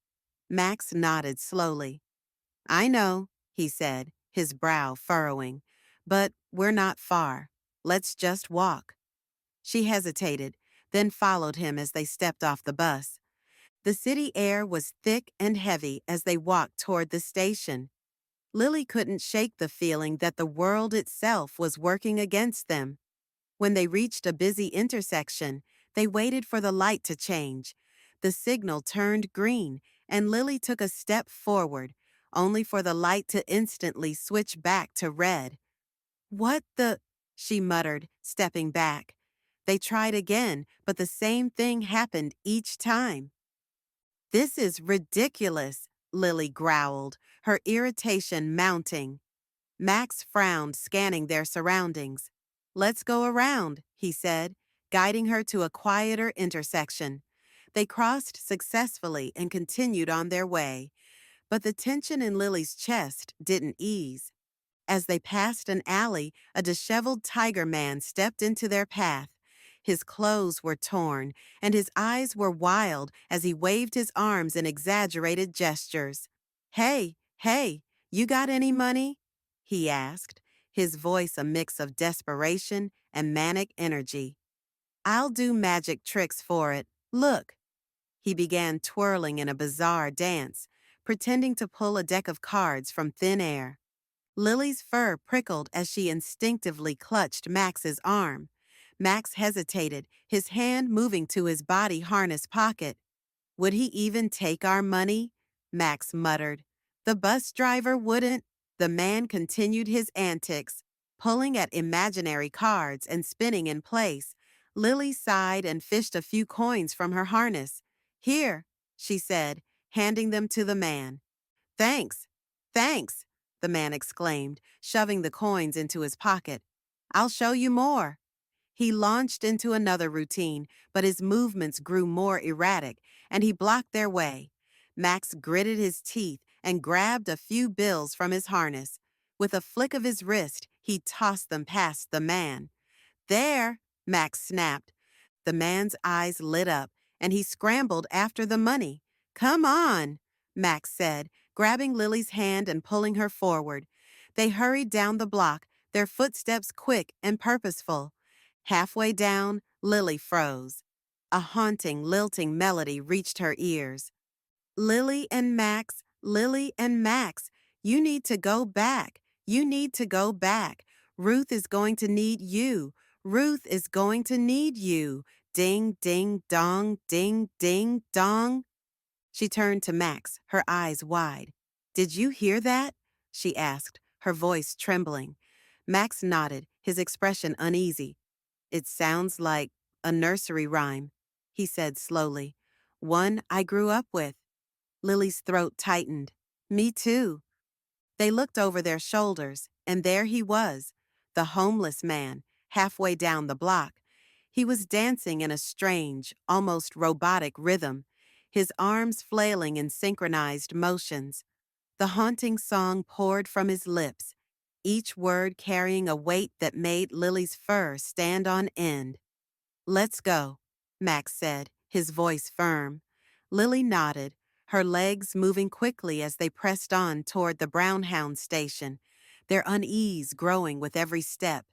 Max nodded slowly. "I know," he said, his brow furrowing. "But we're not far. Let's just walk." She hesitated, then followed him as they stepped off the bus. The city air was thick and heavy as they walked toward the station. Lily couldn't shake the feeling that the world itself was working against them. When they reached a busy intersection, they waited for the light to change. The signal turned green, and Lily took a step forward, only for the light to instantly switch back to red. "What the?" she muttered, stepping back. They tried again, but the same thing happened each time. "This is ridiculous," Lily growled, her irritation mounting. Max frowned, scanning their surroundings. "Let's go around," he said, guiding her to a quieter intersection. They crossed successfully and continued on their way, but the tension in Lily's chest didn't ease. As they passed an alley, a disheveled tiger man stepped into their path. His clothes were torn, and his eyes were wild as he waved his arms in exaggerated gestures. "Hey, hey, you got any money?" he asked, his voice a mix of desperation and manic energy. "I'll do magic tricks for it. Look." He began twirling in a bizarre dance, pretending to pull a deck of cards from thin air. Lily's fur prickled as she instinctively clutched Max's arm. Max hesitated, his hand moving to his body harness pocket. "Would he even take our money?" Max muttered. "The bus driver wouldn't." The man continued his antics, pulling at imaginary cards and spinning in place. Lily sighed and fished a few coins from her harness. "Here," she said, handing them to the man. "Thanks, thanks," the man exclaimed, shoving the coins into his pocket. "I'll show you more." He launched into another routine, but his movements grew more erratic, and he blocked their way. Max gritted his teeth and grabbed a few bills from his harness. With a flick of his wrist, he tossed them past the man. "There," Max snapped. The man's eyes lit up, and he scrambled after the money. "Come on," Max said, grabbing Lily's hand and pulling her forward. They hurried down the block, their footsteps quick and purposeful. Halfway down, Lily froze. A haunting, lilting melody reached her ears. "Lily and Max, Lily and Max, you need to go back. You need to go back. Ruth is going to need you. Ruth is going to need you. Ding, ding, dong, ding, ding, dong." She turned to Max, her eyes wide. "Did you hear that?" she asked, her voice trembling. Max nodded, his expression uneasy. "It sounds like a nursery rhyme," he said slowly. "One I grew up with." Lily's throat tightened. "Me too." They looked over their shoulders, and there he was, the homeless man, halfway down the block. He was dancing in a strange, almost robotic rhythm, his arms flailing in synchronized motions. The haunting song poured from his lips, each word carrying a weight that made Lily's fur stand on end. "Let's go," Max said, his voice firm. Lily nodded, her legs moving quickly as they pressed on toward the Brownhound station, their unease growing with every step.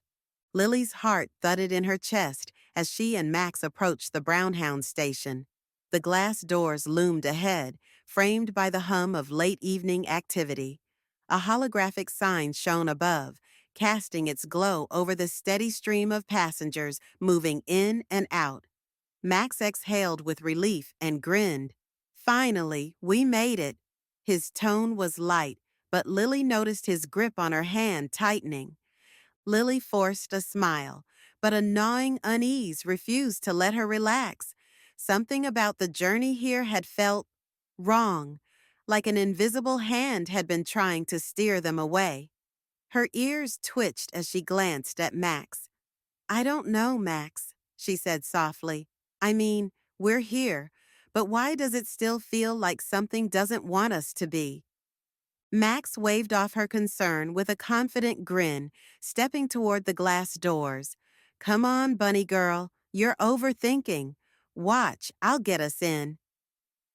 Lily's heart thudded in her chest as she and Max approached the Brownhound station. The glass doors loomed ahead, framed by the hum of late evening activity. A holographic sign shone above, casting its glow over the steady stream of passengers moving in and out. Max exhaled with relief and grinned. "Finally, we made it." His tone was light, but Lily noticed his grip on her hand tightening. Lily forced a smile, but a gnawing unease refused to let her relax. Something about the journey here had felt wrong, like an invisible hand had been trying to steer them away. Her ears twitched as she glanced at Max. I don't know, Max, she said softly. I mean, we're here, but why does it still feel like something doesn't want us to be? Max waved off her concern with a confident grin, stepping toward the glass doors. Come on, bunny girl, you're overthinking. Watch, I'll get us in.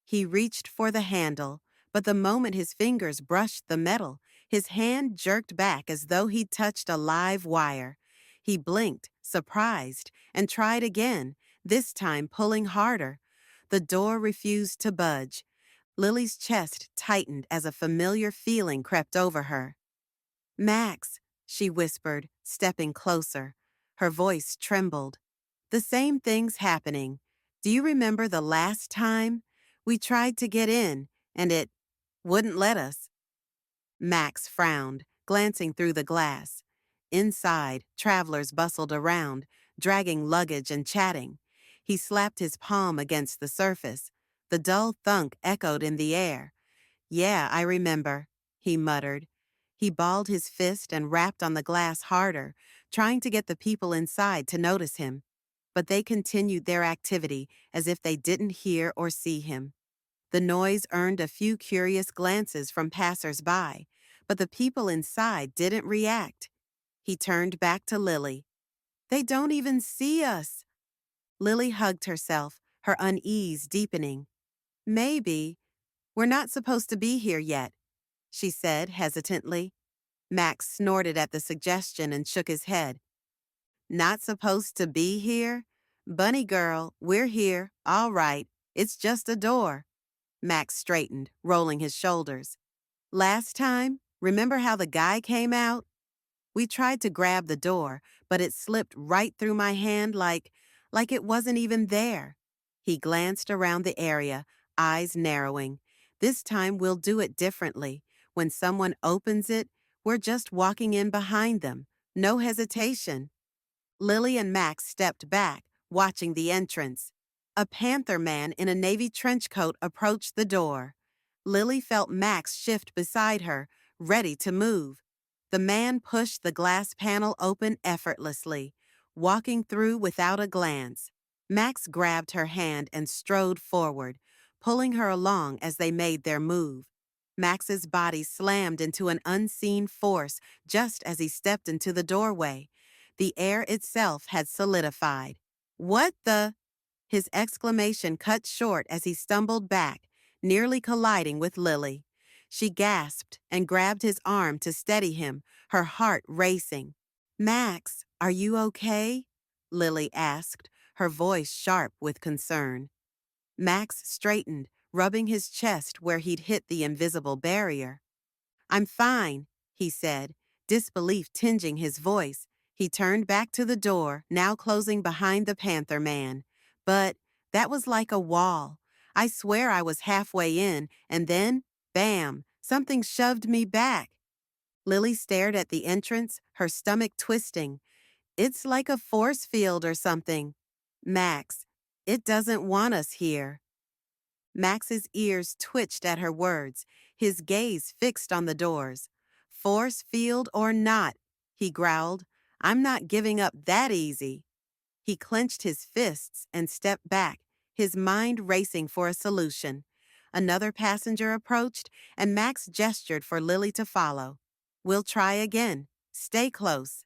He reached for the handle, but the moment his fingers brushed the metal, his hand jerked back as though he'd touched a live wire. He blinked, surprised, and tried again, this time pulling harder. The door refused to budge. Lily's chest tightened as a familiar feeling crept over her. Max, she whispered, stepping closer. Her voice trembled. The same thing's happening. Do you remember the last time? We tried to get in, and it wouldn't let us. Max frowned, glancing through the glass. Inside, travelers bustled around, dragging luggage and chatting. He slapped his palm against the surface. The dull thunk echoed in the air. Yeah, I remember, he muttered. He balled his fist and rapped on the glass harder, trying to get the people inside to notice him. But they continued their activity as if they didn't hear or see him. The noise earned a few curious glances from passers-by, but the people inside didn't react. He turned back to Lily. They don't even see us. Lily hugged herself, her unease deepening. Maybe. We're not supposed to be here yet, she said hesitantly. Max snorted at the suggestion and shook his head. Not supposed to be here? Bunny girl, we're here, all right. It's just a door. Max straightened, rolling his shoulders. Last time, remember how the guy came out? We tried to grab the door, but it slipped right through my hand like it wasn't even there. He glanced around the area, eyes narrowing. This time we'll do it differently. When someone opens it, we're just walking in behind them. No hesitation. Lily and Max stepped back, watching the entrance. A panther man in a navy trench coat approached the door. Lily felt Max shift beside her, ready to move. The man pushed the glass panel open effortlessly, walking through without a glance. Max grabbed her hand and strode forward, pulling her along as they made their move. Max's body slammed into an unseen force just as he stepped into the doorway. The air itself had solidified. What the? His exclamation cut short as he stumbled back, nearly colliding with Lily. She gasped and grabbed his arm to steady him, her heart racing. Max, are you okay? Lily asked, her voice sharp with concern. Max straightened, rubbing his chest where he'd hit the invisible barrier. I'm fine, he said, disbelief tinging his voice. He turned back to the door, now closing behind the panther man. But that was like a wall. I swear I was halfway in, and then, bam, something shoved me back. Lily stared at the entrance, her stomach twisting. It's like a force field or something. Max, it doesn't want us here. Max's ears twitched at her words, his gaze fixed on the doors. Force field or not, he growled, I'm not giving up that easy. He clenched his fists and stepped back, his mind racing for a solution. Another passenger approached, and Max gestured for Lily to follow. We'll try again. Stay close.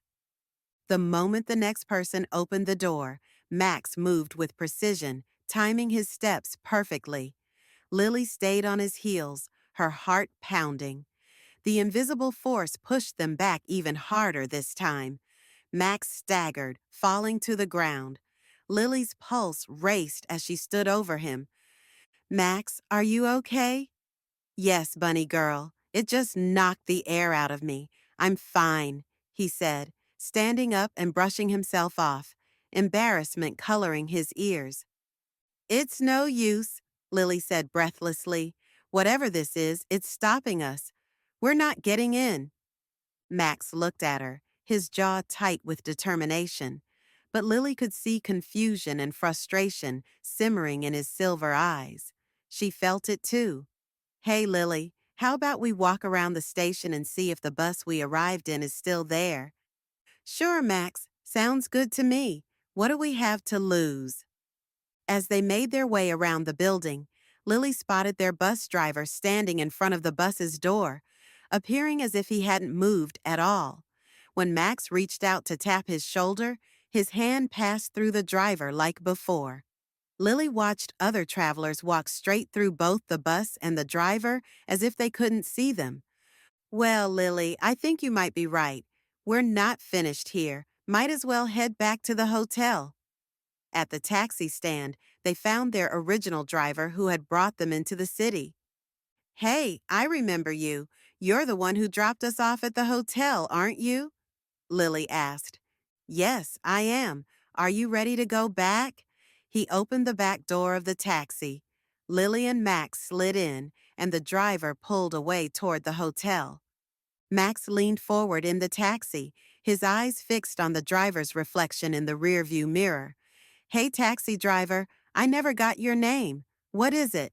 The moment the next person opened the door, Max moved with precision, timing his steps perfectly. Lily stayed on his heels, her heart pounding. The invisible force pushed them back even harder this time. Max staggered, falling to the ground. Lily's pulse raced as she stood over him. Max, are you okay? Yes, bunny girl. It just knocked the air out of me. I'm fine, he said, standing up and brushing himself off, embarrassment coloring his ears. It's no use, Lily said breathlessly. Whatever this is, it's stopping us. We're not getting in. Max looked at her, his jaw tight with determination. but Lily could see confusion and frustration simmering in his silver eyes. She felt it too. Hey, Lily, how about we walk around the station and see if the bus we arrived in is still there? Sure, Max. Sounds good to me. What do we have to lose? As they made their way around the building, Lily spotted their bus driver standing in front of the bus's door, appearing as if he hadn't moved at all. When Max reached out to tap his shoulder, his hand passed through the driver like before. Lily watched other travelers walk straight through both the bus and the driver as if they couldn't see them. Well, Lily, I think you might be right. We're not finished here. Might as well head back to the hotel. At the taxi stand, they found their original driver who had brought them into the city. Hey, I remember you. You're the one who dropped us off at the hotel, aren't you? Lily asked. Yes, I am. Are you ready to go back? He opened the back door of the taxi. Lily and Max slid in, and the driver pulled away toward the hotel. Max leaned forward in the taxi, his eyes fixed on the driver's reflection in the rearview mirror. Hey, taxi driver, I never got your name. What is it?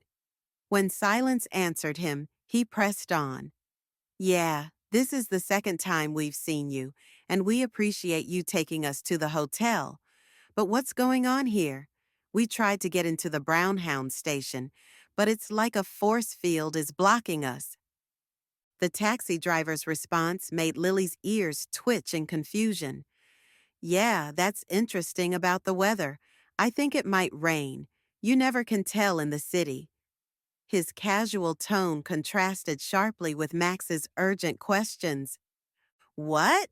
When silence answered him, he pressed on. Yeah, this is the second time we've seen you, and we appreciate you taking us to the hotel. But what's going on here? We tried to get into the Brownhound station, but it's like a force field is blocking us. The taxi driver's response made Lily's ears twitch in confusion. Yeah, that's interesting about the weather. I think it might rain. You never can tell in the city. His casual tone contrasted sharply with Max's urgent questions. What?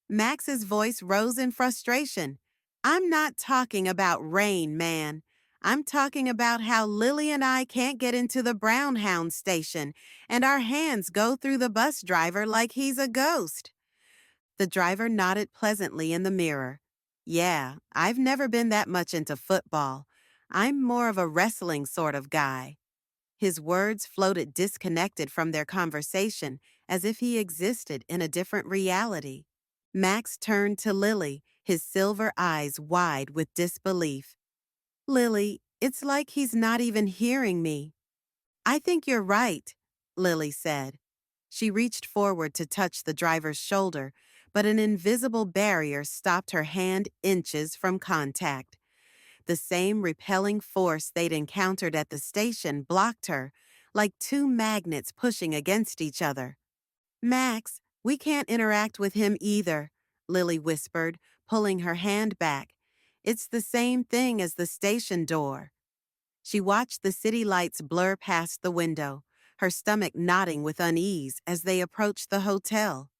Max's voice rose in frustration. I'm not talking about rain, man. I'm talking about how Lily and I can't get into the Brownhound station, and our hands go through the bus driver like he's a ghost. The driver nodded pleasantly in the mirror. Yeah, I've never been that much into football. I'm more of a wrestling sort of guy. His words floated disconnected from their conversation, as if he existed in a different reality. Max turned to Lily, his silver eyes wide with disbelief. Lily, it's like he's not even hearing me. I think you're right, Lily said. She reached forward to touch the driver's shoulder, but an invisible barrier stopped her hand inches from contact. The same repelling force they'd encountered at the station blocked her, like two magnets pushing against each other. Max, we can't interact with him either, Lily whispered, pulling her hand back. It's the same thing as the station door. She watched the city lights blur past the window, her stomach knotting with unease as they approached the hotel.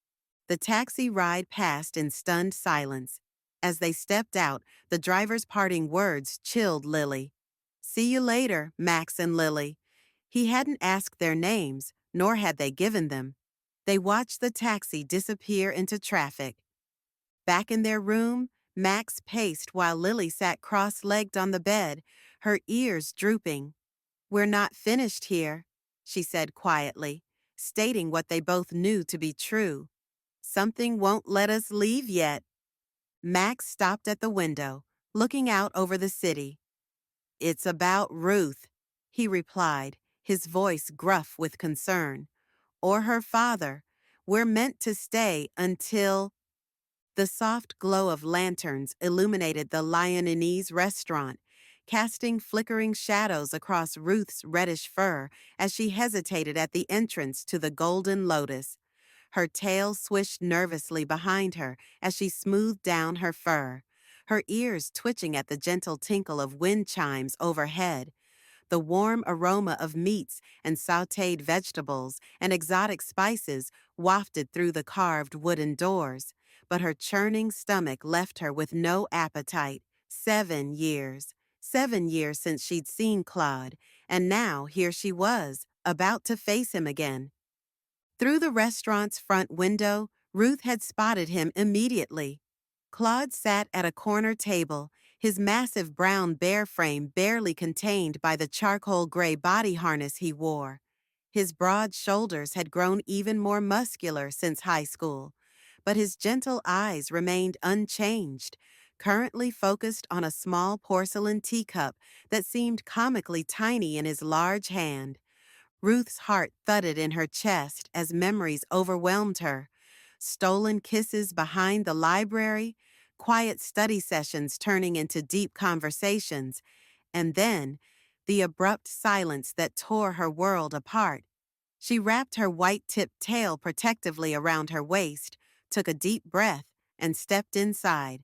The taxi ride passed in stunned silence. As they stepped out, the driver's parting words chilled Lily. See you later, Max and Lily. He hadn't asked their names, nor had they given them. They watched the taxi disappear into traffic. Back in their room, Max paced while Lily sat cross-legged on the bed, her ears drooping. We're not finished here, she said quietly, stating what they both knew to be true. Something won't let us leave yet. Max stopped at the window, looking out over the city. It's about Ruth, he replied, his voice gruff with concern. Or her father. We're meant to stay until... The soft glow of lanterns illuminated the Lyonnese restaurant, casting flickering shadows across Ruth's reddish fur as she hesitated at the entrance to the Golden Lotus. Her tail swished nervously behind her as she smoothed down her fur, her ears twitching at the gentle tinkle of wind chimes overhead. The warm aroma of meats and sautéed vegetables and exotic spices wafted through the carved wooden doors, but her churning stomach left her with no appetite. 7 years. 7 years since she'd seen Claude, and now here she was, about to face him again. Through the restaurant's front window, Ruth had spotted him immediately. Claude sat at a corner table, his massive brown bear frame barely contained by the charcoal gray body harness he wore. His broad shoulders had grown even more muscular since high school, but his gentle eyes remained unchanged, currently focused on a small porcelain teacup that seemed comically tiny in his large hand. Ruth's heart thudded in her chest as memories overwhelmed her. Stolen kisses behind the library, quiet study sessions turning into deep conversations, and then the abrupt silence that tore her world apart. She wrapped her white-tipped tail protectively around her waist, took a deep breath, and stepped inside.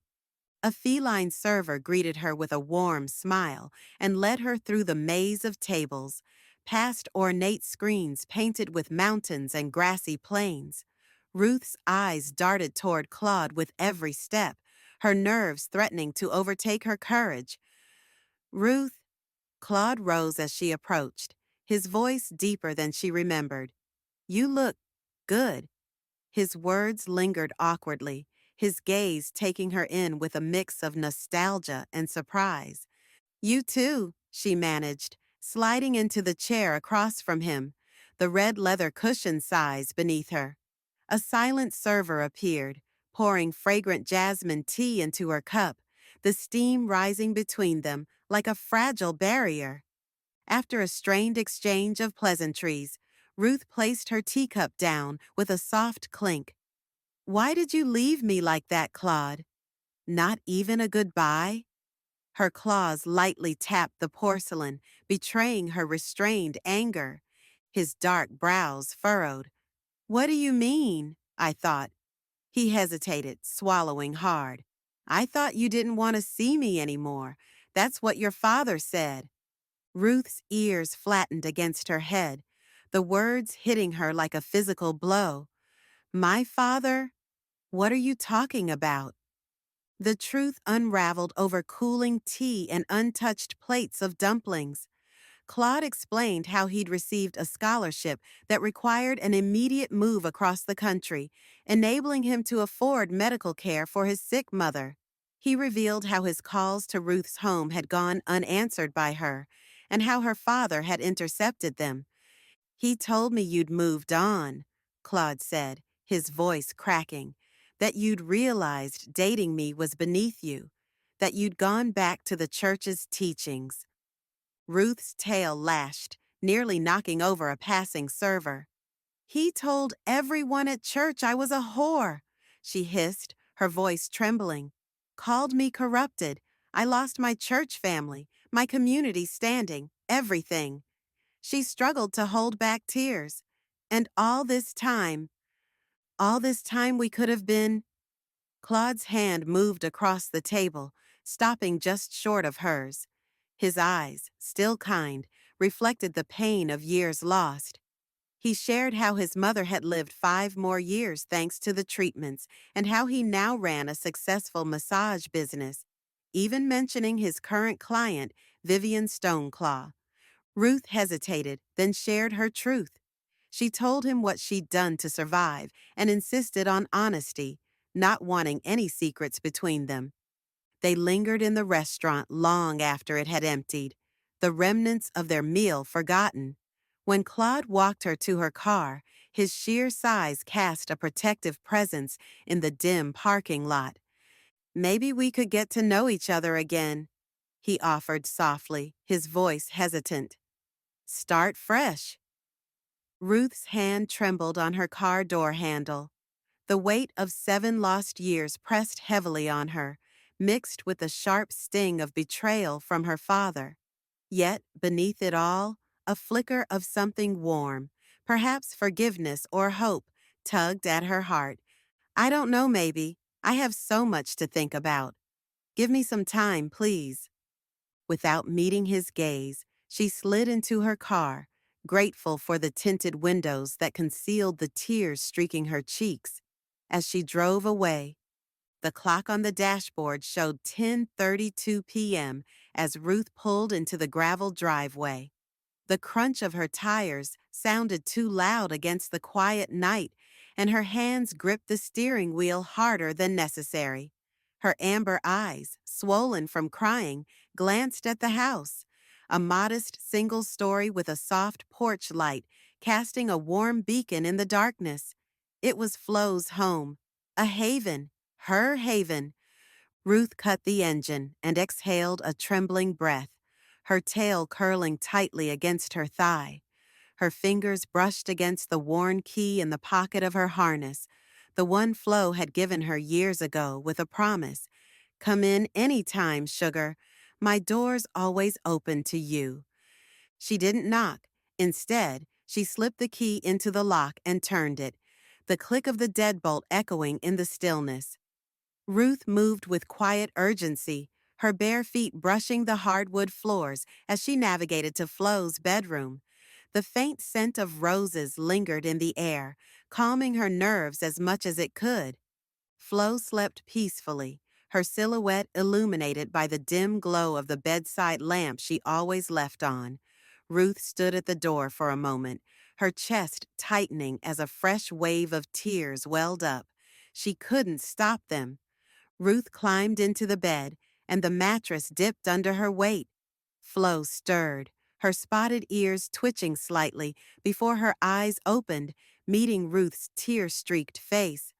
A feline server greeted her with a warm smile and led her through the maze of tables, past ornate screens painted with mountains and grassy plains. Ruth's eyes darted toward Claude with every step, her nerves threatening to overtake her courage. Ruth, Claude rose as she approached, his voice deeper than she remembered. You look good. His words lingered awkwardly, his gaze taking her in with a mix of nostalgia and surprise. You too, she managed, sliding into the chair across from him, the red leather cushion size beneath her. A silent server appeared, pouring fragrant jasmine tea into her cup, the steam rising between them like a fragile barrier. After a strained exchange of pleasantries, Ruth placed her teacup down with a soft clink. Why did you leave me like that, Claude? Not even a goodbye? Her claws lightly tapped the porcelain, betraying her restrained anger. His dark brows furrowed. What do you mean? I thought. He hesitated, swallowing hard. I thought you didn't want to see me anymore. That's what your father said. Ruth's ears flattened against her head, the words hitting her like a physical blow. My father? What are you talking about? The truth unraveled over cooling tea and untouched plates of dumplings. Claude explained how he'd received a scholarship that required an immediate move across the country, enabling him to afford medical care for his sick mother. He revealed how his calls to Ruth's home had gone unanswered by her, and how her father had intercepted them. He told me you'd moved on, Claude said, his voice cracking, that you'd realized dating me was beneath you, that you'd gone back to the church's teachings. Ruth's tail lashed, nearly knocking over a passing server. He told everyone at church I was a whore, she hissed, her voice trembling. Called me corrupted. I lost my church family, my community standing, everything. She struggled to hold back tears. And all this time we could have been. Claude's hand moved across the table, stopping just short of hers. His eyes, still kind, reflected the pain of years lost. He shared how his mother had lived 5 more years thanks to the treatments and how he now ran a successful massage business, even mentioning his current client, Vivian Stoneclaw. Ruth hesitated, then shared her truth. She told him what she'd done to survive and insisted on honesty, not wanting any secrets between them. They lingered in the restaurant long after it had emptied, the remnants of their meal forgotten. When Claude walked her to her car, his sheer size cast a protective presence in the dim parking lot. Maybe we could get to know each other again, he offered softly, his voice hesitant. Start fresh. Ruth's hand trembled on her car door handle. The weight of 7 lost years pressed heavily on her, mixed with the sharp sting of betrayal from her father. Yet, beneath it all, a flicker of something warm, perhaps forgiveness or hope, tugged at her heart. I don't know, maybe. I have so much to think about. Give me some time, please. Without meeting his gaze, she slid into her car, grateful for the tinted windows that concealed the tears streaking her cheeks. As she drove away, the clock on the dashboard showed 10:32 p.m. as Ruth pulled into the gravel driveway. The crunch of her tires sounded too loud against the quiet night, and her hands gripped the steering wheel harder than necessary. Her amber eyes, swollen from crying, glanced at the house, a modest single story with a soft porch light casting a warm beacon in the darkness. It was Flo's home, a haven, her haven. Ruth cut the engine and exhaled a trembling breath, her tail curling tightly against her thigh. Her fingers brushed against the worn key in the pocket of her harness, the one Flo had given her years ago with a promise. "Come in any time, sugar. My door's always open to you." She didn't knock. Instead, she slipped the key into the lock and turned it, the click of the deadbolt echoing in the stillness. Ruth moved with quiet urgency, her bare feet brushing the hardwood floors as she navigated to Flo's bedroom. The faint scent of roses lingered in the air, calming her nerves as much as it could. Flo slept peacefully, her silhouette illuminated by the dim glow of the bedside lamp she always left on. Ruth stood at the door for a moment, her chest tightening as a fresh wave of tears welled up. She couldn't stop them. Ruth climbed into the bed, and the mattress dipped under her weight. Flo stirred, her spotted ears twitching slightly before her eyes opened, meeting Ruth's tear-streaked face.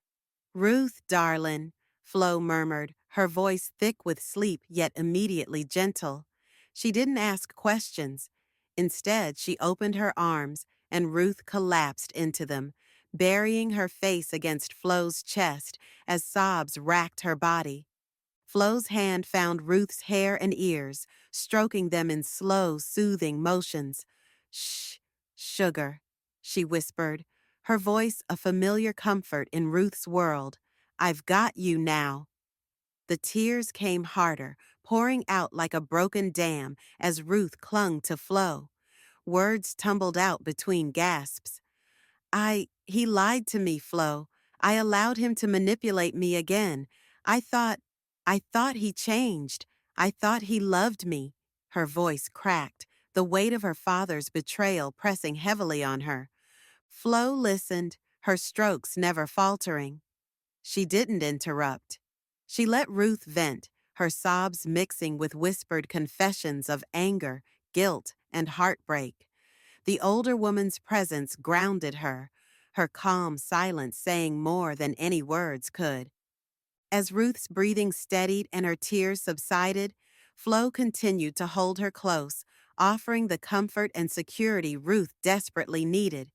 "Ruth, darlin'," Flo murmured, her voice thick with sleep yet immediately gentle. She didn't ask questions. Instead, she opened her arms, and Ruth collapsed into them, burying her face against Flo's chest as sobs racked her body. Flo's hand found Ruth's hair and ears, stroking them in slow, soothing motions. "Shh, sugar," she whispered, her voice a familiar comfort in Ruth's world. "I've got you now." The tears came harder, pouring out like a broken dam as Ruth clung to Flo. Words tumbled out between gasps. He lied to me, Flo. I allowed him to manipulate me again. I thought, I thought he changed. I thought he loved me." Her voice cracked, the weight of her father's betrayal pressing heavily on her. Flo listened, her strokes never faltering. She didn't interrupt. She let Ruth vent, her sobs mixing with whispered confessions of anger, guilt, and heartbreak. The older woman's presence grounded her, her calm silence saying more than any words could. As Ruth's breathing steadied and her tears subsided, Flo continued to hold her close, offering the comfort and security Ruth desperately needed.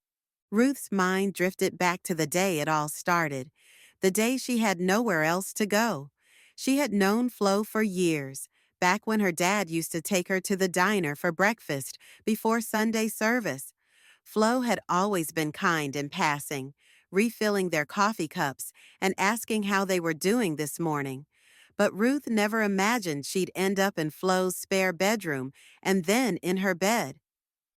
Ruth's mind drifted back to the day it all started, the day she had nowhere else to go. She had known Flo for years, back when her dad used to take her to the diner for breakfast before Sunday service. Flo had always been kind in passing, refilling their coffee cups and asking how they were doing this morning. But Ruth never imagined she'd end up in Flo's spare bedroom and then in her bed.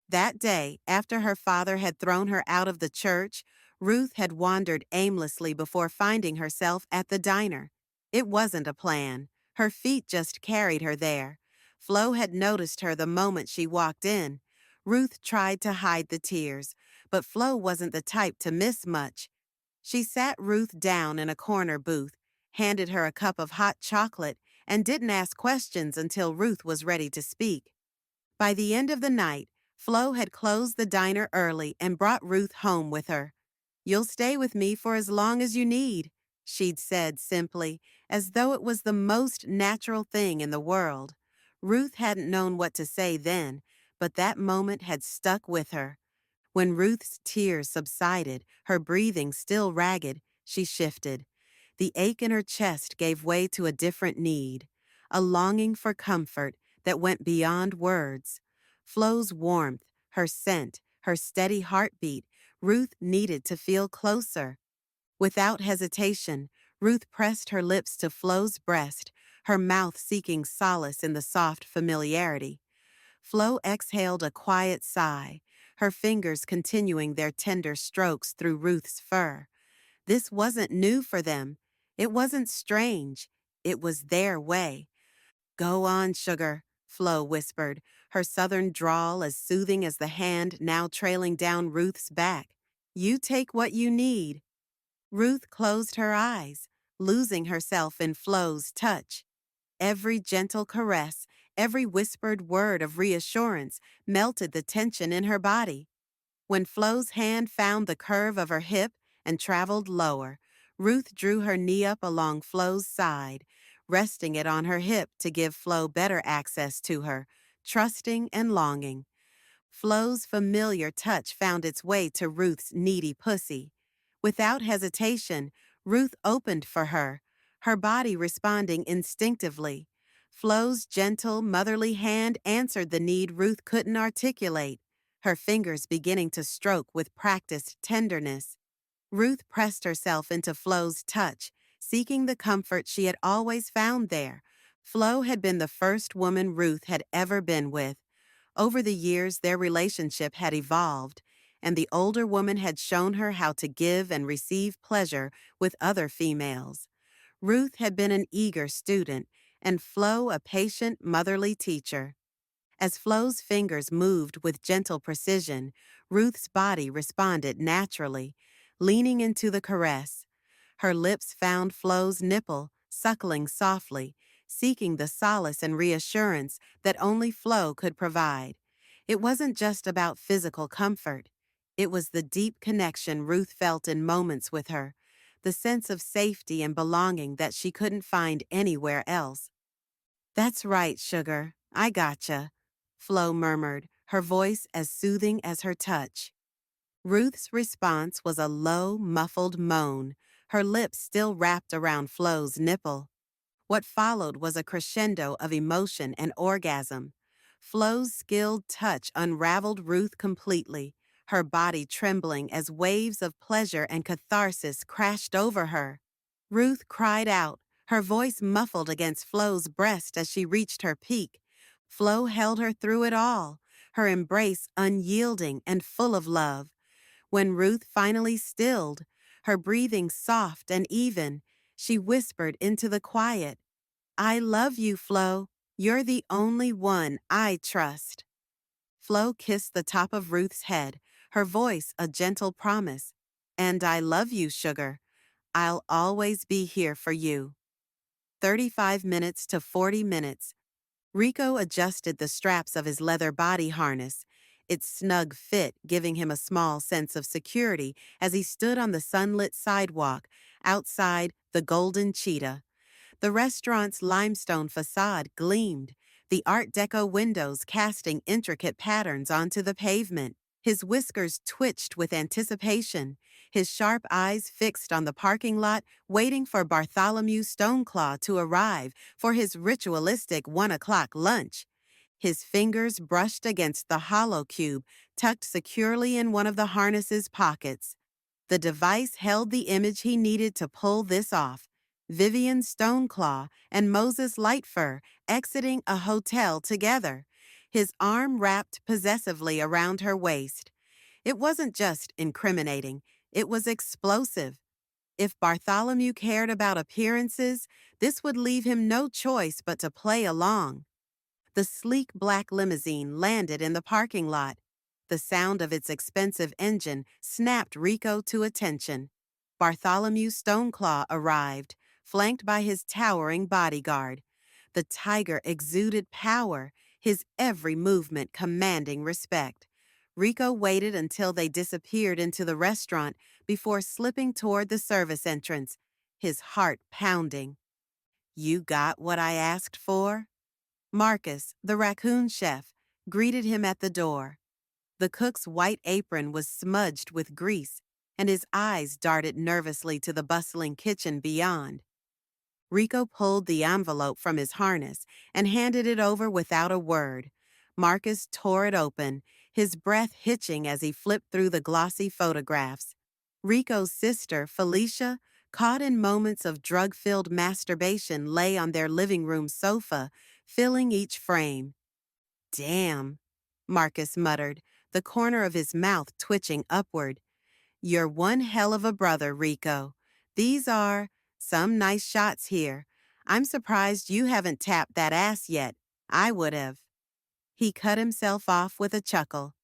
That day, after her father had thrown her out of the church, Ruth had wandered aimlessly before finding herself at the diner. It wasn't a plan. Her feet just carried her there. Flo had noticed her the moment she walked in. Ruth tried to hide the tears, but Flo wasn't the type to miss much. She sat Ruth down in a corner booth, handed her a cup of hot chocolate, and didn't ask questions until Ruth was ready to speak. By the end of the night, Flo had closed the diner early and brought Ruth home with her. "You'll stay with me for as long as you need," she'd said simply, as though it was the most natural thing in the world. Ruth hadn't known what to say then, but that moment had stuck with her. When Ruth's tears subsided, her breathing still ragged, she shifted. The ache in her chest gave way to a different need, a longing for comfort that went beyond words. Flo's warmth, her scent, her steady heartbeat, Ruth needed to feel closer. Without hesitation, Ruth pressed her lips to Flo's breast, her mouth seeking solace in the soft familiarity. Flo exhaled a quiet sigh, her fingers continuing their tender strokes through Ruth's fur. This wasn't new for them. It wasn't strange. It was their way. "Go on, sugar," Flo whispered, her southern drawl as soothing as the hand now trailing down Ruth's back. "You take what you need." Ruth closed her eyes, losing herself in Flo's touch. Every gentle caress, every whispered word of reassurance melted the tension in her body. When Flo's hand found the curve of her hip and traveled lower, Ruth drew her knee up along Flo's side, resting it on her hip to give Flo better access to her, trusting and longing. Flo's familiar touch found its way to Ruth's needy pussy. Without hesitation, Ruth opened for her body responding instinctively. Flo's gentle, motherly hand answered the need Ruth couldn't articulate, her fingers beginning to stroke with practiced tenderness. Ruth pressed herself into Flo's touch, seeking the comfort she had always found there. Flo had been the first woman Ruth had ever been with. Over the years, their relationship had evolved, and the older woman had shown her how to give and receive pleasure with other females. Ruth had been an eager student, and Flo a patient, motherly teacher. As Flo's fingers moved with gentle precision, Ruth's body responded naturally, leaning into the caress. Her lips found Flo's nipple, suckling softly, seeking the solace and reassurance that only Flo could provide. It wasn't just about physical comfort. It was the deep connection Ruth felt in moments with her, the sense of safety and belonging that she couldn't find anywhere else. "That's right, sugar. I gotcha," Flo murmured, her voice as soothing as her touch. Ruth's response was a low, muffled moan, her lips still wrapped around Flo's nipple. What followed was a crescendo of emotion and orgasm. Flo's skilled touch unraveled Ruth completely, her body trembling as waves of pleasure and catharsis crashed over her. Ruth cried out, her voice muffled against Flo's breast as she reached her peak. Flo held her through it all, her embrace unyielding and full of love. When Ruth finally stilled, her breathing soft and even, she whispered into the quiet, "I love you, Flo. You're the only one I trust." Flo kissed the top of Ruth's head, her voice a gentle promise. "And I love you, sugar. I'll always be here for you." 35 minutes to 40 minutes. Rico adjusted the straps of his leather body harness, its snug fit giving him a small sense of security as he stood on the sunlit sidewalk outside the Golden Cheetah. The restaurant's limestone facade gleamed, the Art Deco windows casting intricate patterns onto the pavement. His whiskers twitched with anticipation, his sharp eyes fixed on the parking lot, waiting for Bartholomew Stoneclaw to arrive for his ritualistic 1 o'clock lunch. His fingers brushed against the hollow cube tucked securely in one of the harness's pockets. The device held the image he needed to pull this off. Vivian Stoneclaw and Moses Lightfur exiting a hotel together, his arm wrapped possessively around her waist. It wasn't just incriminating, it was explosive. If Bartholomew cared about appearances, this would leave him no choice but to play along. The sleek black limousine landed in the parking lot. The sound of its expensive engine snapped Rico to attention. Bartholomew Stoneclaw arrived, flanked by his towering bodyguard. The tiger exuded power, his every movement commanding respect. Rico waited until they disappeared into the restaurant before slipping toward the service entrance, his heart pounding. "You got what I asked for?" Marcus, the raccoon chef, greeted him at the door. The cook's white apron was smudged with grease, and his eyes darted nervously to the bustling kitchen beyond. Rico pulled the envelope from his harness and handed it over without a word. Marcus tore it open, his breath hitching as he flipped through the glossy photographs. Rico's sister, Felicia, caught in moments of drug-filled masturbation, lay on their living room sofa, filling each frame. "Damn," Marcus muttered, the corner of his mouth twitching upward. "You're one hell of a brother, Rico. These are some nice shots here. I'm surprised you haven't tapped that ass yet. I would have." He cut himself off with a chuckle.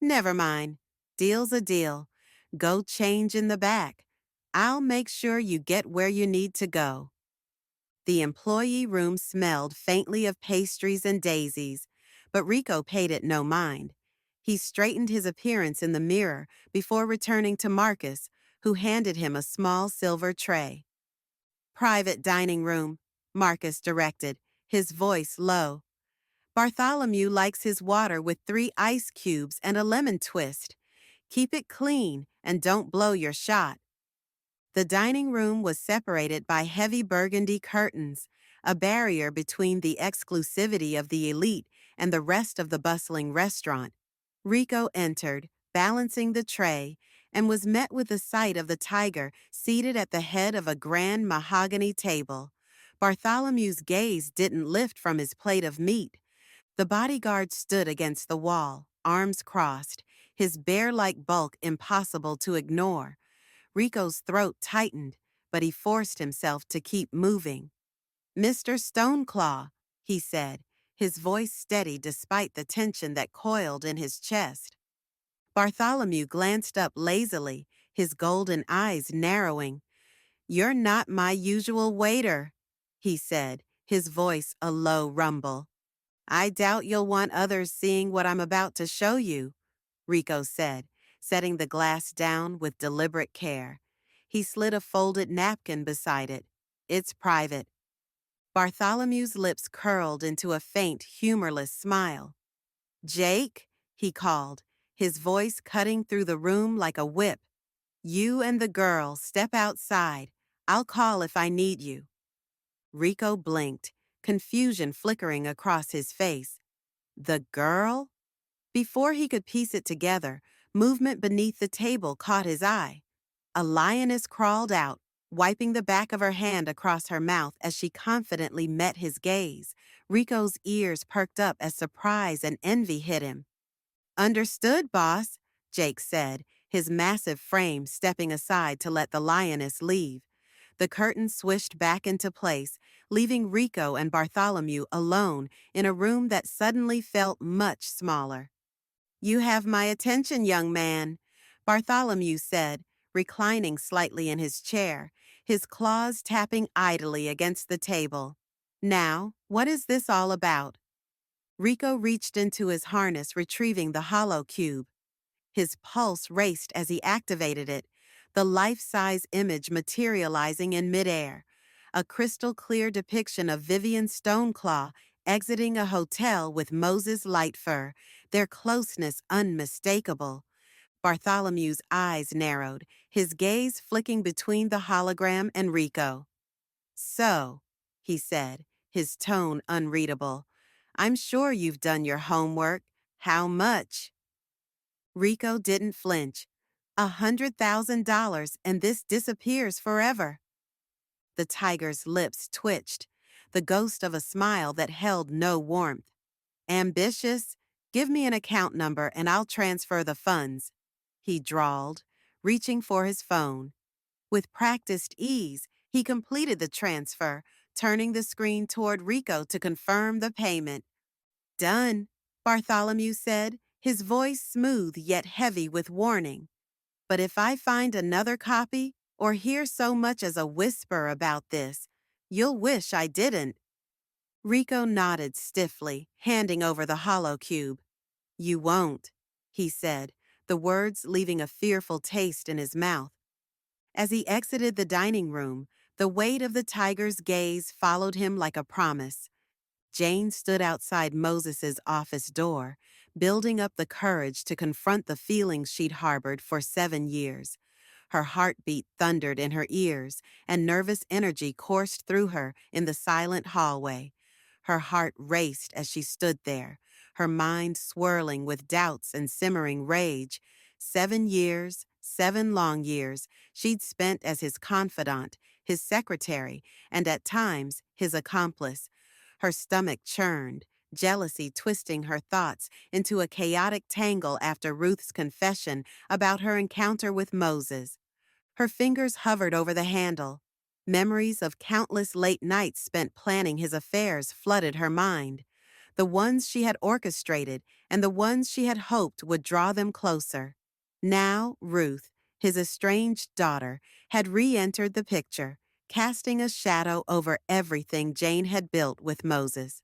"Never mind. Deal's a deal. Go change in the back. I'll make sure you get where you need to go." The employee room smelled faintly of pastries and daisies, but Rico paid it no mind. He straightened his appearance in the mirror before returning to Marcus, who handed him a small silver tray. "Private dining room. Marcus directed, his voice low. Bartholomew likes his water with 3 ice cubes and a lemon twist. Keep it clean and don't blow your shot. The dining room was separated by heavy burgundy curtains, a barrier between the exclusivity of the elite and the rest of the bustling restaurant. Rico entered, balancing the tray, and was met with the sight of the tiger seated at the head of a grand mahogany table. Bartholomew's gaze didn't lift from his plate of meat. The bodyguard stood against the wall, arms crossed, his bear-like bulk impossible to ignore. Rico's throat tightened, but he forced himself to keep moving. "Mr. Stoneclaw," he said, his voice steady despite the tension that coiled in his chest. Bartholomew glanced up lazily, his golden eyes narrowing. "You're not my usual waiter," he said, his voice a low rumble. "I doubt you'll want others seeing what I'm about to show you," Rico said, setting the glass down with deliberate care. He slid a folded napkin beside it. "It's private." Bartholomew's lips curled into a faint, humorless smile. "Jake," he called, his voice cutting through the room like a whip. "You and the girl step outside. I'll call if I need you." Rico blinked, confusion flickering across his face. The girl? Before he could piece it together, movement beneath the table caught his eye. A lioness crawled out, wiping the back of her hand across her mouth as she confidently met his gaze. Rico's ears perked up as surprise and envy hit him. "Understood, boss," Jake said, his massive frame stepping aside to let the lioness leave. The curtain swished back into place, leaving Rico and Bartholomew alone in a room that suddenly felt much smaller. "You have my attention, young man," Bartholomew said, reclining slightly in his chair, his claws tapping idly against the table. "Now, what is this all about?" Rico reached into his harness, retrieving the hollow cube. His pulse raced as he activated it, the life-size image materializing in midair, a crystal-clear depiction of Vivian Stoneclaw exiting a hotel with Moses Lightfur, their closeness unmistakable. Bartholomew's eyes narrowed, his gaze flicking between the hologram and Rico. "So," he said, his tone unreadable, "I'm sure you've done your homework. How much?" Rico didn't flinch. $100,000 and this disappears forever. The tiger's lips twitched, the ghost of a smile that held no warmth. "Ambitious? Give me an account number and I'll transfer the funds," he drawled, reaching for his phone. With practiced ease, he completed the transfer, turning the screen toward Rico to confirm the payment. "Done," Bartholomew said, his voice smooth yet heavy with warning. "But if I find another copy or hear so much as a whisper about this, you'll wish I didn't." Rico nodded stiffly, handing over the hollow cube. "You won't," he said, the words leaving a fearful taste in his mouth. As he exited the dining room, the weight of the tiger's gaze followed him like a promise. Jane stood outside Moses's office door, building up the courage to confront the feelings she'd harbored for 7 years. Her heartbeat thundered in her ears, and nervous energy coursed through her in the silent hallway. Her heart raced as she stood there, her mind swirling with doubts and simmering rage. 7 years, 7 long years, she'd spent as his confidant, his secretary, and at times his accomplice. Her stomach churned, jealousy twisting her thoughts into a chaotic tangle after Ruth's confession about her encounter with Moses. Her fingers hovered over the handle. Memories of countless late nights spent planning his affairs flooded her mind. The ones she had orchestrated and the ones she had hoped would draw them closer. Now, Ruth, his estranged daughter, had re-entered the picture, casting a shadow over everything Jane had built with Moses.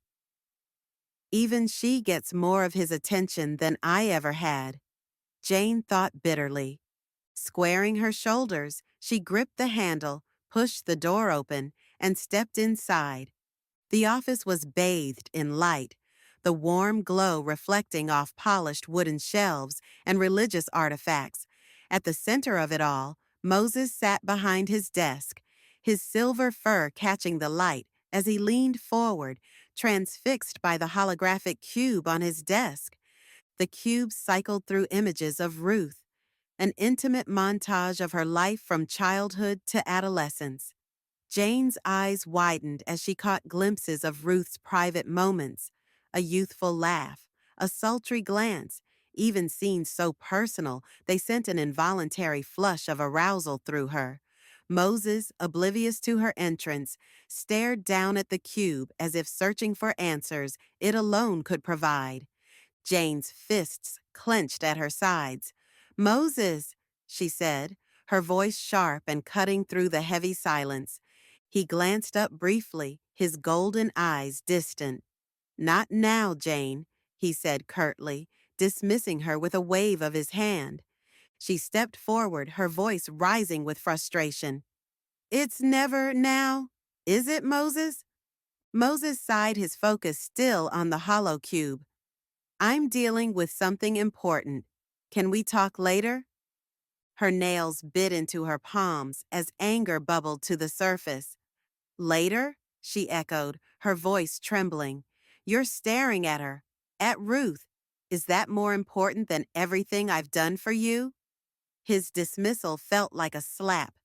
"Even she gets more of his attention than I ever had," Jane thought bitterly. Squaring her shoulders, she gripped the handle, pushed the door open, and stepped inside. The office was bathed in light, the warm glow reflecting off polished wooden shelves and religious artifacts. At the center of it all, Moses sat behind his desk, his silver fur catching the light as he leaned forward, transfixed by the holographic cube on his desk. The cube cycled through images of Ruth, an intimate montage of her life from childhood to adolescence. Jane's eyes widened as she caught glimpses of Ruth's private moments, a youthful laugh, a sultry glance, even scenes so personal they sent an involuntary flush of arousal through her. Moses, oblivious to her entrance, stared down at the cube as if searching for answers it alone could provide. Jane's fists clenched at her sides. "Moses," she said, her voice sharp and cutting through the heavy silence. He glanced up briefly, his golden eyes distant. "Not now, Jane," he said curtly, dismissing her with a wave of his hand. She stepped forward, her voice rising with frustration. "It's never now, is it, Moses?" Moses sighed, his focus still on the hollow cube. "I'm dealing with something important. Can we talk later?" Her nails bit into her palms as anger bubbled to the surface. "Later?" she echoed, her voice trembling. "You're staring at her. At Ruth. Is that more important than everything I've done for you?" His dismissal felt like a slap.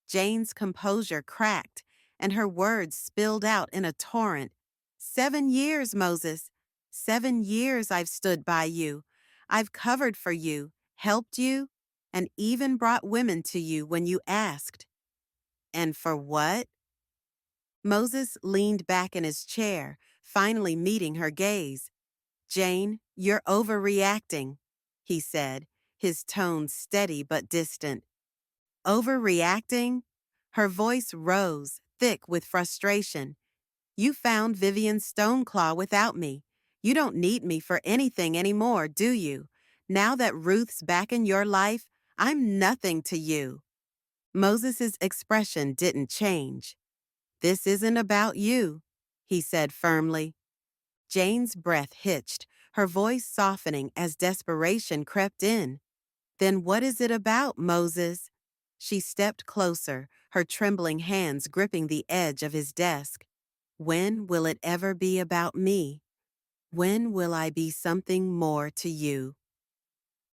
Jane's composure cracked, and her words spilled out in a torrent. "7 years, Moses. 7 years I've stood by you. I've covered for you, helped you, and even brought women to you when you asked. And for what?" Moses leaned back in his chair, finally meeting her gaze. "Jane, you're overreacting," he said, his tone steady but distant. "Overreacting?" Her voice rose, thick with frustration. "You found Vivian Stoneclaw without me. You don't need me for anything anymore, do you? Now that Ruth's back in your life, I'm nothing to you." Moses's expression didn't change. "This isn't about you," he said firmly. Jane's breath hitched, her voice softening as desperation crept in. "Then what is it about, Moses?" She stepped closer, her trembling hands gripping the edge of his desk. "When will it ever be about me? When will I be something more to you?"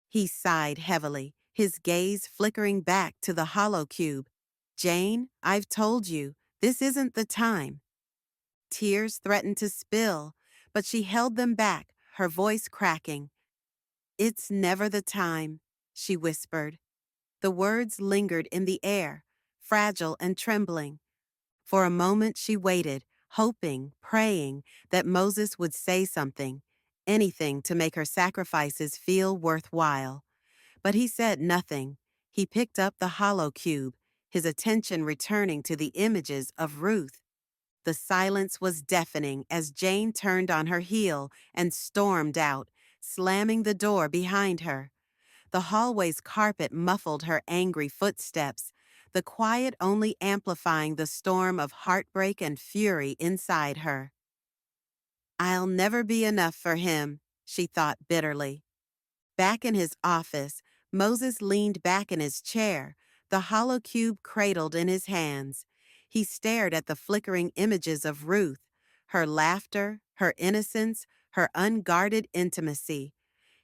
He sighed heavily, his gaze flickering back to the hollow cube. "Jane, I've told you, this isn't the time." Tears threatened to spill, but she held them back, her voice cracking. "It's never the time," she whispered. The words lingered in the air, fragile and trembling. For a moment she waited, hoping, praying that Moses would say something, anything to make her sacrifices feel worthwhile. But he said nothing. He picked up the hollow cube, his attention returning to the images of Ruth. The silence was deafening as Jane turned on her heel and stormed out, slamming the door behind her. The hallway's carpet muffled her angry footsteps, the quiet only amplifying the storm of heartbreak and fury inside her. "I'll never be enough for him," she thought bitterly. Back in his office, Moses leaned back in his chair, the hollow cube cradled in his hands. He stared at the flickering images of Ruth, her laughter, her innocence, her unguarded intimacy.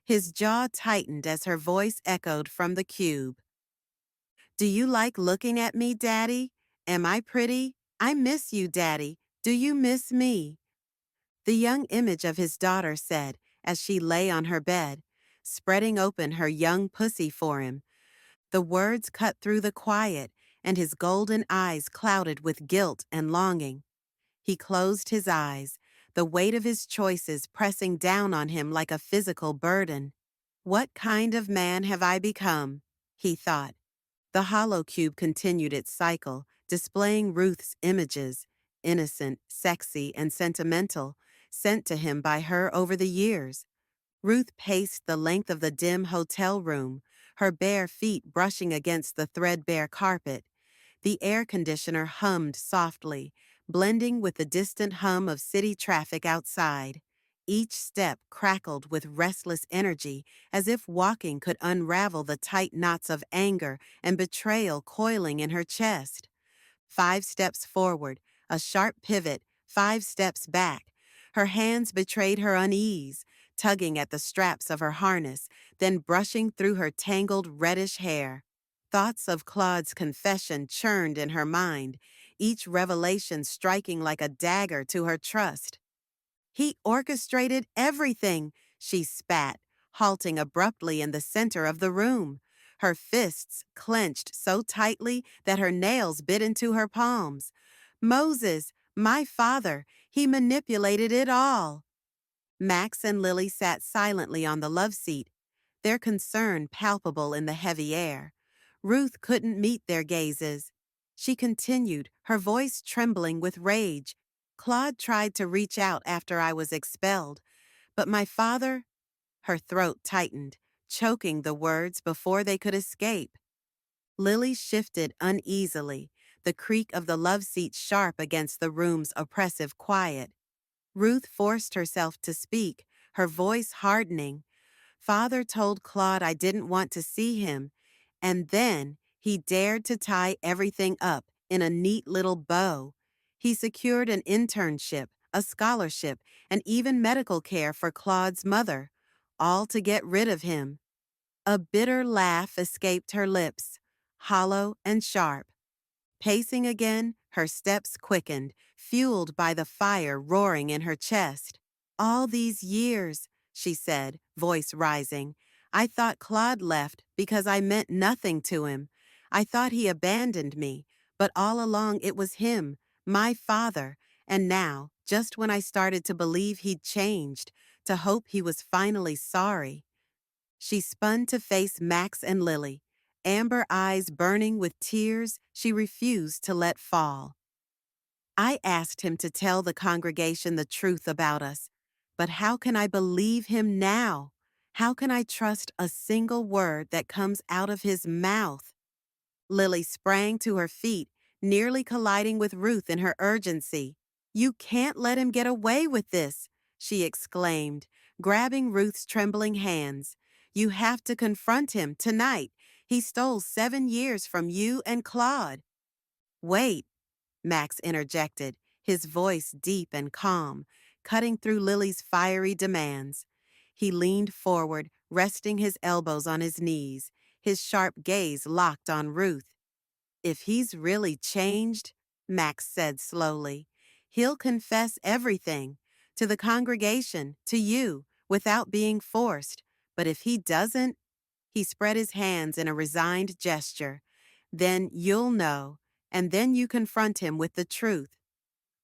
His jaw tightened as her voice echoed from the cube. "Do you like looking at me, Daddy? Am I pretty? I miss you, Daddy. Do you miss me?" The young image of his daughter said as she lay on her bed, spreading open her young pussy for him. The words cut through the quiet, and his golden eyes clouded with guilt and longing. He closed his eyes, the weight of his choices pressing down on him like a physical burden. "What kind of man have I become?" he thought. The hollow cube continued its cycle, displaying Ruth's images, innocent, sexy, and sentimental, sent to him by her over the years. Ruth paced the length of the dim hotel room, her bare feet brushing against the threadbare carpet. The air conditioner hummed softly, blending with the distant hum of city traffic outside. Each step crackled with restless energy, as if walking could unravel the tight knots of anger and betrayal coiling in her chest. 5 steps forward, a sharp pivot, 5 steps back. Her hands betrayed her unease, tugging at the straps of her harness, then brushing through her tangled reddish hair. Thoughts of Claude's confession churned in her mind, each revelation striking like a dagger to her trust. He orchestrated everything, she spat, halting abruptly in the center of the room. Her fists clenched so tightly that her nails bit into her palms. Moses, my father, he manipulated it all. Max and Lily sat silently on the love seat, their concern palpable in the heavy air. Ruth couldn't meet their gazes. She continued, her voice trembling with rage. Claude tried to reach out after I was expelled, but my father... Her throat tightened, choking the words before they could escape. Lily shifted uneasily, the creak of the love seat sharp against the room's oppressive quiet. Ruth forced herself to speak, her voice hardening. Father told Claude I didn't want to see him, and then he dared to tie everything up in a neat little bow. He secured an internship, a scholarship, and even medical care for Claude's mother, all to get rid of him. A bitter laugh escaped her lips, hollow and sharp. Pacing again, her steps quickened, fueled by the fire roaring in her chest. All these years, she said, voice rising, I thought Claude left because I meant nothing to him. I thought he abandoned me, but all along it was him, my father, and now, just when I started to believe he'd changed, to hope he was finally sorry. She spun to face Max and Lily, amber eyes burning with tears she refused to let fall. I asked him to tell the congregation the truth about us, but how can I believe him now? How can I trust a single word that comes out of his mouth? Lily sprang to her feet, nearly colliding with Ruth in her urgency. You can't let him get away with this, she exclaimed, grabbing Ruth's trembling hands. You have to confront him tonight. He stole 7 years from you and Claude. Wait, Max interjected, his voice deep and calm, cutting through Lily's fiery demands. He leaned forward, resting his elbows on his knees, his sharp gaze locked on Ruth. If he's really changed, Max said slowly, he'll confess everything, to the congregation, to you, without being forced. But if he doesn't, he spread his hands in a resigned gesture. Then you'll know, and then you confront him with the truth.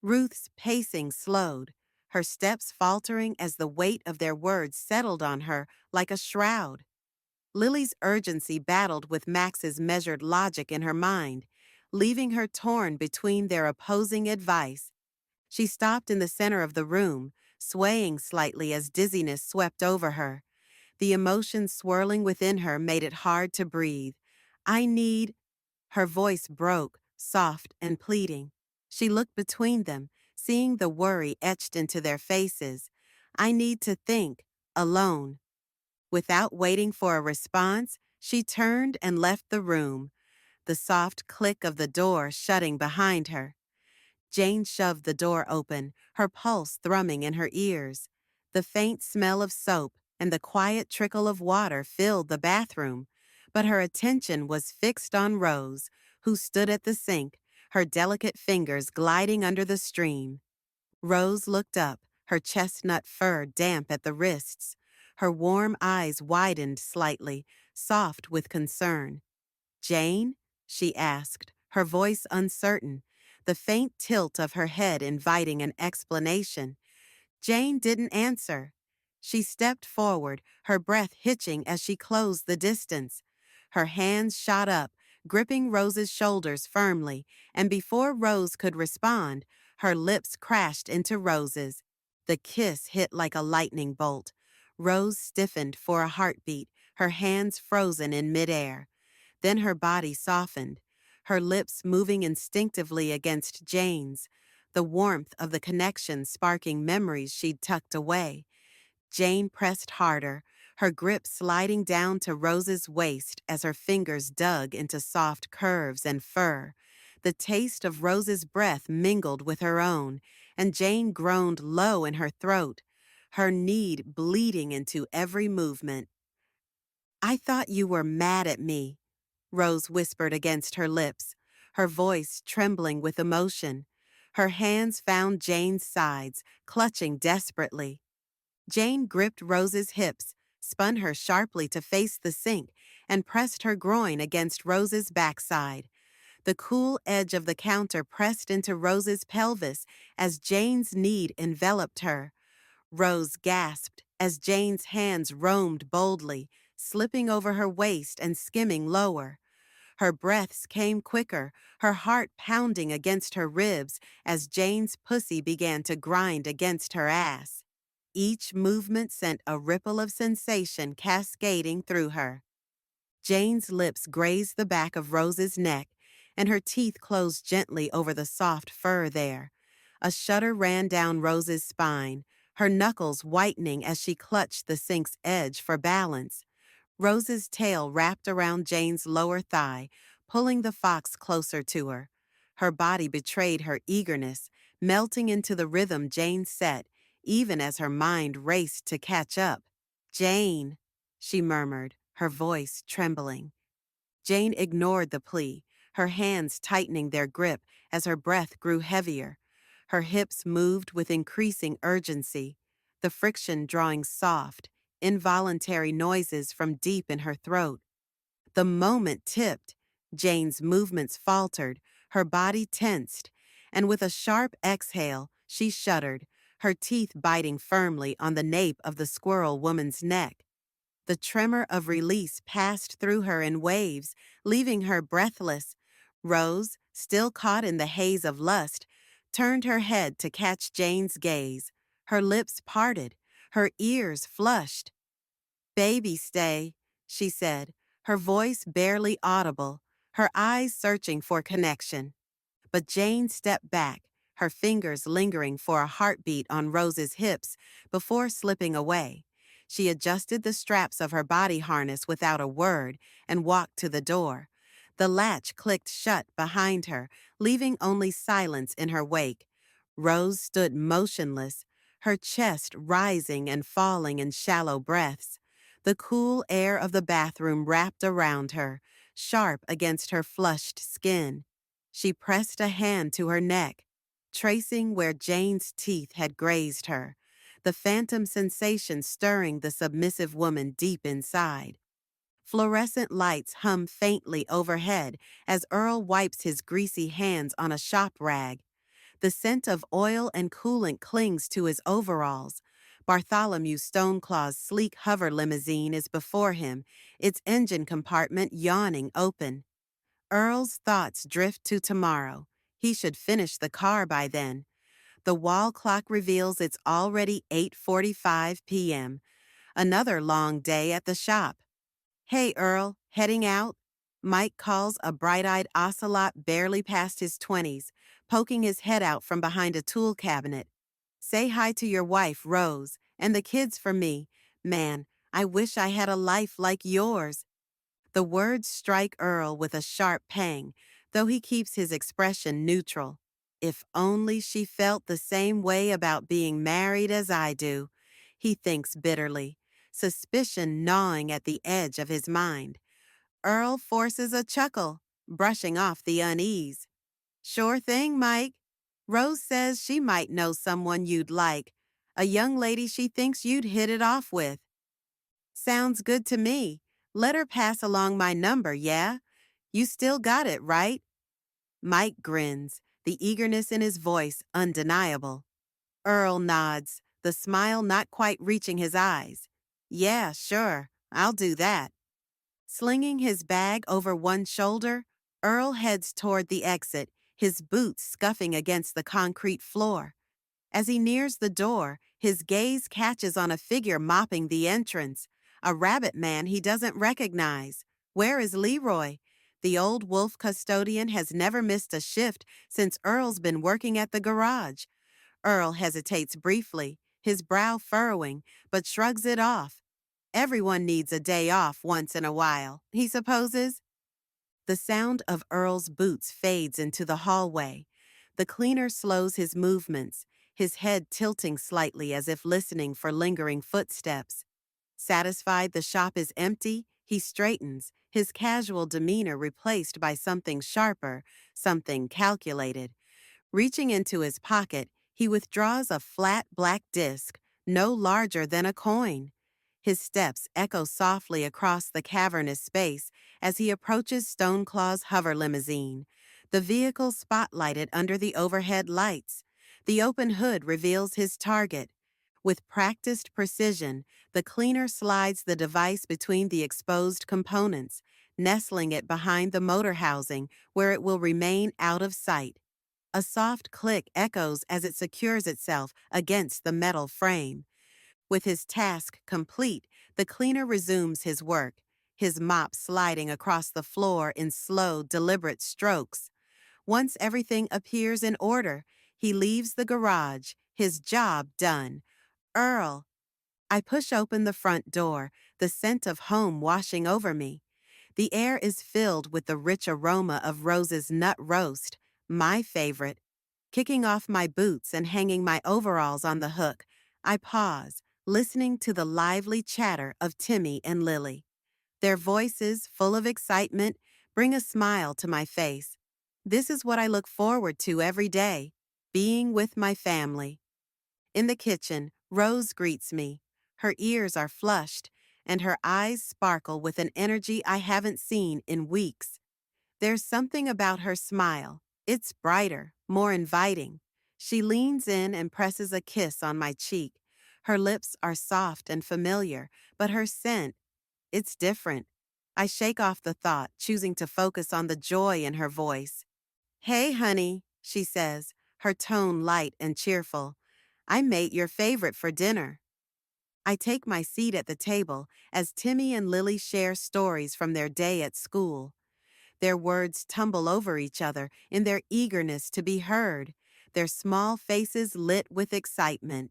Ruth's pacing slowed, her steps faltering as the weight of their words settled on her like a shroud. Lily's urgency battled with Max's measured logic in her mind, leaving her torn between their opposing advice. She stopped in the center of the room, swaying slightly as dizziness swept over her. The emotions swirling within her made it hard to breathe. I need... Her voice broke, soft and pleading. She looked between them, seeing the worry etched into their faces. I need to think, alone. Without waiting for a response, she turned and left the room, the soft click of the door shutting behind her. Jane shoved the door open, her pulse thrumming in her ears. The faint smell of soap and the quiet trickle of water filled the bathroom, but her attention was fixed on Rose, who stood at the sink, her delicate fingers gliding under the stream. Rose looked up, her chestnut fur damp at the wrists. Her warm eyes widened slightly, soft with concern. Jane? She asked, her voice uncertain, the faint tilt of her head inviting an explanation. Jane didn't answer. She stepped forward, her breath hitching as she closed the distance. Her hands shot up, gripping Rose's shoulders firmly, and before Rose could respond, her lips crashed into Rose's. The kiss hit like a lightning bolt. Rose stiffened for a heartbeat, her hands frozen in midair. Then her body softened, her lips moving instinctively against Jane's. the warmth of the connection sparking memories she'd tucked away. Jane pressed harder, her grip sliding down to Rose's waist as her fingers dug into soft curves and fur. The taste of Rose's breath mingled with her own, and Jane groaned low in her throat, her need bleeding into every movement. "I thought you were mad at me," Rose whispered against her lips, her voice trembling with emotion. Her hands found Jane's sides, clutching desperately. Jane gripped Rose's hips, spun her sharply to face the sink, and pressed her groin against Rose's backside. The cool edge of the counter pressed into Rose's pelvis as Jane's need enveloped her. Rose gasped as Jane's hands roamed boldly, slipping over her waist and skimming lower. Her breaths came quicker, her heart pounding against her ribs as Jane's pussy began to grind against her ass. Each movement sent a ripple of sensation cascading through her. Jane's lips grazed the back of Rose's neck, and her teeth closed gently over the soft fur there. A shudder ran down Rose's spine, her knuckles whitening as she clutched the sink's edge for balance. Rose's tail wrapped around Jane's lower thigh, pulling the fox closer to her. Her body betrayed her eagerness, melting into the rhythm Jane set, even as her mind raced to catch up. "Jane," she murmured, her voice trembling. Jane ignored the plea, her hands tightening their grip as her breath grew heavier. Her hips moved with increasing urgency, the friction drawing soft, involuntary noises from deep in her throat. The moment tipped, Jane's movements faltered, her body tensed, and with a sharp exhale, she shuddered, her teeth biting firmly on the nape of the squirrel woman's neck. The tremor of release passed through her in waves, leaving her breathless. Rose, still caught in the haze of lust, turned her head to catch Jane's gaze. Her lips parted, her ears flushed. "Baby, stay," she said, her voice barely audible, her eyes searching for connection. But Jane stepped back, her fingers lingering for a heartbeat on Rose's hips before slipping away. She adjusted the straps of her body harness without a word and walked to the door. The latch clicked shut behind her, leaving only silence in her wake. Rose stood motionless, her chest rising and falling in shallow breaths. The cool air of the bathroom wrapped around her, sharp against her flushed skin. She pressed a hand to her neck, tracing where Jane's teeth had grazed her, the phantom sensation stirring the submissive woman deep inside. Fluorescent lights hum faintly overhead as Earl wipes his greasy hands on a shop rag. The scent of oil and coolant clings to his overalls. Bartholomew Stoneclaw's sleek hover limousine is before him, its engine compartment yawning open. Earl's thoughts drift to tomorrow. He should finish the car by then. The wall clock reveals it's already 8:45 p.m. Another long day at the shop. "Hey, Earl, heading out?" Mike calls a bright-eyed ocelot barely past his 20s, poking his head out from behind a tool cabinet. "Say hi to your wife, Rose, and the kids for me. Man, I wish I had a life like yours." The words strike Earl with a sharp pang, though he keeps his expression neutral. If only she felt the same way about being married as I do, he thinks bitterly, suspicion gnawing at the edge of his mind. Earl forces a chuckle, brushing off the unease. "Sure thing, Mike. Rose says she might know someone you'd like, a young lady she thinks you'd hit it off with." "Sounds good to me. Let her pass along my number, yeah? You still got it, right?" Mike grins, the eagerness in his voice undeniable. Earl nods, the smile not quite reaching his eyes. "Yeah, sure. I'll do that." Slinging his bag over one shoulder, Earl heads toward the exit, his boots scuffing against the concrete floor. As he nears the door, his gaze catches on a figure mopping the entrance, a rabbit man he doesn't recognize. Where is Leroy? The old wolf custodian has never missed a shift since Earl's been working at the garage. Earl hesitates briefly, his brow furrowing, but shrugs it off. Everyone needs a day off once in a while, he supposes. The sound of Earl's boots fades into the hallway. The cleaner slows his movements, his head tilting slightly as if listening for lingering footsteps. Satisfied the shop is empty, he straightens, his casual demeanor replaced by something sharper, something calculated. Reaching into his pocket, he withdraws a flat black disc, no larger than a coin. His steps echo softly across the cavernous space as he approaches Stoneclaw's hover limousine, the vehicle spotlighted under the overhead lights. The open hood reveals his target. With practiced precision, the cleaner slides the device between the exposed components, nestling it behind the motor housing where it will remain out of sight. A soft click echoes as it secures itself against the metal frame. With his task complete, the cleaner resumes his work, his mop sliding across the floor in slow, deliberate strokes. Once everything appears in order, he leaves the garage, his job done. Earl. I push open the front door, the scent of home washing over me. The air is filled with the rich aroma of Rose's nut roast, my favorite. Kicking off my boots and hanging my overalls on the hook, I pause, listening to the lively chatter of Timmy and Lily. Their voices, full of excitement, bring a smile to my face. This is what I look forward to every day, being with my family. In the kitchen, Rose greets me. Her ears are flushed, and her eyes sparkle with an energy I haven't seen in weeks. There's something about her smile. It's brighter, more inviting. She leans in and presses a kiss on my cheek. Her lips are soft and familiar, but her scent, it's different. I shake off the thought, choosing to focus on the joy in her voice. Hey, honey, she says, her tone light and cheerful. I made your favorite for dinner. I take my seat at the table as Timmy and Lily share stories from their day at school. Their words tumble over each other in their eagerness to be heard, their small faces lit with excitement.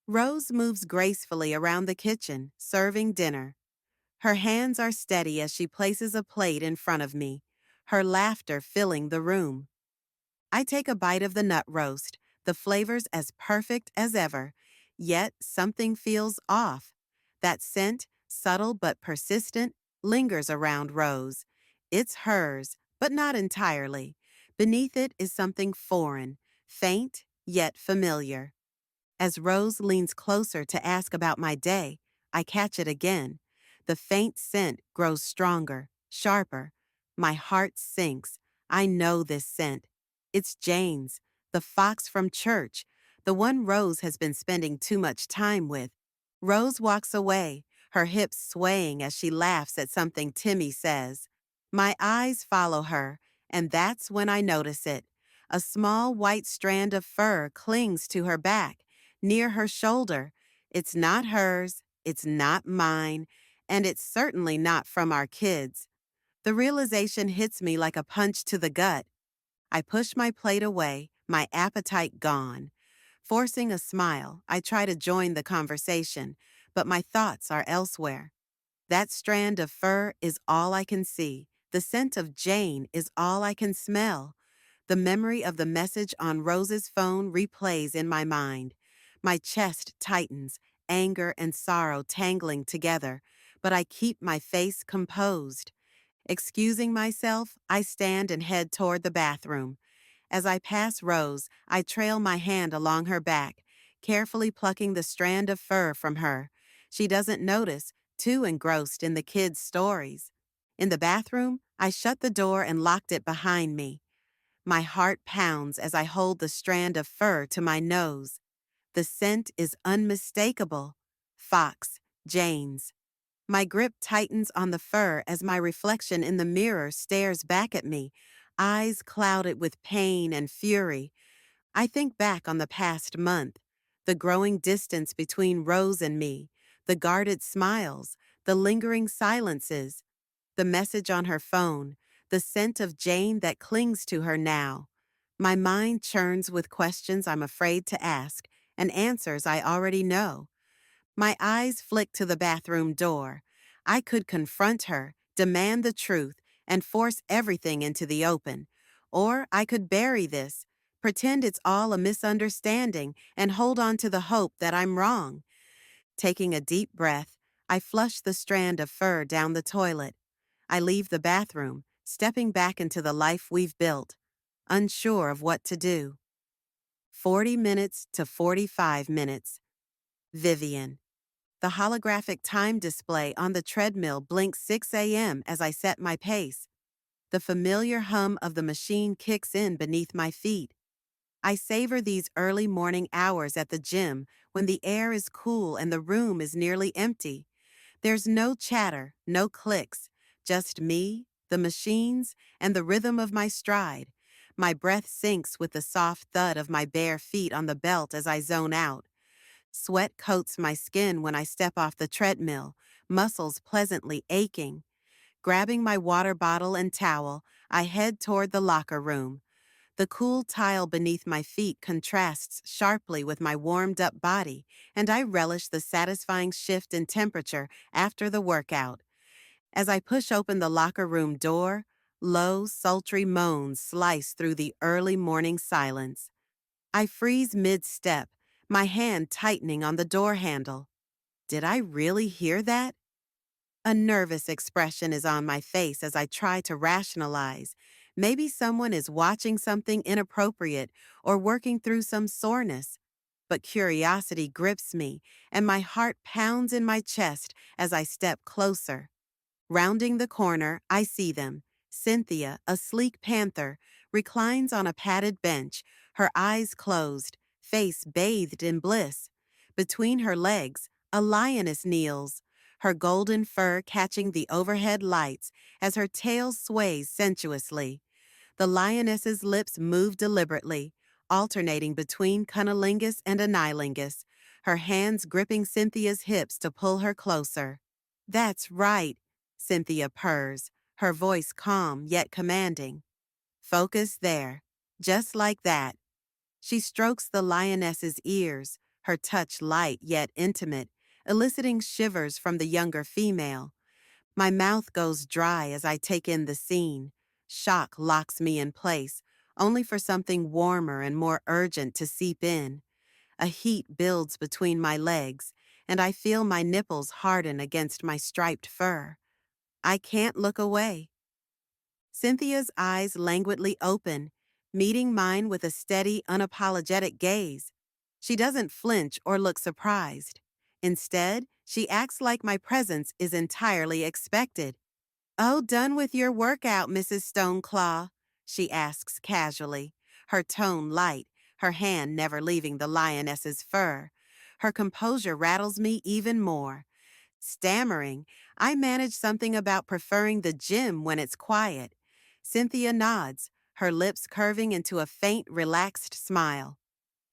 Rose moves gracefully around the kitchen, serving dinner. Her hands are steady as she places a plate in front of me, her laughter filling the room. I take a bite of the nut roast, the flavors as perfect as ever, yet something feels off. That scent, subtle but persistent, lingers around Rose. It's hers, but not entirely. Beneath it is something foreign, faint yet familiar. As Rose leans closer to ask about my day, I catch it again. The faint scent grows stronger, sharper. My heart sinks. I know this scent. It's Jane's, the fox from church, the one Rose has been spending too much time with. Rose walks away, her hips swaying as she laughs at something Timmy says. My eyes follow her, and that's when I notice it. A small white strand of fur clings to her back, near her shoulder. It's not hers, it's not mine, and it's certainly not from our kids. The realization hits me like a punch to the gut. I push my plate away, my appetite gone. Forcing a smile, I try to join the conversation, but my thoughts are elsewhere. That strand of fur is all I can see. The scent of Jane is all I can smell. The memory of the message on Rose's phone replays in my mind. My chest tightens, anger and sorrow tangling together, but I keep my face composed. Excusing myself, I stand and head toward the bathroom. As I pass Rose, I trail my hand along her back, carefully plucking the strand of fur from her. She doesn't notice, too engrossed in the kids' stories. In the bathroom, I shut the door and locked it behind me. My heart pounds as I hold the strand of fur to my nose. The scent is unmistakable. Fox, Jane's. My grip tightens on the fur as my reflection in the mirror stares back at me, eyes clouded with pain and fury. I think back on the past month, the growing distance between Rose and me, the guarded smiles, the lingering silences, the message on her phone, the scent of Jane that clings to her now. My mind churns with questions I'm afraid to ask and answers I already know. My eyes flick to the bathroom door. I could confront her, demand the truth, and force everything into the open. Or I could bury this, pretend it's all a misunderstanding, and hold on to the hope that I'm wrong. Taking a deep breath, I flush the strand of fur down the toilet. I leave the bathroom, stepping back into the life we've built, unsure of what to do. 40 minutes to 45 minutes. Vivian. The holographic time display on the treadmill blinks 6 a.m. as I set my pace. The familiar hum of the machine kicks in beneath my feet. I savor these early morning hours at the gym when the air is cool and the room is nearly empty. There's no chatter, no clicks, just me, the machines, and the rhythm of my stride. My breath syncs with the soft thud of my bare feet on the belt as I zone out. Sweat coats my skin when I step off the treadmill, muscles pleasantly aching. Grabbing my water bottle and towel, I head toward the locker room. The cool tile beneath my feet contrasts sharply with my warmed-up body, and I relish the satisfying shift in temperature after the workout. As I push open the locker room door, low, sultry moans slice through the early morning silence. I freeze mid-step, my hand tightening on the door handle. Did I really hear that? A nervous expression is on my face as I try to rationalize. Maybe someone is watching something inappropriate or working through some soreness. But curiosity grips me, and my heart pounds in my chest as I step closer. Rounding the corner, I see them. Cynthia, a sleek panther, reclines on a padded bench, her eyes closed, face bathed in bliss. Between her legs, a lioness kneels, her golden fur catching the overhead lights as her tail sways sensuously. The lioness's lips move deliberately, alternating between cunnilingus and anilingus, her hands gripping Cynthia's hips to pull her closer. That's right, Cynthia purrs, her voice calm yet commanding. Focus there, just like that. She strokes the lioness's ears, her touch light yet intimate, eliciting shivers from the younger female. My mouth goes dry as I take in the scene. Shock locks me in place, only for something warmer and more urgent to seep in. A heat builds between my legs, and I feel my nipples harden against my striped fur. I can't look away. Cynthia's eyes languidly open, meeting mine with a steady, unapologetic gaze. She doesn't flinch or look surprised. Instead, she acts like my presence is entirely expected. "Oh, done with your workout, Mrs. Stoneclaw?" she asks casually, her tone light, her hand never leaving the lioness's fur. Her composure rattles me even more. Stammering, I manage something about preferring the gym when it's quiet. Cynthia nods, her lips curving into a faint, relaxed smile.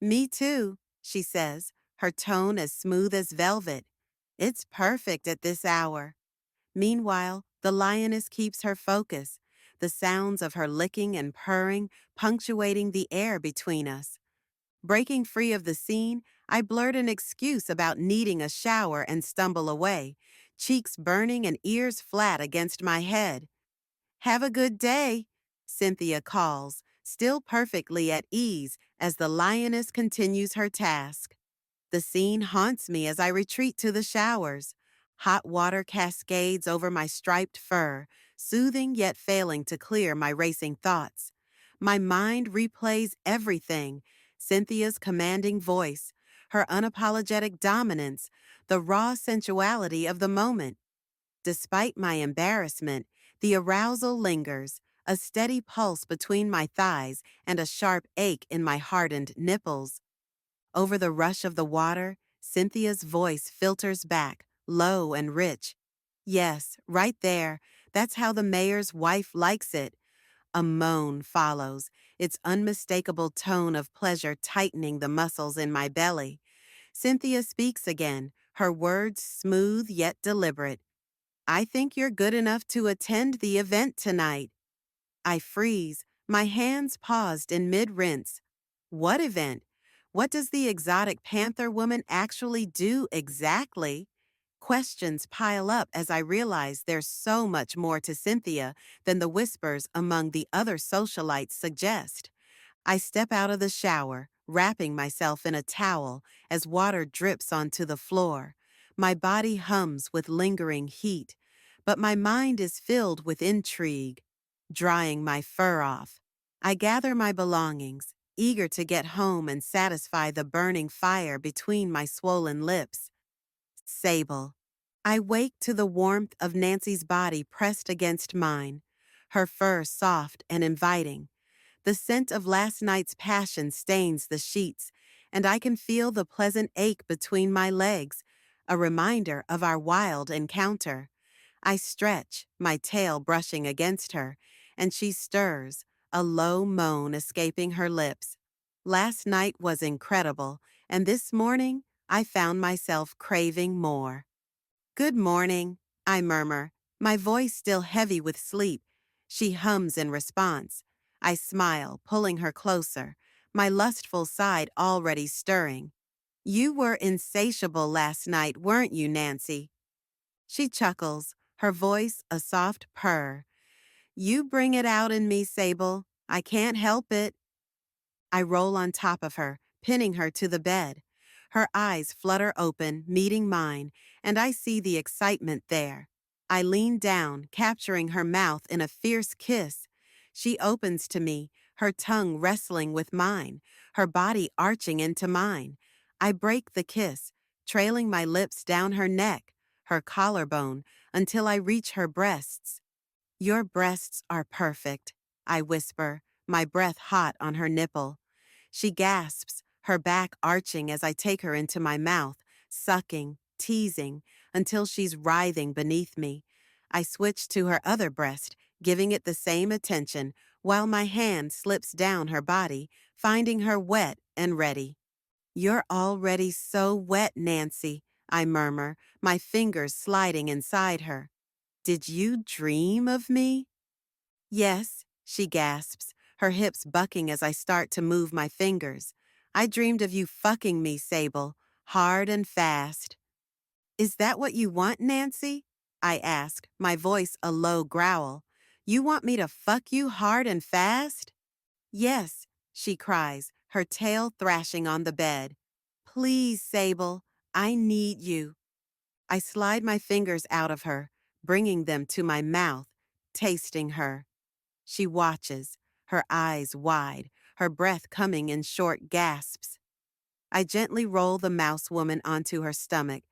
"Me too," she says, her tone as smooth as velvet. "It's perfect at this hour." Meanwhile, the lioness keeps her focus, the sounds of her licking and purring punctuating the air between us. Breaking free of the scene, I blurt an excuse about needing a shower and stumble away, cheeks burning and ears flat against my head. "Have a good day," Cynthia calls, still perfectly at ease as the lioness continues her task. The scene haunts me as I retreat to the showers. Hot water cascades over my striped fur, soothing yet failing to clear my racing thoughts. My mind replays everything: Cynthia's commanding voice, her unapologetic dominance, the raw sensuality of the moment. Despite my embarrassment, the arousal lingers, a steady pulse between my thighs and a sharp ache in my hardened nipples. Over the rush of the water, Cynthia's voice filters back, low and rich. "Yes, right there. That's how the mayor's wife likes it." A moan follows, its unmistakable tone of pleasure tightening the muscles in my belly. Cynthia speaks again, her words smooth yet deliberate. "I think you're good enough to attend the event tonight." I freeze, my hands paused in mid-rinse. What event? What does the exotic panther woman actually do exactly? Questions pile up as I realize there's so much more to Cynthia than the whispers among the other socialites suggest. I step out of the shower, wrapping myself in a towel as water drips onto the floor. My body hums with lingering heat, but my mind is filled with intrigue. Drying my fur off, I gather my belongings, eager to get home and satisfy the burning fire between my swollen lips. Sable. I wake to the warmth of Nancy's body pressed against mine, her fur soft and inviting. The scent of last night's passion stains the sheets, and I can feel the pleasant ache between my legs, a reminder of our wild encounter. I stretch, my tail brushing against her, and she stirs, a low moan escaping her lips. Last night was incredible, and this morning I found myself craving more. Good morning, I murmur, my voice still heavy with sleep. She hums in response. I smile, pulling her closer, my lustful side already stirring. You were insatiable last night, weren't you, Nancy? She chuckles, her voice a soft purr. You bring it out in me, Sable. I can't help it. I roll on top of her, pinning her to the bed. Her eyes flutter open, meeting mine, and I see the excitement there. I lean down, capturing her mouth in a fierce kiss. She opens to me, her tongue wrestling with mine, her body arching into mine. I break the kiss, trailing my lips down her neck, her collarbone, until I reach her breasts. Your breasts are perfect, I whisper, my breath hot on her nipple. She gasps, her back arching as I take her into my mouth, sucking, teasing, until she's writhing beneath me. I switch to her other breast, giving it the same attention, while my hand slips down her body, finding her wet and ready. You're already so wet, Nancy, I murmur, my fingers sliding inside her. Did you dream of me? Yes, she gasps, her hips bucking as I start to move my fingers. I dreamed of you fucking me, Sable, hard and fast. Is that what you want, Nancy? I ask, my voice a low growl. You want me to fuck you hard and fast? Yes, she cries, her tail thrashing on the bed. Please, Sable, I need you. I slide my fingers out of her, bringing them to my mouth, tasting her. She watches, her eyes wide, her breath coming in short gasps. I gently roll the mouse woman onto her stomach,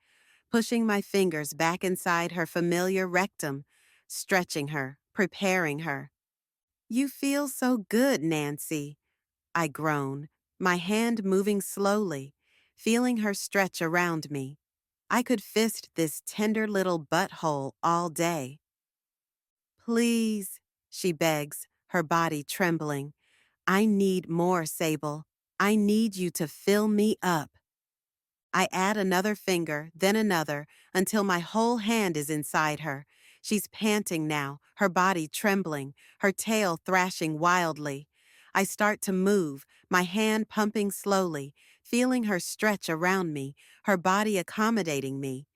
pushing my fingers back inside her familiar rectum, stretching her, preparing her. You feel so good, Nancy, I groan, my hand moving slowly, feeling her stretch around me. I could fist this tender little butthole all day. Please, she begs, her body trembling. I need more, Sable. I need you to fill me up. I add another finger, then another, until my whole hand is inside her. She's panting now, her body trembling, her tail thrashing wildly. I start to move, my hand pumping slowly, feeling her stretch around me, her body accommodating me.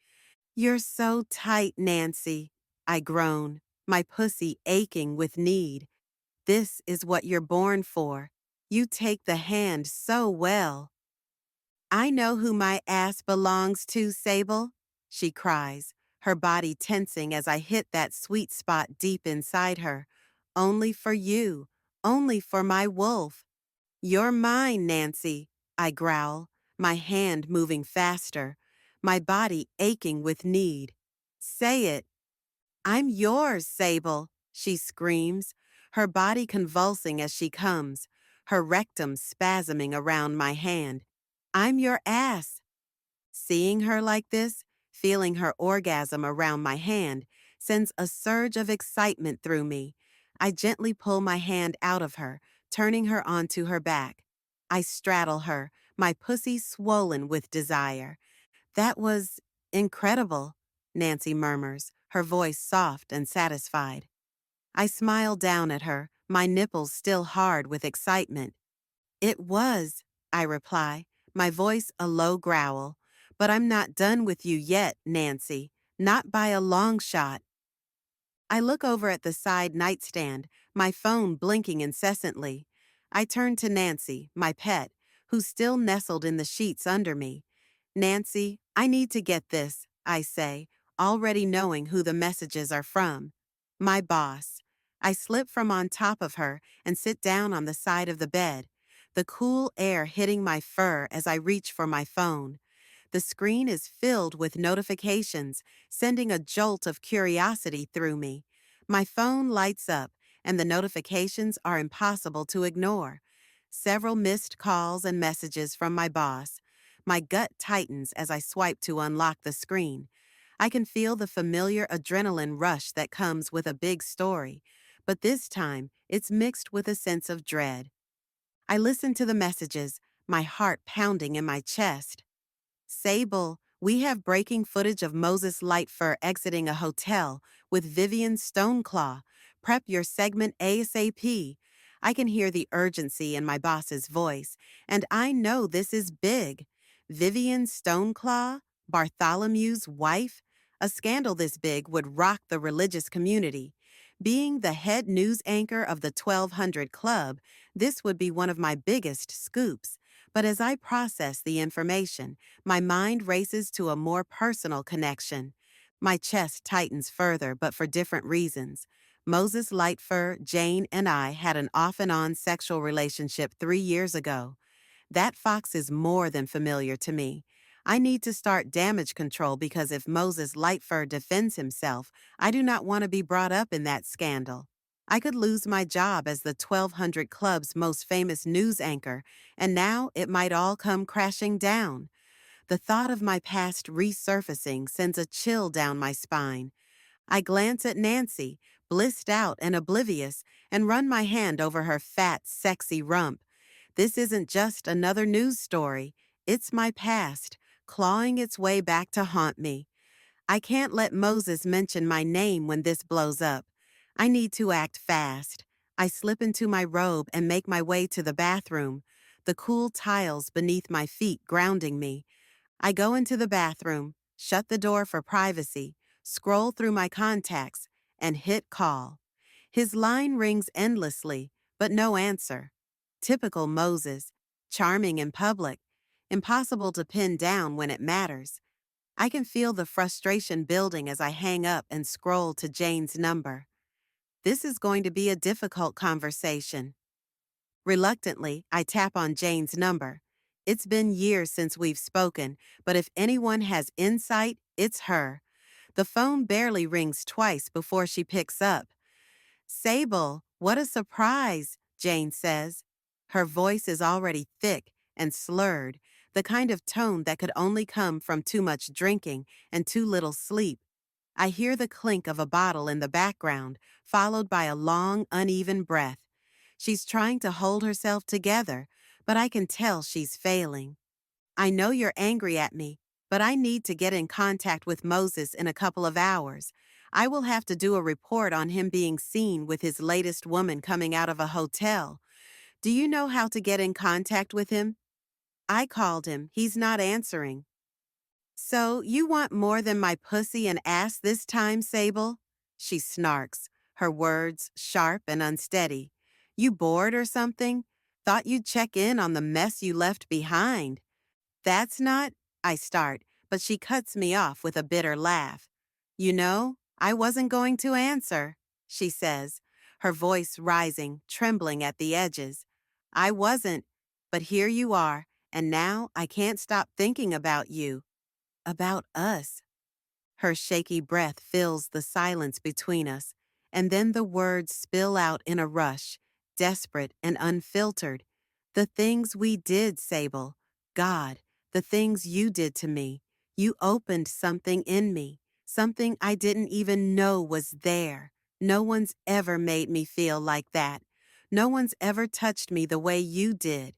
You're so tight, Nancy, I groan, my pussy aching with need. This is what you're born for. You take the hand so well. I know who my ass belongs to, Sable, she cries, her body tensing as I hit that sweet spot deep inside her. Only for you, only for my wolf. You're mine, Nancy, I growl, my hand moving faster, my body aching with need. Say it. I'm yours, Sable, she screams, her body convulsing as she comes, her rectum spasming around my hand. I'm your ass. Seeing her like this, feeling her orgasm around my hand, sends a surge of excitement through me. I gently pull my hand out of her, turning her onto her back. I straddle her, my pussy swollen with desire. That was incredible, Nancy murmurs, her voice soft and satisfied. I smile down at her, my nipples still hard with excitement. It was, I reply, my voice a low growl. But I'm not done with you yet, Nancy. Not by a long shot. I look over at the side nightstand, my phone blinking incessantly. I turn to Nancy, my pet, who's still nestled in the sheets under me. Nancy, I need to get this, I say, already knowing who the messages are from. My boss. I slip from on top of her and sit down on the side of the bed, the cool air hitting my fur as I reach for my phone. The screen is filled with notifications, sending a jolt of curiosity through me. My phone lights up, and the notifications are impossible to ignore. Several missed calls and messages from my boss. My gut tightens as I swipe to unlock the screen. I can feel the familiar adrenaline rush that comes with a big story, but this time it's mixed with a sense of dread. I listen to the messages, my heart pounding in my chest. Sable, we have breaking footage of Moses Lightfur exiting a hotel with Vivian Stoneclaw. Prep your segment ASAP. I can hear the urgency in my boss's voice, and I know this is big. Vivian Stoneclaw, Bartholomew's wife? A scandal this big would rock the religious community. Being the head news anchor of the 1200 Club, this would be one of my biggest scoops. But as I process the information, my mind races to a more personal connection. My chest tightens further, but for different reasons. Moses Lightfur, Jane, and I had an off and on sexual relationship 3 years ago. That fox is more than familiar to me. I need to start damage control because if Moses Lightfur defends himself, I do not want to be brought up in that scandal. I could lose my job as the 1200 Club's most famous news anchor, and now it might all come crashing down. The thought of my past resurfacing sends a chill down my spine. I glance at Nancy, blissed out and oblivious, and run my hand over her fat, sexy rump. This isn't just another news story. It's my past, clawing its way back to haunt me. I can't let Moses mention my name when this blows up. I need to act fast. I slip into my robe and make my way to the bathroom, the cool tiles beneath my feet grounding me. I go into the bathroom, shut the door for privacy, scroll through my contacts, and hit call. His line rings endlessly, but no answer. Typical Moses, charming in public, impossible to pin down when it matters. I can feel the frustration building as I hang up and scroll to Jane's number. This is going to be a difficult conversation. Reluctantly, I tap on Jane's number. It's been years since we've spoken, but if anyone has insight, it's her. The phone barely rings twice before she picks up. Sable, what a surprise, Jane says. Her voice is already thick and slurred, the kind of tone that could only come from too much drinking and too little sleep. I hear the clink of a bottle in the background, followed by a long, uneven breath. She's trying to hold herself together, but I can tell she's failing. I know you're angry at me, but I need to get in contact with Moses in a couple of hours. I will have to do a report on him being seen with his latest woman coming out of a hotel. Do you know how to get in contact with him? I called him. He's not answering. So, you want more than my pussy and ass this time, Sable? She snarks, her words sharp and unsteady. You bored or something? Thought you'd check in on the mess you left behind. That's not, I start, but she cuts me off with a bitter laugh. You know, I wasn't going to answer, she says, her voice rising, trembling at the edges. I wasn't, but here you are, and now I can't stop thinking about you. About us. Her shaky breath fills the silence between us, and then the words spill out in a rush, desperate and unfiltered. The things we did, Sable. God, the things you did to me. You opened something in me, something I didn't even know was there. No one's ever made me feel like that. No one's ever touched me the way you did.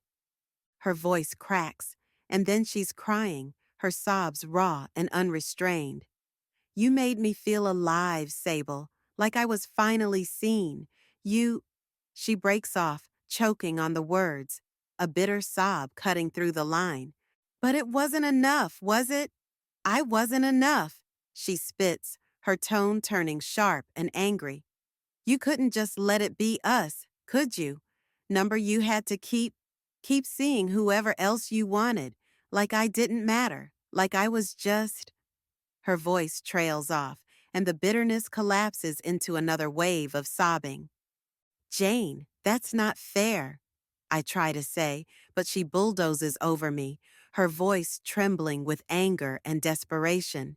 Her voice cracks, and then she's crying, her sobs raw and unrestrained. You made me feel alive, Sable, like I was finally seen. You... She breaks off, choking on the words, a bitter sob cutting through the line. But it wasn't enough, was it? I wasn't enough. She spits, her tone turning sharp and angry. You couldn't just let it be us, could you? Number you had to keep seeing whoever else you wanted, like I didn't matter, like I was just. Her voice trails off, and the bitterness collapses into another wave of sobbing. Jane, that's not fair, I try to say, but she bulldozes over me, her voice trembling with anger and desperation.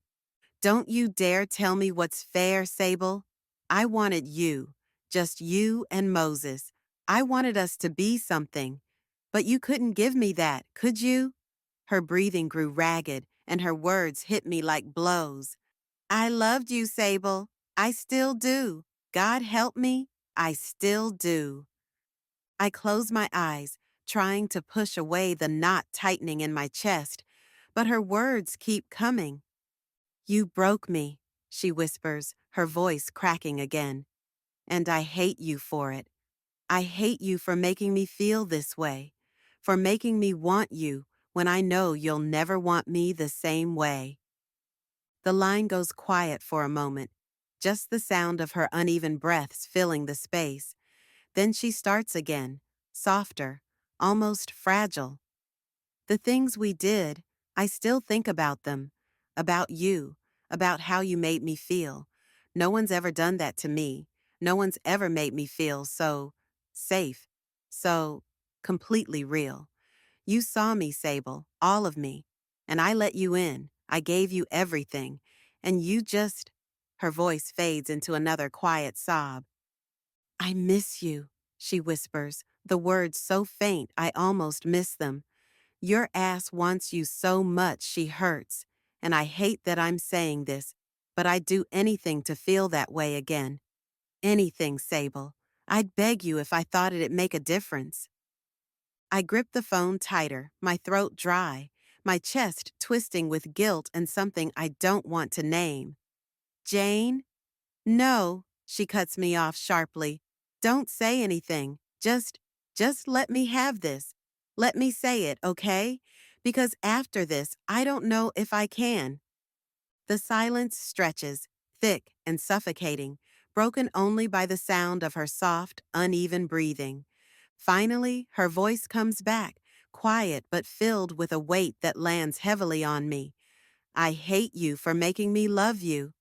Don't you dare tell me what's fair, Sable. I wanted you, just you and Moses. I wanted us to be something. But you couldn't give me that, could you? Her breathing grew ragged, and her words hit me like blows. I loved you, Sable. I still do. God help me, I still do. I close my eyes, trying to push away the knot tightening in my chest, but her words keep coming. You broke me, she whispers, her voice cracking again. And I hate you for it. I hate you for making me feel this way, for making me want you when I know you'll never want me the same way. The line goes quiet for a moment, just the sound of her uneven breaths filling the space. Then she starts again, softer, almost fragile. The things we did, I still think about them, about you, about how you made me feel. No one's ever done that to me. No one's ever made me feel so safe, so completely real. You saw me, Sable, all of me, and I let you in. I gave you everything, and you just. Her voice fades into another quiet sob. I miss you, she whispers, the words so faint I almost miss them. Your ass wants you so much she hurts, and I hate that I'm saying this, but I'd do anything to feel that way again. Anything, Sable. I'd beg you if I thought it'd make a difference. I grip the phone tighter, my throat dry, my chest twisting with guilt and something I don't want to name. Jane? No, she cuts me off sharply. Don't say anything. Just let me have this. Let me say it, okay? Because after this, I don't know if I can. The silence stretches, thick and suffocating, broken only by the sound of her soft, uneven breathing. Finally, her voice comes back, quiet but filled with a weight that lands heavily on me. I hate you for making me love you,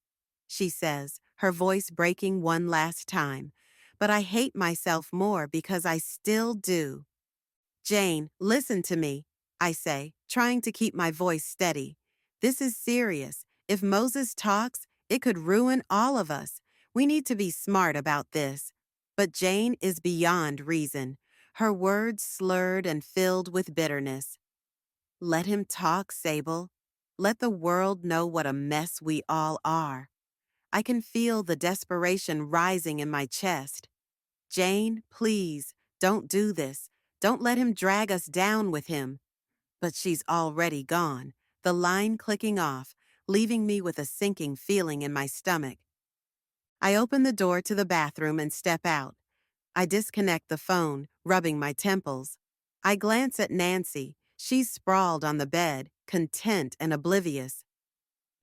she says, her voice breaking one last time. But I hate myself more because I still do. Jane, listen to me, I say, trying to keep my voice steady. This is serious. If Moses talks, it could ruin all of us. We need to be smart about this. But Jane is beyond reason, her words slurred and filled with bitterness. Let him talk, Sable. Let the world know what a mess we all are. I can feel the desperation rising in my chest. Jane, please, don't do this. Don't let him drag us down with him. But she's already gone, the line clicking off, leaving me with a sinking feeling in my stomach. I open the door to the bathroom and step out. I disconnect the phone, rubbing my temples. I glance at Nancy. She's sprawled on the bed, content and oblivious.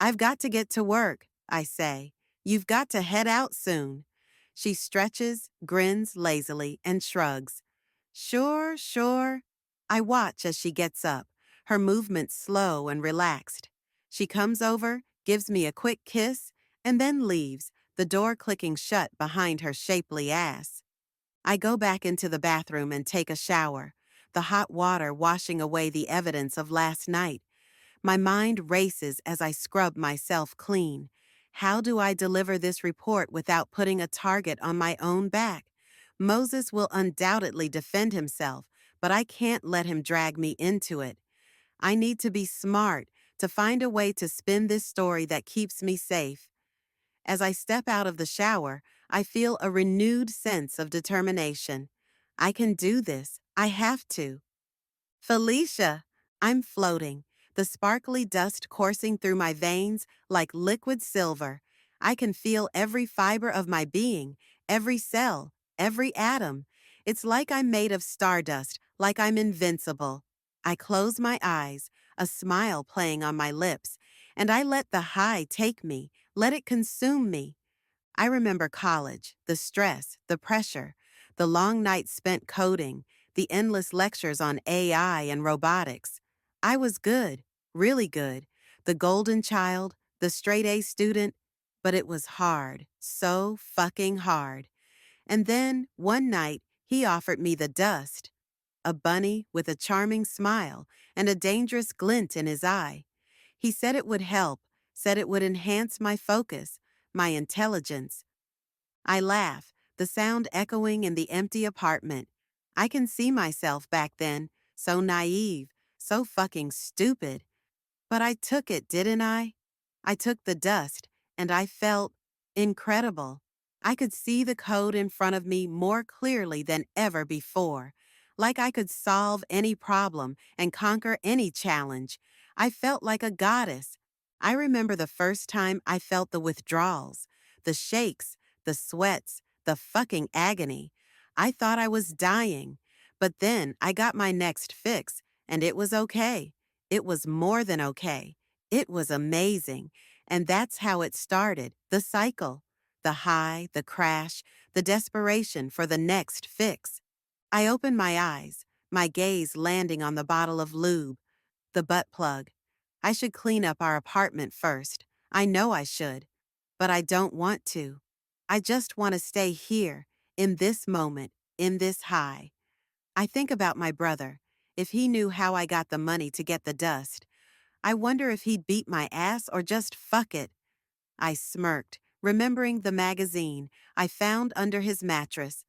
I've got to get to work, I say. You've got to head out soon. She stretches, grins lazily, and shrugs. Sure, sure. I watch as she gets up, her movements slow and relaxed. She comes over, gives me a quick kiss, and then leaves, the door clicking shut behind her shapely ass. I go back into the bathroom and take a shower, the hot water washing away the evidence of last night. My mind races as I scrub myself clean. How do I deliver this report without putting a target on my own back? Moses will undoubtedly defend himself, but I can't let him drag me into it. I need to be smart, to find a way to spin this story that keeps me safe. As I step out of the shower, I feel a renewed sense of determination. I can do this. I have to. Felicia! I'm floating, the sparkly dust coursing through my veins like liquid silver. I can feel every fiber of my being, every cell, every atom. It's like I'm made of stardust, like I'm invincible. I close my eyes, a smile playing on my lips, and I let the high take me, let it consume me. I remember college, the stress, the pressure, the long nights spent coding, the endless lectures on AI and robotics. I was good, really good, the golden child, the straight A student, but it was hard, so fucking hard. And then, one night, he offered me the dust, a bunny with a charming smile and a dangerous glint in his eye. He said it would help, said it would enhance my focus, my intelligence. I laugh, the sound echoing in the empty apartment. I can see myself back then, so naive, so fucking stupid. But I took it, didn't I? I took the dust, and I felt incredible. I could see the code in front of me more clearly than ever before, like I could solve any problem and conquer any challenge. I felt like a goddess. I remember the first time I felt the withdrawals, the shakes, the sweats, the fucking agony. I thought I was dying, but then I got my next fix, and it was okay. It was more than okay. It was amazing. And that's how it started, the cycle. The high, the crash, the desperation for the next fix. I opened my eyes, my gaze landing on the bottle of lube, the butt plug. I should clean up our apartment first. I know I should. But I don't want to. I just want to stay here, in this moment, in this high. I think about my brother. If he knew how I got the money to get the dust, I wonder if he'd beat my ass or just fuck it. I smirked, remembering the magazine I found under his mattress.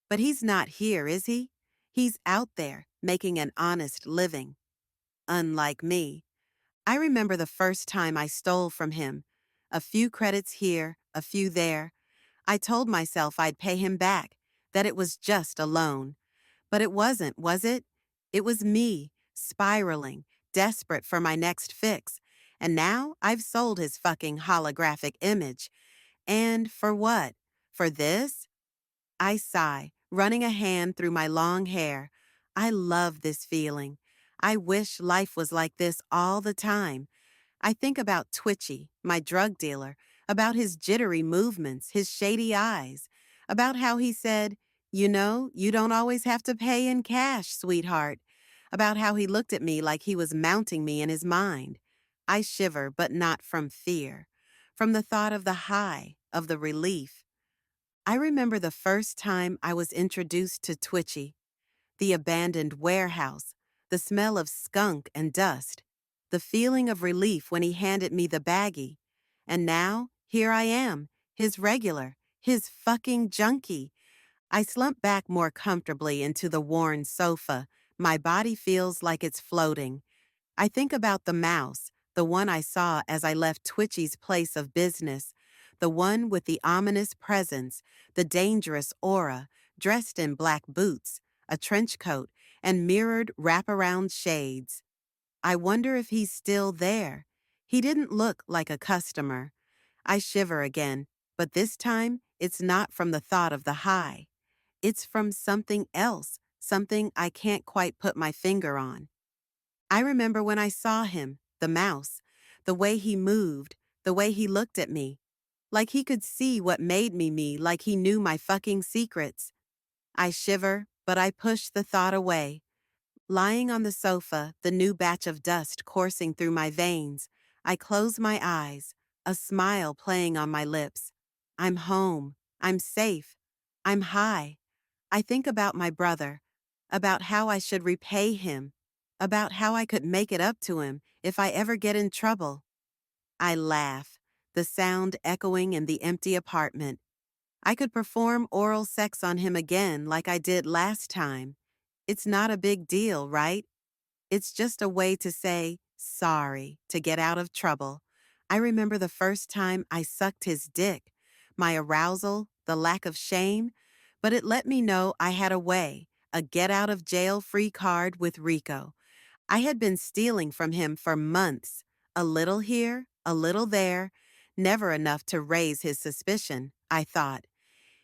But he's not here, is he? He's out there, making an honest living. Unlike me. I remember the first time I stole from him. A few credits here, a few there. I told myself I'd pay him back, that it was just a loan. But it wasn't, was it? It was me, spiraling, desperate for my next fix. And now I've sold his fucking holographic image. And for what? For this? I sigh, running a hand through my long hair. I love this feeling. I wish life was like this all the time. I think about Twitchy, my drug dealer, about his jittery movements, his shady eyes, about how he said, "You know, you don't always have to pay in cash, sweetheart," about how he looked at me like he was mounting me in his mind. I shiver, but not from fear, from the thought of the high, of the relief. I remember the first time I was introduced to Twitchy, the abandoned warehouse, the smell of skunk and dust, the feeling of relief when he handed me the baggie. And now, here I am, his regular, his fucking junkie. I slump back more comfortably into the worn sofa. My body feels like it's floating. I think about the mouse, the one I saw as I left Twitchy's place of business, the one with the ominous presence, the dangerous aura, dressed in black boots, a trench coat, and mirrored wraparound shades. I wonder if he's still there. He didn't look like a customer. I shiver again, but this time it's not from the thought of the high. It's from something else, something I can't quite put my finger on. I remember when I saw him, the mouse, the way he moved, the way he looked at me, like he could see what made me me, like he knew my fucking secrets. I shiver, but I push the thought away. Lying on the sofa, the new batch of dust coursing through my veins, I close my eyes, a smile playing on my lips. I'm home. I'm safe. I'm high. I think about my brother, about how I should repay him, about how I could make it up to him if I ever get in trouble. I laugh, the sound echoing in the empty apartment. I could perform oral sex on him again like I did last time. It's not a big deal, right? It's just a way to say sorry, to get out of trouble. I remember the first time I sucked his dick, my arousal, the lack of shame, but it let me know I had a way, a get out of jail free card with Rico. I had been stealing from him for months, a little here, a little there, never enough to raise his suspicion, I thought.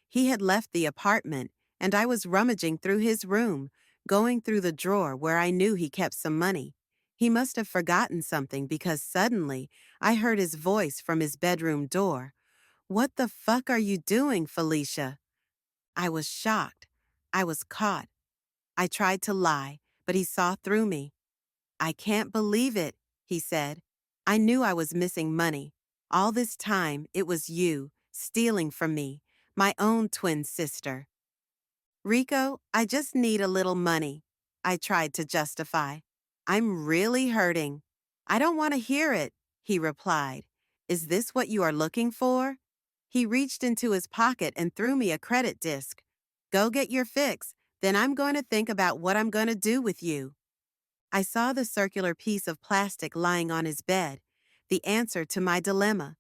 He had left the apartment, and I was rummaging through his room, going through the drawer where I knew he kept some money. He must have forgotten something because suddenly I heard his voice from his bedroom door. "What the fuck are you doing, Felicia?" I was shocked. I was caught. I tried to lie, but he saw through me. "I can't believe it," he said. "I knew I was missing money. All this time, it was you, stealing from me, my own twin sister." "Rico, I just need a little money," I tried to justify. "I'm really hurting." "I don't want to hear it," he replied. "Is this what you are looking for?" He reached into his pocket and threw me a credit disc. "Go get your fix, then I'm going to think about what I'm going to do with you." I saw the circular piece of plastic lying on his bed, the answer to my dilemma.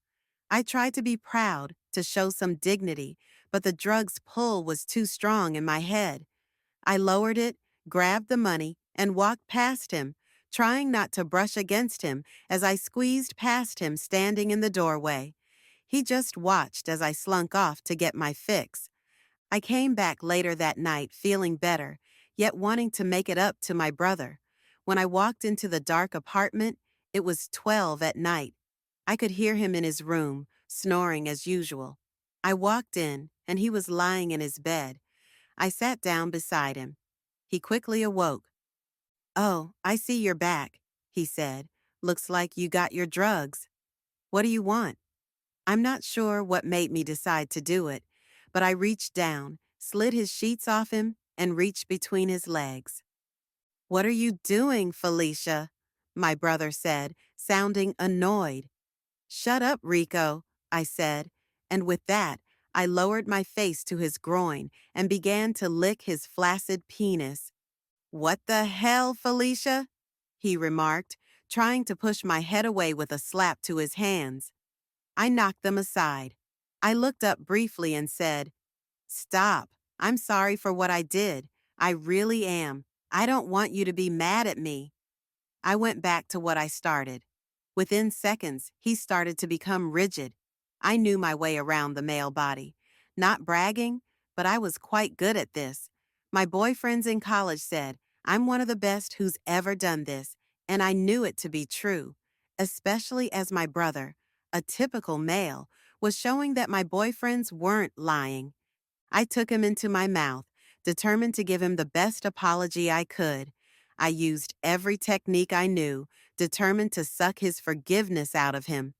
I tried to be proud, to show some dignity, but the drug's pull was too strong in my head. I lowered it, grabbed the money, and walked past him, trying not to brush against him as I squeezed past him standing in the doorway. He just watched as I slunk off to get my fix. I came back later that night feeling better, yet wanting to make it up to my brother. When I walked into the dark apartment, it was 12 at night. I could hear him in his room, snoring as usual. I walked in, and he was lying in his bed. I sat down beside him. He quickly awoke. "Oh, I see you're back," he said. "Looks like you got your drugs. What do you want?" I'm not sure what made me decide to do it, but I reached down, slid his sheets off him, and reached between his legs. "What are you doing, Felicia?" my brother said, sounding annoyed. "Shut up, Rico," I said, and with that, I lowered my face to his groin and began to lick his flaccid penis. "What the hell, Felicia?" he remarked, trying to push my head away with a slap to his hands. I knocked them aside. I looked up briefly and said, "Stop. I'm sorry for what I did. I really am. I don't want you to be mad at me." I went back to what I started. Within seconds, he started to become rigid. I knew my way around the male body. Not bragging, but I was quite good at this. My boyfriends in college said, I'm one of the best who's ever done this, and I knew it to be true, especially as my brother, a typical male, was showing that my boyfriends weren't lying. I took him into my mouth, determined to give him the best apology I could. I used every technique I knew, determined to suck his forgiveness out of him.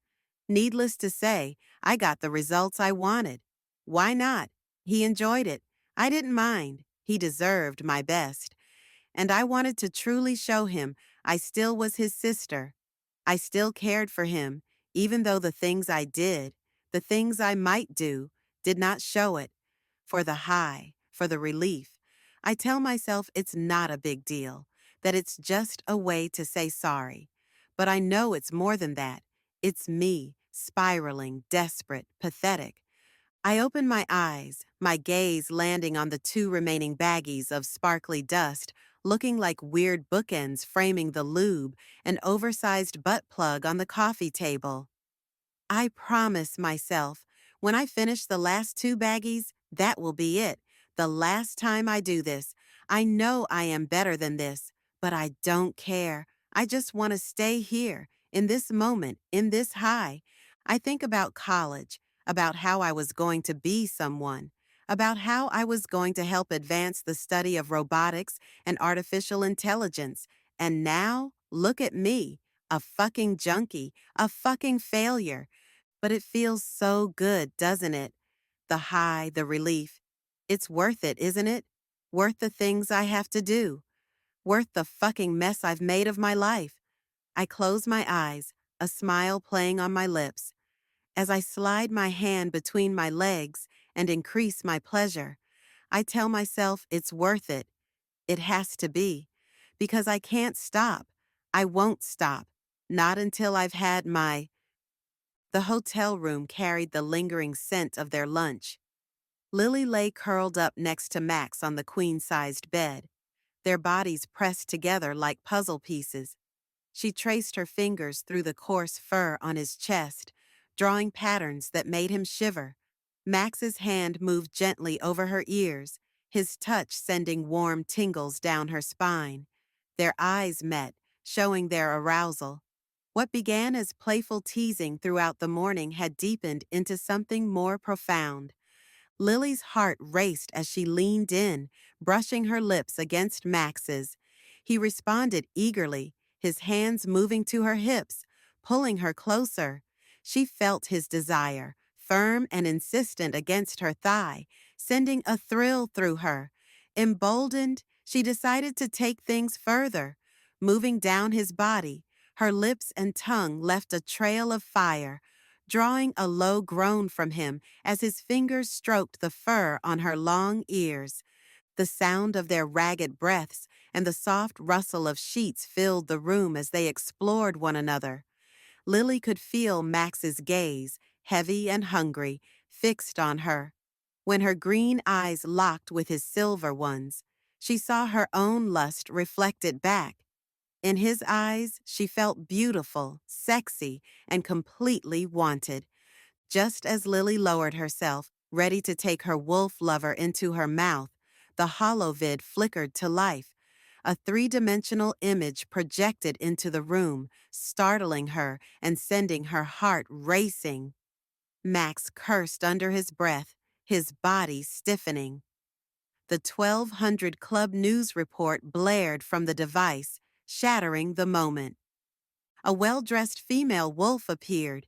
Needless to say, I got the results I wanted. Why not? He enjoyed it. I didn't mind. He deserved my best. And I wanted to truly show him I still was his sister. I still cared for him, even though the things I did, the things I might do, did not show it. For the high, for the relief, I tell myself it's not a big deal, that it's just a way to say sorry. But I know it's more than that. It's me, spiraling, desperate, pathetic. I open my eyes, my gaze landing on the two remaining baggies of sparkly dust, looking like weird bookends framing the lube, an oversized butt plug on the coffee table. I promise myself, when I finish the last two baggies, that will be it. The last time I do this. I know I am better than this, but I don't care. I just want to stay here, in this moment, in this high. I think about college, about how I was going to be someone, about how I was going to help advance the study of robotics and artificial intelligence. And now, look at me, a fucking junkie, a fucking failure. But it feels so good, doesn't it? The high, the relief. It's worth it, isn't it? Worth the things I have to do. Worth the fucking mess I've made of my life. I close my eyes, a smile playing on my lips. As I slide my hand between my legs and increase my pleasure, I tell myself it's worth it. It has to be. Because I can't stop. I won't stop. Not until I've had my... The hotel room carried the lingering scent of their lunch. Lily lay curled up next to Max on the queen-sized bed, their bodies pressed together like puzzle pieces. She traced her fingers through the coarse fur on his chest, drawing patterns that made him shiver. Max's hand moved gently over her ears, his touch sending warm tingles down her spine. Their eyes met, showing their arousal. What began as playful teasing throughout the morning had deepened into something more profound. Lily's heart raced as she leaned in, brushing her lips against Max's. He responded eagerly, his hands moving to her hips, pulling her closer. She felt his desire, firm and insistent against her thigh, sending a thrill through her. Emboldened, she decided to take things further. Moving down his body, her lips and tongue left a trail of fire, drawing a low groan from him as his fingers stroked the fur on her long ears. The sound of their ragged breaths and the soft rustle of sheets filled the room as they explored one another. Lily could feel Max's gaze, heavy and hungry, fixed on her. When her green eyes locked with his silver ones, she saw her own lust reflected back. In his eyes, she felt beautiful, sexy, and completely wanted. Just as Lily lowered herself, ready to take her wolf lover into her mouth, the holovid flickered to life. A three-dimensional image projected into the room, startling her and sending her heart racing. Max cursed under his breath, his body stiffening. The 1200 Club news report blared from the device, shattering the moment. A well-dressed female wolf appeared.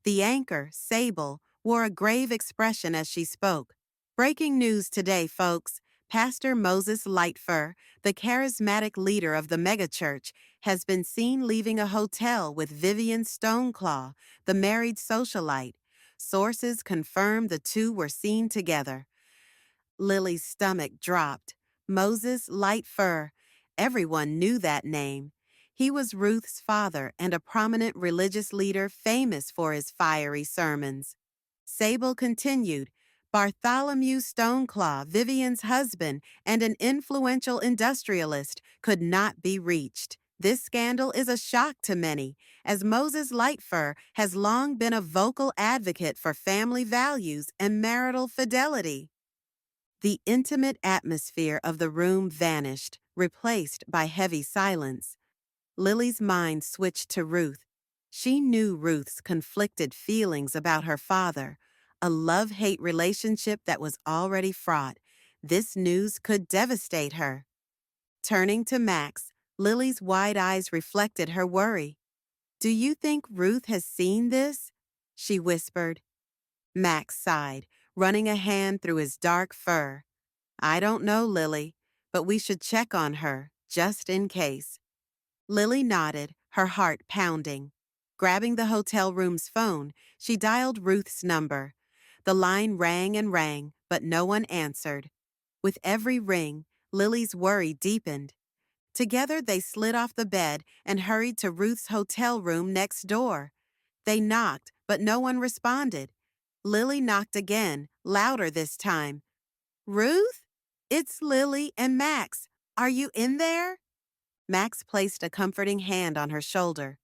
The anchor, Sable, wore a grave expression as she spoke. Breaking news today, folks. Pastor Moses Lightfur, the charismatic leader of the megachurch, has been seen leaving a hotel with Vivian Stoneclaw, the married socialite. Sources confirm the two were seen together. Lily's stomach dropped. Moses Lightfur. Everyone knew that name. He was Ruth's father and a prominent religious leader famous for his fiery sermons. Sable continued, Bartholomew Stoneclaw, Vivian's husband and an influential industrialist, could not be reached. This scandal is a shock to many, as Moses Lightfur has long been a vocal advocate for family values and marital fidelity. The intimate atmosphere of the room vanished, replaced by heavy silence. Lily's mind switched to Ruth. She knew Ruth's conflicted feelings about her father, a love-hate relationship that was already fraught. This news could devastate her. Turning to Max, Lily's wide eyes reflected her worry. "Do you think Ruth has seen this?" she whispered. Max sighed, running a hand through his dark fur. "I don't know, Lily, but we should check on her, just in case." Lily nodded, her heart pounding. Grabbing the hotel room's phone, she dialed Ruth's number. The line rang and rang, but no one answered. With every ring, Lily's worry deepened. Together, they slid off the bed and hurried to Ruth's hotel room next door. They knocked, but no one responded. Lily knocked again, louder this time. "Ruth? It's Lily and Max. Are you in there?" Max placed a comforting hand on her shoulder.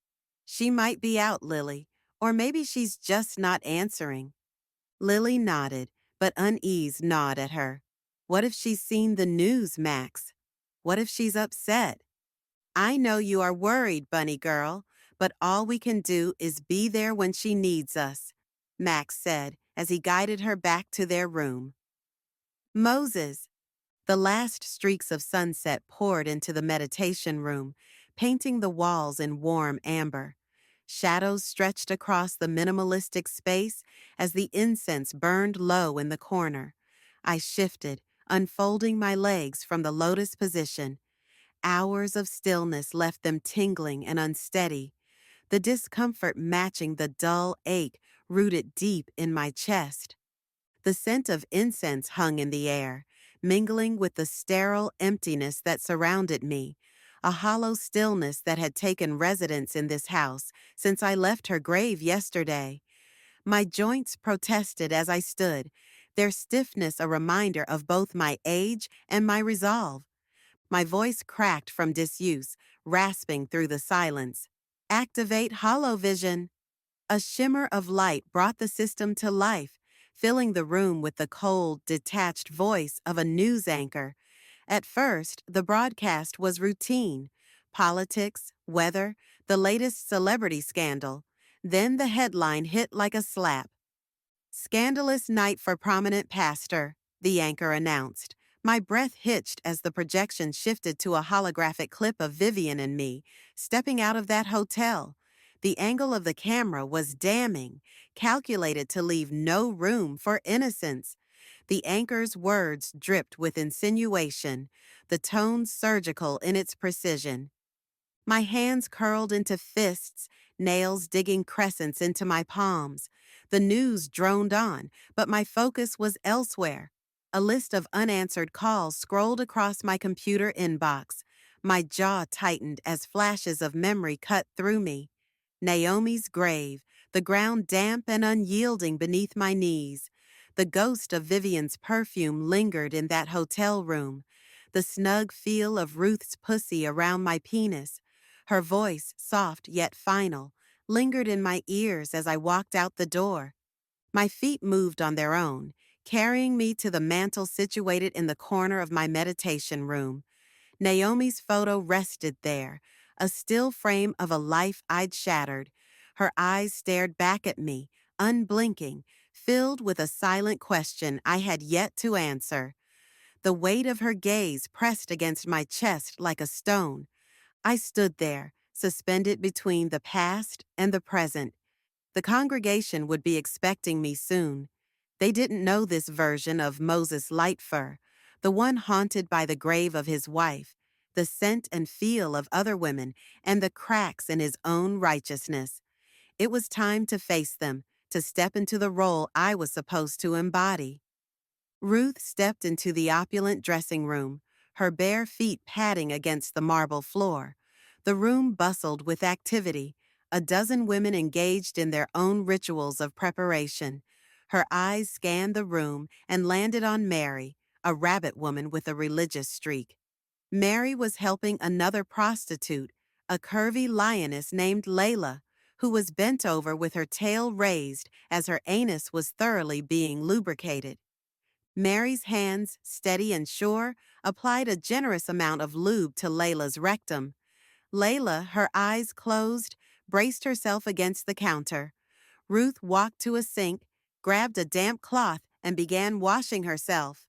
"She might be out, Lily, or maybe she's just not answering." Lily nodded, but unease gnawed at her. "What if she's seen the news, Max? What if she's upset?" "I know you are worried, bunny girl, but all we can do is be there when she needs us," Max said as he guided her back to their room. Moses. The last streaks of sunset poured into the meditation room, painting the walls in warm amber. Shadows stretched across the minimalistic space as the incense burned low in the corner. I shifted, unfolding my legs from the lotus position. Hours of stillness left them tingling and unsteady, the discomfort matching the dull ache rooted deep in my chest. The scent of incense hung in the air, mingling with the sterile emptiness that surrounded me, a hollow stillness that had taken residence in this house since I left her grave yesterday. My joints protested as I stood, their stiffness a reminder of both my age and my resolve. My voice cracked from disuse, rasping through the silence. "Activate holovision." A shimmer of light brought the system to life, filling the room with the cold, detached voice of a news anchor. At first, the broadcast was routine: politics, weather, the latest celebrity scandal. Then the headline hit like a slap. "Scandalous night for prominent pastor," the anchor announced. My breath hitched as the projection shifted to a holographic clip of Vivian and me, stepping out of that hotel. The angle of the camera was damning, calculated to leave no room for innocence. The anchor's words dripped with insinuation, the tone surgical in its precision. My hands curled into fists, nails digging crescents into my palms. The news droned on, but my focus was elsewhere. A list of unanswered calls scrolled across my computer inbox. My jaw tightened as flashes of memory cut through me. Naomi's grave, the ground damp and unyielding beneath my knees. The ghost of Vivian's perfume lingered in that hotel room. The snug feel of Ruth's pussy around my penis. Her voice, soft yet final, lingered in my ears as I walked out the door. My feet moved on their own, carrying me to the mantel situated in the corner of my meditation room. Naomi's photo rested there, a still frame of a life I'd shattered. Her eyes stared back at me, unblinking, filled with a silent question I had yet to answer. The weight of her gaze pressed against my chest like a stone. I stood there, suspended between the past and the present. The congregation would be expecting me soon. They didn't know this version of Moses Lightfur, the one haunted by the grave of his wife, the scent and feel of other women, and the cracks in his own righteousness. It was time to face them, to step into the role I was supposed to embody. Ruth stepped into the opulent dressing room, her bare feet padding against the marble floor. The room bustled with activity, a dozen women engaged in their own rituals of preparation. Her eyes scanned the room and landed on Mary, a rabbit woman with a religious streak. Mary was helping another prostitute, a curvy lioness named Layla, who was bent over with her tail raised as her anus was thoroughly being lubricated. Mary's hands, steady and sure, applied a generous amount of lube to Layla's rectum. Layla, her eyes closed, braced herself against the counter. Ruth walked to a sink, grabbed a damp cloth, and began washing herself.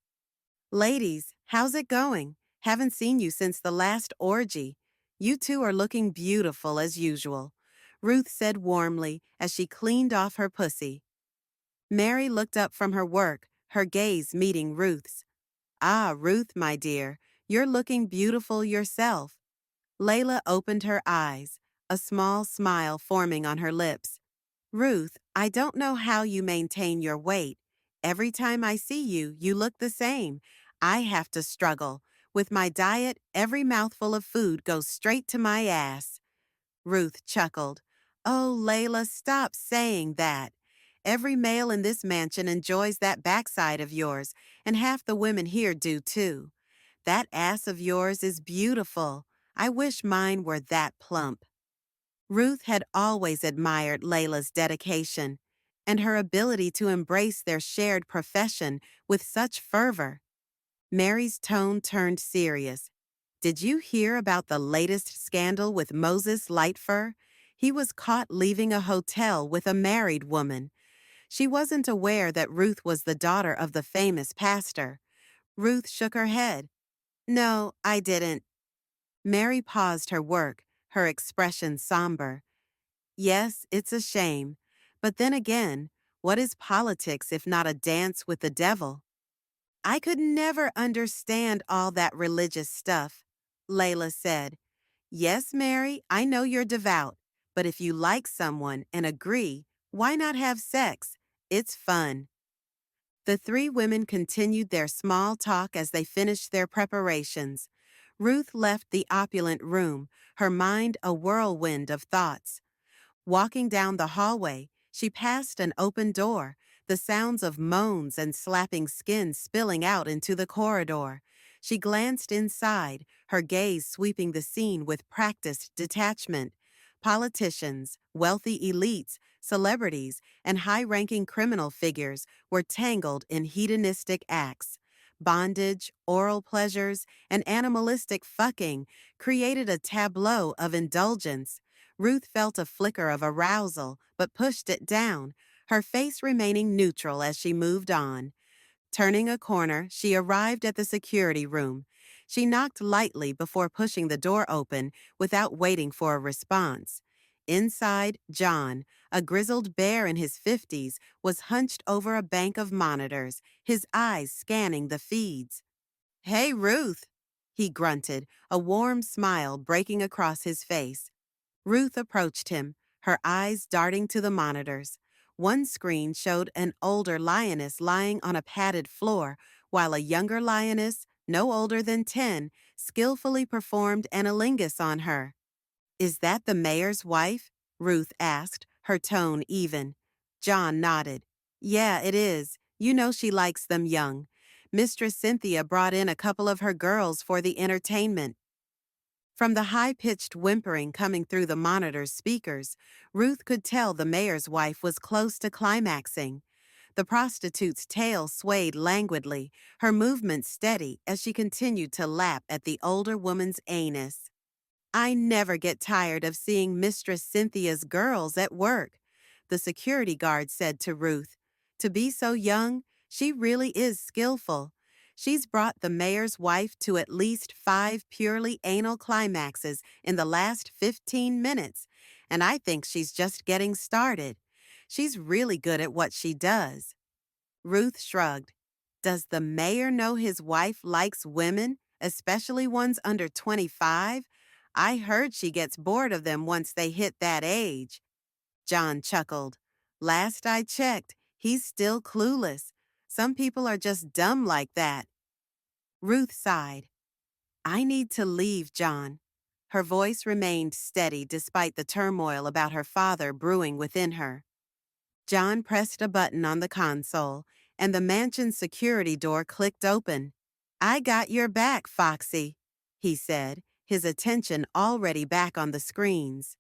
"Ladies, how's it going? Haven't seen you since the last orgy. You two are looking beautiful as usual," Ruth said warmly as she cleaned off her pussy. Mary looked up from her work, her gaze meeting Ruth's. "Ah, Ruth, my dear, you're looking beautiful yourself." Layla opened her eyes, a small smile forming on her lips. "Ruth, I don't know how you maintain your weight. Every time I see you, you look the same. I have to struggle. With my diet, every mouthful of food goes straight to my ass." Ruth chuckled. "Oh, Layla, stop saying that. Every male in this mansion enjoys that backside of yours, and half the women here do too. That ass of yours is beautiful. I wish mine were that plump." Ruth had always admired Layla's dedication and her ability to embrace their shared profession with such fervor. Mary's tone turned serious. "Did you hear about the latest scandal with Moses Lightfur? He was caught leaving a hotel with a married woman." She wasn't aware that Ruth was the daughter of the famous pastor. Ruth shook her head. "No, I didn't." Mary paused her work, her expression somber. "Yes, it's a shame. But then again, what is politics if not a dance with the devil?" "I could never understand all that religious stuff," Layla said. "Yes, Mary, I know you're devout, but if you like someone and agree, why not have sex? It's fun." The three women continued their small talk as they finished their preparations. Ruth left the opulent room, her mind a whirlwind of thoughts. Walking down the hallway, she passed an open door, the sounds of moans and slapping skin spilling out into the corridor. She glanced inside, her gaze sweeping the scene with practiced detachment. Politicians, wealthy elites, celebrities, and high-ranking criminal figures were tangled in hedonistic acts. Bondage, oral pleasures, and animalistic fucking created a tableau of indulgence. Ruth felt a flicker of arousal, but pushed it down, her face remaining neutral as she moved on. Turning a corner, she arrived at the security room. She knocked lightly before pushing the door open without waiting for a response. Inside, John, a grizzled bear in his 50s, was hunched over a bank of monitors, his eyes scanning the feeds. "Hey, Ruth," he grunted, a warm smile breaking across his face. Ruth approached him, her eyes darting to the monitors. One screen showed an older lioness lying on a padded floor, while a younger lioness, no older than 10, skillfully performed analingus on her. "Is that the mayor's wife?" Ruth asked, her tone even. John nodded. "Yeah, it is. You know she likes them young. Mistress Cynthia brought in a couple of her girls for the entertainment." From the high-pitched whimpering coming through the monitor's speakers, Ruth could tell the mayor's wife was close to climaxing. The prostitute's tail swayed languidly, her movements steady as she continued to lap at the older woman's anus. "I never get tired of seeing Mistress Cynthia's girls at work," the security guard said to Ruth. "To be so young, she really is skillful. She's brought the mayor's wife to at least 5 purely anal climaxes in the last 15 minutes, and I think she's just getting started. She's really good at what she does." Ruth shrugged. "Does the mayor know his wife likes women, especially ones under 25? I heard she gets bored of them once they hit that age." John chuckled. "Last I checked, he's still clueless. Some people are just dumb like that." Ruth sighed. "I need to leave, John." Her voice remained steady despite the turmoil about her father brewing within her. John pressed a button on the console, and the mansion's security door clicked open. "I got your back, Foxy," he said, his attention already back on the screens.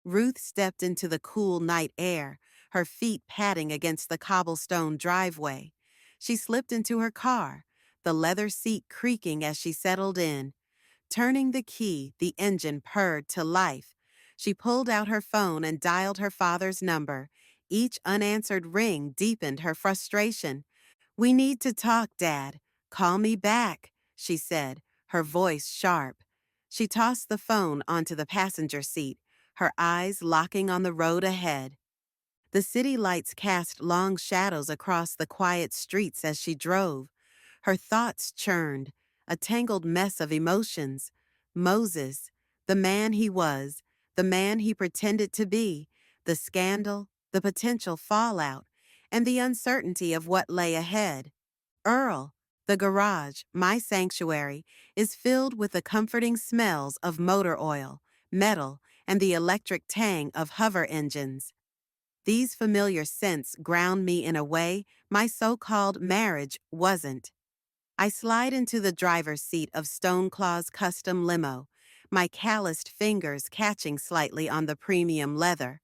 Ruth stepped into the cool night air, her feet padding against the cobblestone driveway. She slipped into her car, the leather seat creaking as she settled in. Turning the key, the engine purred to life. She pulled out her phone and dialed her father's number. Each unanswered ring deepened her frustration. "We need to talk, Dad. Call me back," she said, her voice sharp. She tossed the phone onto the passenger seat, her eyes locking on the road ahead. The city lights cast long shadows across the quiet streets as she drove. Her thoughts churned, a tangled mess of emotions. Moses, the man he was, the man he pretended to be, the scandal, the potential fallout, and the uncertainty of what lay ahead. Earl, the garage, my sanctuary, is filled with the comforting smells of motor oil, metal, and the electric tang of hover engines. These familiar scents ground me in a way my so-called marriage wasn't. I slide into the driver's seat of Stoneclaw's custom limo, my calloused fingers catching slightly on the premium leather.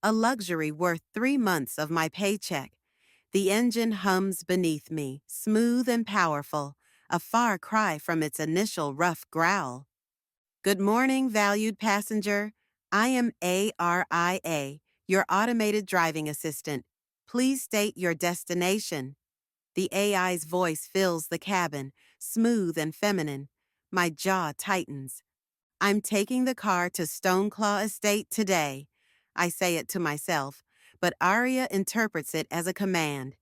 A luxury worth 3 months of my paycheck. The engine hums beneath me, smooth and powerful, a far cry from its initial rough growl. "Good morning, valued passenger. I am ARIA, your automated driving assistant. Please state your destination." The AI's voice fills the cabin, smooth and feminine. My jaw tightens. "I'm taking the car to Stoneclaw Estate today." I say it to myself, but Aria interprets it as a command.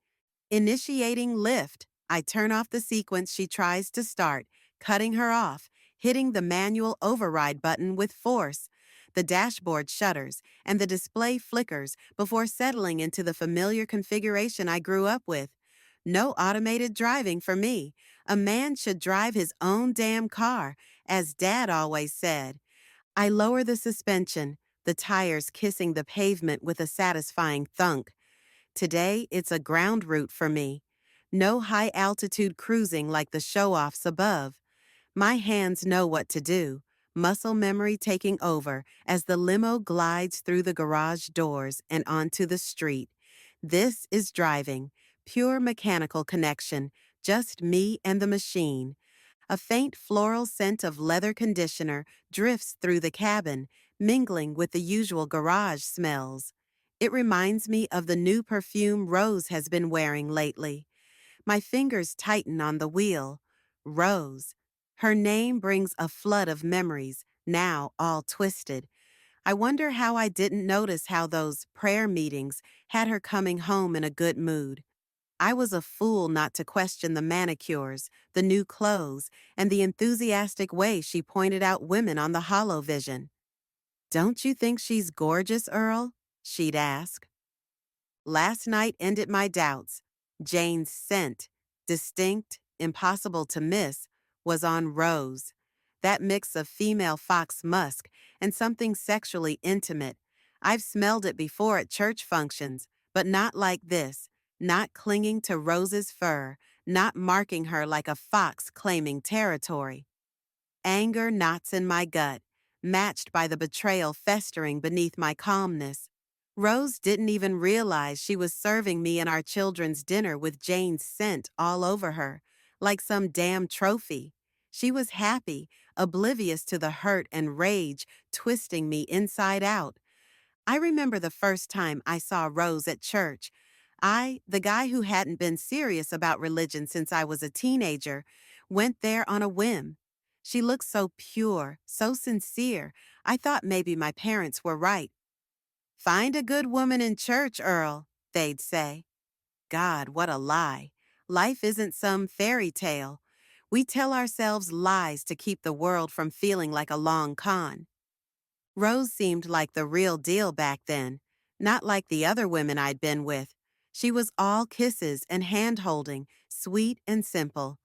Initiating lift, I turn off the sequence she tries to start, cutting her off, hitting the manual override button with force. The dashboard shudders, and the display flickers before settling into the familiar configuration I grew up with. No automated driving for me. A man should drive his own damn car, as Dad always said. I lower the suspension, the tires kissing the pavement with a satisfying thunk. Today, it's a ground route for me. No high-altitude cruising like the show-offs above. My hands know what to do. muscle memory taking over as the limo glides through the garage doors and onto the street. This is driving, pure mechanical connection, just me and the machine. A faint floral scent of leather conditioner drifts through the cabin, mingling with the usual garage smells. It reminds me of the new perfume Rose has been wearing lately. My fingers tighten on the wheel. Rose. Her name brings a flood of memories, now all twisted. I wonder how I didn't notice how those prayer meetings had her coming home in a good mood. I was a fool not to question the manicures, the new clothes, and the enthusiastic way she pointed out women on the holovision. "Don't you think she's gorgeous, Earl?" she'd ask. Last night ended my doubts. Jane's scent, distinct, impossible to miss, was on Rose. That mix of female fox musk and something sexually intimate. I've smelled it before at church functions, but not like this, not clinging to Rose's fur, not marking her like a fox claiming territory. Anger knots in my gut, matched by the betrayal festering beneath my calmness. Rose didn't even realize she was serving me and our children's dinner with Jane's scent all over her, like some damn trophy. She was happy, oblivious to the hurt and rage twisting me inside out. I remember the first time I saw Rose at church. The guy who hadn't been serious about religion since I was a teenager, went there on a whim. She looked so pure, so sincere, I thought maybe my parents were right. "Find a good woman in church, Earl," they'd say. God, what a lie. Life isn't some fairy tale. We tell ourselves lies to keep the world from feeling like a long con. Rose seemed like the real deal back then, not like the other women I'd been with. She was all kisses and hand-holding, sweet and simple.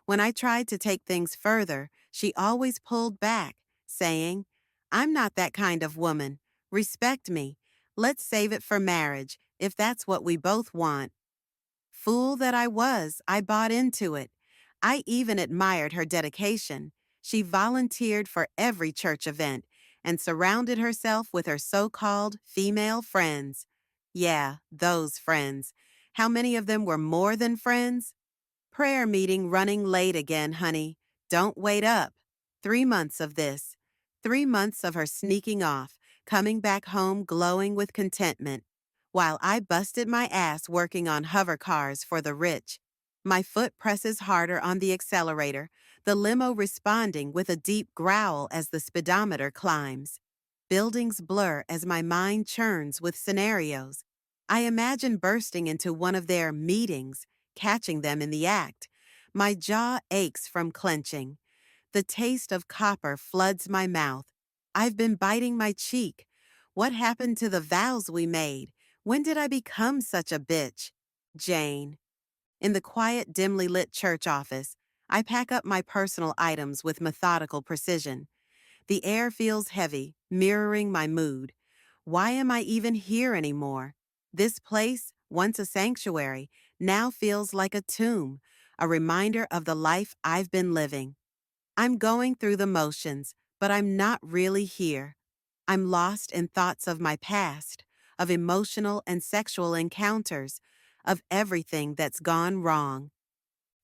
When I tried to take things further, she always pulled back, saying, "I'm not that kind of woman. Respect me. Let's save it for marriage, if that's what we both want." Fool that I was, I bought into it. I even admired her dedication. She volunteered for every church event and surrounded herself with her so-called female friends. Yeah, those friends. How many of them were more than friends? Prayer meeting running late again, honey. Don't wait up. 3 months of this. 3 months of her sneaking off, coming back home glowing with contentment, while I busted my ass working on hover cars for the rich. My foot presses harder on the accelerator, the limo responding with a deep growl as the speedometer climbs. Buildings blur as my mind churns with scenarios. I imagine bursting into one of their meetings, catching them in the act. My jaw aches from clenching. The taste of copper floods my mouth. I've been biting my cheek. What happened to the vows we made? When did I become such a bitch? Jane. In the quiet, dimly lit church office, I pack up my personal items with methodical precision. The air feels heavy, mirroring my mood. Why am I even here anymore? This place, once a sanctuary, now feels like a tomb, a reminder of the life I've been living. I'm going through the motions, but I'm not really here. I'm lost in thoughts of my past, of emotional and sexual encounters, of everything that's gone wrong.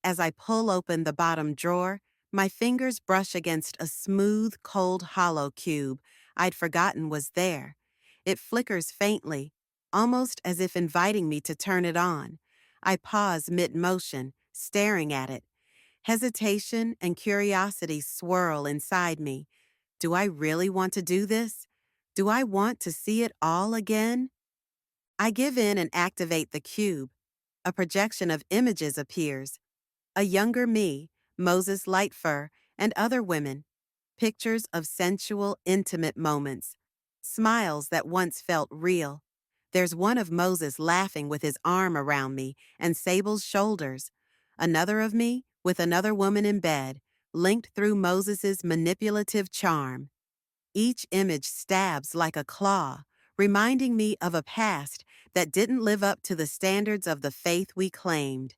As I pull open the bottom drawer, my fingers brush against a smooth, cold hollow cube I'd forgotten was there. It flickers faintly, almost as if inviting me to turn it on. I pause mid-motion, staring at it. Hesitation and curiosity swirl inside me. Do I really want to do this? Do I want to see it all again? I give in and activate the cube. A projection of images appears. A younger me, Moses Lightfur, and other women. Pictures of sensual, intimate moments. Smiles that once felt real. There's one of Moses laughing with his arm around me and Sable's shoulders. Another of me with another woman in bed, linked through Moses's manipulative charm. Each image stabs like a claw, reminding me of a past that didn't live up to the standards of the faith we claimed.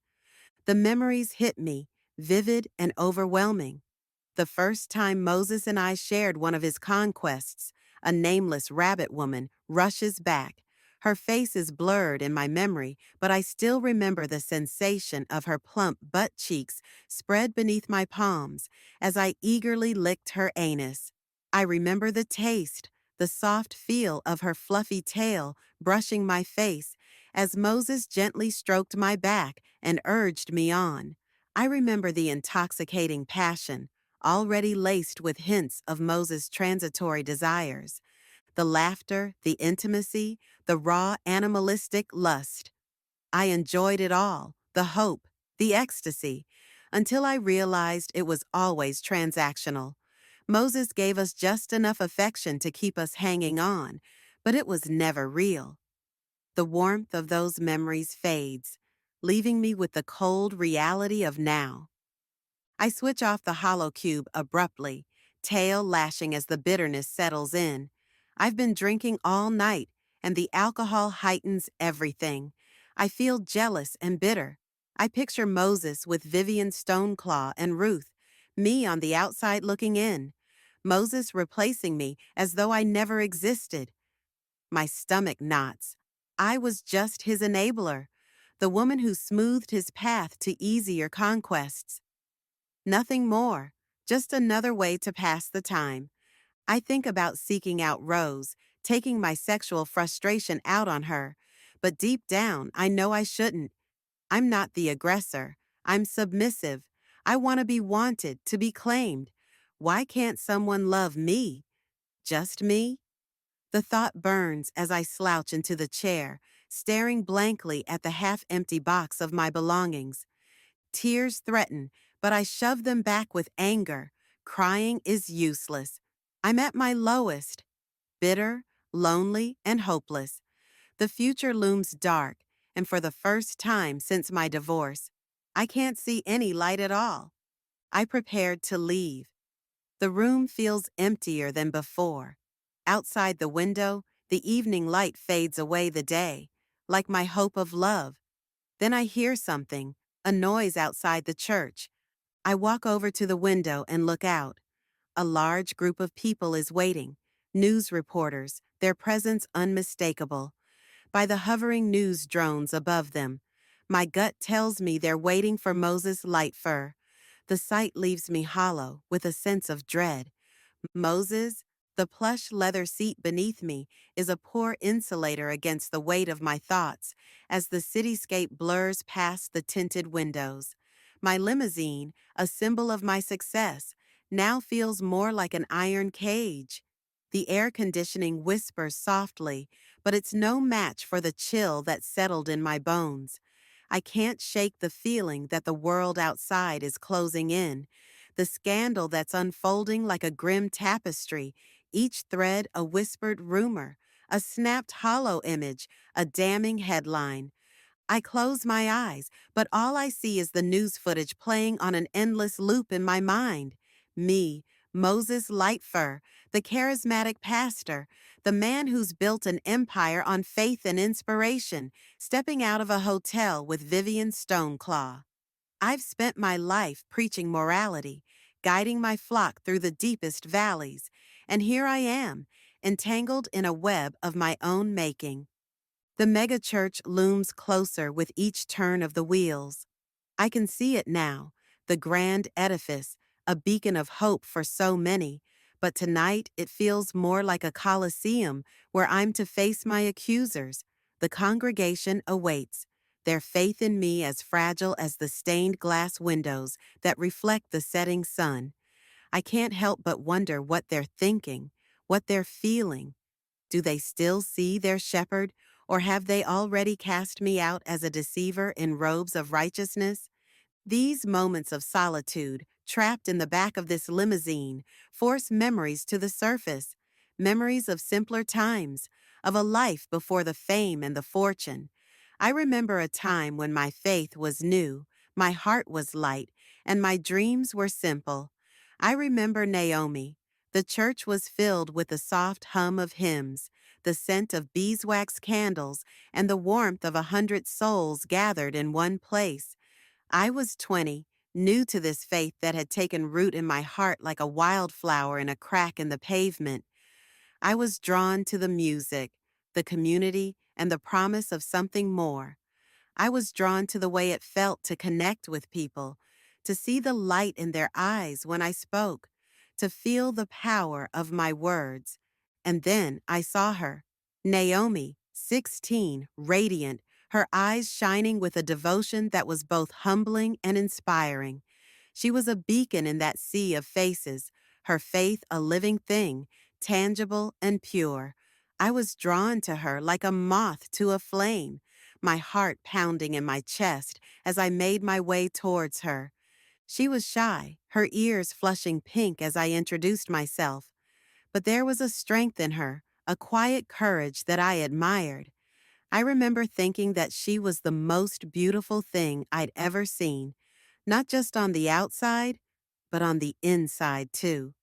The memories hit me, vivid and overwhelming. The first time Moses and I shared one of his conquests, a nameless rabbit woman rushes back. Her face is blurred in my memory, but I still remember the sensation of her plump butt cheeks spread beneath my palms as I eagerly licked her anus. I remember the taste, the soft feel of her fluffy tail brushing my face as Moses gently stroked my back and urged me on. I remember the intoxicating passion, already laced with hints of Moses' transitory desires, the laughter, the intimacy, the raw animalistic lust. I enjoyed it all, the hope, the ecstasy, until I realized it was always transactional. Moses gave us just enough affection to keep us hanging on, but it was never real. The warmth of those memories fades, leaving me with the cold reality of now. I switch off the hollow cube abruptly, tail lashing as the bitterness settles in. I've been drinking all night, and the alcohol heightens everything. I feel jealous and bitter. I picture Moses with Vivian Stoneclaw and Ruth, me on the outside looking in. Moses replacing me as though I never existed. My stomach knots. I was just his enabler, the woman who smoothed his path to easier conquests. Nothing more, just another way to pass the time. I think about seeking out Rose, taking my sexual frustration out on her, but deep down, I know I shouldn't. I'm not the aggressor. I'm submissive. I want to be wanted, to be claimed. Why can't someone love me? Just me? The thought burns as I slouch into the chair, staring blankly at the half-empty box of my belongings. Tears threaten, but I shove them back with anger. Crying is useless. I'm at my lowest, bitter, lonely, and hopeless. The future looms dark, and for the first time since my divorce, I can't see any light at all. I prepared to leave. The room feels emptier than before. Outside the window, the evening light fades away the day, like my hope of love. Then I hear something, a noise outside the church. I walk over to the window and look out. A large group of people is waiting, news reporters, their presence unmistakable. By the hovering news drones above them, my gut tells me they're waiting for Moses Lightfur. The sight leaves me hollow with a sense of dread. Moses, the plush leather seat beneath me, is a poor insulator against the weight of my thoughts as the cityscape blurs past the tinted windows. My limousine, a symbol of my success, now feels more like an iron cage. The air conditioning whispers softly, but it's no match for the chill that settled in my bones. I can't shake the feeling that the world outside is closing in, the scandal that's unfolding like a grim tapestry, each thread a whispered rumor, a snapped hollow image, a damning headline. I close my eyes, but all I see is the news footage playing on an endless loop in my mind. Me, Moses Lightfur, the charismatic pastor, the man who's built an empire on faith and inspiration, stepping out of a hotel with Vivian Stoneclaw. I've spent my life preaching morality, guiding my flock through the deepest valleys, and here I am, entangled in a web of my own making. The megachurch looms closer with each turn of the wheels. I can see it now, the grand edifice, a beacon of hope for so many, but tonight it feels more like a coliseum where I'm to face my accusers. The congregation awaits, their faith in me as fragile as the stained glass windows that reflect the setting sun. I can't help but wonder what they're thinking, what they're feeling. Do they still see their shepherd, or have they already cast me out as a deceiver in robes of righteousness? These moments of solitude, trapped in the back of this limousine, force memories to the surface, memories of simpler times, of a life before the fame and the fortune. I remember a time when my faith was new, my heart was light, and my dreams were simple. I remember Naomi. The church was filled with the soft hum of hymns, the scent of beeswax candles, and the warmth of 100 souls gathered in one place. I was 20, new to this faith that had taken root in my heart like a wildflower in a crack in the pavement. I was drawn to the music, the community, and the promise of something more. I was drawn to the way it felt to connect with people, to see the light in their eyes when I spoke, to feel the power of my words. And then I saw her, Naomi, 16, radiant, her eyes shining with a devotion that was both humbling and inspiring. She was a beacon in that sea of faces, her faith a living thing, tangible and pure. I was drawn to her like a moth to a flame, my heart pounding in my chest as I made my way towards her. She was shy, her ears flushing pink as I introduced myself, but there was a strength in her, a quiet courage that I admired. I remember thinking that she was the most beautiful thing I'd ever seen, not just on the outside, but on the inside too.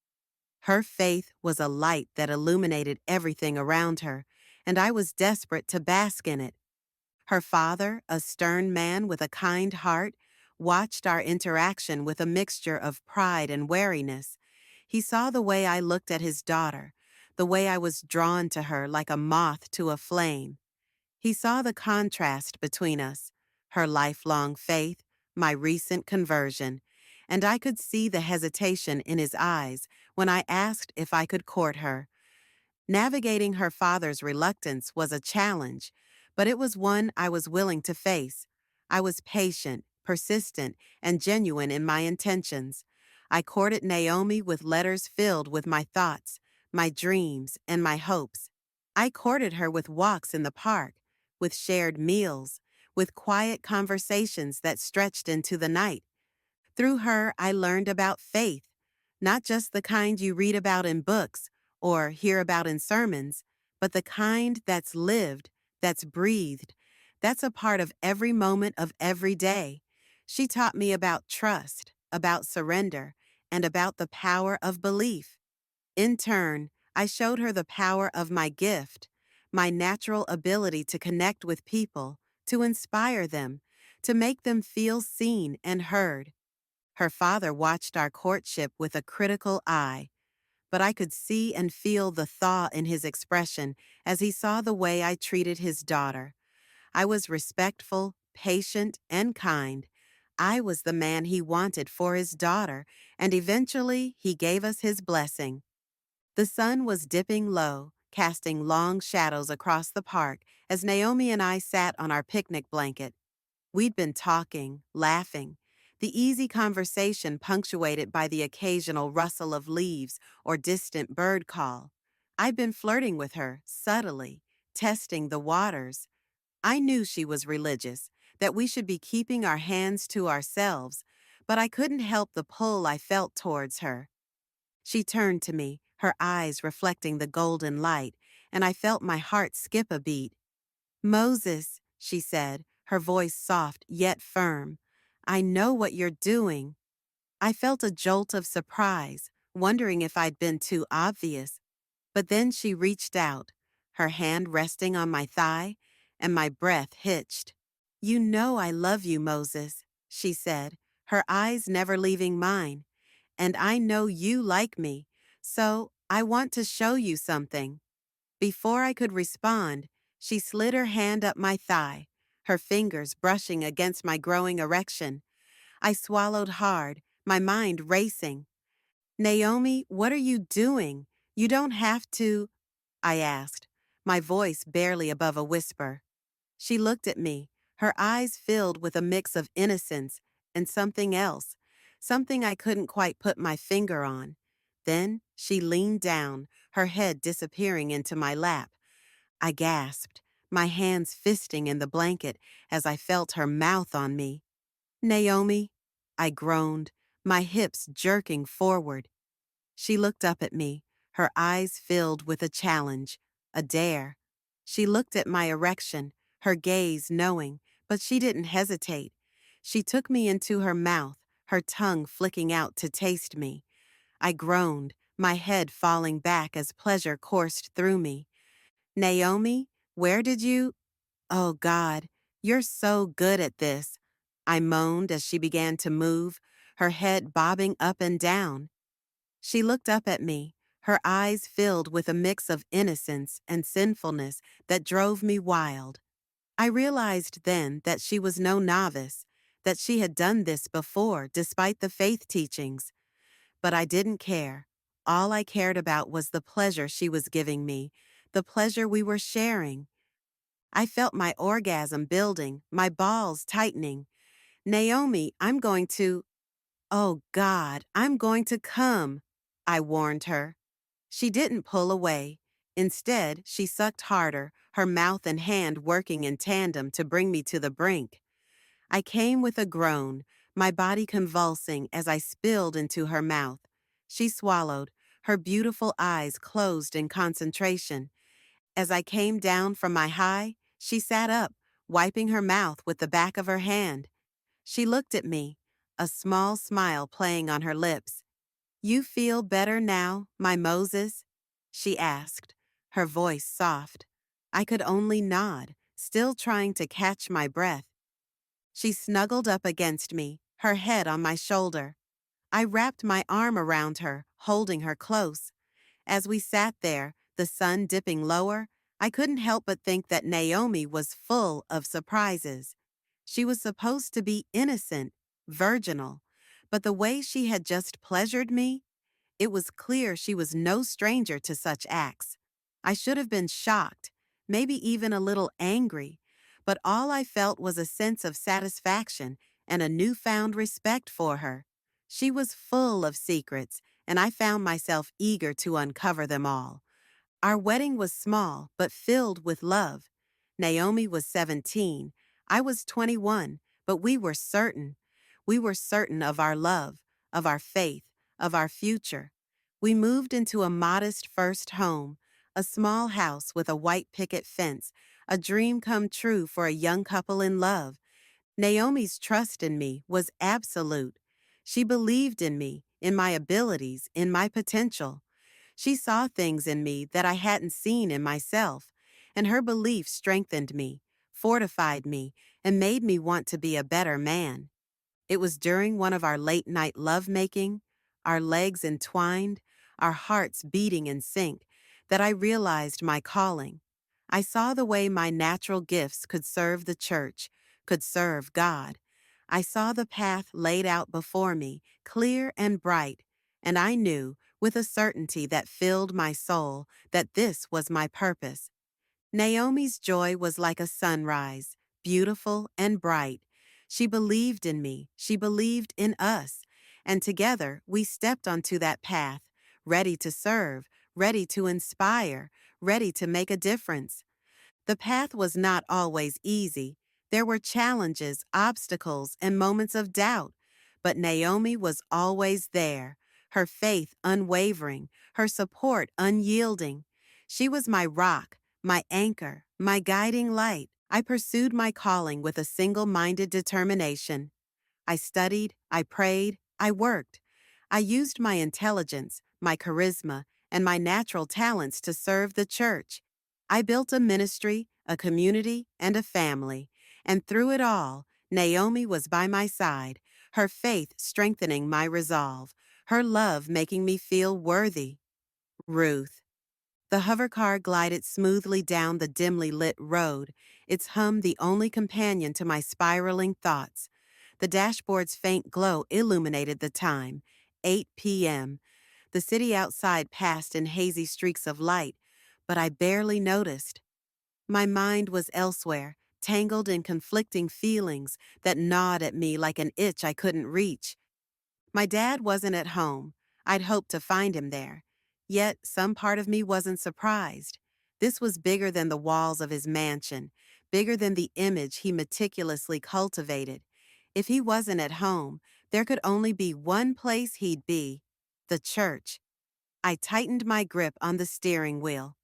Her faith was a light that illuminated everything around her, and I was desperate to bask in it. Her father, a stern man with a kind heart, watched our interaction with a mixture of pride and wariness. He saw the way I looked at his daughter, the way I was drawn to her like a moth to a flame. He saw the contrast between us, her lifelong faith, my recent conversion, and I could see the hesitation in his eyes when I asked if I could court her. Navigating her father's reluctance was a challenge, but it was one I was willing to face. I was patient, persistent, and genuine in my intentions. I courted Naomi with letters filled with my thoughts, my dreams, and my hopes. I courted her with walks in the park, with shared meals, with quiet conversations that stretched into the night. Through her, I learned about faith, not just the kind you read about in books or hear about in sermons, but the kind that's lived, that's breathed, that's a part of every moment of every day. She taught me about trust, about surrender, and about the power of belief. In turn, I showed her the power of my gift, my natural ability to connect with people, to inspire them, to make them feel seen and heard. Her father watched our courtship with a critical eye, but I could see and feel the thaw in his expression as he saw the way I treated his daughter. I was respectful, patient, and kind. I was the man he wanted for his daughter, and eventually he gave us his blessing. The sun was dipping low, casting long shadows across the park as Naomi and I sat on our picnic blanket. We'd been talking, laughing, the easy conversation punctuated by the occasional rustle of leaves or distant bird call. I'd been flirting with her, subtly, testing the waters. I knew she was religious, that we should be keeping our hands to ourselves, but I couldn't help the pull I felt towards her. She turned to me, her eyes reflecting the golden light, and I felt my heart skip a beat. Moses, she said, her voice soft yet firm, I know what you're doing. I felt a jolt of surprise, wondering if I'd been too obvious. But then she reached out, her hand resting on my thigh, and my breath hitched. You know I love you, Moses, she said, her eyes never leaving mine. And I know you like me, so I want to show you something. Before I could respond, she slid her hand up my thigh, her fingers brushing against my growing erection. I swallowed hard, my mind racing. Naomi, what are you doing? You don't have to, I asked, my voice barely above a whisper. She looked at me, her eyes filled with a mix of innocence and something else, something I couldn't quite put my finger on. Then she leaned down, her head disappearing into my lap. I gasped, my hands fisting in the blanket as I felt her mouth on me. Naomi, I groaned, my hips jerking forward. She looked up at me, her eyes filled with a challenge, a dare. She looked at my erection, her gaze knowing, but she didn't hesitate. She took me into her mouth, her tongue flicking out to taste me. I groaned, my head falling back as pleasure coursed through me. Naomi, where did you? Oh God, you're so good at this, I moaned as she began to move, her head bobbing up and down. She looked up at me, her eyes filled with a mix of innocence and sinfulness that drove me wild. I realized then that she was no novice, that she had done this before despite the faith teachings. But I didn't care. All I cared about was the pleasure she was giving me, the pleasure we were sharing. I felt my orgasm building, my balls tightening. Naomi, I'm going to— oh God, I'm going to come, I warned her. She didn't pull away. Instead, she sucked harder, her mouth and hand working in tandem to bring me to the brink. I came with a groan, my body convulsing as I spilled into her mouth. She swallowed, her beautiful eyes closed in concentration. As I came down from my high, she sat up, wiping her mouth with the back of her hand. She looked at me, a small smile playing on her lips. "You feel better now, my Moses?" she asked, her voice soft. I could only nod, still trying to catch my breath. She snuggled up against me, her head on my shoulder. I wrapped my arm around her, holding her close. As we sat there, the sun dipping lower, I couldn't help but think that Naomi was full of surprises. She was supposed to be innocent, virginal, but the way she had just pleasured me, it was clear she was no stranger to such acts. I should have been shocked, maybe even a little angry, but all I felt was a sense of satisfaction and a newfound respect for her. She was full of secrets, and I found myself eager to uncover them all. Our wedding was small, but filled with love. Naomi was 17, I was 21, but we were certain. We were certain of our love, of our faith, of our future. We moved into a modest first home, a small house with a white picket fence, a dream come true for a young couple in love. Naomi's trust in me was absolute. She believed in me, in my abilities, in my potential. She saw things in me that I hadn't seen in myself, and her belief strengthened me, fortified me, and made me want to be a better man. It was during one of our late-night lovemaking, our legs entwined, our hearts beating in sync, that I realized my calling. I saw the way my natural gifts could serve the church, could serve God. I saw the path laid out before me, clear and bright, and I knew, with a certainty that filled my soul, that this was my purpose. Naomi's joy was like a sunrise, beautiful and bright. She believed in me, she believed in us, and together we stepped onto that path, ready to serve, ready to inspire, ready to make a difference. The path was not always easy. There were challenges, obstacles, and moments of doubt. But Naomi was always there, her faith unwavering, her support unyielding. She was my rock, my anchor, my guiding light. I pursued my calling with a single-minded determination. I studied, I prayed, I worked. I used my intelligence, my charisma, and my natural talents to serve the church. I built a ministry, a community, and a family. And through it all, Naomi was by my side, her faith strengthening my resolve, her love making me feel worthy. Ruth. The hovercar glided smoothly down the dimly lit road, its hum the only companion to my spiraling thoughts. The dashboard's faint glow illuminated the time, 8 p.m. The city outside passed in hazy streaks of light, but I barely noticed. My mind was elsewhere, tangled in conflicting feelings that gnawed at me like an itch I couldn't reach. My dad wasn't at home. I'd hoped to find him there. Yet some part of me wasn't surprised. This was bigger than the walls of his mansion, bigger than the image he meticulously cultivated. If he wasn't at home, there could only be one place he'd be: the church. I tightened my grip on the steering wheel.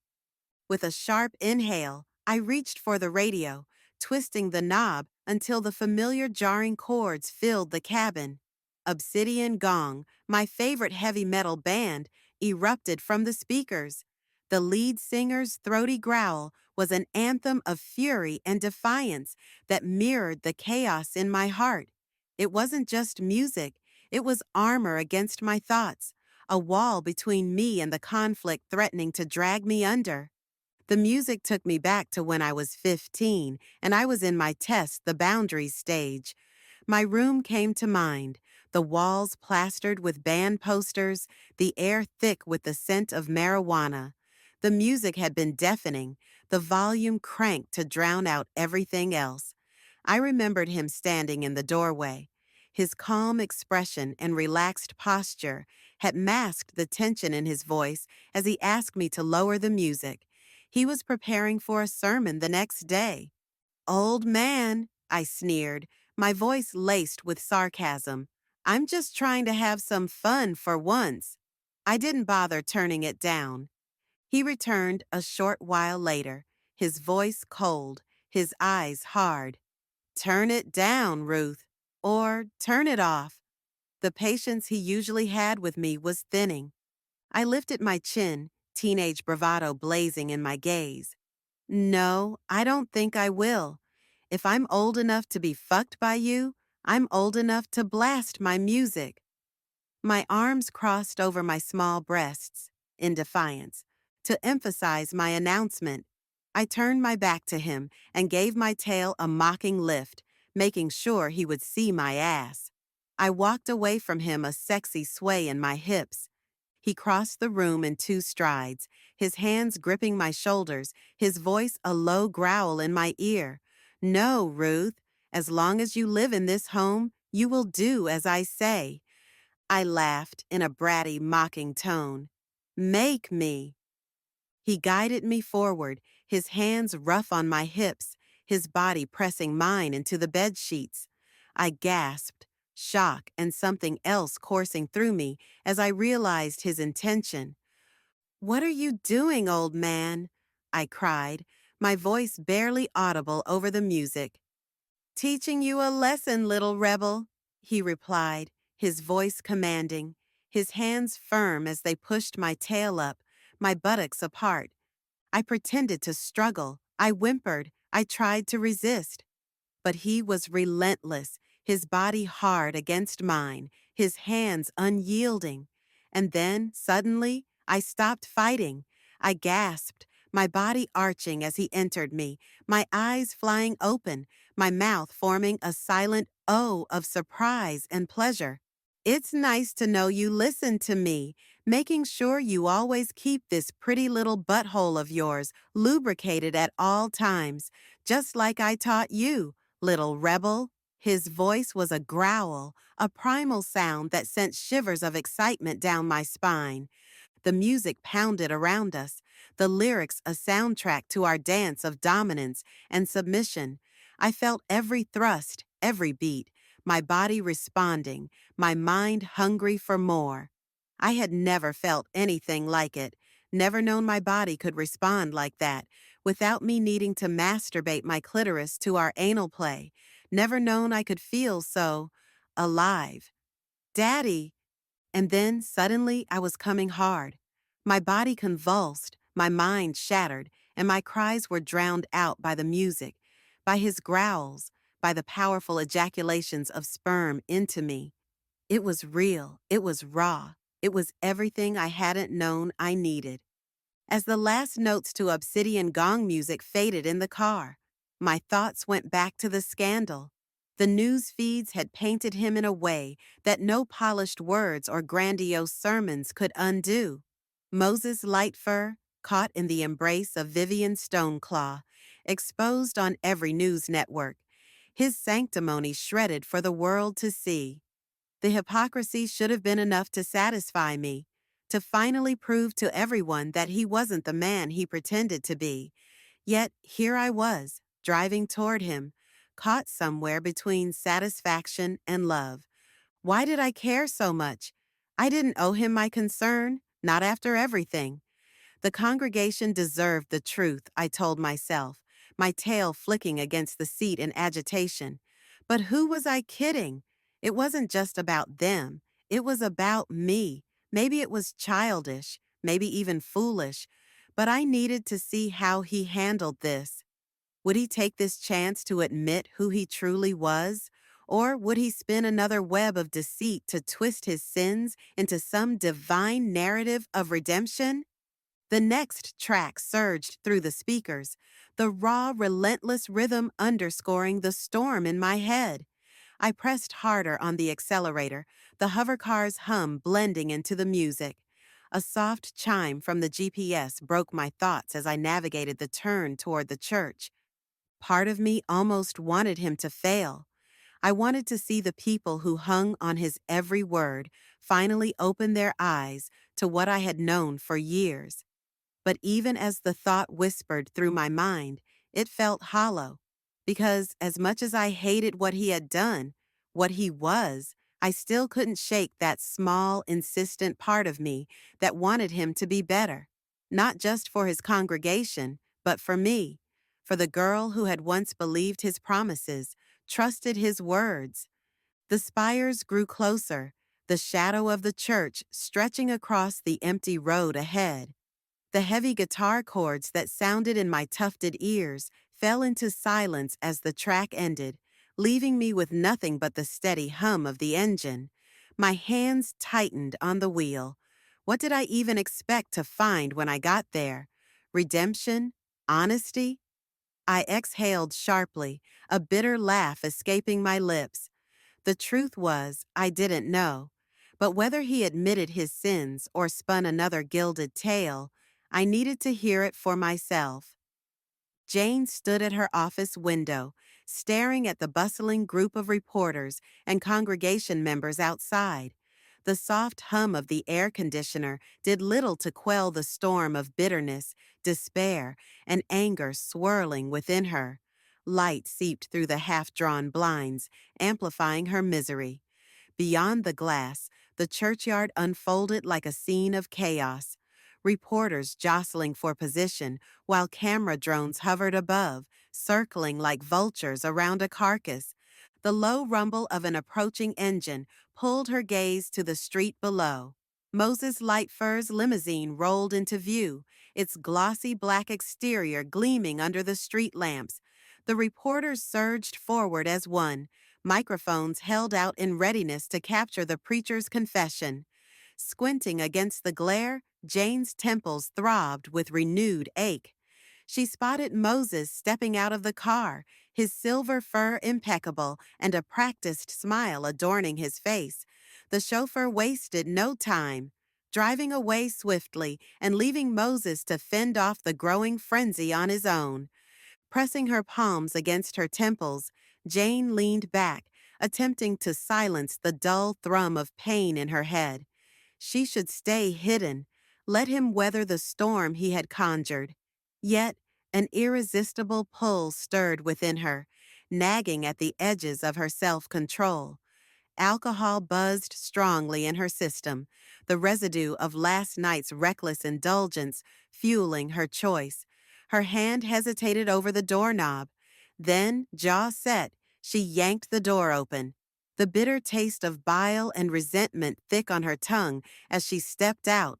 With a sharp inhale, I reached for the radio, twisting the knob until the familiar jarring chords filled the cabin. Obsidian Gong, my favorite heavy metal band, erupted from the speakers. The lead singer's throaty growl was an anthem of fury and defiance that mirrored the chaos in my heart. It wasn't just music, It was armor against my thoughts, a wall between me and the conflict threatening to drag me under. The music took me back to when I was 15 and I was in my test the boundaries stage. My room came to mind, the walls plastered with band posters, the air thick with the scent of marijuana. The music had been deafening, the volume cranked to drown out everything else. I remembered him standing in the doorway. His calm expression and relaxed posture had masked the tension in his voice as he asked me to lower the music. He was preparing for a sermon the next day. Old man, I sneered, my voice laced with sarcasm. I'm just trying to have some fun for once. I didn't bother turning it down. He returned a short while later, his voice cold, his eyes hard. Turn it down, Ruth, or turn it off. The patience he usually had with me was thinning. I lifted my chin, teenage bravado blazing in my gaze. No, I don't think I will. If I'm old enough to be fucked by you, I'm old enough to blast my music. My arms crossed over my small breasts, in defiance. To emphasize my announcement, I turned my back to him and gave my tail a mocking lift, making sure he would see my ass. I walked away from him, a sexy sway in my hips. He crossed the room in 2 strides, his hands gripping my shoulders, his voice a low growl in my ear. No, Ruth, as long as you live in this home, you will do as I say. I laughed in a bratty, mocking tone. Make me. He guided me forward, his hands rough on my hips, his body pressing mine into the bed sheets. I gasped, shock and something else coursing through me as I realized his intention. What are you doing, old man? I cried, my voice barely audible over the music. Teaching you a lesson, little rebel, he replied, his voice commanding, his hands firm as they pushed my tail up, my buttocks apart. I pretended to struggle. I whimpered. I tried to resist. But he was relentless, his body hard against mine, his hands unyielding. And then, suddenly, I stopped fighting. I gasped, my body arching as he entered me, my eyes flying open, my mouth forming a silent O of surprise and pleasure. It's nice to know you listen to me, making sure you always keep this pretty little butthole of yours lubricated at all times, just like I taught you. Little rebel. His voice was a growl, a primal sound that sent shivers of excitement down my spine. The music pounded around us, the lyrics a soundtrack to our dance of dominance and submission. I felt every thrust, every beat, my body responding, my mind hungry for more. I had never felt anything like it, never known my body could respond like that, without me needing to masturbate my clitoris to our anal play, never known I could feel so alive. Daddy! And then, suddenly, I was coming hard. My body convulsed, my mind shattered, and my cries were drowned out by the music, by his growls, by the powerful ejaculations of sperm into me. It was real, it was raw, it was everything I hadn't known I needed. As the last notes to obsidian gong music faded in the car, my thoughts went back to the scandal. The news feeds had painted him in a way that no polished words or grandiose sermons could undo. Moses Lightfur, caught in the embrace of Vivian Stoneclaw, exposed on every news network, his sanctimony shredded for the world to see. The hypocrisy should have been enough to satisfy me, to finally prove to everyone that he wasn't the man he pretended to be. Yet here I was, driving toward him, caught somewhere between satisfaction and love. Why did I care so much? I didn't owe him my concern, not after everything. The congregation deserved the truth, I told myself, my tail flicking against the seat in agitation. But who was I kidding? It wasn't just about them. It was about me. Maybe it was childish, maybe even foolish, but I needed to see how he handled this. Would he take this chance to admit who he truly was? Or would he spin another web of deceit to twist his sins into some divine narrative of redemption? The next track surged through the speakers, the raw, relentless rhythm underscoring the storm in my head. I pressed harder on the accelerator, the hovercar's hum blending into the music. A soft chime from the GPS broke my thoughts as I navigated the turn toward the church. Part of me almost wanted him to fail. I wanted to see the people who hung on his every word finally open their eyes to what I had known for years. But even as the thought whispered through my mind, it felt hollow. Because as much as I hated what he had done, what he was, I still couldn't shake that small, insistent part of me that wanted him to be better. Not just for his congregation, but for me. For the girl who had once believed his promises, trusted his words. The spires grew closer, the shadow of the church stretching across the empty road ahead. The heavy guitar chords that sounded in my tufted ears fell into silence as the track ended, leaving me with nothing but the steady hum of the engine. My hands tightened on the wheel. What did I even expect to find when I got there? Redemption? Honesty? I exhaled sharply, a bitter laugh escaping my lips. The truth was, I didn't know. But whether he admitted his sins or spun another gilded tale, I needed to hear it for myself. Jane stood at her office window, staring at the bustling group of reporters and congregation members outside. The soft hum of the air conditioner did little to quell the storm of bitterness, despair, and anger swirling within her. Light seeped through the half-drawn blinds, amplifying her misery. Beyond the glass, the churchyard unfolded like a scene of chaos. Reporters jostling for position, while camera drones hovered above, circling like vultures around a carcass. The low rumble of an approaching engine pulled her gaze to the street below. Moses Lightfur's limousine rolled into view, its glossy black exterior gleaming under the street lamps. The reporters surged forward as one, microphones held out in readiness to capture the preacher's confession. Squinting against the glare, Jane's temples throbbed with renewed ache. She spotted Moses stepping out of the car, his silver fur impeccable and a practiced smile adorning his face. The chauffeur wasted no time, driving away swiftly and leaving Moses to fend off the growing frenzy on his own. Pressing her palms against her temples, Jane leaned back, attempting to silence the dull thrum of pain in her head. She should stay hidden, let him weather the storm he had conjured. Yet, an irresistible pull stirred within her, nagging at the edges of her self-control. Alcohol buzzed strongly in her system, the residue of last night's reckless indulgence fueling her choice. Her hand hesitated over the doorknob. Then, jaw set, she yanked the door open, the bitter taste of bile and resentment thick on her tongue as she stepped out.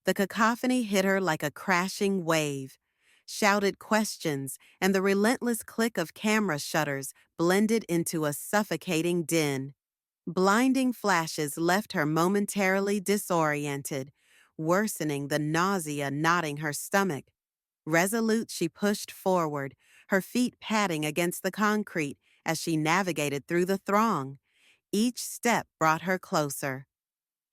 The cacophony hit her like a crashing wave. Shouted questions and the relentless click of camera shutters blended into a suffocating din. Blinding flashes left her momentarily disoriented, worsening the nausea knotting her stomach. Resolute, she pushed forward, her feet padding against the concrete as she navigated through the throng. Each step brought her closer.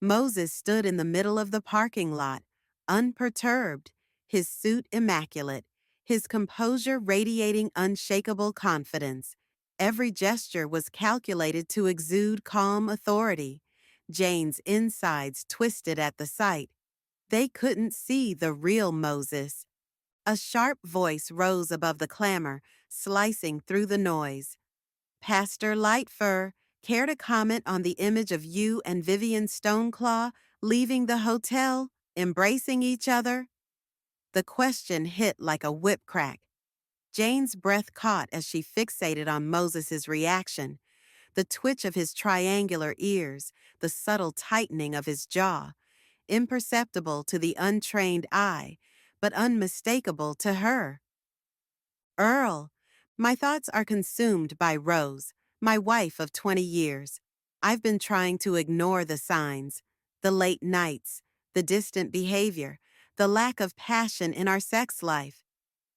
Moses stood in the middle of the parking lot, unperturbed, his suit immaculate, his composure radiating unshakable confidence. Every gesture was calculated to exude calm authority. Jane's insides twisted at the sight. They couldn't see the real Moses. A sharp voice rose above the clamor, slicing through the noise. Pastor Lightfur, care to comment on the image of you and Vivian Stoneclaw leaving the hotel, embracing each other? The question hit like a whip crack. Jane's breath caught as she fixated on Moses's reaction, the twitch of his triangular ears, the subtle tightening of his jaw, imperceptible to the untrained eye, but unmistakable to her. Earl, my thoughts are consumed by Rose, My wife of 20 years. I've been trying to ignore the signs, the late nights, the distant behavior, the lack of passion in our sex life.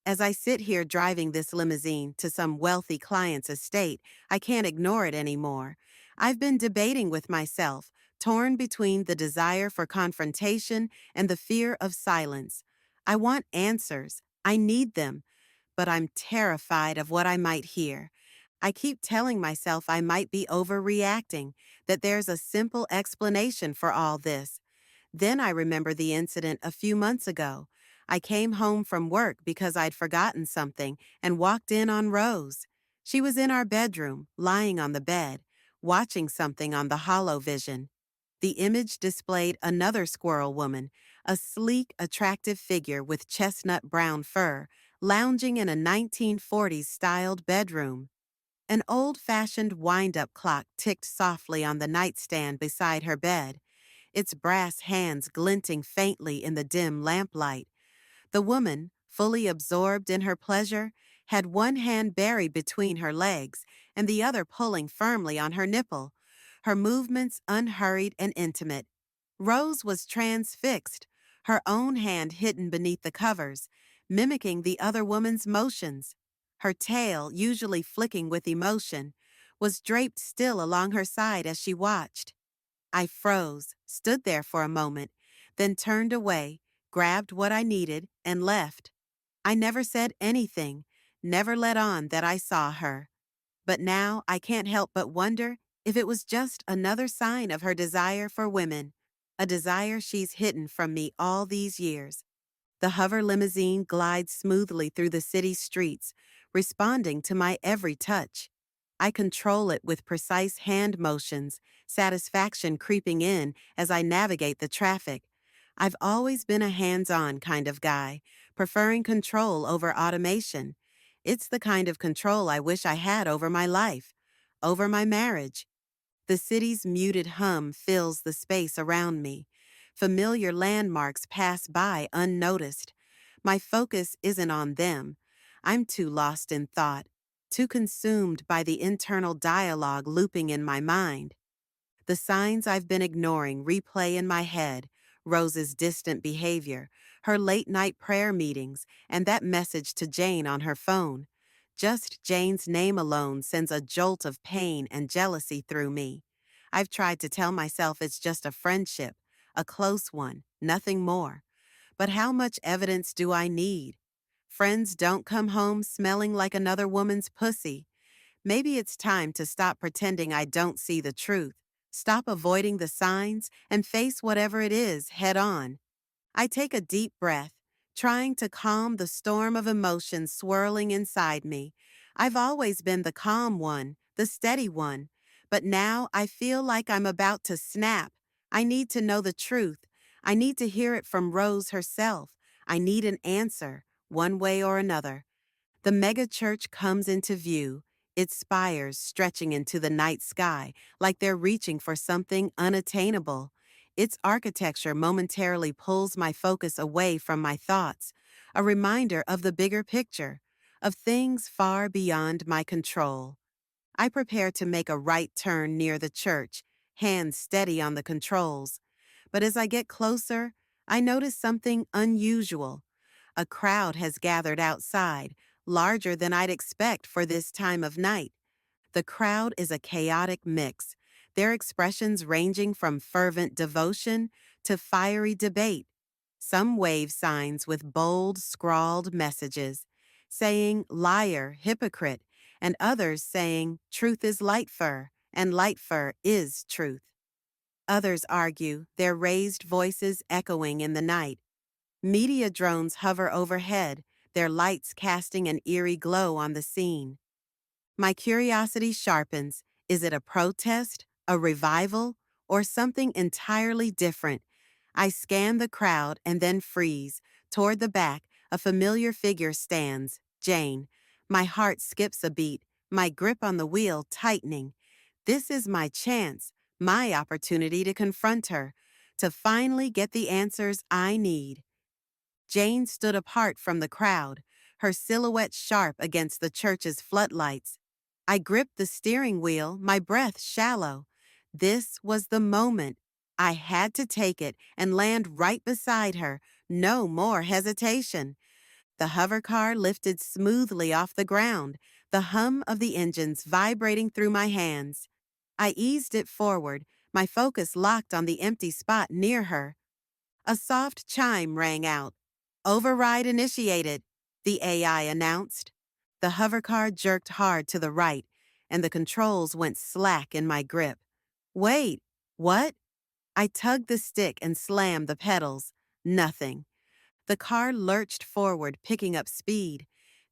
As I sit here driving this limousine to some wealthy client's estate, I can't ignore it anymore. I've been debating with myself, torn between the desire for confrontation and the fear of silence. I want answers. I need them, but I'm terrified of what I might hear. I keep telling myself I might be overreacting, that there's a simple explanation for all this. Then I remember the incident a few months ago. I came home from work because I'd forgotten something and walked in on Rose. She was in our bedroom, lying on the bed, watching something on the holovision. The image displayed another squirrel woman, a sleek, attractive figure with chestnut brown fur, lounging in a 1940s styled bedroom. An old-fashioned wind-up clock ticked softly on the nightstand beside her bed, its brass hands glinting faintly in the dim lamplight. The woman, fully absorbed in her pleasure, had one hand buried between her legs and the other pulling firmly on her nipple, her movements unhurried and intimate. Rose was transfixed, her own hand hidden beneath the covers, mimicking the other woman's motions. Her tail, usually flicking with emotion, was draped still along her side as she watched. I froze, stood there for a moment, then turned away, grabbed what I needed, and left. I never said anything, never let on that I saw her. But now I can't help but wonder if it was just another sign of her desire for women, a desire she's hidden from me all these years. The hover limousine glides smoothly through the city's streets, responding to my every touch. I control it with precise hand motions, satisfaction creeping in as I navigate the traffic. I've always been a hands-on kind of guy, preferring control over automation. It's the kind of control I wish I had over my life, over my marriage. The city's muted hum fills the space around me. Familiar landmarks pass by unnoticed. My focus isn't on them. I'm too lost in thought, too consumed by the internal dialogue looping in my mind. The signs I've been ignoring replay in my head: Rose's distant behavior, her late-night prayer meetings, and that message to Jane on her phone. Just Jane's name alone sends a jolt of pain and jealousy through me. I've tried to tell myself it's just a friendship, a close one, nothing more. But how much evidence do I need? Friends don't come home smelling like another woman's pussy. Maybe it's time to stop pretending I don't see the truth, stop avoiding the signs, and face whatever it is head on. I take a deep breath, trying to calm the storm of emotions swirling inside me. I've always been the calm one, the steady one, but now I feel like I'm about to snap. I need to know the truth. I need to hear it from Rose herself. I need an answer, one way or another. The megachurch comes into view, its spires stretching into the night sky like they're reaching for something unattainable. Its architecture momentarily pulls my focus away from my thoughts, a reminder of the bigger picture, of things far beyond my control. I prepare to make a right turn near the church, hands steady on the controls. But as I get closer, I notice something unusual. A crowd has gathered outside, larger than I'd expect for this time of night. The crowd is a chaotic mix, their expressions ranging from fervent devotion to fiery debate. Some wave signs with bold, scrawled messages, saying liar, hypocrite, and others saying truth is light fur, and light fur is truth. Others argue, their raised voices echoing in the night. Media drones hover overhead, their lights casting an eerie glow on the scene. My curiosity sharpens. Is it a protest, a revival, or something entirely different? I scan the crowd and then freeze. Toward the back, a familiar figure stands, Jane. My heart skips a beat, my grip on the wheel tightening. This is my chance, my opportunity to confront her, to finally get the answers I need. Jane stood apart from the crowd, her silhouette sharp against the church's floodlights. I gripped the steering wheel, my breath shallow. This was the moment. I had to take it and land right beside her. No more hesitation. The hover car lifted smoothly off the ground, the hum of the engines vibrating through my hands. I eased it forward, my focus locked on the empty spot near her. A soft chime rang out. Override initiated, the AI announced. The hover car jerked hard to the right, and the controls went slack in my grip. Wait, what? I tugged the stick and slammed the pedals. Nothing. The car lurched forward, picking up speed.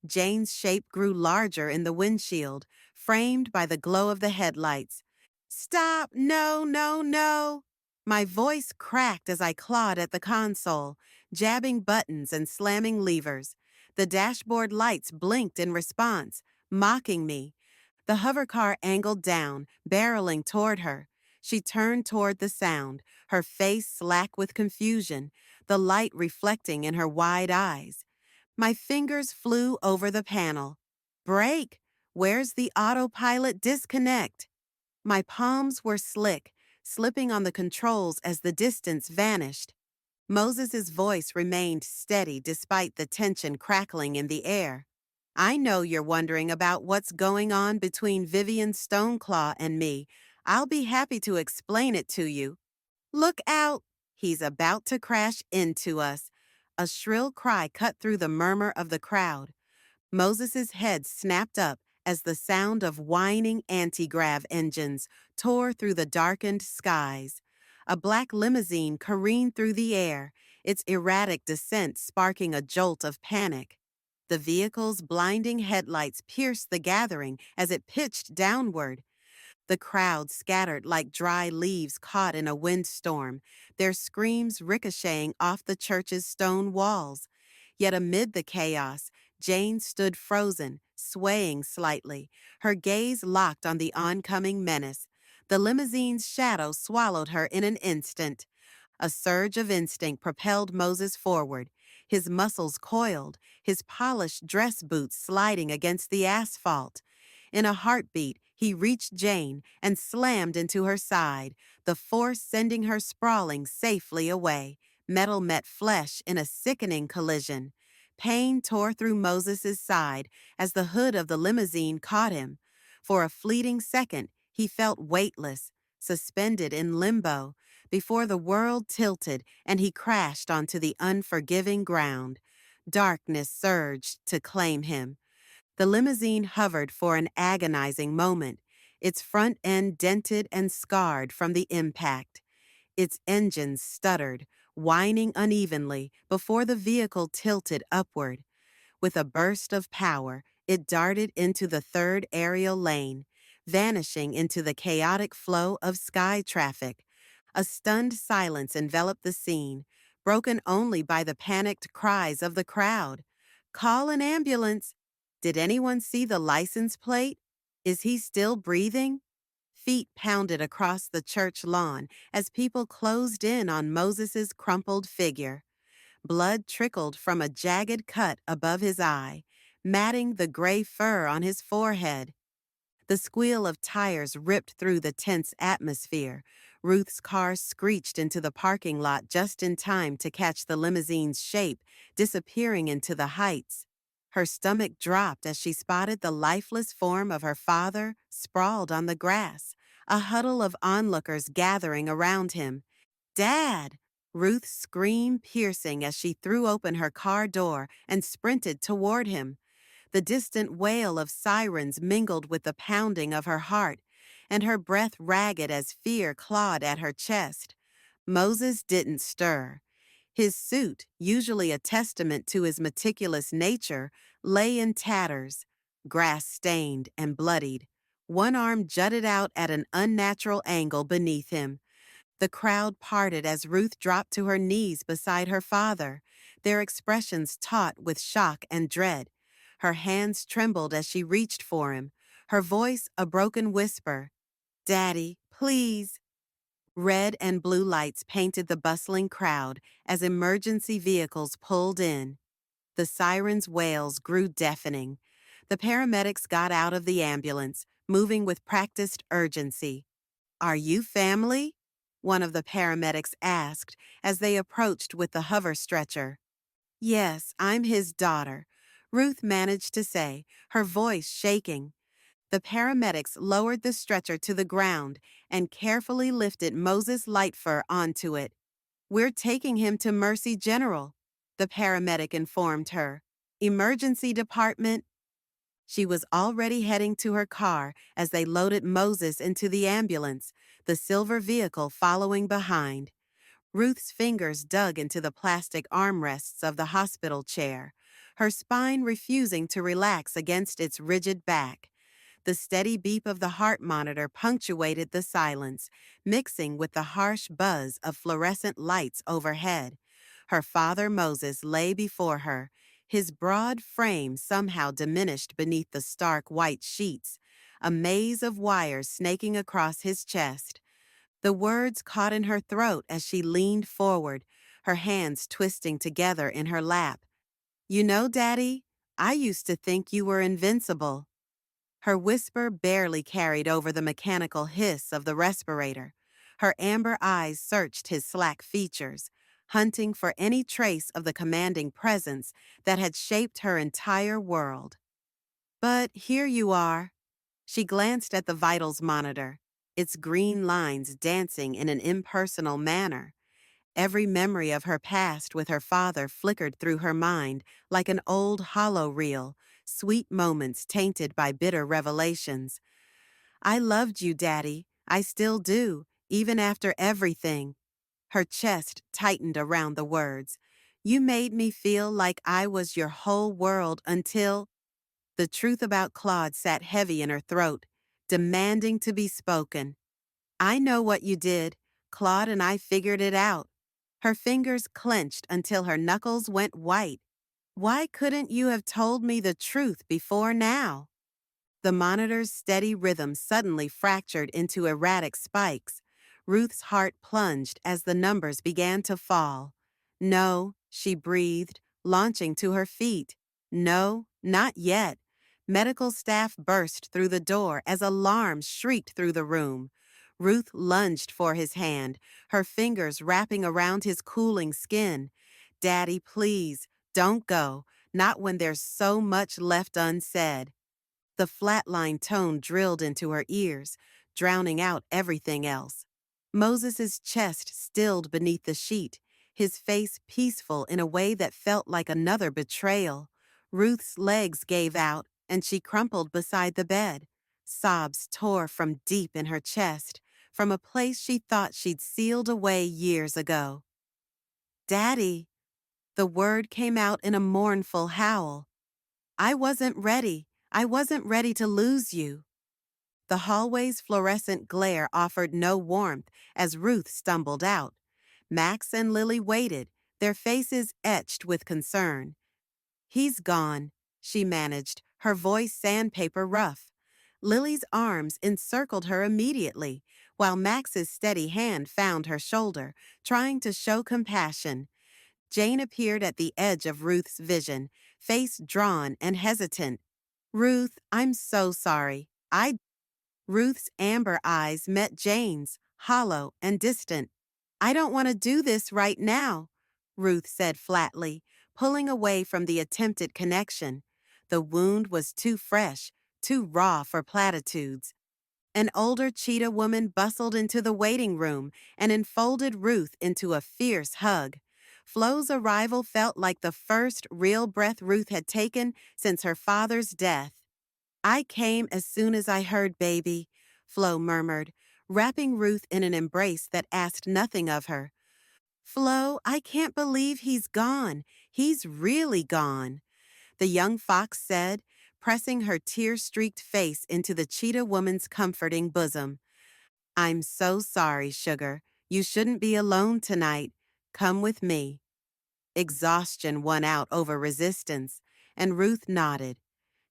Jane's shape grew larger in the windshield, framed by the glow of the headlights. Stop! No, no, no! My voice cracked as I clawed at the console, jabbing buttons and slamming levers. The dashboard lights blinked in response, mocking me. The hover car angled down, barreling toward her. She turned toward the sound, her face slack with confusion, the light reflecting in her wide eyes. My fingers flew over the panel. Brake! Where's the autopilot disconnect? My palms were slick, slipping on the controls as the distance vanished. Moses's voice remained steady despite the tension crackling in the air. I know you're wondering about what's going on between Vivian Stoneclaw and me. I'll be happy to explain it to you. Look out! He's about to crash into us. A shrill cry cut through the murmur of the crowd. Moses's head snapped up as the sound of whining anti-grav engines tore through the darkened skies. A black limousine careened through the air, its erratic descent sparking a jolt of panic. The vehicle's blinding headlights pierced the gathering as it pitched downward. The crowd scattered like dry leaves caught in a windstorm, their screams ricocheting off the church's stone walls. Yet amid the chaos, Jane stood frozen, swaying slightly, her gaze locked on the oncoming menace. The limousine's shadow swallowed her in an instant. A surge of instinct propelled Moses forward, his muscles coiled, his polished dress boots sliding against the asphalt. In a heartbeat, he reached Jane and slammed into her side, the force sending her sprawling safely away. Metal met flesh in a sickening collision. Pain tore through Moses's side as the hood of the limousine caught him. For a fleeting second, he felt weightless, suspended in limbo, before the world tilted and he crashed onto the unforgiving ground. Darkness surged to claim him. The limousine hovered for an agonizing moment, its front end dented and scarred from the impact. Its engines stuttered, whining unevenly before the vehicle tilted upward. With a burst of power, it darted into the third aerial lane, vanishing into the chaotic flow of sky traffic. A stunned silence enveloped the scene, broken only by the panicked cries of the crowd. Call an ambulance! Did anyone see the license plate? Is he still breathing? Feet pounded across the church lawn as people closed in on Moses's crumpled figure. Blood trickled from a jagged cut above his eye, matting the gray fur on his forehead. The squeal of tires ripped through the tense atmosphere. Ruth's car screeched into the parking lot just in time to catch the limousine's shape, disappearing into the heights. Her stomach dropped as she spotted the lifeless form of her father sprawled on the grass, a huddle of onlookers gathering around him. Dad! Ruth screamed piercing as she threw open her car door and sprinted toward him. The distant wail of sirens mingled with the pounding of her heart, and her breath ragged as fear clawed at her chest. Moses didn't stir. His suit, usually a testament to his meticulous nature, lay in tatters, grass-stained and bloodied. One arm jutted out at an unnatural angle beneath him. The crowd parted as Ruth dropped to her knees beside her father, their expressions taut with shock and dread. Her hands trembled as she reached for him, her voice a broken whisper. Daddy, please. Red and blue lights painted the bustling crowd as emergency vehicles pulled in. The sirens' wails grew deafening. The paramedics got out of the ambulance, moving with practiced urgency. "Are you family?" one of the paramedics asked as they approached with the hover stretcher. "Yes, I'm his daughter," Ruth managed to say, her voice shaking. The paramedics lowered the stretcher to the ground and carefully lifted Moses Lightfur onto it. "We're taking him to Mercy General," the paramedic informed her. "Emergency department." She was already heading to her car as they loaded Moses into the ambulance, the silver vehicle following behind. Ruth's fingers dug into the plastic armrests of the hospital chair, her spine refusing to relax against its rigid back. The steady beep of the heart monitor punctuated the silence, mixing with the harsh buzz of fluorescent lights overhead. Her father Moses lay before her, his broad frame somehow diminished beneath the stark white sheets, a maze of wires snaking across his chest. The words caught in her throat as she leaned forward, her hands twisting together in her lap. "You know, Daddy, I used to think you were invincible." Her whisper barely carried over the mechanical hiss of the respirator. Her amber eyes searched his slack features, hunting for any trace of the commanding presence that had shaped her entire world. "But here you are." She glanced at the vitals monitor, its green lines dancing in an impersonal manner. Every memory of her past with her father flickered through her mind like an old hollow reel, sweet moments tainted by bitter revelations. "I loved you, Daddy. I still do, even after everything." Her chest tightened around the words. "You made me feel like I was your whole world until—" The truth about Claude sat heavy in her throat, demanding to be spoken. "I know what you did. Claude and I figured it out." Her fingers clenched until her knuckles went white. "Why couldn't you have told me the truth before now?" The monitor's steady rhythm suddenly fractured into erratic spikes. Ruth's heart plunged as the numbers began to fall. "No," she breathed, launching to her feet. "No, not yet." Medical staff burst through the door as alarms shrieked through the room. Ruth lunged for his hand, her fingers wrapping around his cooling skin. "Daddy, please, don't go, not when there's so much left unsaid." The flatline tone drilled into her ears, drowning out everything else. Moses's chest stilled beneath the sheet, his face peaceful in a way that felt like another betrayal. Ruth's legs gave out, and she crumpled beside the bed. Sobs tore from deep in her chest, from a place she thought she'd sealed away years ago. "Daddy," the word came out in a mournful howl. "I wasn't ready. I wasn't ready to lose you." The hallway's fluorescent glare offered no warmth as Ruth stumbled out. Max and Lily waited, their faces etched with concern. "He's gone," she managed, her voice sandpaper rough. Lily's arms encircled her immediately, while Max's steady hand found her shoulder, trying to show compassion. Jane appeared at the edge of Ruth's vision, face drawn and hesitant. "Ruth, I'm so sorry. Ruth's amber eyes met Jane's, hollow and distant. "I don't want to do this right now," Ruth said flatly, pulling away from the attempted connection. The wound was too fresh, too raw for platitudes. An older cheetah woman bustled into the waiting room and enfolded Ruth into a fierce hug. Flo's arrival felt like the first real breath Ruth had taken since her father's death. "I came as soon as I heard baby," Flo murmured, wrapping Ruth in an embrace that asked nothing of her. "Flo, I can't believe he's gone. He's really gone," the young fox said, pressing her tear-streaked face into the cheetah woman's comforting bosom. "I'm so sorry, sugar. You shouldn't be alone tonight. Come with me." Exhaustion won out over resistance, and Ruth nodded.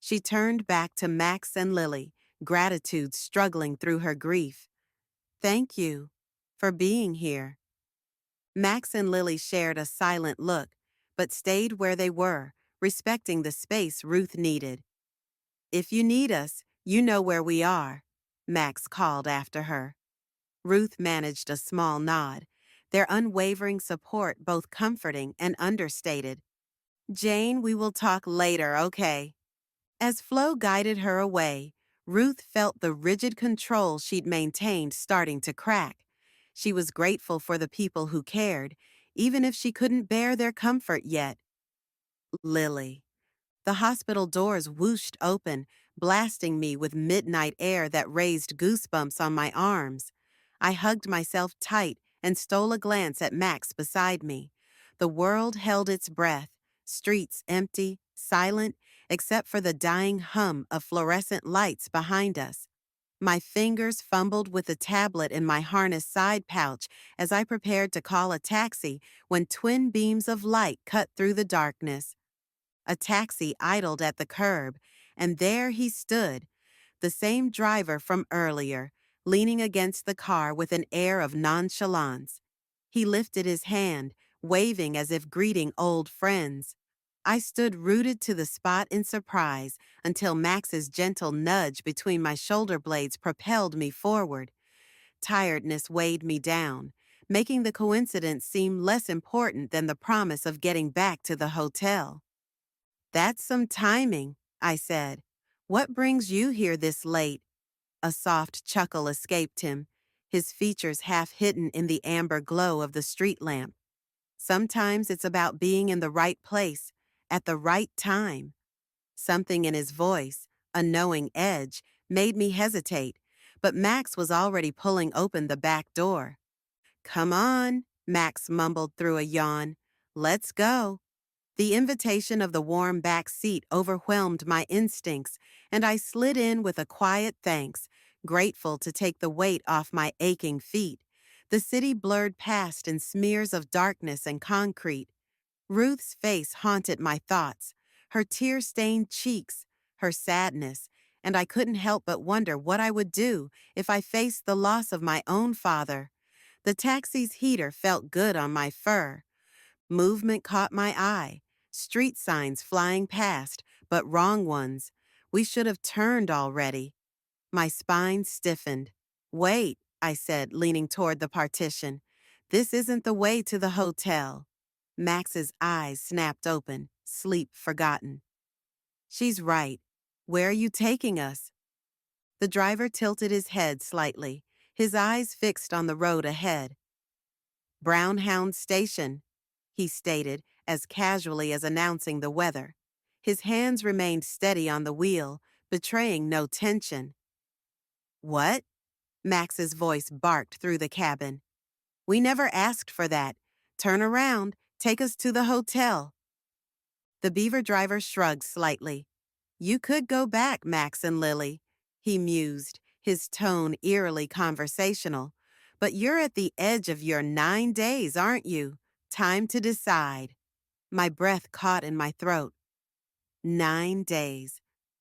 She turned back to Max and Lily, gratitude struggling through her grief. "Thank you for being here." Max and Lily shared a silent look, but stayed where they were, respecting the space Ruth needed. If you need us, you know where we are, Max called after her. Ruth managed a small nod, their unwavering support both comforting and understated. Jane, we will talk later, okay? As Flo guided her away, Ruth felt the rigid control she'd maintained starting to crack. She was grateful for the people who cared, even if she couldn't bear their comfort yet. Lily. The hospital doors whooshed open, blasting me with midnight air that raised goosebumps on my arms. I hugged myself tight and stole a glance at Max beside me. The world held its breath, streets empty, silent, except for the dying hum of fluorescent lights behind us. My fingers fumbled with the tablet in my harness side pouch as I prepared to call a taxi when twin beams of light cut through the darkness. A taxi idled at the curb, and there he stood, the same driver from earlier, leaning against the car with an air of nonchalance. He lifted his hand, waving as if greeting old friends. I stood rooted to the spot in surprise until Max's gentle nudge between my shoulder blades propelled me forward. Tiredness weighed me down, making the coincidence seem less important than the promise of getting back to the hotel. That's some timing, I said. What brings you here this late? A soft chuckle escaped him, his features half hidden in the amber glow of the street lamp. Sometimes it's about being in the right place, at the right time. Something in his voice, a knowing edge, made me hesitate, but Max was already pulling open the back door. Come on, Max mumbled through a yawn. Let's go. The invitation of the warm back seat overwhelmed my instincts, and I slid in with a quiet thanks, grateful to take the weight off my aching feet. The city blurred past in smears of darkness and concrete. Ruth's face haunted my thoughts, her tear-stained cheeks, her sadness, and I couldn't help but wonder what I would do if I faced the loss of my own father. The taxi's heater felt good on my fur. Movement caught my eye. Street signs flying past, but wrong ones. We should have turned already. My spine stiffened. Wait, I said, leaning toward the partition. This isn't the way to the hotel. Max's eyes snapped open, sleep forgotten. She's right. Where are you taking us? The driver tilted his head slightly, his eyes fixed on the road ahead. Brownhound Station, he stated, as casually as announcing the weather. His hands remained steady on the wheel, betraying no tension. What? Max's voice barked through the cabin. We never asked for that. Turn around. Take us to the hotel. The beaver driver shrugged slightly. You could go back, Max and Lily, he mused, his tone eerily conversational. But you're at the edge of your 9 days, aren't you? Time to decide. My breath caught in my throat. 9 days.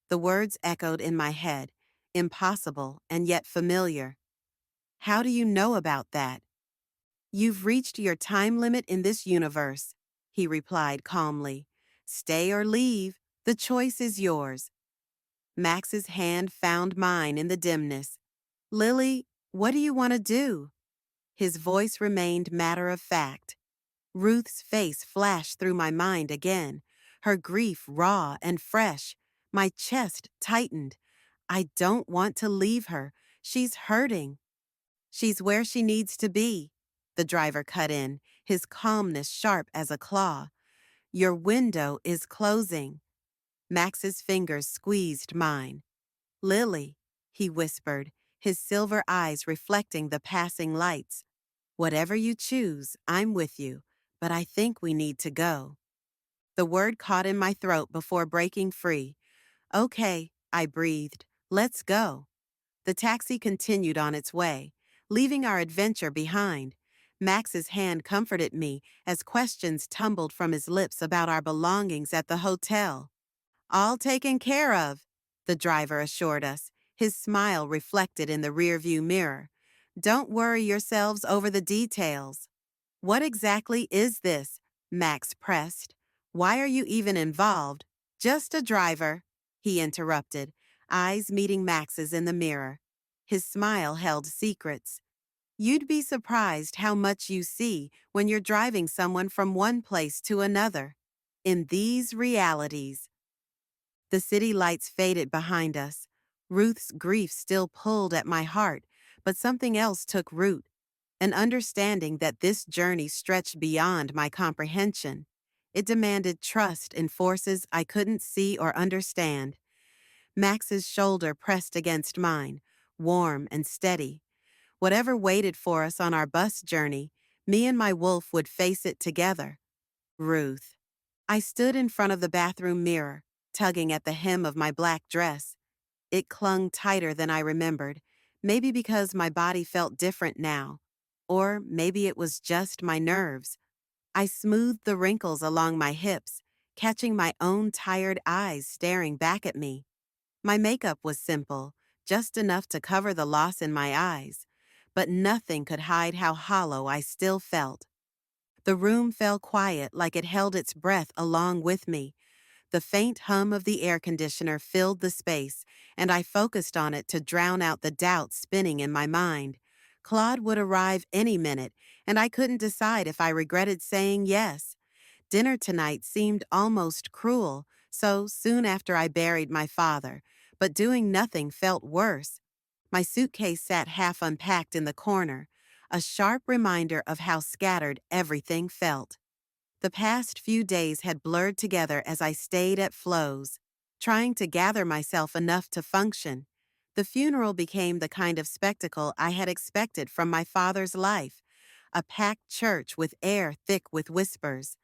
The words echoed in my head, impossible and yet familiar. How do you know about that? You've reached your time limit in this universe, he replied calmly. Stay or leave, the choice is yours. Max's hand found mine in the dimness. Lily, what do you want to do? His voice remained matter-of-fact. Ruth's face flashed through my mind again, her grief raw and fresh. My chest tightened. I don't want to leave her. She's hurting. She's where she needs to be, the driver cut in, his calmness sharp as a claw. Your window is closing. Max's fingers squeezed mine. Lily, he whispered, his silver eyes reflecting the passing lights. Whatever you choose, I'm with you, but I think we need to go. The word caught in my throat before breaking free. Okay, I breathed. Let's go. The taxi continued on its way, leaving our adventure behind. Max's hand comforted me as questions tumbled from his lips about our belongings at the hotel. All taken care of, the driver assured us, his smile reflected in the rearview mirror. Don't worry yourselves over the details. What exactly is this? Max pressed. Why are you even involved? Just a driver, he interrupted. eyes meeting Max's in the mirror. His smile held secrets. You'd be surprised how much you see when you're driving someone from one place to another. In these realities, the city lights faded behind us. Ruth's grief still pulled at my heart, but something else took root, an understanding that this journey stretched beyond my comprehension. It demanded trust in forces I couldn't see or understand. Max's shoulder pressed against mine, warm and steady. Whatever waited for us on our bus journey, me and my wolf would face it together. Ruth. I stood in front of the bathroom mirror, tugging at the hem of my black dress. It clung tighter than I remembered, maybe because my body felt different now, or maybe it was just my nerves. I smoothed the wrinkles along my hips, catching my own tired eyes staring back at me. My makeup was simple, just enough to cover the loss in my eyes, but nothing could hide how hollow I still felt. The room fell quiet like it held its breath along with me. The faint hum of the air conditioner filled the space, and I focused on it to drown out the doubts spinning in my mind. Claude would arrive any minute, and I couldn't decide if I regretted saying yes. Dinner tonight seemed almost cruel, so soon after I buried my father, but doing nothing felt worse. My suitcase sat half unpacked in the corner, a sharp reminder of how scattered everything felt. The past few days had blurred together as I stayed at Flo's, trying to gather myself enough to function. The funeral became the kind of spectacle I had expected from my father's life, a packed church with air thick with whispers.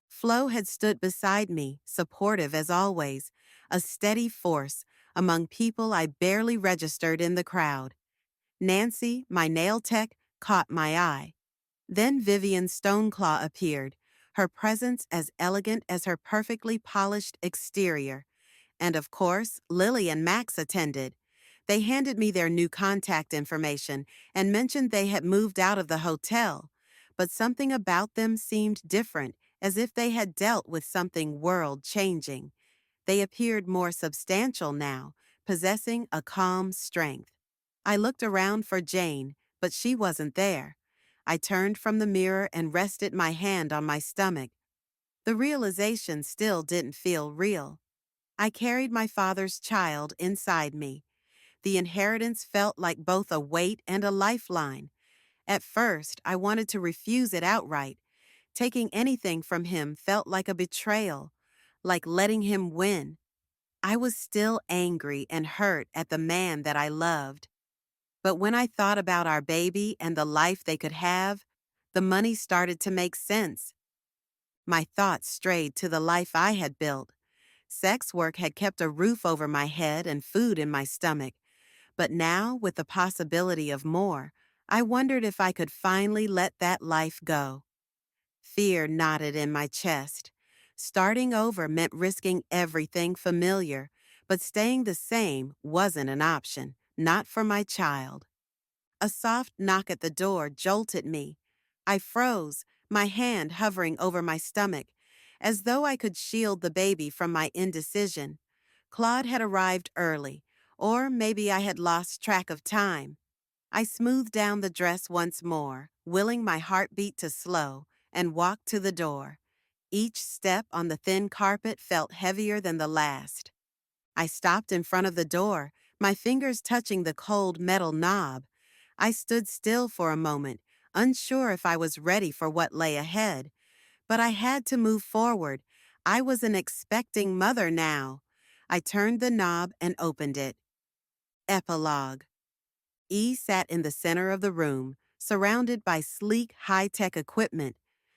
Flo had stood beside me, supportive as always, a steady force among people I barely registered in the crowd. Nancy, my nail tech, caught my eye. Then Vivian Stoneclaw appeared, her presence as elegant as her perfectly polished exterior. And of course, Lily and Max attended. They handed me their new contact information and mentioned they had moved out of the hotel. But something about them seemed different, as if they had dealt with something world-changing. They appeared more substantial now, possessing a calm strength. I looked around for Jane, but she wasn't there. I turned from the mirror and rested my hand on my stomach. The realization still didn't feel real. I carried my father's child inside me. The inheritance felt like both a weight and a lifeline. At first, I wanted to refuse it outright. Taking anything from him felt like a betrayal, like letting him win. I was still angry and hurt at the man that I loved. But when I thought about our baby and the life they could have, the money started to make sense. My thoughts strayed to the life I had built. Sex work had kept a roof over my head and food in my stomach. But now, with the possibility of more, I wondered if I could finally let that life go. Fear knotted in my chest. Starting over meant risking everything familiar, but staying the same wasn't an option, not for my child. A soft knock at the door jolted me. I froze, my hand hovering over my stomach, as though I could shield the baby from my indecision. Claude had arrived early, or maybe I had lost track of time. I smoothed down the dress once more, willing my heartbeat to slow, and walked to the door. Each step on the thin carpet felt heavier than the last. I stopped in front of the door, my fingers touching the cold metal knob. I stood still for a moment, unsure if I was ready for what lay ahead. But I had to move forward. I was an expecting mother now. I turned the knob and opened it. Epilogue. E sat in the center of the room, surrounded by sleek, high-tech equipment.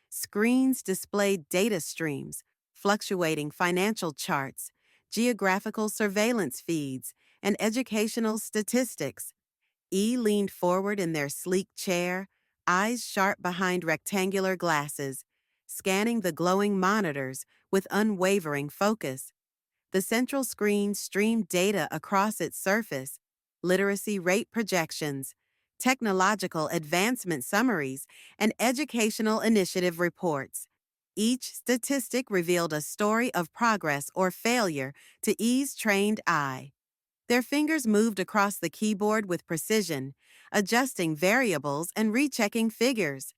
Screens displayed data streams, fluctuating financial charts, geographical surveillance feeds, and educational statistics. E leaned forward in their sleek chair, eyes sharp behind rectangular glasses, scanning the glowing monitors with unwavering focus. The central screen streamed data across its surface, literacy rate projections, technological advancement summaries, and educational initiative reports. Each statistic revealed a story of progress or failure to E's trained eye. Their fingers moved across the keyboard with precision, adjusting variables and rechecking figures.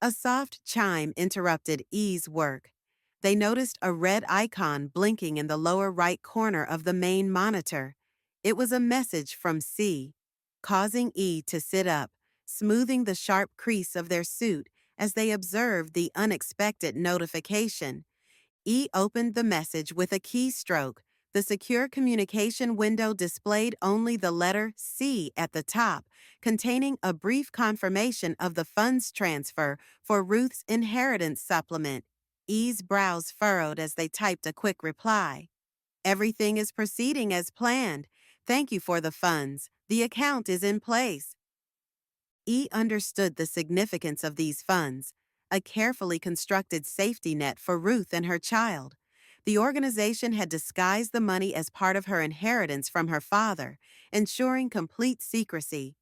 A soft chime interrupted E's work. They noticed a red icon blinking in the lower right corner of the main monitor. It was a message from C, causing E to sit up, smoothing the sharp crease of their suit as they observed the unexpected notification. E opened the message with a keystroke. The secure communication window displayed only the letter C at the top, containing a brief confirmation of the funds transfer for Ruth's inheritance supplement. E's brows furrowed as they typed a quick reply. Everything is proceeding as planned. Thank you for the funds. The account is in place. E understood the significance of these funds, a carefully constructed safety net for Ruth and her child. The organization had disguised the money as part of her inheritance from her father, ensuring complete secrecy.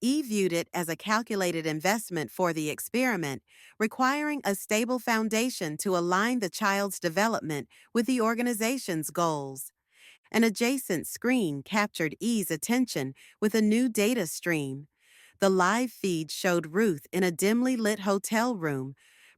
E viewed it as a calculated investment for the experiment, requiring a stable foundation to align the child's development with the organization's goals. An adjacent screen captured E's attention with a new data stream. The live feed showed Ruth in a dimly lit hotel room,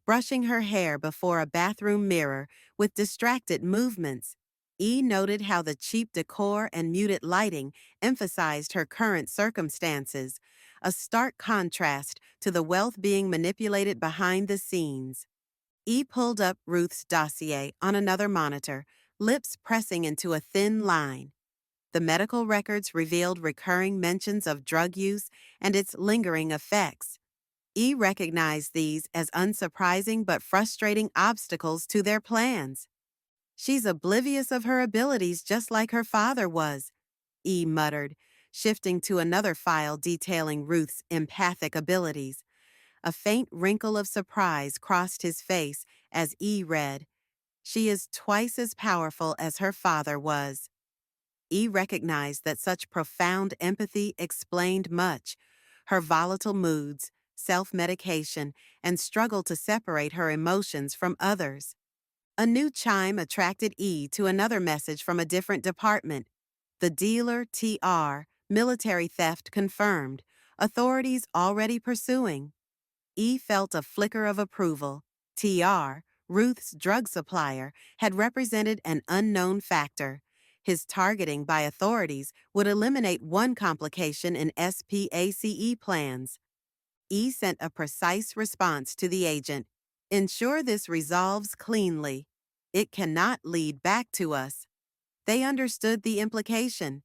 brushing her hair before a bathroom mirror with distracted movements. E noted how the cheap decor and muted lighting emphasized her current circumstances, a stark contrast to the wealth being manipulated behind the scenes. E pulled up Ruth's dossier on another monitor, lips pressing into a thin line. The medical records revealed recurring mentions of drug use and its lingering effects. E recognized these as unsurprising but frustrating obstacles to their plans. She's oblivious of her abilities just like her father was, E muttered, shifting to another file detailing Ruth's empathic abilities. A faint wrinkle of surprise crossed his face as E read, "She is twice as powerful as her father was." E recognized that such profound empathy explained much: her volatile moods, self-medication, and struggle to separate her emotions from others. A new chime attracted E to another message from a different department. The dealer, TR, military theft confirmed, authorities already pursuing. E felt a flicker of approval. TR, Ruth's drug supplier, had represented an unknown factor. His targeting by authorities would eliminate one complication in SPACE plans. E sent a precise response to the agent. Ensure this resolves cleanly. It cannot lead back to us. They understood the implication.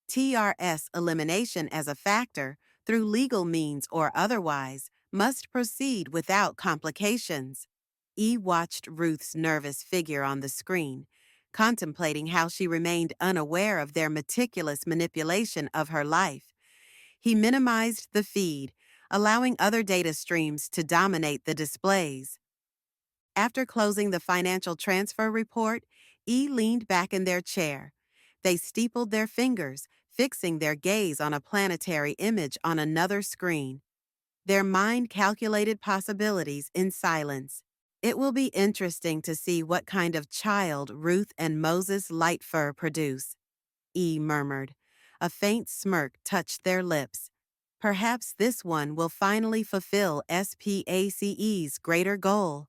TRS elimination as a factor, through legal means or otherwise, must proceed without complications. E watched Ruth's nervous figure on the screen, contemplating how she remained unaware of their meticulous manipulation of her life. He minimized the feed, allowing other data streams to dominate the displays. After closing the financial transfer report, E leaned back in their chair. They steepled their fingers, fixing their gaze on a planetary image on another screen. Their mind calculated possibilities in silence. It will be interesting to see what kind of child Ruth and Moses Lightfur produce, E murmured. A faint smirk touched their lips. Perhaps this one will finally fulfill SPACE's greater goal.